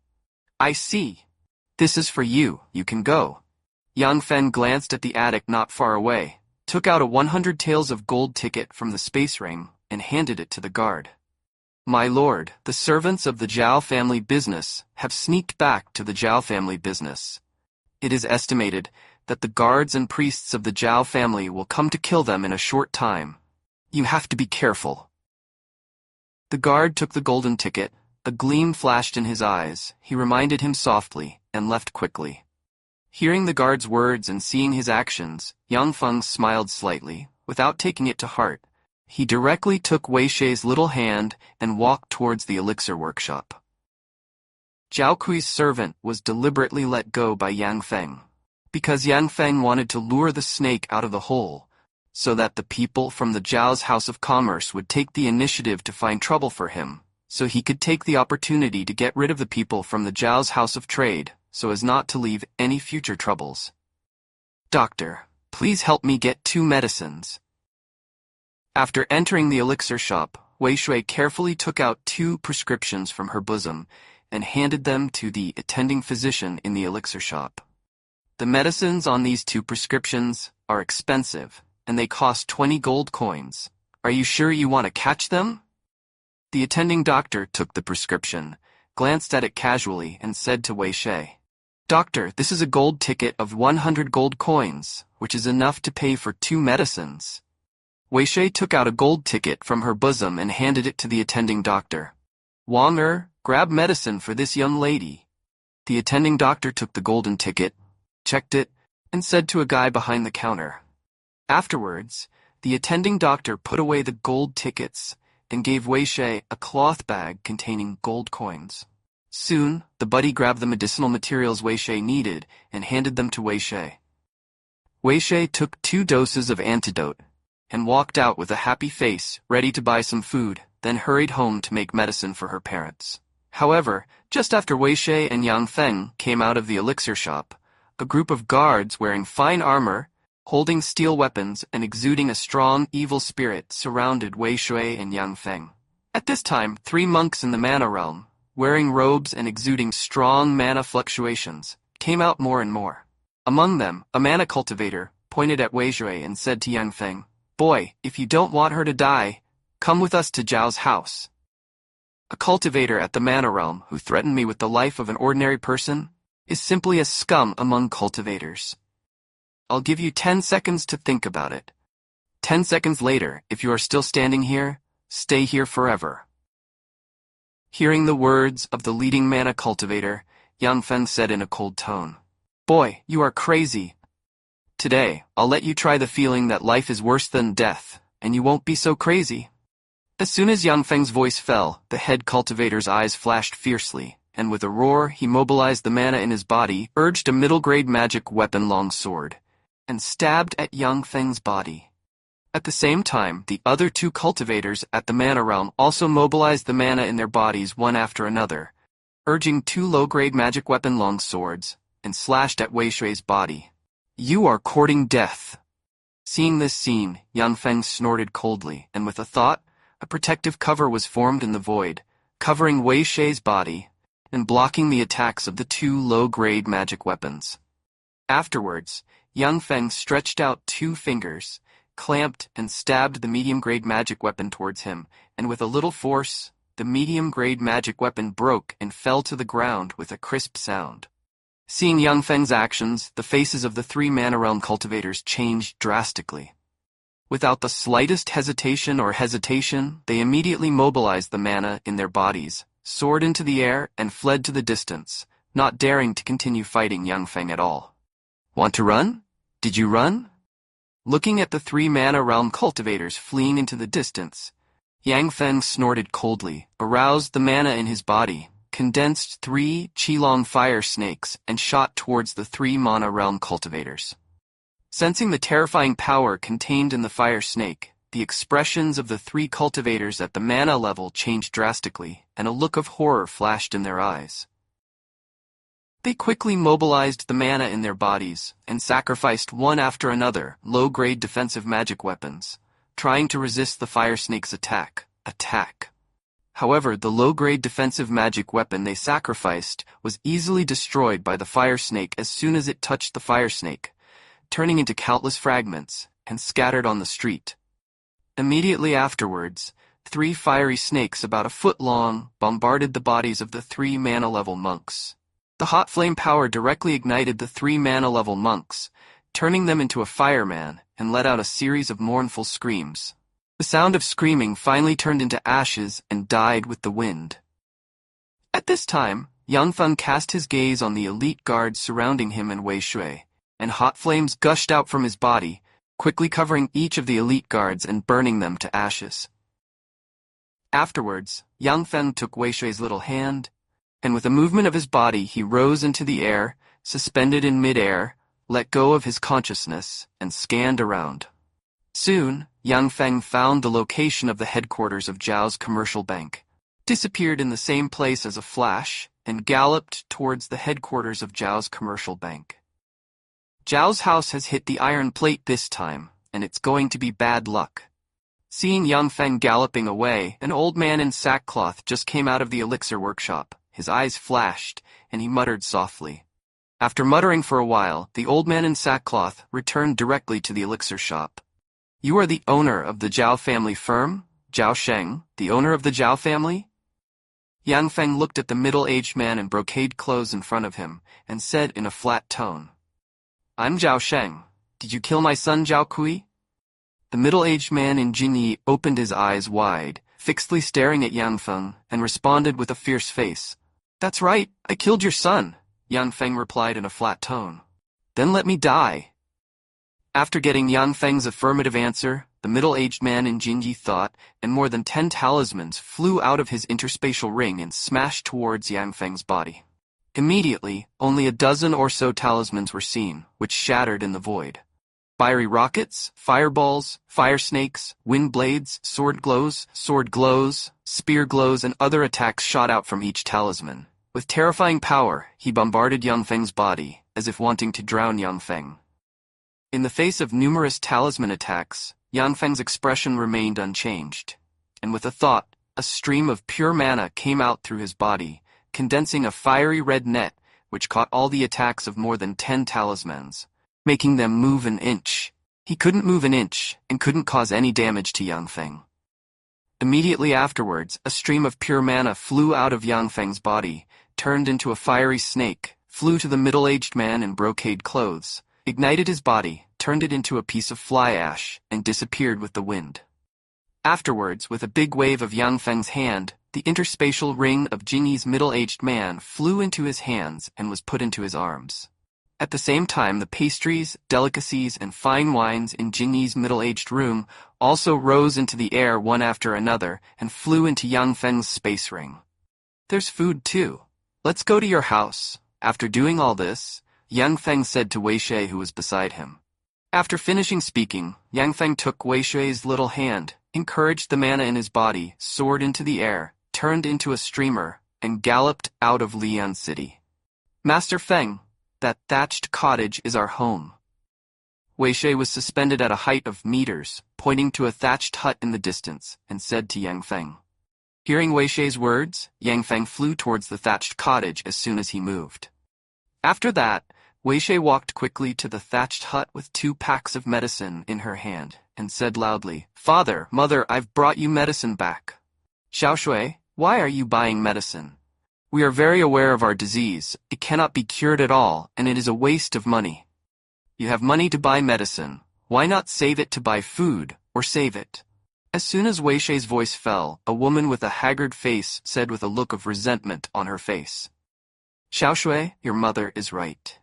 I see. This is for you, you can go. Yang Feng glanced at the attic not far away, took out a 100 taels of gold ticket from the space ring, and handed it to the guard. My lord, the servants of the Zhao family business have sneaked back to the Zhao family business. It is estimated that the guards and priests of the Zhao family will come to kill them in a short time. You have to be careful. The guard took the golden ticket, a gleam flashed in his eyes, he reminded him softly, and left quickly. Hearing the guard's words and seeing his actions, Yang Feng smiled slightly, without taking it to heart. He directly took Wei Shui's little hand and walked towards the elixir workshop. Zhao Kui's servant was deliberately let go by Yang Feng, because Yang Feng wanted to lure the snake out of the hole, so that the people from the Zhao's House of Commerce would take the initiative to find trouble for him, so he could take the opportunity to get rid of the people from the Zhao's House of Trade, so as not to leave any future troubles. Doctor, please help me get 2 medicines. After entering the elixir shop, Wei Shui carefully took out 2 prescriptions from her bosom and handed them to the attending physician in the elixir shop. The medicines on these 2 prescriptions are expensive, and they cost 20 gold coins. Are you sure you want to catch them? The attending doctor took the prescription, glanced at it casually, and said to Wei Shui, Doctor, this is a gold ticket of 100 gold coins, which is enough to pay for 2 medicines. Wei Shui took out a gold ticket from her bosom and handed it to the attending doctor. Wang grab medicine for this young lady. The attending doctor took the golden ticket, checked it, and said to a guy behind the counter. Afterwards, the attending doctor put away the gold tickets and gave Wei Shui a cloth bag containing gold coins. Soon, the buddy grabbed the medicinal materials Wei Shui needed and handed them to Wei Shui. Wei Shui took 2 doses of antidote and walked out with a happy face, ready to buy some food, then hurried home to make medicine for her parents. However, just after Wei Shui and Yang Feng came out of the elixir shop, a group of guards wearing fine armor, holding steel weapons and exuding a strong, evil spirit surrounded Wei Shui and Yang Feng. At this time, 3 monks in the mana realm, wearing robes and exuding strong mana fluctuations, came out more and more. Among them, a mana cultivator pointed at Wei Shui and said to Yang Feng, "Boy, if you don't want her to die, come with us to Zhao's house." A cultivator at the mana realm who threatened me with the life of an ordinary person is simply a scum among cultivators. I'll give you 10 seconds to think about it. 10 seconds later, if you are still standing here, stay here forever. Hearing the words of the leading mana cultivator, Yang Feng said in a cold tone, "Boy, you are crazy. Today, I'll let you try the feeling that life is worse than death, and you won't be so crazy." As soon as Yang Feng's voice fell, the head cultivator's eyes flashed fiercely, and with a roar, he mobilized the mana in his body, urged a middle-grade magic weapon long sword, and stabbed at Yang Feng's body. At the same time, the other 2 cultivators at the mana realm also mobilized the mana in their bodies one after another, urging 2 low-grade magic weapon long swords, and slashed at Wei Shui's body. "You are courting death." Seeing this scene, Yang Feng snorted coldly, and with a thought, a protective cover was formed in the void, covering Wei Shui's body, and blocking the attacks of the 2 low-grade magic weapons. Afterwards, Yang Feng stretched out 2 fingers, clamped and stabbed the medium-grade magic weapon towards him, and with a little force, the medium-grade magic weapon broke and fell to the ground with a crisp sound. Seeing Yang Feng's actions, the faces of the 3 mana realm cultivators changed drastically. Without the slightest hesitation, they immediately mobilized the mana in their bodies, soared into the air, and fled to the distance, not daring to continue fighting Yang Feng at all. "Want to run? Did you run?" Looking at the 3 mana realm cultivators fleeing into the distance, Yang Feng snorted coldly, aroused the mana in his body, condensed 3 qilong fire snakes, and shot towards the 3 mana realm cultivators. Sensing the terrifying power contained in the fire snake, the expressions of the 3 cultivators at the mana level changed drastically, and a look of horror flashed in their eyes. They quickly mobilized the mana in their bodies, and sacrificed one after another low-grade defensive magic weapons, trying to resist the fire snake's attack. However, the low-grade defensive magic weapon they sacrificed was easily destroyed by the fire snake as soon as it touched the fire snake, turning into countless fragments, and scattered on the street. Immediately afterwards, 3 fiery snakes about a foot long bombarded the bodies of the 3 mana-level monks. The hot flame power directly ignited the 3 mana-level monks, turning them into a fireman, and let out a series of mournful screams. The sound of screaming finally turned into ashes and died with the wind. At this time, Yang Feng cast his gaze on the elite guards surrounding him and Wei Shui, and hot flames gushed out from his body, quickly covering each of the elite guards and burning them to ashes. Afterwards, Yang Feng took Wei Shui's little hand, and with a movement of his body he rose into the air, suspended in mid-air, let go of his consciousness, and scanned around. Soon, Yang Feng found the location of the headquarters of Zhao's commercial bank, disappeared in the same place as a flash, and galloped towards the headquarters of Zhao's commercial bank. Zhao's house has hit the iron plate this time, and it's going to be bad luck. Seeing Yang Feng galloping away, an old man in sackcloth just came out of the elixir workshop. His eyes flashed, and he muttered softly. After muttering for a while, the old man in sackcloth returned directly to the elixir shop. "You are the owner of the Zhao family firm? Zhao Sheng, the owner of the Zhao family?" Yang Feng looked at the middle-aged man in brocade clothes in front of him, and said in a flat tone, "I'm Zhao Sheng. Did you kill my son Zhao Kui?" The middle-aged man in Jinyi opened his eyes wide, fixedly staring at Yang Feng, and responded with a fierce face. "That's right, I killed your son," Yang Feng replied in a flat tone. "Then let me die." After getting Yang Feng's affirmative answer, the middle-aged man in Jinyi thought, and more than 10 talismans flew out of his interspatial ring and smashed towards Yang Feng's body. Immediately, only a dozen or so talismans were seen, which shattered in the void. Fiery rockets, fireballs, fire snakes, wind blades, sword glows, spear glows, and other attacks shot out from each talisman. With terrifying power, he bombarded Yang Feng's body, as if wanting to drown Yang Feng. In the face of numerous talisman attacks, Yang Feng's expression remained unchanged, and with a thought, a stream of pure mana came out through his body, condensing a fiery red net which caught all the attacks of more than 10 talismans, making them move an inch. He couldn't move an inch and couldn't cause any damage to Yang Feng. Immediately afterwards, a stream of pure mana flew out of Yang Feng's body, turned into a fiery snake, flew to the middle-aged man in brocade clothes, ignited his body, turned it into a piece of fly ash, and disappeared with the wind. Afterwards, with a big wave of Yang Feng's hand, the interspatial ring of Jinyi's middle-aged man flew into his hands and was put into his arms. At the same time, the pastries, delicacies, and fine wines in Jinyi's middle-aged room also rose into the air one after another and flew into Yang Feng's space ring. "There's food too. Let's go to your house." After doing all this, Yang Feng said to Wei Shui, who was beside him. After finishing speaking, Yang Feng took Wei Shui's little hand, encouraged the mana in his body, soared into the air, turned into a streamer, and galloped out of Lian City. "Master Feng, that thatched cottage is our home." Wei Shui was suspended at a height of meters, pointing to a thatched hut in the distance, and said to Yang Feng. Hearing Wei Shui's words, Yang Feng flew towards the thatched cottage as soon as he moved. After that, Wei Shui walked quickly to the thatched hut with 2 packs of medicine in her hand, and said loudly, "Father, Mother, I've brought you medicine back." "Xiao Shui, why are you buying medicine? We are very aware of our disease, it cannot be cured at all, and it is a waste of money. You have money to buy medicine, why not save it to buy food, or save it?" As soon as Wei Shui's voice fell, a woman with a haggard face said with a look of resentment on her face, "Xiao Shui, your mother is right.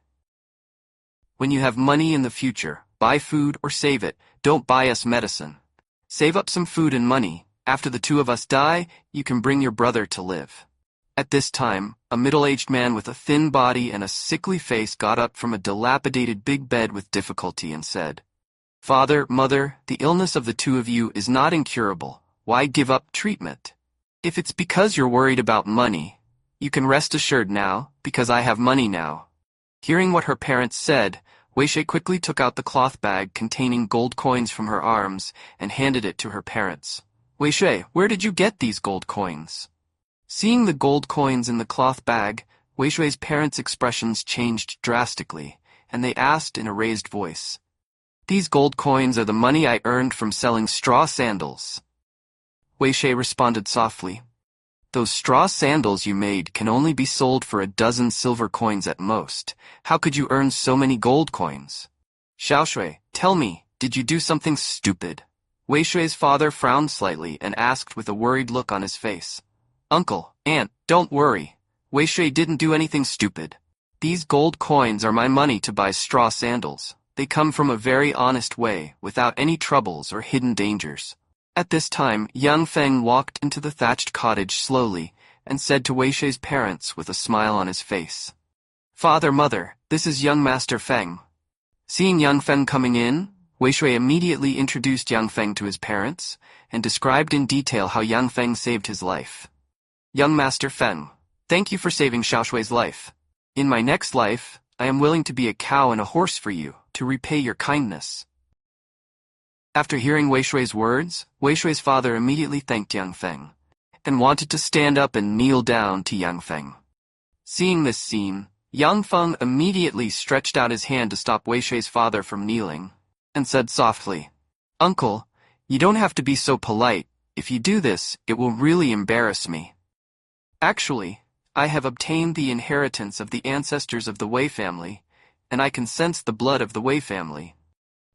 When you have money in the future, buy food or save it, don't buy us medicine. Save up some food and money, after the 2 of us die, you can bring your brother to live." At this time, a middle-aged man with a thin body and a sickly face got up from a dilapidated big bed with difficulty and said, "Father, Mother, the illness of the 2 of you is not incurable. Why give up treatment? If it's because you're worried about money, you can rest assured now, because I have money now." Hearing what her parents said, Wei Shui quickly took out the cloth bag containing gold coins from her arms and handed it to her parents. "Wei Shui, where did you get these gold coins?" Seeing the gold coins in the cloth bag, Wei Shui's parents' expressions changed drastically, and they asked in a raised voice, "These gold coins are the money I earned from selling straw sandals." Wei Shui responded softly, "Those straw sandals you made can only be sold for a dozen silver coins at most. How could you earn so many gold coins?" "Xiao Shui, tell me, did you do something stupid?" Wei Shui's father frowned slightly and asked with a worried look on his face. "Uncle, Aunt, don't worry. Wei Shui didn't do anything stupid. These gold coins are my money to buy straw sandals. They come from a very honest way, without any troubles or hidden dangers." At this time, Yang Feng walked into the thatched cottage slowly and said to Wei Shui's parents with a smile on his face, "Father, Mother, this is young Master Feng." Seeing Yang Feng coming in, Wei Shui immediately introduced Yang Feng to his parents and described in detail how Yang Feng saved his life. "Young Master Feng, thank you for saving Xiao Shui's life. In my next life, I am willing to be a cow and a horse for you, to repay your kindness." After hearing Wei Shui's words, Wei Shui's father immediately thanked Yang Feng, and wanted to stand up and kneel down to Yang Feng. Seeing this scene, Yang Feng immediately stretched out his hand to stop Wei Shui's father from kneeling, and said softly, "Uncle, you don't have to be so polite. If you do this, it will really embarrass me. Actually, I have obtained the inheritance of the ancestors of the Wei family, and I can sense the blood of the Wei family.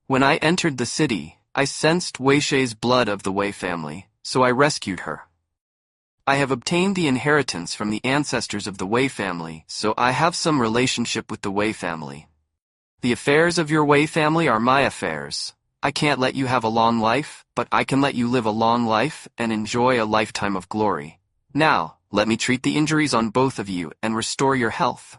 When I entered the city, I sensed Wei Shui's blood of the Wei family, so I rescued her. I have obtained the inheritance from the ancestors of the Wei family, so I have some relationship with the Wei family. The affairs of your Wei family are my affairs. I can't let you have a long life, but I can let you live a long life and enjoy a lifetime of glory. Now, let me treat the injuries on both of you and restore your health."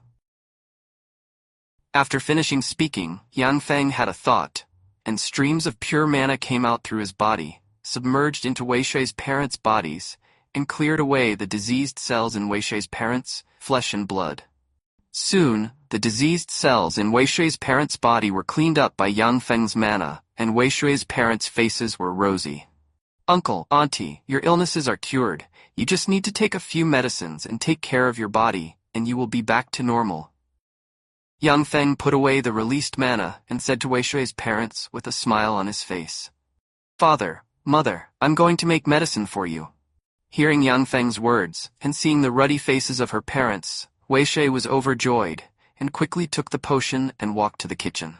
After finishing speaking, Yang Feng had a thought, and streams of pure mana came out through his body, submerged into Wei Shui's parents' bodies, and cleared away the diseased cells in Wei Shui's parents' flesh and blood. Soon, the diseased cells in Wei Shui's parents' body were cleaned up by Yang Feng's mana, and Wei Shui's parents' faces were rosy. Uncle, auntie, your illnesses are cured. You just need to take a few medicines and take care of your body, and you will be back to normal. Yang Feng put away the released mana and said to Wei Shui's parents with a smile on his face, "Father, Mother, I'm going to make medicine for you." Hearing Yang Feng's words and seeing the ruddy faces of her parents, Wei Shui was overjoyed and quickly took the potion and walked to the kitchen.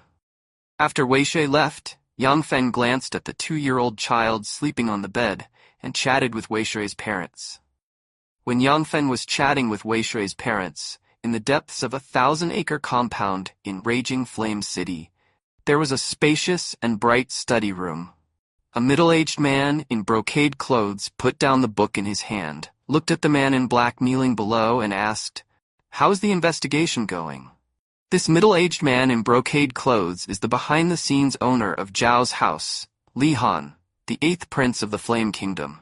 After Wei Shui left, Yang Feng glanced at the 2-year-old child sleeping on the bed and chatted with Wei Shui's parents. When Yang Feng was chatting with Wei Shui's parents, in the depths of a 1,000-acre compound in Raging Flame City, there was a spacious and bright study room. A middle-aged man in brocade clothes put down the book in his hand, looked at the man in black kneeling below and asked, "How's the investigation going?" This middle-aged man in brocade clothes is the behind-the-scenes owner of Zhao's house, Li Han, the 8th prince of the Flame Kingdom.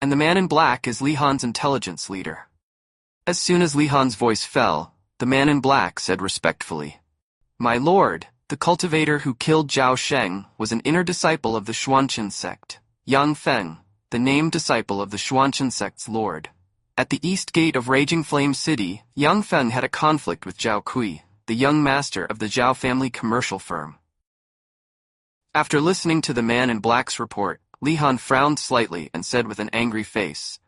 And the man in black is Li Han's intelligence leader. As soon as Li Han's voice fell, the man in black said respectfully, "My lord, the cultivator who killed Zhao Sheng was an inner disciple of the Xuanqin sect, Yang Feng, the named disciple of the Xuanqin sect's lord. At the east gate of Raging Flame City, Yang Feng had a conflict with Zhao Kui, the young master of the Zhao family commercial firm." After listening to the man in black's report, Li Han frowned slightly and said with an angry face,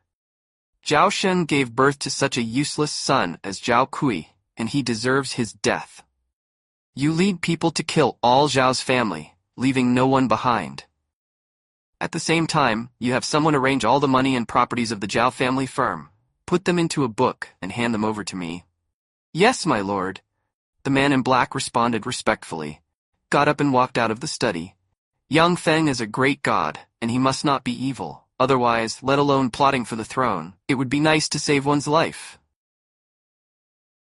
"Zhao Shen gave birth to such a useless son as Zhao Kui, and he deserves his death. You lead people to kill all Zhao's family, leaving no one behind. At the same time, you have someone arrange all the money and properties of the Zhao family firm, put them into a book, and hand them over to me." "Yes, my lord," the man in black responded respectfully, got up and walked out of the study. "Yang Feng is a great god, and he must not be evil, otherwise, let alone plotting for the throne, it would be nice to save one's life."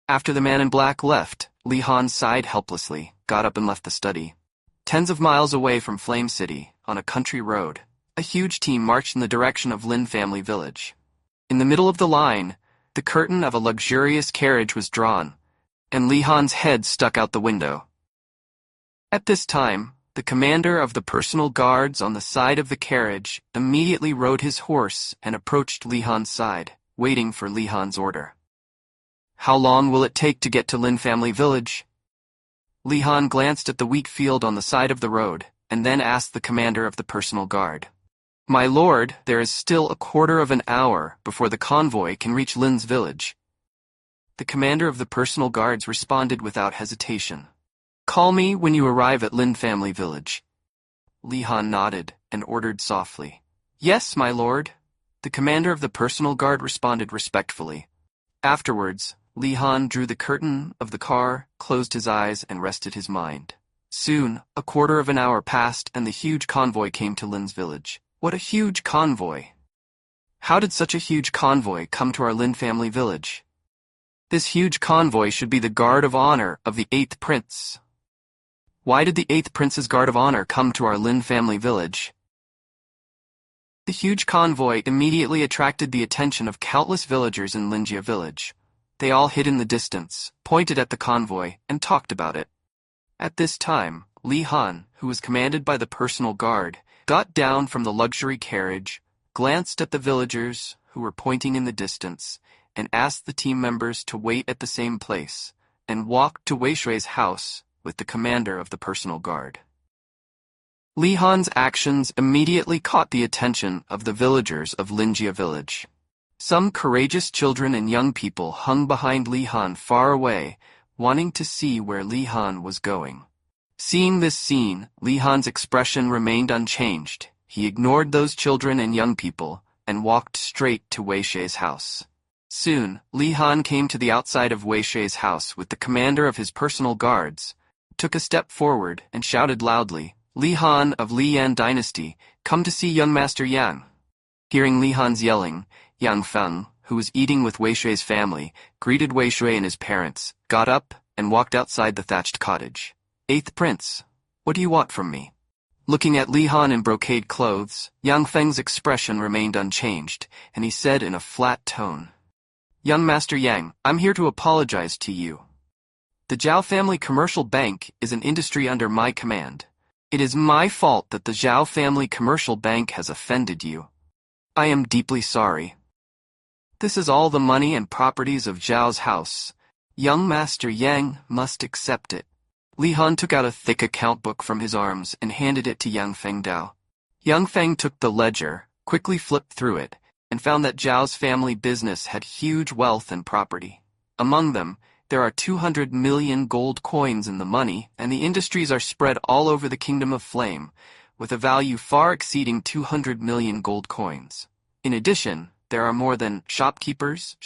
After the man in black left, Li Han sighed helplessly, got up and left the study. Tens of miles away from Flame City, on a country road, a huge team marched in the direction of Lin family village. In the middle of the line, the curtain of a luxurious carriage was drawn, and Li Han's head stuck out the window. At this time, the commander of the personal guards on the side of the carriage immediately rode his horse and approached Li Han's side, waiting for Li Han's order. "How long will it take to get to Lin family village?" Li Han glanced at the wheat field on the side of the road, and then asked the commander of the personal guard. "My lord, there is still a quarter of an hour before the convoy can reach Lin's village." The commander of the personal guards responded without hesitation. "Call me when you arrive at Lin family village." Li Han nodded and ordered softly. "Yes, my lord." The commander of the personal guard responded respectfully. Afterwards, Li Han drew the curtain of the car, closed his eyes, and rested his mind. Soon, a quarter of an hour passed and the huge convoy came to Lin's village. What a huge convoy! How did such a huge convoy come to our Lin family village? This huge convoy should be the guard of honor of the 8th prince. Why did the 8th prince's guard of honor come to our Lin family village? The huge convoy immediately attracted the attention of countless villagers in Linjia village. They all hid in the distance, pointed at the convoy, and talked about it. At this time, Li Han, who was commanded by the personal guard, got down from the luxury carriage, glanced at the villagers who were pointing in the distance, and asked the team members to wait at the same place, and walked to Wei Shui's house with the commander of the personal guard. Li Han's actions immediately caught the attention of the villagers of Linjia village. Some courageous children and young people hung behind Li Han far away, wanting to see where Li Han was going. Seeing this scene, Li Han's expression remained unchanged. He ignored those children and young people, and walked straight to Wei Shui's house. Soon, Li Han came to the outside of Wei Shui's house with the commander of his personal guards, took a step forward, and shouted loudly, "Li Han of Li Yan dynasty, come to see young Master Yang." Hearing Li Han's yelling, Yang Feng, who was eating with Wei Shui's family, greeted Wei Shui and his parents, got up, and walked outside the thatched cottage. "8th prince, what do you want from me?" Looking at Li Han in brocade clothes, Yang Feng's expression remained unchanged, and he said in a flat tone, "Young Master Yang, I'm here to apologize to you. The Zhao family commercial bank is an industry under my command. It is my fault that the Zhao family commercial bank has offended you. I am deeply sorry. This is all the money and properties of Zhao's house. Young Master Yang must accept it. Li Han took out a thick account book from his arms and handed it to Yang Fengdao. Yang Feng took the ledger, quickly flipped through it, and found that Zhao's family business had huge wealth and property. Among them, there are 200 million gold coins in the money, and the industries are spread all over the Kingdom of Flame, with a value far exceeding 200 million gold coins. In addition, there are more than shopkeepers'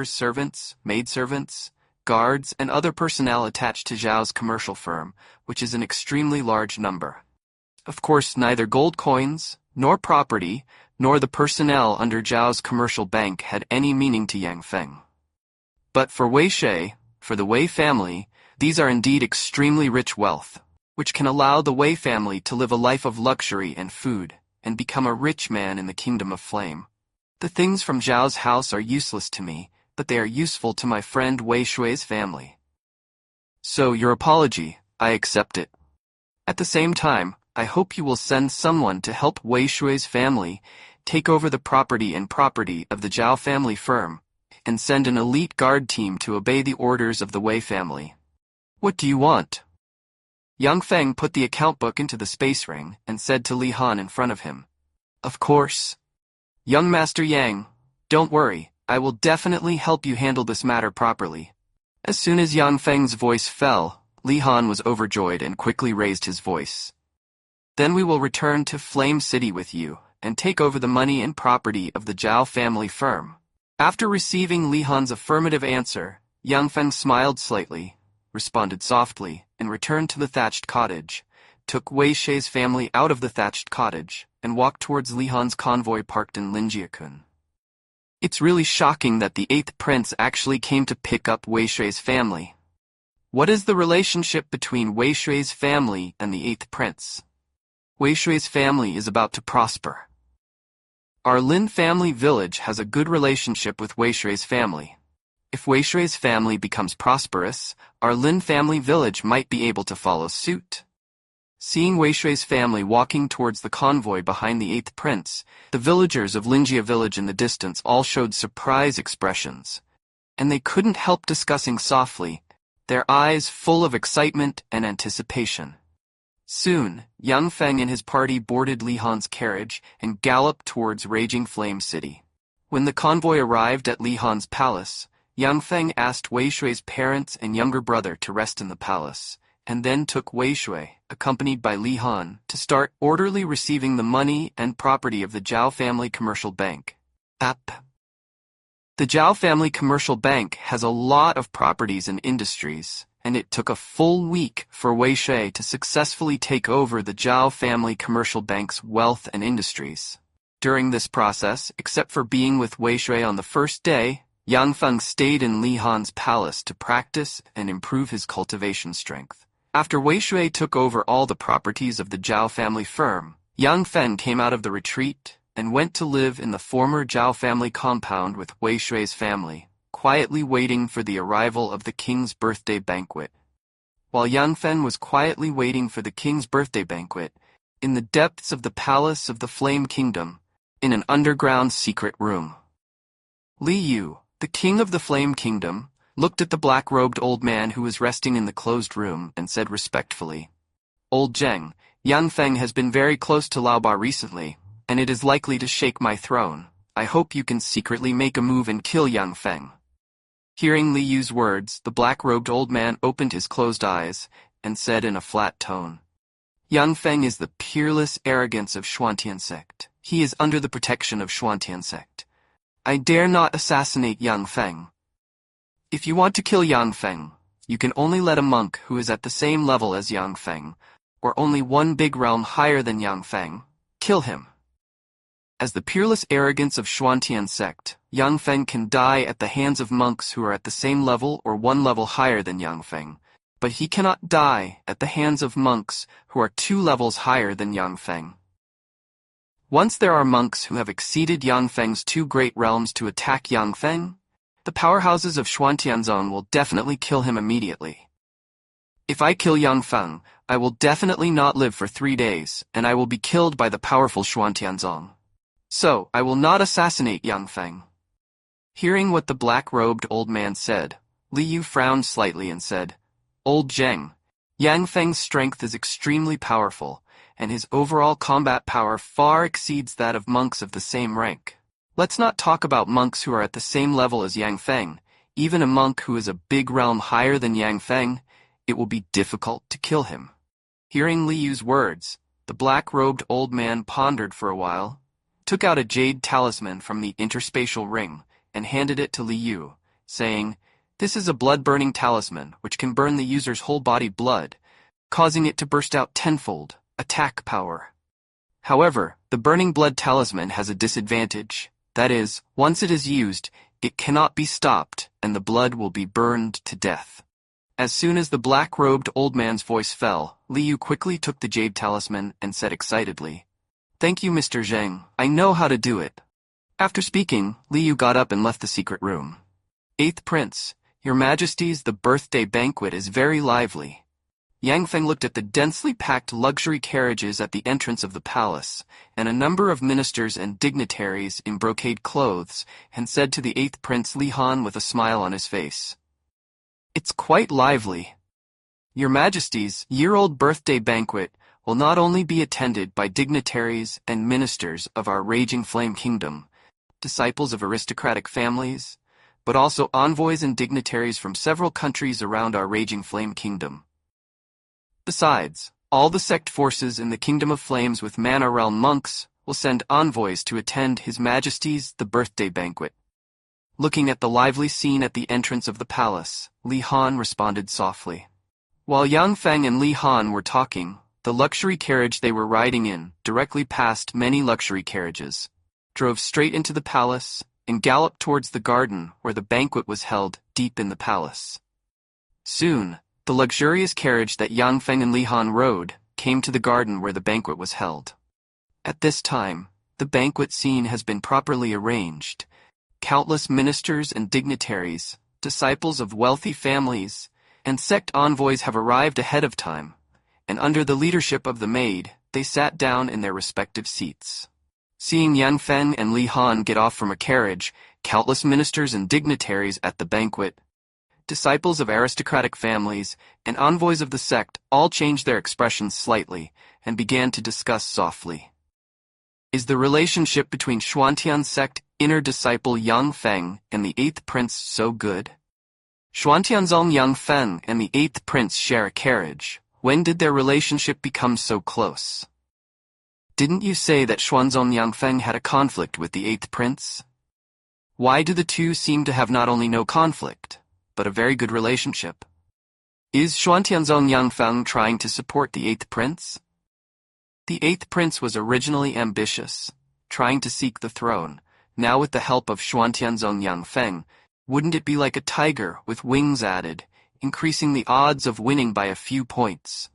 servants, maidservants, guards, and other personnel attached to Zhao's commercial firm, which is an extremely large number. Of course, neither gold coins, nor property, nor the personnel under Zhao's commercial bank had any meaning to Yang Feng. But for Wei Shui, for the Wei family, these are indeed extremely rich wealth, which can allow the Wei family to live a life of luxury and food, and become a rich man in the Kingdom of Flame. The things from Zhao's house are useless to me, but they are useful to my friend Wei Shui's family. So your apology, I accept it. At the same time, I hope you will send someone to help Wei Shui's family take over the property of the Zhao family firm, and send an elite guard team to obey the orders of the Wei family. What do you want? Yang Feng put the account book into the space ring and said to Li Han in front of him, Of course. Young Master Yang, don't worry, I will definitely help you handle this matter properly. As soon as Yang Feng's voice fell, Li Han was overjoyed and quickly raised his voice. Then we will return to Flame City with you, and take over the money and property of the Zhao family firm. After receiving Li Han's affirmative answer, Yang Feng smiled slightly, responded softly, and returned to the thatched cottage, took Wei Shui's family out of the thatched cottage, and walked towards Li Han's convoy parked in Linjiakun. It's really shocking that the 8th prince actually came to pick up Wei Shui's family. What is the relationship between Wei Shui's family and the 8th prince? Wei Shui's family is about to prosper. Our Lin family village has a good relationship with Wei Shui's family. If Wei Shui's family becomes prosperous, our Lin family village might be able to follow suit. Seeing Wei Shui's family walking towards the convoy behind the 8th prince, the villagers of Linjia village in the distance all showed surprise expressions, and they couldn't help discussing softly, their eyes full of excitement and anticipation. Soon, Yang Feng and his party boarded Li Han's carriage and galloped towards Raging Flame City. When the convoy arrived at Li Han's palace, Yang Feng asked Wei Shui's parents and younger brother to rest in the palace, and then took Wei Shui, accompanied by Li Han, to start orderly receiving the money and property of the Zhao family commercial bank. The Zhao family commercial bank has a lot of properties and industries, and it took a full week for Wei Shui to successfully take over the Zhao family commercial bank's wealth and industries. During this process, except for being with Wei Shui on the first day, Yang Feng stayed in Li Han's palace to practice and improve his cultivation strength. After Wei Shui took over all the properties of the Zhao family firm, Yang Feng came out of the retreat and went to live in the former Zhao family compound with Wei Shui's family, quietly waiting for the arrival of the king's birthday banquet. While Yang Feng was quietly waiting for the king's birthday banquet, in the depths of the palace of the Flame Kingdom, in an underground secret room, Li Yu, the king of the Flame Kingdom, looked at the black-robed old man who was resting in the closed room and said respectfully, Old Zheng, Yang Feng has been very close to Laoba recently, and it is likely to shake my throne. I hope you can secretly make a move and kill Yang Feng. Hearing Li Yu's words, the black-robed old man opened his closed eyes and said in a flat tone, Yang Feng is the peerless arrogance of Xuantian sect. He is under the protection of Xuantian sect. I dare not assassinate Yang Feng. If you want to kill Yang Feng, you can only let a monk who is at the same level as Yang Feng, or only one big realm higher than Yang Feng, kill him. As the peerless arrogance of Xuantian sect, Yang Feng can die at the hands of monks who are at the same level or one level higher than Yang Feng, but he cannot die at the hands of monks who are 2 levels higher than Yang Feng. Once there are monks who have exceeded Yang Feng's 2 great realms to attack Yang Feng, the powerhouses of Xuantianzong will definitely kill him immediately. If I kill Yang Feng, I will definitely not live for 3 days, and I will be killed by the powerful Xuantianzong. So, I will not assassinate Yang Feng." Hearing what the black-robed old man said, Li Yu frowned slightly and said, "Old Zheng, Yang Feng's strength is extremely powerful, and his overall combat power far exceeds that of monks of the same rank. Let's not talk about monks who are at the same level as Yang Feng. Even a monk who is a big realm higher than Yang Feng, it will be difficult to kill him." Hearing Li Yu's words, the black-robed old man pondered for a while, took out a jade talisman from the interspatial ring, and handed it to Li Yu, saying, "This is a blood-burning talisman which can burn the user's whole body blood, causing it to burst out tenfold, attack power. However, the burning blood talisman has a disadvantage. That is, once it is used, it cannot be stopped, and the blood will be burned to death." As soon as the black-robed old man's voice fell, Li Yu quickly took the jade talisman and said excitedly, "Thank you, Mr. Zheng. I know how to do it." After speaking, Li Yu got up and left the secret room. "Eighth Prince, Your Majesties, the birthday banquet is very lively." Yang Feng looked at the densely packed luxury carriages at the entrance of the palace, and a number of ministers and dignitaries in brocade clothes, and said to the 8th Prince Li Han with a smile on his face, "It's quite lively. Your Majesty's year-old birthday banquet will not only be attended by dignitaries and ministers of our raging flame kingdom, disciples of aristocratic families, but also envoys and dignitaries from several countries around our raging flame kingdom. Besides, all the sect forces in the Kingdom of Flames with Mana Realm monks will send envoys to attend His Majesty's the birthday banquet." Looking at the lively scene at the entrance of the palace, Li Han responded softly. While Yang Feng and Li Han were talking, the luxury carriage they were riding in directly passed many luxury carriages, drove straight into the palace, and galloped towards the garden where the banquet was held deep in the palace. Soon, the luxurious carriage that Yang Feng and Li Han rode came to the garden where the banquet was held. At this time, the banquet scene has been properly arranged. Countless ministers and dignitaries, disciples of wealthy families, and sect envoys have arrived ahead of time, and under the leadership of the maid, they sat down in their respective seats. Seeing Yang Feng and Li Han get off from a carriage, countless ministers and dignitaries at the banquet, disciples of aristocratic families, and envoys of the sect all changed their expressions slightly and began to discuss softly. Is the relationship between Xuantian's sect inner disciple Yang Feng and the 8th Prince so good? Xuantianzong Yang Feng and the 8th Prince share a carriage. When did their relationship become so close? Didn't you say that Xuanzong Yang Feng had a conflict with the 8th Prince? Why do the two seem to have not only no conflict, but a very good relationship? Is Xuantianzong Yang Feng trying to support the 8th Prince? The 8th Prince was originally ambitious, trying to seek the throne. Now with the help of Xuantianzong Yang Feng, wouldn't it be like a tiger with wings added, increasing the odds of winning by a few points?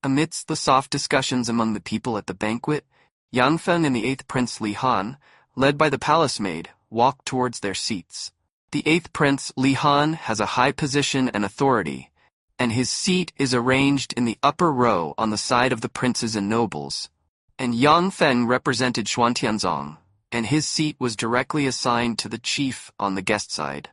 Amidst the soft discussions among the people at the banquet, Yang Feng and the 8th Prince Li Han, led by the palace maid, walked towards their seats. The 8th Prince Li Han has a high position and authority, and his seat is arranged in the upper row on the side of the princes and nobles. And Yang Feng represented Xuantianzong, and his seat was directly assigned to the chief on the guest side.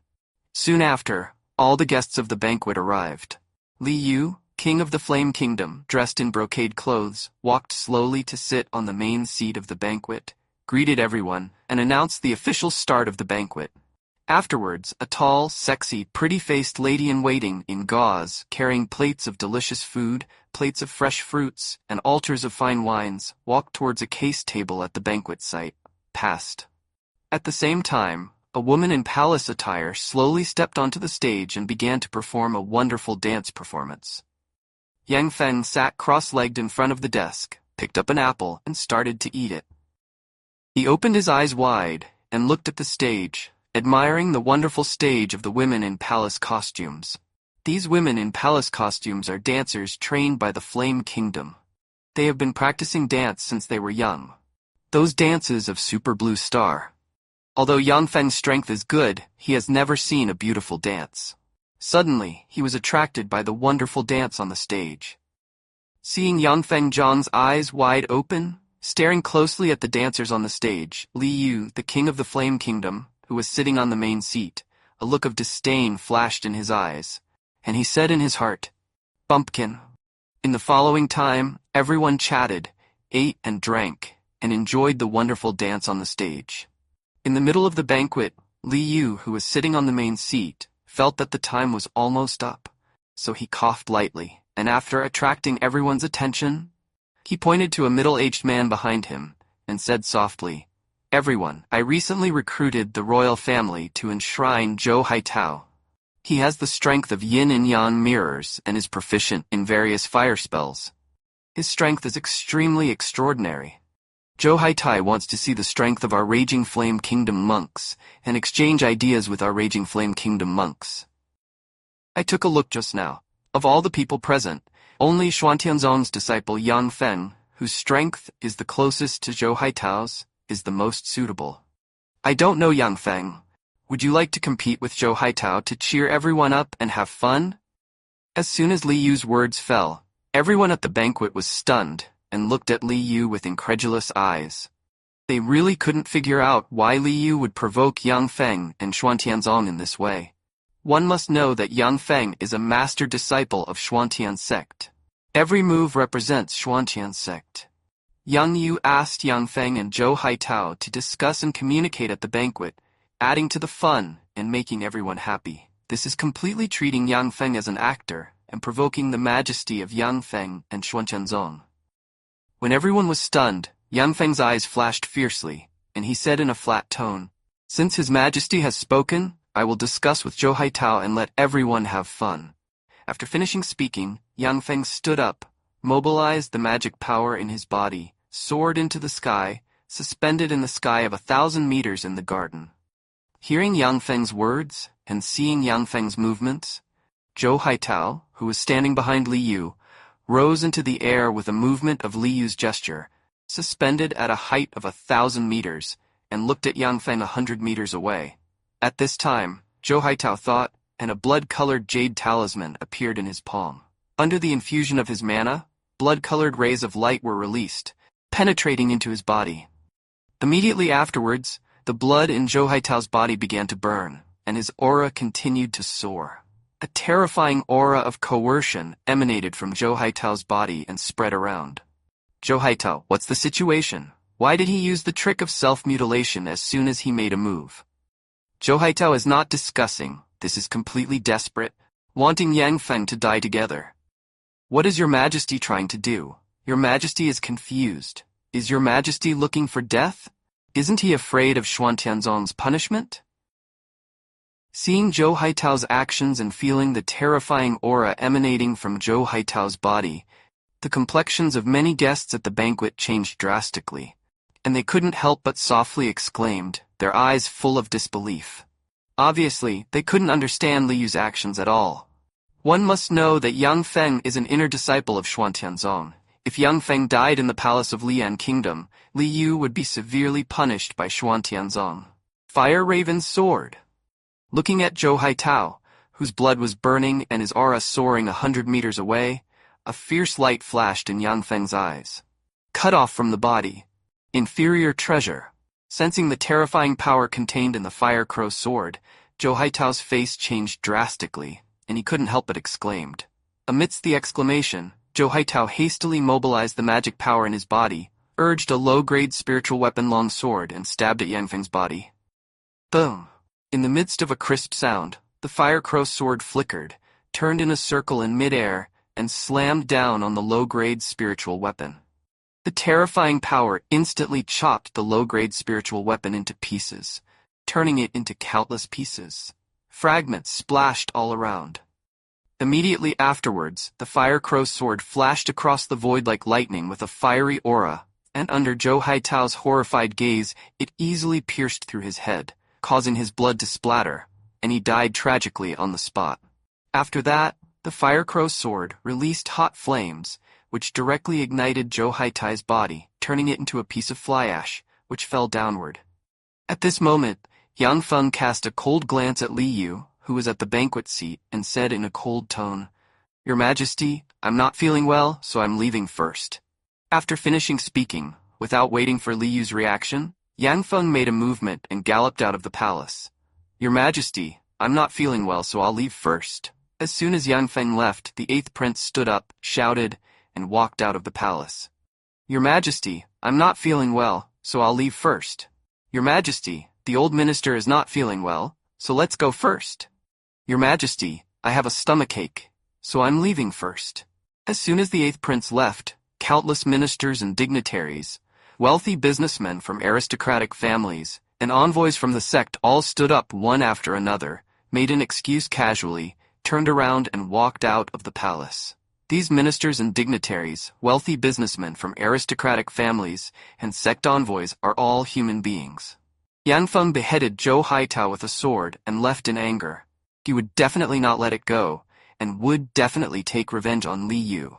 Soon after, all the guests of the banquet arrived. Li Yu, king of the Flame Kingdom, dressed in brocade clothes, walked slowly to sit on the main seat of the banquet, greeted everyone, and announced the official start of the banquet. Afterwards, a tall, sexy, pretty-faced lady-in-waiting in gauze, carrying plates of delicious food, plates of fresh fruits, and altars of fine wines, walked towards a case table at the banquet site, passed. At the same time, a woman in palace attire slowly stepped onto the stage and began to perform a wonderful dance performance. Yang Feng sat cross-legged in front of the desk, picked up an apple, and started to eat it. He opened his eyes wide and looked at the stage, admiring the wonderful stage of the women in palace costumes. These women in palace costumes are dancers trained by the Flame Kingdom. They have been practicing dance since they were young. Those dances of Super Blue Star. Although Yang Feng's strength is good, he has never seen a beautiful dance. Suddenly, he was attracted by the wonderful dance on the stage. Seeing Yang Feng Zhang's eyes wide open, staring closely at the dancers on the stage, Li Yu, the king of the Flame Kingdom, who was sitting on the main seat, a look of disdain flashed in his eyes, and he said in his heart, "Bumpkin." In the following time, everyone chatted, ate and drank, and enjoyed the wonderful dance on the stage. In the middle of the banquet, Li Yu, who was sitting on the main seat, felt that the time was almost up, so he coughed lightly, and after attracting everyone's attention, he pointed to a middle-aged man behind him, and said softly, "Everyone, I recently recruited the royal family to enshrine Zhou Haitao. He has the strength of yin and yang mirrors and is proficient in various fire spells. His strength is extremely extraordinary. Zhou Haitai wants to see the strength of our Raging Flame Kingdom monks and exchange ideas with our Raging Flame Kingdom monks." I took a look just now. Of all the people present, only Xuantianzong's disciple Yang Feng, whose strength is the closest to Zhou Haitao's, is the most suitable. I don't know Yang Feng. Would you like to compete with Zhou Haitao to cheer everyone up and have fun? As soon as Li Yu's words fell, everyone at the banquet was stunned and looked at Li Yu with incredulous eyes. They really couldn't figure out why Li Yu would provoke Yang Feng and Xuantianzong in this way. One must know that Yang Feng is a master disciple of Xuantian's sect. Every move represents Xuantian's sect. Yang Yu asked Yang Feng and Zhou Haitao to discuss and communicate at the banquet, adding to the fun and making everyone happy. This is completely treating Yang Feng as an actor and provoking the majesty of Yang Feng and Xuantianzong. When everyone was stunned, Yang Feng's eyes flashed fiercely, and he said in a flat tone, "Since His Majesty has spoken, I will discuss with Zhou Haitao and let everyone have fun." After finishing speaking, Yang Feng stood up, mobilized the magic power in his body, soared into the sky, suspended in the sky of 1,000 meters in the garden. Hearing Yang Feng's words and seeing Yang Feng's movements, Zhou Haitao, who was standing behind Li Yu, rose into the air with a movement of Li Yu's gesture, suspended at a height of 1,000 meters, and looked at Yang Feng 100 meters away. At this time, Zhou Haitao thought, and a blood-colored jade talisman appeared in his palm. Under the infusion of his mana, blood-colored rays of light were released, penetrating into his body. Immediately afterwards, the blood in Zhou Haitao's body began to burn, and his aura continued to soar. A terrifying aura of coercion emanated from Zhou Haitao's body and spread around. "Zhou Haitao, what's the situation? Why did he use the trick of self-mutilation as soon as he made a move?" Zhou Haitao is not discussing. This is completely desperate, wanting Yang Feng to die together. "What is your Majesty trying to do? Your Majesty is confused. Is your Majesty looking for death? Isn't he afraid of Xuantianzong's punishment?" Seeing Zhou Haitao's actions and feeling the terrifying aura emanating from Zhou Haitao's body, the complexions of many guests at the banquet changed drastically, and they couldn't help but softly exclaimed, their eyes full of disbelief. Obviously, they couldn't understand Li Yu's actions at all. One must know that Yang Feng is an inner disciple of Xuantianzong. If Yang Feng died in the palace of Lian Kingdom, Li Yu would be severely punished by Xuantianzong. Fire Raven's sword. Looking at Zhou Haitao, whose blood was burning and his aura soaring 100 meters away, a fierce light flashed in Yang Feng's eyes. Cut off from the body. Inferior treasure. Sensing the terrifying power contained in the Fire Crow sword, Zhou Haitao's face changed drastically, and he couldn't help but exclaimed. Amidst the exclamation, Zhou Haitao hastily mobilized the magic power in his body, urged a low-grade spiritual weapon long sword, and stabbed at Yang Feng's body. Boom! In the midst of a crisp sound, the Fire Crow sword flickered, turned in a circle in mid-air, and slammed down on the low-grade spiritual weapon. The terrifying power instantly chopped the low-grade spiritual weapon into pieces, turning it into countless pieces. Fragments splashed all around. Immediately afterwards, the Fire Crow sword flashed across the void like lightning with a fiery aura, and under Zhou Haitao's horrified gaze, it easily pierced through his head, causing his blood to splatter, and he died tragically on the spot. After that, the Fire Crow sword released hot flames, which directly ignited Zhou Haitai's body, turning it into a piece of fly ash, which fell downward. At this moment, Yang Feng cast a cold glance at Li Yu, who was at the banquet seat, and said in a cold tone, "Your Majesty, I'm not feeling well, so I'm leaving first." After finishing speaking, without waiting for Li Yu's reaction, Yang Feng made a movement and galloped out of the palace. "Your Majesty, I'm not feeling well, so I'll leave first." As soon as Yang Feng left, the 8th prince stood up, shouted, and walked out of the palace. "Your Majesty, I'm not feeling well, so I'll leave first." "Your Majesty, the old minister is not feeling well, so let's go first." "Your Majesty, I have a stomachache, so I'm leaving first." As soon as the 8th prince left, countless ministers and dignitaries, wealthy businessmen from aristocratic families, and envoys from the sect all stood up one after another, made an excuse casually, turned around and walked out of the palace. These ministers and dignitaries, wealthy businessmen from aristocratic families, and sect envoys are all human beings. Yang Feng beheaded Zhou Haitao with a sword and left in anger. He would definitely not let it go, and would definitely take revenge on Li Yu.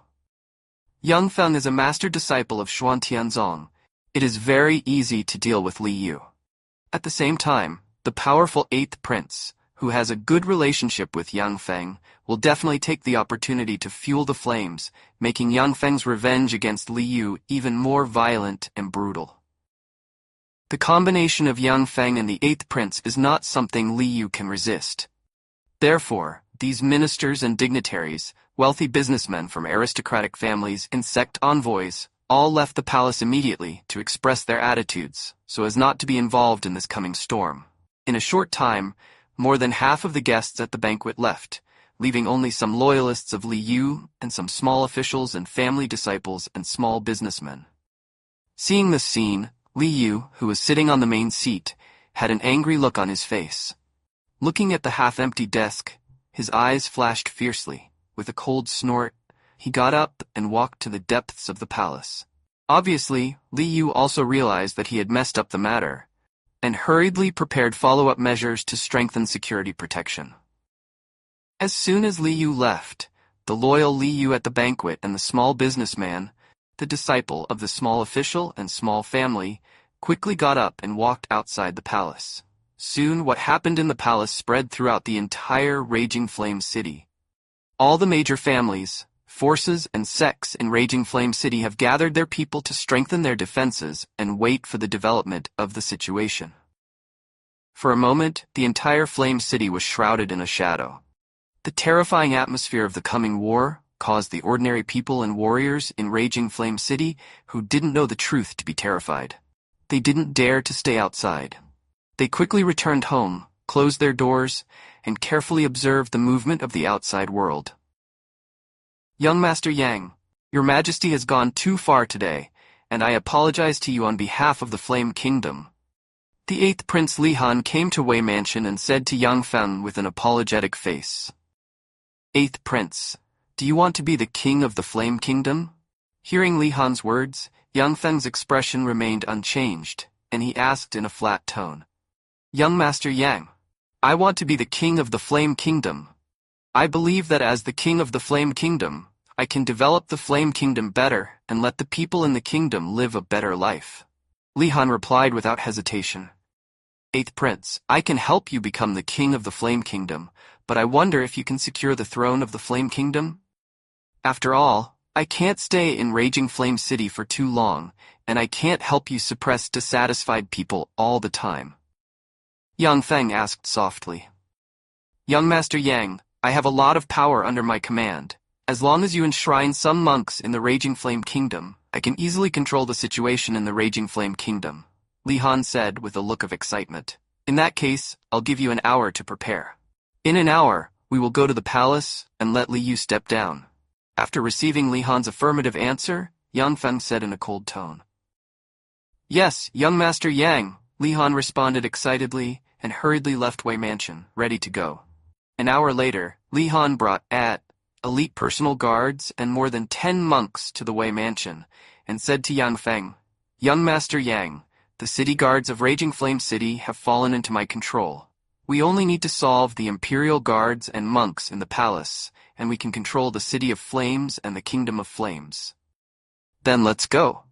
Yang Feng is a master disciple of Xuan Tianzong. It is very easy to deal with Li Yu. At the same time, the powerful 8th prince, who has a good relationship with Yang Feng, will definitely take the opportunity to fuel the flames, making Yang Feng's revenge against Li Yu even more violent and brutal. The combination of Yang Feng and the 8th prince is not something Li Yu can resist. Therefore, these ministers and dignitaries, wealthy businessmen from aristocratic families and sect envoys, all left the palace immediately to express their attitudes, so as not to be involved in this coming storm. In a short time, more than half of the guests at the banquet left, leaving only some loyalists of Li Yu and some small officials and family disciples and small businessmen. Seeing this scene, Li Yu, who was sitting on the main seat, had an angry look on his face. Looking at the half-empty desk, his eyes flashed fiercely. With a cold snort, he got up and walked to the depths of the palace. Obviously, Li Yu also realized that he had messed up the matter, and hurriedly prepared follow-up measures to strengthen security protection. As soon as Li Yu left, the loyal Li Yu at the banquet and the small businessman, the disciple of the small official and small family, quickly got up and walked outside the palace. Soon what happened in the palace spread throughout the entire Raging Flame City. All the major families, forces, and sects in Raging Flame City have gathered their people to strengthen their defenses and wait for the development of the situation. For a moment, the entire Flame City was shrouded in a shadow. The terrifying atmosphere of the coming war caused the ordinary people and warriors in Raging Flame City who didn't know the truth to be terrified. They didn't dare to stay outside. They quickly returned home, closed their doors, and carefully observed the movement of the outside world. "Young Master Yang, Your Majesty has gone too far today, and I apologize to you on behalf of the Flame Kingdom." The 8th Prince Li Han came to Wei Mansion and said to Yang Feng with an apologetic face, "8th Prince, do you want to be the king of the Flame Kingdom?" Hearing Li Han's words, Yang Feng's expression remained unchanged, and he asked in a flat tone, "Young Master Yang, I want to be the king of the Flame Kingdom. I believe that as the king of the Flame Kingdom, I can develop the Flame Kingdom better and let the people in the kingdom live a better life." Li Han replied without hesitation, "8th Prince, I can help you become the king of the Flame Kingdom, but I wonder if you can secure the throne of the Flame Kingdom? After all, I can't stay in Raging Flame City for too long, and I can't help you suppress dissatisfied people all the time." Yang Feng asked softly, "Young Master Yang, I have a lot of power under my command. As long as you enshrine some monks in the Raging Flame Kingdom, I can easily control the situation in the Raging Flame Kingdom," Li Han said with a look of excitement. "In that case, I'll give you an hour to prepare. In an hour, we will go to the palace and let Li Yu step down." After receiving Li Han's affirmative answer, Yang Feng said in a cold tone, "Yes, young Master Yang," Li Han responded excitedly and hurriedly left Wei Mansion, ready to go. An hour later, Li Han brought elite personal guards and more than 10 monks to the Wei Mansion, and said to Yang Feng, "Young Master Yang, the city guards of Raging Flame City have fallen into my control. We only need to solve the Imperial Guards and monks in the palace, and we can control the City of Flames and the Kingdom of Flames. Then let's go."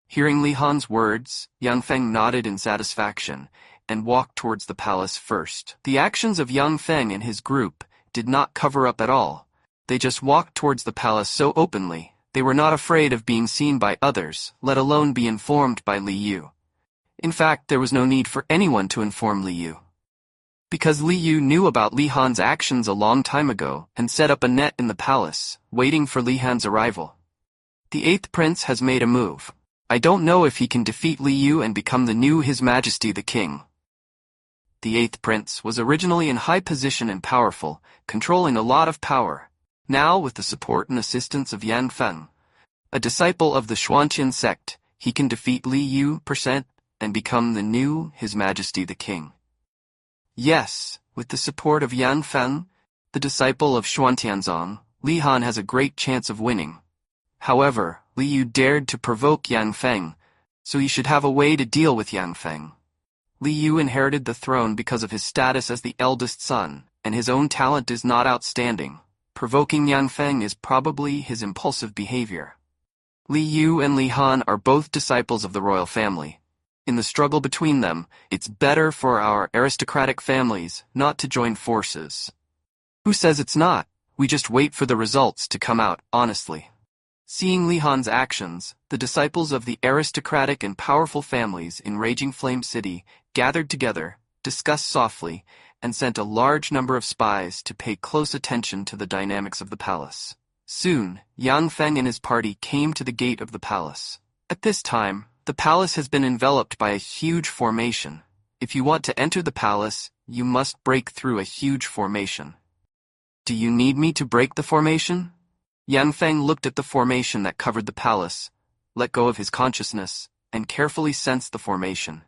Hearing Li Han's words, Yang Feng nodded in satisfaction, and walked towards the palace first. The actions of Yang Feng and his group did not cover up at all. They just walked towards the palace so openly. They were not afraid of being seen by others, let alone be informed by Li Yu. In fact, there was no need for anyone to inform Li Yu, because Li Yu knew about Li Han's actions a long time ago and set up a net in the palace, waiting for Li Han's arrival. The 8th prince has made a move. I don't know if he can defeat Li Yu and become the new His Majesty the King. The 8th prince was originally in high position and powerful, controlling a lot of power. Now, with the support and assistance of Yang Feng, a disciple of the Xuanqian sect, he can defeat Li Yu and become the new His Majesty the King. Yes, with the support of Yang Feng, the disciple of Xuantianzong, Li Han has a great chance of winning. However, Li Yu dared to provoke Yang Feng, so he should have a way to deal with Yang Feng. Li Yu inherited the throne because of his status as the eldest son, and his own talent is not outstanding. Provoking Yang Feng is probably his impulsive behavior. Li Yu and Li Han are both disciples of the royal family. In the struggle between them, it's better for our aristocratic families not to join forces. Who says it's not? We just wait for the results to come out, honestly. Seeing Li Han's actions, the disciples of the aristocratic and powerful families in Raging Flame City gathered together, discussed softly, and sent a large number of spies to pay close attention to the dynamics of the palace. Soon, Yang Feng and his party came to the gate of the palace. At this time, the palace has been enveloped by a huge formation. If you want to enter the palace, you must break through a huge formation. Do you need me to break the formation? Yang Feng looked at the formation that covered the palace, let go of his consciousness, and carefully sensed the formation.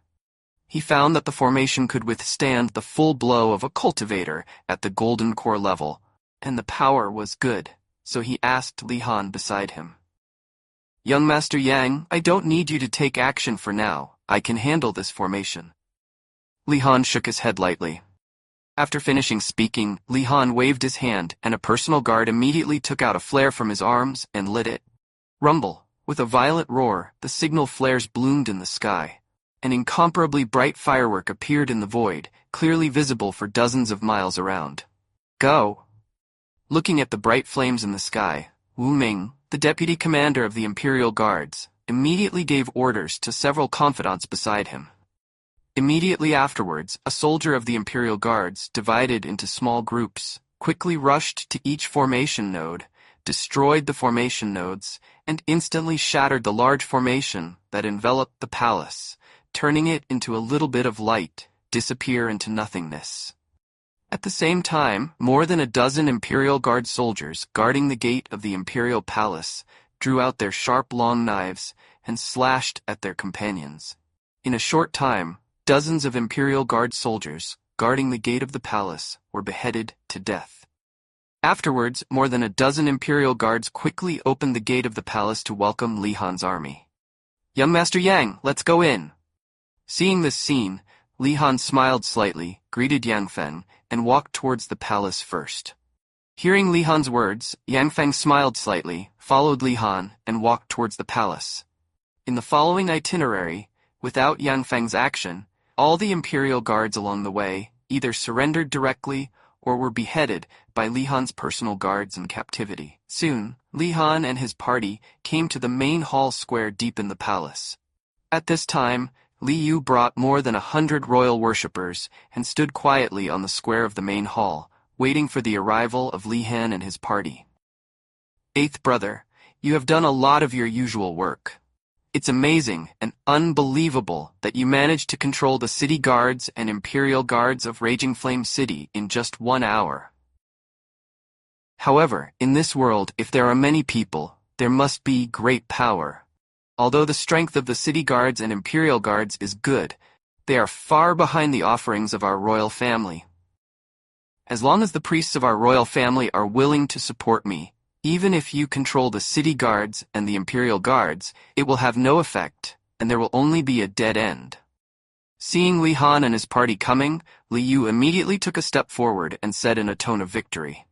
He found that the formation could withstand the full blow of a cultivator at the golden core level, and the power was good, so he asked Li Han beside him. Young Master Yang, I don't need you to take action for now. I can handle this formation. Li Han shook his head lightly. After finishing speaking, Li Han waved his hand, and a personal guard immediately took out a flare from his arms and lit it. Rumble! With a violent roar, the signal flares bloomed in the sky. An incomparably bright firework appeared in the void, clearly visible for dozens of miles around. Go! Looking at the bright flames in the sky, Wu Ming, the deputy commander of the Imperial Guards, immediately gave orders to several confidants beside him. Immediately afterwards, a soldier of the Imperial Guards, divided into small groups, quickly rushed to each formation node, destroyed the formation nodes, and instantly shattered the large formation that enveloped the palace, turning it into a little bit of light, disappear into nothingness. At the same time, more than a dozen Imperial Guard soldiers guarding the gate of the Imperial Palace drew out their sharp long knives and slashed at their companions. In a short time, dozens of Imperial Guard soldiers guarding the gate of the palace were beheaded to death. Afterwards, more than a dozen Imperial Guards quickly opened the gate of the palace to welcome Li Han's army. Young Master Yang, let's go in. Seeing this scene, Li Han smiled slightly, greeted Yang Feng, and walked towards the palace first. Hearing Li Han's words, Yang Feng smiled slightly, followed Li Han, and walked towards the palace. In the following itinerary, without Yang Feng's action, all the Imperial Guards along the way either surrendered directly or were beheaded by Li Han's personal guards in captivity. Soon, Li Han and his party came to the main hall square deep in the palace. At this time, Li Yu brought more than 100 royal worshippers and stood quietly on the square of the main hall, waiting for the arrival of Li Han and his party. Eighth brother, you have done a lot of your usual work. It's amazing and unbelievable that you managed to control the city guards and Imperial Guards of Raging Flame City in just 1 hour. However, in this world, if there are many people, there must be great power. Although the strength of the city guards and Imperial Guards is good, they are far behind the offerings of our royal family. As long as the priests of our royal family are willing to support me, even if you control the city guards and the Imperial Guards, it will have no effect, and there will only be a dead end. Seeing Li Han and his party coming, Li Yu immediately took a step forward and said in a tone of victory,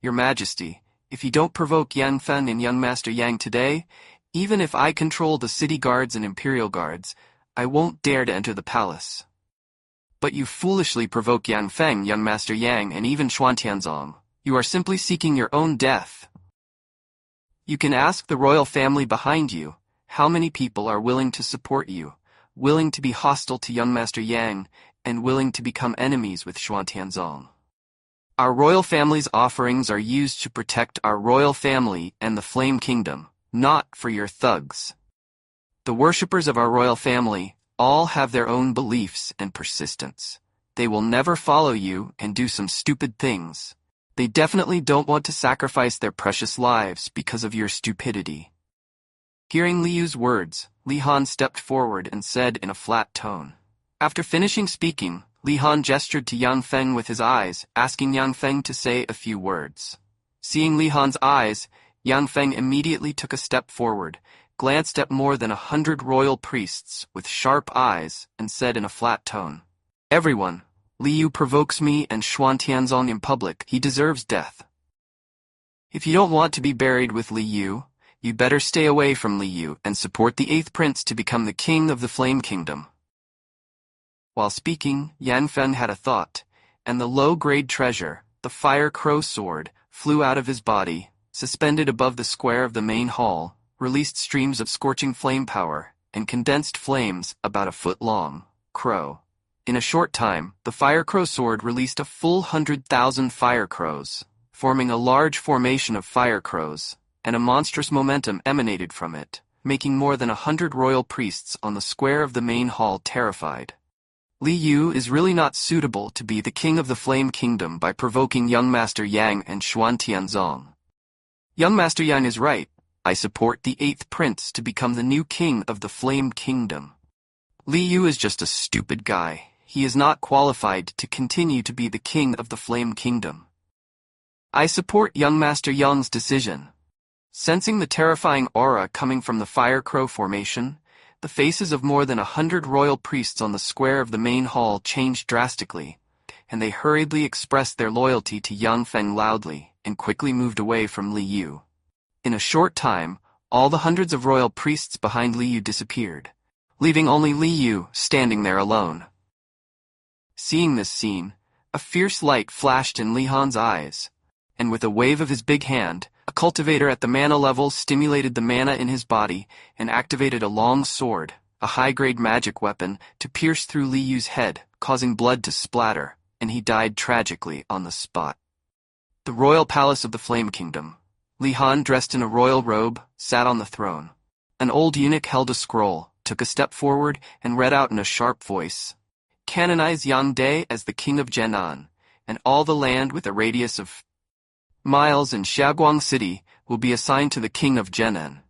Your Majesty, if you don't provoke Yang Feng and young Master Yang today, even if I control the city guards and Imperial Guards, I won't dare to enter the palace. But you foolishly provoke Yang Feng, young Master Yang, and even Xuantianzong. You are simply seeking your own death. You can ask the royal family behind you, how many people are willing to support you, willing to be hostile to young Master Yang, and willing to become enemies with Xuantianzong. Our royal family's offerings are used to protect our royal family and the Flame Kingdom, not for your thugs. The worshippers of our royal family all have their own beliefs and persistence. They will never follow you and do some stupid things. They definitely don't want to sacrifice their precious lives because of your stupidity. Hearing Liu's words, Li Han stepped forward and said in a flat tone. After finishing speaking, Li Han gestured to Yang Feng with his eyes, asking Yang Feng to say a few words. Seeing Li Han's eyes, Yang Feng immediately took a step forward, glanced at more than 100 royal priests with sharp eyes, and said in a flat tone, "Everyone, Liu provokes me and Xuantianzong in public. He deserves death. If you don't want to be buried with Liu, you better stay away from Liu and support the 8th prince to become the king of the Flame Kingdom." While speaking, Yang Feng had a thought, and the low-grade treasure, the fire crow sword, flew out of his body, suspended above the square of the main hall, released streams of scorching flame power, and condensed flames about a foot long. Crow. In a short time, the fire crow sword released a full 100,000 fire crows, forming a large formation of fire crows, and a monstrous momentum emanated from it, making more than 100 royal priests on the square of the main hall terrified. Liu is really not suitable to be the king of the Flame Kingdom by provoking young Master Yang and Xuantianzong. Young Master Yang is right. I support the 8th prince to become the new king of the Flame Kingdom. Liu is just a stupid guy. He is not qualified to continue to be the king of the Flame Kingdom. I support young Master Yang's decision. Sensing the terrifying aura coming from the fire crow formation, the faces of more than 100 royal priests on the square of the main hall changed drastically, and they hurriedly expressed their loyalty to Yang Feng loudly and quickly moved away from Liu. In a short time, all the hundreds of royal priests behind Liu disappeared, leaving only Liu standing there alone. Seeing this scene, a fierce light flashed in Li Han's eyes, and with a wave of his big hand, a cultivator at the mana level stimulated the mana in his body and activated a long sword, a high-grade magic weapon, to pierce through Liu's head, causing blood to splatter, and he died tragically on the spot. The royal palace of the Flame Kingdom. Li Han, dressed in a royal robe, sat on the throne. An old eunuch held a scroll, took a step forward, and read out in a sharp voice, "Canonize Yang De as the king of Jianan, and all the land with a radius of miles in Xiaguang City will be assigned to the king of Jianan.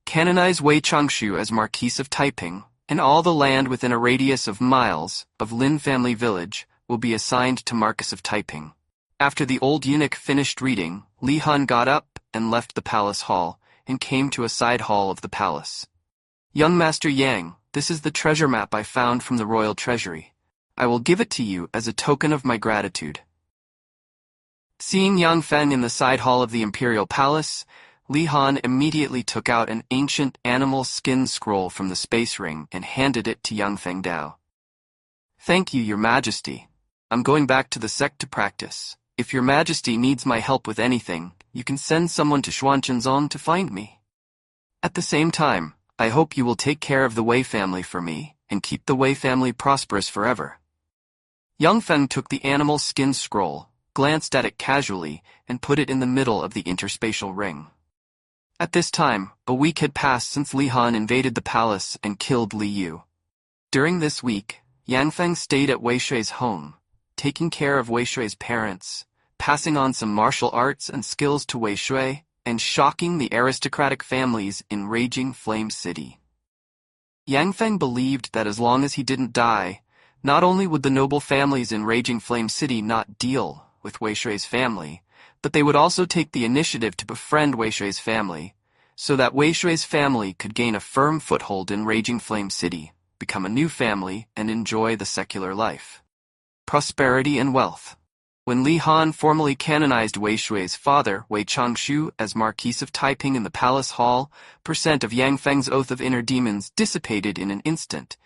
Canonize Wei Changshu as Marquis of Taiping, and all the land within a radius of miles of Lin family village will be assigned to Marquis of Taiping." After the old eunuch finished reading, Li Han got up and left the palace hall and came to a side hall of the palace. "Young Master Yang, this is the treasure map I found from the royal treasury. I will give it to you as a token of my gratitude." Seeing Yang Feng in the side hall of the imperial palace, Li Han immediately took out an ancient animal skin scroll from the space ring and handed it to Yang Feng Dao. "Thank you, Your Majesty. I'm going back to the sect to practice. If Your Majesty needs my help with anything, you can send someone to Xuantianzong to find me. At the same time, I hope you will take care of the Wei family for me and keep the Wei family prosperous forever." Yang Feng took the animal skin scroll, glanced at it casually, and put it in the middle of the interspatial ring. At this time, a week had passed since Li Han invaded the palace and killed Liu. During this week, Yang Feng stayed at Wei Shui's home, taking care of Wei Shui's parents, passing on some martial arts and skills to Wei Shui, and shocking the aristocratic families in Raging Flame City. Yang Feng believed that as long as he didn't die, not only would the noble families in Raging Flame City not deal with Wei Shui's family, but they would also take the initiative to befriend Wei Shui's family, so that Wei Shui's family could gain a firm foothold in Raging Flame City, become a new family, and enjoy the secular life. Prosperity and wealth. When Li Han formally canonized Wei Shui's father, Wei Changshu, as Marquis of Taiping in the palace hall, percent of Yang Feng's oath of inner demons dissipated in an instant,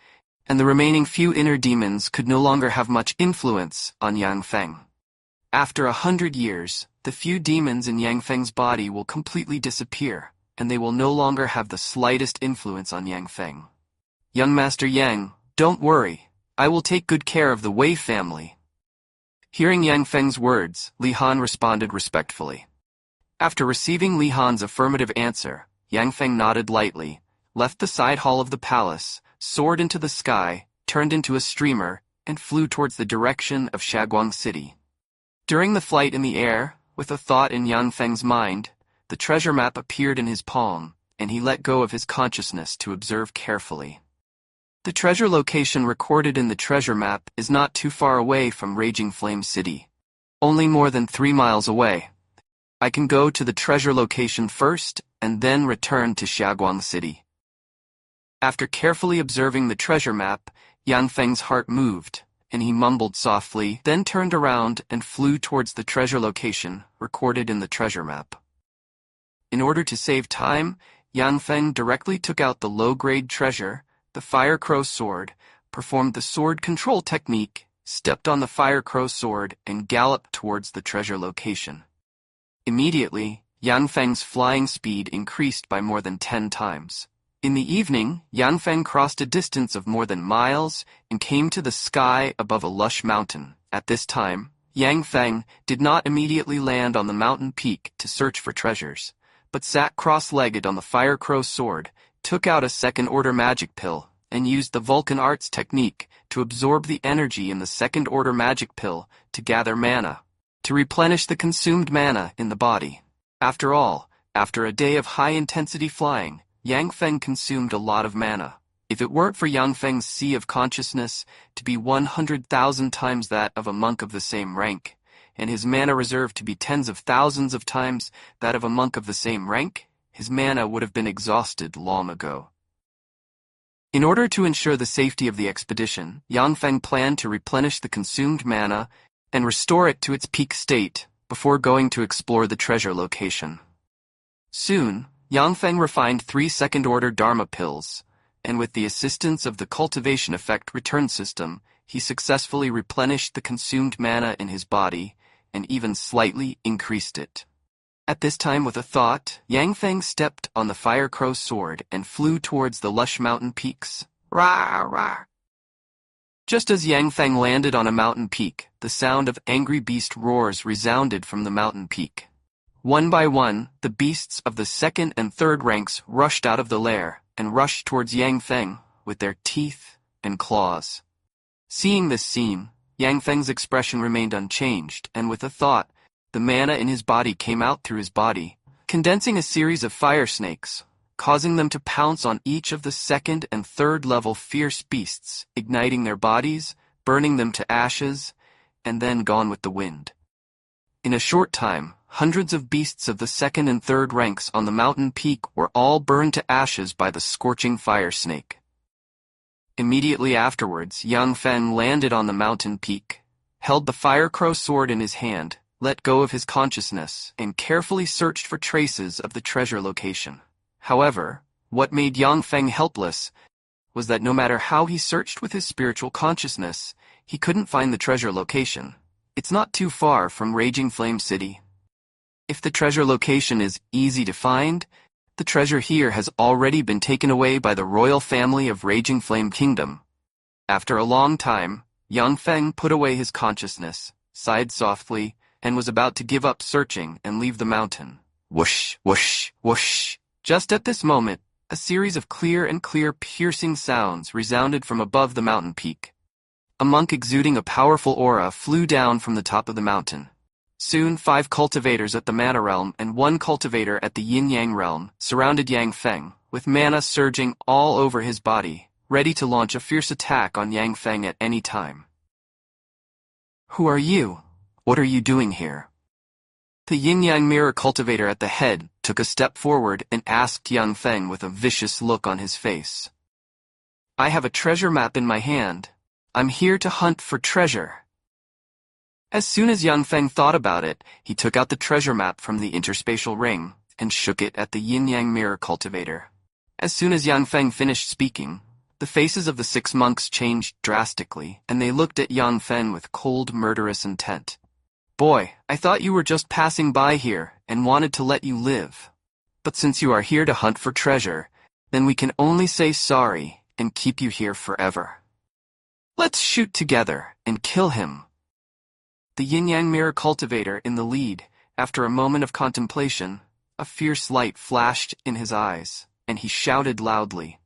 and the remaining few inner demons could no longer have much influence on Yang Feng. After 100 years, the few demons in Yang Feng's body will completely disappear, and they will no longer have the slightest influence on Yang Feng. Young Master Yang, don't worry. I will take good care of the Wei family. Hearing Yang Feng's words, Li Han responded respectfully. After receiving Li Han's affirmative answer, Yang Feng nodded lightly, left the side hall of the palace, soared into the sky, turned into a streamer, and flew towards the direction of Shaguang City. During the flight in the air, with a thought in Yang Feng's mind, the treasure map appeared in his palm, and he let go of his consciousness to observe carefully. The treasure location recorded in the treasure map is not too far away from Raging Flame City. Only more than 3 miles away. I can go to the treasure location first, and then return to Shaguang City. After carefully observing the treasure map, Yang Feng's heart moved, and he mumbled softly, then turned around and flew towards the treasure location recorded in the treasure map. In order to save time, Yang Feng directly took out the low-grade treasure, the Fire Crow sword, performed the sword control technique, stepped on the Fire Crow sword, and galloped towards the treasure location. Immediately, Yang Feng's flying speed increased by more than 10 times. In the evening, Yang Feng crossed a distance of more than miles and came to the sky above a lush mountain. At this time, Yang Feng did not immediately land on the mountain peak to search for treasures, but sat cross-legged on the Fire Crow sword, took out a second-order magic pill, and used the Vulcan Arts technique to absorb the energy in the second-order magic pill to gather mana, to replenish the consumed mana in the body. After all, after a day of high-intensity flying, Yang Feng consumed a lot of mana. If it weren't for Yang Feng's sea of consciousness to be 100,000 times that of a monk of the same rank, and his mana reserve to be tens of thousands of times that of a monk of the same rank, his mana would have been exhausted long ago. In order to ensure the safety of the expedition, Yang Feng planned to replenish the consumed mana and restore it to its peak state before going to explore the treasure location. Soon, Yang Feng refined 3 second-order Dharma pills, and with the assistance of the cultivation effect return system, he successfully replenished the consumed mana in his body and even slightly increased it. At this time, with a thought, Yang Feng stepped on the Fire Crow sword and flew towards the lush mountain peaks. Rah, rah. Just as Yang Feng landed on a mountain peak, the sound of angry beast roars resounded from the mountain peak. One by one, the beasts of the second and third ranks rushed out of the lair and rushed towards Yang Feng with their teeth and claws. Seeing this scene, Yang Feng's expression remained unchanged, and with a thought, the mana in his body came out through his body, condensing a series of fire snakes, causing them to pounce on each of the second and third level fierce beasts, igniting their bodies, burning them to ashes, and then gone with the wind. In a short time, hundreds of beasts of the second and third ranks on the mountain peak were all burned to ashes by the scorching fire snake. Immediately afterwards, Yang Feng landed on the mountain peak, held the Fire Crow sword in his hand, let go of his consciousness, and carefully searched for traces of the treasure location. However, what made Yang Feng helpless was that no matter how he searched with his spiritual consciousness, he couldn't find the treasure location. It's not too far from Raging Flame City. If the treasure location is easy to find, the treasure here has already been taken away by the royal family of Raging Flame Kingdom. After a long time, Yang Feng put away his consciousness, sighed softly, and was about to give up searching and leave the mountain. Whoosh, whoosh, whoosh. Just at this moment, a series of clear piercing sounds resounded from above the mountain peak. A monk exuding a powerful aura flew down from the top of the mountain. Soon 5 cultivators at the mana realm and 1 cultivator at the yin-yang realm surrounded Yang Feng, with mana surging all over his body, ready to launch a fierce attack on Yang Feng at any time. Who are you? What are you doing here? The yin-yang mirror cultivator at the head took a step forward and asked Yang Feng with a vicious look on his face. I have a treasure map in my hand. I'm here to hunt for treasure. As soon as Yang Feng thought about it, he took out the treasure map from the interspatial ring and shook it at the yin-yang mirror cultivator. As soon as Yang Feng finished speaking, The faces of the 6 monks changed drastically, and they looked at Yang Feng with cold, murderous intent. Boy, I thought you were just passing by here, and wanted to let you live. But since you are here to hunt for treasure, then we can only say sorry, and keep you here forever. Let's shoot together, and kill him. The yin-yang mirror cultivator in the lead, after a moment of contemplation, a fierce light flashed in his eyes, and he shouted loudly.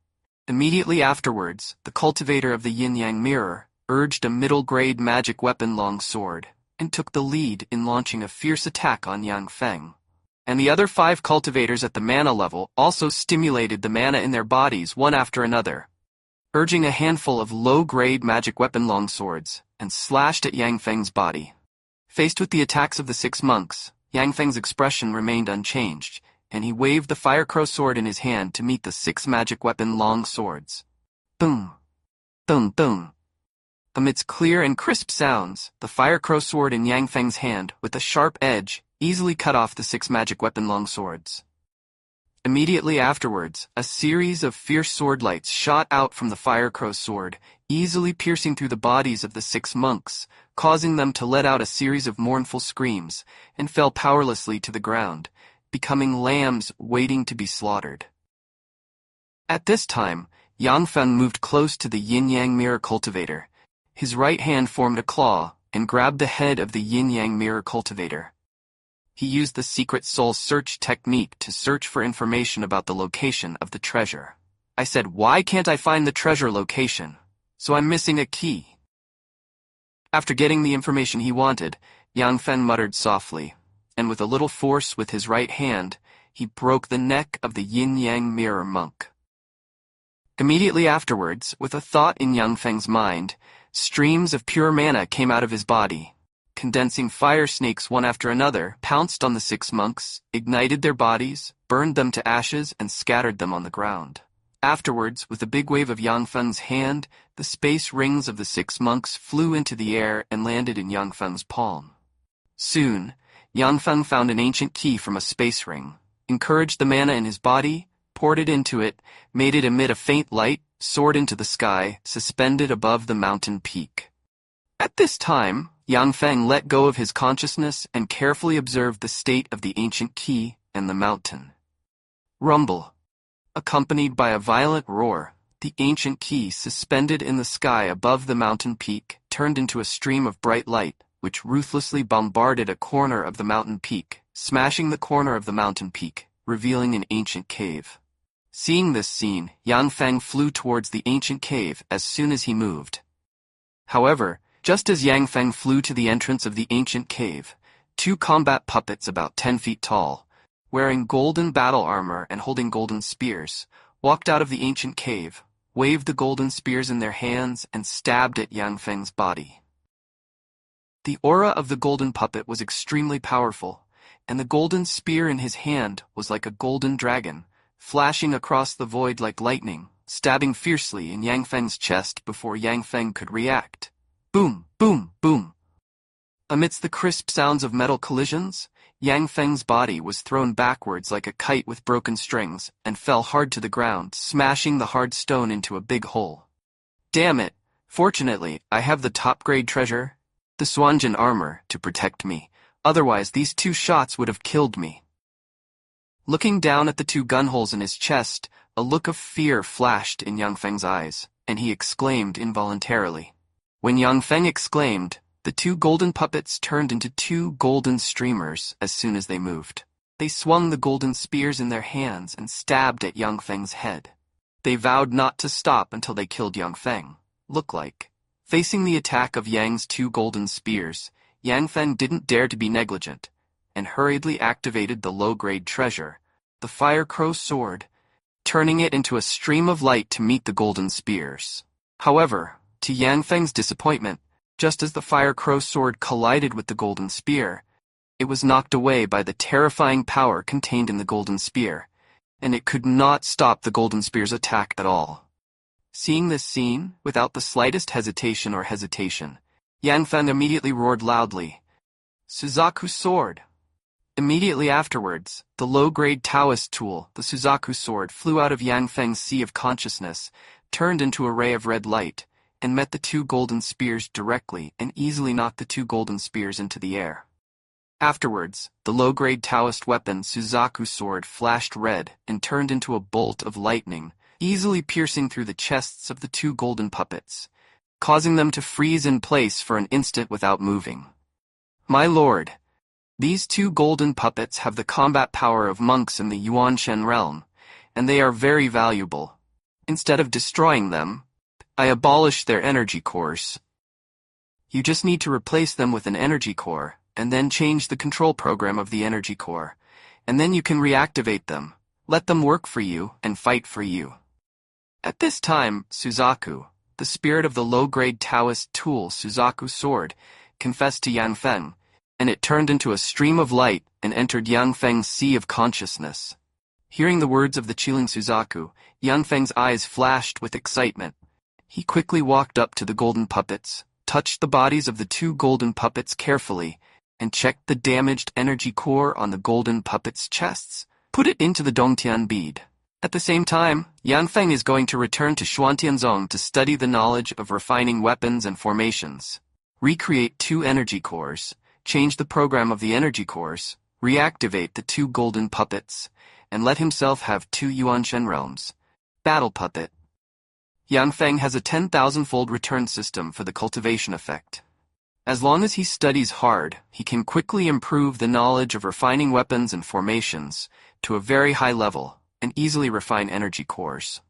Immediately afterwards, the cultivator of the yin-yang mirror urged a middle-grade magic weapon long sword, and took the lead in launching a fierce attack on Yang Feng. And the other 5 cultivators at the mana level also stimulated the mana in their bodies one after another, urging a handful of low-grade magic weapon longswords, and slashed at Yang Feng's body. Faced with the attacks of the 6 monks, Yang Feng's expression remained unchanged, and he waved the Firecrow sword in his hand to meet the 6 magic weapon long swords. Boom! Boom! Boom! Amidst clear and crisp sounds, the Firecrow sword in Yang Feng's hand, with a sharp edge, easily cut off the 6 magic weapon long swords. Immediately afterwards, a series of fierce sword lights shot out from the Firecrow sword, easily piercing through the bodies of the 6 monks, causing them to let out a series of mournful screams, and fell powerlessly to the ground, becoming lambs waiting to be slaughtered. At this time, Yang Feng moved close to the yin-yang mirror cultivator. His right hand formed a claw, and grabbed the head of the yin-yang mirror cultivator. He used the secret soul search technique to search for information about the location of the treasure. I said, why can't I find the treasure location? So I'm missing a key. After getting the information he wanted, Yang Feng muttered softly, and with a little force with his right hand, he broke the neck of the yin-yang mirror monk. Immediately afterwards, with a thought in Yang Feng's mind, streams of pure mana came out of his body. Condensing fire snakes one after another, pounced on the 6 monks, ignited their bodies, burned them to ashes, and scattered them on the ground. Afterwards, with a big wave of Yang Feng's hand, the space rings of the 6 monks flew into the air and landed in Yang Feng's palm. Soon, Yang Feng found an ancient key from a space ring, encouraged the mana in his body, poured it into it, made it emit a faint light, soared into the sky, suspended above the mountain peak. At this time, Yang Feng let go of his consciousness and carefully observed the state of the ancient key and the mountain. Rumble. Accompanied by a violent roar, the ancient key suspended in the sky above the mountain peak turned into a stream of bright light, which ruthlessly bombarded a corner of the mountain peak, smashing the corner of the mountain peak, revealing an ancient cave. Seeing this scene, Yang Feng flew towards the ancient cave as soon as he moved. However, just as Yang Feng flew to the entrance of the ancient cave, 2 combat puppets about 10 feet tall, wearing golden battle armor and holding golden spears, walked out of the ancient cave, waved the golden spears in their hands, and stabbed at Yang Feng's body. The aura of the golden puppet was extremely powerful, and the golden spear in his hand was like a golden dragon, flashing across the void like lightning, stabbing fiercely in Yang Feng's chest before Yang Feng could react. Boom, boom, boom. Amidst the crisp sounds of metal collisions, Yang Feng's body was thrown backwards like a kite with broken strings and fell hard to the ground, smashing the hard stone into a big hole. Damn it! Fortunately, I have the top-grade treasure, the Swanjin armor, to protect me. Otherwise, these 2 shots would have killed me. Looking down at the 2 gun holes in his chest, a look of fear flashed in Yang Feng's eyes, and he exclaimed involuntarily. When Yang Feng exclaimed, the 2 golden puppets turned into 2 golden streamers as soon as they moved. They swung the golden spears in their hands and stabbed at Yang Feng's head. They vowed not to stop until they killed Yang Feng. Look like. Facing the attack of Yang's 2 golden spears, Yang Feng didn't dare to be negligent, and hurriedly activated the low-grade treasure, the Firecrow sword, turning it into a stream of light to meet the golden spears. However, to Yang Feng's disappointment, just as the Firecrow sword collided with the golden spear, it was knocked away by the terrifying power contained in the golden spear, and it could not stop the golden spear's attack at all. Seeing this scene, without the slightest hesitation, Yang Feng immediately roared loudly, "Suzaku sword!" Immediately afterwards, the low-grade Taoist tool, the Suzaku sword, flew out of Yang Feng's sea of consciousness, turned into a ray of red light, and met the two golden spears directly and easily knocked the two golden spears into the air. Afterwards, the low-grade Taoist weapon Suzaku sword flashed red and turned into a bolt of lightning, easily piercing through the chests of the two golden puppets, causing them to freeze in place for an instant without moving. My lord, these two golden puppets have the combat power of monks in the Yuanshen realm, and they are very valuable. Instead of destroying them, I abolish their energy cores. You just need to replace them with an energy core, and then change the control program of the energy core, and then you can reactivate them, let them work for you, and fight for you. At this time, Suzaku, the spirit of the low-grade Taoist tool Suzaku sword, confessed to Yang Feng, and it turned into a stream of light and entered Yang Feng's sea of consciousness. Hearing the words of the Qiling Suzaku, Yang Feng's eyes flashed with excitement. He quickly walked up to the golden puppets, touched the bodies of the two golden puppets carefully, and checked the damaged energy core on the golden puppets' chests, put it into the Dongtian bead. At the same time, Yang Feng is going to return to Xuantianzong to study the knowledge of refining weapons and formations, recreate two energy cores, change the program of the energy cores, reactivate the two golden puppets, and let himself have two Yuanshen realms. Battle puppet. Yang Feng has a 10,000-fold return system for the cultivation effect. As long as he studies hard, he can quickly improve the knowledge of refining weapons and formations to a very high level, and easily refine energy cores.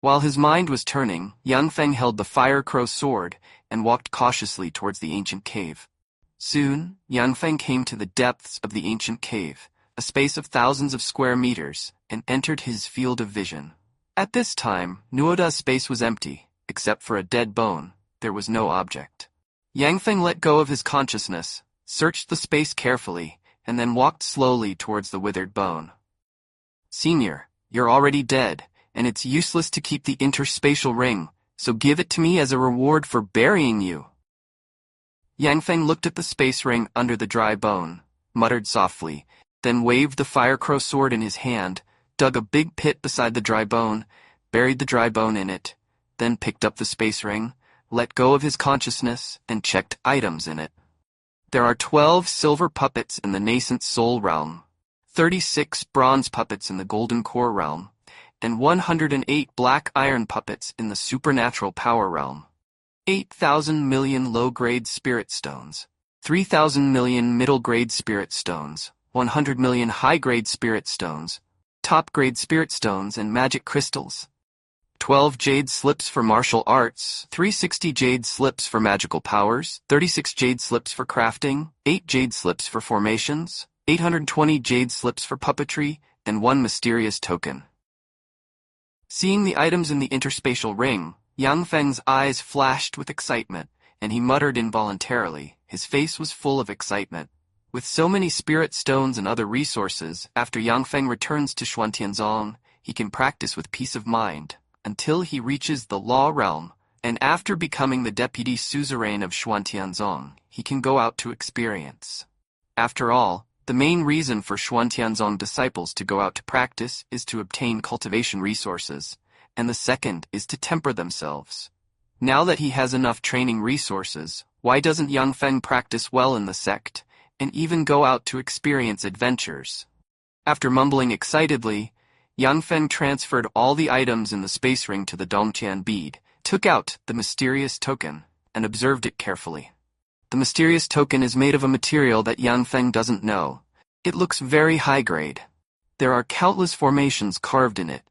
While his mind was turning, Yang Feng held the Fire Crow sword and walked cautiously towards the ancient cave. Soon, Yang Feng came to the depths of the ancient cave, a space of thousands of square meters, and entered his field of vision. At this time, Nuoda's space was empty, except for a dead bone. There was no object. Yang Feng let go of his consciousness, searched the space carefully, and then walked slowly towards the withered bone. Senior, you're already dead, and it's useless to keep the interspatial ring, so give it to me as a reward for burying you. Yang Feng looked at the space ring under the dry bone, muttered softly, then waved the Fire Crow sword in his hand, dug a big pit beside the dry bone, buried the dry bone in it, then picked up the space ring, let go of his consciousness, and checked items in it. There are 12 silver puppets in the nascent soul realm, 36 bronze puppets in the golden core realm, and 108 black iron puppets in the supernatural power realm. 8,000 million low-grade spirit stones, 3,000 million middle-grade spirit stones, 100 million high-grade spirit stones, top-grade spirit stones and magic crystals, 12 jade slips for martial arts, 360 jade slips for magical powers, 36 jade slips for crafting, 8 jade slips for formations, 820 jade slips for puppetry, and 1 mysterious token. Seeing the items in the interspatial ring, Yang Feng's eyes flashed with excitement, and he muttered involuntarily. His face was full of excitement. With so many spirit stones and other resources, after Yang Feng returns to Xuantianzong, he can practice with peace of mind, until he reaches the law realm, and after becoming the deputy suzerain of Xuantianzong, he can go out to experience. After all, the main reason for Xuantianzong disciples to go out to practice is to obtain cultivation resources, and the second is to temper themselves. Now that he has enough training resources, why doesn't Yang Feng practice well in the sect, and even go out to experience adventures? After mumbling excitedly, Yang Feng transferred all the items in the space ring to the Dongtian bead, took out the mysterious token, and observed it carefully. The mysterious token is made of a material that Yang Feng doesn't know. It looks very high grade. There are countless formations carved in it.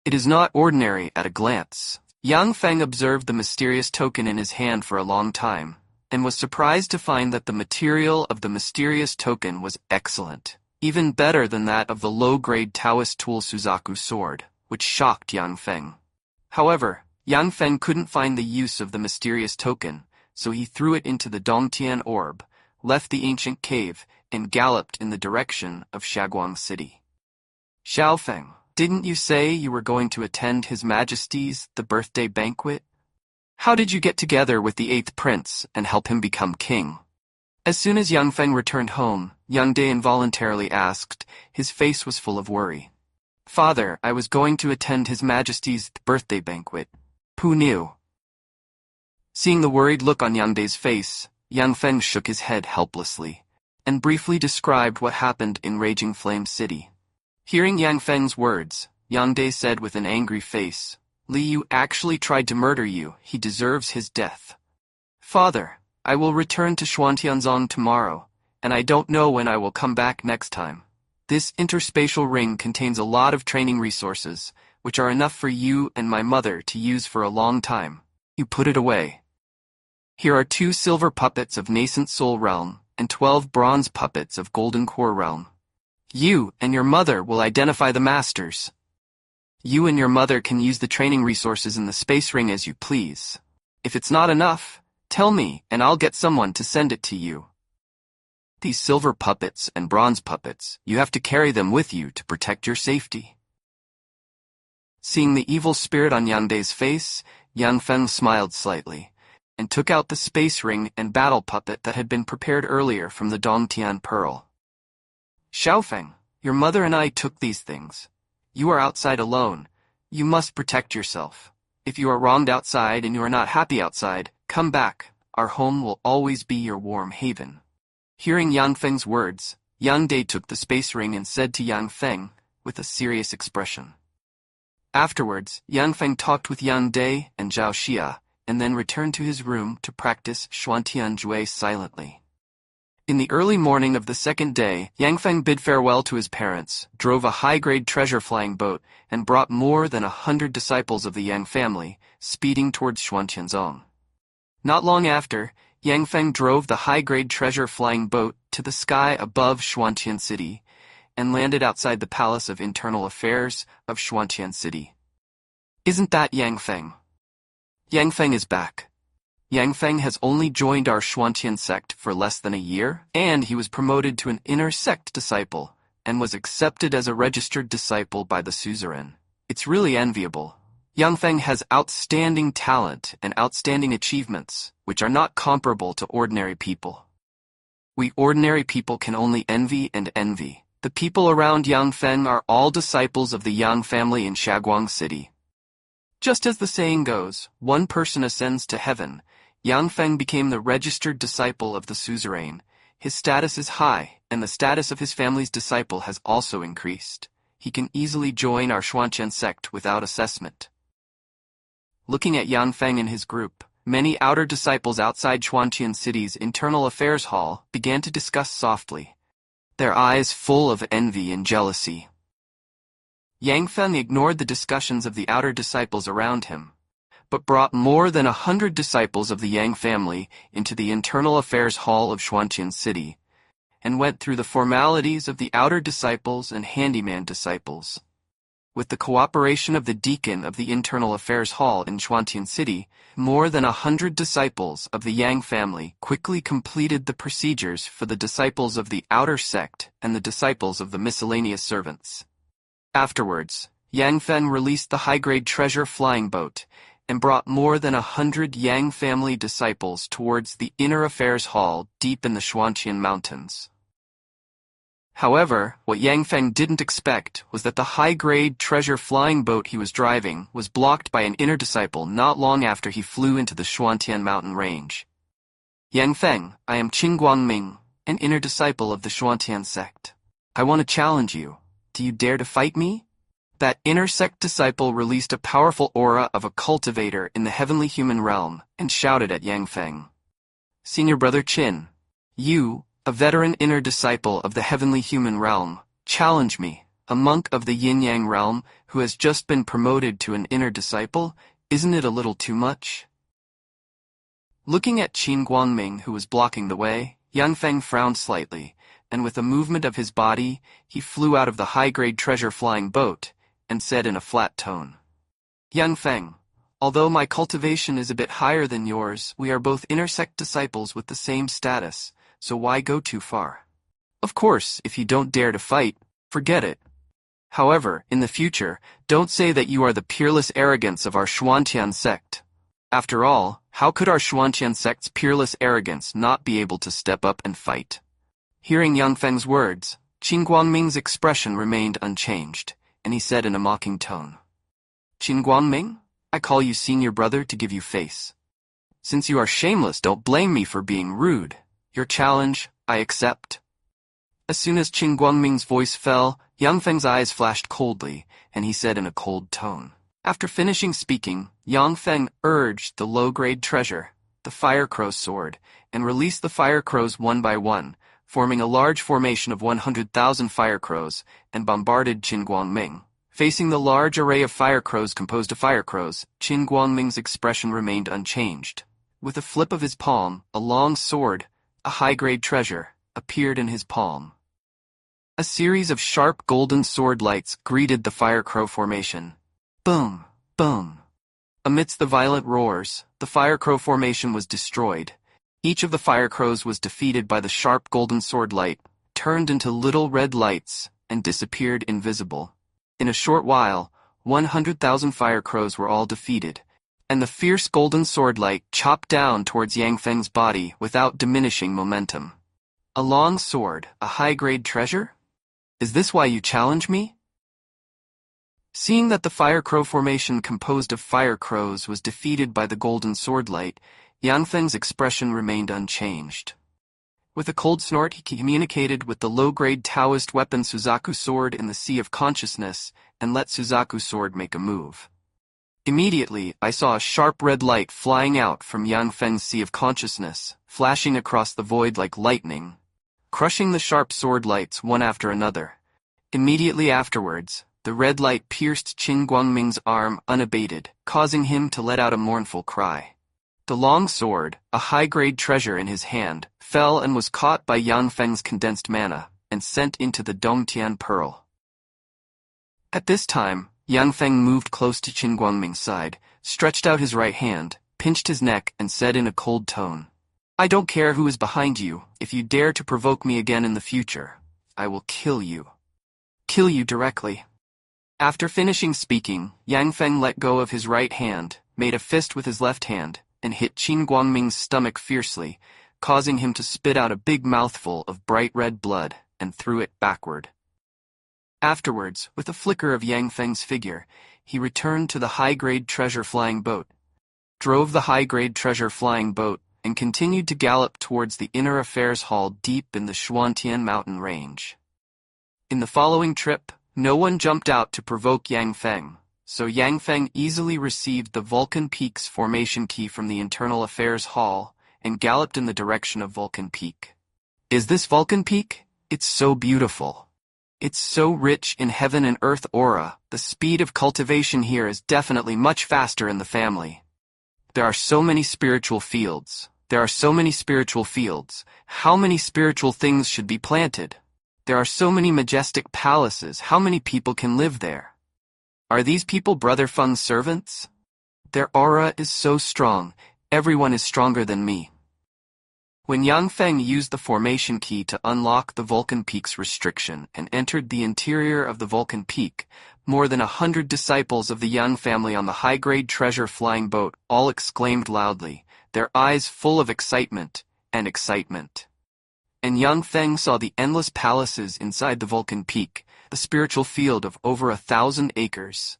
It is not ordinary at a glance. Yang Feng observed the mysterious token in his hand for a long time, and was surprised to find that the material of the mysterious token was excellent, even better than that of the low-grade Taoist tool Suzaku sword, which shocked Yang Feng. However, Yang Feng couldn't find the use of the mysterious token, so he threw it into the Dongtian orb, left the ancient cave, and galloped in the direction of Shaguang City. Xiaofeng, didn't you say you were going to attend His Majesty's the birthday banquet? How did you get together with the 8th prince and help him become king? As soon as Yang Feng returned home, Yang De involuntarily asked. His face was full of worry. Father, I was going to attend His Majesty's birthday banquet. Who knew? Seeing the worried look on Yang Dai's face, Yang Feng shook his head helplessly, and briefly described what happened in Raging Flame City. Hearing Yang Feng's words, Yang Dai said with an angry face, Li Yu actually tried to murder you, he deserves his death. Father, I will return to Xuantianzong tomorrow, and I don't know when I will come back next time. This interspatial ring contains a lot of training resources, which are enough for you and my mother to use for a long time. You put it away. Here are 2 silver puppets of Nascent Soul Realm, and 12 bronze puppets of Golden Core Realm. You and your mother will identify the masters. You and your mother can use the training resources in the space ring as you please. If it's not enough, tell me and I'll get someone to send it to you. These silver puppets and bronze puppets, you have to carry them with you to protect your safety. Seeing the evil spirit on Yang Dai's face, Yang Feng smiled slightly, and took out the space ring and battle puppet that had been prepared earlier from the Dongtian Pearl. Xiaofeng, your mother and I took these things. You are outside alone. You must protect yourself. If you are wronged outside and you are not happy outside, come back. Our home will always be your warm haven. Hearing Yang Feng's words, Yang Dai took the space ring and said to Yang Feng, with a serious expression. Afterwards, Yang Feng talked with Yang Dai and Zhao Xia, and then returned to his room to practice Xuantian Jue silently. In the early morning of the second day, Yang Feng bid farewell to his parents, drove a high-grade treasure-flying boat, and brought more than 100 disciples of the Yang family, speeding towards Xuantianzong. Not long after, Yang Feng drove the high-grade treasure-flying boat to the sky above Xuantian City, and landed outside the Palace of Internal Affairs of Xuantian City. Isn't that Yang Feng? Yang Feng is back. Yang Feng has only joined our Xuantian sect for less than a year, and he was promoted to an inner sect disciple, and was accepted as a registered disciple by the suzerain. It's really enviable. Yang Feng has outstanding talent and outstanding achievements, which are not comparable to ordinary people. We ordinary people can only envy and envy. The people around Yang Feng are all disciples of the Yang family in Shaguang City. Just as the saying goes, one person ascends to heaven, Yang Feng became the registered disciple of the suzerain. His status is high, and the status of his family's disciple has also increased. He can easily join our Xuantian sect without assessment. Looking at Yang Feng and his group, many outer disciples outside Xuantian City's Internal Affairs Hall began to discuss softly, their eyes full of envy and jealousy. Yang Feng ignored the discussions of the outer disciples around him, but brought more than 100 disciples of the Yang family into the Internal Affairs Hall of Xuantian City, and went through the formalities of the outer disciples and handyman disciples. With the cooperation of the deacon of the Internal Affairs Hall in Xuantian City, more than 100 disciples of the Yang family quickly completed the procedures for the disciples of the outer sect and the disciples of the miscellaneous servants. Afterwards, Yang Feng released the high-grade treasure flying boat and brought more than 100 Yang family disciples towards the Inner Affairs Hall deep in the Xuantian Mountains. However, what Yang Feng didn't expect was that the high-grade treasure flying boat he was driving was blocked by an inner disciple not long after he flew into the Xuantian mountain range. Yang Feng, I am Qin Guangming, an inner disciple of the Xuantian sect. I want to challenge you. Do you dare to fight me? That inner sect disciple released a powerful aura of a cultivator in the heavenly human realm and shouted at Yang Feng. Senior Brother Qin, you, a veteran inner disciple of the heavenly human realm, challenge me, a monk of the yin-yang realm who has just been promoted to an inner disciple. Isn't it a little too much? Looking at Qin Guangming, who was blocking the way, Yang Feng frowned slightly, and with a movement of his body, he flew out of the high-grade treasure-flying boat and said in a flat tone, Yang Feng, although my cultivation is a bit higher than yours, we are both inner sect disciples with the same status, so why go too far? Of course, if you don't dare to fight, forget it. However, in the future, don't say that you are the peerless arrogance of our Xuantian sect. After all, how could our Xuantian sect's peerless arrogance not be able to step up and fight? Hearing Yang Feng's words, Qin Guangming's expression remained unchanged, and he said in a mocking tone, Qin Guangming, I call you senior brother to give you face. Since you are shameless, don't blame me for being rude. Your challenge, I accept. As soon as Qin Guangming's voice fell, Yang Feng's eyes flashed coldly, and he said in a cold tone. After finishing speaking, Yang Feng urged the low-grade treasure, the fire crow's sword, and released the fire crows one by one, forming a large formation of 100,000 fire crows, and bombarded Qin Guangming. Facing the large array of fire crows composed of fire crows, Qin Guangming's expression remained unchanged. With a flip of his palm, a long sword, a high-grade treasure, appeared in his palm. A series of sharp golden sword lights greeted the fire crow formation. Boom, boom. Amidst the violent roars, the fire crow formation was destroyed. Each of the fire crows was defeated by the sharp golden sword light, turned into little red lights, and disappeared invisible. In a short while, 100,000 fire crows were all defeated, and the fierce golden sword light chopped down towards Yang Feng's body without diminishing momentum. A long sword, a high-grade treasure? Is this why you challenge me? Seeing that the fire crow formation composed of fire crows was defeated by the golden sword light, Yang Feng's expression remained unchanged. With a cold snort, he communicated with the low-grade Taoist weapon Suzaku sword in the Sea of Consciousness and let Suzaku sword make a move. Immediately, I saw a sharp red light flying out from Yang Feng's Sea of Consciousness, flashing across the void like lightning, crushing the sharp sword lights one after another. Immediately afterwards, the red light pierced Qin Guangming's arm unabated, causing him to let out a mournful cry. The long sword, a high-grade treasure in his hand, fell and was caught by Yang Feng's condensed mana, and sent into the Dongtian Pearl. At this time, Yang Feng moved close to Qin Guangming's side, stretched out his right hand, pinched his neck, and said in a cold tone, I don't care who is behind you. If you dare to provoke me again in the future, I will kill you. Kill you directly. After finishing speaking, Yang Feng let go of his right hand, made a fist with his left hand, and hit Qin Guangming's stomach fiercely, causing him to spit out a big mouthful of bright red blood, and threw it backward. Afterwards, with a flicker of Yang Feng's figure, he returned to the high-grade treasure flying boat, drove the high-grade treasure flying boat, and continued to gallop towards the inner affairs hall deep in the Xuantian mountain range. In the following trip, no one jumped out to provoke Yang Feng, so Yang Feng easily received the Vulcan Peak's formation key from the Internal Affairs Hall and galloped in the direction of Vulcan Peak. Is this Vulcan Peak? It's so beautiful. It's so rich in heaven and earth aura. The speed of cultivation here is definitely much faster in the family. There are so many spiritual fields. There are so many spiritual fields. How many spiritual things should be planted? There are so many majestic palaces. How many people can live there? Are these people Brother Feng's servants? Their aura is so strong. Everyone is stronger than me. When Yang Feng used the formation key to unlock the Vulcan Peak's restriction and entered the interior of the Vulcan Peak, more than 100 disciples of the Yang family on the high-grade treasure flying boat all exclaimed loudly, their eyes full of excitement and excitement. And Yang Feng saw the endless palaces inside the Vulcan Peak, the spiritual field of over 1,000 acres,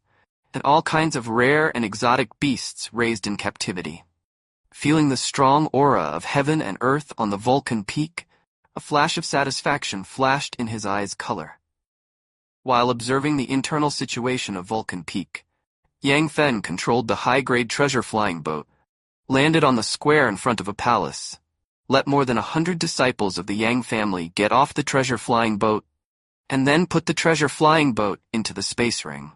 and all kinds of rare and exotic beasts raised in captivity. Feeling the strong aura of heaven and earth on the Vulcan Peak, a flash of satisfaction flashed in his eyes' color. While observing the internal situation of Vulcan Peak, Yang Feng controlled the high-grade treasure flying boat, landed on the square in front of a palace, let more than 100 disciples of the Yang family get off the treasure flying boat, and then put the treasure flying boat into the space ring.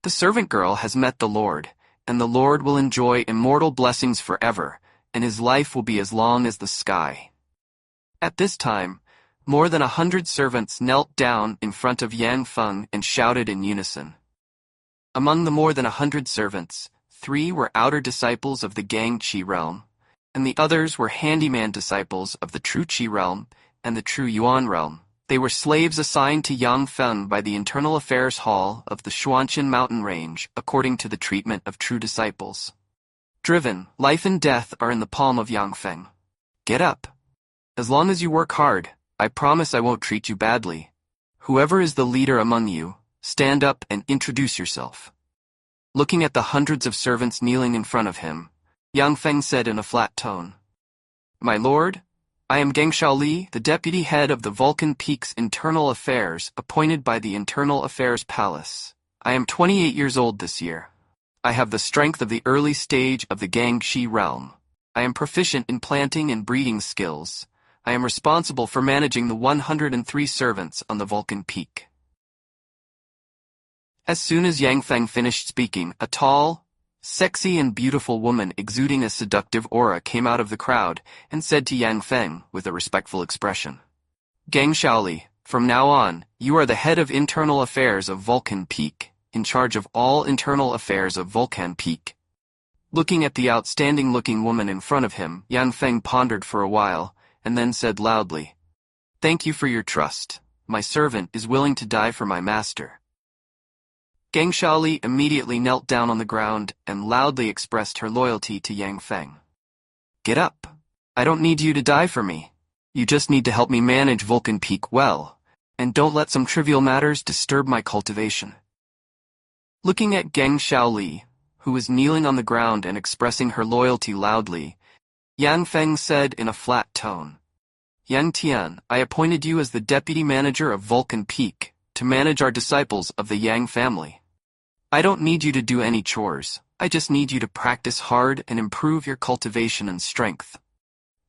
The servant girl has met the Lord, and the Lord will enjoy immortal blessings forever, and his life will be as long as the sky. At this time, more than 100 servants knelt down in front of Yang Feng and shouted in unison. Among the more than 100 servants, 3 were outer disciples of the Gang Qi realm, and the others were handyman disciples of the True Qi realm and the True Yuan realm. They were slaves assigned to Yang Feng by the Internal Affairs Hall of the Xuantian mountain range according to the treatment of true disciples. Driven, life and death are in the palm of Yang Feng. Get up. As long as you work hard, I promise I won't treat you badly. Whoever is the leader among you, stand up and introduce yourself. Looking at the hundreds of servants kneeling in front of him, Yang Feng said in a flat tone, "My lord, I am Geng Shaoli, the deputy head of the Vulcan Peak's Internal Affairs, appointed by the Internal Affairs Palace. I am 28 years old this year. I have the strength of the early stage of the Gangxi realm. I am proficient in planting and breeding skills. I am responsible for managing the 103 servants on the Vulcan Peak." As soon as Yang Feng finished speaking, a tall, sexy and beautiful woman exuding a seductive aura came out of the crowd and said to Yang Feng with a respectful expression, "Geng Shaoli, from now on, you are the head of internal affairs of Vulcan Peak, in charge of all internal affairs of Vulcan Peak." Looking at the outstanding-looking woman in front of him, Yang Feng pondered for a while, and then said loudly, "Thank you for your trust. My servant is willing to die for my master." Geng Shaoli immediately knelt down on the ground and loudly expressed her loyalty to Yang Feng. "Get up. I don't need you to die for me. You just need to help me manage Vulcan Peak well, and don't let some trivial matters disturb my cultivation." Looking at Geng Shaoli, who was kneeling on the ground and expressing her loyalty loudly, Yang Feng said in a flat tone, "Yang Tian, I appointed you as the deputy manager of Vulcan Peak to manage our disciples of the Yang family. I don't need you to do any chores. I just need you to practice hard and improve your cultivation and strength.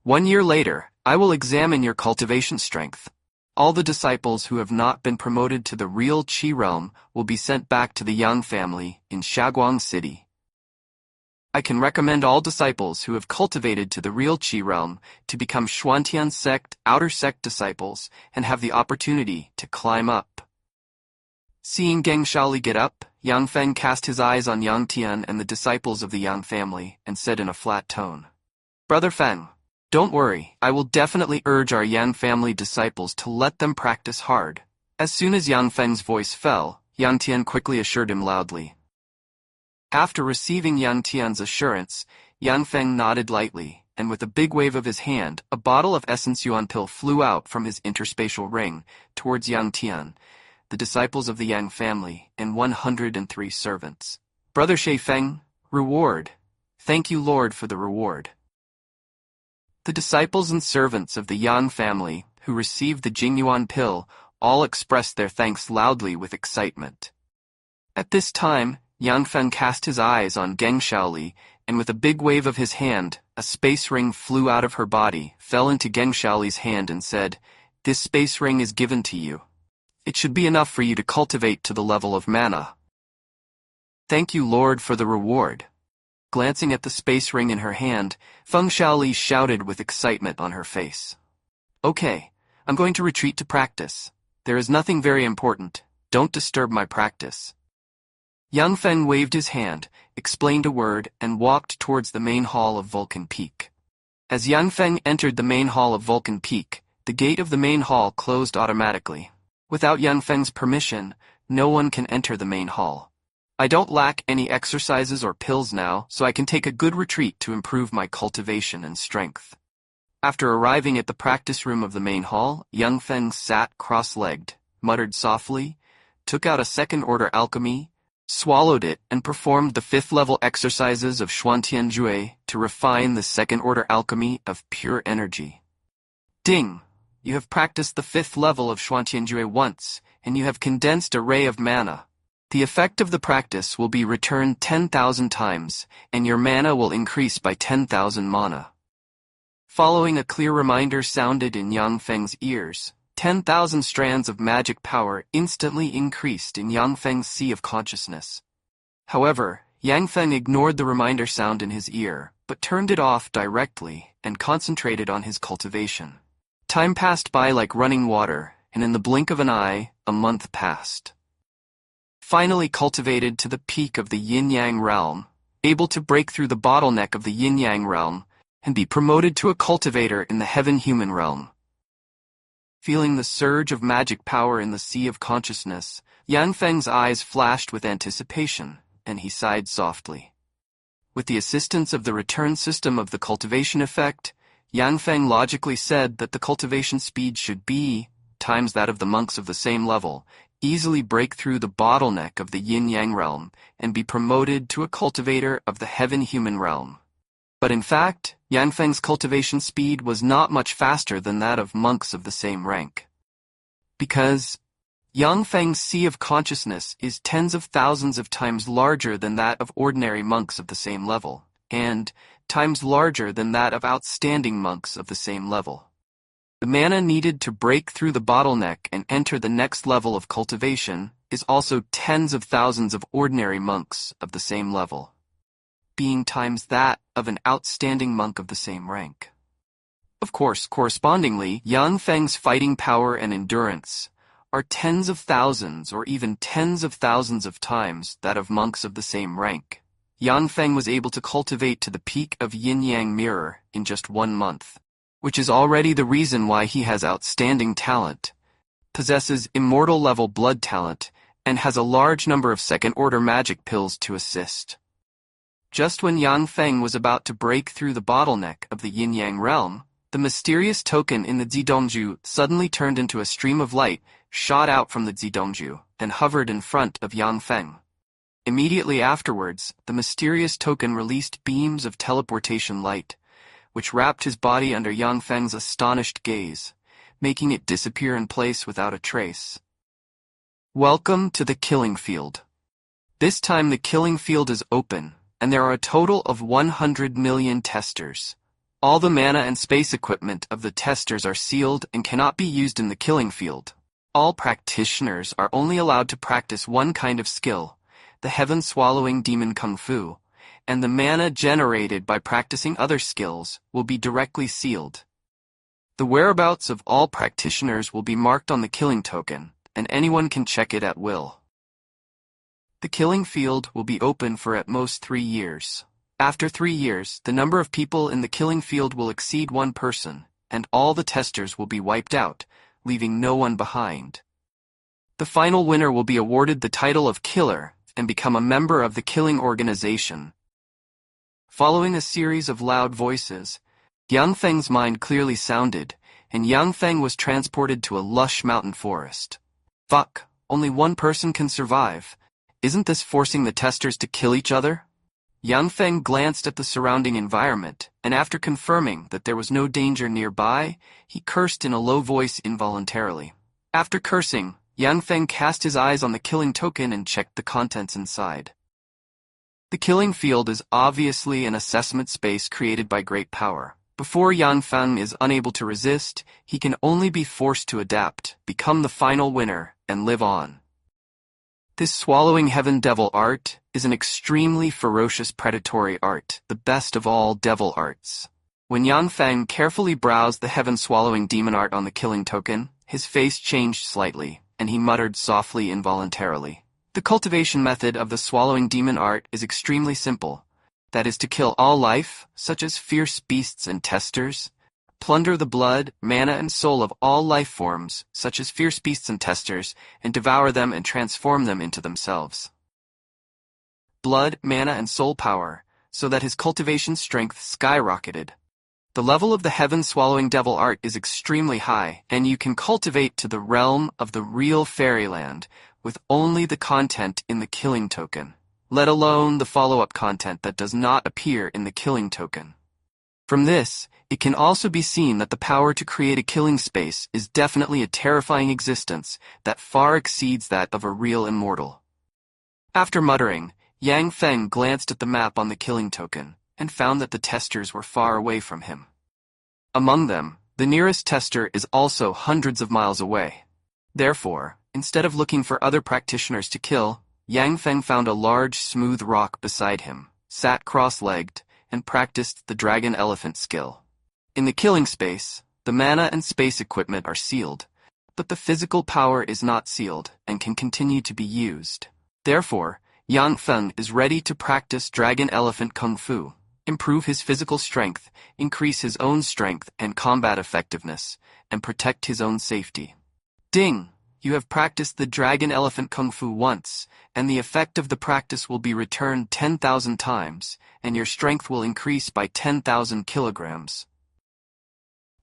1 year later, I will examine your cultivation strength. All the disciples who have not been promoted to the real Qi realm will be sent back to the Yang family in Shaguang City. I can recommend all disciples who have cultivated to the real Qi realm to become Xuantian sect, outer sect disciples, and have the opportunity to climb up." Seeing Geng Shaoli get up, Yang Feng cast his eyes on Yang Tian and the disciples of the Yang family and said in a flat tone, "Brother Feng, don't worry, I will definitely urge our Yang family disciples to let them practice hard." As soon as Yang Feng's voice fell, Yang Tian quickly assured him loudly. After receiving Yang Tian's assurance, Yang Feng nodded lightly, and with a big wave of his hand, a bottle of essence yuan pill flew out from his interspatial ring towards Yang Tian, the disciples of the Yang family, and 103 servants. "Brother Shay Feng, reward. Thank you, Lord, for the reward." The disciples and servants of the Yang family, who received the Jingyuan pill, all expressed their thanks loudly with excitement. At this time, Yang Feng cast his eyes on Geng Shaoli, and with a big wave of his hand, a space ring flew out of her body, fell into Geng Shaoli's hand and said, "This space ring is given to you. It should be enough for you to cultivate to the level of mana." "Thank you, Lord, for the reward." Glancing at the space ring in her hand, Feng Shaoli shouted with excitement on her face. "Okay, I'm going to retreat to practice. There is nothing very important. Don't disturb my practice." Yang Feng waved his hand, explained a word, and walked towards the main hall of Vulcan Peak. As Yang Feng entered the main hall of Vulcan Peak, the gate of the main hall closed automatically. Without Yang Feng's permission, no one can enter the main hall. I don't lack any exercises or pills now, so I can take a good retreat to improve my cultivation and strength. After arriving at the practice room of the main hall, Yang Feng sat cross-legged, muttered softly, took out a second-order alchemy, swallowed it, and performed the 5th-level exercises of Xuantian Jue to refine the second-order alchemy of pure energy. Ding! You have practiced the 5th level of Xuantian Jue once, and you have condensed a ray of mana. The effect of the practice will be returned 10,000 times, and your mana will increase by 10,000 mana. Following a clear reminder sounded in Yang Feng's ears, 10,000 strands of magic power instantly increased in Yang Feng's sea of consciousness. However, Yang Feng ignored the reminder sound in his ear, but turned it off directly and concentrated on his cultivation. Time passed by like running water, and in the blink of an eye, a month passed. Finally cultivated to the peak of the yin-yang realm, able to break through the bottleneck of the yin-yang realm, and be promoted to a cultivator in the heaven-human realm. Feeling the surge of magic power in the sea of consciousness, Yang Feng's eyes flashed with anticipation, and he sighed softly. With the assistance of the return system of the cultivation effect, Yang Feng logically said that the cultivation speed should be times that of the monks of the same level, easily break through the bottleneck of the yin-yang realm and be promoted to a cultivator of the heaven-human realm. But in fact, Yang Feng's cultivation speed was not much faster than that of monks of the same rank. Because Yang Feng's sea of consciousness is tens of thousands of times larger than that of ordinary monks of the same level, and times larger than that of outstanding monks of the same level. The mana needed to break through the bottleneck and enter the next level of cultivation is also tens of thousands of ordinary monks of the same level, being times that of an outstanding monk of the same rank. Of course, correspondingly, Yang Feng's fighting power and endurance are tens of thousands or even tens of thousands of times that of monks of the same rank. Yang Feng was able to cultivate to the peak of yin-yang mirror in just 1 month, which is already the reason why he has outstanding talent, possesses immortal-level blood talent, and has a large number of second-order magic pills to assist. Just when Yang Feng was about to break through the bottleneck of the yin-yang realm, the mysterious token in the Zidongju suddenly turned into a stream of light, shot out from the Zidongju, and hovered in front of Yang Feng. Immediately afterwards, the mysterious token released beams of teleportation light, which wrapped his body under Yang Feng's astonished gaze, making it disappear in place without a trace. Welcome to the killing field. This time the killing field is open, and there are a total of 100 million testers. All the mana and space equipment of the testers are sealed and cannot be used in the killing field. All practitioners are only allowed to practice one kind of skill, the heaven-swallowing demon kung fu, and the mana generated by practicing other skills will be directly sealed. The whereabouts of all practitioners will be marked on the killing token, and anyone can check it at will. The killing field will be open for at most 3 years. After 3 years, the number of people in the killing field will exceed 1 person, and all the testers will be wiped out, leaving no one behind. The final winner will be awarded the title of Killer and become a member of the killing organization. Following a series of loud voices, Yang Feng's mind clearly sounded, and Yang Feng was transported to a lush mountain forest. Fuck, only 1 person can survive. Isn't this forcing the testers to kill each other? Yang Feng glanced at the surrounding environment, and after confirming that there was no danger nearby, he cursed in a low voice involuntarily. After cursing, Yang Feng cast his eyes on the killing token and checked the contents inside. The killing field is obviously an assessment space created by great power. Before Yang Feng is unable to resist, he can only be forced to adapt, become the final winner, and live on. This swallowing heaven devil art is an extremely ferocious predatory art, the best of all devil arts. When Yang Feng carefully browsed the heaven-swallowing demon art on the killing token, his face changed slightly, and he muttered softly involuntarily. The cultivation method of the swallowing demon art is extremely simple. That is to kill all life, such as fierce beasts and testers, plunder the blood, mana, and soul of all life forms, such as fierce beasts and testers, and devour them and transform them into themselves. Blood, mana, and soul power, so that his cultivation strength skyrocketed. The level of the heaven-swallowing devil art is extremely high, and you can cultivate to the realm of the real fairyland with only the content in the killing token, let alone the follow-up content that does not appear in the killing token. From this, it can also be seen that the power to create a killing space is definitely a terrifying existence that far exceeds that of a real immortal. After muttering, Yang Feng glanced at the map on the killing token, and found that the testers were far away from him. Among them, the nearest tester is also hundreds of miles away. Therefore, instead of looking for other practitioners to kill, Yang Feng found a large, smooth rock beside him, sat cross-legged, and practiced the dragon elephant skill. In the killing space, the mana and space equipment are sealed, but the physical power is not sealed and can continue to be used. Therefore, Yang Feng is ready to practice dragon elephant kung fu, improve his physical strength, increase his own strength and combat effectiveness, and protect his own safety. Ding! You have practiced the dragon elephant kung fu once, and the effect of the practice will be returned 10,000 times, and your strength will increase by 10,000 kilograms.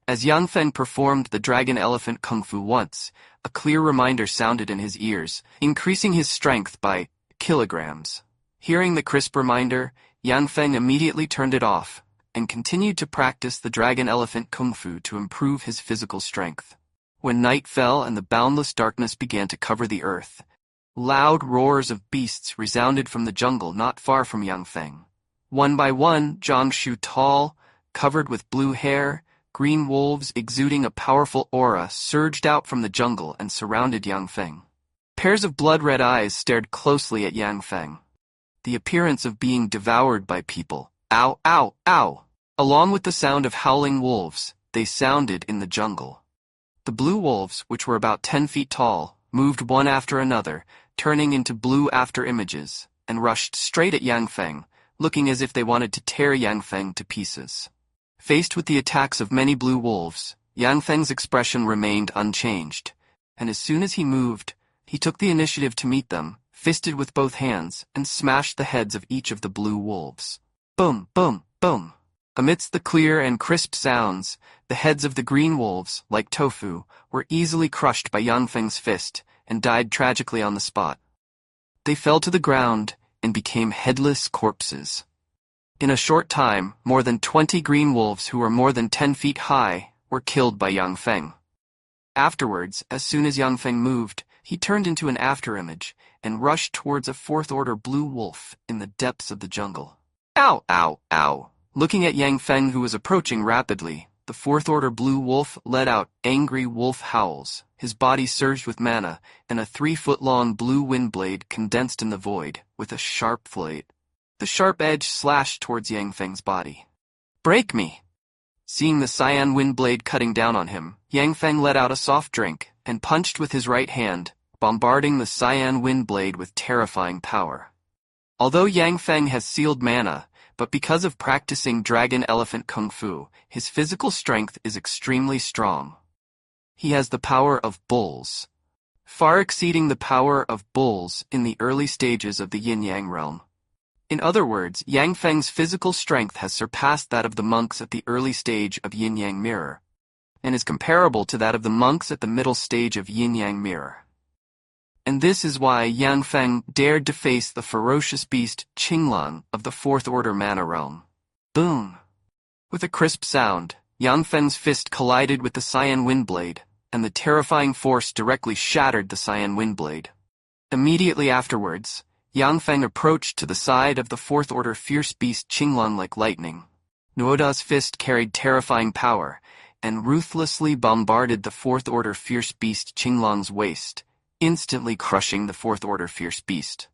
As Yang Feng performed the dragon elephant kung fu once, a clear reminder sounded in his ears, increasing his strength by kilograms. Hearing the crisp reminder, Yang Feng immediately turned it off and continued to practice the dragon elephant kung fu to improve his physical strength. When night fell and the boundless darkness began to cover the earth, loud roars of beasts resounded from the jungle not far from Yang Feng. One by one, Jiangshu tall, covered with blue hair, green wolves exuding a powerful aura surged out from the jungle and surrounded Yang Feng. Pairs of blood-red eyes stared closely at Yang Feng. The appearance of being devoured by people. Ow, ow, ow! Along with the sound of howling wolves, they sounded in the jungle. The blue wolves, which were about 10 feet tall, moved one after another, turning into blue after-images, and rushed straight at Yang Feng, looking as if they wanted to tear Yang Feng to pieces. Faced with the attacks of many blue wolves, Yang Feng's expression remained unchanged, and as soon as he moved, he took the initiative to meet them, fisted with both hands, and smashed the heads of each of the blue wolves. Boom, boom, boom. Amidst the clear and crisp sounds, the heads of the green wolves, like tofu, were easily crushed by Yang Feng's fist and died tragically on the spot. They fell to the ground and became headless corpses. In a short time, more than 20 green wolves who were more than 10 feet high were killed by Yang Feng. Afterwards, as soon as Yang Feng moved, he turned into an afterimage and rushed towards a fourth-order blue wolf in the depths of the jungle. Ow, ow, ow! Looking at Yang Feng, who was approaching rapidly, the fourth-order blue wolf let out angry wolf howls. His body surged with mana, and a 3-foot-long blue wind blade condensed in the void, with a sharp blade. The sharp edge slashed towards Yang Feng's body. Break me! Seeing the cyan wind blade cutting down on him, Yang Feng let out a soft drink and punched with his right hand, bombarding the cyan wind blade with terrifying power. Although Yang Feng has sealed mana, but because of practicing dragon elephant kung fu, his physical strength is extremely strong. He has the power of bulls, far exceeding the power of bulls in the early stages of the yin-yang realm. In other words, Yang Feng's physical strength has surpassed that of the monks at the early stage of yin-yang mirror, and is comparable to that of the monks at the middle stage of yin-yang mirror. And this is why Yang Feng dared to face the ferocious beast Qinglang of the fourth-order mana realm. Boom! With a crisp sound, Yang Feng's fist collided with the cyan wind blade, and the terrifying force directly shattered the cyan wind blade. Immediately afterwards, Yang Feng approached to the side of the fourth-order fierce beast Qinglang like lightning. Nuoda's fist carried terrifying power, and ruthlessly bombarded the fourth-order fierce beast Qinglang's waist, instantly crushing the fourth-order fierce beast.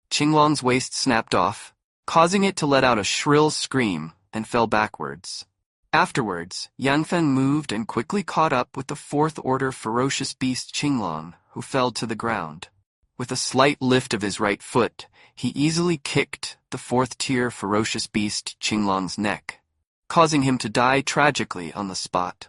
Qinglang's waist snapped off, causing it to let out a shrill scream, and fell backwards. Afterwards, Yang Feng moved and quickly caught up with the fourth-order ferocious beast Qinglang, who fell to the ground. With a slight lift of his right foot, he easily kicked the fourth-tier ferocious beast Qinglang's neck, causing him to die tragically on the spot.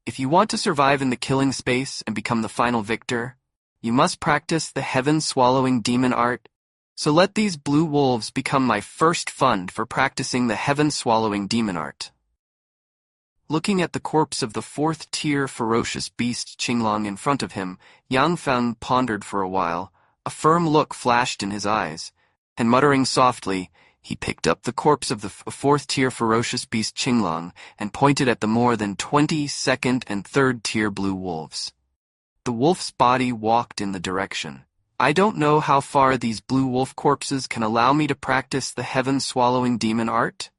If you want to survive in the killing space and become the final victor, you must practice the heaven-swallowing demon art. So let these blue wolves become my first fund for practicing the heaven-swallowing demon art. Looking at the corpse of the fourth-tier ferocious beast Qinglang in front of him, Yang Feng pondered for a while. A firm look flashed in his eyes, and muttering softly, he picked up the corpse of the fourth-tier ferocious beast Qinglang and pointed at the more than 20 second and third-tier blue wolves. The wolf's body walked in the direction. I don't know how far these blue wolf corpses can allow me to practice the heaven-swallowing demon art.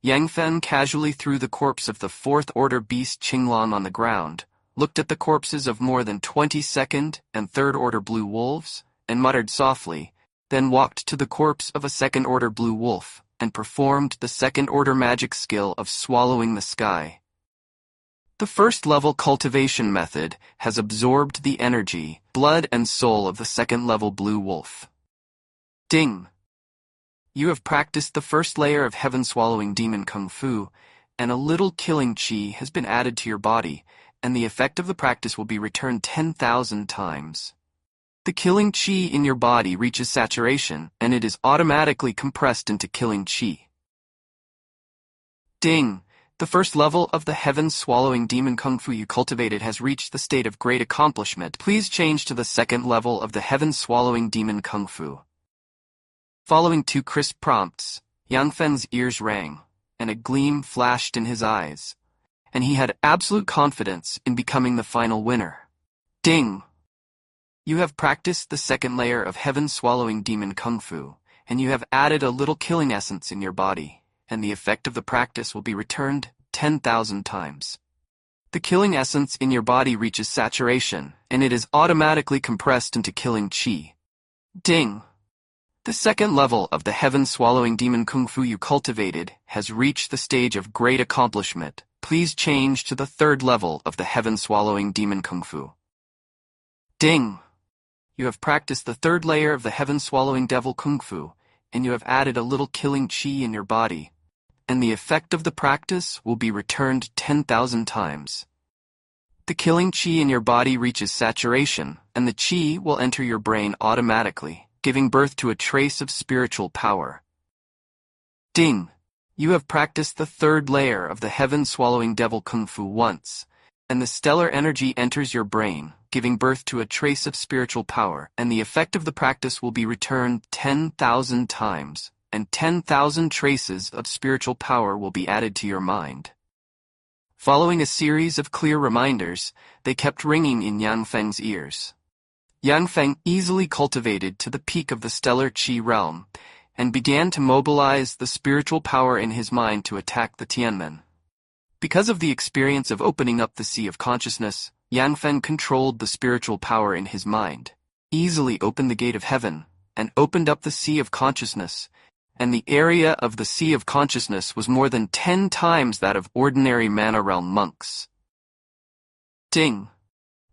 Yang Feng casually threw the corpse of the fourth-order beast Qinglang on the ground, looked at the corpses of more than 20 second and third-order blue wolves, and muttered softly, then walked to the corpse of a second-order blue wolf, and performed the second-order magic skill of swallowing the sky. The first-level cultivation method has absorbed the energy, blood and soul of the second-level blue wolf. Ding! You have practiced the first layer of heaven-swallowing demon kung fu, and a little killing chi has been added to your body, and the effect of the practice will be returned 10,000 times. The killing chi in your body reaches saturation, and it is automatically compressed into killing chi. Ding! The first level of the heaven-swallowing demon kung fu you cultivated has reached the state of great accomplishment. Please change to the second level of the heaven-swallowing demon kung fu. Following 2 crisp prompts, Yang Feng's ears rang, and a gleam flashed in his eyes, and he had absolute confidence in becoming the final winner. Ding! You have practiced the second layer of heaven-swallowing demon kung fu, and you have added a little killing essence in your body, and the effect of the practice will be returned 10,000 times. The killing essence in your body reaches saturation, and it is automatically compressed into killing chi. Ding! The second level of the heaven-swallowing demon kung fu you cultivated has reached the stage of great accomplishment. Please change to the third level of the heaven-swallowing demon kung fu. Ding! You have practiced the third layer of the heaven-swallowing devil kung fu, and you have added a little killing chi in your body, and the effect of the practice will be returned 10,000 times. The killing chi in your body reaches saturation, and the chi will enter your brain automatically, giving birth to a trace of spiritual power. Ding! You have practiced the third layer of the heaven-swallowing devil kung fu once, and the stellar energy enters your brain, giving birth to a trace of spiritual power, and the effect of the practice will be returned 10,000 times, and 10,000 traces of spiritual power will be added to your mind. Following a series of clear reminders, they kept ringing in Yang Feng's ears. Yang Feng easily cultivated to the peak of the stellar Qi realm, and began to mobilize the spiritual power in his mind to attack the Tianmen. Because of the experience of opening up the sea of consciousness, Yang Feng controlled the spiritual power in his mind, easily opened the gate of heaven, and opened up the sea of consciousness, and the area of the sea of consciousness was more than 10 times that of ordinary mana realm monks. Ding!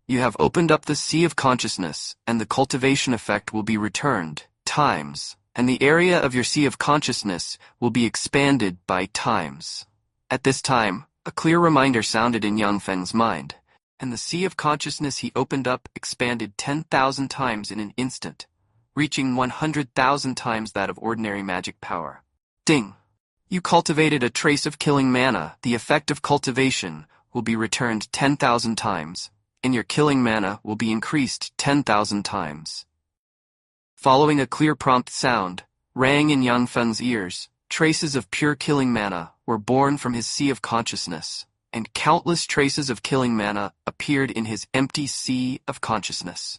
You have opened up the sea of consciousness, and the cultivation effect will be returned times, and the area of your sea of consciousness will be expanded by times. At this time, a clear reminder sounded in Yang Feng's mind, and the sea of consciousness he opened up expanded 10,000 times in an instant, reaching 100,000 times that of ordinary magic power. Ding! You cultivated a trace of killing mana. The effect of cultivation will be returned 10,000 times, and your killing mana will be increased 10,000 times. Following a clear prompt sound, rang in Yang Feng's ears, traces of pure killing mana were born from his sea of consciousness, and countless traces of killing mana appeared in his empty sea of consciousness.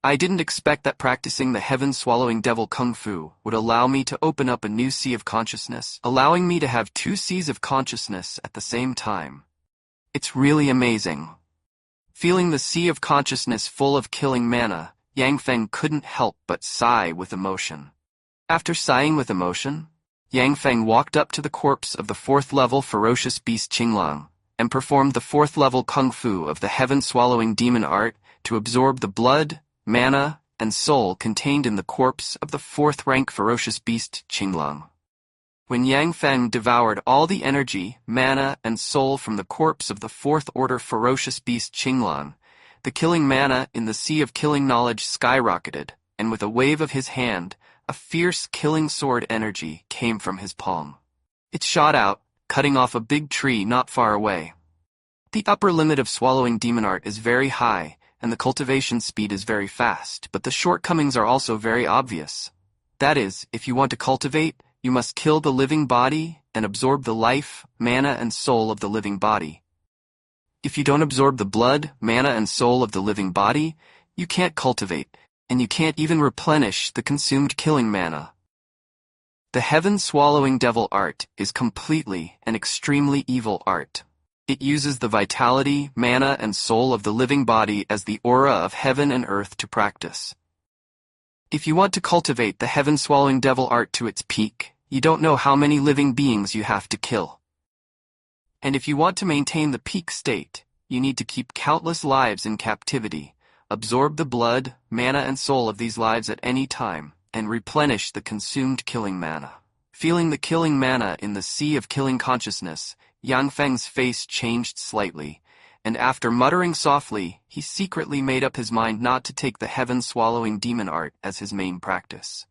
I didn't expect that practicing the heaven-swallowing devil kung fu would allow me to open up a new sea of consciousness, allowing me to have 2 seas of consciousness at the same time. It's really amazing. Feeling the sea of consciousness full of killing mana, Yang Feng couldn't help but sigh with emotion. After sighing with emotion, Yang Feng walked up to the corpse of the 4th level ferocious beast Qinglang, and performed the 4th level kung fu of the heaven-swallowing demon art to absorb the blood, mana, and soul contained in the corpse of the 4th rank ferocious beast Qinglang. When Yang Feng devoured all the energy, mana, and soul from the corpse of the 4th order ferocious beast Qinglang, the killing mana in the sea of killing knowledge skyrocketed, and with a wave of his hand, a fierce killing sword energy came from his palm. It shot out, cutting off a big tree not far away. The upper limit of swallowing demon art is very high, and the cultivation speed is very fast, but the shortcomings are also very obvious. That is, if you want to cultivate, you must kill the living body and absorb the life, mana, and soul of the living body. If you don't absorb the blood, mana, and soul of the living body, you can't cultivate, and you can't even replenish the consumed killing mana. The heaven-swallowing devil art is completely and extremely evil art. It uses the vitality, mana, and soul of the living body as the aura of heaven and earth to practice. If you want to cultivate the heaven-swallowing devil art to its peak, you don't know how many living beings you have to kill. And if you want to maintain the peak state, you need to keep countless lives in captivity, absorb the blood, mana, and soul of these lives at any time, and replenish the consumed killing mana. Feeling the killing mana in the sea of killing consciousness, Yang Feng's face changed slightly, and after muttering softly, he secretly made up his mind not to take the heaven-swallowing demon art as his main practice.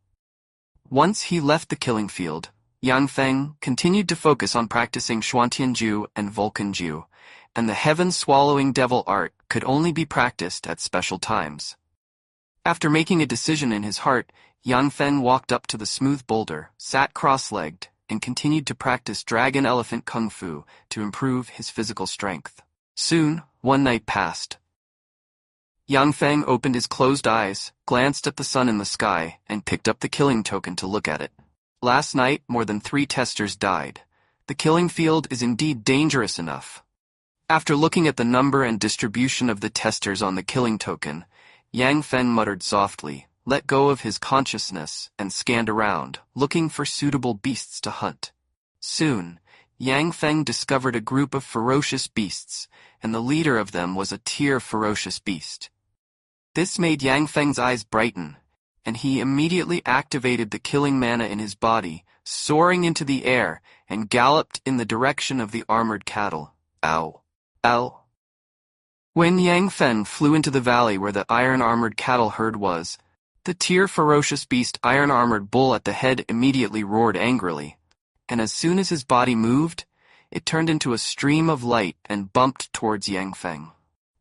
Once he left the killing field, Yang Feng continued to focus on practicing Xuantianju and Vulcanju, and the heaven-swallowing devil art could only be practiced at special times. After making a decision in his heart, Yang Feng walked up to the smooth boulder, sat cross-legged, and continued to practice dragon-elephant kung fu to improve his physical strength. Soon, one night passed. Yang Feng opened his closed eyes, glanced at the sun in the sky, and picked up the killing token to look at it. Last night, more than 3 testers died. The killing field is indeed dangerous enough. After looking at the number and distribution of the testers on the killing token, Yang Feng muttered softly, let go of his consciousness, and scanned around, looking for suitable beasts to hunt. Soon, Yang Feng discovered a group of ferocious beasts, and the leader of them was a tier ferocious beast. This made Yang Feng's eyes brighten, and he immediately activated the killing mana in his body, soaring into the air, and galloped in the direction of the armored cattle. Ow! Ow! When Yang Feng flew into the valley where the iron-armored cattle herd was, the tier ferocious beast iron-armored bull at the head immediately roared angrily, and as soon as his body moved, it turned into a stream of light and bumped towards Yang Feng.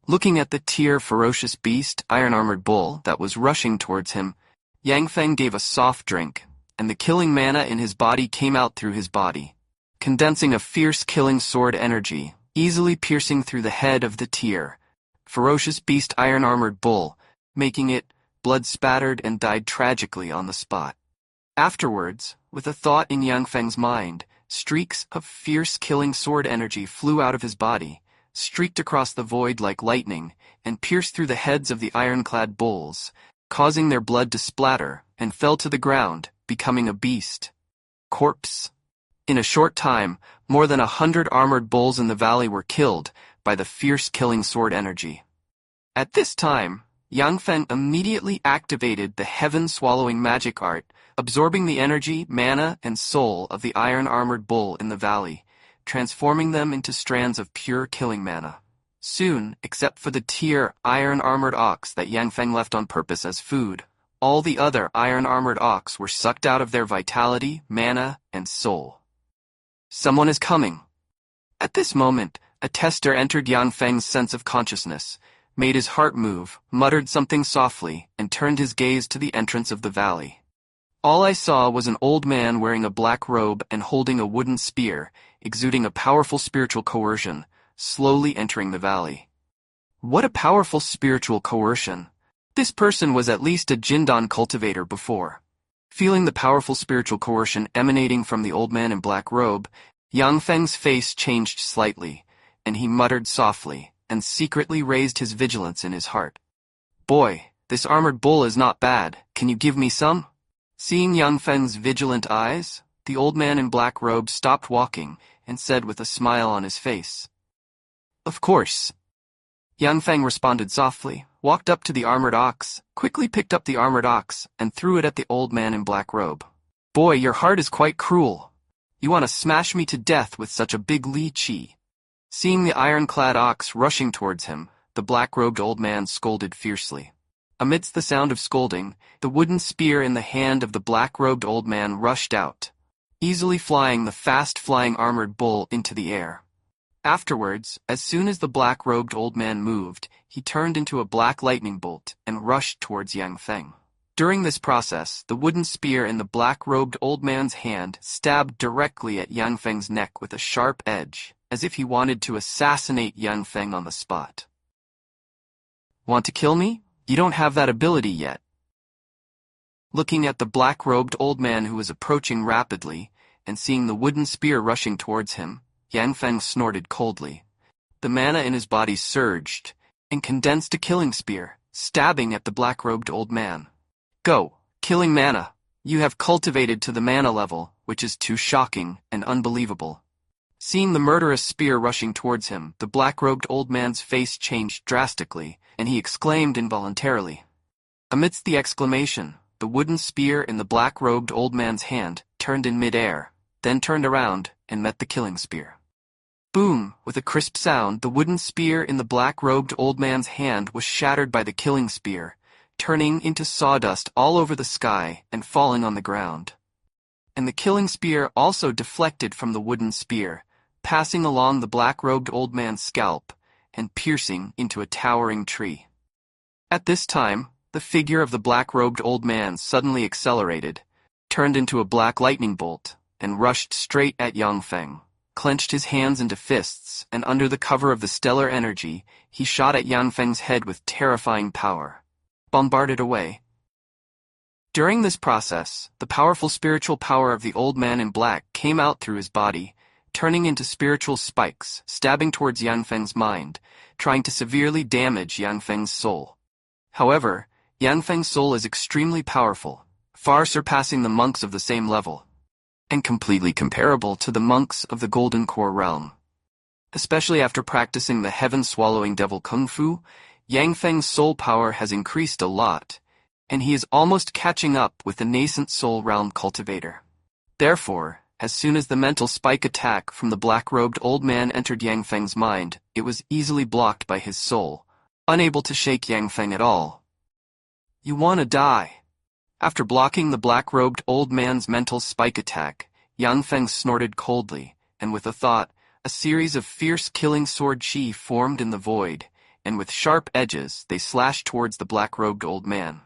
Looking at the tier ferocious beast iron-armored bull that was rushing towards him, Yang Feng gave a soft drink, and the killing mana in his body came out through his body, condensing a fierce killing sword energy, easily piercing through the head of the tier ferocious beast iron-armored bull, making it blood-spattered and died tragically on the spot. Afterwards, with a thought in Yang Feng's mind, streaks of fierce killing sword energy flew out of his body, streaked across the void like lightning, and pierced through the heads of the ironclad bulls, causing their blood to splatter, and fell to the ground, becoming a beast. Corpse. In a short time, more than 100 armored bulls in the valley were killed by the fierce killing sword energy. At this time, Yang Feng immediately activated the heaven-swallowing magic art, absorbing the energy, mana, and soul of the iron-armored bull in the valley, transforming them into strands of pure killing mana. Soon, except for the tier iron-armored ox that Yang Feng left on purpose as food, all the other iron-armored ox were sucked out of their vitality, mana, and soul. Someone is coming. At this moment, a tester entered Yang Feng's sense of consciousness, made his heart move, muttered something softly, and turned his gaze to the entrance of the valley. All I saw was an old man wearing a black robe and holding a wooden spear, exuding a powerful spiritual coercion, slowly entering the valley. What a powerful spiritual coercion! This person was at least a Jindan cultivator before. Feeling the powerful spiritual coercion emanating from the old man in black robe, Yang Feng's face changed slightly, and he muttered softly, and secretly raised his vigilance in his heart. Boy, this armored bull is not bad, can you give me some? Seeing Yang Feng's vigilant eyes, the old man in black robe stopped walking, and said with a smile on his face, Of course. Yang Feng responded softly, walked up to the armored ox, quickly picked up the armored ox, and threw it at the old man in black robe. Boy, your heart is quite cruel. You want to smash me to death with such a big Li Chi. Seeing the ironclad ox rushing towards him, the black-robed old man scolded fiercely. Amidst the sound of scolding, the wooden spear in the hand of the black-robed old man rushed out, easily flying the fast-flying armored bull into the air. Afterwards, as soon as the black-robed old man moved, he turned into a black lightning bolt and rushed towards Yang Feng. During this process, the wooden spear in the black-robed old man's hand stabbed directly at Yang Feng's neck with a sharp edge, as if he wanted to assassinate Yang Feng on the spot. Want to kill me? You don't have that ability yet. Looking at the black-robed old man who was approaching rapidly, and seeing the wooden spear rushing towards him, Yang Feng snorted coldly. The mana in his body surged, and condensed a killing spear, stabbing at the black-robed old man. Go, killing mana. You have cultivated to the mana level, which is too shocking and unbelievable. Seeing the murderous spear rushing towards him, the black-robed old man's face changed drastically, and he exclaimed involuntarily. Amidst the exclamation, the wooden spear in the black-robed old man's hand turned in mid-air, then turned around and met the killing spear. Boom! With a crisp sound, the wooden spear in the black-robed old man's hand was shattered by the killing spear, turning into sawdust all over the sky and falling on the ground. and the killing spear also deflected from the wooden spear, passing along the black-robed old man's scalp and piercing into a towering tree. At this time, the figure of the black-robed old man suddenly accelerated, turned into a black lightning bolt, and rushed straight at Yang Feng, clenched his hands into fists, and under the cover of the stellar energy, he shot at Yang Feng's head with terrifying power, bombarded away. During this process, the powerful spiritual power of the old man in black came out through his body, turning into spiritual spikes, stabbing towards Yang Feng's mind, trying to severely damage Yang Feng's soul. However, Yang Feng's soul is extremely powerful, far surpassing the monks of the same level, and completely comparable to the monks of the Golden Core realm. Especially after practicing the heaven-swallowing devil kung fu, Yang Feng's soul power has increased a lot, and he is almost catching up with the nascent soul realm cultivator. Therefore, as soon as the mental spike attack from the black-robed old man entered Yang Feng's mind, it was easily blocked by his soul, unable to shake Yang Feng at all. "You wanna die." After blocking the black-robed old man's mental spike attack, Yang Feng snorted coldly, and with a thought, a series of fierce killing sword chi formed in the void, and with sharp edges they slashed towards the black-robed old man.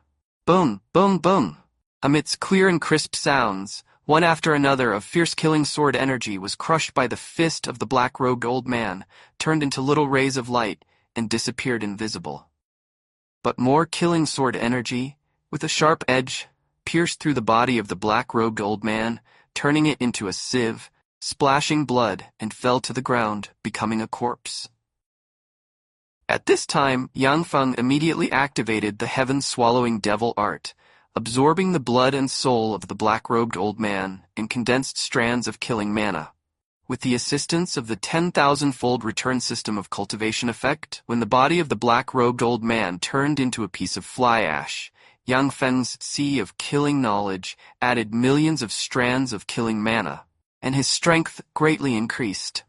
Boom, boom, boom. Amidst clear and crisp sounds, one after another of fierce killing sword energy was crushed by the fist of the black-robed old man, turned into little rays of light, and disappeared invisible. But more killing sword energy, with a sharp edge, pierced through the body of the black-robed old man, turning it into a sieve, splashing blood, and fell to the ground, becoming a corpse. At this time, Yang Feng immediately activated the heaven-swallowing devil art, absorbing the blood and soul of the black-robed old man in condensed strands of killing mana. With the assistance of the 10,000-fold return system of cultivation effect, when the body of the black-robed old man turned into a piece of fly ash, Yang Feng's sea of killing knowledge added millions of strands of killing mana, and his strength greatly increased.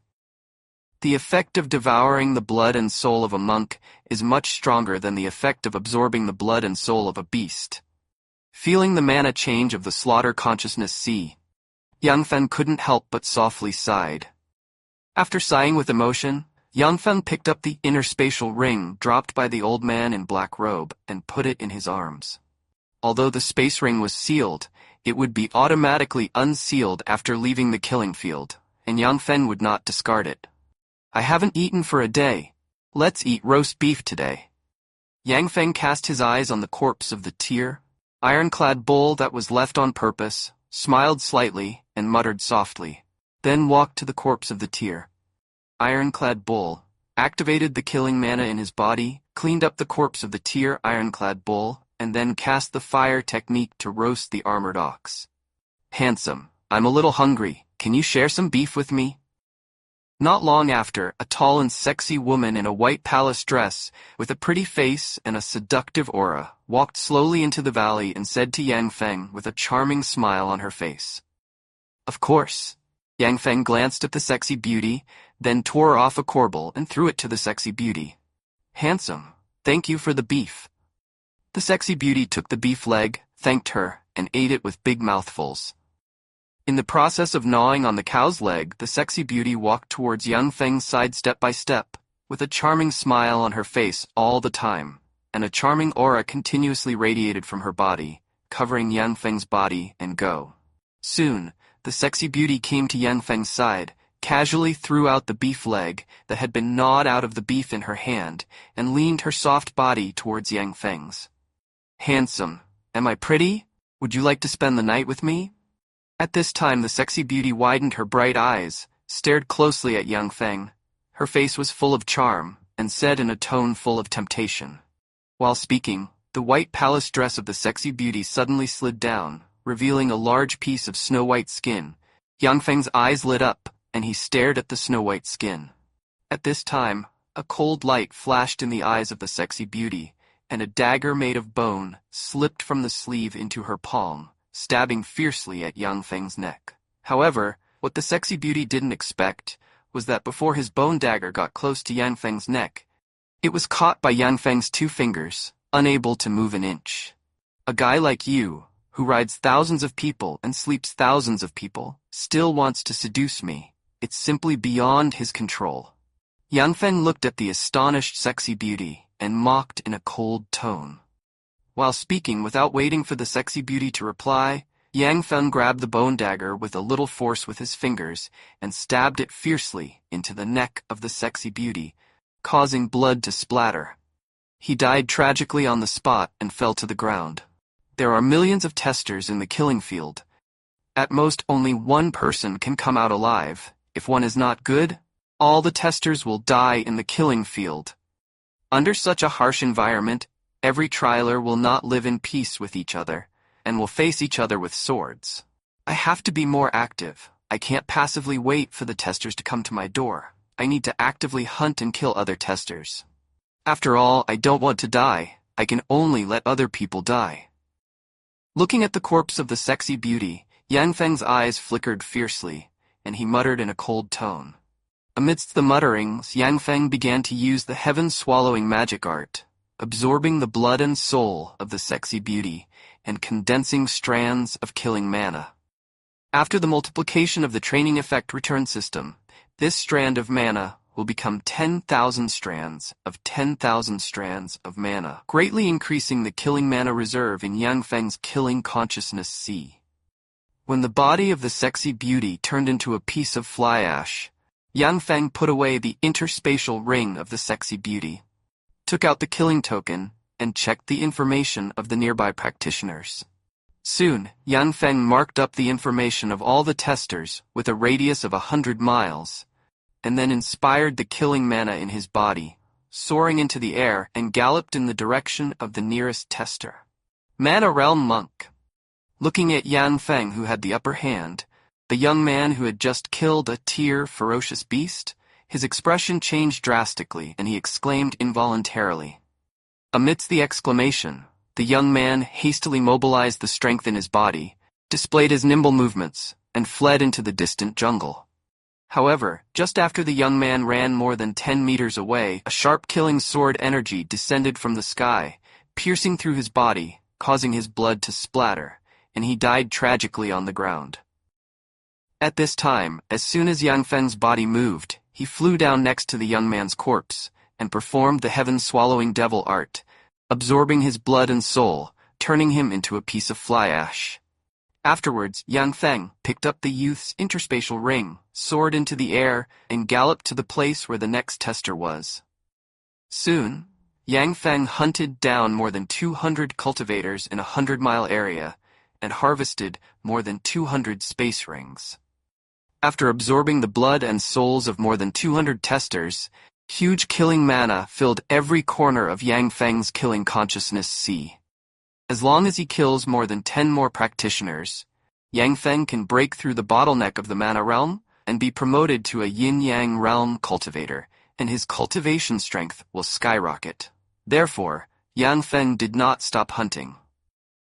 The effect of devouring the blood and soul of a monk is much stronger than the effect of absorbing the blood and soul of a beast. Feeling the mana change of the slaughter consciousness sea, Yang Feng couldn't help but softly sighed. After sighing with emotion, Yang Feng picked up the inner spatial ring dropped by the old man in black robe and put it in his arms. Although the space ring was sealed, it would be automatically unsealed after leaving the killing field, and Yang Feng would not discard it. "I haven't eaten for a day. Let's eat roast beef today." Yang Feng cast his eyes on the corpse of the tear, ironclad bull that was left on purpose, smiled slightly, and muttered softly, then walked to the corpse of the tear. Ironclad bull activated the killing mana in his body, cleaned up the corpse of the tear ironclad bull, and then cast the fire technique to roast the armored ox. "Handsome, I'm a little hungry. Can you share some beef with me?" Not long after, a tall and sexy woman in a white palace dress, with a pretty face and a seductive aura, walked slowly into the valley and said to Yang Feng with a charming smile on her face. "Of course." Yang Feng glanced at the sexy beauty, then tore off a corbel and threw it to the sexy beauty. "Handsome, thank you for the beef." The sexy beauty took the beef leg, thanked her, and ate it with big mouthfuls. In the process of gnawing on the cow's leg, the sexy beauty walked towards Yang Feng's side step by step, with a charming smile on her face all the time, and a charming aura continuously radiated from her body, covering Yang Feng's body and go. Soon, the sexy beauty came to Yang Feng's side, casually threw out the beef leg that had been gnawed out of the beef in her hand, and leaned her soft body towards Yang Feng's. "Handsome, am I pretty? Would you like to spend the night with me?" At this time the sexy beauty widened her bright eyes, stared closely at Yang Feng. Her face was full of charm, and said in a tone full of temptation. While speaking, the white palace dress of the sexy beauty suddenly slid down, revealing a large piece of snow-white skin. Yang Feng's eyes lit up, and he stared at the snow-white skin. At this time, a cold light flashed in the eyes of the sexy beauty, and a dagger made of bone slipped from the sleeve into her palm, stabbing fiercely at Yang Feng's neck. However, what the sexy beauty didn't expect was that before his bone dagger got close to Yang Feng's neck, it was caught by Yang Feng's 2 fingers, unable to move an inch. "A guy like you, who rides thousands of people and sleeps thousands of people, still wants to seduce me. It's simply beyond his control. Yang Feng looked at the astonished sexy beauty and mocked in a cold tone. While speaking without waiting for the sexy beauty to reply, Yang Feng grabbed the bone dagger with a little force with his fingers and stabbed it fiercely into the neck of the sexy beauty, causing blood to splatter. He died tragically on the spot and fell to the ground. There are millions of testers in the killing field. At most, only one person can come out alive. If one is not good, all the testers will die in the killing field. Under such a harsh environment, every trialer will not live in peace with each other, and will face each other with swords. I have to be more active. I can't passively wait for the testers to come to my door. I need to actively hunt and kill other testers. After all, I don't want to die. I can only let other people die. Looking at the corpse of the sexy beauty, Yang Feng's eyes flickered fiercely, and he muttered in a cold tone. Amidst the mutterings, Yang Feng began to use the heaven-swallowing magic art, absorbing the blood and soul of the sexy beauty and condensing strands of killing mana. After the multiplication of the training effect return system, this strand of mana will become 10,000 strands of 10,000 strands of mana, greatly increasing the killing mana reserve in Yang Feng's killing consciousness sea. When the body of the sexy beauty turned into a piece of fly ash, Yang Feng put away the interspatial ring of the sexy beauty, took out the killing token, and checked the information of the nearby practitioners. Soon, Yang Feng marked up the information of all the testers with a radius of 100 miles, and then inspired the killing mana in his body, soaring into the air and galloped in the direction of the nearest tester. Mana Realm Monk. Looking at Yang Feng, who had the upper hand, the young man who had just killed a ferocious beast, his expression changed drastically and he exclaimed involuntarily. Amidst the exclamation, the young man hastily mobilized the strength in his body, displayed his nimble movements, and fled into the distant jungle. However, just after the young man ran more than 10 meters away, a sharp killing sword energy descended from the sky, piercing through his body, causing his blood to splatter, and he died tragically on the ground. At this time, as soon as Yang Feng's body moved, he flew down next to the young man's corpse, and performed the heaven-swallowing devil art, absorbing his blood and soul, turning him into a piece of fly ash. Afterwards, Yang Feng picked up the youth's interspatial ring, soared into the air, and galloped to the place where the next tester was. Soon, Yang Feng hunted down more than 200 cultivators in a 100-mile area, and harvested more than 200 space rings. After absorbing the blood and souls of more than 200 testers, huge killing mana filled every corner of Yang Feng's killing consciousness sea. As long as he kills more than 10 more practitioners, Yang Feng can break through the bottleneck of the mana realm and be promoted to a yin-yang realm cultivator, and his cultivation strength will skyrocket. Therefore, Yang Feng did not stop hunting.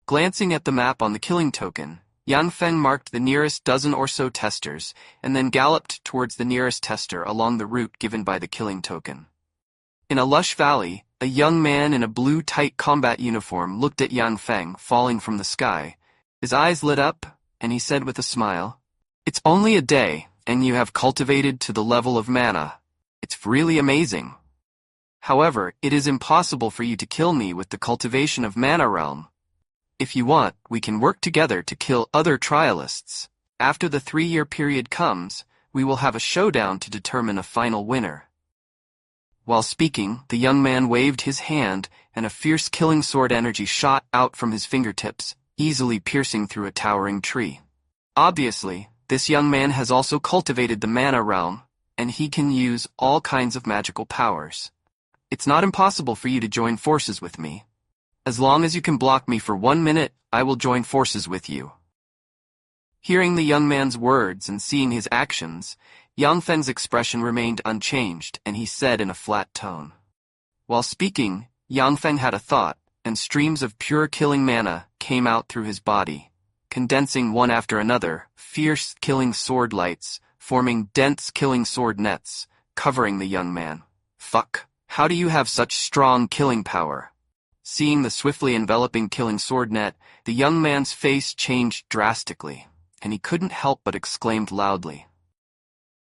Glancing at the map on the killing token, Yang Feng marked the nearest dozen or so testers, and then galloped towards the nearest tester along the route given by the killing token. In a lush valley, a young man in a blue tight combat uniform looked at Yang Feng falling from the sky. His eyes lit up, and he said with a smile, "It's only a day, and you have cultivated to the level of mana. It's really amazing. However, it is impossible for you to kill me with the cultivation of Mana Realm. If you want, we can work together to kill other trialists. After the 3-year period comes, we will have a showdown to determine a final winner." While speaking, the young man waved his hand, and a fierce killing sword energy shot out from his fingertips, easily piercing through a towering tree. Obviously, this young man has also cultivated the Mana Realm, and he can use all kinds of magical powers. It's not impossible for you to join forces with me. As long as you can block me for 1 minute, I will join forces with you. Hearing the young man's words and seeing his actions, Yang Feng's expression remained unchanged, and he said in a flat tone. While speaking, Yang Feng had a thought, and streams of pure killing mana came out through his body, condensing one after another, fierce killing sword lights, forming dense killing sword nets, covering the young man. "Fuck, how do you have such strong killing power?" Seeing the swiftly enveloping killing sword net, the young man's face changed drastically, and he couldn't help but exclaim loudly.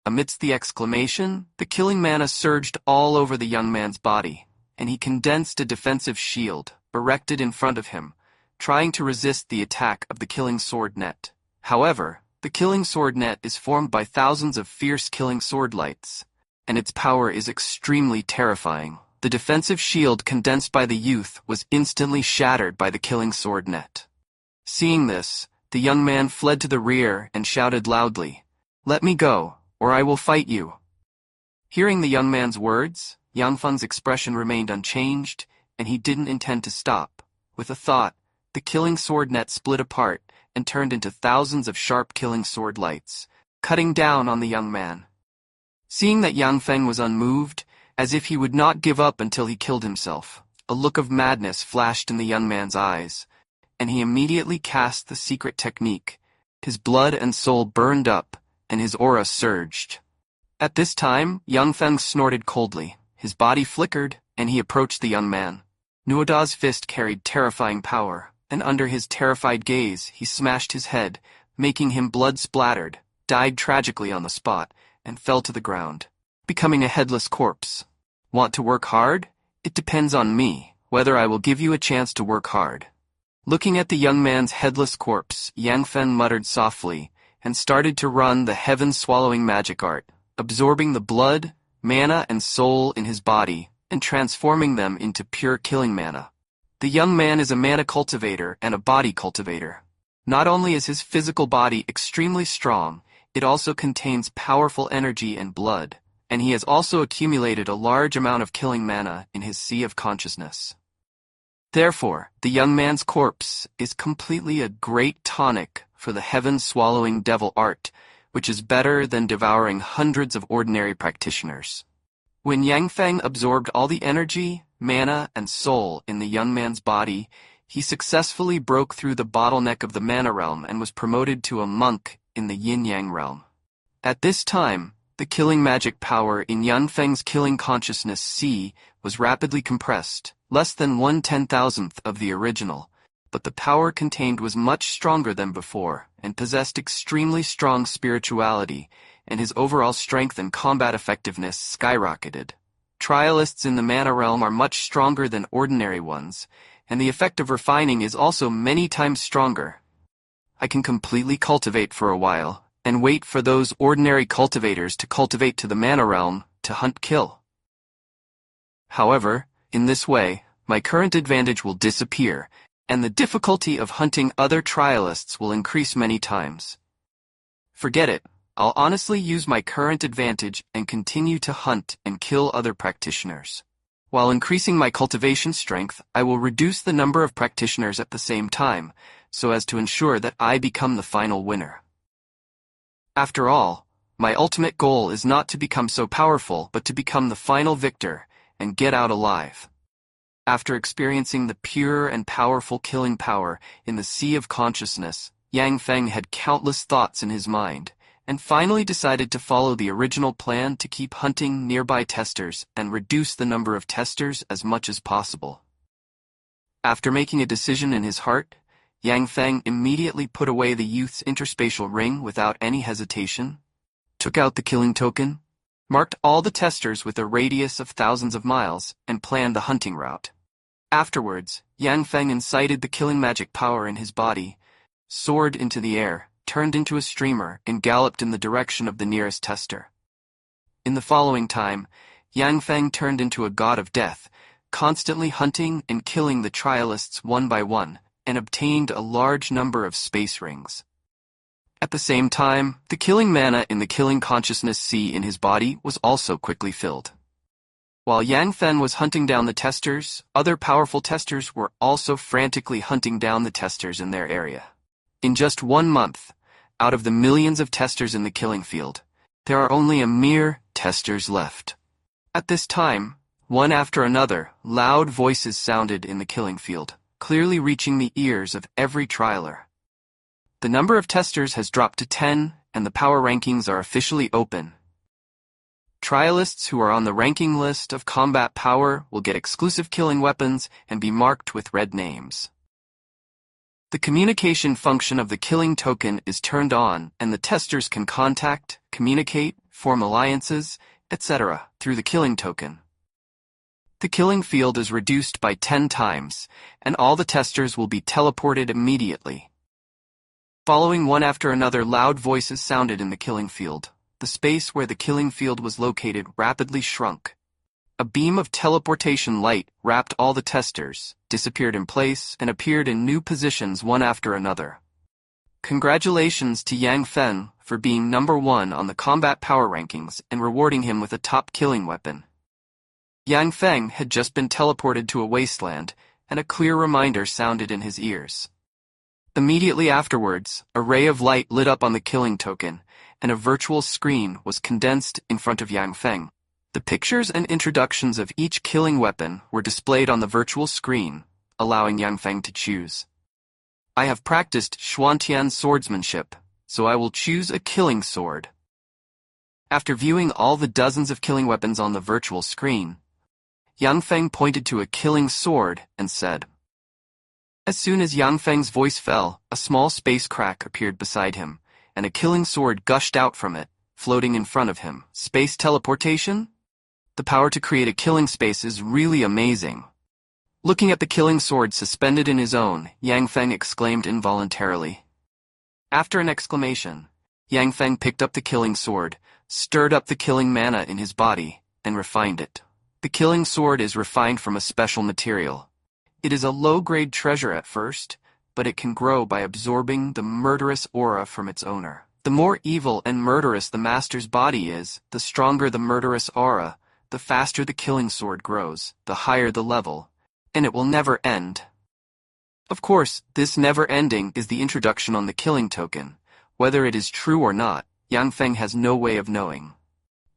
Amidst the exclamation, the killing mana surged all over the young man's body, and he condensed a defensive shield, erected in front of him, trying to resist the attack of the killing sword net. However, the killing sword net is formed by thousands of fierce killing sword lights, and its power is extremely terrifying. The defensive shield condensed by the youth was instantly shattered by the killing sword net. Seeing this, the young man fled to the rear and shouted loudly, "Let me go, or I will fight you." Hearing the young man's words, Yang Feng's expression remained unchanged, and he didn't intend to stop. With a thought, the killing sword net split apart and turned into thousands of sharp killing sword lights, cutting down on the young man. Seeing that Yang Feng was unmoved, as if he would not give up until he killed himself, a look of madness flashed in the young man's eyes, and he immediately cast the secret technique. His blood and soul burned up, and his aura surged. At this time, Yang Feng snorted coldly. His body flickered, and he approached the young man. Nuada's fist carried terrifying power, and under his terrified gaze, he smashed his head, making him blood-splattered, died tragically on the spot, and fell to the ground, becoming a headless corpse. Want to work hard? It depends on me, whether I will give you a chance to work hard. Looking at the young man's headless corpse, Yang Feng muttered softly, and started to run the heaven-swallowing magic art, absorbing the blood, mana, and soul in his body, and transforming them into pure killing mana. The young man is a mana cultivator and a body cultivator. Not only is his physical body extremely strong, it also contains powerful energy and blood, and he has also accumulated a large amount of killing mana in his sea of consciousness. Therefore, the young man's corpse is completely a great tonic for the heaven-swallowing devil art, which is better than devouring hundreds of ordinary practitioners. When Yang Feng absorbed all the energy, mana, and soul in the young man's body, he successfully broke through the bottleneck of the mana realm and was promoted to a monk in the yin-yang realm. At this time, the killing magic power in Yang Feng's killing consciousness C was rapidly compressed, less than 1/10,000th of the original, but the power contained was much stronger than before, and possessed extremely strong spirituality, and his overall strength and combat effectiveness skyrocketed. Trialists in the mana realm are much stronger than ordinary ones, and the effect of refining is also many times stronger. I can completely cultivate for a while, and wait for those ordinary cultivators to cultivate to the mana realm to hunt-kill. However, in this way, my current advantage will disappear, and the difficulty of hunting other trialists will increase many times. Forget it. I'll honestly use my current advantage and continue to hunt and kill other practitioners. While increasing my cultivation strength, I will reduce the number of practitioners at the same time, so as to ensure that I become the final winner. After all, my ultimate goal is not to become so powerful, but to become the final victor and get out alive. After experiencing the pure and powerful killing power in the sea of consciousness, Yang Feng had countless thoughts in his mind, and finally decided to follow the original plan to keep hunting nearby testers and reduce the number of testers as much as possible. After making a decision in his heart, Yang Feng immediately put away the youth's interspatial ring without any hesitation, took out the killing token, marked all the testers with a radius of thousands of miles, and planned the hunting route. Afterwards, Yang Feng incited the killing magic power in his body, soared into the air, turned into a streamer, and galloped in the direction of the nearest tester. In the following time, Yang Feng turned into a god of death, constantly hunting and killing the trialists one by one, and obtained a large number of space rings. At the same time, the killing mana in the killing consciousness sea in his body was also quickly filled. While Yang Feng was hunting down the testers, other powerful testers were also frantically hunting down the testers in their area. In just 1 month, out of the millions of testers in the killing field, there are only a mere testers left. At this time, one after another, loud voices sounded in the killing field, clearly reaching the ears of every trialer. The number of testers has dropped to 10, and the power rankings are officially open. Trialists who are on the ranking list of combat power will get exclusive killing weapons and be marked with red names. The communication function of the killing token is turned on, and the testers can contact, communicate, form alliances, etc. through the killing token. The killing field is reduced by 10 times, and all the testers will be teleported immediately. Following one after another, loud voices sounded in the killing field. The space where the killing field was located rapidly shrunk. A beam of teleportation light wrapped all the testers, disappeared in place, and appeared in new positions one after another. Congratulations to Yang Feng for being number 1 on the combat power rankings and rewarding him with a top killing weapon. Yang Feng had just been teleported to a wasteland, and a clear reminder sounded in his ears. Immediately afterwards, a ray of light lit up on the killing token, and a virtual screen was condensed in front of Yang Feng. The pictures and introductions of each killing weapon were displayed on the virtual screen, allowing Yang Feng to choose. I have practiced Xuantian swordsmanship, so I will choose a killing sword. After viewing all the dozens of killing weapons on the virtual screen, Yang Feng pointed to a killing sword and said. As soon as Yang Feng's voice fell, a small space crack appeared beside him, and a killing sword gushed out from it, floating in front of him. Space teleportation? The power to create a killing space is really amazing. Looking at the killing sword suspended in his own, Yang Feng exclaimed involuntarily. After an exclamation, Yang Feng picked up the killing sword, stirred up the killing mana in his body, and refined it. The killing sword is refined from a special material. It is a low-grade treasure at first, but it can grow by absorbing the murderous aura from its owner. The more evil and murderous the master's body is, the stronger the murderous aura, the faster the killing sword grows, the higher the level, and it will never end. Of course, this never-ending is the introduction on the killing token. Whether it is true or not, Yang Feng has no way of knowing.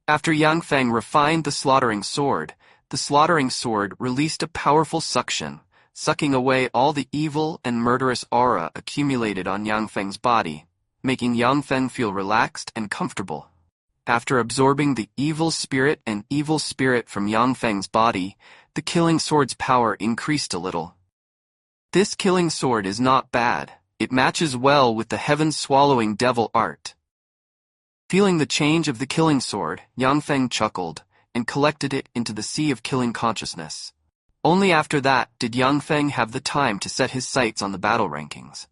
After Yang Feng refined the slaughtering sword released a powerful suction, sucking away all the evil and murderous aura accumulated on Yang Feng's body, making Yang Feng feel relaxed and comfortable. After absorbing the evil spirit from Yang Feng's body, the killing sword's power increased a little. This killing sword is not bad. It matches well with the heaven-swallowing devil art. Feeling the change of the killing sword, Yang Feng chuckled and collected it into the sea of killing consciousness. Only after that did Yang Feng have the time to set his sights on the battle rankings.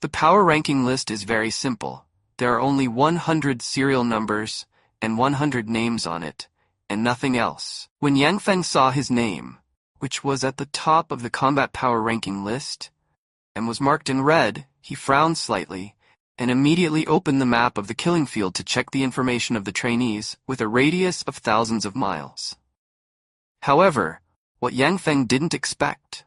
The power ranking list is very simple. There are only 100 serial numbers and 100 names on it, and nothing else. When Yang Feng saw his name, which was at the top of the combat power ranking list, and was marked in red, he frowned slightly, and immediately opened the map of the killing field to check the information of the trainees with a radius of thousands of miles. However, what Yang Feng didn't expect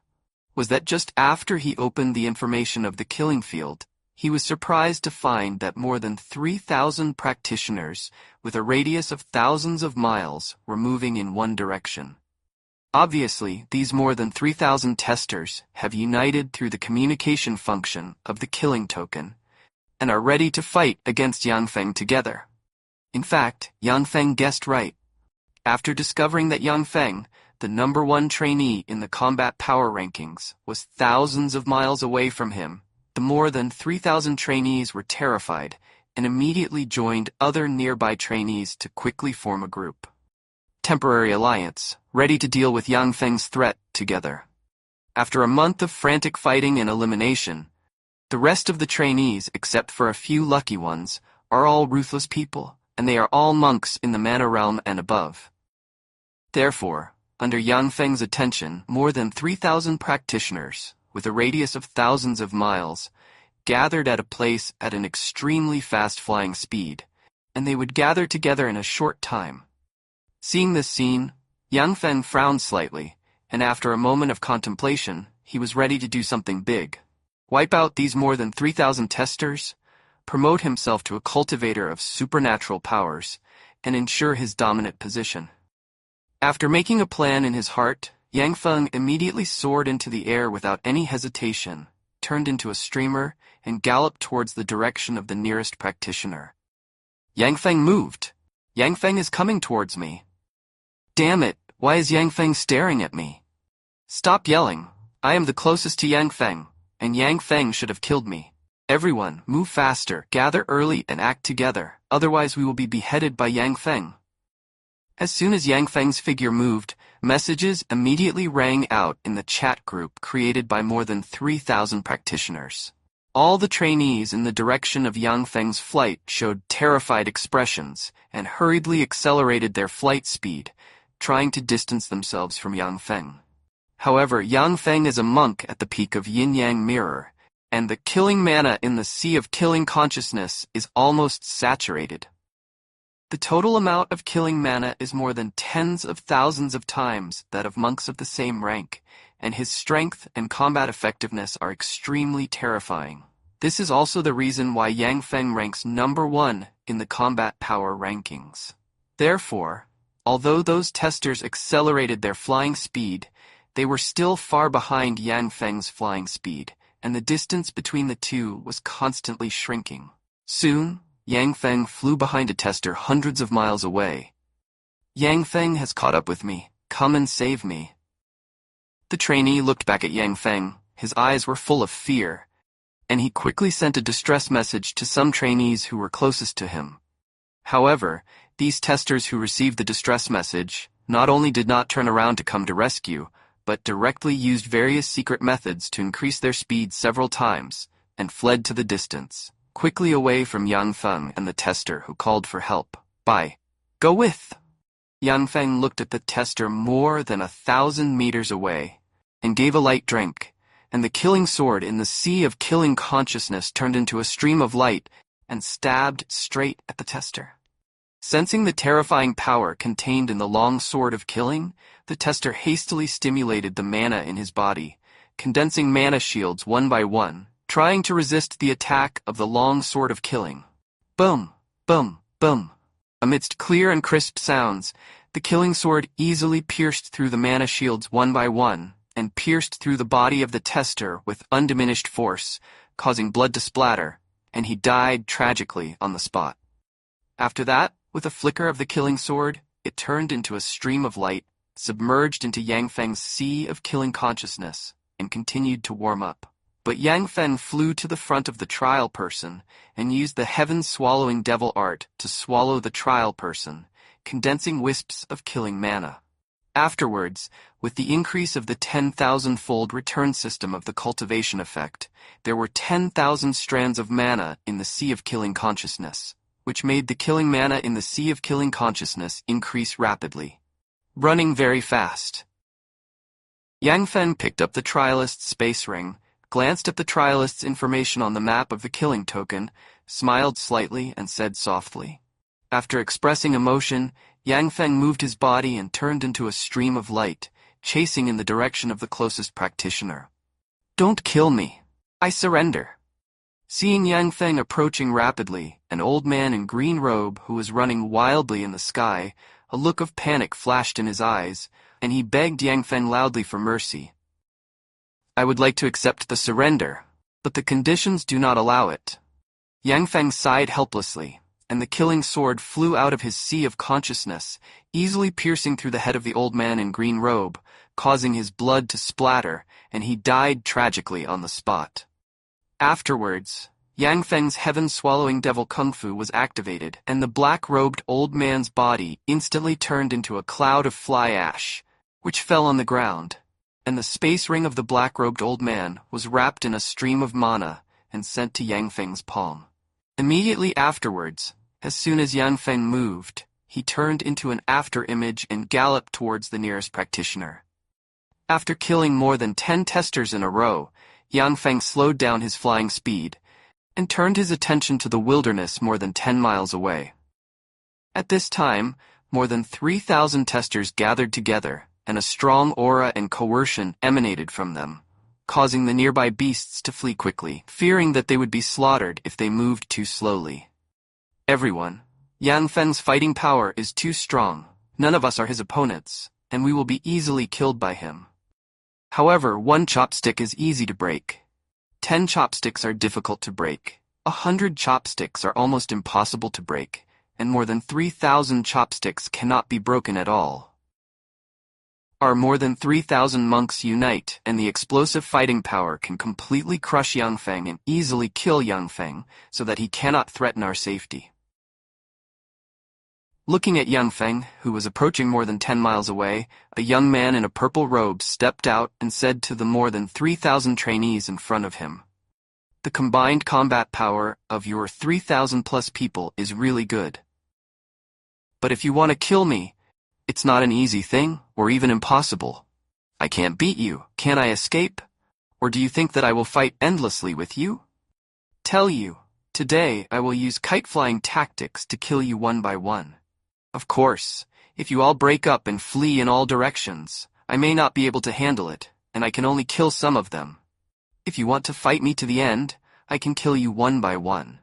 was that just after he opened the information of the killing field, he was surprised to find that more than 3,000 practitioners with a radius of thousands of miles were moving in one direction. Obviously, these more than 3,000 testers have united through the communication function of the killing token and are ready to fight against Yang Feng together. In fact, Yang Feng guessed right. After discovering that Yang Feng, the number 1 trainee in the combat power rankings, was thousands of miles away from him, the more than 3,000 trainees were terrified and immediately joined other nearby trainees to quickly form a group. Temporary alliance, ready to deal with Yang Feng's threat together. After a month of frantic fighting and elimination, the rest of the trainees, except for a few lucky ones, are all ruthless people, and they are all monks in the mana realm and above. Therefore, under Yang Feng's attention, more than 3,000 practitioners, with a radius of thousands of miles, gathered at a place at an extremely fast-flying speed, and they would gather together in a short time. Seeing this scene, Yang Feng frowned slightly, and after a moment of contemplation, he was ready to do something big. Wipe out these more than 3,000 testers, promote himself to a cultivator of supernatural powers, and ensure his dominant position. After making a plan in his heart, Yang Feng immediately soared into the air without any hesitation, turned into a streamer, and galloped towards the direction of the nearest practitioner. Yang Feng moved. Yang Feng is coming towards me. Damn it, why is Yang Feng staring at me? Stop yelling. I am the closest to Yang Feng, and Yang Feng should have killed me. Everyone, move faster, gather early and act together, otherwise we will be beheaded by Yang Feng. As soon as Yang Feng's figure moved, messages immediately rang out in the chat group created by more than 3,000 practitioners. All the trainees in the direction of Yang Feng's flight showed terrified expressions and hurriedly accelerated their flight speed, trying to distance themselves from Yang Feng. However, Yang Feng is a monk at the peak of yin-yang mirror, and the killing mana in the sea of killing consciousness is almost saturated. The total amount of killing mana is more than tens of thousands of times that of monks of the same rank, and his strength and combat effectiveness are extremely terrifying. This is also the reason why Yang Feng ranks number 1 in the combat power rankings. Therefore, although those testers accelerated their flying speed, they were still far behind Yang Feng's flying speed, and the distance between the two was constantly shrinking. Soon, Yang Feng flew behind a tester hundreds of miles away. Yang Feng has caught up with me. Come and save me. The trainee looked back at Yang Feng. His eyes were full of fear, and he quickly sent a distress message to some trainees who were closest to him. However, these testers who received the distress message not only did not turn around to come to rescue, but directly used various secret methods to increase their speed several times, and fled to the distance, quickly away from Yang Feng and the tester who called for help. Bye. Go with. Yang Feng looked at the tester more than 1,000 meters away, and gave a light drink, and the killing sword in the sea of killing consciousness turned into a stream of light and stabbed straight at the tester. Sensing the terrifying power contained in the long sword of killing, the tester hastily stimulated the mana in his body, condensing mana shields one by one, trying to resist the attack of the long sword of killing. Boom, boom, boom. Amidst clear and crisp sounds, the killing sword easily pierced through the mana shields one by one, and pierced through the body of the tester with undiminished force, causing blood to splatter, and he died tragically on the spot. After that, with a flicker of the killing sword, it turned into a stream of light, submerged into Yang Feng's sea of killing consciousness, and continued to warm up. But Yang Feng flew to the front of the trial person and used the heaven-swallowing devil art to swallow the trial person, condensing wisps of killing mana. Afterwards, with the increase of the 10,000-fold return system of the cultivation effect, there were 10,000 strands of mana in the sea of killing consciousness, which made the killing mana in the sea of killing consciousness increase rapidly, running very fast. Yang Feng picked up the trialist's space ring, glanced at the trialist's information on the map of the killing token, smiled slightly, and said softly. After expressing emotion, Yang Feng moved his body and turned into a stream of light, chasing in the direction of the closest practitioner. Don't kill me. I surrender. Seeing Yang Feng approaching rapidly, an old man in green robe who was running wildly in the sky, a look of panic flashed in his eyes, and he begged Yang Feng loudly for mercy. I would like to accept the surrender, but the conditions do not allow it. Yang Feng sighed helplessly, and the killing sword flew out of his sea of consciousness, easily piercing through the head of the old man in green robe, causing his blood to splatter, and he died tragically on the spot. Afterwards, Yang Feng's heaven-swallowing devil kung fu was activated, and the black-robed old man's body instantly turned into a cloud of fly ash, which fell on the ground, and the space ring of the black-robed old man was wrapped in a stream of mana and sent to Yang Feng's palm. Immediately afterwards, as soon as Yang Feng moved, he turned into an after-image and galloped towards the nearest practitioner. After killing more than 10 testers in a row, Yang Feng slowed down his flying speed and turned his attention to the wilderness more than 10 miles away. At this time, more than 3,000 testers gathered together, and a strong aura and coercion emanated from them, causing the nearby beasts to flee quickly, fearing that they would be slaughtered if they moved too slowly. Everyone, Yang Feng's fighting power is too strong. None of us are his opponents, and we will be easily killed by him. However, 1 chopstick is easy to break. 10 chopsticks are difficult to break. 100 chopsticks are almost impossible to break, and more than 3,000 chopsticks cannot be broken at all. Our more than 3,000 monks unite, and the explosive fighting power can completely crush Yangfeng and easily kill Yangfeng, so that he cannot threaten our safety. Looking at Yangfeng, who was approaching more than 10 miles away, a young man in a purple robe stepped out and said to the more than 3,000 trainees in front of him, "The combined combat power of your 3,000 plus people is really good. But if you want to kill me, it's not an easy thing, or even impossible. I can't beat you. Can I escape? Or do you think that I will fight endlessly with you? Tell you, today I will use kite-flying tactics to kill you one by one. Of course, if you all break up and flee in all directions, I may not be able to handle it, and I can only kill some of them. If you want to fight me to the end, I can kill you one by one.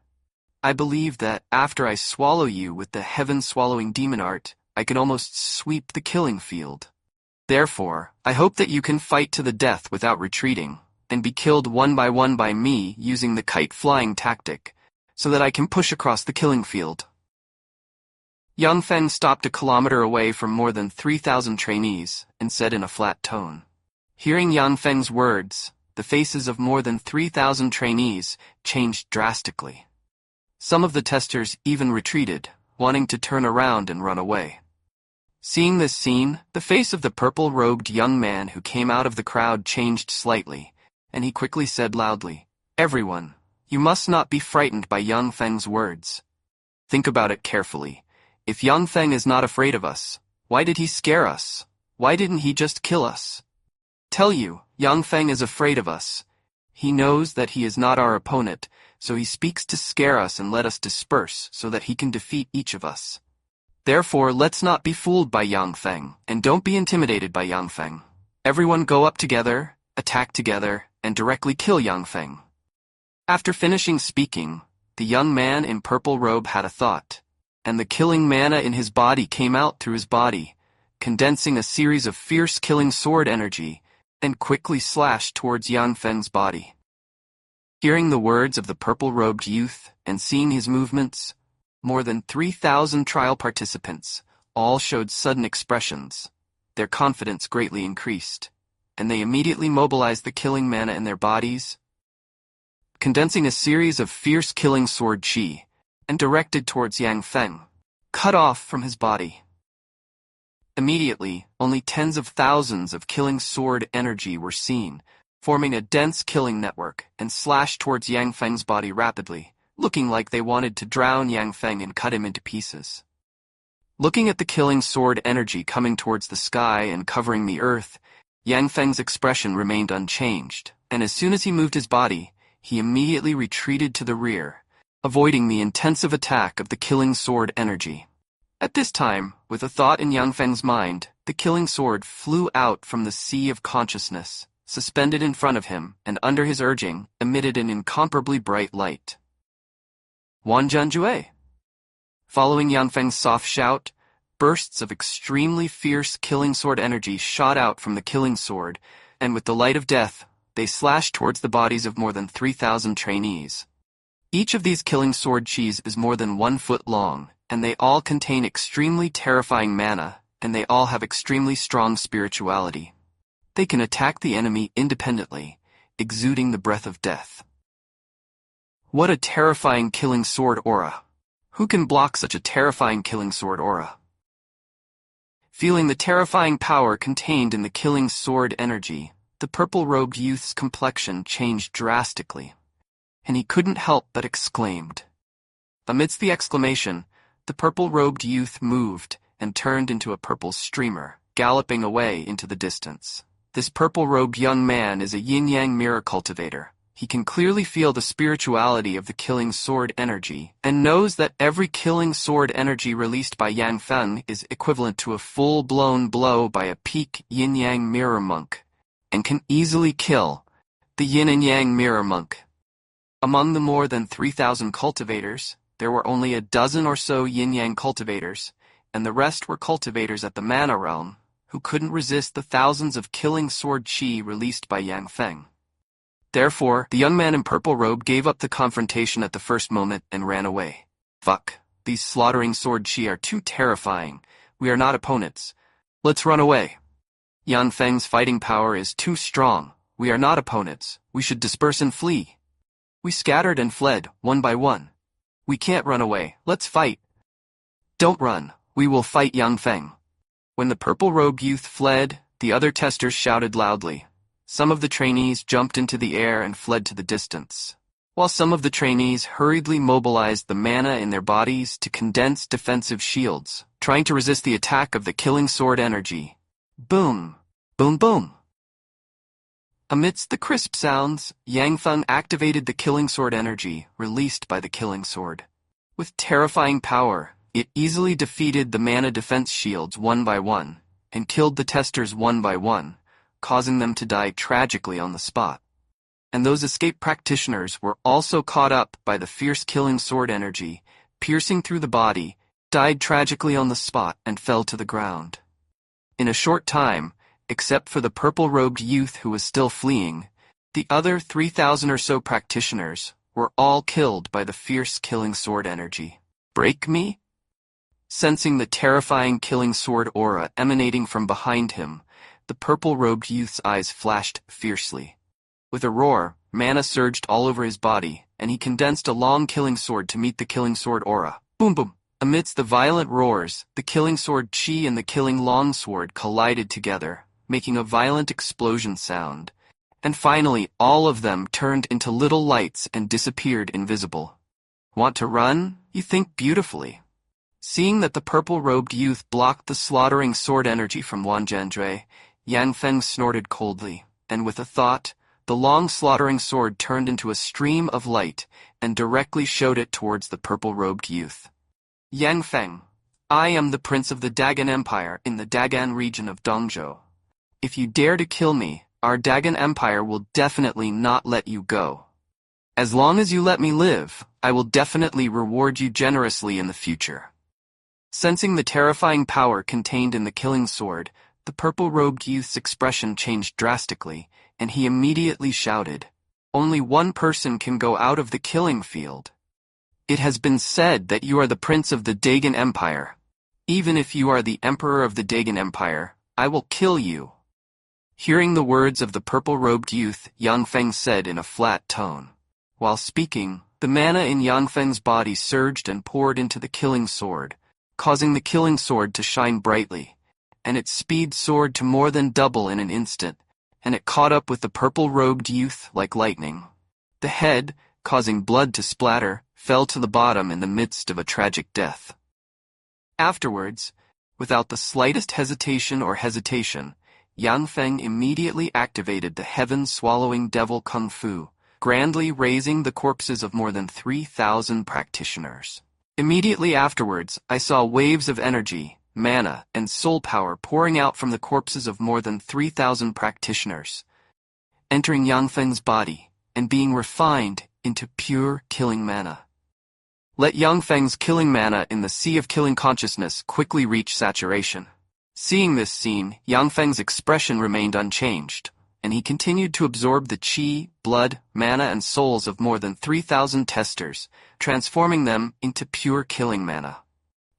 I believe that after I swallow you with the heaven-swallowing demon art, I can almost sweep the killing field. Therefore, I hope that you can fight to the death without retreating, and be killed one by me using the kite-flying tactic, so that I can push across the killing field." Yangfeng stopped a kilometer away from more than 3,000 trainees and said in a flat tone. Hearing Yangfeng's words, the faces of more than 3,000 trainees changed drastically. Some of the testers even retreated, wanting to turn around and run away. Seeing this scene, the face of the purple-robed young man who came out of the crowd changed slightly, and he quickly said loudly, "Everyone, you must not be frightened by Yangfeng's words. Think about it carefully. If Yangfeng is not afraid of us, why did he scare us? Why didn't he just kill us? Tell you, Yangfeng is afraid of us. He knows that he is not our opponent, so he speaks to scare us and let us disperse so that he can defeat each of us. Therefore, let's not be fooled by Yangfeng, and don't be intimidated by Yangfeng. Everyone go up together, attack together, and directly kill Yangfeng." After finishing speaking, the young man in purple robe had a thought, and the killing mana in his body came out through his body, condensing a series of fierce killing sword energy, and quickly slashed towards Yangfeng's body. Hearing the words of the purple-robed youth and seeing his movements, more than 3,000 trial participants all showed sudden expressions. Their confidence greatly increased, and they immediately mobilized the killing mana in their bodies, condensing a series of fierce killing sword chi, and directed towards Yangfeng, cut off from his body. Immediately, only tens of thousands of killing sword energy were seen, forming a dense killing network, and slashed towards Yangfeng's body rapidly, looking like they wanted to drown Yangfeng and cut him into pieces. Looking at the killing sword energy coming towards the sky and covering the earth, Yangfeng's expression remained unchanged, and as soon as he moved his body, he immediately retreated to the rear, avoiding the intensive attack of the killing sword energy. At this time, with a thought in Yangfeng's mind, the killing sword flew out from the sea of consciousness, suspended in front of him, and under his urging, emitted an incomparably bright light. Wanjianjue. Following Yangfeng's soft shout, bursts of extremely fierce killing sword energy shot out from the killing sword, and with the light of death, they slashed towards the bodies of more than 3,000 trainees. Each of these killing sword chis is more than 1 foot long, and they all contain extremely terrifying mana, and they all have extremely strong spirituality. They can attack the enemy independently, exuding the breath of death. What a terrifying killing sword aura! Who can block such a terrifying killing sword aura? Feeling the terrifying power contained in the killing sword energy, the purple-robed youth's complexion changed drastically, and he couldn't help but exclaimed. Amidst the exclamation, the purple-robed youth moved and turned into a purple streamer, galloping away into the distance. This purple-robed young man is a yin-yang mirror cultivator. He can clearly feel the spirituality of the killing sword energy, and knows that every killing sword energy released by Yangfeng is equivalent to a full-blown blow by a peak yin-yang mirror monk, and can easily kill the yin and yang mirror monk. Among the more than 3,000 cultivators, there were only a dozen or so yin-yang cultivators, and the rest were cultivators at the mana realm, who couldn't resist the thousands of killing sword chi released by Yangfeng. Therefore, the young man in purple robe gave up the confrontation at the first moment and ran away. Fuck. These slaughtering sword chi are too terrifying. We are not opponents. Let's run away. Yan Feng's fighting power is too strong. We are not opponents. We should disperse and flee. We scattered and fled, one by one. We can't run away. Let's fight. Don't run. We will fight, Yang Feng. When the purple-robed youth fled, the other testers shouted loudly. Some of the trainees jumped into the air and fled to the distance, while some of the trainees hurriedly mobilized the mana in their bodies to condense defensive shields, trying to resist the attack of the killing sword energy. Boom! Boom boom! Amidst the crisp sounds, Yang Feng activated the killing sword energy released by the killing sword. With terrifying power, it easily defeated the mana defense shields one by one, and killed the testers one by one, causing them to die tragically on the spot. And those escaped practitioners were also caught up by the fierce killing sword energy, piercing through the body, died tragically on the spot, and fell to the ground. In a short time, except for the purple-robed youth who was still fleeing, the other 3,000 or so practitioners were all killed by the fierce killing sword energy. Break me? Sensing the terrifying killing sword aura emanating from behind him, the purple-robed youth's eyes flashed fiercely. With a roar, mana surged all over his body, and he condensed a long killing sword to meet the killing sword aura. Boom boom! Amidst the violent roars, the killing sword chi and the killing longsword collided together, making a violent explosion sound. And finally, all of them turned into little lights and disappeared invisible. Want to run? You think beautifully. Seeing that the purple-robed youth blocked the slaughtering sword energy from Wan Jianjue, Yang Feng snorted coldly, and with a thought, the long slaughtering sword turned into a stream of light and directly showed it towards the purple-robed youth. Yang Feng, I am the prince of the Dagan Empire in the Dagan region of Dongzhou. If you dare to kill me, our Dagan Empire will definitely not let you go. As long as you let me live, I will definitely reward you generously in the future. Sensing the terrifying power contained in the killing sword, the purple-robed youth's expression changed drastically, and he immediately shouted, Only one person can go out of the killing field. It has been said that you are the prince of the Dagan Empire. Even if you are the emperor of the Dagan Empire, I will kill you. Hearing the words of the purple-robed youth, Yang Feng said in a flat tone. While speaking, the mana in Yang Feng's body surged and poured into the killing sword, causing the killing sword to shine brightly, and its speed soared to more than double in an instant, and it caught up with the purple-robed youth like lightning. The head, causing blood to splatter, fell to the bottom in the midst of a tragic death. Afterwards, without the slightest hesitation, Yang Feng immediately activated the heaven-swallowing devil kung fu, grandly raising the corpses of more than 3,000 practitioners. Immediately afterwards, I saw waves of energy, mana, and soul power pouring out from the corpses of more than 3,000 practitioners, entering Yang Feng's body and being refined into pure killing mana. Let Yang Feng's killing mana in the sea of killing consciousness quickly reach saturation. Seeing this scene, Yang Feng's expression remained unchanged, and he continued to absorb the chi, blood, mana, and souls of more than 3,000 testers, transforming them into pure killing mana.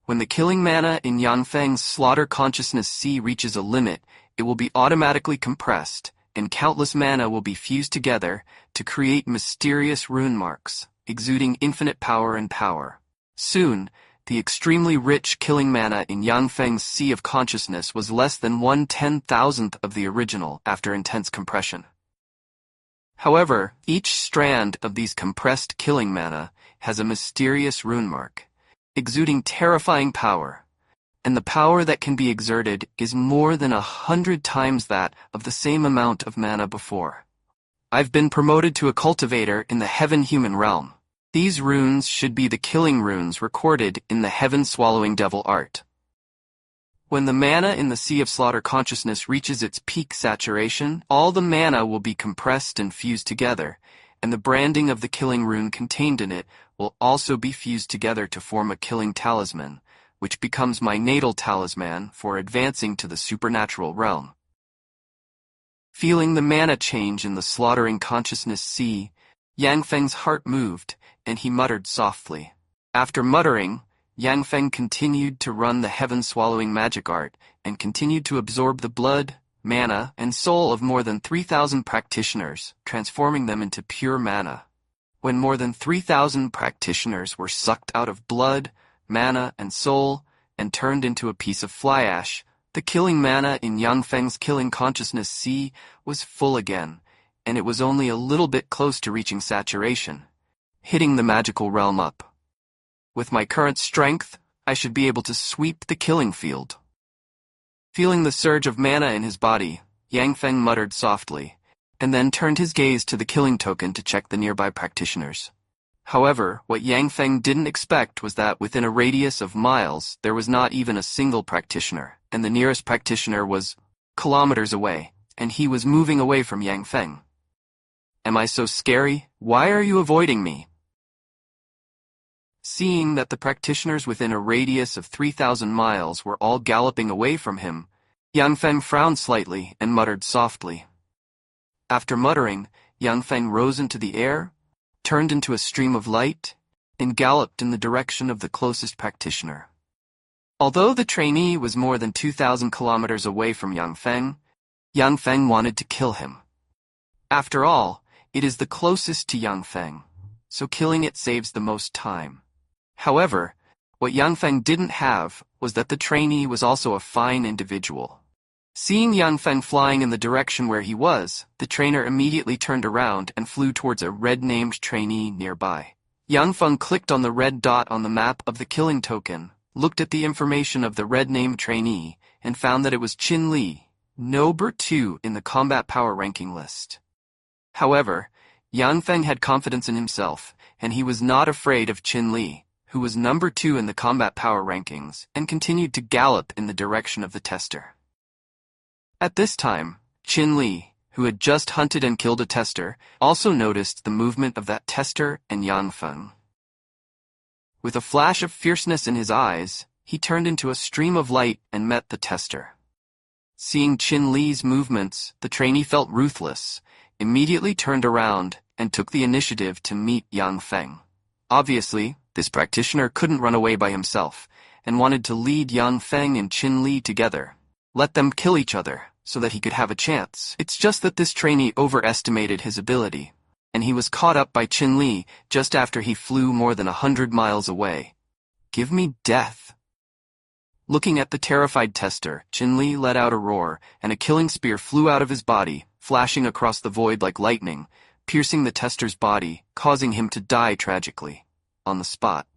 When the killing mana in Yang Feng's slaughter consciousness sea reaches a limit, it will be automatically compressed, and countless mana will be fused together to create mysterious rune marks, exuding infinite power and power. Soon, the extremely rich killing mana in Yang Feng's sea of consciousness was less than 1/10,000th of the original after intense compression. However, each strand of these compressed killing mana has a mysterious rune mark, exuding terrifying power, and the power that can be exerted is more than 100 times that of the same amount of mana before. I've been promoted to a cultivator in the heaven-human realm. These runes should be the killing runes recorded in the heaven-swallowing devil art. When the mana in the sea of slaughter consciousness reaches its peak saturation, all the mana will be compressed and fused together, and the branding of the killing rune contained in it will also be fused together to form a killing talisman, which becomes my natal talisman for advancing to the supernatural realm. Feeling the mana change in the slaughtering consciousness sea, Yang Feng's heart moved, and he muttered softly. After muttering, Yang Feng continued to run the heaven-swallowing magic art and continued to absorb the blood, mana, and soul of more than 3,000 practitioners, transforming them into pure mana. When more than 3,000 practitioners were sucked out of blood, mana, and soul, and turned into a piece of fly ash, the killing mana in Yang Feng's killing consciousness sea was full again, and it was only a little bit close to reaching saturation, hitting the magical realm up. With my current strength, I should be able to sweep the killing field. Feeling the surge of mana in his body, Yang Feng muttered softly, and then turned his gaze to the killing token to check the nearby practitioners. However, what Yang Feng didn't expect was that within a radius of miles, there was not even a single practitioner, and the nearest practitioner was kilometers away, and he was moving away from Yang Feng. Am I so scary? Why are you avoiding me? Seeing that the practitioners within a radius of 3,000 miles were all galloping away from him, Yang Feng frowned slightly and muttered softly. After muttering, Yang Feng rose into the air, turned into a stream of light, and galloped in the direction of the closest practitioner. Although the trainee was more than 2,000 kilometers away from Yang Feng wanted to kill him. After all, it is the closest to Yang Feng, so killing it saves the most time. However, what Yang Feng didn't have was that the trainee was also a fine individual. Seeing Yang Feng flying in the direction where he was, the trainer immediately turned around and flew towards a red-named trainee nearby. Yang Feng clicked on the red dot on the map of the killing token, looked at the information of the red-named trainee, and found that it was Qin Li, number 2 in the combat power ranking list. However, Yang Feng had confidence in himself, and he was not afraid of Qin Li, who was number 2 in the combat power rankings, and continued to gallop in the direction of the tester. At this time, Qin Li, who had just hunted and killed a tester, also noticed the movement of that tester and Yang Feng. With a flash of fierceness in his eyes, he turned into a stream of light and met the tester. Seeing Qin Li's movements, the trainee felt ruthless, immediately turned around, and took the initiative to meet Yang Feng. Obviously, this practitioner couldn't run away by himself, and wanted to lead Yang Feng and Qin Li together. Let them kill each other, so that he could have a chance. It's just that this trainee overestimated his ability, and he was caught up by Qin Li just after he flew more than 100 miles away. Give me death. Looking at the terrified tester, Qin Li let out a roar, and a killing spear flew out of his body, flashing across the void like lightning, piercing the tester's body, causing him to die tragically on the spot.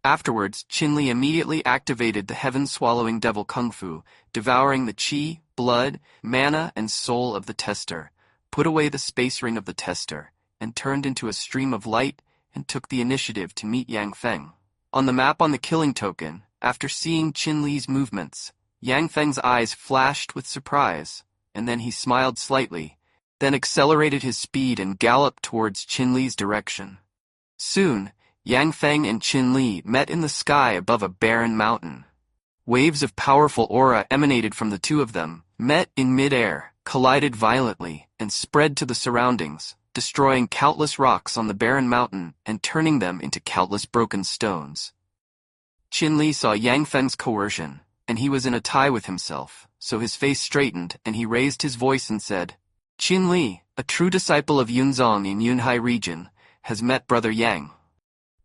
Afterwards, Qin Li immediately activated the heaven-swallowing devil kung fu, devouring the qi, blood, mana, and soul of the tester, put away the space ring of the tester, and turned into a stream of light and took the initiative to meet Yang Feng. On the map on the killing token, after seeing Qin Li's movements, Yang Feng's eyes flashed with surprise, and then he smiled slightly, then accelerated his speed and galloped towards Qin Li's direction. Soon, Yang Feng and Qin Li met in the sky above a barren mountain. Waves of powerful aura emanated from the two of them, met in mid-air, collided violently, and spread to the surroundings, destroying countless rocks on the barren mountain and turning them into countless broken stones. Qin Li saw Yang Feng's coercion, and he was in a tie with himself, so his face straightened and he raised his voice and said, Qin Li, a true disciple of Yunzong in Yunhai region, has met Brother Yang.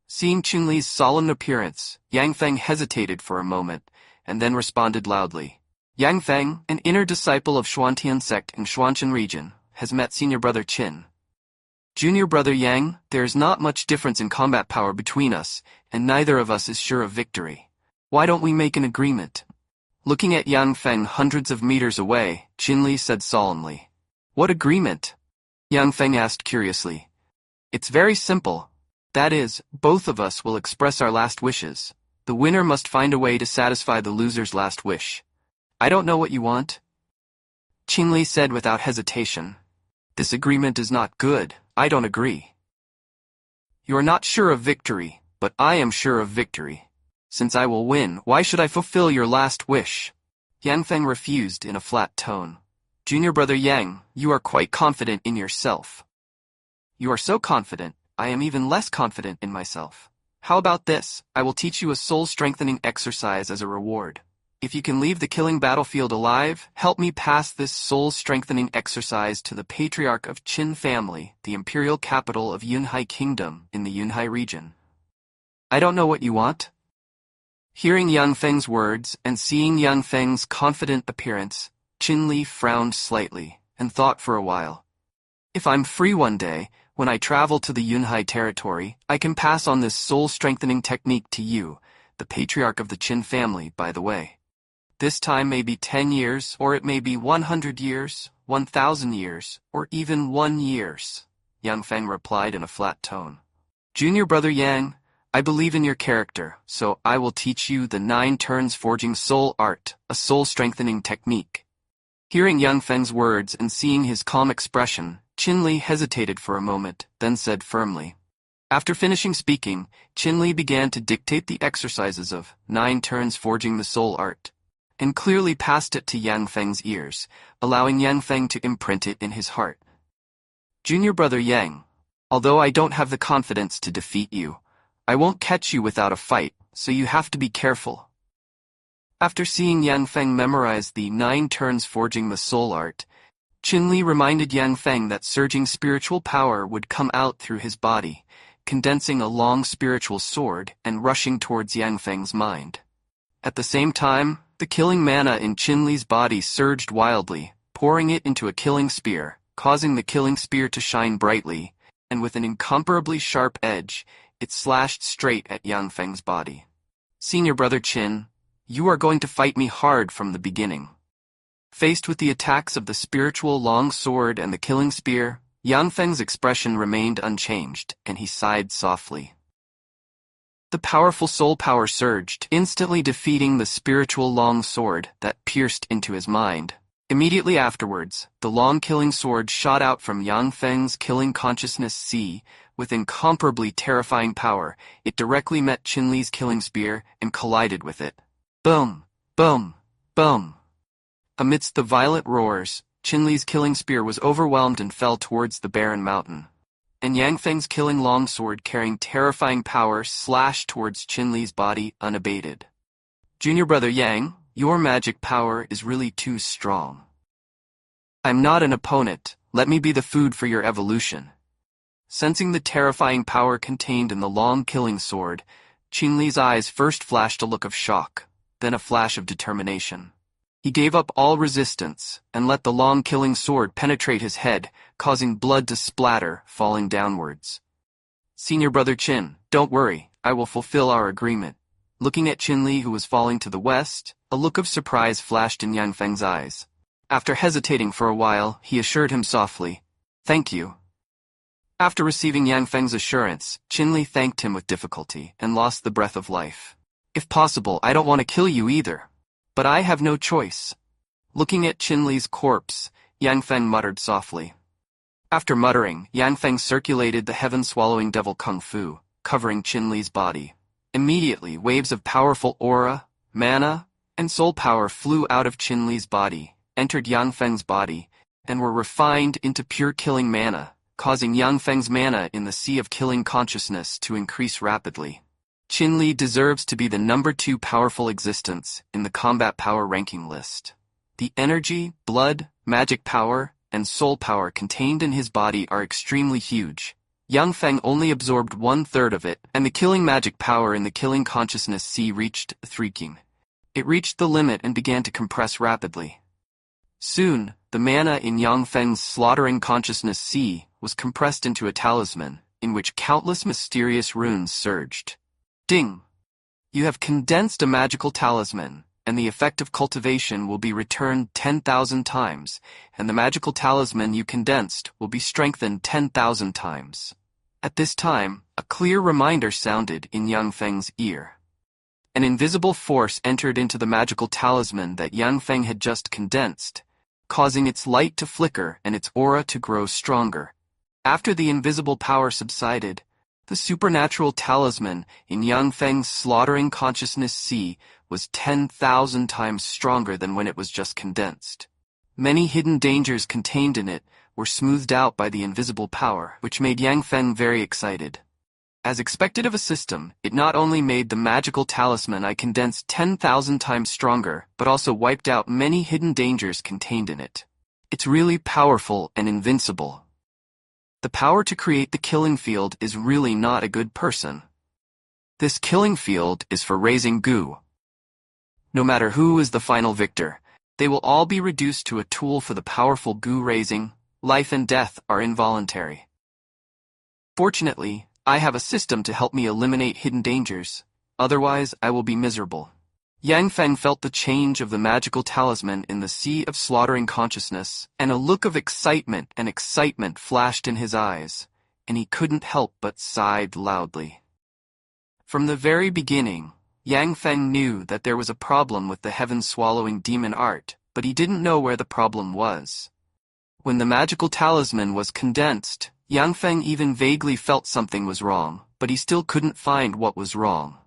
Seeing Qin Li's solemn appearance, Yang Feng hesitated for a moment, and then responded loudly. Yang Feng, an inner disciple of Xuantian sect in Xuanchen region, has met Senior Brother Qin. Junior Brother Yang, there is not much difference in combat power between us, and neither of us is sure of victory. Why don't we make an agreement? Looking at Yang Feng hundreds of meters away, Qin Li said solemnly. What agreement? Yang Feng asked curiously. It's very simple. That is, both of us will express our last wishes. The winner must find a way to satisfy the loser's last wish. I don't know what you want. Qin Li said without hesitation. This agreement is not good. I don't agree. You are not sure of victory, but I am sure of victory. Since I will win, why should I fulfill your last wish? Yang Feng refused in a flat tone. Junior Brother Yang, you are quite confident in yourself. You are so confident, I am even less confident in myself. How about this? I will teach you a soul-strengthening exercise as a reward. If you can leave the killing battlefield alive, help me pass this soul-strengthening exercise to the patriarch of Qin family, the imperial capital of Yunhai Kingdom in the Yunhai region. I don't know what you want. Hearing Yang Feng's words and seeing Yang Feng's confident appearance, Qin Li frowned slightly and thought for a while. If I'm free one day, when I travel to the Yunhai territory, I can pass on this soul-strengthening technique to you, the patriarch of the Qin family, by the way. This time may be 10 years, or it may be 100 years, 1,000 years, or even 1 year, Yang Feng replied in a flat tone. Junior brother Yang, I believe in your character, so I will teach you the 9 turns forging soul art, a soul-strengthening technique. Hearing Yang Feng's words and seeing his calm expression, Qin Li hesitated for a moment, then said firmly. After finishing speaking, Qin Li began to dictate the exercises of 9 turns forging the soul art, and clearly passed it to Yang Feng's ears, allowing Yang Feng to imprint it in his heart. Junior brother Yang, although I don't have the confidence to defeat you, I won't catch you without a fight, so you have to be careful. After seeing Yang Feng memorize the 9 turns forging the soul art, Qin Li reminded Yang Feng that surging spiritual power would come out through his body, condensing a long spiritual sword and rushing towards Yang Feng's mind. At the same time, the killing mana in Qin Li's body surged wildly, pouring it into a killing spear, causing the killing spear to shine brightly, and with an incomparably sharp edge, it slashed straight at Yang Feng's body. Senior brother Qin, you are going to fight me hard from the beginning. Faced with the attacks of the spiritual long sword and the killing spear, Yang Feng's expression remained unchanged, and he sighed softly. The powerful soul power surged, instantly defeating the spiritual long sword that pierced into his mind. Immediately afterwards, the long killing sword shot out from Yang Feng's killing consciousness sea. With incomparably terrifying power, it directly met Qin Li's killing spear and collided with it. Boom! Boom! Boom! Amidst the violent roars, Qin Li's killing spear was overwhelmed and fell towards the barren mountain. And Yang Feng's killing longsword carrying terrifying power slashed towards Qin Li's body unabated. Junior brother Yang, your magic power is really too strong. I'm not an opponent, let me be the food for your evolution. Sensing the terrifying power contained in the long killing sword, Qin Li's eyes first flashed a look of shock, then a flash of determination. He gave up all resistance and let the long killing sword penetrate his head, causing blood to splatter, falling downwards. Senior brother Qin, don't worry, I will fulfill our agreement. Looking at Qin Li, who was falling to the west, a look of surprise flashed in Yang Feng's eyes. After hesitating for a while, he assured him softly, "Thank you." After receiving Yang Feng's assurance, Qin Li thanked him with difficulty and lost the breath of life. If possible, I don't want to kill you either. But I have no choice. Looking at Qin Li's corpse, Yang Feng muttered softly. After muttering, Yang Feng circulated the heaven-swallowing devil kung fu, covering Qin Li's body. Immediately, waves of powerful aura, mana, and soul power flew out of Qin Li's body, entered Yang Feng's body, and were refined into pure killing mana, causing Yang Feng's mana in the sea of killing consciousness to increase rapidly. Qin Li deserves to be the number 2 powerful existence in the combat power ranking list. The energy, blood, magic power, and soul power contained in his body are extremely huge. Yang Feng only absorbed 1/3 of it, and the killing magic power in the killing consciousness sea reached threaking. It reached the limit and began to compress rapidly. Soon, the mana in Yang Feng's slaughtering consciousness sea was compressed into a talisman, in which countless mysterious runes surged. Ding! You have condensed a magical talisman, and the effect of cultivation will be returned 10,000 times, and the magical talisman you condensed will be strengthened 10,000 times. At this time, a clear reminder sounded in Yang Feng's ear. An invisible force entered into the magical talisman that Yang Feng had just condensed, causing its light to flicker and its aura to grow stronger. After the invisible power subsided, the supernatural talisman in Yang Feng's slaughtering consciousness sea was 10,000 times stronger than when it was just condensed. Many hidden dangers contained in it were smoothed out by the invisible power, which made Yang Feng very excited. As expected of a system, it not only made the magical talisman I condensed 10,000 times stronger, but also wiped out many hidden dangers contained in it. It's really powerful and invincible. The power to create the killing field is really not a good person. This killing field is for raising goo. No matter who is the final victor, they will all be reduced to a tool for the powerful goo raising. Life and death are involuntary. Fortunately, I have a system to help me eliminate hidden dangers, otherwise I will be miserable. Yang Feng felt the change of the magical talisman in the sea of slaughtering consciousness, and a look of excitement flashed in his eyes, and he couldn't help but sighed loudly. From the very beginning, Yang Feng knew that there was a problem with the heaven-swallowing demon art, but he didn't know where the problem was. When the magical talisman was condensed, Yang Feng even vaguely felt something was wrong, but he still couldn't find what was wrong.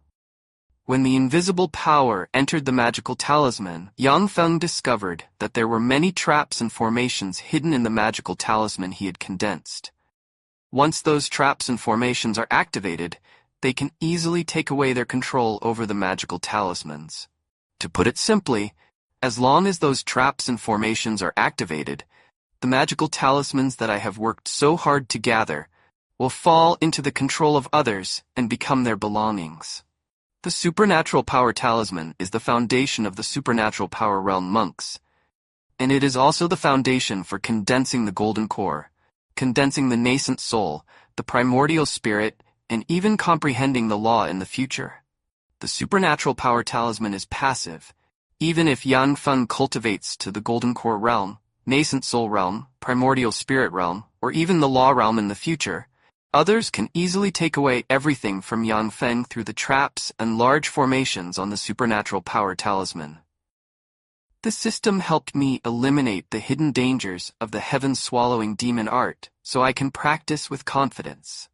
When the invisible power entered the magical talisman, Yang Feng discovered that there were many traps and formations hidden in the magical talisman he had condensed. Once those traps and formations are activated, they can easily take away their control over the magical talismans. To put it simply, as long as those traps and formations are activated, the magical talismans that I have worked so hard to gather will fall into the control of others and become their belongings. The supernatural power talisman is the foundation of the supernatural power realm monks, and it is also the foundation for condensing the golden core, condensing the nascent soul, the primordial spirit, and even comprehending the law in the future. The supernatural power talisman is passive. Even if Yang Feng cultivates to the golden core realm, nascent soul realm, primordial spirit realm, or even the law realm in the future, others can easily take away everything from Yang Feng through the traps and large formations on the supernatural power talisman. This system helped me eliminate the hidden dangers of the heaven-swallowing demon art, so I can practice with confidence.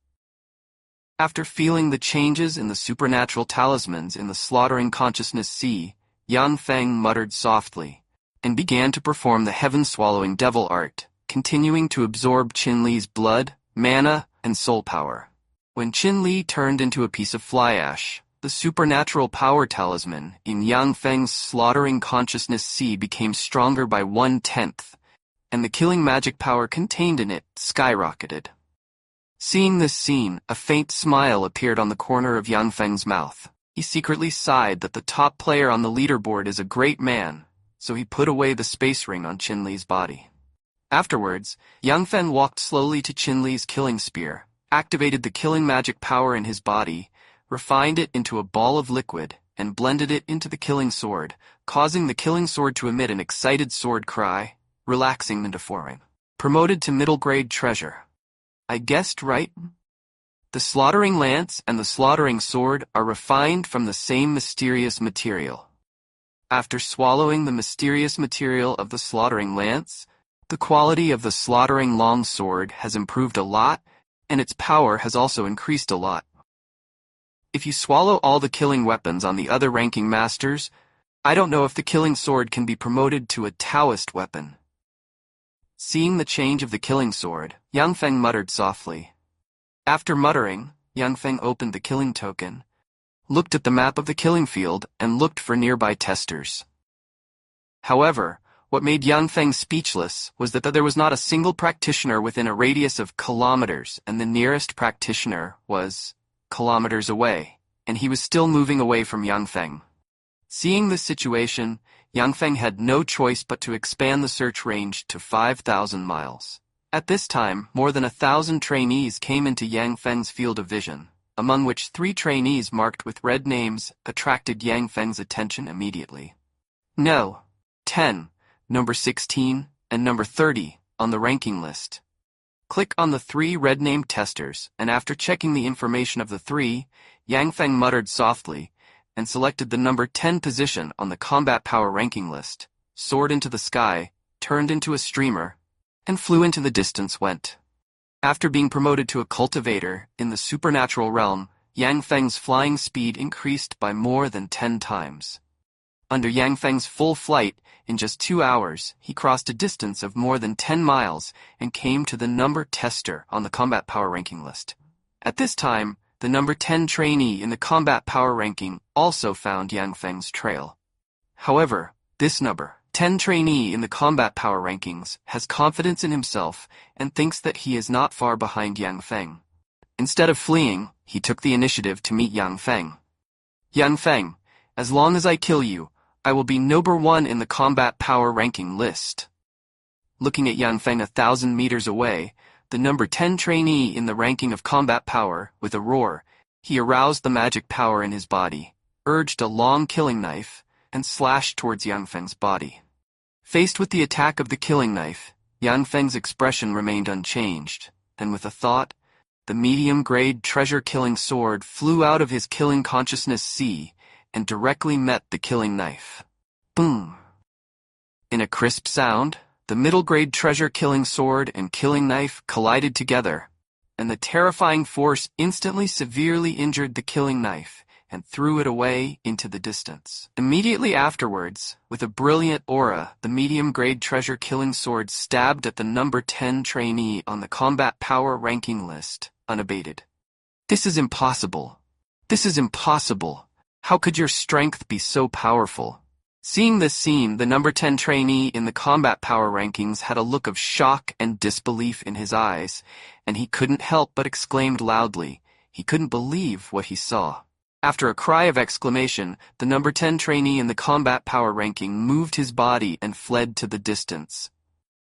After feeling the changes in the supernatural talismans in the slaughtering consciousness sea, Yang Feng muttered softly, and began to perform the heaven-swallowing devil art, continuing to absorb Qin Li's blood, mana, and soul power. When Qin Li turned into a piece of fly ash, the supernatural power talisman in Yang Feng's slaughtering consciousness sea became stronger by 1/10, and the killing magic power contained in it skyrocketed. Seeing this scene, a faint smile appeared on the corner of Yang Feng's mouth. He secretly sighed that the top player on the leaderboard is a great man, so he put away the space ring on Qin Li's body. Afterwards, Yang Feng walked slowly to Qin Li's killing spear, activated the killing magic power in his body, refined it into a ball of liquid, and blended it into the killing sword, causing the killing sword to emit an excited sword cry, relaxing into foreign. Promoted to middle grade treasure. I guessed right? The slaughtering lance and the slaughtering sword are refined from the same mysterious material. After swallowing the mysterious material of the slaughtering lance, the quality of the slaughtering long sword has improved a lot, and its power has also increased a lot. If you swallow all the killing weapons on the other ranking masters, I don't know if the killing sword can be promoted to a Taoist weapon. Seeing the change of the killing sword, Yang Feng muttered softly. After muttering, Yang Feng opened the killing token, looked at the map of the killing field, and looked for nearby testers. However, what made Yang Feng speechless was that there was not a single practitioner within a radius of kilometers, and the nearest practitioner was kilometers away, and he was still moving away from Yang Feng. Seeing this situation, Yang Feng had no choice but to expand the search range to 5,000 miles. At this time, more than 1,000 trainees came into Yang Feng's field of vision, among which 3 trainees marked with red names attracted Yang Feng's attention immediately. No. 10, number 16, and number 30 on the ranking list. Click on the 3 red-named testers, and after checking the information of the 3, Yang Feng muttered softly and selected the number 10 position on the combat power ranking list, soared into the sky, turned into a streamer, and flew into the distance went. After being promoted to a cultivator in the supernatural realm, Yang Feng's flying speed increased by more than 10 times. Under Yang Feng's full flight, in just 2 hours, he crossed a distance of more than 10 miles and came to the number tester on the combat power ranking list. At this time, the number 10 trainee in the combat power ranking, also found Yang Feng's trail. However, this number 10 trainee in the combat power rankings has confidence in himself and thinks that he is not far behind Yang Feng. Instead of fleeing, he took the initiative to meet Yang Feng. Yang Feng, as long as I kill you, I will be number 1 in the combat power ranking list. Looking at Yang Feng 1,000 meters away, the number 10 trainee in the ranking of combat power, with a roar, he aroused the magic power in his body, urged a long killing knife, and slashed towards Yang Feng's body. Faced with the attack of the killing knife, Yang Feng's expression remained unchanged, and with a thought, the medium-grade treasure-killing sword flew out of his killing consciousness sea and directly met the killing knife. Boom! In a crisp sound, the middle-grade treasure-killing sword and killing knife collided together, and the terrifying force instantly severely injured the killing knife and threw it away into the distance. Immediately afterwards, with a brilliant aura, the medium-grade treasure-killing sword stabbed at the number 10 trainee on the combat power ranking list, unabated. This is impossible. This is impossible. How could your strength be so powerful? Seeing this scene, the number 10 trainee in the combat power rankings had a look of shock and disbelief in his eyes, and he couldn't help but exclaimed loudly. He couldn't believe what he saw. After a cry of exclamation, the number 10 trainee in the combat power ranking moved his body and fled to the distance.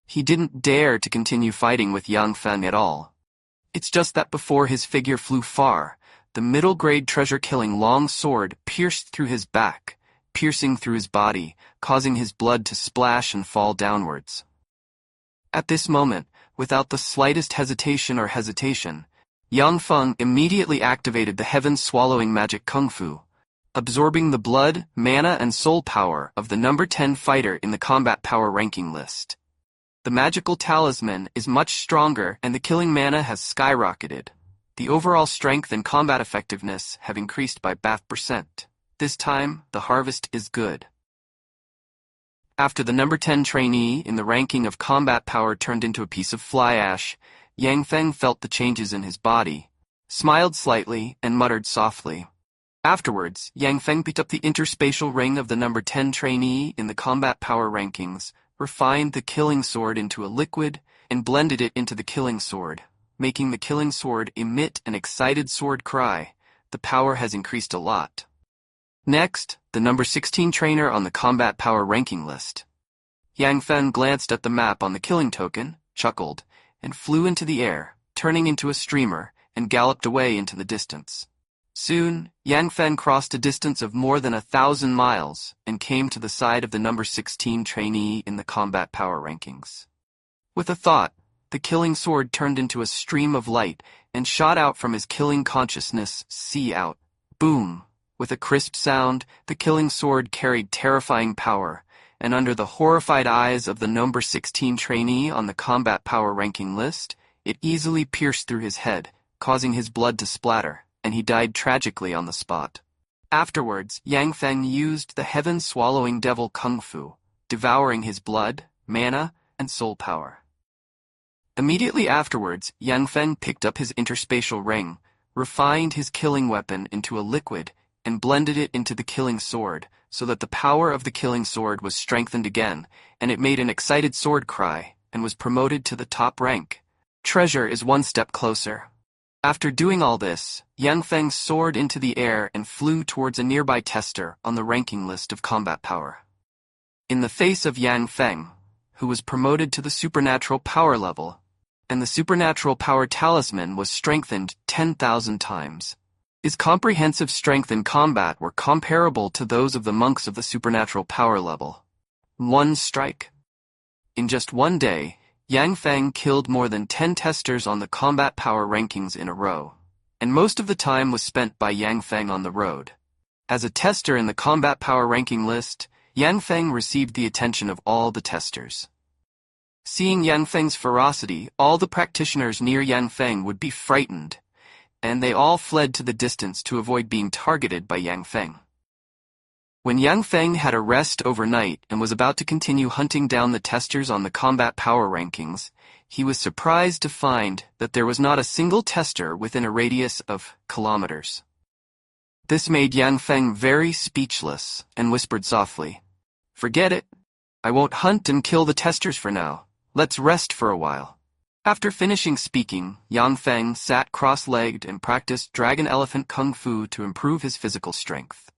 He didn't dare to continue fighting with Yang Feng at all. It's just that before his figure flew far, the middle-grade treasure-killing long sword pierced through his back, piercing through his body, causing his blood to splash and fall downwards. At this moment, without the slightest hesitation, Yang Feng immediately activated the heaven-swallowing magic kung fu, absorbing the blood, mana, and soul power of the number 10 fighter in the combat power ranking list. The magical talisman is much stronger and the killing mana has skyrocketed. The overall strength and combat effectiveness have increased by 50%. This time, the harvest is good. After the number 10 trainee in the ranking of combat power turned into a piece of fly ash, Yang Feng felt the changes in his body, smiled slightly, and muttered softly. Afterwards, Yang Feng picked up the interspatial ring of the number 10 trainee in the combat power rankings, refined the killing sword into a liquid, and blended it into the killing sword, making the killing sword emit an excited sword cry. The power has increased a lot. Next, the number 16 trainer on the combat power ranking list. Yang Feng glanced at the map on the killing token, chuckled, and flew into the air, turning into a streamer, and galloped away into the distance. Soon, Yang Feng crossed a distance of more than 1,000 miles and came to the side of the number 16 trainee in the combat power rankings. With a thought, the killing sword turned into a stream of light and shot out from his killing consciousness sea out. Boom! With a crisp sound, the killing sword carried terrifying power, and under the horrified eyes of the number 16 trainee on the combat power ranking list, it easily pierced through his head, causing his blood to splatter, and he died tragically on the spot. Afterwards, Yang Feng used the heaven-swallowing devil kung fu, devouring his blood, mana, and soul power. Immediately afterwards, Yang Feng picked up his interspatial ring, refined his killing weapon into a liquid, and blended it into the killing sword, so that the power of the killing sword was strengthened again, and it made an excited sword cry, and was promoted to the top rank. Treasure is one step closer. After doing all this, Yang Feng soared into the air and flew towards a nearby tester on the ranking list of combat power. In the face of Yang Feng, who was promoted to the supernatural power level, and the supernatural power talisman was strengthened 10,000 times. His comprehensive strength in combat were comparable to those of the monks of the supernatural power level. One strike. In just one day, Yang Feng killed more than 10 testers on the combat power rankings in a row, and most of the time was spent by Yang Feng on the road. As a tester in the combat power ranking list, Yang Feng received the attention of all the testers. Seeing Yang Feng's ferocity, all the practitioners near Yang Feng would be frightened, and they all fled to the distance to avoid being targeted by Yang Feng. When Yang Feng had a rest overnight and was about to continue hunting down the testers on the combat power rankings, he was surprised to find that there was not a single tester within a radius of kilometers. This made Yang Feng very speechless and whispered softly, "Forget it. I won't hunt and kill the testers for now. Let's rest for a while." After finishing speaking, Yang Feng sat cross-legged and practiced dragon elephant kung fu to improve his physical strength.